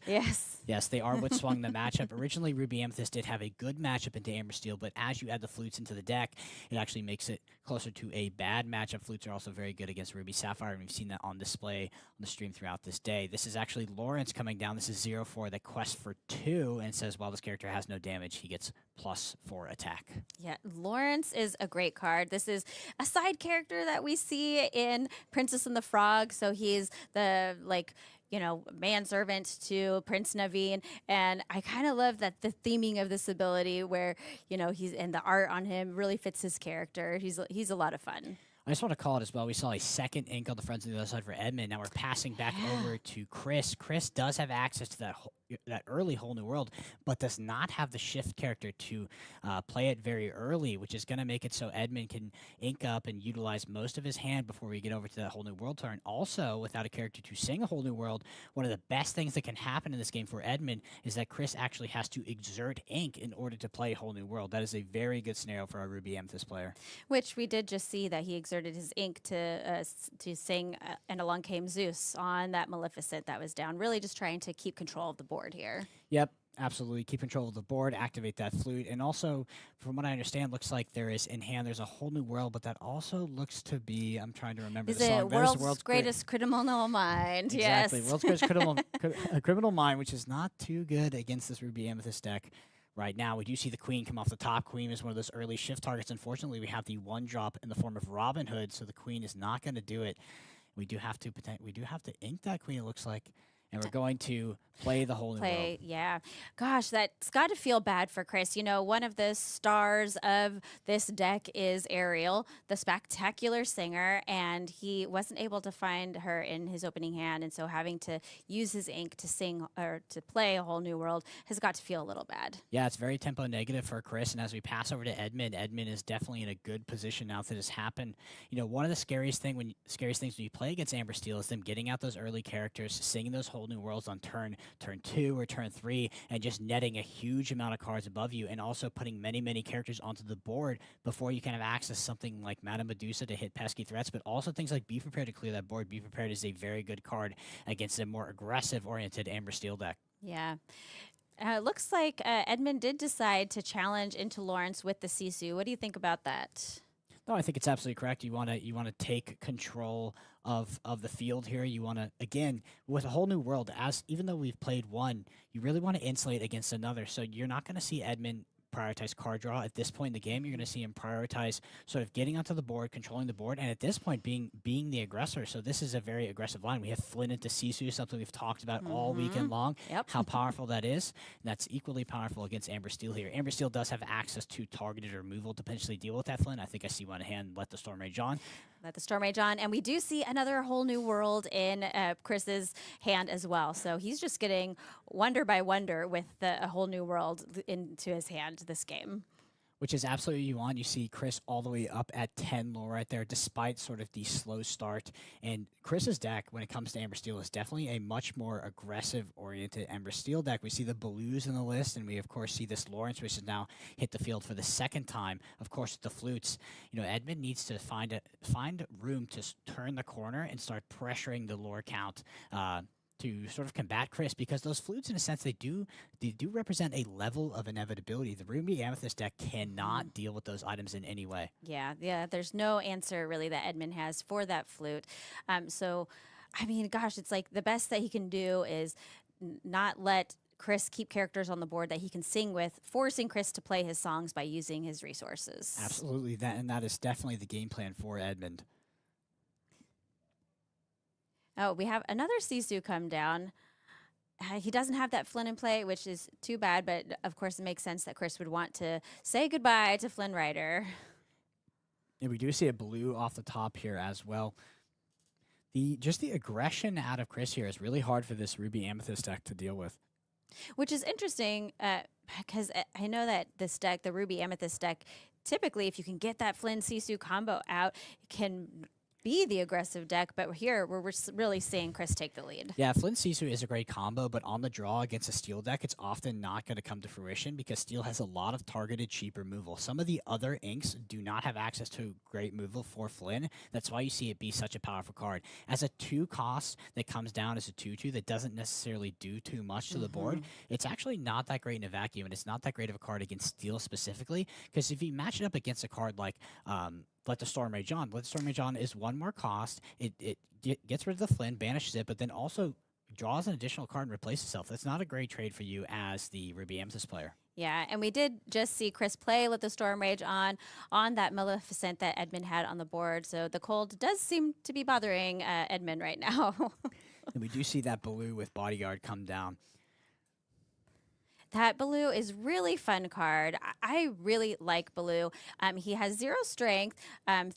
Yes, they are what swung the matchup. Originally, Ruby Amethyst did have a good matchup into Amber Steel, but as you add the flutes into the deck, it actually makes it closer to a bad matchup. Flutes are also very good against Ruby Sapphire, and we've seen that on display on the stream throughout this day. This is actually Lawrence coming down. This is 0-4 that quests for 2 and says while this character has no damage, he gets +4 attack. Yeah, Lawrence is a great card. This is a side character that we see in Princess and the Frog. So he's the, like, you know, manservant to Prince Naveen. And I kind of love that the theming of this ability where, you know, and the art on him really fits his character. He's a lot of fun. I just want to call it as well. We saw a second ink on the friends on the other side for Edmund. Now we're passing back over to Chris. Chris does have access to that early whole new world, but does not have the shift character to play it very early, which is going to make it so Edmund can ink up and utilize most of his hand before we get over to that whole new world turn. Also, without a character to sing a whole new world, one of the best things that can happen in this game for Edmund is that Chris actually has to exert ink in order to play a whole new world. That is a very good scenario for our Ruby Amethyst player. Which we did just see that he exerted his ink to sing And Along Came Zeus on that Maleficent that was down, really just trying to keep control of the board here. Yep, absolutely. Keep control of the board, activate that flute, and also, from what I understand, looks like there is in hand, there's a whole new world, but that also looks to be, I'm trying to remember is the song. Is it World's Greatest Criminal Mind? Exactly, Yes. World's Greatest Criminal Mind, which is not too good against this Ruby Amethyst deck. Right now, we do see the Queen come off the top. Queen is one of those early shift targets. Unfortunately, we have the 1-drop in the form of Robin Hood, so the Queen is not going to do it. We do have to ink that Queen, it looks like. And we're going to play the whole new world. Yeah. Gosh, that's got to feel bad for Chris. You know, one of the stars of this deck is Ariel, the spectacular singer, and he wasn't able to find her in his opening hand, and so having to use his ink to sing or to play a whole new world has got to feel a little bad. Yeah, it's very tempo negative for Chris, and as we pass over to Edmund, Edmund is definitely in a good position now that has happened. You know, one of the scariest things when you play against Amber Steel is them getting out those early characters, singing those whole new worlds on turn 2 or turn 3, and just netting a huge amount of cards above you, and also putting many characters onto the board before you can have access to something like Madame Medusa to hit pesky threats, but also things like Be Prepared to clear that board. Be Prepared is a very good card against a more aggressive-oriented Amber Steel deck. Yeah. Looks like Edmund did decide to challenge into Lawrence with the Sisu. What do you think about that? No, I think it's absolutely correct. You want to take control of the field here. You want to, again, with a whole new world, as even though we've played one, you really want to insulate against another. So you're not going to see Edmund prioritize card draw at this point in the game. You're going to see him prioritize sort of getting onto the board, controlling the board, and at this point being the aggressor. So this is a very aggressive line. We have Flynn into Sisu, something we've talked about all weekend long. Yep. How powerful that is. And that's equally powerful against Amber Steel here. Amber Steel does have access to targeted removal to potentially deal with that Flynn. I think I see one hand. Let the Storm Rage on. Let the Storm Rage on. And we do see another whole new world in Chris's hand as well. So he's just getting wonder by wonder with a whole new world into his hand this game. Which is absolutely what you want. You see Chris all the way up at 10 lore right there, despite sort of the slow start. And Chris's deck, when it comes to Amber Steel, is definitely a much more aggressive-oriented Amber Steel deck. We see the blues in the list, and we, of course, see this Lawrence, which has now hit the field for the second time. Of course, with the flutes, you know, Edmund needs to find room to turn the corner and start pressuring the lore count to sort of combat Chris, because those flutes, in a sense, they do represent a level of inevitability. The Ruby Amethyst deck cannot deal with those items in any way. Yeah, there's no answer really that Edmund has for that flute. So, I mean, gosh, it's like the best that he can do is not let Chris keep characters on the board that he can sing with, forcing Chris to play his songs by using his resources. Absolutely, that is definitely the game plan for Edmund. Oh, we have another Sisu come down. He doesn't have that Flynn in play, which is too bad, but of course it makes sense that Chris would want to say goodbye to Flynn Rider. And we do see a blue off the top here as well. Just the aggression out of Chris here is really hard for this Ruby Amethyst deck to deal with. Which is interesting, because I know that this deck, the Ruby Amethyst deck, typically if you can get that Flynn Sisu combo out, it can be the aggressive deck, but here we're really seeing Chris take the lead. Yeah, Flynn Sisu is a great combo, but on the draw against a Steel deck, it's often not going to come to fruition because Steel has a lot of targeted cheap removal. Some of the other inks do not have access to great removal for Flynn. That's why you see it be such a powerful card. As a 2 cost that comes down as a 2/2 that doesn't necessarily do too much to the board, it's actually not that great in a vacuum, and it's not that great of a card against Steel specifically, because if you match it up against a card like Let the Storm Rage On. Let the Storm Rage On is 1 more cost. It gets rid of the Flynn, banishes it, but then also draws an additional card and replaces itself. That's not a great trade for you as the Ruby Amethyst player. Yeah, and we did just see Chris play Let the Storm Rage on that Maleficent that Edmund had on the board. So the cold does seem to be bothering Edmund right now. And we do see that blue with Bodyguard come down. That Baloo is really fun card. I really like Baloo. He has 0 strength,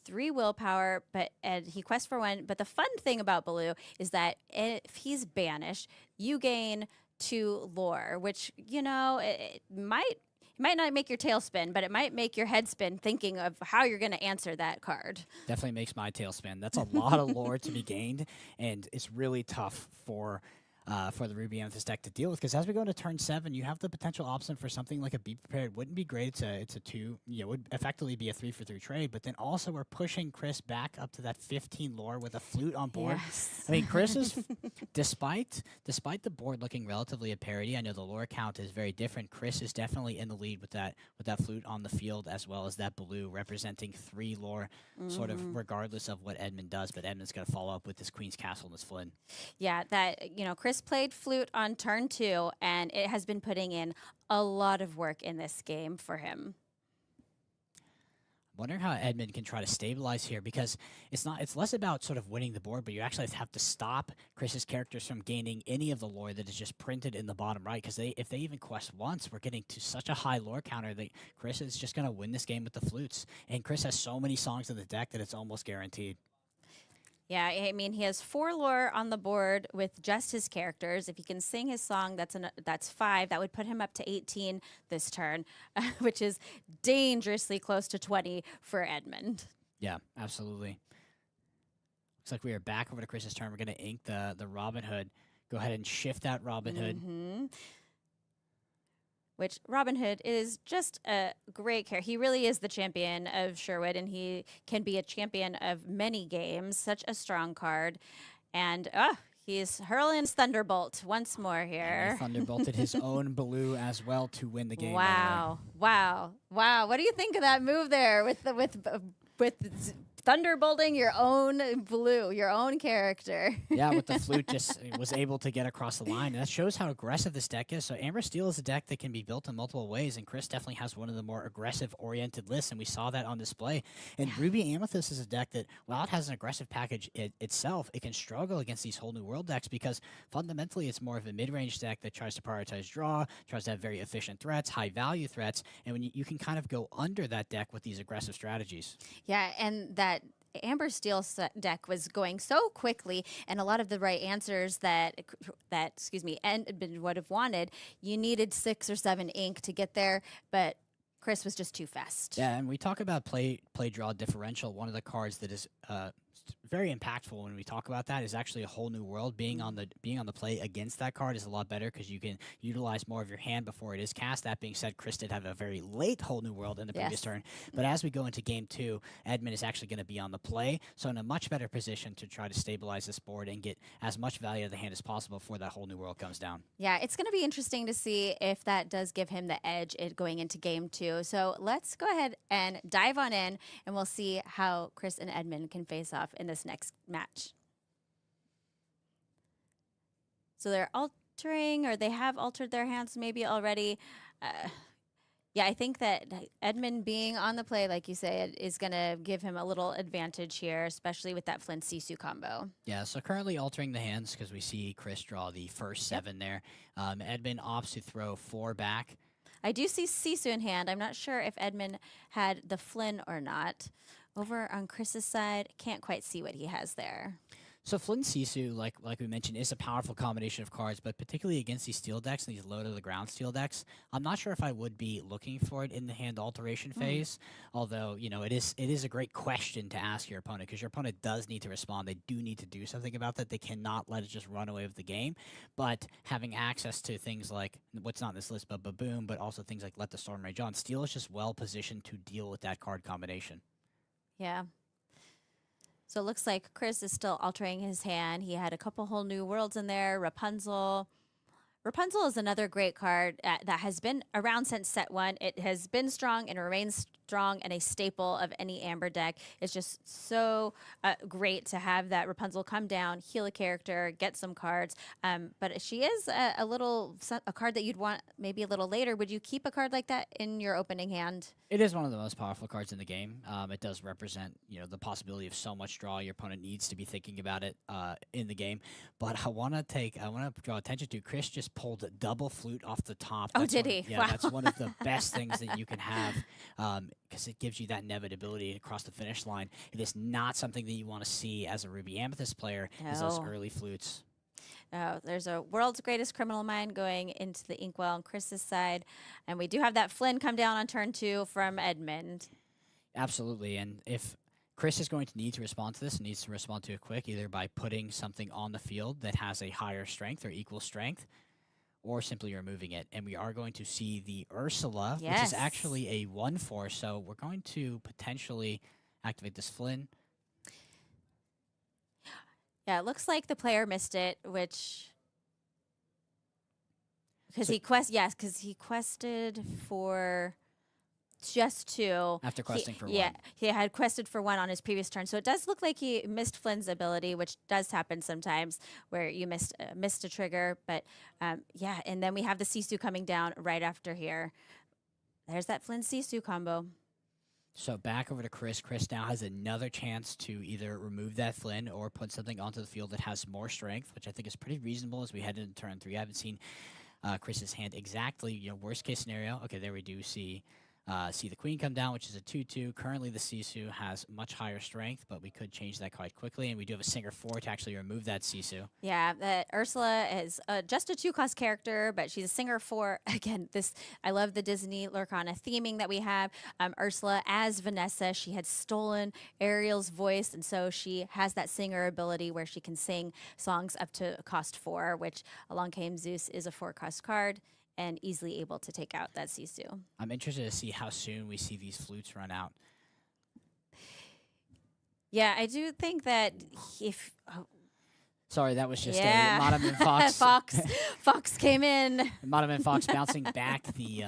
3 willpower, and he quests for 1. But the fun thing about Baloo is that if he's banished, you gain 2 lore, which, you know, it might not make your tail spin, but it might make your head spin thinking of how you're going to answer that card. Definitely makes my tail spin. That's a lot of lore to be gained, and it's really tough for the Ruby Amethyst deck to deal with, because as we go into turn 7, you have the potential option for something like a Be Prepared. Wouldn't be great. It's a 2, you know, would effectively be a 3-for-3 trade, but then also we're pushing Chris back up to that 15 lore with a flute on board. Yes. I mean, Chris is, despite the board looking relatively at parity, I know the lore count is very different. Chris is definitely in the lead with that flute on the field, as well as that blue representing 3 lore, sort of regardless of what Edmund does, but Edmund's going to follow up with this Queen's Castle and this Flynn. Yeah, that, you know, Chris played flute on turn 2, and it has been putting in a lot of work in this game for him. Wondering how Edmund can try to stabilize here, because it's less about sort of winning the board, but you actually have to stop Chris's characters from gaining any of the lore that is just printed in the bottom right, because if they even quest once, we're getting to such a high lore counter that Chris is just going to win this game with the flutes. And Chris has so many songs in the deck that it's almost guaranteed. Yeah, I mean, he has 4 lore on the board with just his characters. If he can sing his song, that's 5. That would put him up to 18 this turn, which is dangerously close to 20 for Edmund. Yeah, absolutely. Looks like we are back over to Chris's turn. We're going to ink the Robin Hood. Go ahead and shift that Robin Hood. Which Robin Hood is just a great character. He really is the champion of Sherwood, and he can be a champion of many games. Such a strong card. And he's hurling Thunderbolt once more here. And he Thunderbolted his own blue as well to win the game. Wow. What do you think of that move there with thunderbolting your own blue, your own character. Yeah, with the flute just was able to get across the line. And that shows how aggressive this deck is. So Amber Steel is a deck that can be built in multiple ways, and Chris definitely has one of the more aggressive-oriented lists, and we saw that on display. And Ruby Amethyst is a deck that, while it has an aggressive package itself, it can struggle against these whole new world decks because fundamentally it's more of a mid-range deck that tries to prioritize draw, tries to have very efficient threats, high-value threats, and when you can kind of go under that deck with these aggressive strategies. Yeah, and that Amber Steel deck was going so quickly, and a lot of the right answers that Edmund would have wanted, you needed 6 or 7 ink to get there, but Chris was just too fast. Yeah, and we talk about play draw differential. One of the cards that is very impactful when we talk about that is actually a whole new world. Being on the play against that card is a lot better because you can utilize more of your hand before it is cast. That being said, Chris did have a very late whole new world in the previous turn, but as we go into game 2, Edmund is actually going to be on the play, so in a much better position to try to stabilize this board and get as much value of the hand as possible before that whole new world comes down. Yeah, it's going to be interesting to see if that does give him the edge going into game 2. So let's go ahead and dive on in, and we'll see how Chris and Edmund can face off in this next match. So they're altering, or they have altered their hands maybe already. Yeah, I think that Edmund being on the play, like you say, is going to give him a little advantage here, especially with that Flynn Sisu combo. Yeah, so currently altering the hands because we see Chris draw the first 7 there. Edmund opts to throw 4 back. I do see Sisu in hand. I'm not sure if Edmund had the Flynn or not. Over on Chris's side, can't quite see what he has there. So Flynn Sisu, like we mentioned, is a powerful combination of cards, but particularly against these steel decks and these low-to-the-ground steel decks, I'm not sure if I would be looking for it in the hand alteration phase, although, you know, it is a great question to ask your opponent, because your opponent does need to respond. They do need to do something about that. They cannot let it just run away with the game, but having access to things like, what's not on this list, but Baboon, but also things like Let the Storm Rage On, Steel is just well-positioned to deal with that card combination. Yeah. So it looks like Chris is still altering his hand. He had a couple whole new worlds in there. Rapunzel. Rapunzel is another great card that has been around since set 1. It has been strong and remains strong and a staple of any Amber deck. It's just so great to have that Rapunzel come down, heal a character, get some cards. But she is a card that you'd want maybe a little later. Would you keep a card like that in your opening hand? It is one of the most powerful cards in the game. It does represent, you know, the possibility of so much draw. Your opponent needs to be thinking about it in the game. But I want to draw attention to Chris just pulled a double flute off the top. Oh, did he? Yeah, wow. That's one of the best things that you can have because it gives you that inevitability across the finish line. It is not something that you want to see as a Ruby Amethyst player, is those early flutes. There's a World's Greatest Criminal Mind going into the Inkwell on Chris's side. And we do have that Flynn come down on turn 2 from Edmund. Absolutely. And if Chris is going to need to respond to this, and needs to respond to it quick, either by putting something on the field that has a higher strength or equal strength, or simply removing it. And we are going to see the Ursula, which is actually a 1/4. So we're going to potentially activate this Flynn. Yeah, it looks like the player missed it, which because he quested for just 2 after questing for 1. Yeah, he had quested for 1 on his previous turn, so it does look like he missed Flynn's ability, which does happen sometimes where you missed a trigger. But yeah, and then we have the Sisu coming down right after here. There's that Flynn Sisu combo. So back over to Chris. Chris now has another chance to either remove that Flynn or put something onto the field that has more strength, which I think is pretty reasonable as we head into turn 3. I haven't seen Chris's hand exactly. You know, worst case scenario. Okay, there we do see the Queen come down, which is a 2/2. Currently, the Sisu has much higher strength, but we could change that quite quickly, and we do have a Singer 4 to actually remove that Sisu. Yeah, Ursula is just a 2-cost character, but she's a Singer 4. Again, I love the Disney Lorcana theming that we have. Ursula as Vanessa, she had stolen Ariel's voice, and so she has that singer ability where she can sing songs up to cost 4, which Along Came Zeus is a 4-cost card, and easily able to take out that Sisu. I'm interested to see how soon we see these flutes run out. Yeah, I do think that if... Sorry, that was just a Monoman Fox. Fox came in. Monoman Fox bouncing back the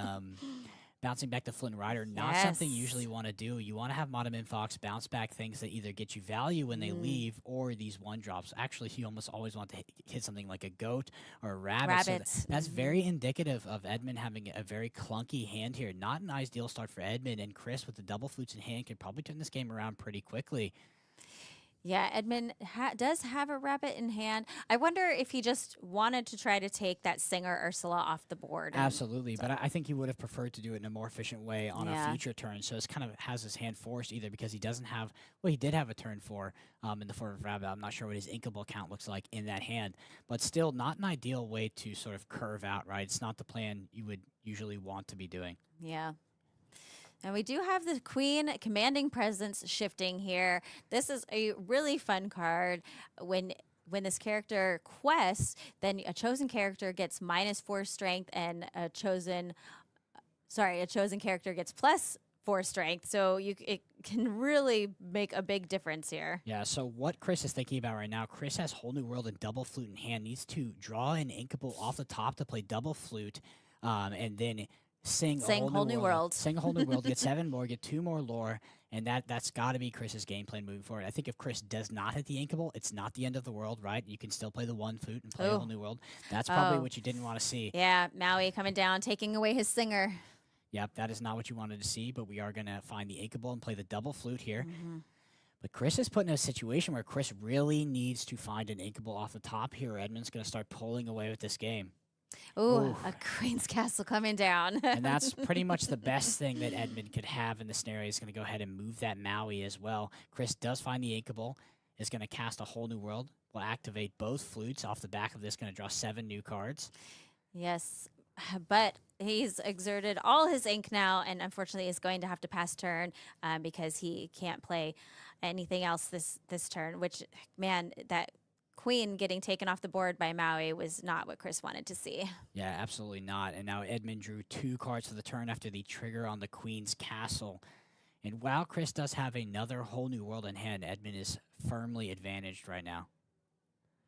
Bouncing back to Flynn Rider, not something you Yes. usually want to do. You want to have Mono Fox bounce back things that either get you value when they leave or these one drops. Actually, you almost always want to hit something like a goat or a rabbit. So Rabbits. that's very indicative of Edmund having a very clunky hand here. Not an ideal start for Edmund, and Chris with the double flutes in hand could probably turn this game around pretty quickly. Yeah, Edmund does have a rabbit in hand. I wonder if he just wanted to try to take that singer Ursula off the board. and- Absolutely, but I think he would have preferred to do it in a more efficient way on Yeah. a future turn. So it's kind of has his hand forced either because he doesn't have, well, he did have a turn 4 in the form of rabbit. I'm not sure what his inkable count looks like in that hand, but still not an ideal way to sort of curve out, right? It's not the plan you would usually want to be doing. Yeah. And we do have the Queen commanding presence shifting here. This is a really fun card. When this character quests, then a chosen character gets -4 strength, and a chosen character gets +4 strength. So it can really make a big difference here. Yeah, so what Chris is thinking about right now, Chris has Whole New World and double flute in hand, needs to draw an inkable off the top to play double flute, and then sing a Whole New World. Sing a Whole New World, get 7 more, get 2 more lore, and that's got to be Chris's game plan moving forward. I think if Chris does not hit the inkable, it's not the end of the world, right? You can still play the one flute and play a Ooh. Whole New World. That's probably Oh. what you didn't want to see. Yeah, Maui coming down, taking away his singer. Yep, that is not what you wanted to see, but we are going to find the inkable and play the double flute here. But Chris is put in a situation where Chris really needs to find an inkable off the top here. Edmund's going to start pulling away with this game. Ooh, Ooh. a Queen's Castle coming down. And that's pretty much the best thing that Edmund could have in the scenario. He's going to go ahead and move that Maui as well. Chris does find the inkable, is going to cast a Whole New World, will activate both flutes off the back of this, going to draw 7 new cards. Yes, but he's exerted all his ink now, and unfortunately is going to have to pass turn because he can't play anything else this turn, which, man, that Queen getting taken off the board by Maui was not what Chris wanted to see. Yeah, absolutely not. And now Edmund drew 2 cards for the turn after the trigger on the Queen's Castle. And while Chris does have another Whole New World in hand, Edmund is firmly advantaged right now.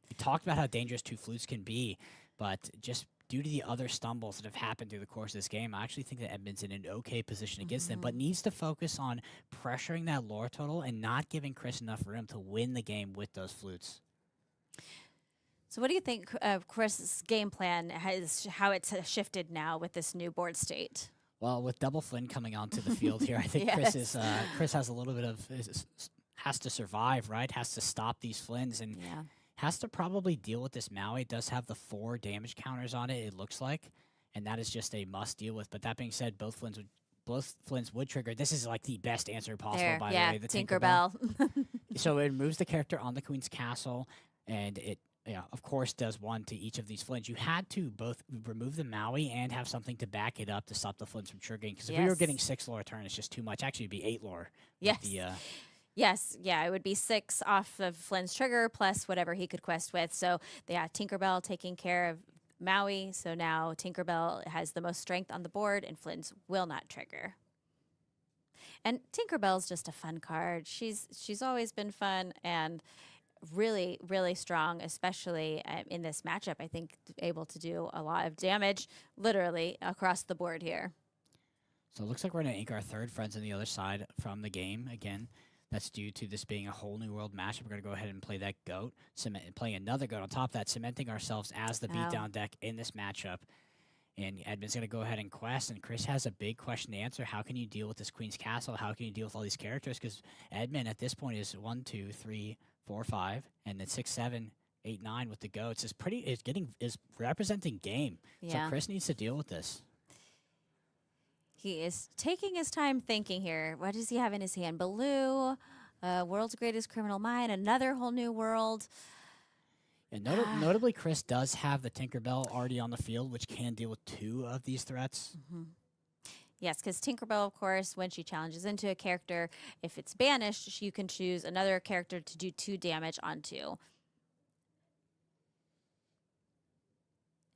We talked about how dangerous 2 flutes can be, but just due to the other stumbles that have happened through the course of this game, I actually think that Edmund's in an okay position against them, but needs to focus on pressuring that lore total and not giving Chris enough room to win the game with those flutes. So what do you think of Chris's game plan, how it's shifted now with this new board state? Well, with Double Flynn coming onto the field here, I think Yes. Chris has a little bit of has to survive, right? Has to stop these Flynns and Yeah. has to probably deal with this Maui. It does have the 4 damage counters on it, it looks like, and that is just a must deal with. But that being said, both Flynns would trigger. This is like the best answer possible, by the way. The Tinkerbell. So it removes the character on the Queen's Castle, and it, of course, does 1 to each of these Flynns. You had to both remove the Maui and have something to back it up to stop the Flynns from triggering. Because if we were Yes. getting 6 lore a turn, it's just too much. Actually, it'd be 8 lore. with Yes. The, Yes, yeah, it would be 6 off of Flynn's trigger plus whatever he could quest with. So, yeah, Tinkerbell taking care of Maui. So now Tinkerbell has the most strength on the board, and Flynn's will not trigger. And Tinkerbell's just a fun card. She's always been fun and really, really strong, especially in this matchup. I think able to do a lot of damage, literally across the board here. So it looks like we're going to ink our 3rd Friends on the other side from the game. Again, that's due to this being a Whole New World matchup. We're going to go ahead and play that goat, play another goat on top of that, cementing ourselves as the beatdown deck in this matchup. And Edmund's going to go ahead and quest, and Chris has a big question to answer. How can you deal with this Queen's Castle? How can you deal with all these characters? Because Edmund at this point is 1, 2, 3, 4, 5, and then 6, 7, 8, 9 with the goats. Is representing game. Yeah. So Chris needs to deal with this. He is taking his time thinking here. What does he have in his hand? Baloo, World's Greatest Criminal Mind, another Whole New World. And notably, Chris does have the Tinkerbell already on the field, which can deal with 2 of these threats. Yes, because Tinkerbell, of course, when she challenges into a character, if it's banished, you can choose another character to do 2 damage onto.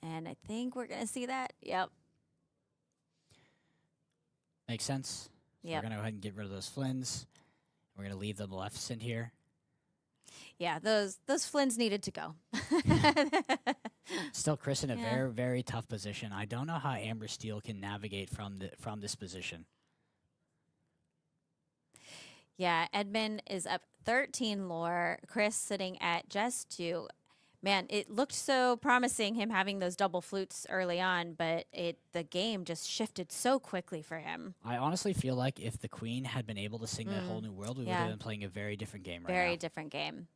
And I think we're going to see that. Yep. Makes sense. So Yep. we're going to go ahead and get rid of those Flynns. We're going to leave the Maleficent here. Yeah, those Flynns needed to go. Still, Chris in a Yeah. very, very tough position. I don't know how Amber Steel can navigate from this position. Yeah, Edmund is up 13 lore. Chris sitting at just 2. Man, it looked so promising him having those double flutes early on, but the game just shifted so quickly for him. I honestly feel like if the Queen had been able to sing that whole new world, we would Yeah. have been playing a very different game right Very now. different game.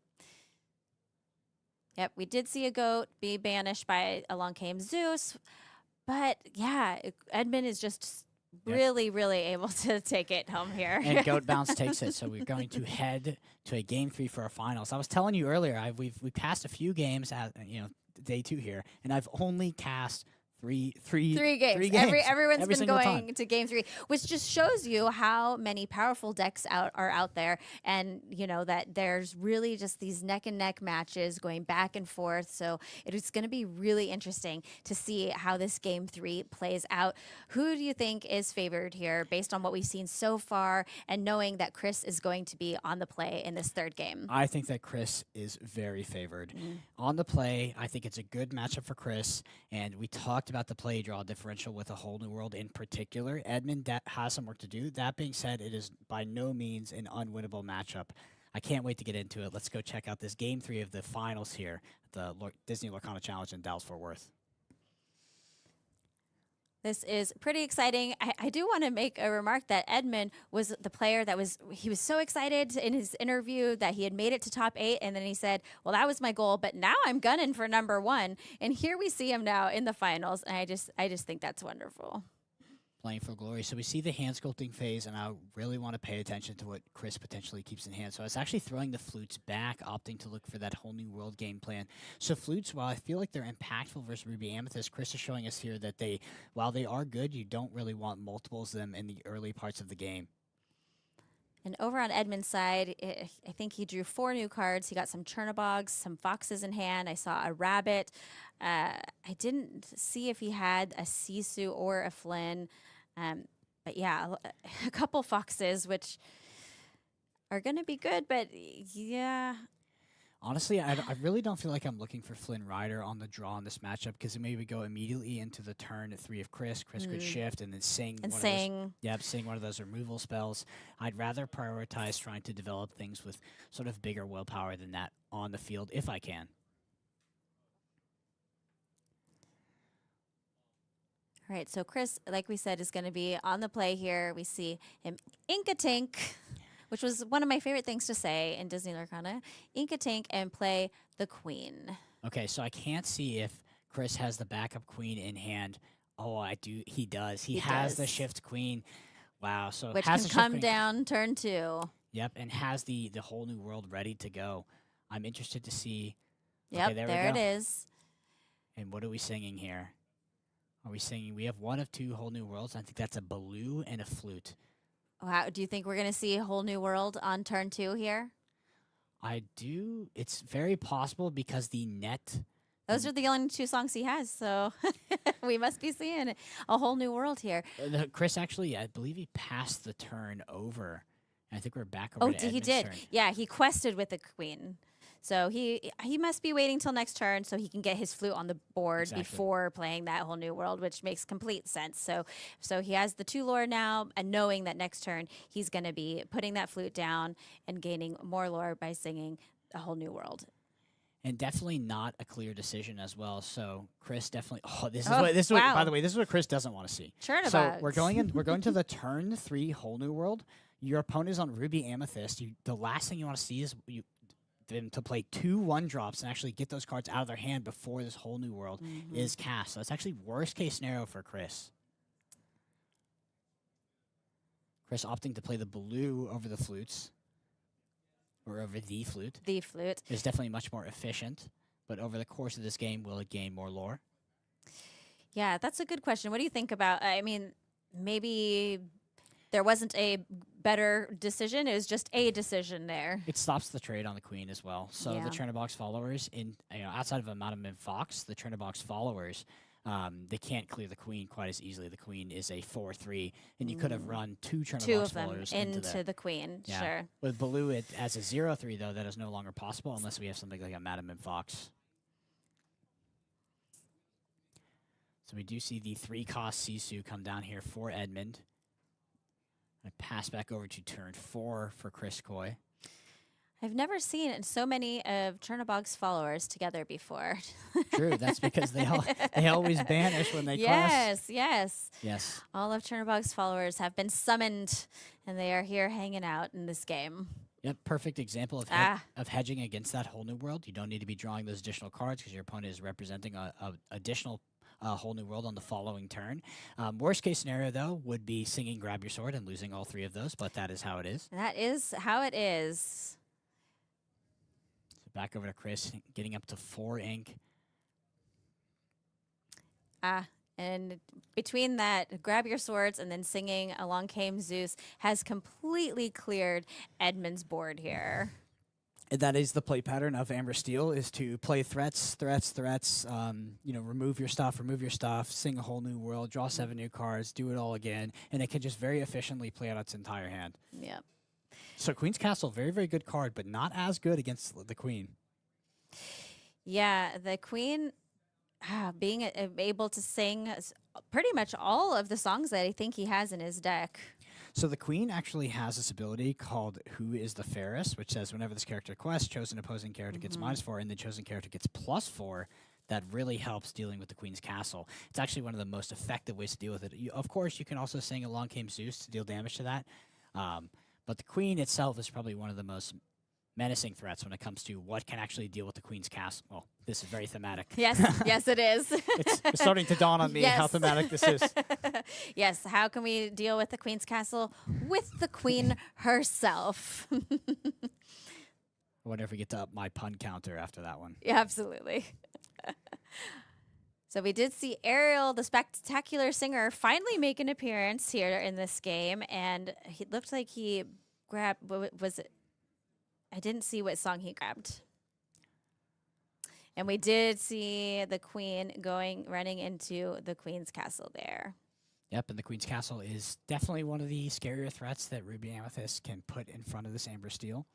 Yep, we did see a goat be banished by along came Zeus, but yeah, Edmund is just really, really able to take it home here. And Goat Bounce takes it, so we're going to head to a game 3 for our finals. I was telling you earlier, we've cast a few games at day 2 here, and I've only cast three games. Everyone's every been single going time. to game 3, which just shows you how many powerful decks are out there, and that there's really just these neck and neck matches going back and forth. So it is going to be really interesting to see how this game 3 plays out. Who do you think is favored here based on what we've seen so far, and knowing that Chris is going to be on the play in this 3rd game? I think that Chris is very favored. On the play, I think it's a good matchup for Chris, and we talked about the play draw differential with a whole new world in particular. Edmund has some work to do. That being said, it is by no means an unwinnable matchup. I can't wait to get into it. Let's go check out this game 3 of the finals here at the Disney Lorcana Challenge in Dallas-Fort Worth. This is pretty exciting. I do want to make a remark that Edmund was the player that he was so excited in his interview that he had made it to top 8, and then he said, well, that was my goal, but now I'm gunning for number 1. And here we see him now in the finals, and I just think that's wonderful. Playing for glory. So we see the hand sculpting phase, and I really want to pay attention to what Chris potentially keeps in hand. So I was actually throwing the flutes back, opting to look for that whole new world game plan. So flutes, while I feel like they're impactful versus Ruby Amethyst, Chris is showing us here that while they are good, you don't really want multiples of them in the early parts of the game. And over on Edmund's side, I think he drew 4 new cards. He got some Chernobyls, some foxes in hand. I saw a rabbit. I didn't see if he had a Sisu or a Flynn. But yeah, a couple foxes, which are going to be good. But yeah. Honestly, I really don't feel like I'm looking for Flynn Rider on the draw in this matchup, because maybe we go immediately into the turn at 3 of Chris. Chris could shift and then sing. And sing one of those removal spells. I'd rather prioritize trying to develop things with sort of bigger willpower than that on the field, if I can. All right, so Chris, like we said, is going to be on the play here. We see him Ink-a-Tink, which was one of my favorite things to say in Disney Lorcana. Ink-a-Tink and play the Queen. Okay, so I can't see if Chris has the backup Queen in hand. Oh, I do. He does. He has the shift Queen. Wow. So which has can the come shift down turn 2. Yep, and has the whole new world ready to go. I'm interested to see. Yep, okay, there it is. And what are we singing here? Are we singing? We have one of 2 whole new worlds. I think that's a baloo and a flute. Wow, do you think we're going to see a whole new world on turn 2 here? I do. It's very possible because the net. Those are the only 2 songs he has, so we must be seeing a whole new world here. Chris actually, I believe he passed the turn over. I think we're back over to he Edmund's did. turn. Yeah, he quested with the Queen. So he must be waiting till next turn so he can get his flute on the board before playing that whole new world, which makes complete sense. So he has the 2 lore now, and knowing that next turn he's going to be putting that flute down and gaining more lore by singing a whole new world. And definitely not a clear decision as well. So Chris definitely. Oh, this is what. By the way, this is what Chris doesn't want to see. So we're going to the turn 3 whole new world. Your opponent is on Ruby Amethyst. The last thing you want to see is them to play 2 1-drops and actually get those cards out of their hand before this whole new world is cast. So it's actually worst case scenario for Chris. Chris opting to play the blue over the flutes. Or over the flute. The flute. It's definitely much more efficient. But over the course of this game, will it gain more lore? Yeah, that's a good question. What do you think about, I mean, maybe there wasn't a better decision. It was just a decision there. It stops the trade on the Queen as well. So the Chernobyl followers, outside of Madame and Fox, the Chernobyl followers, they can't clear the Queen quite as easily. The Queen is a 4/3, and you could have run 2 Chernobyl followers into the Queen. Yeah. Sure. With Baloo, it as a 0/3 though, that is no longer possible unless we have something like a Madame and Fox. So we do see the 3-cost Sisu come down here for Edmund. I pass back over to turn 4 for Chris Coy. I've never seen so many of Chernobog's followers together before. True, that's because they always banish when they yes, quest. Yes. Yes. All of Chernobog's followers have been summoned, and they are here hanging out in this game. Yep, perfect example of hedging against that whole new world. You don't need to be drawing those additional cards because your opponent is representing a additional whole new world on the following turn. Worst case scenario, though, would be singing Grab Your Sword and losing all 3 of those, but that is how it is. That is how it is. So back over to Chris, getting up to 4 ink. And between that, Grab Your Swords and then singing Along Came Zeus has completely cleared Edmund's board here. And that is the play pattern of Amber Steel, is to play threats, remove your stuff, sing a whole new world, draw 7 new cards, do it all again, and it can just very efficiently play out its entire hand. Yep. So Queen's Castle, very, very good card, but not as good against the Queen. Yeah, the Queen being able to sing pretty much all of the songs that I think he has in his deck. So the Queen actually has this ability called Who is the Fairest, which says whenever this character quests, chosen opposing character gets -4 and the chosen character gets +4. That really helps dealing with the Queen's Castle. It's actually one of the most effective ways to deal with it. Of course, you can also sing Along Came Zeus to deal damage to that. But the Queen itself is probably one of the most menacing threats when it comes to what can actually deal with the Queen's Castle. Well, this is very thematic. Yes, yes, it is. It's starting to dawn on me how thematic this is. Yes, how can we deal with the Queen's Castle with the Queen herself? I wonder if we get to up my pun counter after that one. Yeah, absolutely. So we did see Ariel, the spectacular singer, finally make an appearance here in this game, and it looked like he grabbed, was it? I didn't see what song he grabbed. And we did see the Queen running into the Queen's Castle there. Yep, and the Queen's Castle is definitely one of the scarier threats that Ruby Amethyst can put in front of this Amber Steel.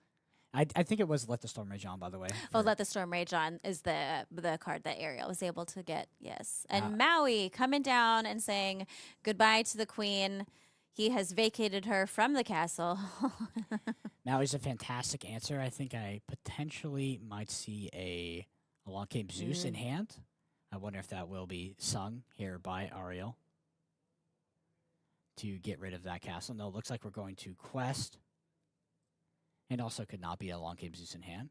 I think it was Let the Storm Rage On, by the way. Oh, Let the Storm Rage On is the card that Ariel was able to get, yes. And Maui coming down and saying goodbye to the Queen. He has vacated her from the castle. Maui's a fantastic answer. I think I potentially might see Along Came Zeus in hand. I wonder if that will be sung here by Ariel to get rid of that castle. No, it looks like we're going to quest. And also could not be Along Came Zeus in hand.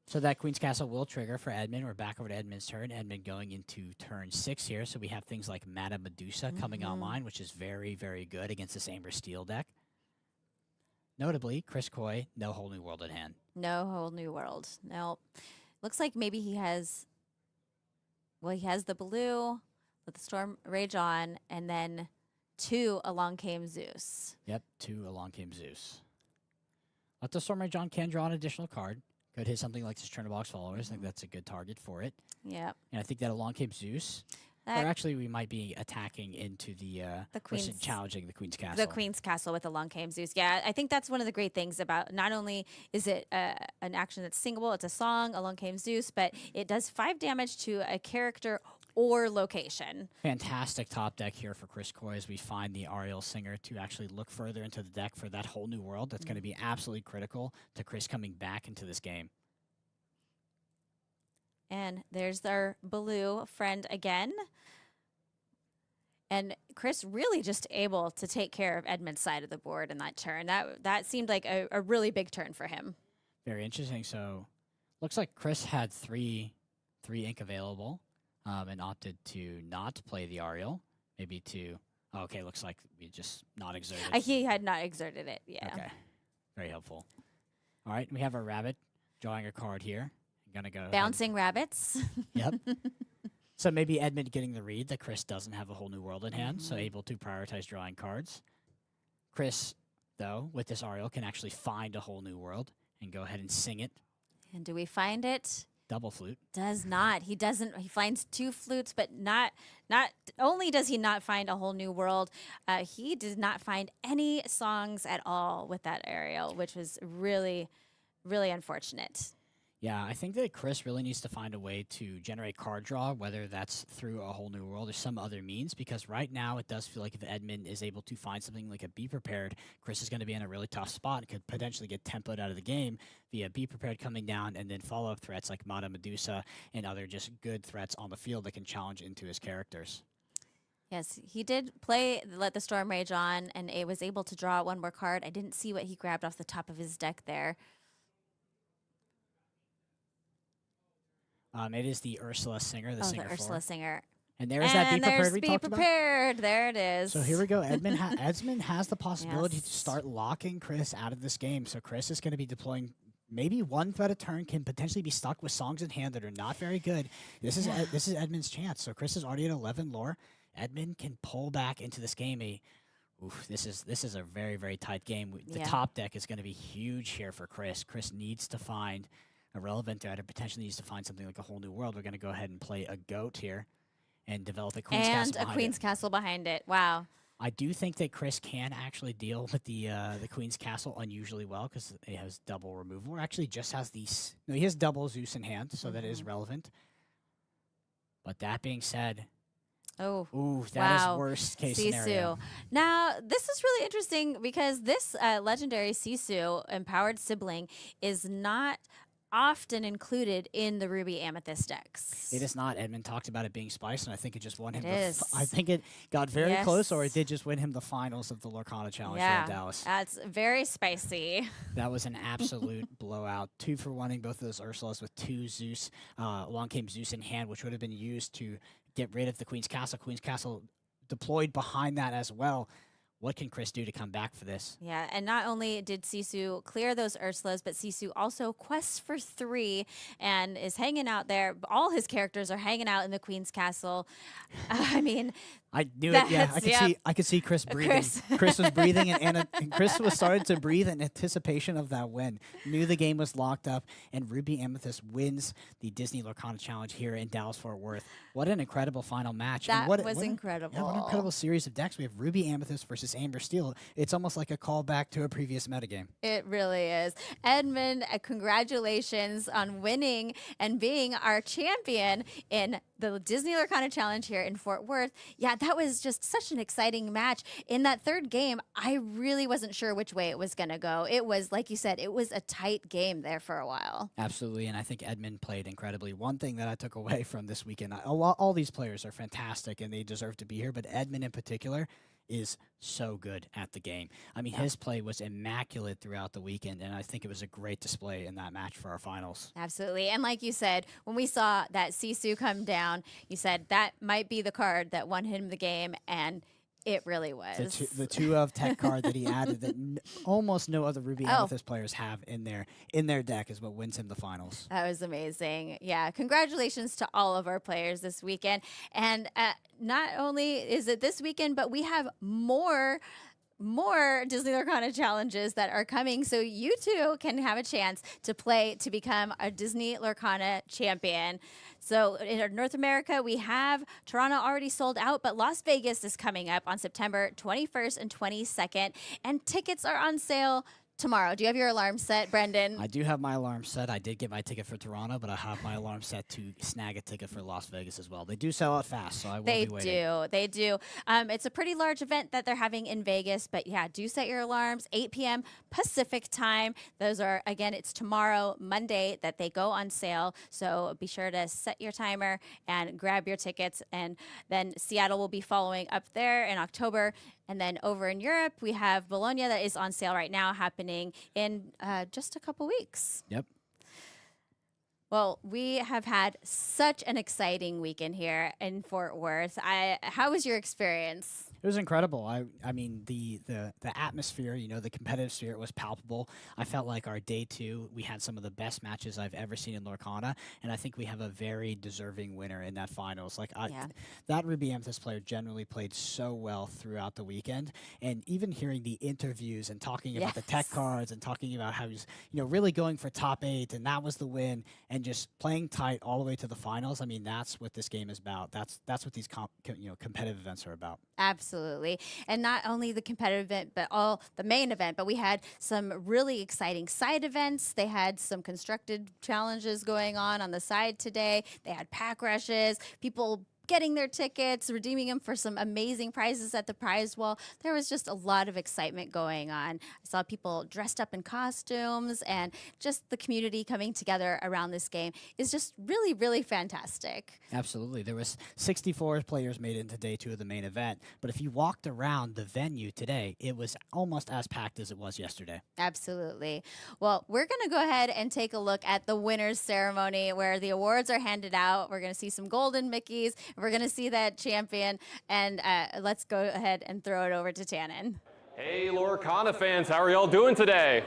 So that Queen's Castle will trigger for Edmund. We're back over to Edmund's turn. Edmund going into turn 6 here. So we have things like Madame Medusa coming online, which is very, very good against this Amber Steel deck. Notably, Chris Coy, no whole new world at hand. No whole new world. No. Looks like maybe he has the blue, Let the Storm Rage On, and then 2 Along Came Zeus. Yep, 2 Along Came Zeus. Let the Storm Rage On can draw an additional card. Could hit something like this Chernobog's Followers. I think that's a good target for it. Yep. And I think that Along Came Zeus. Or actually, we might be attacking into the Queen's, challenging the Queen's Castle. The Queen's Castle with Along Came Zeus. Yeah, I think that's one of the great things about not only is it an action that's singable, it's a song, Along Came Zeus, but it does 5 damage to a character or location. Fantastic top deck here for Chris Coy as we find the Ariel Singer to actually look further into the deck for that whole new world. That's going to be absolutely critical to Chris coming back into this game. And there's our blue friend again. And Chris really just able to take care of Edmund's side of the board in that turn. That seemed like a really big turn for him. Very interesting. So looks like Chris had 3 ink available. And opted to not play the Ariel. Maybe to... Oh, okay, looks like we just not exerted. He had not exerted it, yeah. Okay, very helpful. All right, we have our rabbit drawing a card here. I'm going to go... Bouncing rabbits. Yep. So maybe Edmund getting the read that Chris doesn't have a whole new world in hand, so able to prioritize drawing cards. Chris, though, with this Ariel, can actually find a whole new world and go ahead and sing it. And do we find it? Double flute. Does not. He doesn't. He finds 2 flutes, but not only does he not find a whole new world, he did not find any songs at all with that Ariel, which was really, really unfortunate. Yeah, I think that Chris really needs to find a way to generate card draw, whether that's through a whole new world or some other means, because right now it does feel like if Edmund is able to find something like a Be Prepared, Chris is going to be in a really tough spot and could potentially get tempoed out of the game via Be Prepared coming down and then follow-up threats like Mata Medusa and other just good threats on the field that can challenge into his characters. Yes, he did play Let the Storm Rage on, and it was able to draw one more card. I didn't see what he grabbed off the top of his deck there. It is the Ursula Singer, the Singer the Ursula 4. Singer. And there's that Be Prepared we talked about. Be Prepared. There it is. So here we go. Edmund has the possibility to Yes. start locking Chris out of this game. So Chris is going to be deploying maybe one threat a turn, can potentially be stuck with songs in hand that are not very good. This is this is Edmund's chance. So Chris is already at 11 lore. Edmund can pull back into this game. This is a very, very tight game. The top deck is going to be huge here for Chris. Chris needs to find a relevant threat, or potentially needs to find something like a whole new world. We're going to go ahead and play a goat here and develop a Queen's Castle behind Queen's Castle behind it. Wow. I do think that Chris can actually deal with the Queen's Castle unusually well because it has double removal. Or actually just has these. No, he has double Zeus in hand, so that is relevant. But that being said, that is worst case scenario. Now, this is really interesting because this legendary Sisu empowered sibling is not often included in the Ruby Amethyst decks. It is not. Edmund talked about it being spiced, and I think it just won him. I think it got very close, or it did just win him the finals of the Lorcana Challenge here in Dallas. That's very spicy. That was an absolute blowout. 2 for 1-ing both of those Ursulas with 2 Zeus. Along came Zeus in hand, which would have been used to get rid of the Queen's Castle. Queen's Castle deployed behind that as well. What can Chris do to come back for this? Yeah, and not only did Sisu clear those Ursulas, but Sisu also quests for 3 and is hanging out there. All his characters are hanging out in the Queen's Castle. I mean, I knew it. Yeah, I could see Chris breathing. Chris was breathing, and Chris was starting to breathe in anticipation of that win. Knew the game was locked up, and Ruby Amethyst wins the Disney Lorcana Challenge here in Dallas-Fort Worth. What an incredible final match! That was incredible. Yeah, what an incredible series of decks. We have Ruby Amethyst versus Amber Steel. It's almost like a callback to a previous metagame. It really is. Edmund, congratulations on winning and being our champion in the Disney Lorcana Challenge here in Fort Worth. Yeah, that was just such an exciting match. In that third game, I really wasn't sure which way it was going to go. It was, like you said, it was a tight game there for a while. Absolutely, and I think Edmund played incredibly. One thing that I took away from this weekend, all these players are fantastic and they deserve to be here, but Edmund in particular is so good at the game. I mean, his play was immaculate throughout the weekend, and I think it was a great display in that match for our finals. Absolutely. And like you said, when we saw that Sisu come down, you said that might be the card that won him the game, and it really was. The 2 of tech card that he added that almost no other Ruby Amethyst players have in their deck is what wins him the finals. That was amazing. Yeah, congratulations to all of our players this weekend. And not only is it this weekend, but we have more Disney Lorcana challenges that are coming, so you too can have a chance to play to become a Disney Lorcana champion. So in North America, we have Toronto already sold out, but Las Vegas is coming up on September 21st and 22nd, and tickets are on sale tomorrow. Do you have your alarm set, Brendan? I do have my alarm set. I did get my ticket for Toronto, but I have my alarm set to snag a ticket for Las Vegas as well. They do sell out fast, so I will be waiting. They do. It's a pretty large event that they're having in Vegas, but yeah, do set your alarms, 8 p.m. Pacific time. Those are, again, it's tomorrow, Monday, that they go on sale, so be sure to set your timer and grab your tickets, and then Seattle will be following up there in October. And then over in Europe, we have Bologna that is on sale right now, happening in just a couple weeks. Yep. Well, we have had such an exciting weekend here in Fort Worth. How was your experience? It was incredible. I mean, the atmosphere, the competitive spirit was palpable. I felt like our day 2, we had some of the best matches I've ever seen in Lorcana, and I think we have a very deserving winner in that finals. That Ruby Amethyst player generally played so well throughout the weekend, and even hearing the interviews and talking about the tech cards and talking about how he's really going for top 8, and that was the win, and just playing tight all the way to the finals. I mean, that's what this game is about. That's what these competitive events are about. Absolutely. Absolutely. And not only the competitive event, but all the main event, but we had some really exciting side events. They had some constructed challenges going on the side today. They had pack rushes, people getting their tickets, redeeming them for some amazing prizes at the prize wall. There was just a lot of excitement going on. I saw people dressed up in costumes, and just the community coming together around this game is just really, really fantastic. Absolutely. There was 64 players made into day 2 of the main event, but if you walked around the venue today, it was almost as packed as it was yesterday. Absolutely. Well, we're going to go ahead and take a look at the winners ceremony where the awards are handed out. We're going to see some golden Mickeys. We're going to see that champion, and let's go ahead and throw it over to Tannen. Hey, Lorcana fans, how are y'all doing today?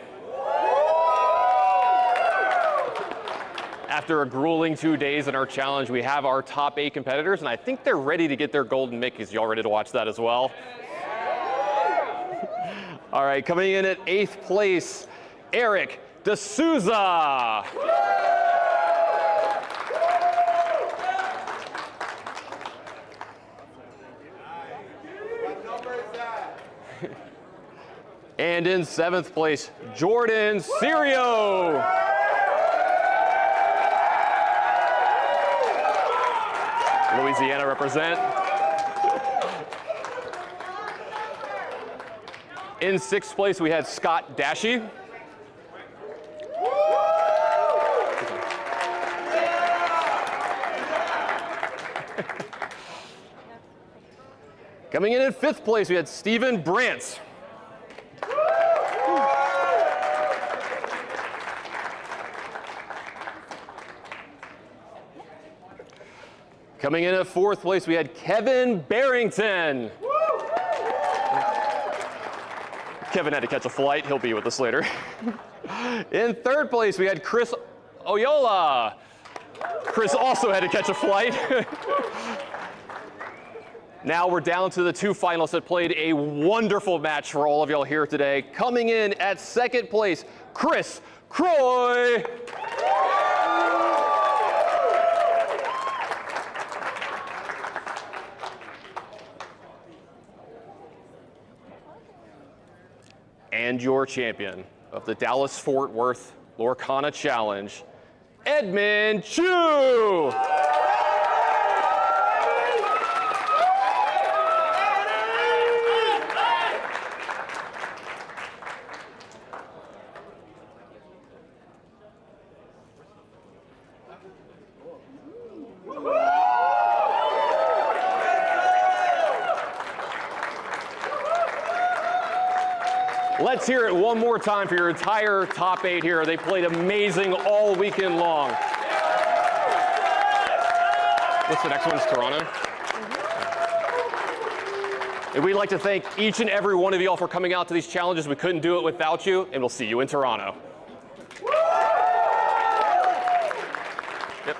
After a grueling 2 days in our challenge, we have our top 8 competitors, and I think they're ready to get their golden Mickeys. Y'all ready to watch that as well? All right, coming in at 8th place, Eric D'Souza. And in 7th place, Jordan Sirio. Louisiana represent. In 6th place, we had Scott Dashi. Coming in at 5th place, we had Stephen Brantz. Coming in at 4th place, we had Kevin Barrington. Kevin had to catch a flight. He'll be with us later. In 3rd place, we had Chris Oyola. Chris also had to catch a flight. Now we're down to the 2 finalists that played a wonderful match for all of y'all here today. Coming in at 2nd place, Chris Croy. And your champion of the Dallas-Fort Worth Lorcana Challenge, Edmund Chu. Let's hear it one more time for your entire top 8 here. They played amazing all weekend long. What's the next one? It's Toronto. And we'd like to thank each and every one of y'all for coming out to these challenges. We couldn't do it without you, and we'll see you in Toronto. Yep.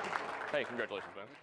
Hey, congratulations, man.